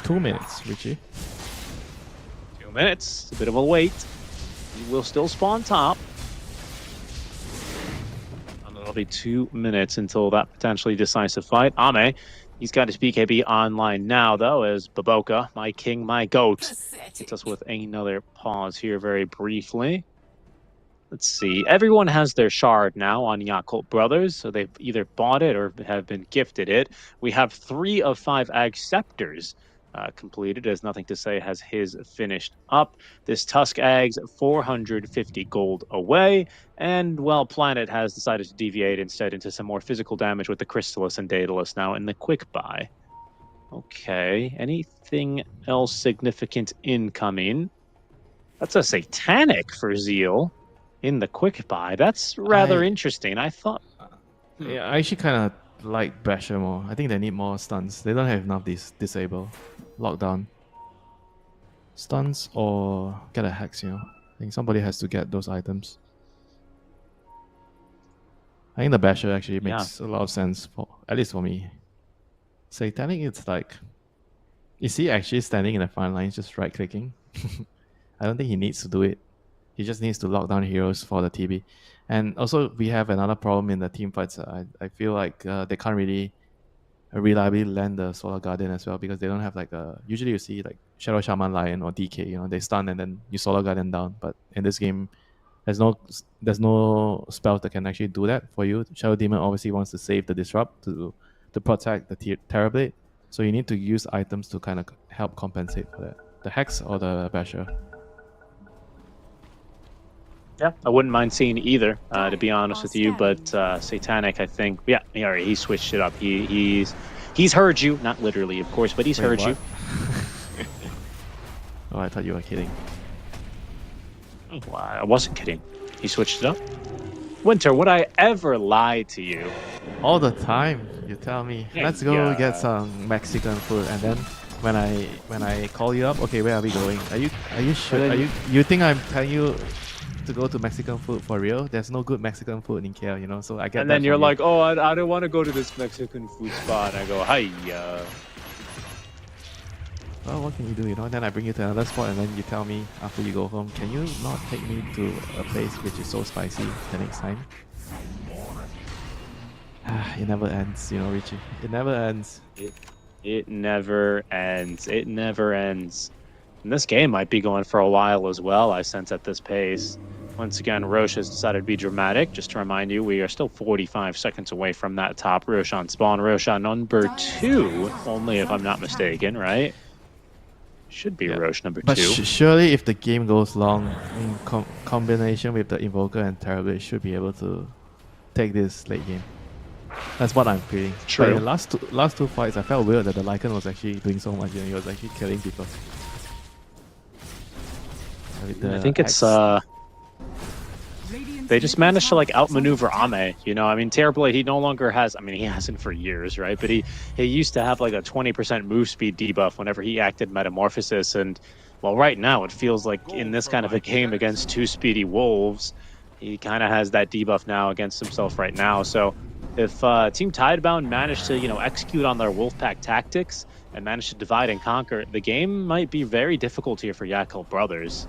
2 minutes, Richie. 2 minutes. A bit of a wait. He will still spawn top. And it'll be 2 minutes until that potentially decisive fight. Ame, he's got his BKB online now, though, as Baboka, my king, my goat, hits us with another pause here very briefly. Let's see. Everyone has their shard now on Yakult Brothers, so they've either bought it or have been gifted it. We have 3 of 5 Acceptors completed, as Nothing to Say has his finished up. This Tusk Ags 450 gold away, and well, Planet has decided to deviate instead into some more physical damage with the Crystallis and Daedalus now in the quick buy. Okay, anything else significant incoming? That's a Satanic for Zeal in the quick buy. That's rather interesting. I thought... Yeah, I actually kind of like Basher more. I think they need more stuns. They don't have enough disable. Lockdown. Stuns or get a Hex, you know. I think somebody has to get those items. I think the Basher actually makes a lot of sense, for at least for me. Satanic, it's like... Is he actually standing in the front line just right-clicking? I don't think he needs to do it. He just needs to lock down heroes for the TB. And also, we have another problem in the team fights. I feel like they can't really reliably land the Solar Guardian as well, because they don't have like a... Usually you see like Shadow Shaman Lion or DK, you know, they stun and then you Solar Guardian down. But in this game, there's no spells that can actually do that for you. Shadow Demon obviously wants to save the Disrupt to protect the Terrorblade. So you need to use items to kind of help compensate for that. The Hex or the Basher. Yeah, I wouldn't mind seeing either, to be honest with you. But Satanic, I think, yeah, he switched it up. He's heard you, not literally, of course, but he's heard you. Oh, I thought you were kidding. Well, I wasn't kidding. He switched it up. Winter, would I ever lie to you? All the time, you tell me, let's go get some Mexican food, and then when I call you up, okay, where are we going? Are you sure? You think I'm telling you to go to Mexican food for real? There's no good Mexican food in KL, you know. So I get. And then you're like, oh, I don't want to go to this Mexican food spot. And I go, hi. Well, what can you do, you know? Then I bring you to another spot, and then you tell me after you go home, can you not take me to a place which is so spicy the next time? It never ends, you know, Richie. It never ends. It never ends. It never ends. And this game might be going for a while as well, I sense, at this pace. Once again, Roche has decided to be dramatic. Just to remind you, we are still 45 seconds away from that top Roshan spawn. Roshan number 2, only if I'm not mistaken, right? Should be Roche number 2. But surely if the game goes long, in combination with the Invoker and Terrorblade, should be able to take this late game. That's what I'm feeling. True. But in the last two fights, I felt weird that the Lycan was actually doing so much and he was actually killing people. I think it's they just managed to like outmaneuver Ame. You know, I mean, Terrorblade, he no longer has, I mean, he hasn't for years, right? But he used to have like a 20% move speed debuff whenever he acted Metamorphosis. And well, right now it feels like in this kind of a game against 2 speedy wolves, he kind of has that debuff now against himself right now. So if Team Tidebound managed to, you know, execute on their Wolfpack tactics and managed to divide and conquer, the game might be very difficult here for Yakult Brothers.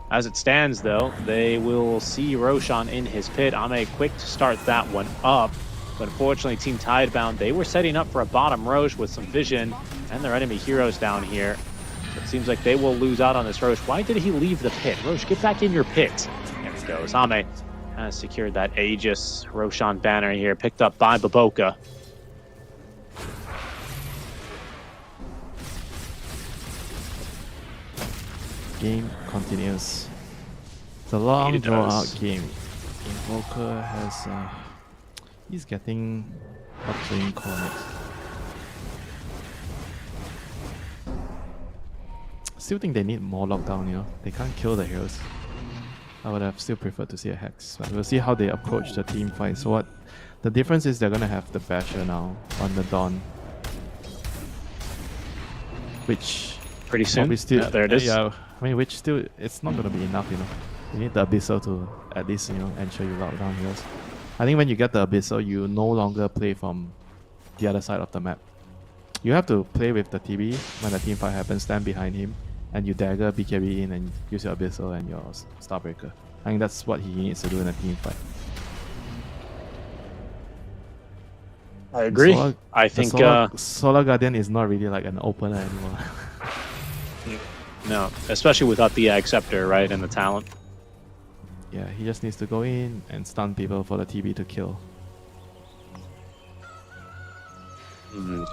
As it stands, though, they will see Roshan in his pit. Ame quick to start that one up. But unfortunately, Team Tidebound, they were setting up for a bottom Roche with some vision and their enemy heroes down here. So it seems like they will lose out on this Roche. Why did he leave the pit? Roche, get back in your pit. There he goes. Ame has secured that Aegis Roshan banner here, picked up by Baboka. Game continues. It's a long It draw out does. game. Invoker has he's getting a playing call next. Still think they need more lockdown, you know. They can't kill the heroes. I would have still preferred to see a Hex. But we'll see how they approach the team fight. So what the difference is they're gonna have the Basher now on the Dawn. Which Pretty soon. probably still Yeah, there it is. Yeah, I mean, which still, it's not going to be enough, you know. You need the Abyssal to at least, you know, ensure you lock down heroes. I think when you get the Abyssal, you no longer play from the other side of the map. You have to play with the TB when the team fight happens, stand behind him, and you dagger BKB in and use your Abyssal and your Starbreaker. I think that's what he needs to do in a team fight. I agree. I the think Solar Guardian is not really like an opener anymore. no, especially without the Acceptor, right, and the talent. Yeah, he just needs to go in and stun people for the TB to kill.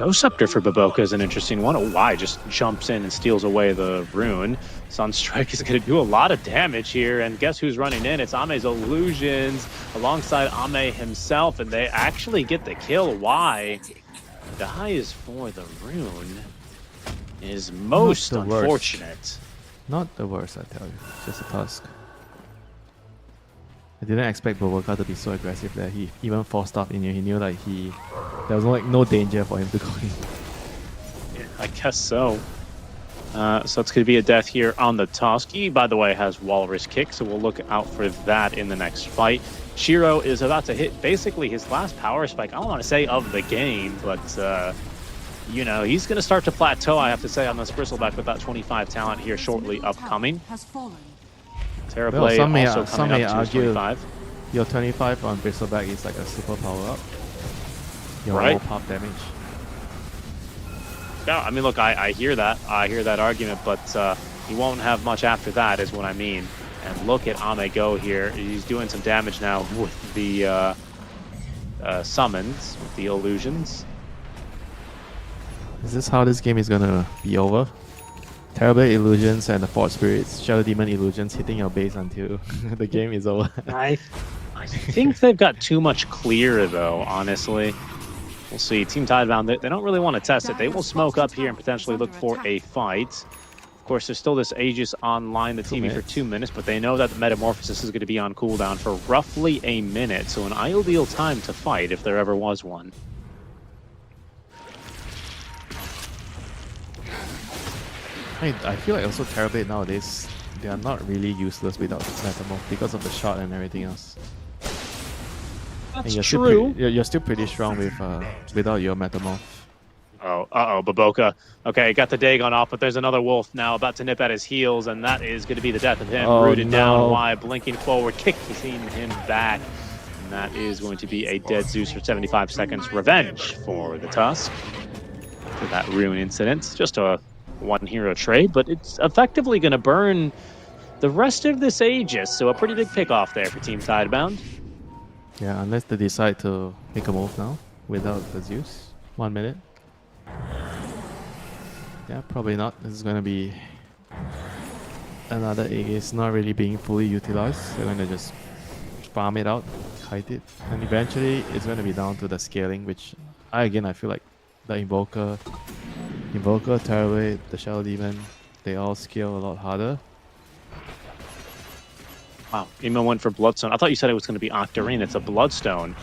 No Scepter for Baboka is an interesting one. Oh, why just jumps in and steals away the rune. Sunstrike is going to do a lot of damage here, and guess who's running in? It's Ame's Illusions alongside Ame himself, and they actually get the kill. Why? Dies for the rune is most Not the worst. unfortunate. Not the worst, I tell you. Just a task. I didn't expect Baboka to be so aggressive there. He even forced stuff in here. He knew like there was like no danger for him to go in. Yeah, I guess so. So it's going to be a death here on the Tusk. He, by the way, has Walrus Kick, so we'll look out for that in the next fight. Shiro is about to hit basically his last power spike, I don't want to say of the game, but, you know, he's going to start to plateau, I have to say, on this Bristleback with that 25 talent here shortly upcoming. Has fallen. Terraplay some may, also some coming may up to his argue 25. your 25 on Bristleback is like a super power up. Your Right. whole pop damage. Yeah, I mean, look, I hear that. I hear that argument, but he won't have much after that, is what I mean. And look at Ame go here. He's doing some damage now with the summons, with the illusions. Is this how this game is gonna be over? Terrible illusions and the Fort Spirits, Shadow Demon illusions hitting your base until the game is over. I think they've got too much clear, though, honestly. We'll see. Team Tidebound, they don't really want to test it. They will smoke up here and potentially look for a fight. Of course, there's still this Aegis online, the TV for 2 minutes, but they know that the Metamorphosis is going to be on cooldown for roughly a minute, so an ideal time to fight if there ever was one. I feel like also Terrorblade nowadays, they are not really useless without Metamorph because of the shot and everything else. And That's you're true. Still you're still pretty strong with without your Metamorph. Oh, Baboka. Okay, got the Dagon off, but there's another wolf now about to nip at his heels, and that is going to be the death of him. Oh, Rooted no. down, wide, blinking forward, kicking him back. And that is going to be a dead Zeus for 75 seconds. Revenge for the Tusk for that rune incident. Just a one hero trade, but it's effectively going to burn the rest of this Aegis, so a pretty big pick off there for Team Tidebound. Yeah, unless they decide to make a move now without the Zeus. 1 minute. Yeah, probably not. This is going to be another Aegis not really being fully utilized. They're going to just farm it out, kite it, and eventually it's going to be down to the scaling, which I feel like the Invoker, Terrorblade, the Shadow Demon, they all scale a lot harder. Wow, Emo went for Bloodstone. I thought you said it was going to be Octarine. It's a Bloodstone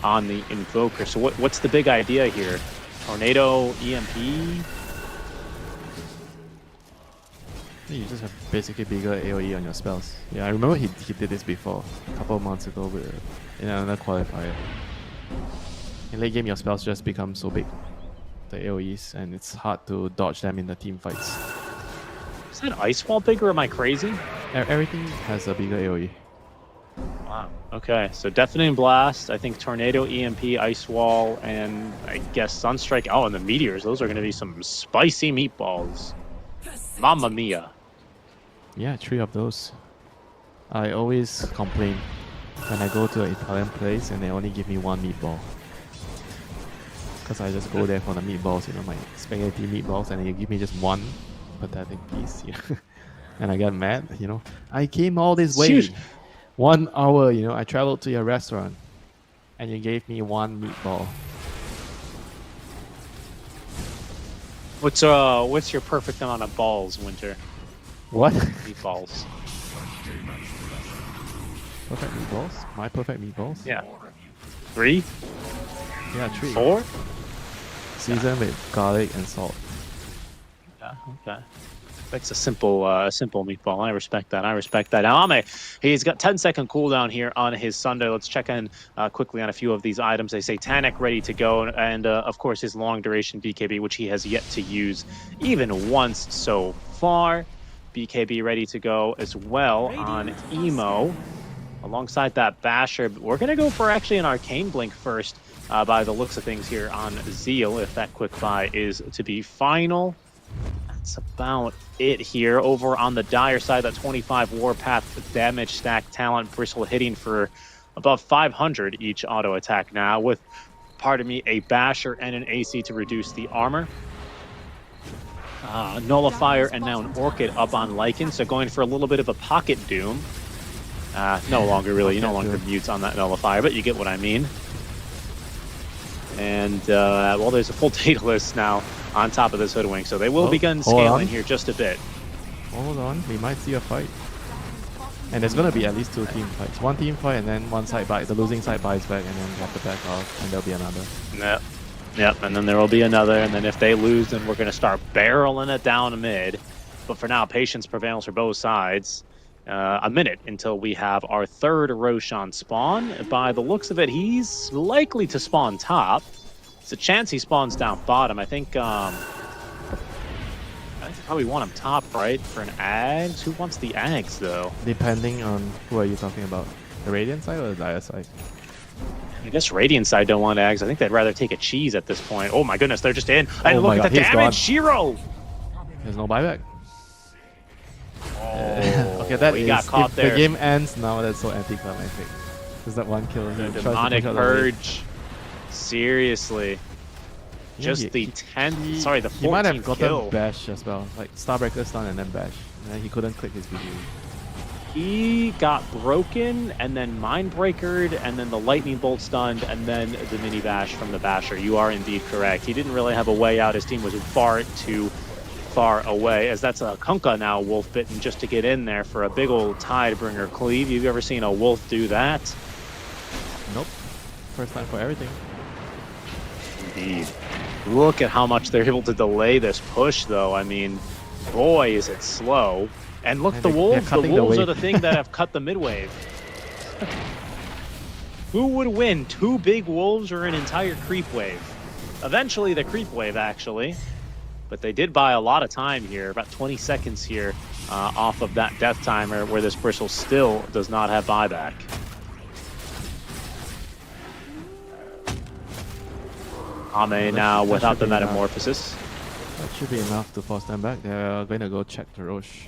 on the Invoker. So what's the big idea here? Tornado, EMP? You just have basically bigger AoE on your spells. Yeah, I remember he did this before, a couple of months ago in another qualifier. In late game, your spells just become so big. the AoEs, and it's hard to dodge them in the team fights. Is that ice wall big, or am I crazy? Everything has a bigger AoE. Wow. Okay, so Deafening Blast, I think Tornado, EMP, Ice Wall, and I guess Sunstrike. Oh, and the Meteors. Those are going to be some spicy meatballs. Mamma mia. Yeah, 3 of those. I always complain when I go to an Italian place and they only give me 1 meatball. Because I just go there for the meatballs, you know, my spaghetti meatballs, and you give me just 1 pathetic piece. You know? And I get mad, you know. I came all this way. Huge. 1 hour, you know, I traveled to your restaurant and you gave me 1 meatball. What's your perfect amount of balls, Winter? What? Meatballs. Perfect meatballs? My perfect meatballs? Yeah. 3? Yeah, 3. 4? Seasoned with garlic and salt. Yeah, okay. That's a simple meatball. I respect that. I respect that. Now, Ame, he's got 10-second cooldown here on his Sunday. Let's check in quickly on a few of these items. They say Tanic ready to go, and of course his long duration BKB, which he has yet to use even once so far. BKB ready to go as well on Emo. Alongside that Basher, we're going to go for actually an Arcane Blink first by the looks of things here on Zeal, if that quick buy is to be final. That's about it here. Over on the Dire side, that 25 Warpath damage stack talent, Bristle hitting for above 500 each auto attack now, with, pardon me, a Basher and an AC to reduce the armor. Nullifier and now an Orchid up on Lycan, so going for a little bit of a Pocket Doom. No longer really, you no longer mute on that Nullifier, but you get what I mean. And, well, there's a full data list now on top of this Hoodwink, so they will begin scaling here just a bit. Hold on, we might see a fight. And there's going to be at least 2 team fights. 1 team fight and then 1 side buy. The losing side buys back and then have to back off, and there'll be another. Yep, and then there will be another, and then if they lose, then we're going to start barreling it down mid. But for now, patience prevails for both sides. A minute until we have our 3rd Roshan spawn. By the looks of it, he's likely to spawn top. It's a chance he spawns down bottom. I think probably want him top, right? For an Ags? Who wants the Ags, though? Depending on who are you talking about. The Radiant side or the Dire side? I guess Radiant side don't want Ags. I think they'd rather take a cheese at this point. Oh my goodness, they're just in. And Oh look my at the God, he's damage, gone. Shiro! There's no buyback. Oh, Okay, that we is, got caught if there. the game ends now, that's so anticlimactic. There's that 1 kill. The He tries to demonic push out the wave. purge. Seriously. Yeah, Just he- the 10th, sorry, the 14th He might have gotten kill. bash as well. Like Starbreaker stun and then bash. And then he couldn't click his BG. He got broken and then Mindbreakered and then the lightning bolt stunned and then the mini bash from the basher. You are indeed correct. He didn't really have a way out. His team was far too far away, as that's a Kunkka now wolf bitten just to get in there for a big old Tidebringer cleave. You've ever seen a wolf do that? Nope. First time for everything. Indeed. Look at how much they're able to delay this push, though. I mean, boy, is it slow. And look, And the they're wolves. The cutting the wolves are wave. the thing that have cut the mid wave. Who would win, 2 big wolves or an entire creep wave? Eventually, the creep wave, actually. But they did buy a lot of time here, about 20 seconds here off of that death timer, where this Bristle still does not have buyback. Ame now that without should the be enough. metamorphosis. That should be enough to force them back. They're going to go check the Roche.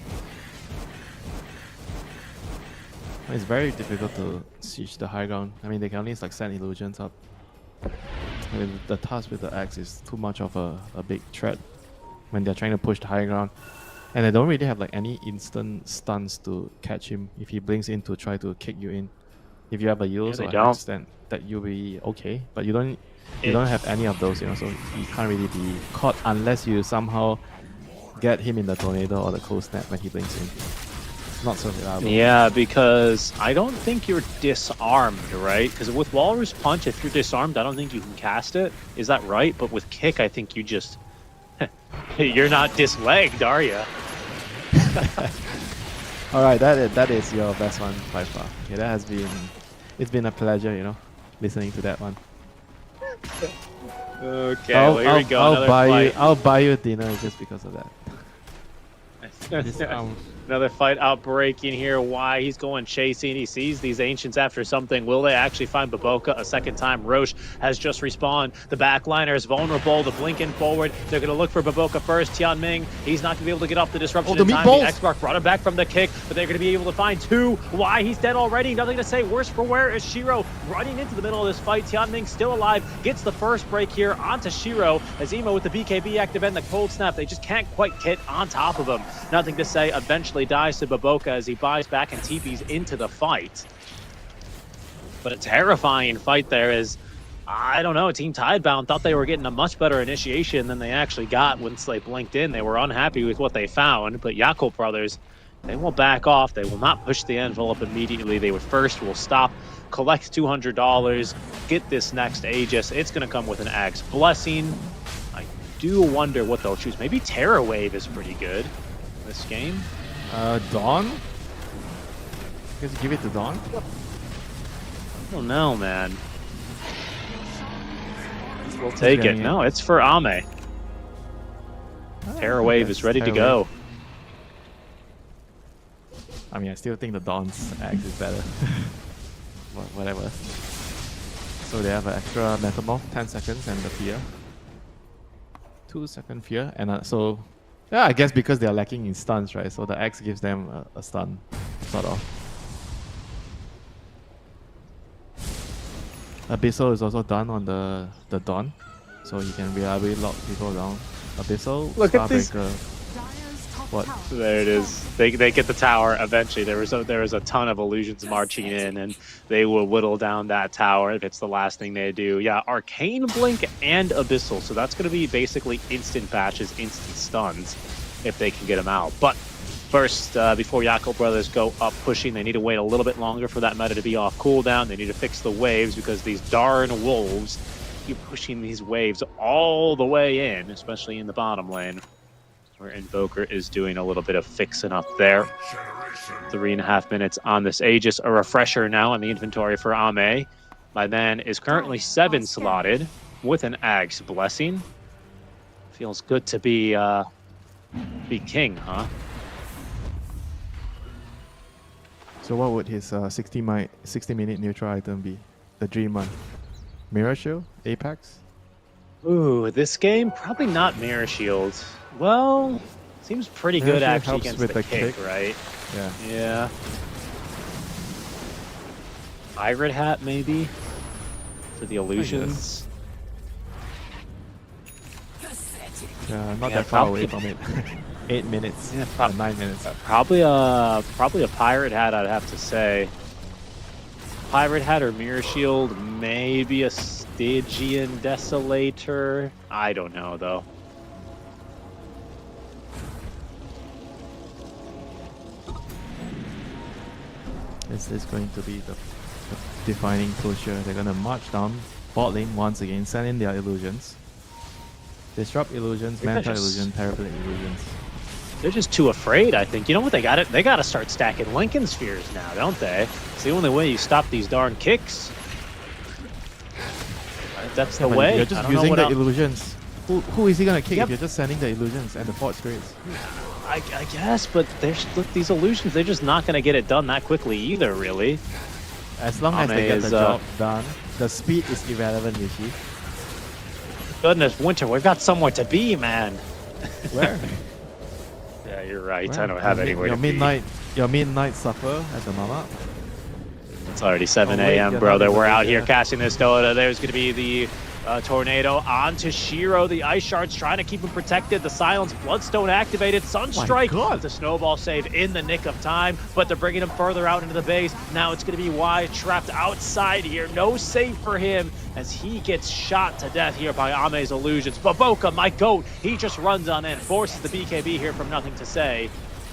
It's very difficult to siege the high ground. I mean, they can only like send illusions up. I mean, the task with the axe is too much of a big threat when they're trying to push the high ground. And they don't really have like any instant stuns to catch him if he blinks in to try to kick you in. If you have a use they or an don't. axe, then that you'll be okay. But you don't have any of those, you know, so you can't really be caught unless you somehow get him in the tornado or the cold snap when he blinks in. Not so reliable. Yeah, because I don't think you're disarmed, right? Because with Walrus Punch, if you're disarmed, I don't think you can cast it. Is that right? But with Kick, I think you just... you're not dislegged, are you? Alright, that is your best one by far. Okay, that has been... It's been a pleasure, you know, listening to that one. Okay, well, here we go. Another fight. I'll buy you dinner just because of that. This, Another fight outbreaking here. Why he's going chasing. He sees these ancients after something. Will they actually find Baboka a second time? Roche has just respawned. The backliner is vulnerable. The blinking forward. They're going to look for Baboka first. Tianming, he's not going to be able to get off the disruption in time. The X-Mark brought him back from the kick, but they're going to be able to find two. Why he's dead already. Nothing to say. Worse for wear is Shiro running into the middle of this fight. Tianming still alive. Gets the first break here onto Shiro. As Emo with the BKB active and the cold snap. They just can't quite get on top of him. Nothing to say. Eventually dies to Baboka as he buys back and TPs into the fight. But a terrifying fight there is, I don't know, Team Tidebound thought they were getting a much better initiation than they actually got once they blinked in. They were unhappy with what they found, but Yakult Brothers, they will back off. They will not push the envelope immediately. They would first will stop, collect $200, get this next Aegis. It's going to come with an Axe Blessing. I do wonder what they'll choose. Maybe Terra Wave is pretty good this game. Dawn? You guys give it to Dawn? I don't know, man. We'll take it. No, it's for Ame. Terra Wave is ready to go. I mean, I still think the Dawn's axe is better. Whatever. So they have an extra Metamorph, 10 seconds, and the fear. 2-second fear, and so yeah, I guess because they are lacking in stuns, right? So the axe gives them a stun, sort of. Abyssal is also done on the Dawn, so you can reliably lock people down. Abyssal, look at this. What? There it is. They get the tower eventually. There was a ton of illusions marching in, and they will whittle down that tower if it's the last thing they do. Yeah, Arcane Blink and Abyssal. So that's going to be basically instant patches, instant stuns, if they can get them out. But first, before Yakult Brothers go up pushing, they need to wait a little bit longer for that meta to be off cooldown. They need to fix the waves because these darn wolves keep pushing these waves all the way in, especially in the bottom lane, where Invoker is doing a little bit of fixing up there. 3.5 minutes on this Aegis. A refresher now in the inventory for Ame. My man is currently 7 slotted with an Axe Blessing. Feels good to be king, huh? So what would his 60-minute neutral item be? The Dream one. Mirror Shield? Apex? Ooh, this game? Probably not Mirror Shield. Well, seems pretty good actually against the kick, right? Yeah. Yeah. Pirate Hat, maybe? For the illusions? Yeah, not that far away from it. 8 minutes. Yeah, 9 minutes. Probably a Pirate Hat, I'd have to say. Pirate Hat or Mirror Shield, maybe a Stygian Desolator. I don't know, though. This is going to be the defining closure. They're going to march down bot lane once again, send in their illusions. Disrupt illusions, Manta illusion, Terrapin illusions. They're just too afraid, I think. You know what? They got to start stacking Lincoln Spheres now, don't they? It's the only way you stop these darn kicks. That's the way. You're just using the illusions. Who is he going to kick if you're just sending the illusions and the Forge Grace? I guess, but look, these illusions, they're just not going to get it done that quickly either, really. As long as they get the job done, the speed is irrelevant, Rishi. Goodness, Winter, we've got somewhere to be, man. Where? Yeah, you're right. Where? I don't have anywhere to be. Your midnight supper at the mama. It's already 7 a.m., brother. We're out here casting this Dota. There's going to be the tornado onto Shiro. The Ice Shards trying to keep him protected. The Silence Bloodstone activated. Sunstrike with the snowball save in the nick of time, but they're bringing him further out into the base. Now it's going to be wide trapped outside here. No save for him as he gets shot to death here by Ame's illusions. Baboka, my goat, he just runs on in, forces the BKB here from nothing to say.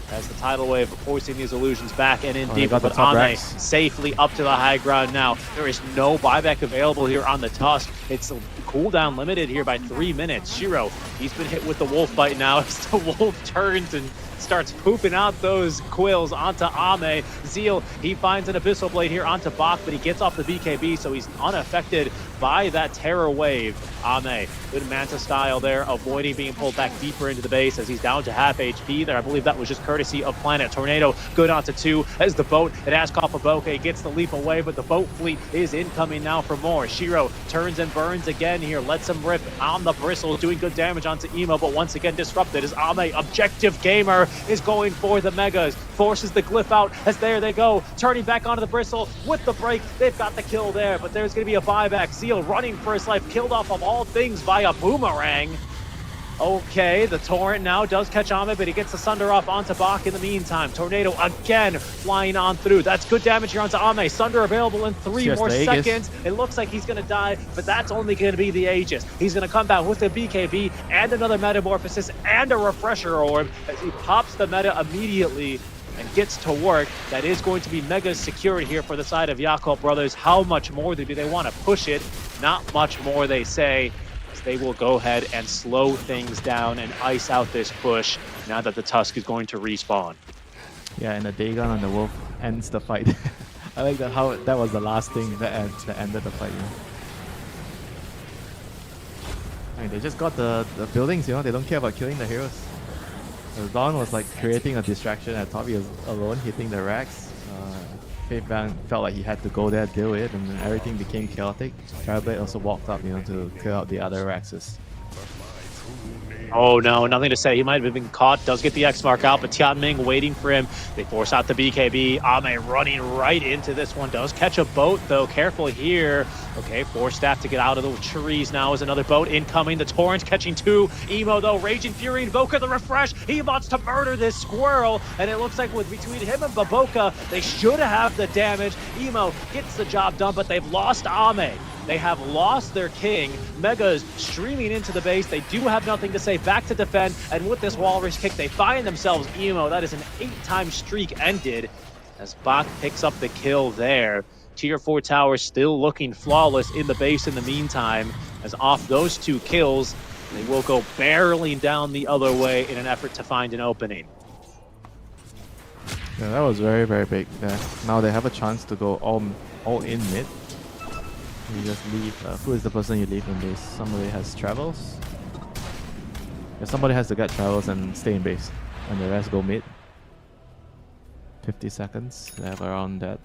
As the tidal wave forcing these illusions back and in deeper, but Ame safely up to the high ground now. There is no buyback available here on the Tusk. It's cooldown limited here by 3 minutes. Shiro, he's been hit with the wolf bite now as the wolf turns and starts pooping out those quills onto Ame. Zeal, he finds an Abyssal Blade here onto Bach, but he gets off the BKB, so he's unaffected by that Terror Wave. Ame, good Manta style there, avoiding being pulled back deeper into the base as he's down to half HP there. I believe that was just courtesy of Planet. Tornado good onto 2 as the boat at Ashkoff Aboke gets the leap away, but the boat fleet is incoming now for more. Shiro turns and burns again here, lets him rip on the bristles, doing good damage onto Emo, but once again disrupted as Ame, Objective Gamer, is going for the Megas, forces the glyph out as there they go, turning back onto the bristle with the break. They've got the kill there, but there's going to be a buyback. Zeal running for his life, killed off of all things via Boomerang. Okay, the Torrent now does catch Ame, but he gets the Sunder off onto Bach in the meantime. Tornado again flying on through. That's good damage here onto Ame. Sunder available in 3 more seconds. It looks like he's going to die, but that's only going to be the Aegis. He's going to come back with a BKB and another Metamorphosis and a Refresher Orb as he pops the meta immediately and gets to work. That is going to be mega secured here for the side of Yakult Brothers. How much more do they want to push it? Not much more, they say. They will go ahead and slow things down and ice out this push now that the Tusk is going to respawn. Yeah, and the Dagon on the Wolf ends the fight. I like that how that was the last thing that ended the fight. You know? I mean, they just got the buildings, you know, they don't care about killing the heroes. Dawn was like creating a distraction at top. He was alone hitting the racks. Faithbang felt like he had to go there, deal with it, and then everything became chaotic. Fireblade also walked up, you know, to clear out the other Raxes. Oh no, nothing to say. He might have been caught. Does get the X mark out, but Tianming waiting for him. They force out the BKB. Ame running right into this one. Does catch a boat though. Careful here. Okay, Force Staff to get out of the trees now is another boat incoming. The Torrent catching 2. Emo though, Raging Fury, Invoker the refresh. He wants to murder this squirrel, and it looks like with between him and Baboka, they should have the damage. Emo gets the job done, but they've lost Ame. They have lost their king. Megas streaming into the base. They do have nothing to say. Back to defend. And with this Walrus kick, they find themselves Emo. That is an 8-time streak ended as Bach picks up the kill there. Tier 4 towers still looking flawless in the base in the meantime. As off those 2 kills, they will go barreling down the other way in an effort to find an opening. Yeah, that was very, very big there. Now they have a chance to go all in mid. You just leave. Who is the person you leave in base? Somebody has travels. Yeah, somebody has to get travels and stay in base, and the rest go mid. 50 seconds. They have around that.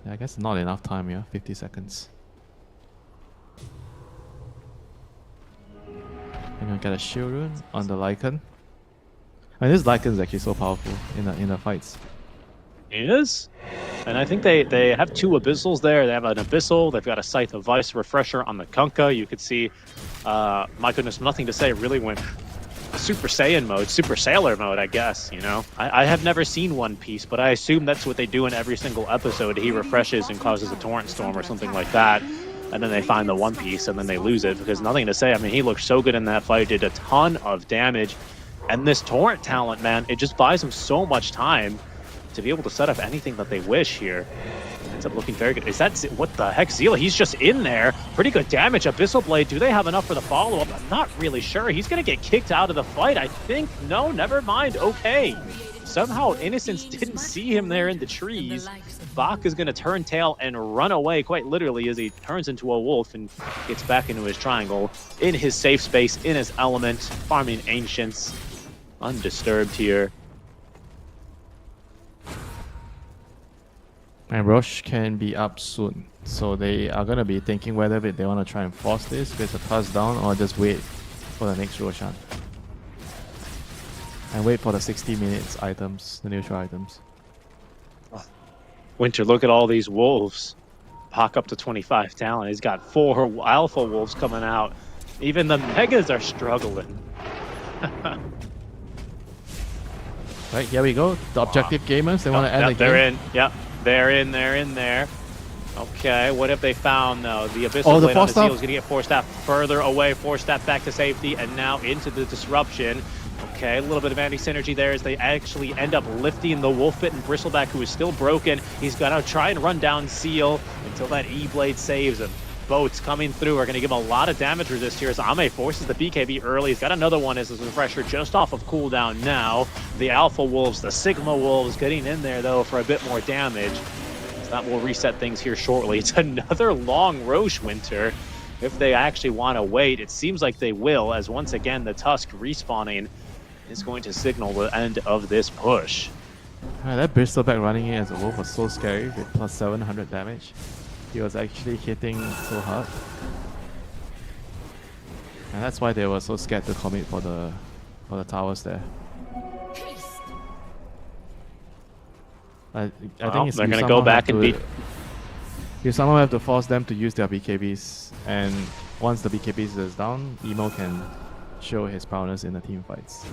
Yeah, I guess not enough time. Yeah, 50 seconds. I'm gonna get a shield rune on the Lycan. I mean, this Lycan is actually so powerful in the fights. It is. And I think they have 2 Abyssals there. They have an Abyssal. They've got a Scythe of Vice Refresher on the Kunkka. You could see, my goodness, nothing to say. Really went Super Saiyan mode, Super Sailor mode, I guess, you know. I have never seen One Piece, but I assume that's what they do in every single episode. He refreshes and causes a torrent storm or something like that. And then they find the One Piece and then they lose it because nothing to say. I mean, he looked so good in that fight, did a ton of damage. And this torrent talent, man, it just buys him so much time to be able to set up anything that they wish here. Ends up looking very good. Is that, what the heck, Zeal? He's just in there. Pretty good damage. Abyssal Blade, do they have enough for the follow-up? I'm not really sure. He's going to get kicked out of the fight, I think. No, never mind. Okay. Somehow Innocence didn't see him there in the trees. Bach is going to turn tail and run away, quite literally, as he turns into a wolf and gets back into his triangle, in his safe space, in his element, farming Ancients. Undisturbed here. And Roche can be up soon, so they are gonna be thinking whether they want to try and force this with a toss down or just wait for the next Roshan. And wait for the 60 minutes items, the neutral items. Winter, look at all these wolves. Bach up to 25 talent. He's got 4 alpha wolves coming out. Even the megas are struggling. Right, here we go. The objective gamers, they want to end the game. They're in. Yep. They're in there. Okay, what have they found though? The Abyssal Blade on the Zeal is going to get Force Staff further away. Force Staff back to safety, and now into the disruption. Okay, a little bit of anti-synergy there as they actually end up lifting the Wolfbitten Bristleback, who is still broken. He's going to try and run down Zeal until that E-Blade saves him. boats coming through are going to give a lot of damage resist here as Ame forces the BKB early. He's got another one as his refresher just off of cooldown now. The Alpha Wolves, the Sigma Wolves getting in there, though, for a bit more damage. So that will reset things here shortly. It's another long Roche Winter. If they actually want to wait, it seems like they will, as once again, the Tusk respawning is going to signal the end of this push. That Bristleback running in as a wolf was so scary with plus 700 damage. He was actually hitting so hard. And that's why they were so scared to commit for the towers there. I think they're going to go back and beat... You somehow have to force them to use their BKBs, and once the BKBs is down, Emo can show his prowess in the team fights.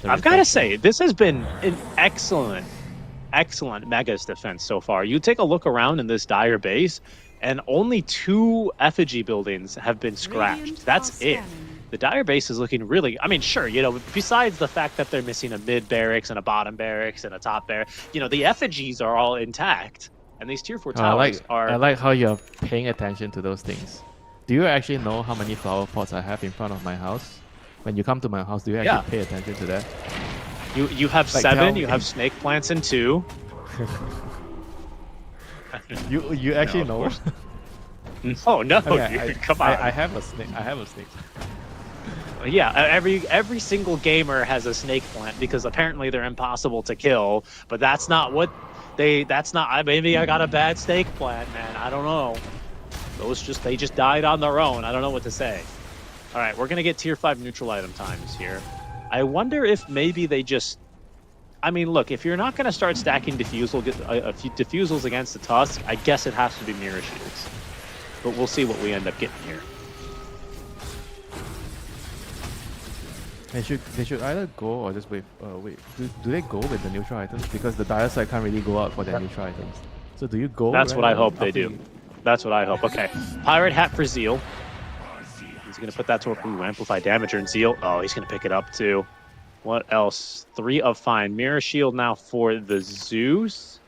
I've got to say, this has been an excellent Megas defense so far. You take a look around in this dire base, and only 2 effigy buildings have been scratched. That's it. The dire base is looking really... I mean, sure, you know, besides the fact that they're missing a mid barracks and a bottom barracks and a top barracks, you know, the effigies are all intact. And these tier 4 towers are... I like how you're paying attention to those things. Do you actually know how many flower pots I have in front of my house? When you come to my house, do you actually pay attention to that? You have like 7, you have snake plants in 2. you actually know? Oh no, okay, come on. I have a snake. Yeah, every single gamer has a snake plant because apparently they're impossible to kill, but that's not what maybe I got a bad snake plant, man. I don't know. They just died on their own. I don't know what to say. All right, we're going to get tier 5 neutral item times here. I wonder if maybe they just... I mean, look, if you're not going to start stacking diffusals against the Tusk, I guess it has to be Mirror Shields. But we'll see what we end up getting here. They should either go or just wait. Do they go with the neutral items? Because the dire side can't really go out for their neutral items. So do you go? That's what I hope they do. That's what I hope. Okay, Pirate Hat for Zeal. He's going to put that to amplify damager and Zeal. Oh, he's going to pick it up too. What else? 3 of fine. Mirror Shield now for the Zeus.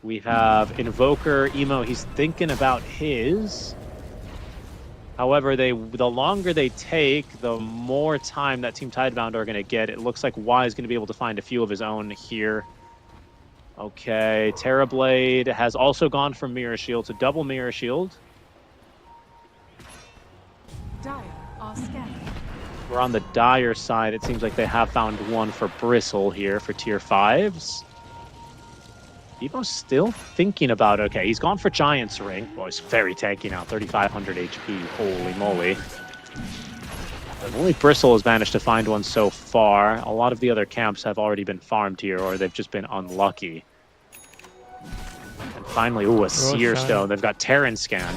We have Invoker, Emo. He's thinking about his. However, the longer they take, the more time that Team Tidebound are going to get. It looks like Y is going to be able to find a few of his own here. Okay, Terrorblade has also gone from Mirror Shield to double Mirror Shield. Dire are scanning. We're on the Dire side. It seems like they have found one for Bristle here for tier 5s. Evo's still thinking about... Okay, he's gone for Giant's Ring. Well, he's very tanky now, 3,500 HP. Holy moly. But only Bristle has managed to find one so far. A lot of the other camps have already been farmed here, or they've just been unlucky. And finally, ooh, a Seer Stone. They've got Terran Scan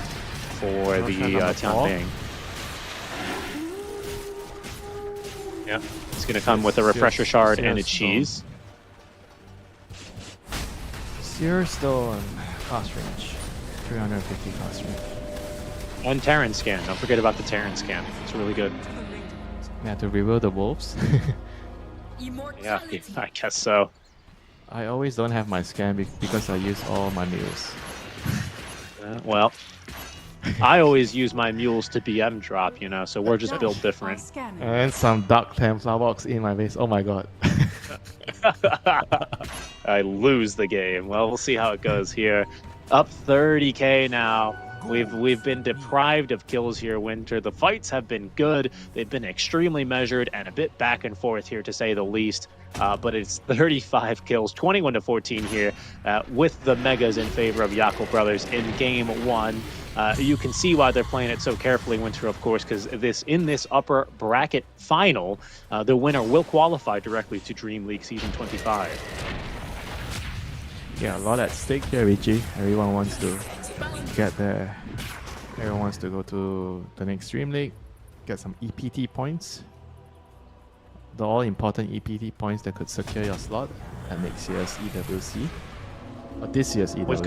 for the Tianping. Yeah, it's going to come with a Refresher Shard and a Cheese. Seer Stone, cost range, 350 cost range. And Terran Scan. Don't forget about the Terran Scan. It's really good. Yeah, to reveal the wolves. Yeah, I guess so. I always don't have my scan because I use all my mules. Well, I always use my mules to BM drop, you know, so we're just built different. And some Dark Templar box in my base. Oh my god. I lose the game. Well, we'll see how it goes here. Up 30k now. We've been deprived of kills here, Winter. The fights have been good. They've been extremely measured and a bit back and forth here, to say the least. But it's 35 kills, 21-14 here, with the Megas in favor of Yakel Brothers in game 1. You can see why they're playing it so carefully, Winter, of course, because in this upper bracket final, the winner will qualify directly to DreamLeague Season 25. Yeah, a lot at stake here, Richie. Everyone wants to get there. Everyone wants to go to the next DreamLeague, get some EPT points. The all-important EPT points that could secure your slot at next year's EWC. Or this year's EWC. We've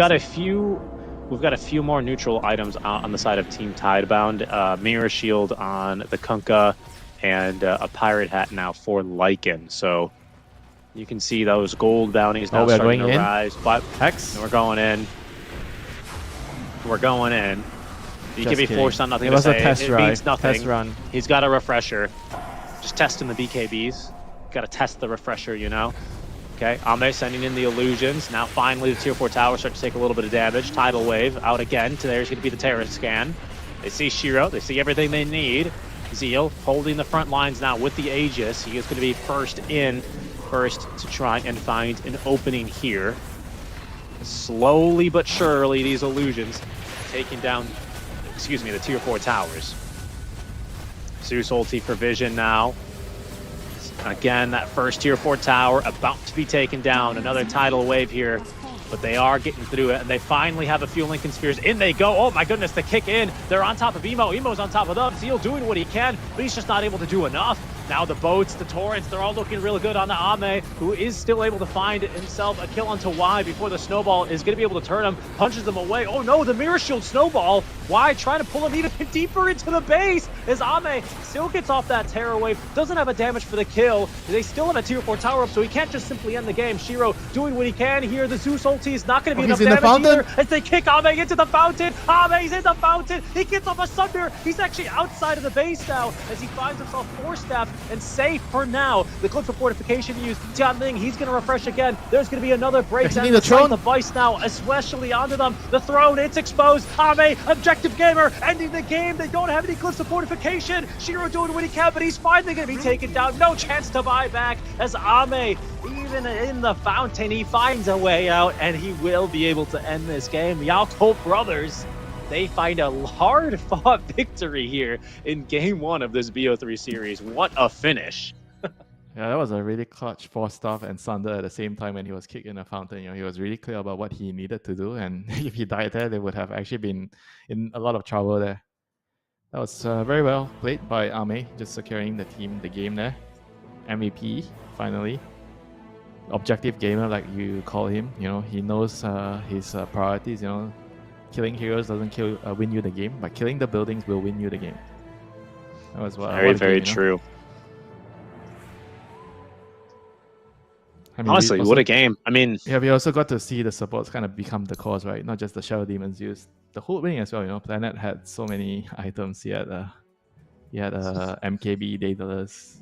got a few more neutral items on the side of Team Tidebound. Mirror Shield on the Kunkka, and a Pirate Hat now for Lycan. So you can see those gold bounties now starting to rise. But Hex. we're going in. We're going in. You can Just be kidding. forced on nothing It to was a say. test It drive. means nothing. Test run. He's got a refresher. Just testing the BKBs. Got to test the refresher, you know. Okay, Ame sending in the illusions. Now finally the tier 4 tower starts to take a little bit of damage. Tidal wave out again. There's going to be the terrorist scan. They see Shiro. They see everything they need. Zeal holding the front lines now with the Aegis. He is going to be first to try and find an opening here. Slowly but surely, these illusions taking down, the tier 4 towers. Zeus ulti for Vision now. Again, that first tier 4 tower about to be taken down. Another tidal wave here, but they are getting through it, and they finally have a few Lincoln Spheres. In they go. Oh my goodness, the kick in. They're on top of Emo. Emo's on top of them. Zeal doing what he can, but he's just not able to do enough. Now the boats, the torrents, they're all looking real good on the Ame, who is still able to find himself a kill onto Y before the snowball is going to be able to turn him, punches them away. Oh no, the mirror shield snowball. Y trying to pull him even deeper into the base as Ame still gets off that terror wave, doesn't have a damage for the kill. They still have a tier 4 tower up, so he can't just simply end the game. Shiro doing what he can here. The Zeus ulti is not going to be enough damage either as they kick Ame into the fountain. Ame's in the fountain. He gets off a Sunder. He's actually outside of the base now as he finds himself force-staffed and safe for now. The clip for fortification used. Tianling, he's going to refresh again. There's going to be another breakdown. The throne. The vice now, especially onto them. The throne, it's exposed. Ame, objective gamer, ending the game. They don't have any clips of fortification. Shiro doing what he can, but he's finally going to be taken down. No chance to buy back as Ame, even in the fountain, he finds a way out, and he will be able to end this game. Yakult Brothers, they find a hard-fought victory here in Game 1 of this BO3 series. What a finish. Yeah, that was a really clutch Forstaff and Sunder at the same time when he was kicked in the fountain. You know, he was really clear about what he needed to do, and if he died there, they would have actually been in a lot of trouble there. That was very well played by Ame, just securing the game there. MVP, finally. Objective gamer, like you call him. You know, he knows his priorities. You know, killing heroes doesn't win you the game, but killing the buildings will win you the game. That was very true. I mean, honestly, what a game. I mean, yeah, we also got to see the supports kind of become the cause, right? Not just the Shadow Demons used. The whole ring as well, you know. Planet had so many items. He had MKB, Daedalus.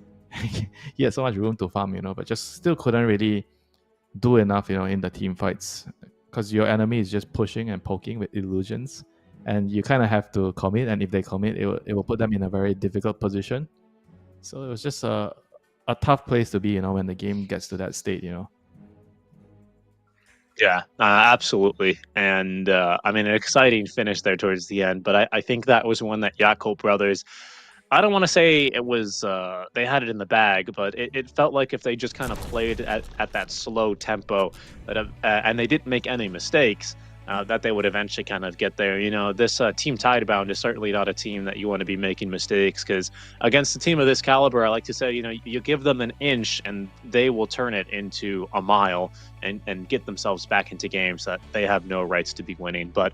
He had so much room to farm, you know, but just still couldn't really do enough, you know, in the team fights. Because your enemy is just pushing and poking with illusions. And you kind of have to commit, and if they commit, it will put them in a very difficult position. So it was just a tough place to be, you know, when the game gets to that state, you know. Yeah, absolutely. And I mean, an exciting finish there towards the end. But I think that was one that Yakult Brothers, I don't want to say it was, they had it in the bag, but it felt like if they just kind of played at that slow tempo and they didn't make any mistakes, that they would eventually kind of get there. You know, this team Tidebound is certainly not a team that you want to be making mistakes, because against a team of this caliber, I like to say, you know, you give them an inch and they will turn it into a mile and get themselves back into games that they have no rights to be winning. But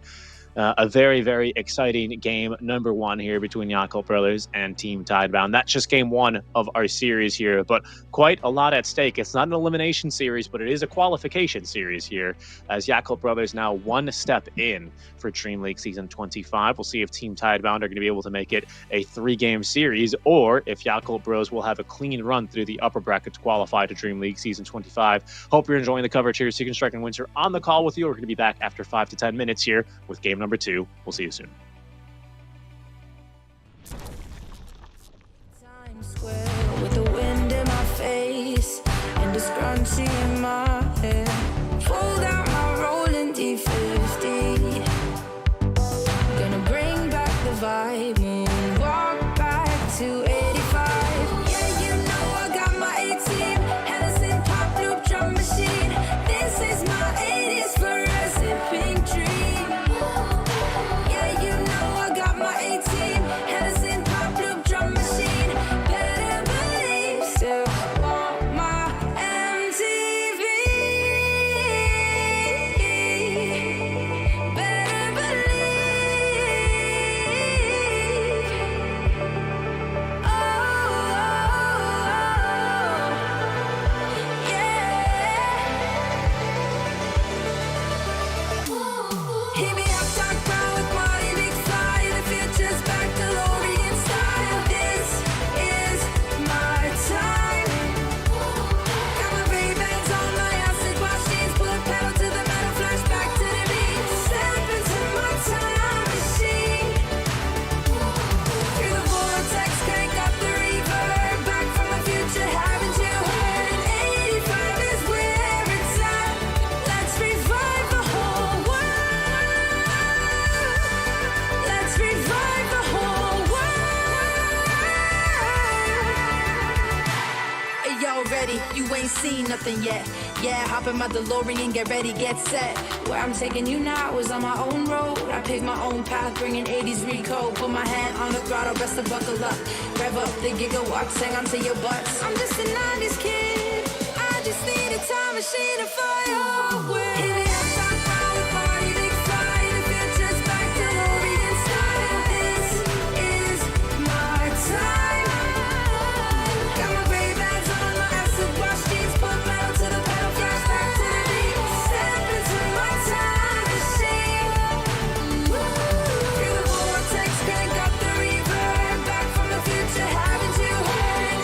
a very, very exciting game number 1 here between Yakult Brothers and Team Tidebound. That's just game 1 of our series here, but quite a lot at stake. It's not an elimination series, but it is a qualification series here, as Yakult Brothers now 1 step in for DreamLeague Season 25. We'll see if Team Tidebound are going to be able to make it a 3-game series, or if Yakult Bros will have a clean run through the upper bracket to qualify to DreamLeague Season 25. Hope you're enjoying the coverage here. Seeking Strike and Winter on the call with you. We're going to be back after 5 to 10 minutes here with game number 2. We'll see you soon. Times Square with the wind in my face and a scrunchie in my hair. Fold out my rolling D50. Gonna bring back the vibe. Moonwalk back to 85. Yeah, you know I got my A-team. Hennessy pop loop drum machine. This is my 80s fluorescent pink dream. Yeah, you ready, you ain't seen nothing yet. Yeah, hop in my DeLorean, get ready, get set. Where I'm taking you now is on my own road. I pick my own path, bringing 80s recode. Put my hand on the throttle, best to buckle up. Rev up the gigawatts, hang onto your butts. I'm just a 90s kid. I just need a time machine to fire with. Hit it up, top power, party, big fire. The future's back, DeLorean style. This is my time. Got my Ray-Bans on, my acid wash jeans, put metal to the pedal, flash back to the beat. Step into my time machine. Feel the vortex, crank up the reverb. Back from the future, haven't you heard?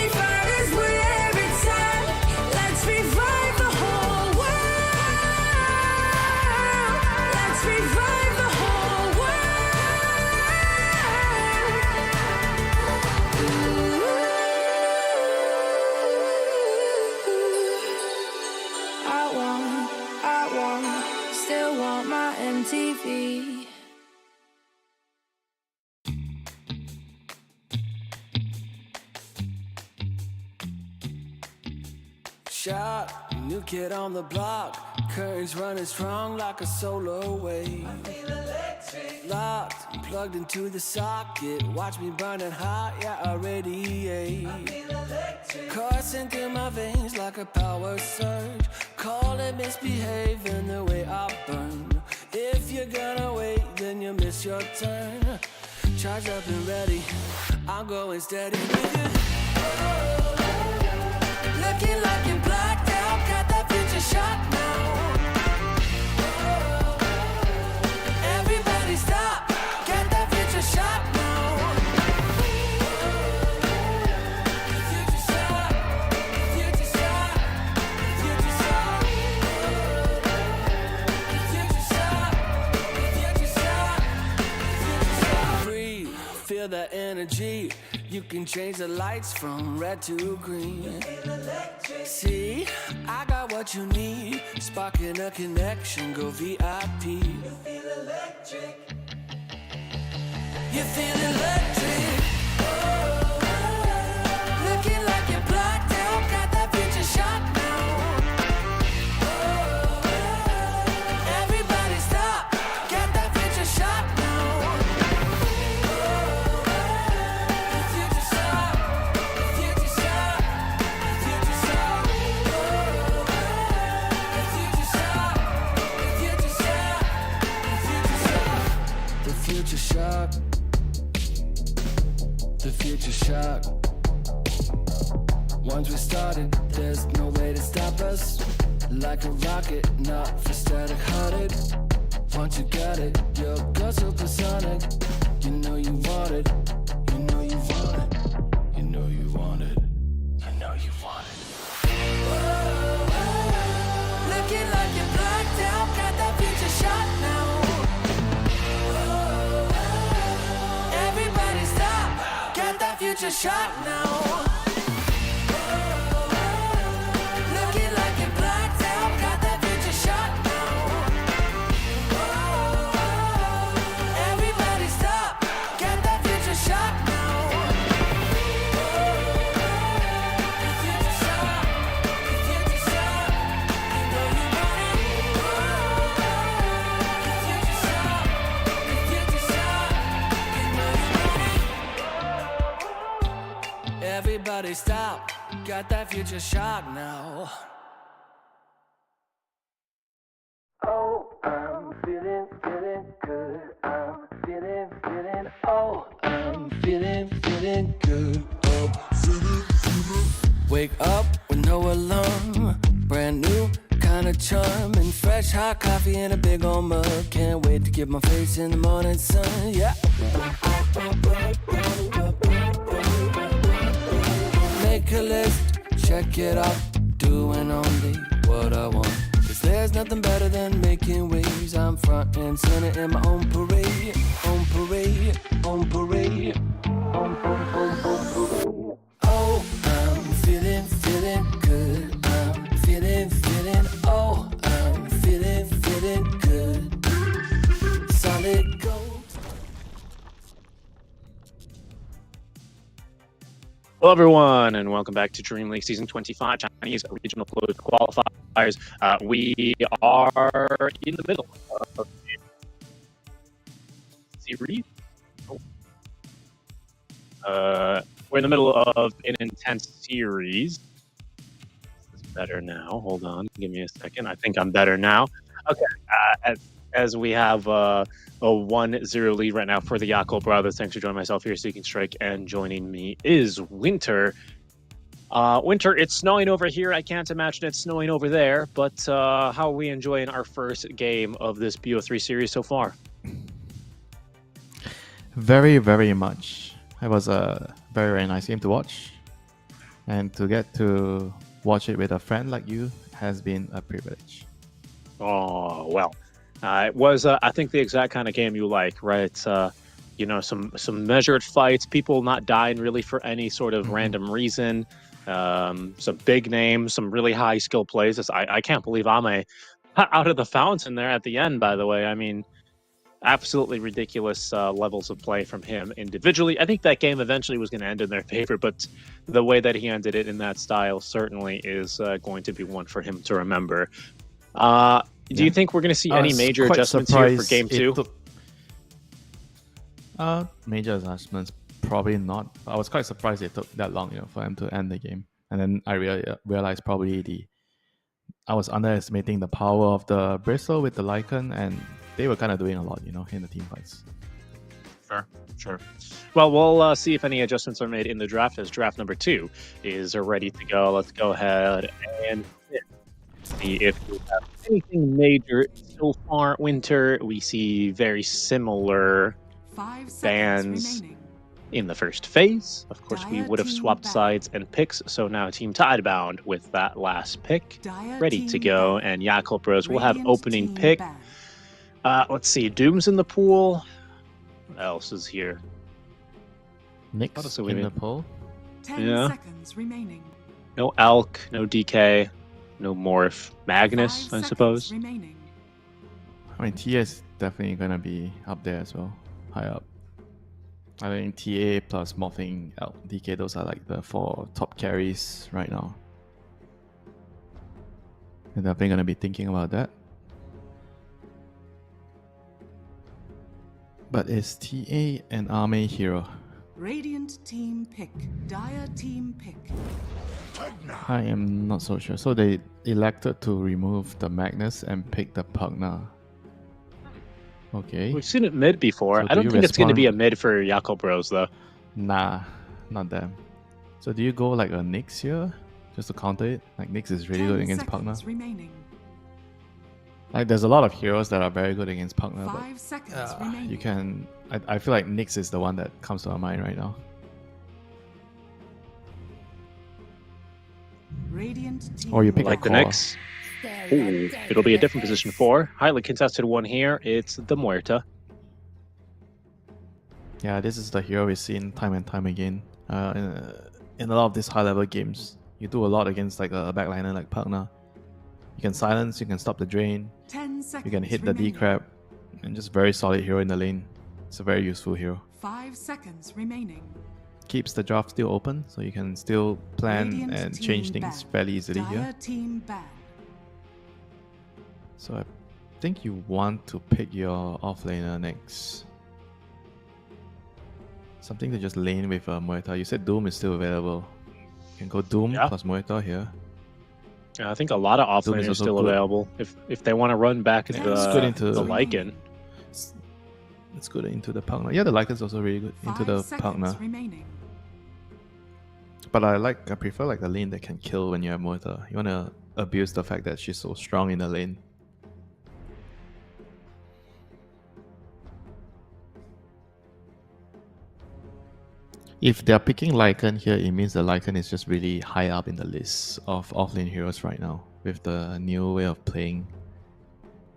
85 is where it's at. Let's revive the whole world. Let's revive the whole world. Still want my MTV. Shot, new kid on the block. Currents running strong like a solar wave. Locked, plugged into the socket. Watch me burning hot, yeah, I radiate. Coursing through my veins like a power surge. Call it misbehaving the way I burn. If you're gonna wait, then you miss your turn. Charged up and ready, I'm going steady with you. Looking like you're blacked out, got that future shot now. Everybody stop, get that future shot now. Future shot, future shot, future shot. Future shot, future shot, future shot. Breathe, feel that energy. You can change the lights from red to green. See, I got what you need. Sparking a connection, go VIP. You feel electric. You feel electric. Looking like you're blacked out, got that future shot now. Everybody stop, get that future shot now. Future shot, future shot, future shot. Future shot, future shot, future shot. The future shock. The future shock. Once we started, there's no way to stop us. Like a rocket, not for static hearted. Once you got it, you're go supersonic. You know you want it. You know you want it. You know you want it. You know you want it. Looking like you're blacked out, got that future shot now. Everybody stop, get that future shot now. Looking like you're blacked out, got that future shot now. Everybody stop, get that future shot now. Future shot, future shot, you know you want it. Future shot, future shot, you know you want it. Everybody stop, got that future shot now. Oh, I'm feeling good. I'm feeling, oh, I'm feeling good. Wake up with no alarm. Brand new kind of charm. And fresh hot coffee in a big old mug. Can't wait to get my face in the morning sun. Yeah. Make a list, check it off. Doing only what I want. Cause there's nothing better than making waves. I'm front and center in my own parade. On parade, on parade. On parade. Oh, I'm feeling good. I'm feeling, oh, I'm feeling good. Solid gold. Hello, everyone, and welcome back to DreamLeague Season 25 Chinese Regional Closed Qualifiers. We are in the middle of the series. We're in the middle of an intense series. This is better now. Hold on. Give me a second. I think I'm better now. Okay. As we have a 1-0 lead right now for the Yakult brothers. Thanks for joining myself here, Seeking Strike, and joining me is Winter. Winter, it's snowing over here. I can't imagine it's snowing over there, but how are we enjoying our first game of this BO3 series so far? Very, very much. It was a very, very nice game to watch. And to get to watch it with a friend like you has been a privilege. Oh, well. It was, I think, the exact kind of game you like, right? Some measured fights, people not dying really for any sort of random reason. Some big names, some really high skill plays. I can't believe Ame out of the fountain there at the end, by the way. I mean, absolutely ridiculous levels of play from him individually. I think that game eventually was going to end in their favor, but the way that he ended it in that style certainly is going to be one for him to remember. Do you think we're going to see any major adjustments here for Game 2? Major adjustments, probably not. I was quite surprised it took that long, for him to end the game. And then I realized probably I was underestimating the power of the Bristle with the Lycan, and they were kind of doing a lot, in the team fights. Sure. Well, we'll see if any adjustments are made in the draft, as draft number 2 is ready to go. Let's go ahead and see if we have anything major so far. Winter, we see very similar 5 bands seconds remaining. in the first phase. Of course, we would have swapped sides and picks, so now Team Tidebound with that last pick ready to go, and Yakult Bros will have opening pick. Let's see, Doom's in the pool. What else is here? Nyx in the pool. 10 seconds remaining. No Elk, no DK, no Morph. Magnus, 5 I seconds suppose. remaining. I mean, TA is definitely going to be up there as well, high up. I think TA plus Morphing, Elk, DK, those are like the 4 top carries right now. I'm definitely going to be thinking about that. But is TA an Ame hero? Radiant team pick. Dire team pick. I am not so sure. So they elected to remove the Magnus and pick the Pugna. Okay. We've seen it mid before. So I don't do think you it's going to be a respond- mid for Yakult Bros, though. Nah, not them. So do you go like a Nyx here? Just to counter it? Like Nyx is really 10 good against seconds Pugna. remaining. Like there's a lot of heroes that are very good against Pugna, 5 seconds but remaining. you can... I feel like Nyx is the one that comes to our mind right now. Radiant team Or you pick Like the core. next. Ooh, it'll be a different position 4. Highly contested one here. It's the Muerta. Yeah, this is the hero we've seen time and time again. In a lot of these high-level games, you do a lot against like a backliner like Pugna. You can silence, you can stop the drain, 10 seconds you can hit the remaining. D-Crab, and just very solid hero in the lane. It's a very useful hero. 5 seconds remaining. Keeps the draft still open, so you can still plan Radiant and team change things ban. fairly easily Dire here. team ban. So I think you want to pick your offlaner next. Something to just lane with Muerta. You said Doom is still available. You can go Doom Yeah. plus Muerta here. I think a lot of Doom offlaners is are also still good. available. If they want to run back into It's good into- the remaining. Lycan. It's good into the Pugna. Yeah, the Lycan's also really good into 5 the seconds Pugna. remaining. But I prefer like the lane that can kill when you have Muerta. You wanna abuse the fact that she's so strong in the lane. If they're picking Lycan here, it means the Lycan is just really high up in the list of offlane heroes right now. With the new way of playing.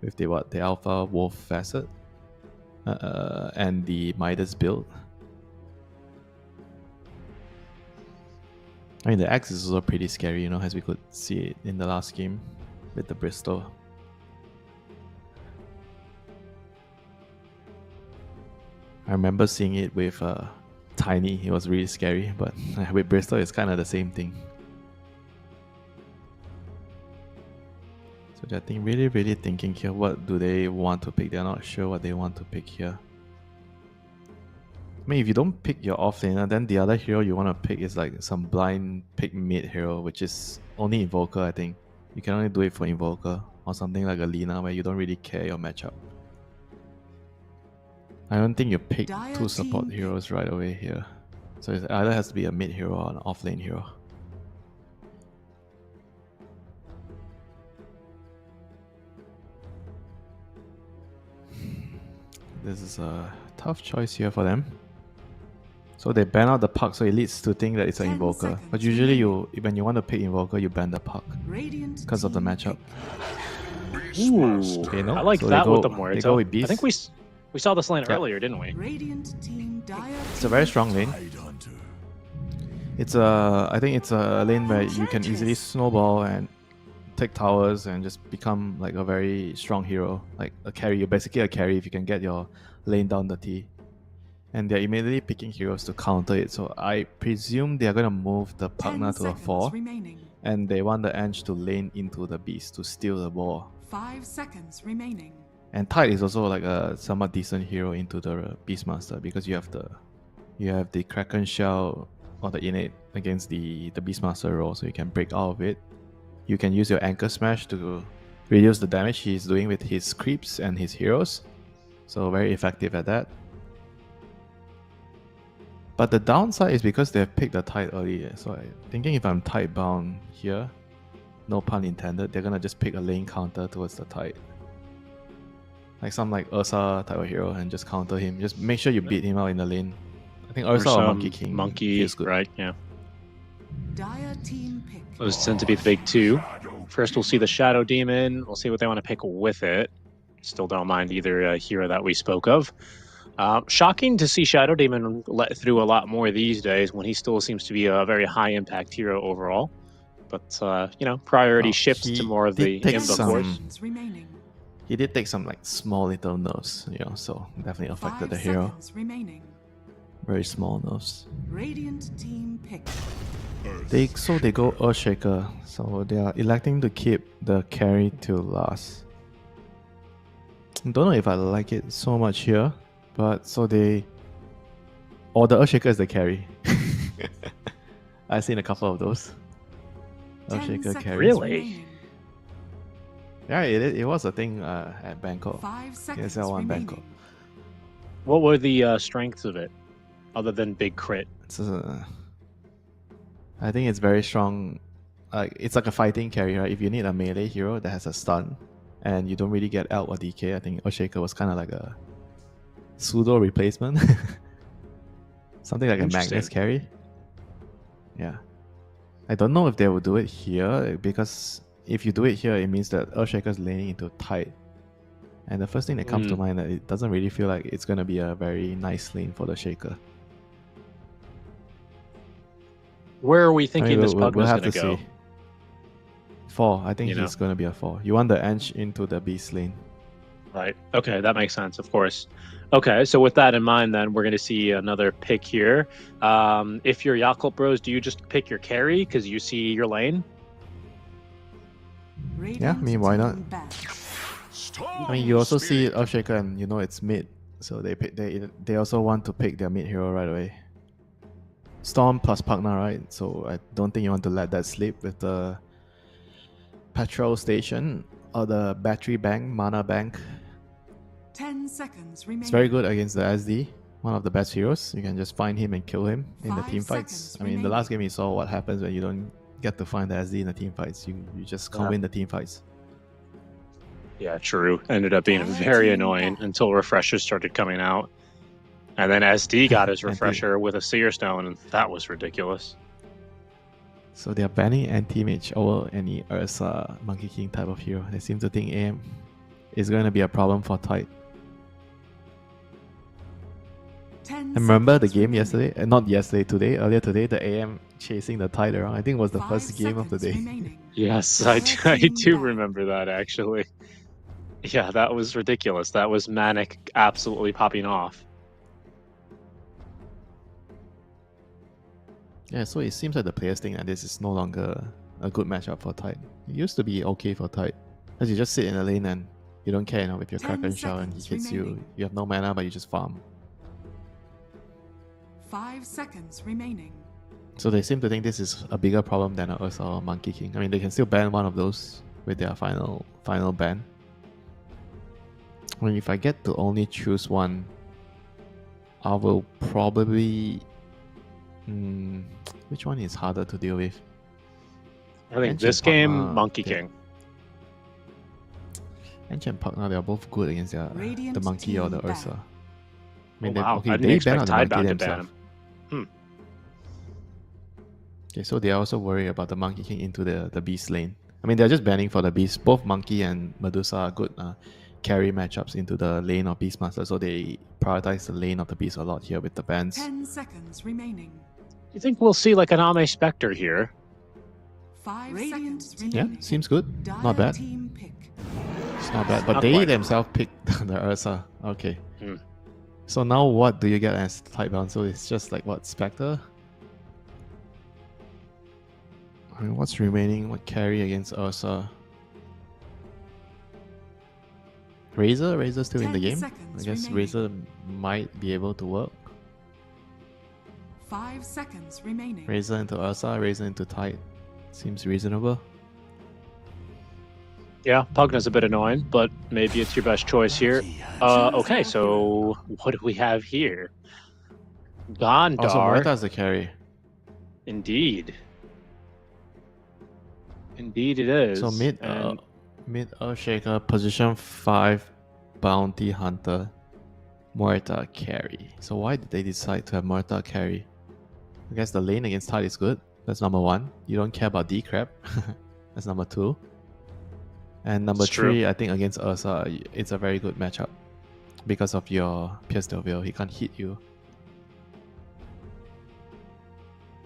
With the Alpha Wolf Facet. And the Midas build. I mean, the axe is also pretty scary, as we could see it in the last game with the Bristol. I remember seeing it with tiny, it was really scary. But with Bristol, it's kind of the same thing. So they're really thinking here. What do they want to pick? They're not sure what they want to pick here. I mean, if you don't pick your offlaner, then the other hero you want to pick is like some blind pick mid hero, which is only Invoker, I think. You can only do it for Invoker, or something like a Lina where you don't really care your matchup. I don't think you pick Dire two support team heroes right away here. So it either has to be a mid hero or an offlane hero. This is a tough choice here for them. So they ban out the Puck, so it leads to think that it's an 10 Invoker. But seconds usually remaining. when you want to pick Invoker, you ban the Puck Radiant because of the team matchup. Ooh, Okay, no? I like So that they with go- the they Morito. go with I Beast. think we saw this lane Yeah. earlier, didn't we? Radiant team Dire It's a very strong lane. It's I think it's a lane where you can easily snowball and take towers and just become like a very strong hero, like a carry. You're basically a carry if you can get your lane down the T. And they're immediately picking heroes to counter it. So I presume they're gonna move the 10 Pugna to a seconds 4, remaining. and they want the Ange to lane into the Beast to steal the ball. 5 seconds remaining. And Tide is also like a somewhat decent hero into the Beastmaster because you have the Kraken Shell or the innate against the Beastmaster role, so you can break out of it. You can use your Anchor Smash to reduce the damage he's doing with his creeps and his heroes. So very effective at that. But the downside is because they've picked the Tide early. So I'm thinking if I'm Tide bound here, no pun intended, they're gonna just pick a lane counter towards the Tide. Like some like Ursa type of hero and just counter him. Just make sure you beat him out in the lane. I think Ursa or some Monkey King Monkey, feels good. right? Yeah. Dire team pick. Those tend to be the big two. First, we'll see the Shadow Demon. We'll see what they want to pick with it. Still don't mind either hero that we spoke of. Shocking to see Shadow Demon let through a lot more these days when he still seems to be a very high impact hero overall. But, priority Well, shifts he to more of the did take 10 Imba some- course. seconds remaining. He did take some like small little nerfs, so definitely 5 affected the hero. seconds remaining. Very small nerfs. Radiant team pick. They go Earthshaker, so they are electing to keep the carry till last. Don't know if I like it so much here, but the Earthshaker is the carry. I've seen a couple of those. 10 Earthshaker seconds carry. Really? remaining. Yeah, it was a thing at Bangkok. 5 seconds KSL1 remaining. Bangkok. What were the strengths of it, other than big crit? I think it's very strong. It's like a fighting carry, right? If you need a melee hero that has a stun, and you don't really get L or DK, I think Earthshaker was kind of like a pseudo replacement. Something like a Interesting. Magnus carry. Yeah. I don't know if they will do it here, because if you do it here, it means that Earthshaker's laning into Tide. And the first thing that comes to mind, that it doesn't really feel like it's going to be a very nice lane for the Shaker. Where are we thinking this Pugna's we'll have going to to go? see. 4. I think You know. he's going to be a 4. You want the Ange into the Beast lane. Right. Okay, that makes sense, of course. Okay, so with that in mind, then we're going to see another pick here. If you're Yakult Bros, do you just pick your carry because you see your lane? Yeah, I mean, why not? team back. I mean, you also see Earthshaker and you know it's mid. So they also want to pick their mid hero right away. Storm plus Pugna, right? So I don't think you want to let that slip with the Patrol Station or the Battery Bank, Mana Bank. 10 seconds remaining. It's very good against the SD, one of the best heroes. You can just find him and kill him in the 5 team fights. seconds I mean, in the last game you saw what happens when you don't get to find the SD in the team fights. You just can't Yeah. win the team fights. Yeah, true. Ended up being Dire very team annoying back. until refreshers started coming out. And then SD got his Anti- refresher with a Seer Stone, and that was ridiculous. So they are banning anti-mage over any Ursa Monkey King type of hero. They seem to think AM is going to be a problem for Tide. 10 And remember the seconds game remaining. yesterday, earlier today, the AM chasing the Tide around. I think it was the 5 first game of the seconds day. remaining. Yes, Dire I team do back. remember that, actually. Yeah, that was ridiculous. That was Manic absolutely popping off. Yeah, so it seems like the players think that this is no longer a good matchup for Tide. It used to be okay for Tide. Because you just sit in the lane and you don't care, with your 10 Kraken Shell and he seconds hits you. remaining. You have no mana, but you just farm. 5 seconds remaining. So they seem to think this is a bigger problem than a Ursa or Monkey King. I mean, they can still ban one of those with their final ban. I mean, if I get to only choose one, I will probably... which one is harder to deal with? I think Ancient this game, Partner, Monkey yeah. King. Ancient Partner, they are both good against the Radiant Monkey or team the Ursa. ban. I mean, Oh, wow. okay, I didn't they expect ban out the Monkey Tidebound to ban themselves. him. Okay, so they are also worried about the Monkey King into the Beast lane. I mean, they're just banning for the Beast. Both Monkey and Medusa are good carry matchups into the lane of Beastmaster, so they prioritize the lane of the Beast a lot here with the bans. 10 seconds remaining. You think we'll see like an Ame Spectre here? 5 seconds Yeah, remaining. seems good. Not Dire bad. team pick. It's not bad. But Not they quite. themselves picked the Ursa. Okay. Hmm. So now what do you get as Tidebound? So it's just like what, Spectre? I mean, what's remaining? What carry against Ursa? Razor? Razor still in the 10 game? I seconds guess remaining. Razor might be able to work. 5 seconds remaining. Razor into Ursa, Razor into Tide. Seems reasonable. Yeah, Pugna's a bit annoying, but maybe it's your best choice here. Okay, so what do we have here? Gondar. Also, Muerta's the carry. Indeed. Indeed it is. So mid And Earthshaker, position 5 Bounty Hunter, Muerta carry. So why did they decide to have Muerta carry? I guess the lane against Tide is good. That's number 1. You don't care about D-Crab. That's number 2. And number It's true. 3, I think against Ursa, it's a very good matchup. Because of your Pierce the Veil, he can't hit you.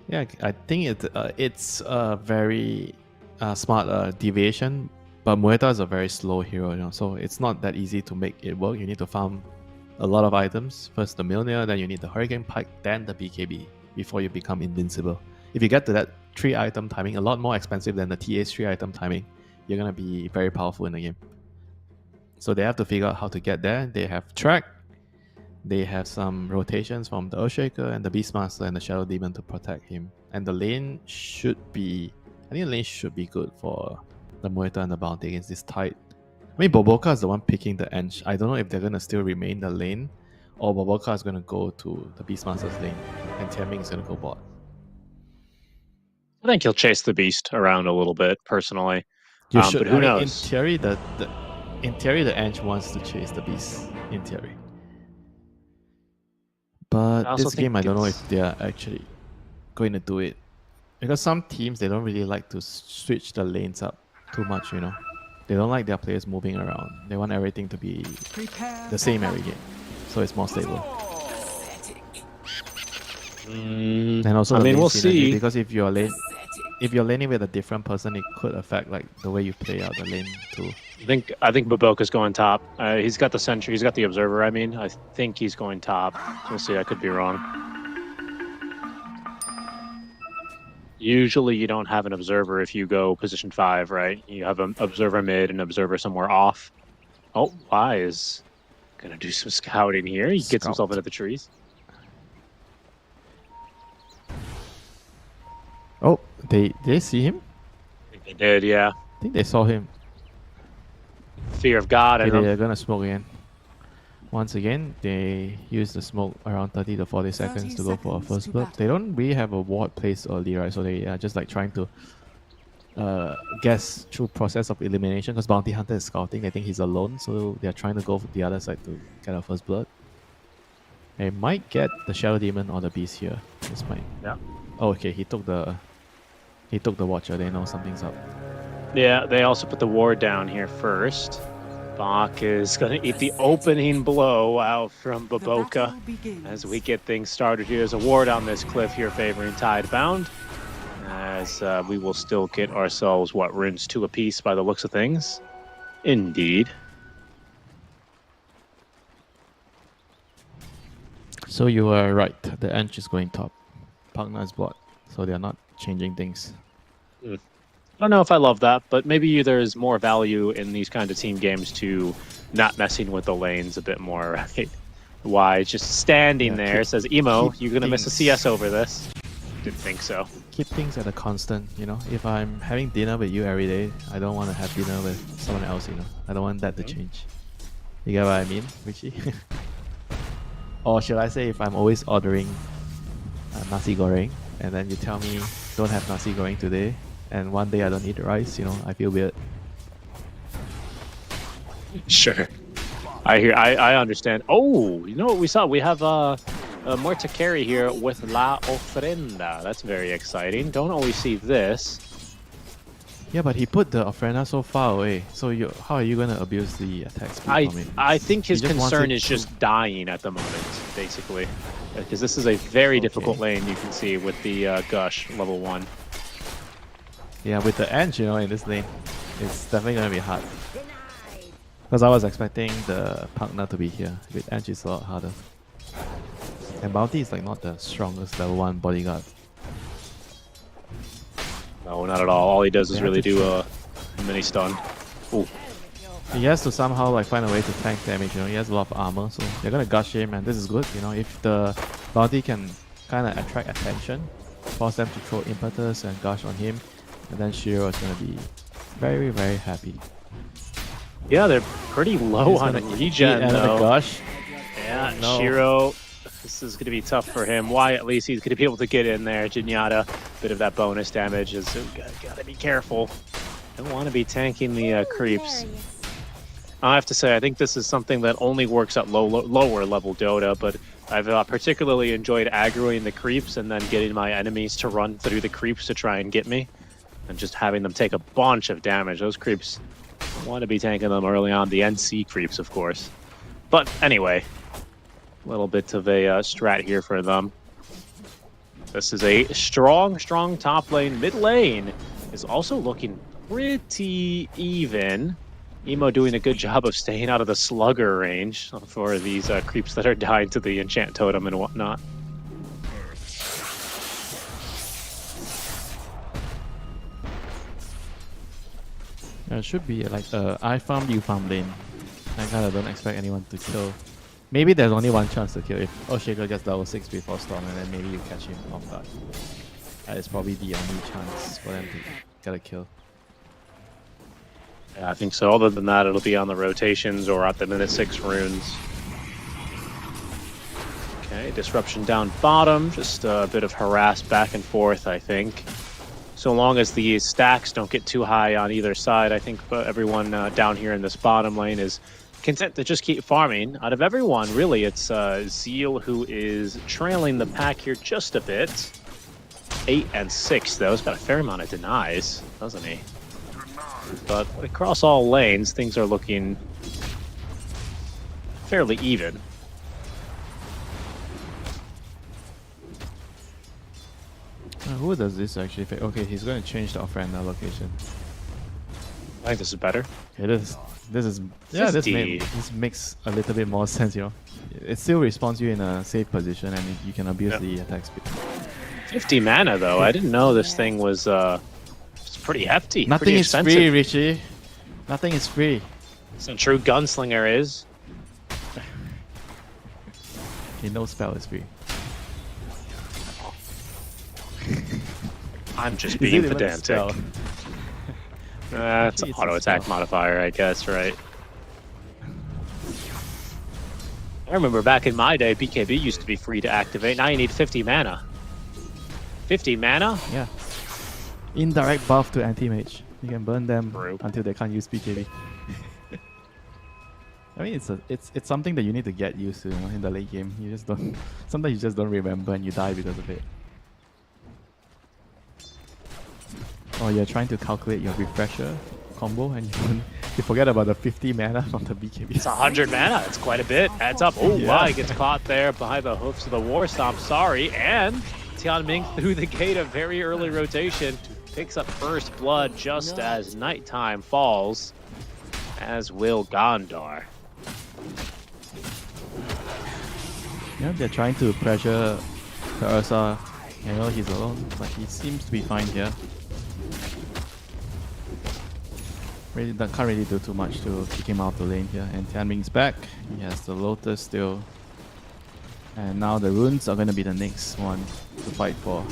Yeah, I think it's a very smart deviation, but Muerta is a very slow hero, so it's not that easy to make it work. You need to farm a lot of items. First the Milner, then you need the Hurricane Pike, then the BKB before you become invincible. If you get to that 3-item timing, a lot more expensive than the TA's 3-item timing, you're going to be very powerful in the game. So they have to figure out how to get there. They have track, they have some rotations from the Earthshaker and the Beastmaster and the Shadow Demon to protect him. And the lane should be... I think the lane should be good for the Muerta and the Bounty against this Tide. I mean, Boboka is the one picking the Ench. I don't know if they're going to still remain the lane or Boboka is going to go to the Beastmaster's lane and Tianming is going to go bot. I think he'll chase the beast around a little bit, personally. You should. But who I mean, knows? In theory, the Ench wants to chase the beast. In theory, but I also this game, I think don't know it's- if they are actually going to do it because some teams they don't really like to switch the lanes up too much. They don't like their players moving around. They want everything to be Prepare the same every game, so it's more stable. And also, I the mean, lane we'll synergy, see. because if you're laning with a different person, it could affect like the way you play out the lane too. I think Baboka's going top. He's got the sentry. He's got the observer. I mean, I think he's going top. We'll see. I could be wrong. Usually, you don't have an observer if you go position 5, right? You have an observer mid and observer somewhere off. Oh, Y is gonna do some scouting here. He gets himself Scout. into the trees. Oh, did they see him? I think they did, yeah. I think they saw him. Fear of God in Okay, him. they're gonna smoke again. Once again, they use the smoke around 30 to 40 seconds to go for a seconds first to blood. battle. They don't really have a ward placed early, right? So they are just like trying to guess through process of elimination because Bounty Hunter is scouting. They think he's alone, so they're trying to go for the other side to get a first blood. They might get the Shadow Demon or the Beast here. This might. Yeah. Oh, okay. He took the Watcher. They know something's up. Yeah, they also put the ward down here first. Bach is going to eat the opening blow out from The Baboka battle begins. as we get things started here. There's a ward on this cliff here favoring Tidebound. As we will still get ourselves, runes 2 apiece by the looks of things. Indeed. So you are right. The Ench is going top. Pugna is bot. so they're not changing things. I don't know if I love that, but maybe there's more value in these kind of team games to not messing with the lanes a bit more, right? Why just standing Yeah, there says, Emo, keep you're going to miss a things- CS over this. Didn't think so. Keep things at a constant, you know. If I'm having dinner with you every day, I don't want to have dinner with someone else, you know. I don't want that to change. You get what I mean, Richie? Or should I say, if I'm always ordering nasi goreng, and then you tell me don't have nasi goreng today, and one day I don't eat rice, you know, I feel weird. Sure. I understand. Oh, you know what we saw? We have Muerta carry here with La Ofrenda. That's very exciting. Don't always see this. Yeah, but he put the ofrenda so far away. So how are you gonna abuse the attack speed from it? I think his He just wants concern it is to- just dying at the moment, basically. Because this is a very difficult lane, you can see, with the Gush level 1. Yeah, with the edge, you know, in this lane, it's definitely gonna be hard. Because I was expecting the partner to be here. With edge, it's a lot harder. And Bounty is like not the strongest level 1 bodyguard. No, not at all. All he does is They have really to do a mini stun. Ooh. He has to somehow like find a way to tank damage, you know, he has a lot of armor, so they're gonna gush him, and this is good, you know, if the Bounty can kind of attract attention, force them to throw impetus and gush on him, and then Shiro is gonna be very, very happy. Yeah, they're pretty low He's on gonna regen, eat out of the though. gush. Yeah, No. Shiro, this is going to be tough for him. Why, at least he's going to be able to get in there. Janyata, bit of that bonus damage. Is gotta be careful. Don't want to be tanking the creeps. I have to say, I think this is something that only works at lower level Dota, but I've particularly enjoyed aggroing the creeps and then getting my enemies to run through the creeps to try and get me, and just having them take a bunch of damage. Those creeps, I want to be tanking them early on. The NC creeps, of course. But anyway, a little bit of a strat here for them. This is a strong top lane. Mid lane is also looking pretty even. Emo doing a good job of staying out of the slugger range for these creeps that are dying to the enchant totem and whatnot. It should be like I farm, you farm lane. I kind of don't expect anyone to kill. Maybe there's only one chance to kill if Oshaker gets level 6 before Storm, and then maybe you catch him off guard. That is probably the only chance for them to get a kill. Yeah, I think so. Other than that, it'll be on the rotations or at the minute 6 runes. Okay, disruption down bottom. Just a bit of harass back and forth, I think. So long as the stacks don't get too high on either side, I think everyone down here in this bottom lane is content to just keep farming. Out of everyone, really, it's Zeal who is trailing the pack here just a bit. 8 and 6, though. He's got a fair amount of denies, doesn't he? But across all lanes, things are looking fairly even. Who does this actually? Okay, he's going to change the ofrenda location. I think this is better. Okay, this is yeah. 50. This makes a little bit more sense, you know. It still respawns you in a safe position, and you can abuse the attack speed. 50 mana, though. I didn't know this thing was it's pretty hefty. Nothing pretty is expensive. free, Richie. Nothing is free. Some true gunslinger is. Okay, no spell is free. I'm just Is being it even a pedantic. spell? It's an Actually, it's a auto attack spell. modifier, I guess, right? I remember back in my day, BKB used to be free to activate. Now you need 50 mana. 50 mana? Yeah. Indirect buff to anti-mage. You can burn them True. until they can't use BKB. I mean, it's something that you need to get used to, you know, in the late game. You just don't. Sometimes you just don't remember and you die because of it. Or you're trying to calculate your refresher combo and you forget about the 50 mana from the BKB. It's 100 mana. It's quite a bit. Adds up. Oh, Yeah. wow. He gets caught there behind the hoofs of the War Stomp. Sorry. And Tianming through the gate of very early rotation. Picks up first blood just as nighttime falls. As will Gondar. Yeah, they're trying to pressure the Ursa You know, he's alone, but he seems to be fine here. Really, that can't really do too much to kick him out of the lane here. And Tianming's back. He has the Lotus still. And now the runes are going to be the next one to fight for.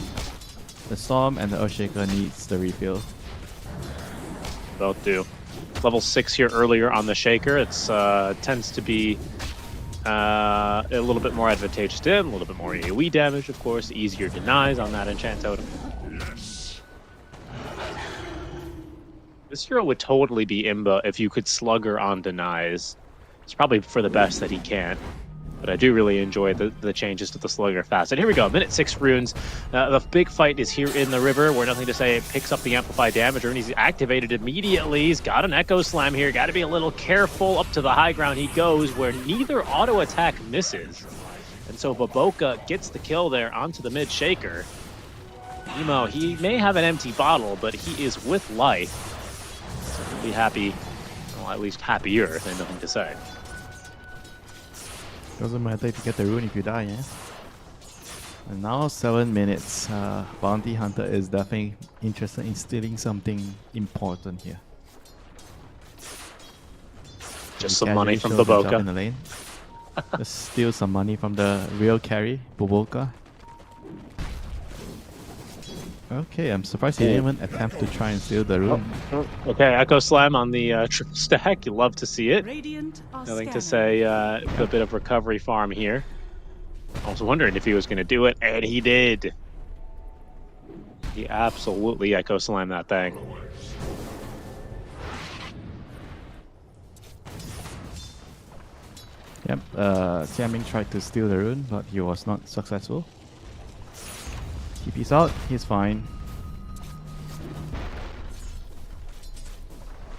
The Storm and the Earthshaker needs the refill. Both do. Level 6 here earlier on the Shaker. It's tends to be a little bit more advantageous to him, a little bit more AoE damage, of course, easier denies on that enchant totem. This hero would totally be Imba if you could slugger on denies. It's probably for the best that he can't. But I do really enjoy the changes to the slugger facet. Here we go, minute 6 runes. The big fight is here in the river, where Nothing to Say picks up the amplified damage, and he's activated immediately. He's got an Echo Slam here. Got to be a little careful. Up to the high ground he goes, where neither auto attack misses. And so Baboka gets the kill there onto the mid Shaker. Emo, he may have an empty bottle, but he is with life. So he'll be happy, well, at least happier than Nothing to Say. Doesn't matter if you get the rune if you die, yeah? And now 7 minutes. Bounty Hunter is definitely interested in stealing something important here. Just some money from Casually shows a jump in Baboka. the lane. Just steal some money from the real carry, Baboka. Okay, I'm surprised he didn't even attempt to try and steal the rune. Okay, Echo Slam on the triple stack. You love to see it. Radiant are Nothing to scanning. say. A bit of recovery farm here. I was wondering if he was going to do it, and he did. He absolutely Echo Slammed that thing. Yep, Tianming tried to steal the rune, but he was not successful. TP's out, he's fine.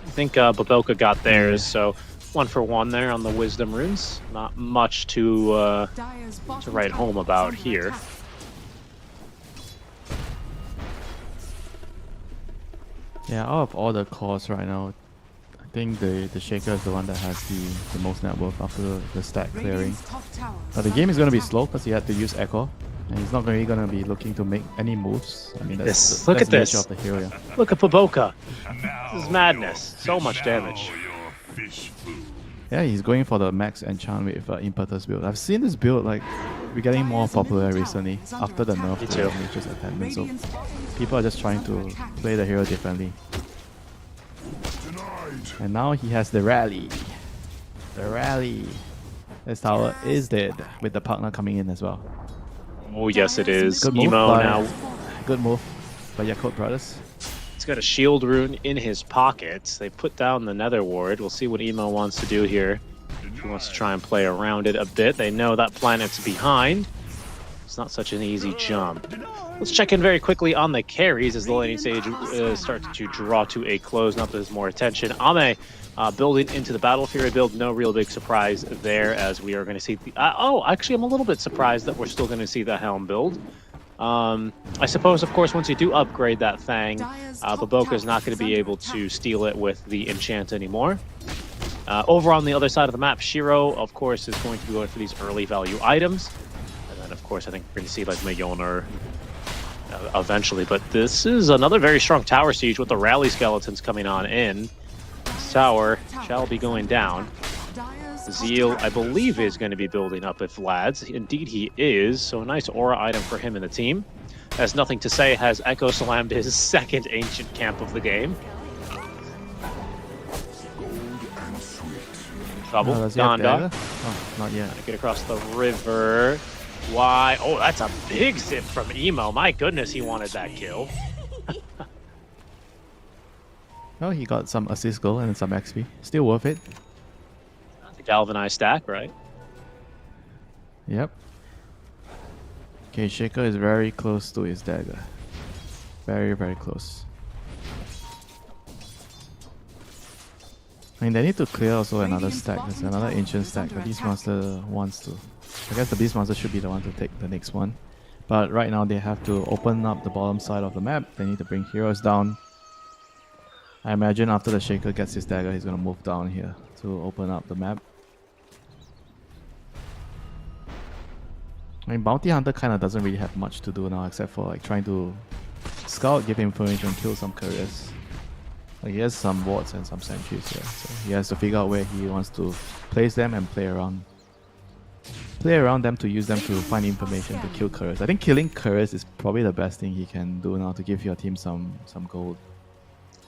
I think Baboka got theirs, so 1 for 1 there on the Wisdom runes. Not much to Dire's bottom write tower home is about under here. attack. Yeah, out of all the cores right now, I think the Shaker is the one that has the most net worth after the stack clearing. Radiant's top tower But the is game is going to be under slow attack. because he had to use Echo. And he's not really going to be looking to make any moves. I mean, This. that's, Look that's at the this. nature of the hero, yeah. Look at Baboka. This is madness. So much damage. Yeah, he's going for the max enchant with Impetus build. I've seen this build like becoming more popular recently after the nerf Me to too. Nature's Attendant. So Radiant's bottom people are just trying to play the hero differently. And now he has the rally. The rally. This tower is dead with the partner coming in as well. Oh, yes, it is. Good move Emo by, now. Good move by Yakult Brothers. He's got a shield rune in his pocket. They put down the Nether Ward. We'll see what Emo wants to do here. He wants to try and play around it a bit. They know that planet's behind. It's not such an easy jump. Let's check in very quickly on the carries as the laning stage starts to draw to a close. Not that there's more attention. Ame building into the Battle Fury build. No real big surprise there, as we are going to see the... actually, I'm a little bit surprised that we're still going to see the Helm build. I suppose, of course, once you do upgrade that thing, Baboka is not going to be able to steal it with the enchant anymore. Over on the other side of the map, Shiro, of course, is going to be going for these early value items. And then, of course, I think we're going to see like Mayoner eventually. But this is another very strong tower siege with the rally skeletons coming on in. This tower shall be going down. Dire's Zeal, I believe, is going to be building up with Vlad's. Indeed, he is. So a nice aura item for him in the team. Has Nothing to Say, has Echo Slammed his second ancient camp of the game. Trouble. Does he have Donda. dagger? Oh, not yet. Get across the river. Why? Oh, that's a big zip from Emo. My goodness, he wanted that kill. Oh, he got some assist goal and some XP. Still worth it. The galvanized stack, right? Yep. Okay, Shaker is very close to his dagger. Very, very close. I mean, they need to clear also another stack. There's another ancient stack. The Beastmaster wants to. I guess the Beastmaster should be the one to take the next one. But right now they have to open up the bottom side of the map. They need to bring heroes down. I imagine after the Shaker gets his dagger, he's going to move down here to open up the map. I mean, Bounty Hunter kind of doesn't really have much to do now except for like trying to scout, give information, kill some couriers. Like he has some wards and some sentries here, so he has to figure out where he wants to place them and play around them to use them to find information to kill couriers. I think killing couriers is probably the best thing he can do now to give your team some gold.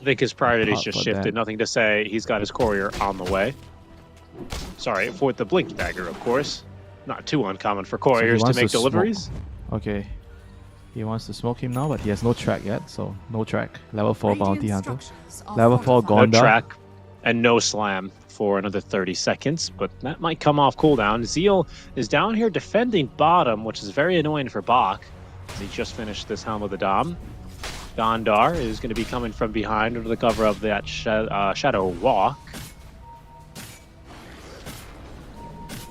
I think his priorities Apart just from shifted. that. Nothing to say. He's got his courier on the way. Sorry, for the Blink Dagger, of course. Not too uncommon for couriers to wants make to smoke. deliveries. Okay. He wants to smoke him now, but he has no track yet, so no track. Level 4 Bounty Hunter. Level 4 No Gonda. track and no slam for another 30 seconds, but that might come off cooldown. Zeal is down here defending bottom, which is very annoying for Bach, as he just finished this Helm of the Dom. Gondar is going to be coming from behind under the cover of that Shadow Walk.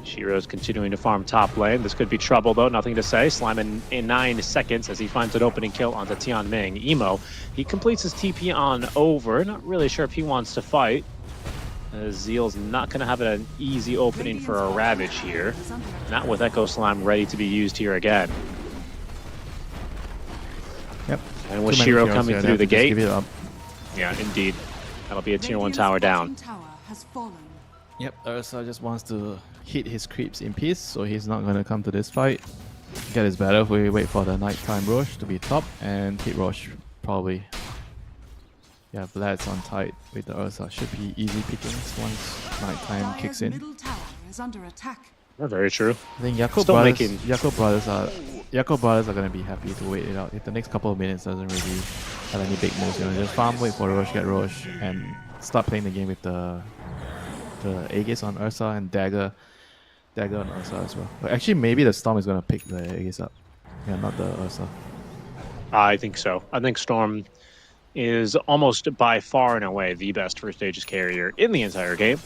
Shiro's continuing to farm top lane. This could be trouble, though. Nothing to say. Slime in 9 seconds as he finds an opening kill onto Tianming. Emo, he completes his TP on over. Not really sure if he wants to fight. Zeal's not going to have an easy opening for a Ravage here. Not with Echo Slime ready to be used here again. Yep. And with Too many Shiro heroes coming here, through they the have to just gate. Give it up. Yeah, indeed. That'll be a tier 1 Radiant's tower down. bottom tower has fallen. Yep, Ursa just wants to hit his creeps in peace, so he's not going to come to this fight. Get his battle. We wait for the nighttime Rosh to be top and hit Rosh probably. Yeah, Vlad's on tight with the Ursa. Should be easy pickings once nighttime Dire's kicks in. middle tower is under attack. Very true. I think Jakob Still brothers, making- Jakob brothers are going to be happy to wait it out. If the next couple of minutes doesn't really have any big moves, you know, just farm, wait for Rosh, get Rosh, and start playing the game with the Aegis on Ursa and Dagger on Ursa as well. But actually, maybe the Storm is going to pick the Aegis up. Yeah, not the Ursa. I think so. I think Storm is almost by far and away the best first Aegis carrier in the entire game.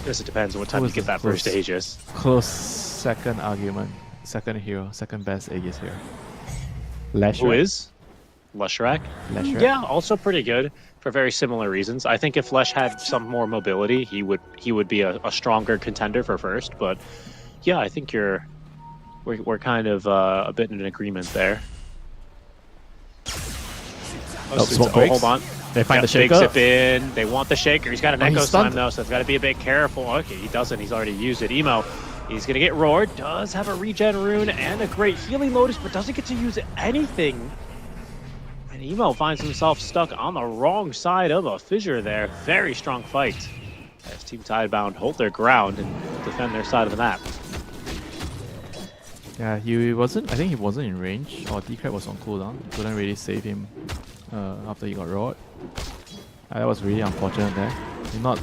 Guess it depends on what time Who you is get the that first close- Aegis. Close second argument. Second hero. Second best Aegis hero. Leshrac. Who is? Leshrac? Leshrac. Yeah, also pretty good for very similar reasons. I think if Lesh had some more mobility, he would be a stronger contender for first. But yeah, I think we're kind of a bit in agreement there. Smoke breaks. Hold on. They find the Big shaker. zip in. They want the shaker. He's got an Oh, he's Echo Slime stunned. though, so it's got to be a bit careful. Okay, he doesn't. He's already used it. Emo, he's going to get roared. Does have a regen rune and a great healing lotus, but doesn't get to use anything. And Emo finds himself stuck on the wrong side of a fissure there. Very strong fight. As Team Tidebound hold their ground and defend their side of the map. Yeah, he wasn't. I think he wasn't in range, or Decred was on cooldown. Couldn't really save him after he got roared. That was really unfortunate there. He's not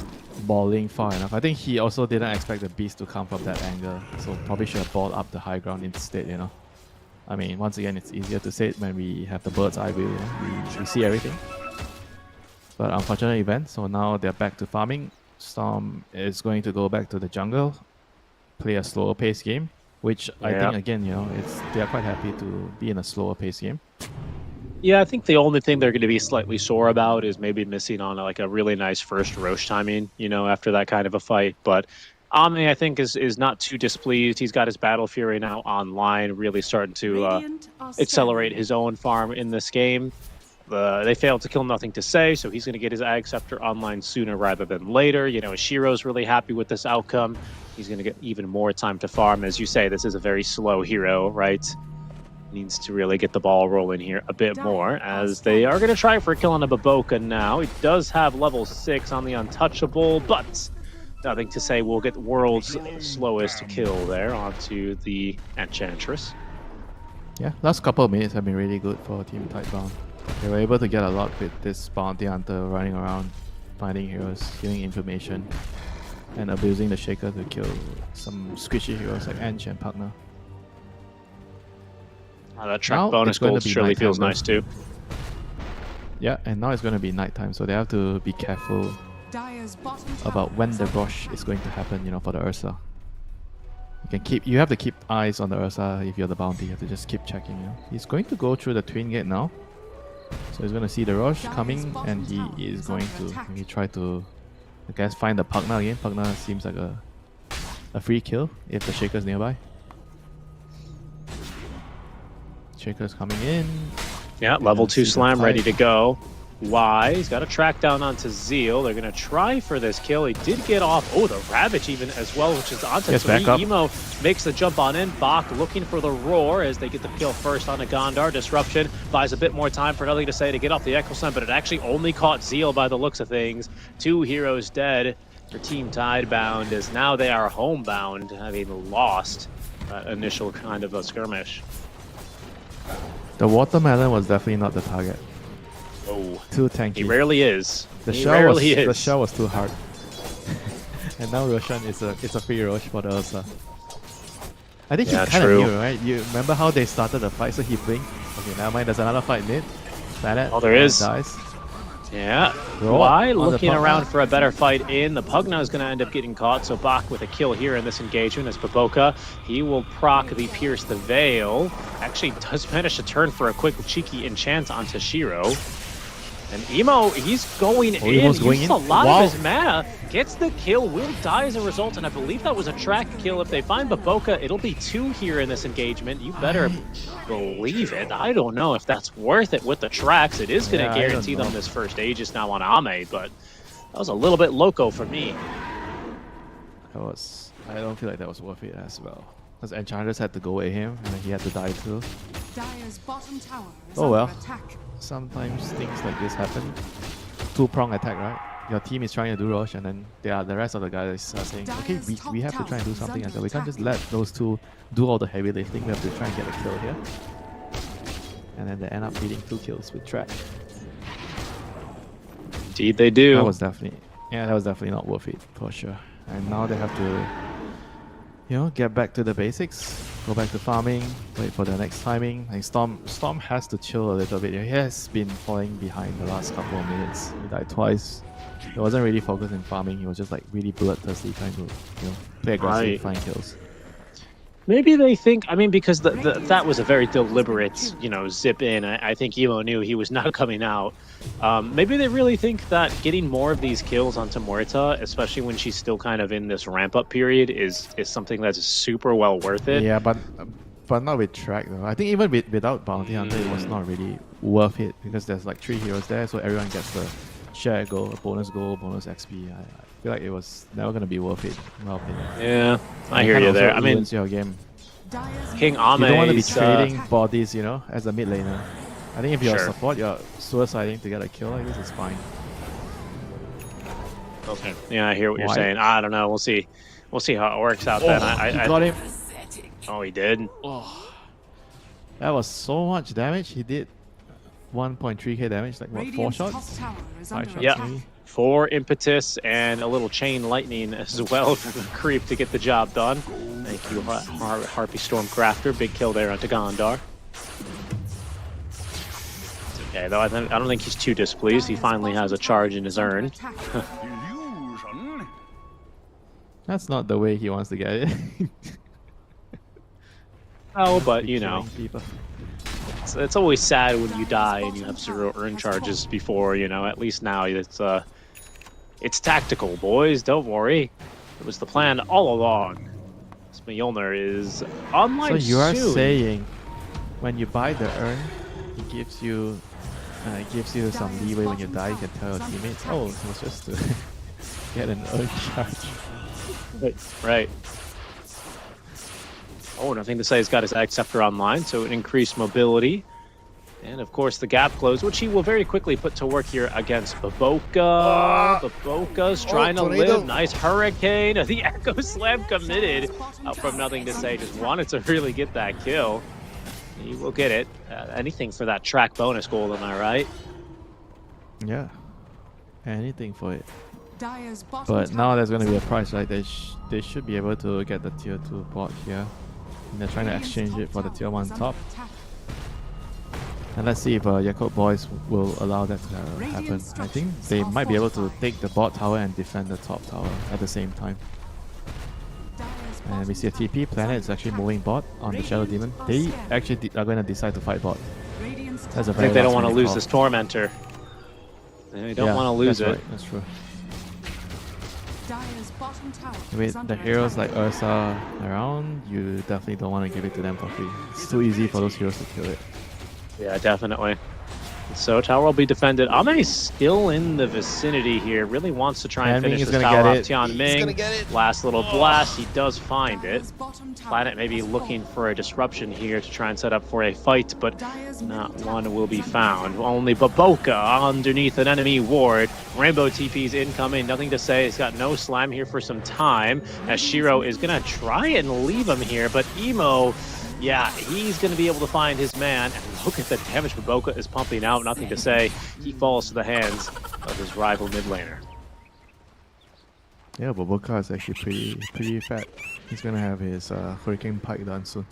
balling far enough. I think he also didn't expect the beast to come from that angle, so probably should have balled up the high ground instead. You know, I mean, once again, it's easier to say it when we have the bird's eye view. You know? we see everything. But unfortunate event. So now they're back to farming. Storm is going to go back to the jungle, play a slower pace game. Which I think, again, you know, they are quite happy to be in a slower pace game. Yeah, I think the only thing they're going to be slightly sore about is maybe missing on like a really nice first Roche timing, you know, after that kind of a fight. But Omni, I think, is not too displeased. He's got his Battle Fury now online, really starting to Radiant are accelerate scanning. his own farm in this game. They failed to kill Nothing to Say, so he's going to get his Ag Scepter online sooner rather than later. You know, Shiro's really happy with this outcome. He's going to get even more time to farm. As you say, this is a very slow hero, right? Needs to really get the ball rolling here a bit more, as they are going to try for killing a Baboka now. He does have level 6 on the Untouchable, but Nothing to Say will get world's slowest kill there onto the Enchantress. Yeah, last couple of minutes have been really good for Team Tidebound. They were able to get a lot with this Bounty Hunter running around, finding heroes, giving information, and abusing the Shaker to kill some squishy heroes like Ench and Pugna. That track Now bonus it's going gold to be surely nighttime feels though. nice too. Yeah, and now it's going to be nighttime, so they have to be careful Dire's bottom tower about when is the under rush attack. is going to happen, you know, for the Ursa. You have to keep eyes on the Ursa if you're the bounty. You have to just keep checking. You know, he's going to go through the twin gate now, so he's going to see the rush coming, and he is going to maybe try to, I guess, find the Pugna again. Pugna seems like a a free kill if the Shaker's nearby. Shaker's coming in. Yeah, level 2 see the slam ready type. to go. Y, he's got a track down onto Zeal. They're going to try for this kill. He did get off. Oh, the Ravage even as well, which is onto Gets 3. back up. Emo makes the jump on in. Bach looking for the roar as they get the kill first onto Gondar. Disruption buys a bit more time for Nothing to Say to get off the Echo Slam, but it actually only caught Zeal by the looks of things. 2 heroes dead for Team Tidebound, as now they are homebound, having lost that initial kind of a skirmish. The watermelon was definitely not the target. Oh, Too tanky. he rarely is. The He shell rarely was is. the shell was too hard. And now Roshan is a free Rosh for the Ursa. I think Yeah, he kind of true. knew, right? You remember how they started the fight, so he blinked. Okay, never mind. There's another fight mid. Planet. Oh, there is. Dies. Yeah. Roll Why on the looking Pugna. around for a better fight in? The Pugna is going to end up getting caught, so Bach with a kill here in this engagement as Baboka. He will proc the Pierce the Veil. Actually does manage to turn for a quick cheeky enchant onto Shiro. And Emo, he's going in. Emo's going Uses in? a lot Wow. of his mana. Gets the kill, will die as a result, and I believe that was a track kill. If they find Baboka, it'll be 2 here in this engagement. You better believe it. I don't know if that's worth it with the tracks. It is going to Yeah, I don't guarantee them know. this first Aegis now on Ame, but that was a little bit loco for me. I don't feel like that was worth it as well. Because Enchantress had to go at him, and then he had to die too. Dire's bottom tower is Oh well. under attack. Sometimes things like this happen. 2-prong attack, right? Your team is trying to do Rosh, and then the rest of the guys are saying, okay, we have to try and do something, and so we can't just let those 2 do all the heavy lifting. We have to try and get a kill here. And then they end up getting 2 kills with track. Indeed, they do. That was definitely not worth it for sure. And now they have to, get back to the basics, go back to farming, wait for the next timing. Like Storm has to chill a little bit. He has been falling behind the last couple of minutes. He died twice. He wasn't really focused in farming. He was just like really bloodthirsty, trying to play aggressive, Right. find kills. Maybe they think, because that was a very deliberate, zip in. I think Emo knew he was not coming out. Maybe they really think that getting more of these kills onto Morita, especially when she's still kind of in this ramp-up period, is something that's super well worth it. Yeah, but not with track though. I think even without Bounty Hunter, it was not really worth it because there's like 3 heroes there, so everyone gets the share goal, bonus XP. I feel like it was never gonna be worth it, in my opinion. Yeah, I It hear kinda you there. also ruins your game. Dire's King You don't want to be Ame's, trading bodies, as a mid laner. I think if you're a Sure. support, you're suiciding to get a kill like this, it's fine. Okay. Yeah, I hear what you're Why? saying. I don't know. We'll see. We'll see how it works out then. He got him. Oh, he did. That was so much damage. He did 1.3k damage, like what, 4 Radiant's top shots? tower is 5 under shots Yeah. attack. maybe? 4 impetus and a little chain lightning as well for the creep to get the job done. Thank you, Harpy Stormcrafter. Big kill there onto Gondar. It's okay, though. I don't think he's too displeased. He finally has a charge in his urn. Attack. Illusion? That's not the way he wants to get it. Oh, but Killing people. it's always sad when you die and you have 0 urn charges before. At least now it's tactical, boys. Don't worry. It was the plan all along. Mjolnir is online So you are soon. saying when you buy the urn, it gives you some leeway when you die. You can tell your teammates, oh, it was just to get an urn charge. Right. Oh, Nothing to Say has got his Acceptor online, so an increased mobility. And of course the gap close, which he will very quickly put to work here against Baboka. Baboka's trying to live. Nice Hurricane. The Echo Slam committed from Nothing to Say. Just wanted to really get that kill. He will get it. Anything for that track bonus goal, am I right? Yeah, anything for it. Dire's bottom But now tower there's going to is be a under price, right? They should be able to get the tier 2 bot here. And they're trying to Radiant's exchange it for the tower tier 1 is under top. attack. And let's see if Yakult Boys will allow that to happen. I think they might be able to take the bot tower and defend the top tower at the same time. Dire's And we see a bottom TP. Planet is actually moving bot on the Shadow Demon. They actually are going to decide to fight bot. Radiant's That's a I very think they don't want to last-minute lose call. this Tormentor. They don't want to lose that's it. Right, that's true. Dire's bottom tower is With under the heroes attack. like Ursa around, you definitely don't want to give it to them for free. It's too easy for those heroes to kill it. Yeah, definitely. So tower will be defended. Ame's still in the vicinity here. Really wants to try and Tianming finish is this gonna tower get off. it. Tianming. He's gonna get it. Last little blast. He does find it. Dire's bottom tower Planet may be has looking fallen. for a disruption here to try and set up for a fight, but Dire's not middle one tower will be is under found. attack. Only Baboka underneath an enemy ward. Rainbow TP's incoming. Nothing to say. He's got no slam here for some time. As Shiro is going to try and leave him here, but Emo, yeah, he's going to be able to find his man. And look at the damage Baboka is pumping out. Nothing to say. He falls to the hands of his rival mid laner. Yeah, Boboka is actually pretty fat. He's gonna have his Hurricane Pike done soon.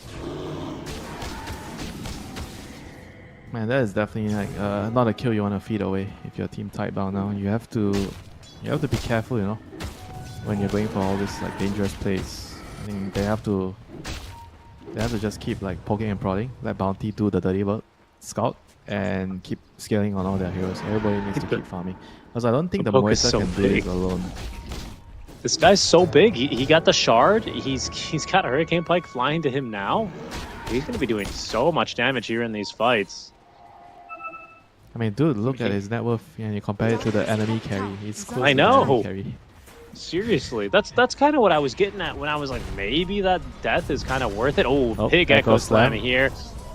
Man, that is definitely like not a kill you want to feed away if you're team tidebound now. You have to be careful, you know, when you're going for all this like dangerous plays. I think they have to just keep like poking and prodding, let Bounty do the dirty work, scout, and keep scaling on all their heroes. Everybody needs to keep farming. Because I don't think the Baboka's Moisa so can do big. this alone. This guy's so big. He got the shard. He's got a Hurricane Pike flying to him now. He's going to be doing so much damage here in these fights. I mean, dude, look at his net worth and you compare it to the enemy carry. He's close I to the know. enemy carry. Seriously, that's kind of what I was getting at when I was like, maybe that death is kind of worth it. Oh, Oh, big Echo Echo Slam Slam. here.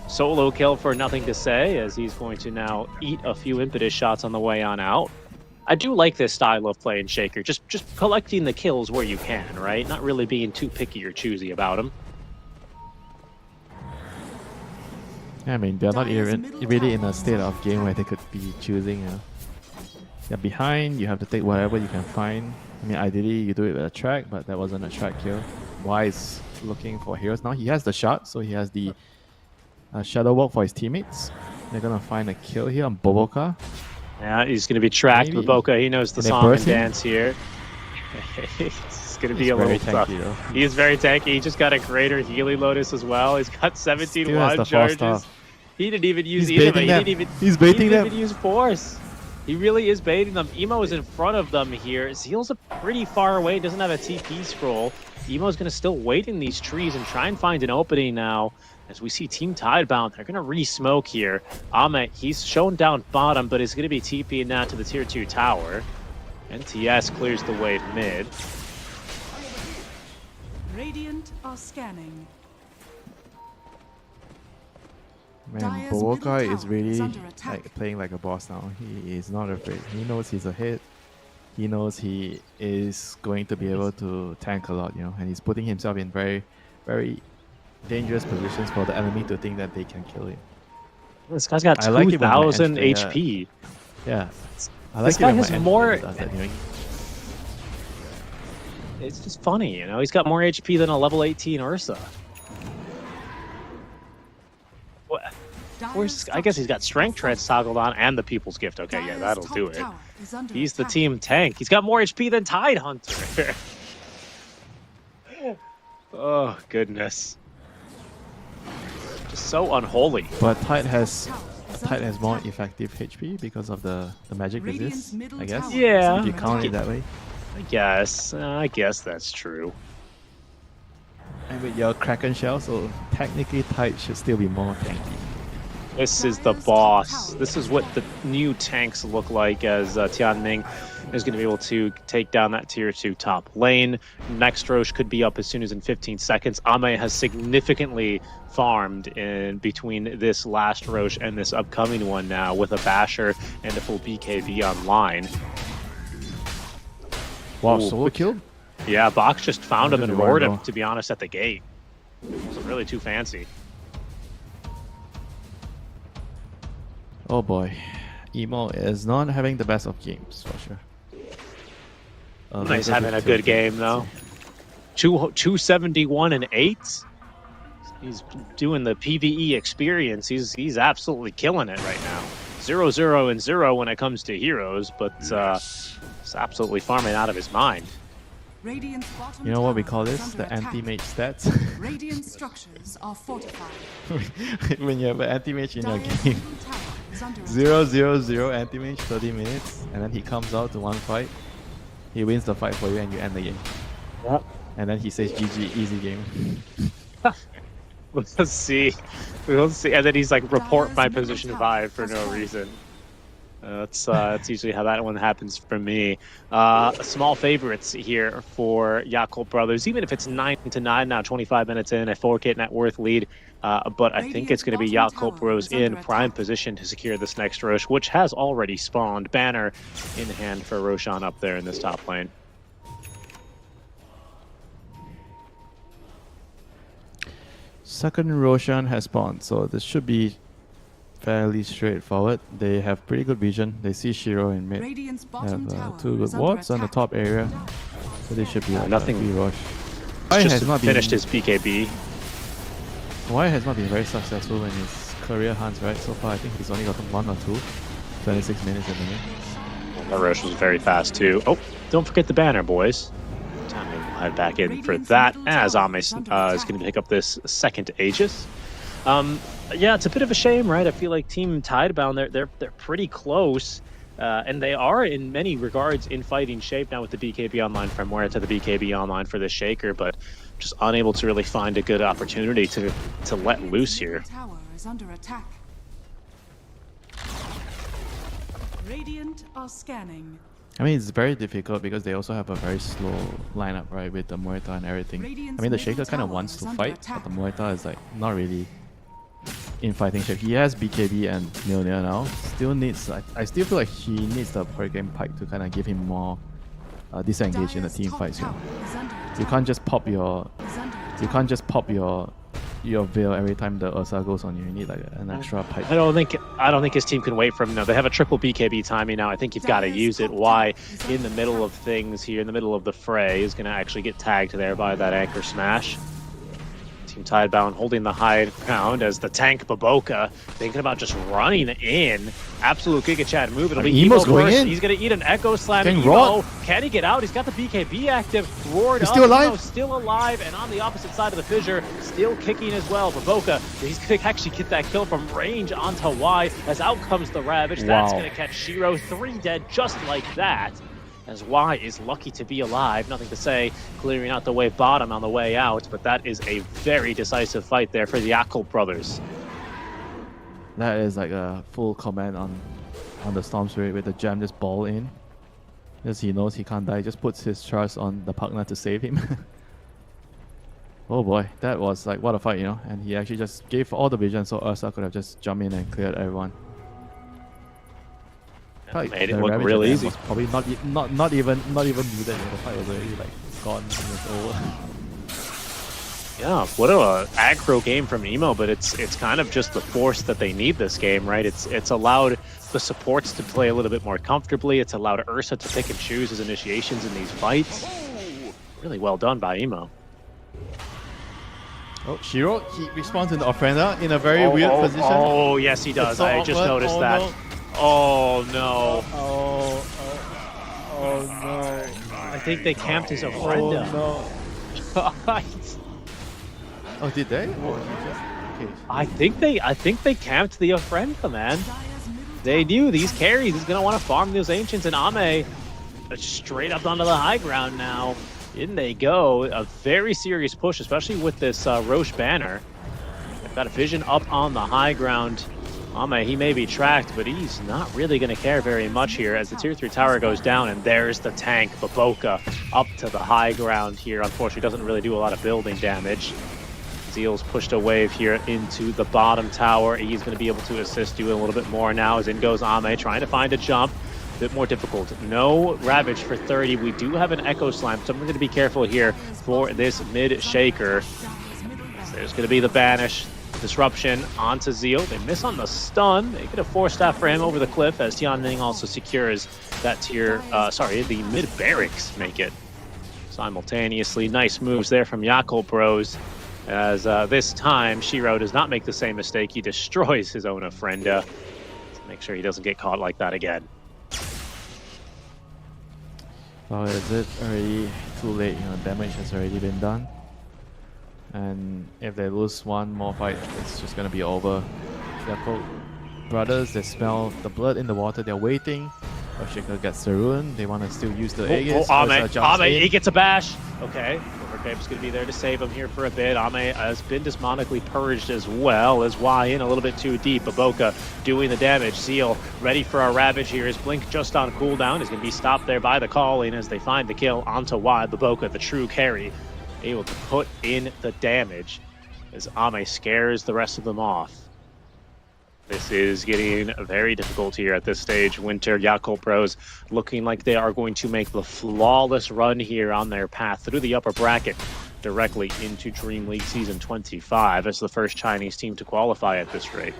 Solo kill for nothing to say, as he's going to now eat a few impetus shots on the way on out. I do like this style of play in Shaker, just collecting the kills where you can, right? Not really being too picky or choosy about them. Yeah, I mean, they're not Dire's even middle really in tower a is state under of game where they could be choosing. You're behind, you have to take whatever you can find. I mean, ideally, you do it with a track, but that wasn't a track kill. Y is looking for heroes now. He has the shot, so he has the shadow walk for his teammates. They're gonna find a kill here on Boboka. Yeah, he's going to be tracked. Maybe. Baboka, he knows the Can they song and burst him? dance here. It's going to be He's a little very tough. tanky though. He is very tanky. He just got a greater Healy Lotus as well. He's got 17 Still has wand the charges. 4-star. He didn't even use He's either, but baiting he them. didn't even, He's he baiting didn't them. even use force. He really is baiting them. Emo is in front of them here. Zeal's pretty far away. Doesn't have a TP scroll. Emo's going to still wait in these trees and try and find an opening now. As we see Team Tidebound, they're going to re-smoke here. Ame, he's shown down bottom, but is going to be TPing now to the tier 2 tower. NTS clears the way mid. Radiant are scanning. Man, Dire's middle Boboka tower is really is under attack. like playing like a boss now. He is not afraid. He knows he's ahead. He knows he is going to be able to tank a lot, you know, and he's putting himself in very, very dangerous positions for the enemy to think that they can kill him. This guy's got I like it when my 2,000 entry- HP. Yeah, I like This it guy when has my more- entry does that, you know. It's just funny, you know? He's got more HP than a level 18 Ursa. What? Where's, I guess he's got Strength Treads toggled on and the People's Gift. Okay, yeah, Dire's that'll top do it. tower is under He's the attack. team tank. He's got more HP than Tide Hunter. Oh, goodness. Just so unholy. But Tide has Tower is Tide under has more attack. effective HP because of the magic Radiant's resist, middle I guess. tower Yeah. If you count it that way. I guess that's true. And with your Kraken shell, so technically Tide should still be more tanky. This is the boss. This is what the new tanks look like, as Tianming is going to be able to take down that tier 2 top lane. Next Roche could be up as soon as in 15 seconds. Ame has significantly farmed in between this last Roche and this upcoming one now, with a Basher and a full BKB online. Wow, Ooh, solo kill? Yeah, Box just found him Look at and the roared Royal. him, to be honest, at the gate. Wasn't really too fancy. Oh boy. Emo is not having the best of games, for sure. He's Mega having a Big good Tilt. game, though. 271 and 8. He's doing the PvE experience. He's absolutely killing it right now. 0-0 and 0 when it comes to heroes, but he's absolutely farming out of his mind. Radiant's bottom You know what we tower call is this? under The attack. anti-mage stats? Radiant structures are fortified. When you have an anti-mage in your Dire's game. middle tower is under attack. 0-0-0 anti-mage, 30 minutes, and then he comes out to one fight. He wins the fight for you and you end the game. Yep. And then he says GG, easy game. Let's see. We'll see. And then he's like, report my position 5 for no reason. That's usually how that one happens for me. Small favorites here for Yakult Brothers, even if it's 9-9 now, 25 minutes in, a 4K net worth lead. But I think it's going to be Yakult Bros in prime position to secure this next Rosh, which has already spawned. Banner in hand for Roshan up there in this top lane. Second Roshan has spawned, so this should be fairly straightforward. They have pretty good vision. They see Shiro in mid. Radiant's bottom tower Have 2 good is under wards on the attack. top area, so they should be like nothing. free Rosh. Just finished his BKB. Why has not been very successful in his career hunts, right? So far, I think he's only gotten 1 or 2. 26 minutes in the game. That Rosh was very fast too. Oh, don't forget the banner, boys. Time to head back in for that as Ame is going to pick up this second Aegis. Yeah, it's a bit of a shame, right? I feel like Team Tidebound, they're pretty close, and they are in many regards in fighting shape now with the BKB online from where to the BKB online for the Shaker, but just unable to really find a good opportunity to let loose here. Tower is under attack. Radiant are scanning. I mean, it's very difficult because they also have a very slow lineup, right, with the Moita and everything. I mean, the Shaker kind of wants to fight, but the Moita is like not really in fighting shape. He has BKB and Mjolnir now. Still needs, I still feel like he needs the per game pike to kind of give him more disengage in the team fights. You know? You can't just pop your, your veil every time the Ursa goes on you. You need like an extra pike. I don't think his team can wait for him. No, they have a triple BKB timing now. I think you've got to use it. Why in the middle of things here, in the middle of the fray, is going to actually get tagged there by that anchor smash. Team Tidebound holding the high ground as the tank Baboka thinking about just running in. Absolute Giga Chad move. It'll be Emo's Emo going first. in. He's going to eat an Echo Slam. Getting Emo, rocked. can he get out? He's got the BKB active. Roared He's up. still alive. Emo's still alive, and on the opposite side of the fissure, still kicking as well. Baboka, he's going to actually get that kill from range onto Y, as out comes the Ravage. That's Wow. going to catch Shiro. 3 dead just like that. As Y is lucky to be alive. Nothing to say, clearing out the wave bottom on the way out, but that is a very decisive fight there for the Yakult Brothers. That is like a full command on the Storm Spirit with the gem just ball in. Because he knows he can't die, just puts his trust on the partner to save him. Oh boy, that was like what a fight, you know. And he actually just gave all the vision so Ursa could have just jumped in and cleared everyone. Like, Made it the look Ravage real at the end easy. was probably not even needed. The fight was already like gone and it's over. Yeah, what a aggro game from Emo, but it's kind of just the force that they need this game, right? It's allowed the supports to play a little bit more comfortably. It's allowed Ursa to pick and choose his initiations in these fights. Really well done by Emo. Oh, Shiro, he responds in the Offender in a very weird position. Oh, yes, he does. so I just awkward. noticed Oh, that. no. Oh, no. Oh no. I think they camped his Ofrenda. Oh no. Oh, did they? Or he just... Okay. I think they camped the Ofrenda, man. They knew these carries. He's gonna want to farm those ancients, and Ame straight up onto the high ground now. In they go. A very serious push, especially with this Roche banner. They've got a vision up on the high ground. Ame, he may be tracked, but he's not really going to care very much here as the tier 3 tower goes down, and there's the tank, Baboka, up to the high ground here. Unfortunately, doesn't really do a lot of building damage. Zeal's pushed a wave here into the bottom tower. He's going to be able to assist you a little bit more now as in goes Ame, trying to find a jump. A bit more difficult. No Ravage for 30. We do have an Echo Slam, so I'm going to be careful here for this mid Shaker. So there's going to be the Banish. Disruption onto Zeal. They miss on the stun. They get a 4-staff for him over the cliff as Tianming also secures that tier, the mid barracks make it simultaneously. Nice moves there from Yakult Bros as this time Shiro does not make the same mistake. He destroys his own Ofrenda to make sure he doesn't get caught like that again. Oh, is it already too late? You know, damage has already been done. And if they lose one more fight, it's just gonna be over. Yakult Brothers, they smell the blood in the water. They're waiting Earthshaker gets the ruin. They want to still use the Oh, Aegis. Ame, Ursa jumps Ame, in. he gets a bash. Okay, Overgrave's going to be there to save him here for a bit. Ame has been demonically purged as well as Y in a little bit too deep. Baboka doing the damage. Zeal ready for a Ravage here. His Blink just on cooldown. Is going to be stopped there by the calling as they find the kill onto Y. Baboka, the true carry, able to put in the damage as Ame scares the rest of them off. This is getting very difficult here at this stage. Winter, Yakult Bros looking like they are going to make the flawless run here on their path through the upper bracket directly into Dream League Season 25 as the first Chinese team to qualify at this rate.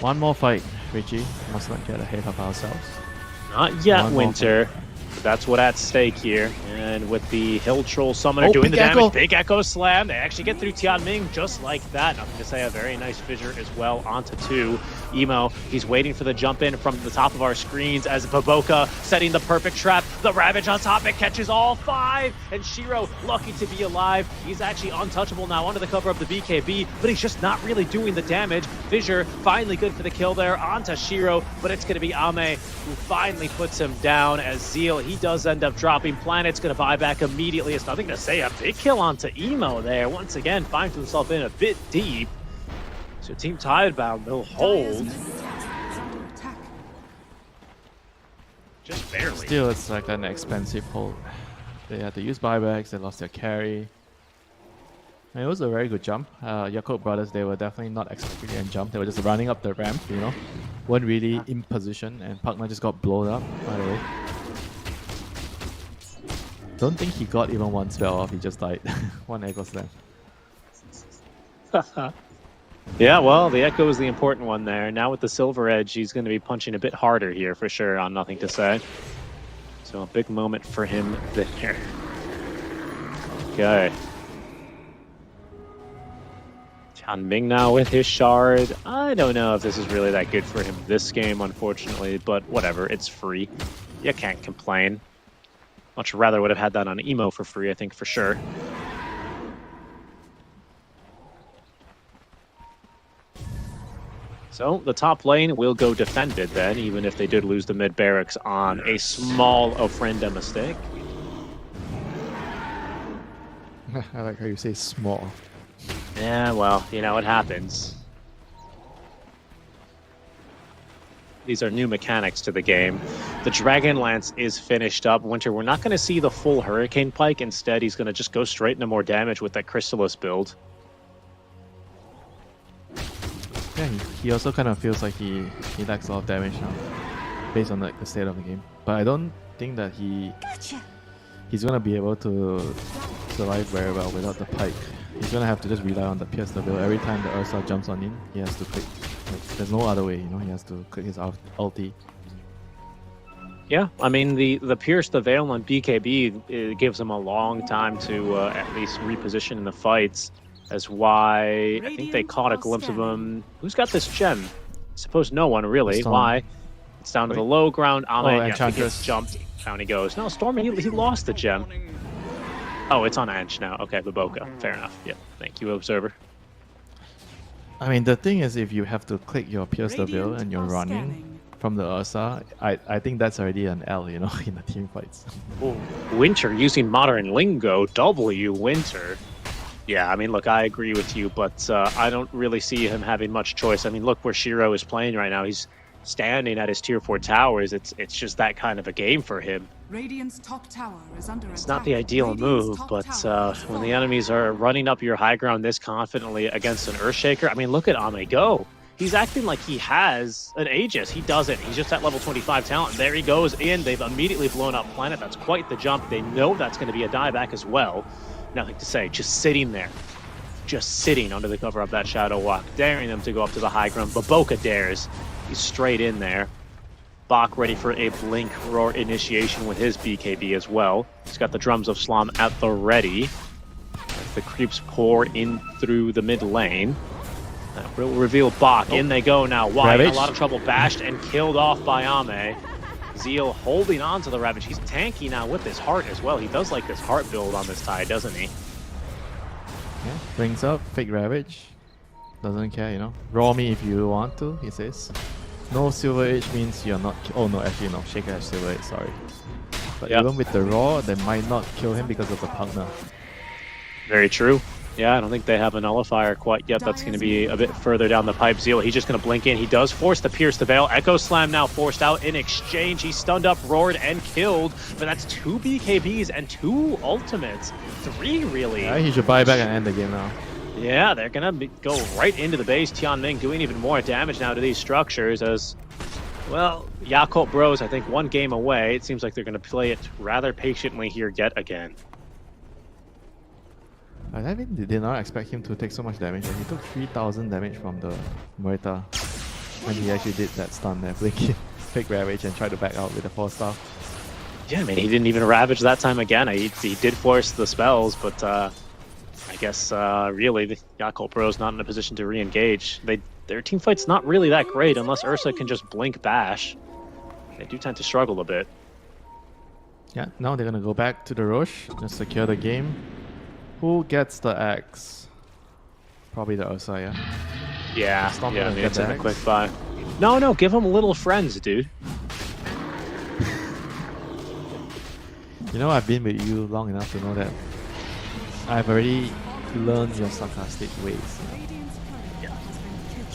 One more fight, Richie. Must not get ahead of ourselves. Not yet, One more Winter. That's what at stake here. And with the Hill Troll Summoner Oh, doing the Big damage, Echo. Big Echo Slam. They actually get through Tianming just like that. Nothing to say, a very nice fissure as well onto 2. Emo, he's waiting for the jump in from the top of our screens as Baboka setting the perfect trap. The Ravage on top, it catches all 5. And Shiro, lucky to be alive. He's actually untouchable now under the cover of the BKB, but he's just not really doing the damage. Fissure, finally good for the kill there onto Shiro, but it's going to be Ame who finally puts him down as Zeal, he does end up dropping. Planet's going to buy back immediately. It's nothing to say. A big kill onto Emo there. Once again, finds himself in a bit deep. So Team Tidebound, they'll hold. Just barely. Still, it's like an expensive hold. They had to use buybacks. They lost their carry. And it was a very good jump. Yakult brothers, they were definitely not expecting a jump. They were just running up the ramp, you know. Weren't really in position, and Pugna just got blown up, by the way. Don't think he got even one spell off, he just died. One Echo Slam. Yeah, well, the Echo is the important one there. Now with the Silver Edge, he's going to be punching a bit harder here for sure on Nothing to Say. So a big moment for him there. Okay. Tianming now with his shard. I don't know if this is really that good for him this game, unfortunately, but whatever, it's free. You can't complain. Much rather would have had that on Emo for free, I think, for sure. So the top lane will go defended then, even if they did lose the mid barracks on a small ofrenda mistake. I like how you say small. Yeah, well, you know, it happens. These are new mechanics to the game. The Dragon Lance is finished up. Winter, we're not going to see the full Hurricane Pike. Instead, he's going to just go straight into more damage with that Chrysalis build. Yeah, he also kind of feels like he lacks a lot of damage now, based on like the state of the game. But I don't think that he's gonna be able to survive very well without the Pike. He's gonna have to just rely on the Pierce the Veil. Every time the Ursa jumps on in, he has to click. Like, there's no other way, you know. He has to click his ulti. Yeah, I mean, the Pierce the Veil on BKB, it gives him a long time to at least reposition in the fights. As why I think they caught a glimpse of him. Who's got this gem? I suppose no one really. Storm. Why? It's down to the low ground. Ame, yeah, he Enchantress. gets jumped. Down he goes. No, Storm, he lost the gem. Oh, it's on Anch now. Okay, Baboka. Fair enough. Yeah, thank you, Observer. I mean, the thing is, if you have to click your Pierce the Veil and you're running from the Ursa, I think that's already an L, you know, in the team fights. Ooh, Winter using modern lingo. W Winter. Yeah, I mean, look, I agree with you, but I don't really see him having much choice. I mean, look where Shiro is playing right now. He's standing at his tier 4 towers. It's just that kind of a game for him. Radiant's top tower is under It's attack. not the ideal Radiant's move, top but tower is when the falling. enemies are running up your high ground this confidently against an Earthshaker, I mean, look at Ame go. He's acting like he has an Aegis. He doesn't. He's just at level 25 talent. There he goes in. They've immediately blown up Planet. That's quite the jump. They know that's going to be a dieback as well. Nothing to say. Just sitting there. Just sitting under the cover of that Shadow Walk, daring them to go up to the high ground. Baboka dares. He's straight in there. Bach ready for a Blink Roar initiation with his BKB as well. He's got the Drums of Slam at the ready. As the creeps pour in through the mid lane. That will reveal Bach. In they go now. Why? In a Ravage. lot of trouble. Bashed and killed off by Ame. Zeal holding on to the Ravage. He's tanky now with his heart as well. He does like this heart build on this tide, doesn't he? Yeah, brings up Fake Ravage. Doesn't care, you know. Raw me if you want to, he says. No Silver Age means you're not... Oh no, actually no. Shaker has Silver Age, sorry. But Yep. even with the Raw, they might not kill him because of the partner. Very true. Yeah, I don't think they have a nullifier quite yet. That's going to be a bit further down the pipe. Zeal, he's just going to blink in. He does force the Pierce the Veil. Echo Slam now forced out in exchange. He's stunned up, roared, and killed. But that's 2 BKBs and 2 ultimates. 3, really. Yeah, he should buy back and end the game now. Yeah, they're going to go right into the base. Tianming doing even more damage now to these structures as, well, Yakult Bros, I think, 1 game away. It seems like they're going to play it rather patiently here yet again. I mean, they did not expect him to take so much damage. And he took 3,000 damage from the Muerta when he actually did that stun there. Blinky, fake Ravage and tried to back out with the 4-star. Yeah, I mean, he didn't even Ravage that time again. He did force the spells, but I guess really the Yakult Bros not in a position to re-engage. Their team fight's not really that great unless Ursa can just blink bash. They do tend to struggle a bit. Yeah, now they're gonna go back to the Roche, just secure the game. Who gets the axe? Probably the Ursa, yeah. Yeah, Stomp yeah, and get it's the in a axe. quick buy. No, give them little friends, dude. You know, I've been with you long enough to know that I've already learned your sarcastic ways.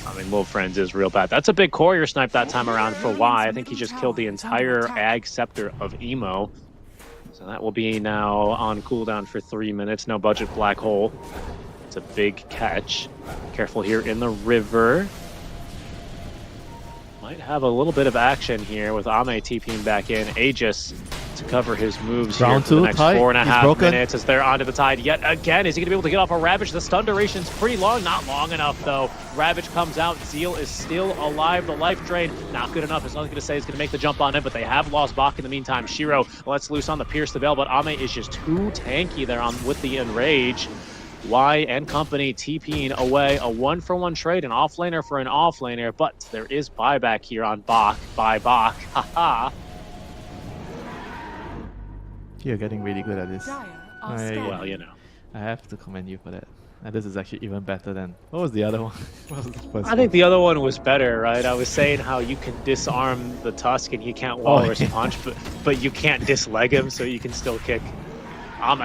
I mean, little friends is real bad. That's a big courier snipe that time around for Y. I think he just killed the entire Ag Scepter of Emo. So that will be now on cooldown for 3 minutes. No budget black hole. It's a big catch. Careful here in the river. Might have a little bit of action here with Ame TPing back in. Aegis to cover his moves here Round for the two, next tight. 4.5 He's broken. minutes as they're onto the tide yet again. Is he going to be able to get off a Ravage? The stun duration's pretty long. Not long enough, though. Ravage comes out. Zeal is still alive. The life drain, not good enough. It's nothing to say it's going to make the jump on him, but they have lost Bach in the meantime. Shiro lets loose on the Pierce the Veil, but Ame is just too tanky there on with the Enrage. Y and company TPing away a 1-for-1 trade, an offlaner for an offlaner, but there is buyback here on Bach by Bach. Haha. You're getting really good at this. Well, you know. I have to commend you for that. And this is actually even better than... What was the other one? What was the first I think the other one was better, right? I was saying how you can disarm the Tusk and he can't Walrus punch, but you can't disleg him, so you can still kick.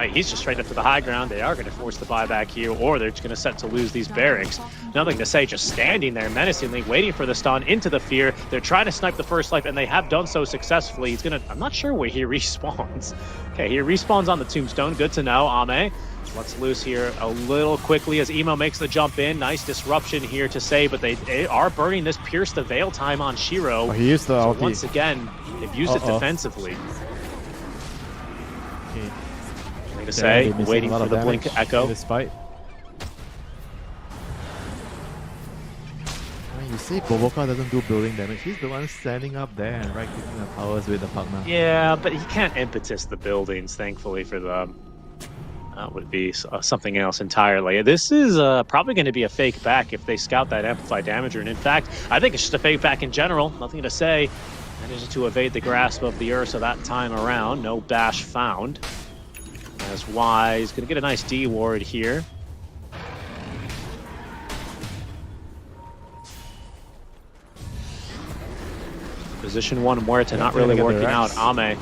He's just straight up to the high ground. They are going to force the buyback here, or they're just going to set to lose these barracks. Nothing to say, just standing there menacingly, waiting for the stun into the fear. They're trying to snipe the first life, and they have done so successfully. He's going to... I'm not sure where he respawns. Okay, he respawns on the tombstone. Good to know. Ame lets loose here a little quickly as Emo makes the jump in. Nice disruption here to say, but they are burning this Pierce the Veil time on Shiro. Oh, he used the So ulti. once again, they've used it defensively. Okay. To say, They're missing waiting a lot for of the damage blink echo. in this fight. I mean, you say Boboka doesn't do building damage. He's the one standing up there and right-clicking the towers with the partner. Yeah, but he can't impetus the buildings, thankfully for them. That would be something else entirely. This is probably going to be a fake back if they scout that amplified damager. And in fact, I think it's just a fake back in general. Nothing to say. Manages to evade the grasp of the Ursa that time around. No bash found. As Y is going to get a nice D ward here. Position 1 Muerta not really Look at the working out. Rex. Ame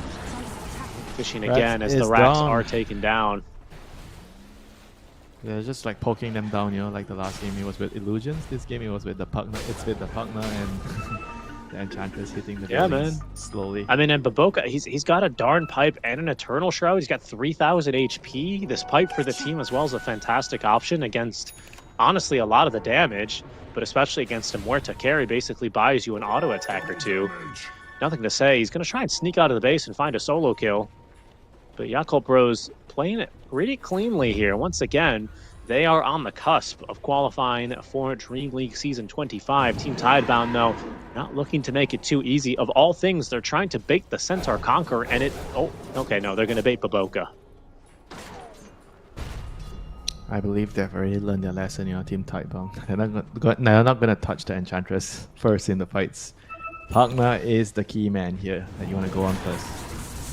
fishing Rex again as the is racks down. are taken down. Yeah, just like poking them down, you know, like the last game it was with Illusions. This game it was with the partner. It's with the partner and the Enchantress hitting the Yeah, buildings man. slowly. I mean, and Baboka, he's got a darn pipe and an Eternal Shroud. He's got 3,000 HP. This pipe for the team as well is a fantastic option against, honestly, a lot of the damage, but especially against a Muerta carry. Basically buys you an auto attack or two. Nothing to say. He's going to try and sneak out of the base and find a solo kill. But Yakult Bros playing it pretty cleanly here. Once again, they are on the cusp of qualifying for Dream League Season 25. Team Tidebound, though, not looking to make it too easy. Of all things, they're trying to bait the Centaur Conqueror, and it... Oh, okay, no, they're going to bait Baboka. I believe they've already learned their lesson, you know, Team Tidebound. They're not going to touch the Enchantress first in the fights. Partner is the key man here that you want to go on first.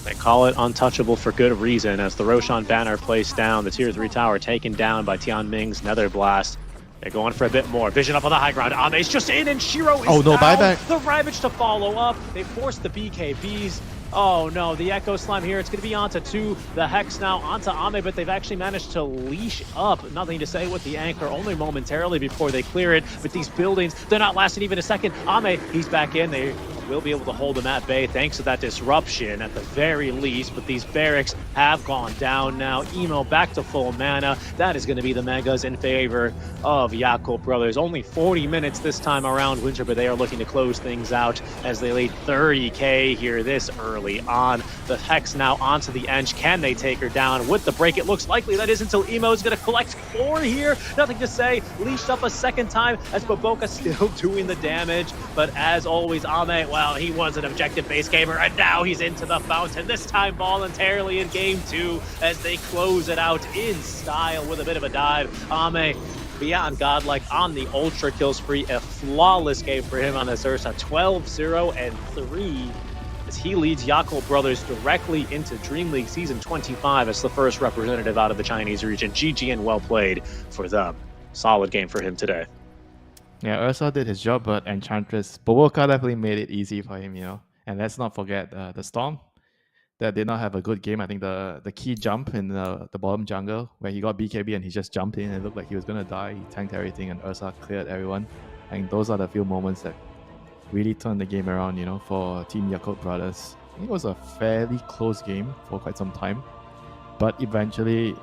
They call it untouchable for good reason as the Roshan banner placed down, the tier 3 tower taken down by Tianming's Nether Blast. They're going for a bit more. Vision up on the high ground. Ame's just in, and Shiro is Oh, no, down. buyback. The Ravage to follow up. They force the BKBs. Oh no, the Echo Slime here. It's going to be onto 2. The Hex now onto Ame, but they've actually managed to leash up. Nothing to say with the anchor, only momentarily before they clear it. But these buildings, they're not lasting even a second. Ame, he's back in. They will be able to hold him at bay thanks to that disruption at the very least. But these barracks have gone down now. Emo back to full mana. That is going to be the Megas in favor of Yakult Brothers. Only 40 minutes this time around, Winter, but they are looking to close things out as they lead 30k here this early on. The Hex now onto the Ench. Can they take her down with the break? It looks likely that is until Emo is going to collect 4 here. Nothing to say. Leashed up a second time as Boboka still doing the damage. But as always, Ame, well, he was an objective-based gamer, and now he's into the fountain, this time voluntarily in game 2 as they close it out in style with a bit of a dive. Ame beyond godlike on the ultra kill spree. A flawless game for him on this Ursa. 12-0-3 as he leads Yakult Brothers directly into DreamLeague Season 25 as the first representative out of the Chinese region. GG and well played for them. Solid game for him today. Yeah, Ursa did his job, but Enchantress, Boboka definitely made it easy for him, you know. And let's not forget the Storm that did not have a good game. I think the key jump in the bottom jungle where he got BKB and he just jumped in and it looked like he was going to die. He tanked everything and Ursa cleared everyone. I think those are the few moments that really turned the game around, you know, for Team Yakult Brothers. I think it was a fairly close game for quite some time. But eventually,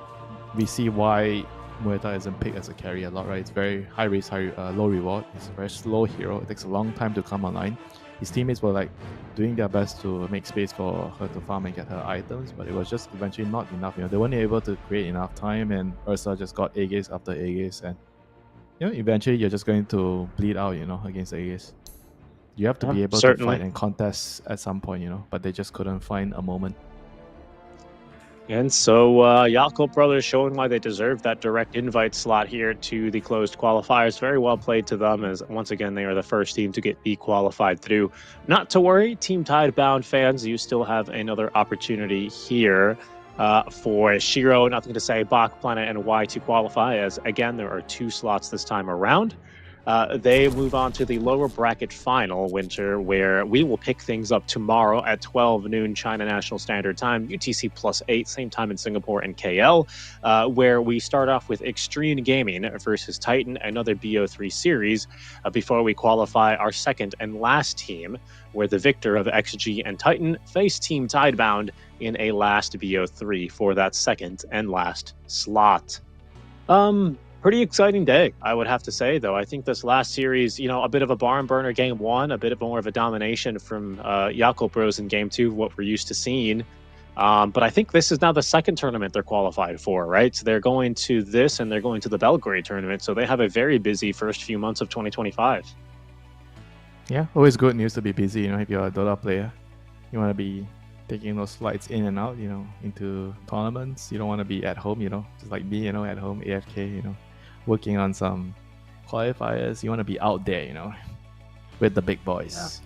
we see why Muerta isn't picked as a carry a lot, right? It's very high risk, low reward. It's a very slow hero. It takes a long time to come online. His teammates were like doing their best to make space for her to farm and get her items, but it was just eventually not enough. You know, they weren't able to create enough time, and Ursa just got Aegis after Aegis, and you know, eventually you're just going to bleed out, you know, against Aegis. You have to be able to fight and contest at some point, you know, but they just couldn't find a moment. And so Yakult Brothers showing why they deserve that direct invite slot here to the closed qualifiers. Very well played to them, as once again they are the first team to get qualified through. Not to worry, Team Tidebound fans, you still have another opportunity here for Shiro. Nothing to say, Bach, Planet, and Y to qualify, as again there are 2 slots this time around. They move on to the lower bracket final, Winter, where we will pick things up tomorrow at 12 noon China National Standard Time, UTC +8, same time in Singapore and KL, where we start off with Extreme Gaming versus Titan, another BO3 series, before we qualify our second and last team, where the victor of XG and Titan face Team Tidebound in a last BO3 for that second and last slot. Pretty exciting day, I would have to say, though. I think this last series, you know, a bit of a barn burner game 1, a bit of more of a domination from Yakult Bros in game 2, what we're used to seeing. But I think this is now the second tournament they're qualified for, right? So they're going to this and they're going to the Belgrade tournament. So they have a very busy first few months of 2025. Yeah, always good news to be busy, you know, if you're a Dota player. You want to be taking those flights in and out, you know, into tournaments. You don't want to be at home, you know, just like me, you know, at home, AFK, you know, working on some qualifiers. You want to be out there, you know, with the big boys.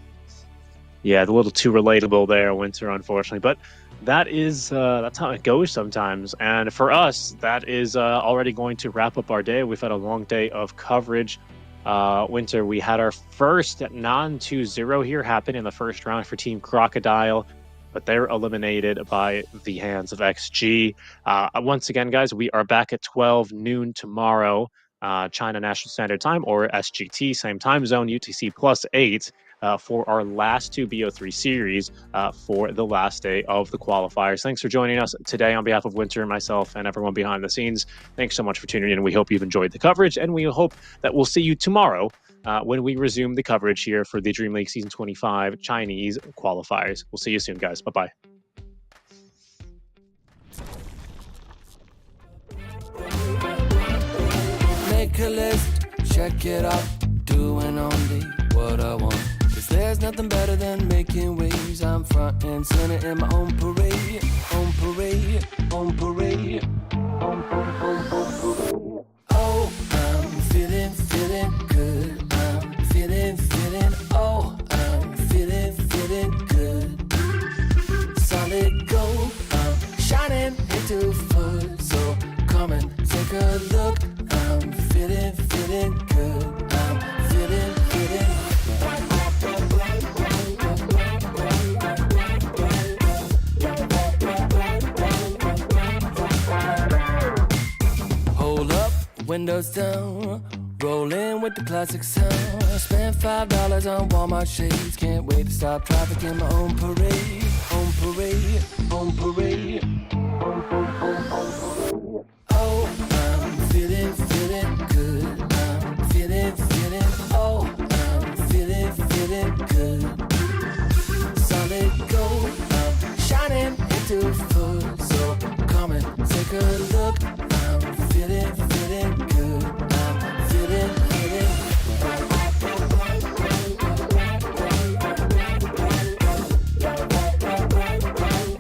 Yeah, a little too relatable there, Winter, unfortunately. But that is that's how it goes sometimes. And for us, that is already going to wrap up our day. We've had a long day of coverage. Winter, we had our first non-2-0 here happen in the first round for Team Crocodile, but they're eliminated by the hands of XG. Once again, guys, we are back at 12 noon tomorrow, China National Standard Time, or SGT, same time zone, UTC +8, for our last 2 BO3 series for the last day of the qualifiers. Thanks for joining us today on behalf of Winter, myself, and everyone behind the scenes. Thanks so much for tuning in. We hope you've enjoyed the coverage, and we hope that we'll see you tomorrow when we resume the coverage here for the DreamLeague Season 25 Chinese qualifiers. We'll see you soon, guys. Bye-bye. Make a list, check it out, doing only what I want. 'Cause there's nothing better than making waves. I'm front and center in my own parade, on parade, on parade, on parade. Oh, I'm feeling good. I'm feeling, oh, I'm feeling good. Solid gold, I'm shining into full. So come and take a look. I'm feeling windows down, rolling with the classic sound. Spent $5 on Walmart shades, can't wait to stop traffic in my own parade. On parade, on parade. Oh, I'm feeling good. I'm feeling, oh, I'm feeling good. Solid gold, I'm shining into full. So come and take a look.